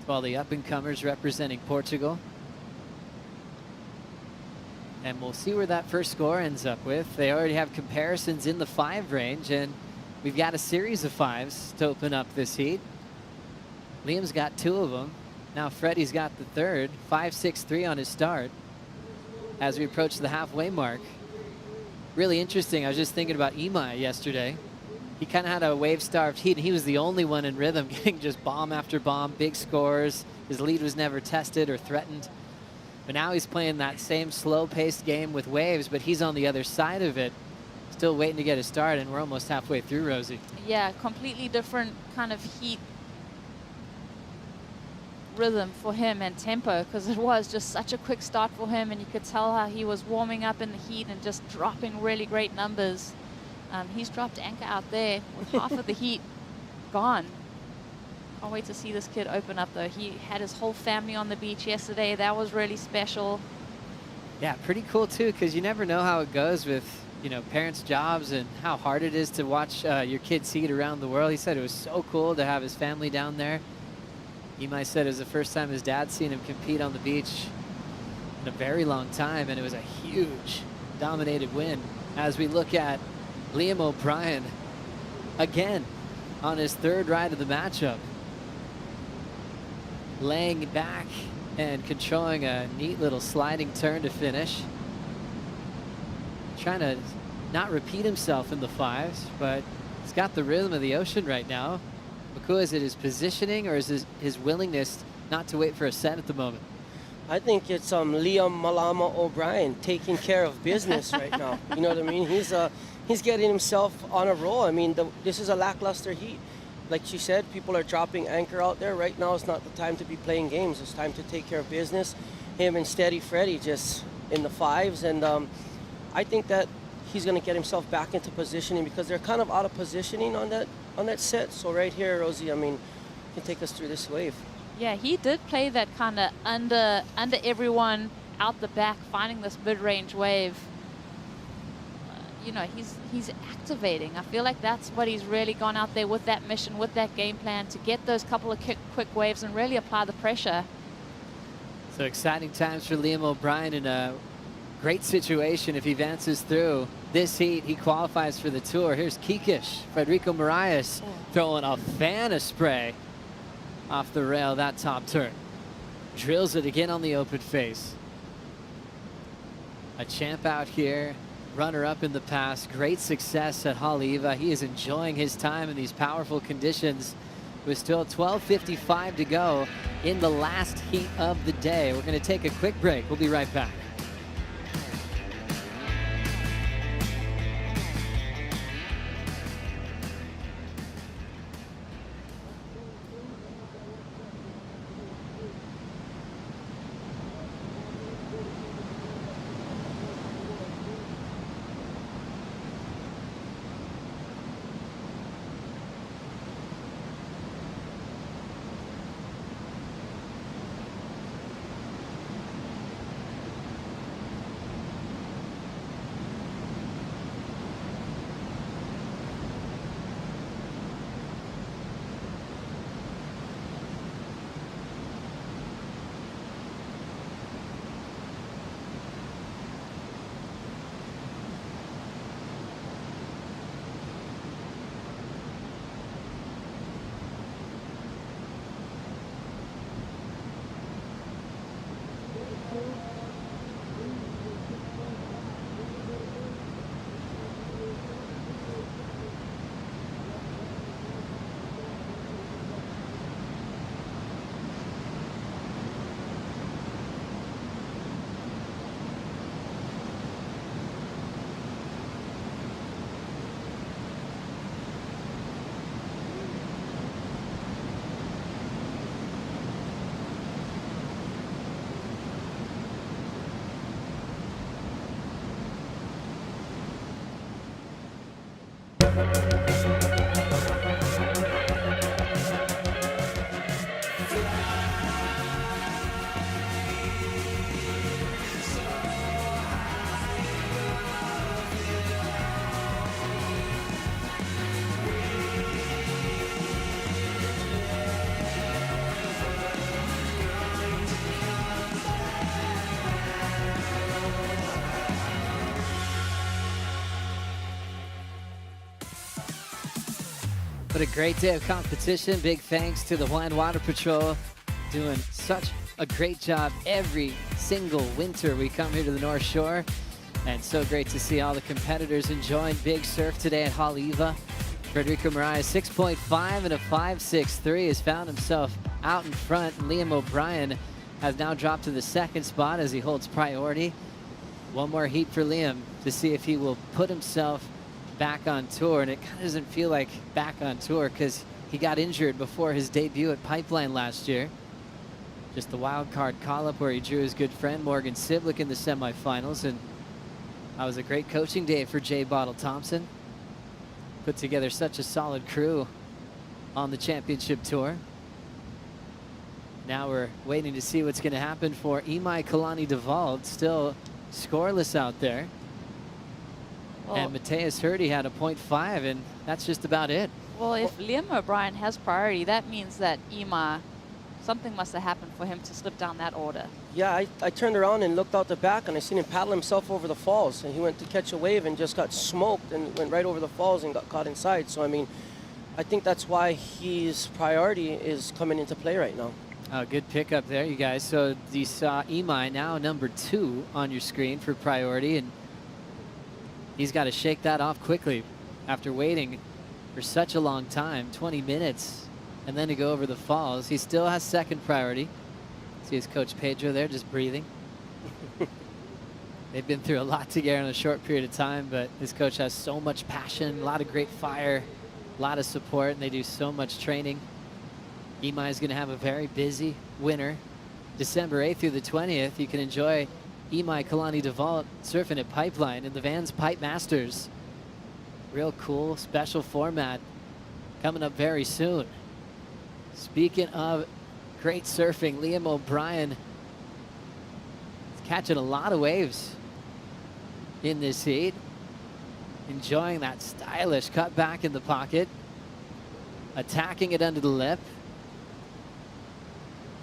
to all the up-and-comers representing Portugal. And we'll see where that first score ends up with. They already have comparisons in the 5 range, and we've got a series of 5s to open up this heat. Liam's got 2 of them. Now Freddie's got the 3rd, 5.63 on his start as we approach the halfway mark. Really interesting. I was just thinking about Imai yesterday. He kind of had a wave-starved heat, and he was the only one in rhythm, getting just bomb after bomb, big scores. His lead was never tested or threatened. But now he's playing that same slow-paced game with waves, but he's on the other side of it, still waiting to get a start, and we're almost halfway through, Rosie. Yeah, completely different kind of heat rhythm for him and tempo, because it was just such a quick start for him, and you could tell how he was warming up in the heat and just dropping really great numbers. He's dropped anchor out there with half of the heat gone. Can't wait to see this kid open up, though. He had his whole family on the beach yesterday. That was really special. Yeah, pretty cool too, because you never know how it goes with, you know, parents' jobs and how hard it is to watch your kids heat around the world. He said it was so cool to have his family down there. Imai said it was the first time his dad seen him compete on the beach in a very long time, and it was a huge dominated win. As we look at Liam O'Brien again on his 3rd ride of the matchup, laying back and controlling a neat little sliding turn to finish. Trying to not repeat himself in the 5s, but he's got the rhythm of the ocean right now. Makua, is it his positioning or is his willingness not to wait for a set at the moment? I think it's Liam Malama O'Brien taking care of business right now. You know what I mean? He's getting himself on a roll. I mean, this is a lackluster heat. Like she said, people are dropping anchor out there. Right now is not the time to be playing games. It's time to take care of business. Him and Steady Freddie just in the 5s. And I think that he's going to get himself back into positioning because they're kind of out of positioning on that set. So right here, Rosie, I mean, you can take us through this wave. Yeah, he did play that kind of under everyone out the back, finding this mid-range wave. You know, he's activating. I feel like that's what he's really gone out there with that mission, with that game plan, to get those couple of quick waves and really apply the pressure. So exciting times for Liam O'Brien in a great situation if he advances through this heat. He qualifies for the tour. Here's Kikish, Federico Moraes throwing a fan of spray off the rail that top turn. Drills it again on the open face. A champ out here, runner-up in the past. Great success at Haleiwa. He is enjoying his time in these powerful conditions with still 12:55 to go in the last heat of the day. We're going to take a quick break. We'll be right back. What a great day of competition. Big thanks to the Hawaiian Water Patrol doing such a great job every single winter we come here to the North Shore. And so great to see all the competitors enjoying big surf today at Haleiwa. Federico Moraes, 6.5 and a 5.63 has found himself out in front. And Liam O'Brien has now dropped to the second spot as he holds priority. One more heat for Liam to see if he will put himself back on tour, and it kind of doesn't feel like back on tour because he got injured before his debut at Pipeline last year. Just the wild card call-up where he drew his good friend Morgan Siblick in the semifinals, and that was a great coaching day for Jay Bottle Thompson. Put together such a solid crew on the championship tour. Now we're waiting to see what's going to happen for Imai Kalani Duvall, still scoreless out there. Well, and Mateus Hurdy had a 0.5, and that's just about it. Well, if Liam O'Brien has priority, that means that something must have happened for him to slip down that order. Yeah, I turned around and looked out the back, and I seen him paddle himself over the falls, and he went to catch a wave and just got smoked and went right over the falls and got caught inside. So, I mean, I think that's why his priority is coming into play right now. Good pickup there, you guys. So you saw Imai now number 2 on your screen for priority, and he's got to shake that off quickly after waiting for such a long time, 20 minutes, and then to go over the falls. He still has second priority. See his coach Pedro there just breathing. They've been through a lot together in a short period of time, but his coach has so much passion, a lot of great fire, a lot of support, and they do so much training. Imai is going to have a very busy winter. December 8th through the 20th, you can enjoy Imai Kalani Duvall surfing at Pipeline in the Vans Pipe Masters. Real cool, special format coming up very soon. Speaking of great surfing, Liam O'Brien is catching a lot of waves in this heat. Enjoying that stylish cut back in the pocket. Attacking it under the lip.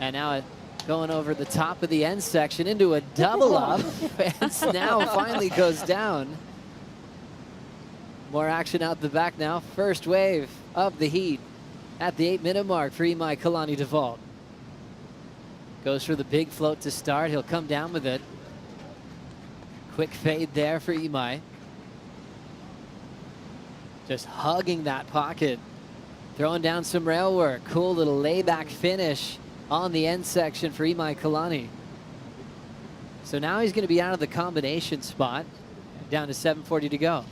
And now going over the top of the end section into a double up, and now finally goes down. More action out the back now. First wave of the heat at the 8-minute mark for Imai Kalani DeVault. Goes for the big float to start. He'll come down with it. Quick fade there for Imai. Just hugging that pocket. Throwing down some rail work. Cool little layback finish on the end section for Imai Kalani. So now he's going to be out of the combination spot. Down to 7:40 to go.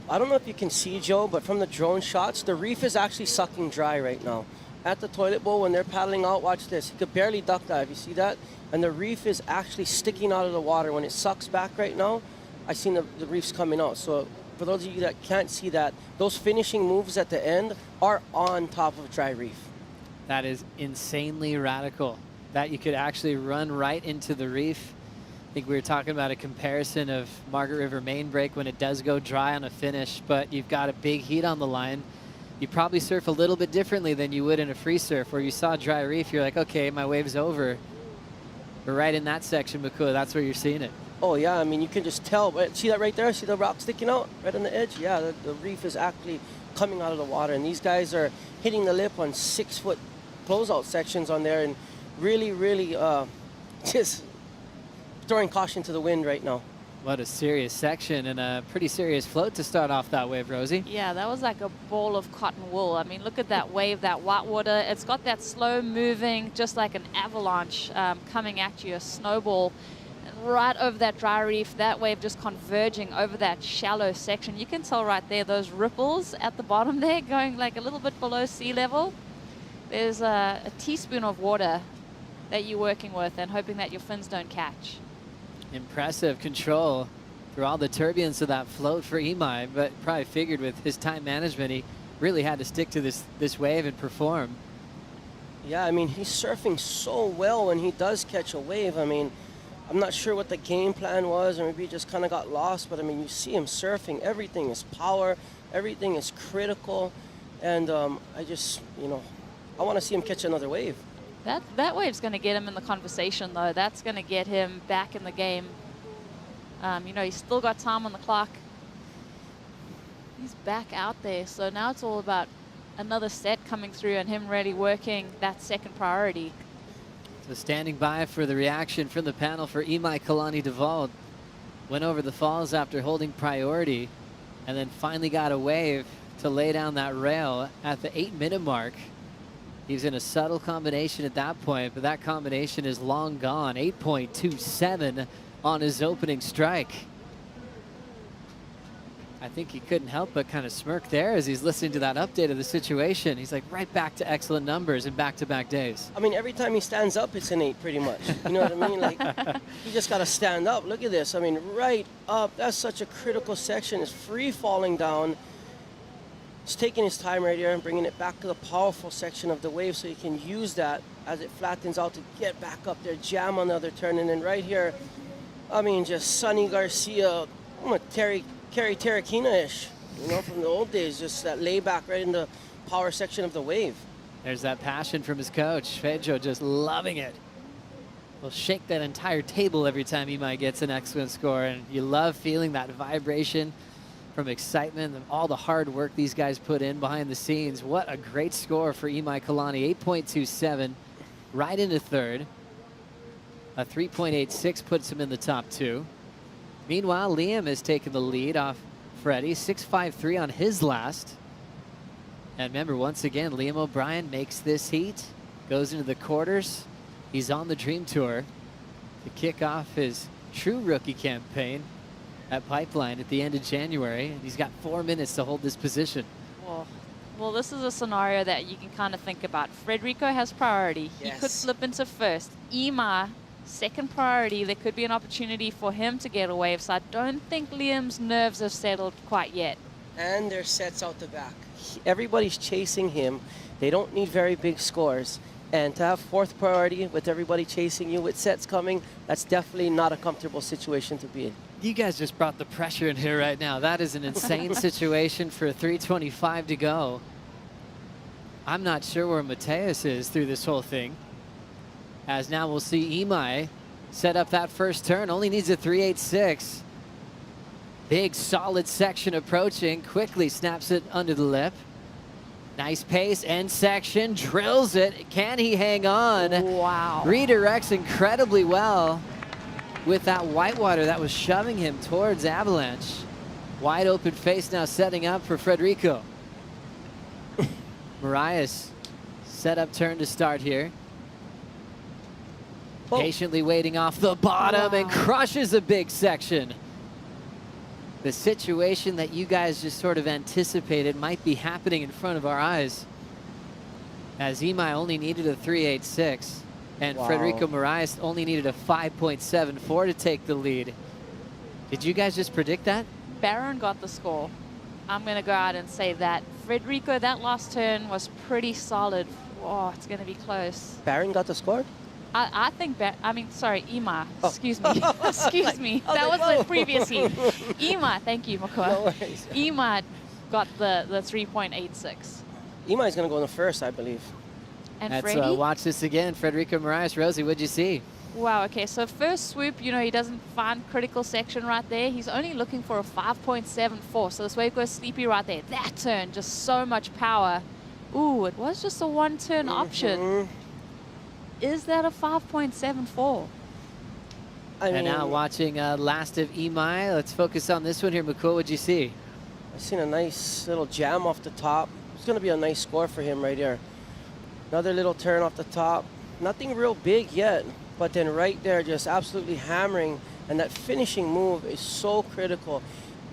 I don't know if you can see, Joe, but from the drone shots, the reef is actually sucking dry right now. At the toilet bowl, when they're paddling out, watch this. He could barely duck dive. You see that? And the reef is actually sticking out of the water. When it sucks back right now, I seen the reef's coming out. So for those of you that can't see that, those finishing moves at the end are on top of dry reef. That is insanely radical. That you could actually run right into the reef. I think we were talking about a comparison of Margaret River main break when it does go dry on a finish, but you've got a big heat on the line. You probably surf a little bit differently than you would in a free surf where you saw dry reef, you're like, okay, my wave's over. But right in that section, Makua, that's where you're seeing it. Oh yeah, I mean, you can just tell. See that right there? See the rock sticking out right on the edge? Yeah, the reef is actually coming out of the water, and these guys are hitting the lip on 6-foot closeout sections on there, and really just throwing caution to the wind right now. What a serious section and a pretty serious float to start off that wave, Rosie. Yeah, that was like a ball of cotton wool. I mean, look at that wave, that white water. It's got that slow moving, just like an avalanche coming at you, a snowball. And right over that dry reef, that wave just converging over that shallow section. You can tell right there, those ripples at the bottom there going like a little bit below sea level. There's a teaspoon of water that you're working with and hoping that your fins don't catch. Impressive control through all the turbulence of that float for Imai, but probably figured with his time management, he really had to stick to this wave and perform. Yeah, I mean, he's surfing so well when he does catch a wave. I mean, I'm not sure what the game plan was, or maybe he just kind of got lost, but I mean, you see him surfing. Everything is power, everything is critical, and I just, I want to see him catch another wave. That wave's going to get him in the conversation, though. That's going to get him back in the game. He's still got time on the clock. He's back out there. So now it's all about another set coming through and him really working that second priority. So standing by for the reaction from the panel for Imai Kalani DeVault. Went over the falls after holding priority and then finally got a wave to lay down that rail at the 8-minute mark. He's in a subtle combination at that point, but that combination is long gone. 8.27 on his opening strike. I think he couldn't help but kind of smirk there as he's listening to that update of the situation. He's like right back to excellent numbers in back-to-back days. I mean, every time he stands up, it's an 8 pretty much. You know what I mean? Like, you just got to stand up. Look at this. I mean, right up. That's such a critical section. It's free falling down. He's taking his time right here and bringing it back to the powerful section of the wave so he can use that as it flattens out to get back up there, jam on the other turn. And then right here, I mean, just Sonny Garcia, Kerry Terrakina-ish, from the old days, just that layback right in the power section of the wave. There's that passion from his coach. Pedro just loving it. Will shake that entire table every time Imai gets an excellent score. And you love feeling that vibration from excitement and all the hard work these guys put in behind the scenes. What a great score for Imai Kalani. 8.27, right into third. A 3.86 puts him in the top 2. Meanwhile, Liam has taken the lead off Freddie. 6.53 on his last. And remember, once again, Liam O'Brien makes this heat, goes into the quarters. He's on the Dream Tour to kick off his true rookie campaign at Pipeline at the end of January, and he's got 4 minutes to hold this position. Well, this is a scenario that you can kind of think about. Frederico has priority. Yes. He could slip into first. Imai, second priority. There could be an opportunity for him to get a wave, so I don't think Liam's nerves have settled quite yet. And there's sets out the back. Everybody's chasing him. They don't need very big scores. And to have fourth priority with everybody chasing you with sets coming, that's definitely not a comfortable situation to be in. You guys just brought the pressure in here right now. That is an insane situation for 3:25 to go. I'm not sure where Mateus is through this whole thing. As now we'll see Imai set up that first turn. Only needs a 3.86. Big solid section approaching. Quickly snaps it under the lip. Nice pace, end section, drills it. Can he hang on? Wow. Redirects incredibly well with that whitewater that was shoving him towards Avalanche. Wide open face now setting up for Frederico. Marias set up turn to start here. Patiently waiting off the bottom and crushes a big section. The situation that you guys just sort of anticipated might be happening in front of our eyes. As Imai only needed a 3.86 and Frederico Marias only needed a 5.74 to take the lead. Did you guys just predict that? Barron got the score. I'm going to go out and say that. Frederico, that last turn was pretty solid. Oh, it's going to be close. Barron got the score? I think, Ima. Excuse me. Excuse me. That was the previous heat. Ima, thank you, Makua. No worries. Ima got the 3.86. Ima is going to go in the first, I believe. And Let's Freddie? watch this again. Frederico Marias. Rosie, what'd you see? Wow, okay, so first swoop, you know, he doesn't find critical section right there. He's only looking for a 5.74, so this wave goes sleepy right there. That turn, just so much power. Ooh, it was just a one-turn option. Is that a 5.74? And now watching last of Imai. Let's focus on this one here. Makua, what'd you see? I seen a nice little jam off the top. It's going to be a nice score for him right here. Another little turn off the top. Nothing real big yet, but then right there just absolutely hammering. And that finishing move is so critical.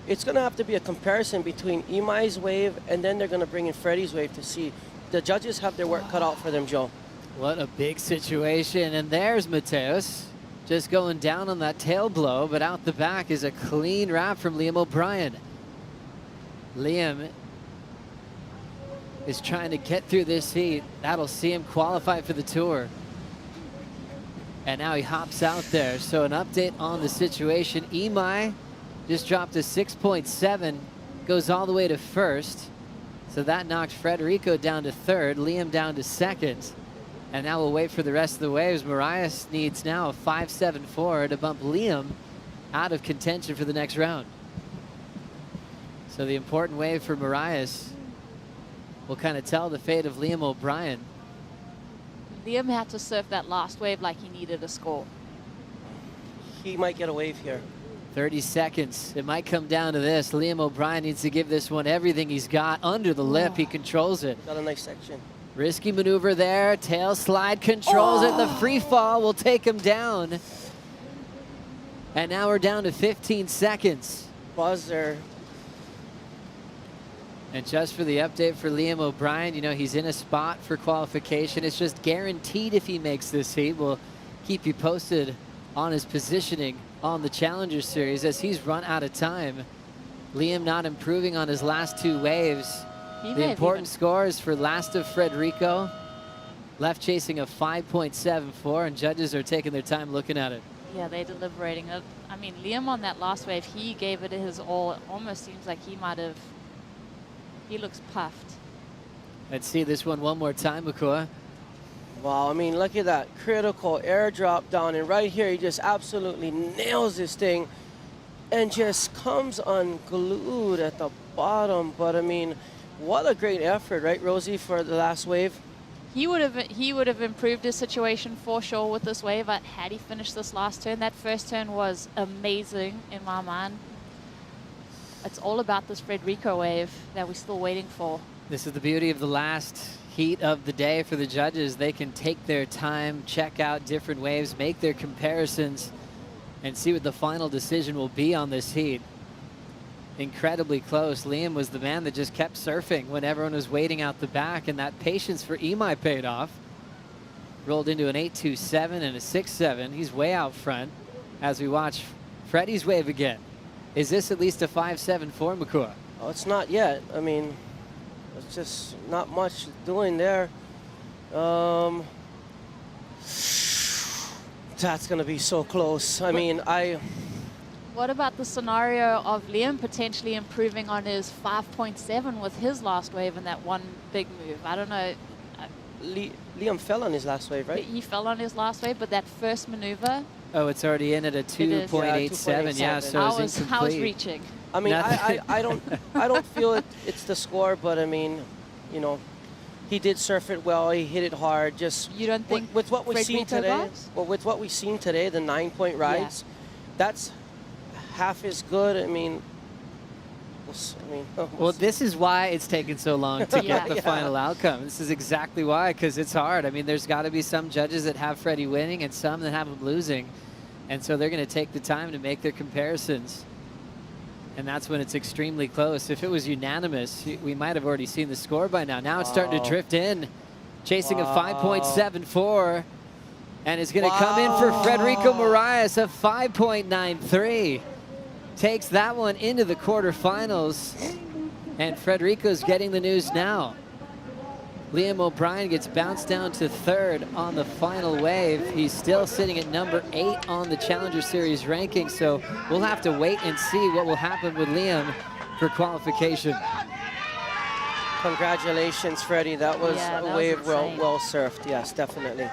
It's going to have to be a comparison between Imai's wave and then they're going to bring in Freddie's wave to see. The judges have their work cut out for them, Joe. What a big situation. And there's Mateus just going down on that tail blow, but out the back is a clean wrap from Liam O'Brien. Liam is trying to get through this heat. That'll see him qualify for the tour. And now he hops out there. So an update on the situation. Imai just dropped a 6.7, goes all the way to first. So that knocked Frederico down to third, Liam down to second. And now we'll wait for the rest of the waves. Marias needs now a 5.74 to bump Liam out of contention for the next round. So the important wave for Marias will kind of tell the fate of Liam O'Brien. Liam had to surf that last wave like he needed a score. He might get a wave here. 30 seconds. It might come down to this. Liam O'Brien needs to give this one everything he's got. Under the lip, he controls it. Got a nice section. Risky maneuver there. Tail slide controls it. The free fall will take him down. And now we're down to 15 seconds. Buzzer. And just for the update for Liam O'Brien, you know, he's in a spot for qualification. It's just guaranteed if he makes this heat. We'll keep you posted on his positioning on the Challenger Series as he's run out of time. Liam not improving on his last two waves. The important scores for last of Frederico. Left chasing a 5.74, and judges are taking their time looking at it. Yeah, they're deliberating. I mean, Liam on that last wave, he gave it his all. It almost seems like he might have. He looks puffed. Let's see this one more time, Makua. Wow, I mean, look at that critical airdrop down, and right here he just absolutely nails this thing and just comes unglued at the bottom. But I mean, what a great effort, right, Rosie, for the last wave? He would have improved his situation for sure with this wave had he finished this last turn. That first turn was amazing in my mind. It's all about this Frederico wave that we're still waiting for. This is the beauty of the last heat of the day for the judges. They can take their time, check out different waves, make their comparisons, and see what the final decision will be on this heat. Incredibly close. Liam was the man that just kept surfing when everyone was waiting out the back, and that patience for Imai paid off. Rolled into an 8.27 and a 6.7. He's way out front as we watch Freddie's wave again. Is this at least a 5.74, Makua? Oh, it's not yet. I mean, it's just not much doing there. That's going to be so close. I mean, What about the scenario of Liam potentially improving on his 5.7 with his last wave in that one big move? I don't know. Liam fell on his last wave, right? He fell on his last wave, but that first maneuver, Oh, it's already in at a 2.87. Yeah, so it's incomplete. I was reaching. I mean, I don't feel it's the score, but I mean, you know, he did surf it well. He hit it hard. Just you don't think with what we've seen today? Got? Well, with what we've seen today, the 9-point rides, that's half as good. I mean, well, this is why it's taken so long to get the final outcome. This is exactly why, because it's hard. I mean, there's got to be some judges that have Freddie winning and some that have him losing. And so they're going to take the time to make their comparisons. And that's when it's extremely close. If it was unanimous, we might have already seen the score by now. Now it's starting to drift in, chasing a 5.74. And it's going to come in for Frederico Moraes, a 5.93. Takes that one into the quarterfinals, and Frederico's getting the news now. Liam O'Brien gets bounced down to third on the final wave. He's still sitting at number 8 on the Challenger Series ranking, so we'll have to wait and see what will happen with Liam for qualification. Congratulations, Freddie. That was a wave well surfed. Yes, definitely.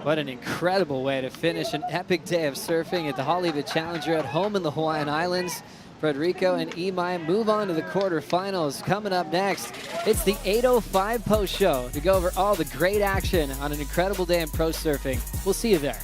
What an incredible way to finish an epic day of surfing at the Haleiwa Challenger at home in the Hawaiian Islands. Frederico and Imai move on to the quarterfinals. Coming up next, it's the 8:05 post show to go over all the great action on an incredible day in pro surfing. We'll see you there.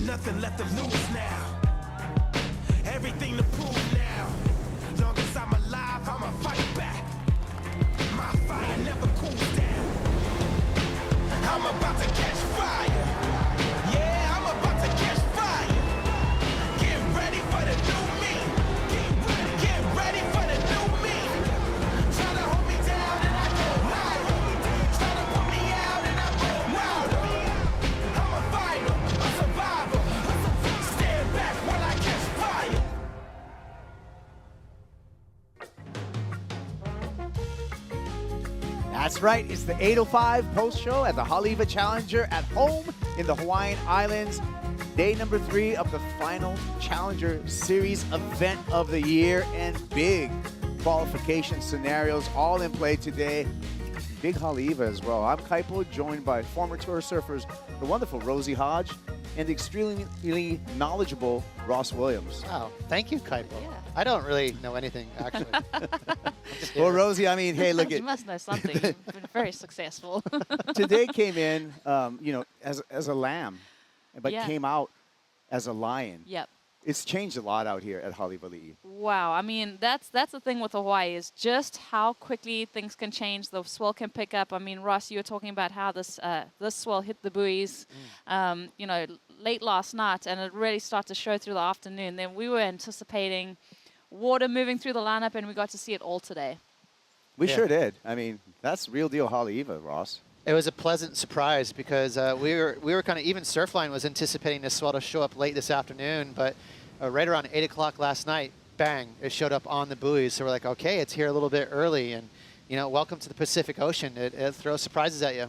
Nothing left to lose now. Everything to prove now. Long as I'm alive, I'ma fight back. My fire never cools down. I'm about to catch fire. Yeah. That's right, it's the 8:05 post show at the Haleiwa Challenger at home in the Hawaiian Islands. Day number 3 of the final Challenger Series event of the year, and big qualification scenarios all in play today. Big Haleiwa as well. I'm Kaipo, joined by former tour surfers, the wonderful Rosie Hodge, and the extremely knowledgeable Ross Williams. Wow, thank you, Kaipo. Yeah. I don't really know anything, actually. Well, Rosie, I mean, hey, look You at must know something. You've been very successful. today came in, you know, as a lamb, but Yeah. came out as a lion. Yep. It's changed a lot out here at Haleiwa Li'i. Wow, I mean, that's the thing with Hawaii is just how quickly things can change. The swell can pick up. I mean, Ross, you were talking about how this swell hit the buoys, you know, late last night, and it really started to show through the afternoon. Then we were anticipating water moving through the lineup, and we got to see it all today. We sure did. I mean, that's real deal Haleiwa, Ross. It was a pleasant surprise because we were kind of, even Surfline was anticipating this swell to show up late this afternoon, but right around 8 o'clock last night, bang, it showed up on the buoys. So we're like, okay, it's here a little bit early, and you know, welcome to the Pacific Ocean. It throws surprises at you.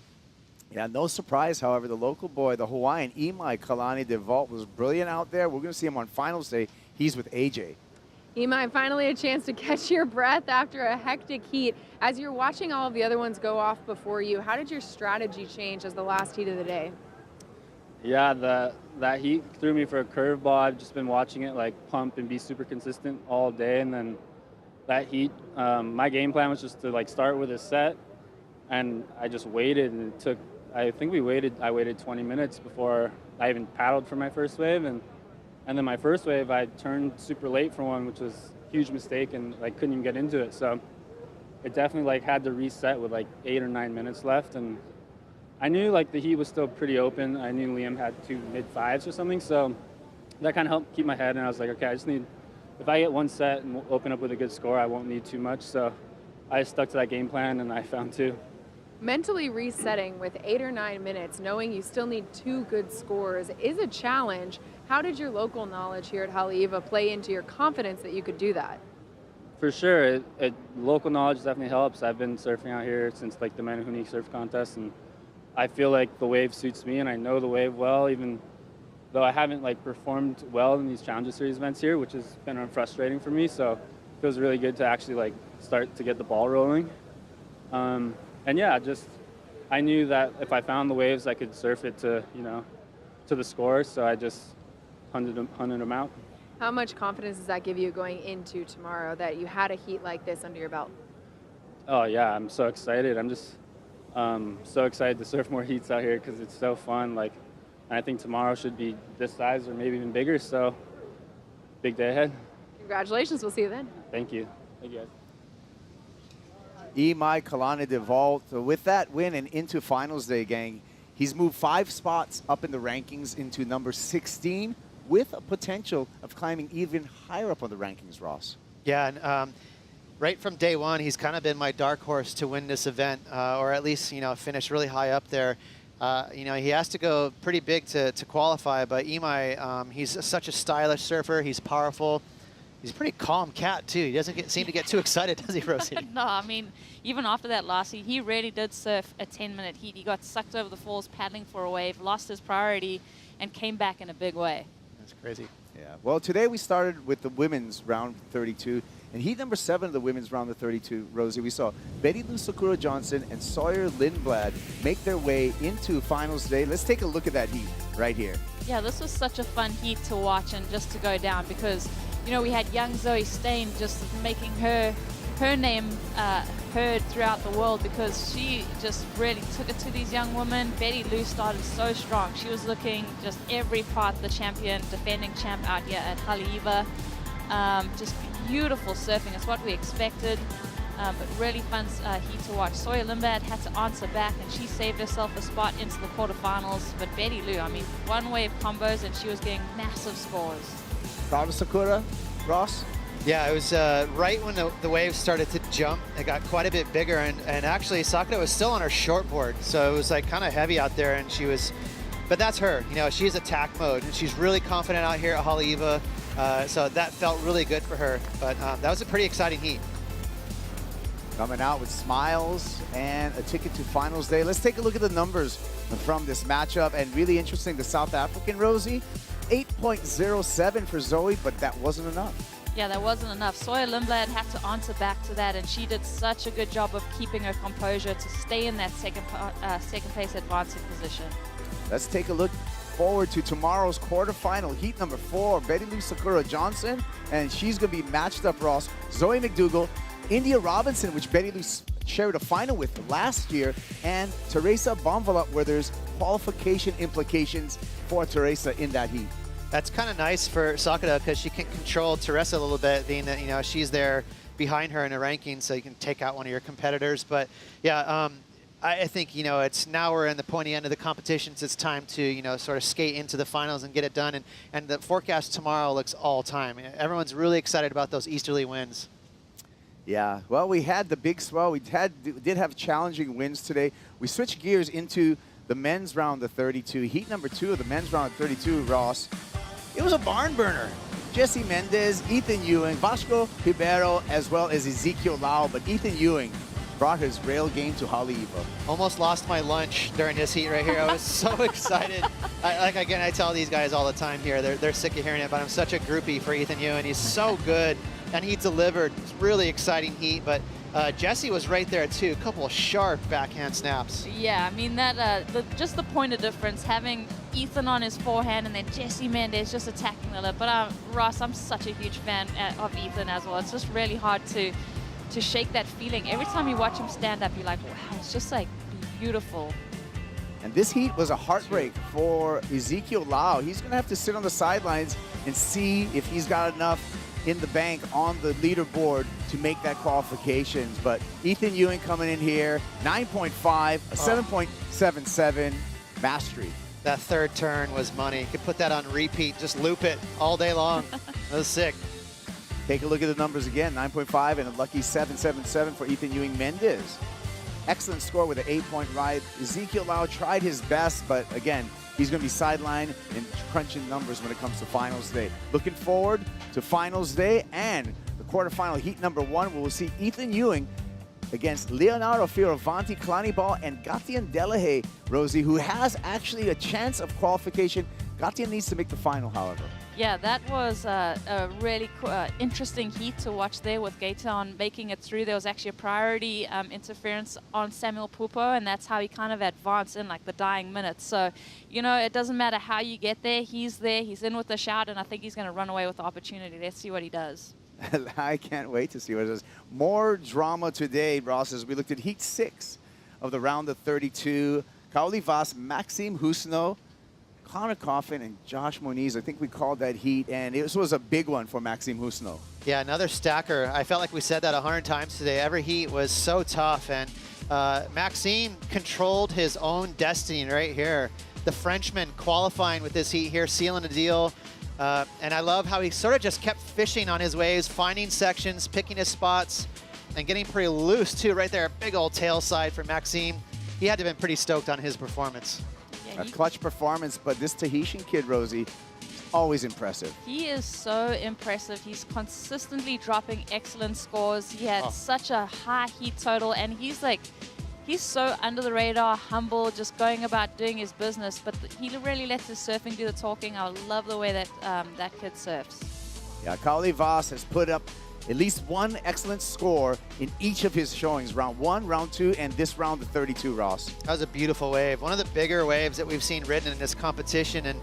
Yeah, no surprise, however, the local boy, the Hawaiian Imai Kalani DeVault, was brilliant out there. We're going to see him on finals day. He's with AJ. Imai, finally a chance to catch your breath after a hectic heat. As you're watching all of the other ones go off before you, how did your strategy change as the last heat of the day? Yeah, that heat threw me for a curveball. I've just been watching it like pump and be super consistent all day, and then that heat, my game plan was just to like start with a set, and I just waited, and it took, I waited 20 minutes before I even paddled for my first wave, and then my first wave I turned super late for one, which was a huge mistake, and like couldn't even get into it. So it definitely like had to reset with like 8 or 9 minutes left, and I knew like the heat was still pretty open. I knew Liam had 2 mid-5s or something, so that kind of helped keep my head, and I was like, okay, I just need, if I get one set and open up with a good score, I won't need too much. So I stuck to that game plan, and I found 2. Mentally resetting with 8 or 9 minutes, knowing you still need 2 good scores, is a challenge. How did your local knowledge here at Haleiwa play into your confidence that you could do that? For sure, local knowledge definitely helps. I've been surfing out here since like the Manahuni Surf Contest, and I feel like the wave suits me, and I know the wave well, even though I haven't like performed well in these Challenger Series events here, which has been frustrating for me. So it feels really good to actually like start to get the ball rolling. And yeah, just I knew that if I found the waves, I could surf it to, you know, to the score. So I just hunted them out. How much confidence does that give you going into tomorrow that you had a heat like this under your belt? Oh yeah, I'm so excited. I'm just so excited to surf more heats out here because it's so fun. Like, and I think tomorrow should be this size or maybe even bigger. So big day ahead. Congratulations. We'll see you then. Thank you. Thank you guys. Imai Kalani DeVault, with that win and into finals day, gang, he's moved 5 spots up in the rankings into number 16 with a potential of climbing even higher up on the rankings, Ross. Yeah, and right from day one, he's kind of been my dark horse to win this event, or at least, you know, finish really high up there. You know, he has to go pretty big to qualify, but Imai, he's such a stylish surfer. He's powerful. He's a pretty calm cat, too. He doesn't seem to get too excited, does he, Rosie? No, I mean, even after that last heat, he really did surf a 10-minute heat. He got sucked over the falls paddling for a wave, lost his priority, and came back in a big way. That's crazy. Yeah. Well, today we started with the women's round 32. And heat number 7 of the women's round of 32, Rosie, we saw Betty Lou Sakura Johnson and Sawyer Lindblad make their way into finals today. Let's take a look at that heat right here. Yeah, this was such a fun heat to watch and just to go down because, you know, we had young Zoe Stain just making her name heard throughout the world because she just really took it to these young women. Betty Lou started so strong. She was looking just every part the champion, defending champ out here at Haleiwa. Just beautiful surfing. It's what we expected, but really fun heat to watch. Sawyer Lindblad had to answer back, and she saved herself a spot into the quarterfinals. But Betty Lou, I mean, one wave combos, and she was getting massive scores. Proud of Sakura, Ross? Yeah, it was right when the waves started to jump. It got quite a bit bigger, and actually Sakura was still on her shortboard, so it was like kind of heavy out there, and she was, but that's her. You know, she's attack mode, and she's really confident out here at Haleiwa. So that felt really good for her, but that was a pretty exciting heat. coming out with smiles and a ticket to finals day. Let's take a look at the numbers from this matchup. And really interesting, the South African, Rosie, 8.07 for Zoe, but that wasn't enough. Yeah, that wasn't enough. Sawyer Lindblad had to answer back to that, and she did such a good job of keeping her composure to stay in that second place advancing position. Let's take a look forward to tomorrow's quarterfinal, heat number 4, Betty Lou Sakura Johnson, and she's going to be matched up, Ross, Zoe McDougall, India Robinson, which Betty Lou shared a final with last year, and Teresa Bonvala, where there's qualification implications for Teresa in that heat. That's kind of nice for Sakura because she can control Teresa a little bit, being that, you know, she's there behind her in the rankings, so you can take out one of your competitors. But yeah, I think, you know, it's now we're in the pointy end of the competitions. It's time to, you know, sort of skate into the finals and get it done. And the forecast tomorrow looks all time. Everyone's really excited about those easterly wins. Yeah, well, we had the big swell. We did have challenging wins today. We switched gears into the men's round of 32. Heat number 2 of the men's round of 32, Ross. It was a barn burner. Jesse Mendez, Ethan Ewing, Vasco Ribeiro, as well as Ezekiel Lau. But Ethan Ewing brought his rail game to Haleiwa. Almost lost my lunch during this heat right here. I was so excited. Again, I tell these guys all the time here, they're sick of hearing it, but I'm such a groupie for Ethan Ewing. He's so good, and he delivered. It's really exciting heat, but Jesse was right there too. A couple of sharp backhand snaps. Yeah, I mean that just the point of difference, having Ethan on his forehand and then Jesse Mendez just attacking the lip. But Ross, I'm such a huge fan of Ethan as well. It's just really hard to shake that feeling. Every time you watch him stand up, you're like, wow, it's just like beautiful. And this heat was a heartbreak for Ezekiel Lau. He's going to have to sit on the sidelines and see if he's got enough in the bank on the leaderboard to make that qualifications. But Ethan Ewing coming in here, 9.5, a 7.77 mastery. That third turn was money. You could put that on repeat, just loop it all day long. That was sick. Take a look at the numbers again, 9.5 and a lucky 7.77 for Ethan Ewing Mendez. Excellent score with an 8-point ride. Ezekiel Lau tried his best, but again, he's going to be sidelined and crunching numbers when it comes to finals day. Looking forward to finals day and the quarterfinal heat number 1, where we'll see Ethan Ewing against Leonardo Fioravanti, Clanibal, and Gatian Delahaye, Rosie, who has actually a chance of qualification. Gatian needs to make the final, however. Yeah, that was a really interesting heat to watch there with Gaetan making it through. There was actually a priority interference on Samuel Pupo, and that's how he kind of advanced in like the dying minutes. So, you know, it doesn't matter how you get there. He's in with the shout, and I think he's going to run away with the opportunity. Let's see what he does. I can't wait to see what it is. More drama today, Ross, as we looked at Heat 6 of the round of 32. Kaoli Vas, Maxime Husno, Connor Coffin, and Josh Moniz. I think we called that heat, and this was a big one for Maxime Husno. Yeah, another stacker. I felt like we said that 100 times today. Every heat was so tough, and Maxime controlled his own destiny right here. The Frenchman qualifying with this heat here, sealing the deal. And I love how he sort of just kept fishing on his waves, finding sections, picking his spots, and getting pretty loose too right there. Big old tail side for Maxime. He had to have been pretty stoked on his performance. A clutch performance, but this Tahitian kid, Rosie, always impressive. He is so impressive. He's consistently dropping excellent scores. He had such a high heat total, and he's so under the radar, humble, just going about doing his business. But he really lets his surfing do the talking. I love the way that that kid surfs. Yeah, Kaoli Vas has put up at least one excellent score in each of his showings, round 1, round 2, and this round of 32, Ross. That was a beautiful wave. One of the bigger waves that we've seen ridden in this competition, and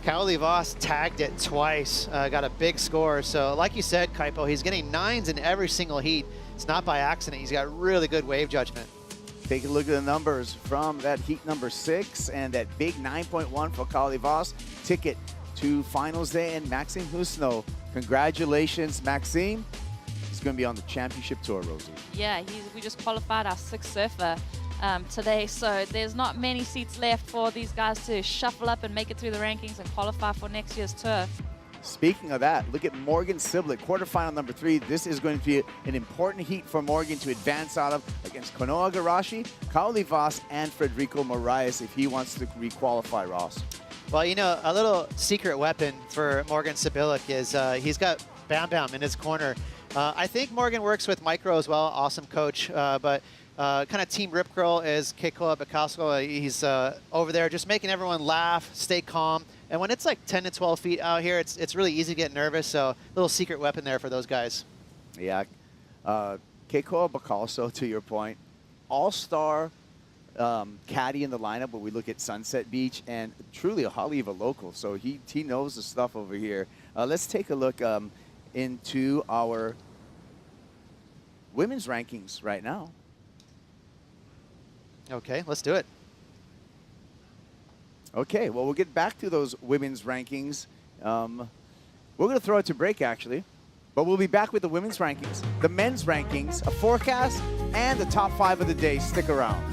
Kaoli Vas tagged it twice, got a big score. So like you said, Kaipo, he's getting 9s in every single heat. It's not by accident. He's got really good wave judgment. Take a look at the numbers from that heat number 6 and that big 9.1 for Kaoli Vas. Ticket to finals day, and Maxime Husno. Congratulations, Maxime. He's going to be on the championship tour, Rosie. Yeah, we just qualified our 6th surfer today, so there's not many seats left for these guys to shuffle up and make it through the rankings and qualify for next year's tour. Speaking of that, look at Morgan Siblett, quarterfinal number 3. This is going to be an important heat for Morgan to advance out of against Konoha Garashi, Kaoli Vas, and Federico Moraes if he wants to re-qualify, Ross. Well, you know, a little secret weapon for Morgan Sibilic is he's got Bam Bam in his corner. I think Morgan works with Micro as well, awesome coach, but kind of team Rip Curl is Keikoa Bakasko. He's over there just making everyone laugh, stay calm. And when it's like 10 to 12 feet out here, it's really easy to get nervous, so a little secret weapon there for those guys. Yeah, Keikoa Bakaso, to your point, all-star caddy in the lineup when we look at Sunset Beach, and truly a Haleiwa local, so he knows the stuff over here. Let's take a look into our women's rankings right now. Okay, let's do it. Okay, well, we'll get back to those women's rankings. We're going to throw it to break, actually. But we'll be back with the women's rankings, the men's rankings, a forecast, and the top 5 of the day. Stick around.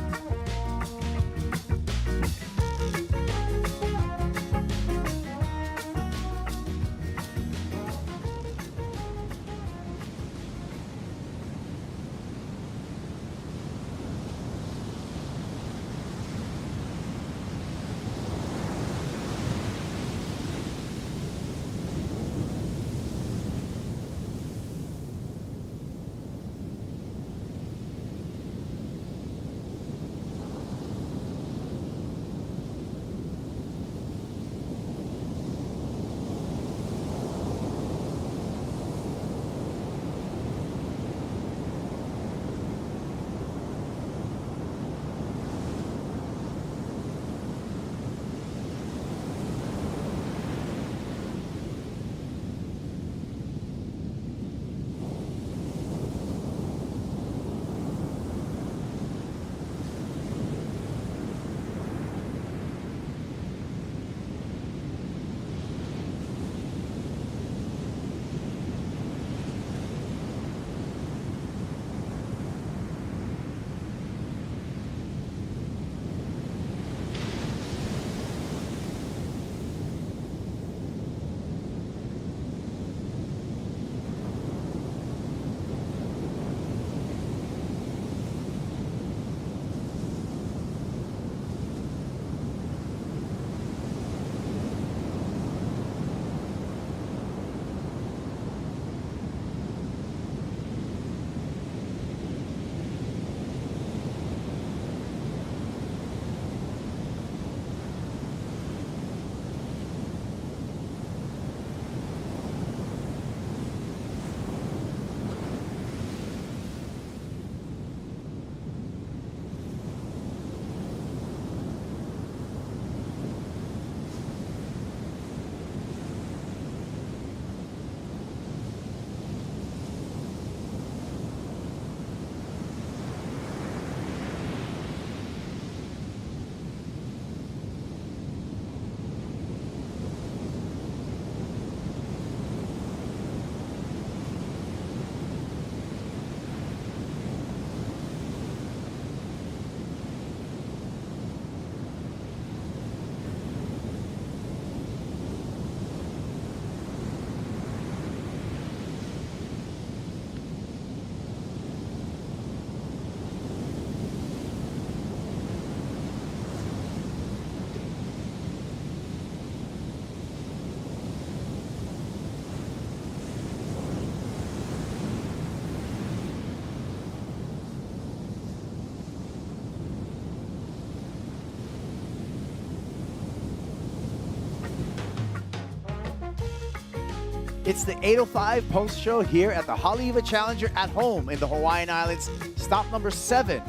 It's the 8:05 post show here at the Haleiwa Challenger at home in the Hawaiian Islands. Stop number 7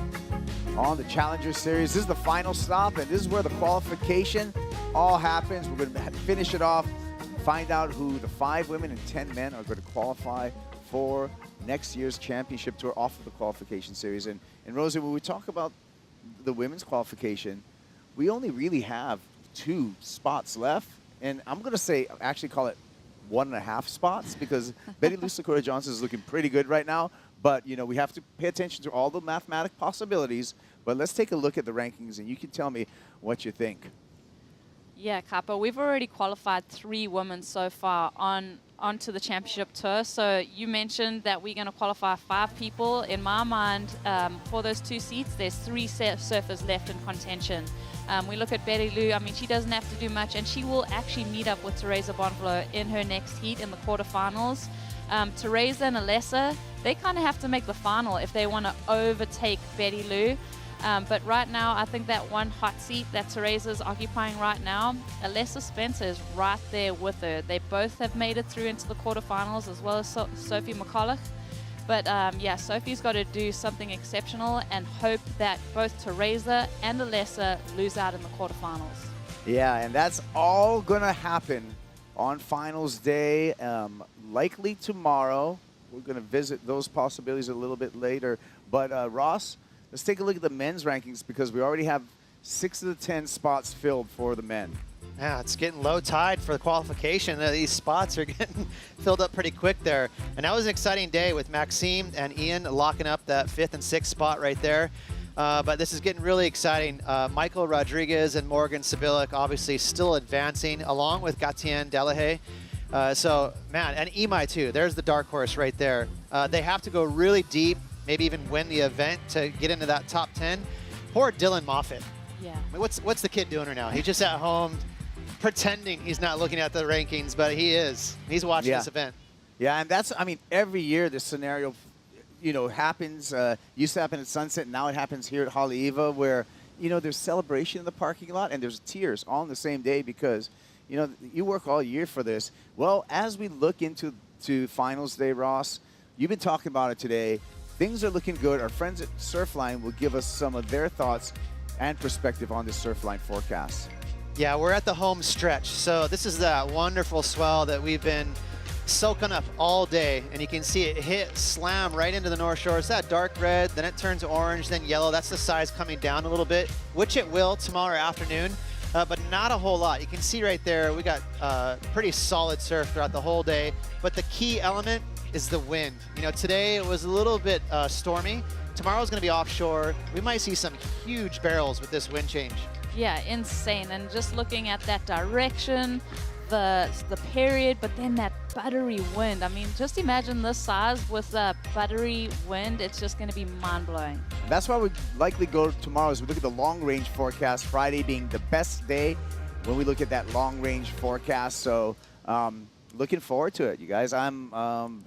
on the Challenger Series. This is the final stop, and this is where the qualification all happens. We're going to finish it off, find out who the 5 women and 10 men are going to qualify for next year's championship tour off of the qualification series. And Rosie, when we talk about the women's qualification, we only really have 2 spots left. And I'm going to say, actually call it 1.5 spots, because Betty Lou Sakura Johnson is looking pretty good right now. But, you know, we have to pay attention to all the mathematic possibilities. But let's take a look at the rankings, and you can tell me what you think. Yeah, Kappa, we've already qualified 3 women so far onto the championship tour. So you mentioned that we're going to qualify 5 people. In my mind, for those 2 seats, there's 3 surfers left in contention. We look at Betty Lou. I mean, she doesn't have to do much, and she will actually meet up with Teresa Bonfilo in her next heat in the quarterfinals. Teresa and Alessa, they kind of have to make the final if they want to overtake Betty Lou. But right now, I think that one hot seat that Teresa's occupying right now, Alessa Spencer is right there with her. They both have made it through into the quarterfinals, as well as Sophie McCulloch. But yeah, Sophie's got to do something exceptional and hope that both Teresa and Alessa lose out in the quarterfinals. Yeah, and that's all going to happen on finals day, likely tomorrow. We're going to visit those possibilities a little bit later. But Ross, let's take a look at the men's rankings because we already have 6 of the 10 spots filled for the men. Yeah, it's getting low tide for the qualification. These spots are getting filled up pretty quick there. And that was an exciting day with Maxime and Ian locking up that 5th and 6th spot right there. But this is getting really exciting. Michael Rodriguez and Morgan Sibilic obviously still advancing along with Gatien Delahaye. So, man, and Imai too. There's the dark horse right there. They have to go really deep, maybe even win the event to get into that top 10. Poor Dylan Moffitt. Yeah. I mean, what's the kid doing right now? He's just at home pretending he's not looking at the rankings, but he is. He's watching this event. Yeah, and that's, I mean, every year this scenario, you know, happens. Used to happen at Sunset, now it happens here at Haleiwa where, you know, there's celebration in the parking lot and there's tears all on the same day because, you know, you work all year for this. Well, as we look into finals day, Ross, you've been talking about it today. Things are looking good. Our friends at Surfline will give us some of their thoughts and perspective on this Surfline forecast. Yeah, we're at the home stretch. So this is that wonderful swell that we've been soaking up all day. And you can see it slam right into the North Shore. It's that dark red, then it turns orange, then yellow. That's the size coming down a little bit, which it will tomorrow afternoon, but not a whole lot. You can see right there, we got pretty solid surf throughout the whole day. But the key element is the wind. You know, today it was a little bit stormy. Tomorrow's gonna be offshore. We might see some huge barrels with this wind change. Yeah, insane. And just looking at that direction, the period, but then that buttery wind. I mean, just imagine this size with a buttery wind. It's just going to be mind-blowing. That's why we likely go tomorrow as we look at the long-range forecast, Friday being the best day when we look at that long-range forecast. So looking forward to it, you guys. I'm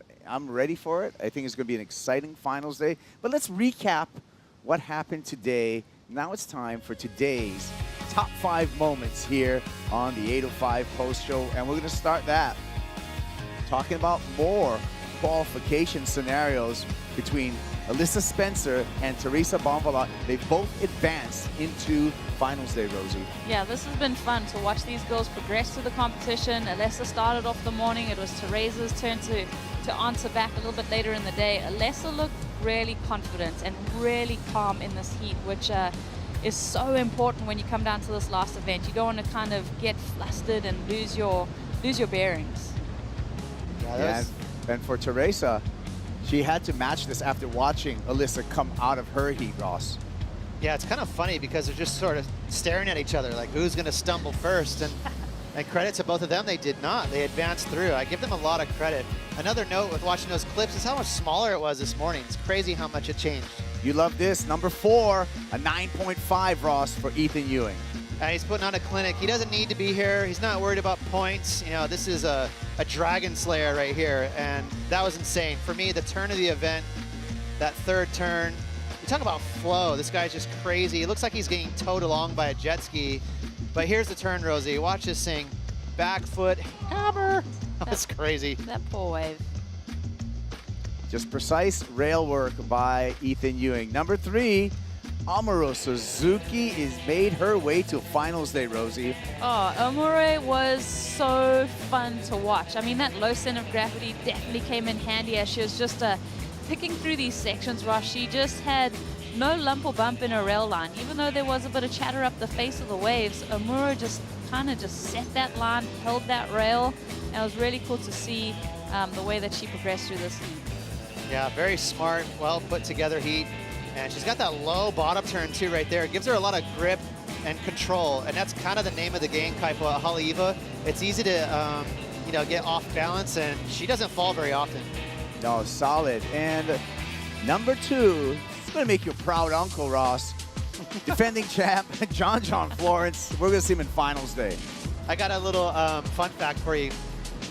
ready for it. I think it's going to be an exciting finals day. But let's recap what happened today. Now it's time for today's top 5 moments here on the 805 post show. And we're going to start that talking about more qualification scenarios between Alessa Spencer and Teresa Bonvalot. They've both advanced into finals day, Rosie. Yeah, this has been fun to watch these girls progress through the competition. Alessa started off the morning. It was Teresa's turn to answer back a little bit later in the day. Alessa looked really confident and really calm in this heat, which is so important when you come down to this last event. You don't want to kind of get flustered and lose your bearings. Yeah, and for Teresa, she had to match this after watching Alessa come out of her heat, Ross. Yeah, it's kind of funny because they're just sort of staring at each other like who's going to stumble first. And credit to both of them, they did not. They advanced through. I give them a lot of credit. Another note with watching those clips is how much smaller it was this morning. It's crazy how much it changed. You love this. Number 4, a 9.5, Ross, for Ethan Ewing. And he's putting on a clinic. He doesn't need to be here. He's not worried about points. You know, this is a dragon slayer right here. And that was insane. For me, the turn of the event, that third turn, you talk about flow. This guy's just crazy. It looks like he's getting towed along by a jet ski. But here's the turn, Rosie. Watch this thing. Back foot, hammer. That's crazy. That poor wave. Just precise rail work by Ethan Ewing. Number 3, Amuro Suzuki has made her way to finals day, Rosie. Oh, Amuro was so fun to watch. I mean, that low center of gravity definitely came in handy as she was just picking through these sections, Ross. She just had no lump or bump in her rail line. Even though there was a bit of chatter up the face of the waves, Amuro just kind of set that line, held that rail, and it was really cool to see the way that she progressed through this heat. Yeah, very smart, well put together heat. And she's got that low bottom turn too right there. It gives her a lot of grip and control, and that's kind of the name of the game, Kaipo, at Haleiwa. It's easy to you know, get off balance, and she doesn't fall very often. No, solid. And number 2, it's going to make you a proud uncle, Ross. Defending champ, John Florence. We're going to see him in finals day. I got a little fun fact for you.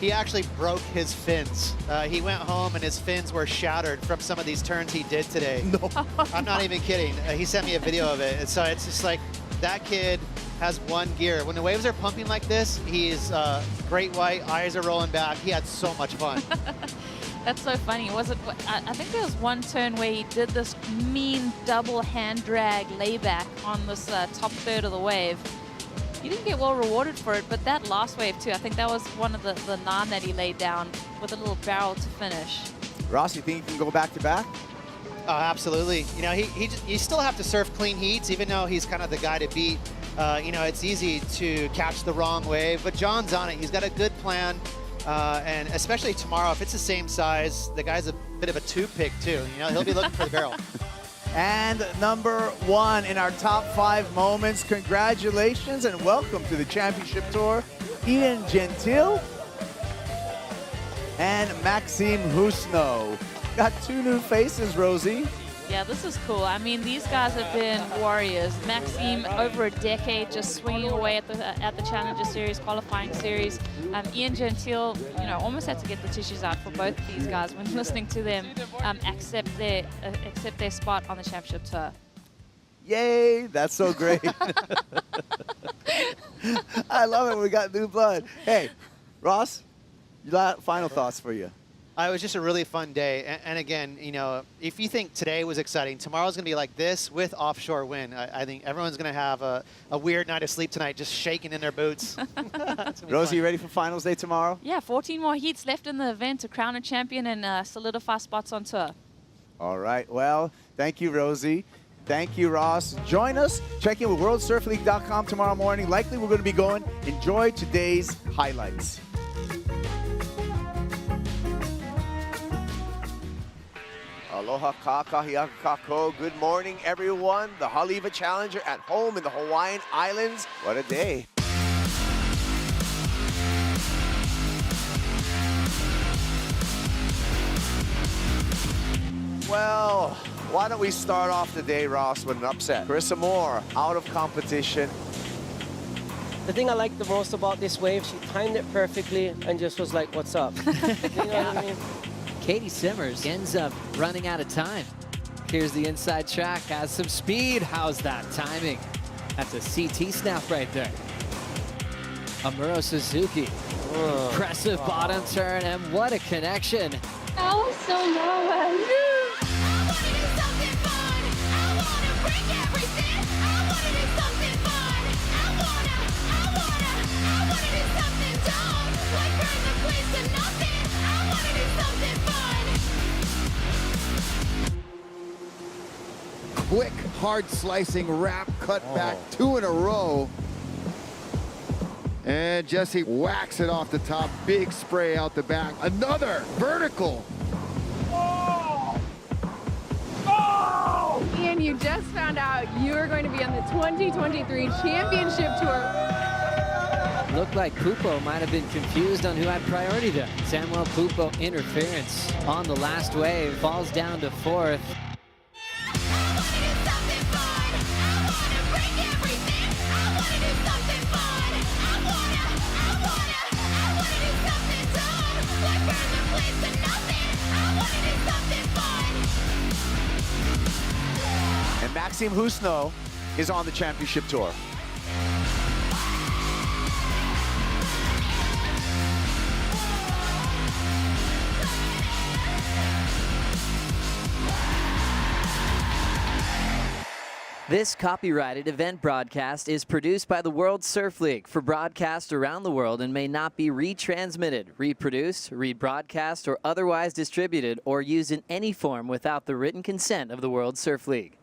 He actually broke his fins. He went home and his fins were shattered from some of these turns he did today. No. I'm not even kidding. He sent me a video of it. And so it's just like, that kid has one gear. When the waves are pumping like this, he's great white, eyes are rolling back. He had so much fun. That's so funny. I think there was one turn where he did this mean double hand drag layback on this top third of the wave. He didn't get well rewarded for it, but that last wave too, I think that was one of the naan that he laid down with a little barrel to finish. Ross, you think you can go back to back? Oh, absolutely. You know, you still have to surf clean heats, even though he's kind of the guy to beat. You know, it's easy to catch the wrong wave, but John's on it. He's got a good plan, and especially tomorrow, if it's the same size, the guy's a bit of a two-pick too. You know, he'll be looking for the barrel. And number 1 in our top 5 moments. Congratulations and welcome to the championship tour, Ian Gentile and Maxime Husno. Got 2 new faces, Rosie. Yeah, this is cool. I mean, these guys have been warriors. Maxime, over a decade, just swinging away at the Challenger Series, qualifying series. Ian Gentile, you know, almost had to get the tissues out for both of these guys when listening to them accept their spot on the championship tour. Yay, that's so great. I love it. We got new blood. Hey, Ross, final thoughts for you. It was just a really fun day. And again, you know, if you think today was exciting, tomorrow's going to be like this with offshore wind. I think everyone's going to have a weird night of sleep tonight, just shaking in their boots. Rosie, you ready for finals day tomorrow? Yeah, 14 more heats left in the event to crown a champion and solidify spots on tour. All right. Well, thank you, Rosie. Thank you, Ross. Join us. Check in with WorldSurfLeague.com tomorrow morning. Likely we're going to be going. Enjoy today's highlights. Aloha kakahiaka kako. Good morning, everyone. The Haleiwa Challenger at home in the Hawaiian Islands. What a day. Well, why don't we start off the day, Ross, with an upset. Carissa Moore out of competition. The thing I like the most about this wave, she timed it perfectly and just was like, what's up? You know what I mean? Katie Simmers ends up running out of time. Here's the inside track, has some speed. How's that timing? That's a CT snap right there. Amuro Suzuki, impressive bottom turn, and what a connection. That was so nervous. Quick, hard slicing wrap, cut back, 2 in a row. And Jesse whacks it off the top, big spray out the back. Another vertical. Ian, you just found out you are going to be on the 2023 Championship Tour. Looked like Pupo might have been confused on who had priority there. Samuel Pupo interference on the last wave, falls down to 4th. And Maxime Husno is on the championship tour. This copyrighted event broadcast is produced by the World Surf League for broadcast around the world and may not be retransmitted, reproduced, rebroadcast, or otherwise distributed or used in any form without the written consent of the World Surf League.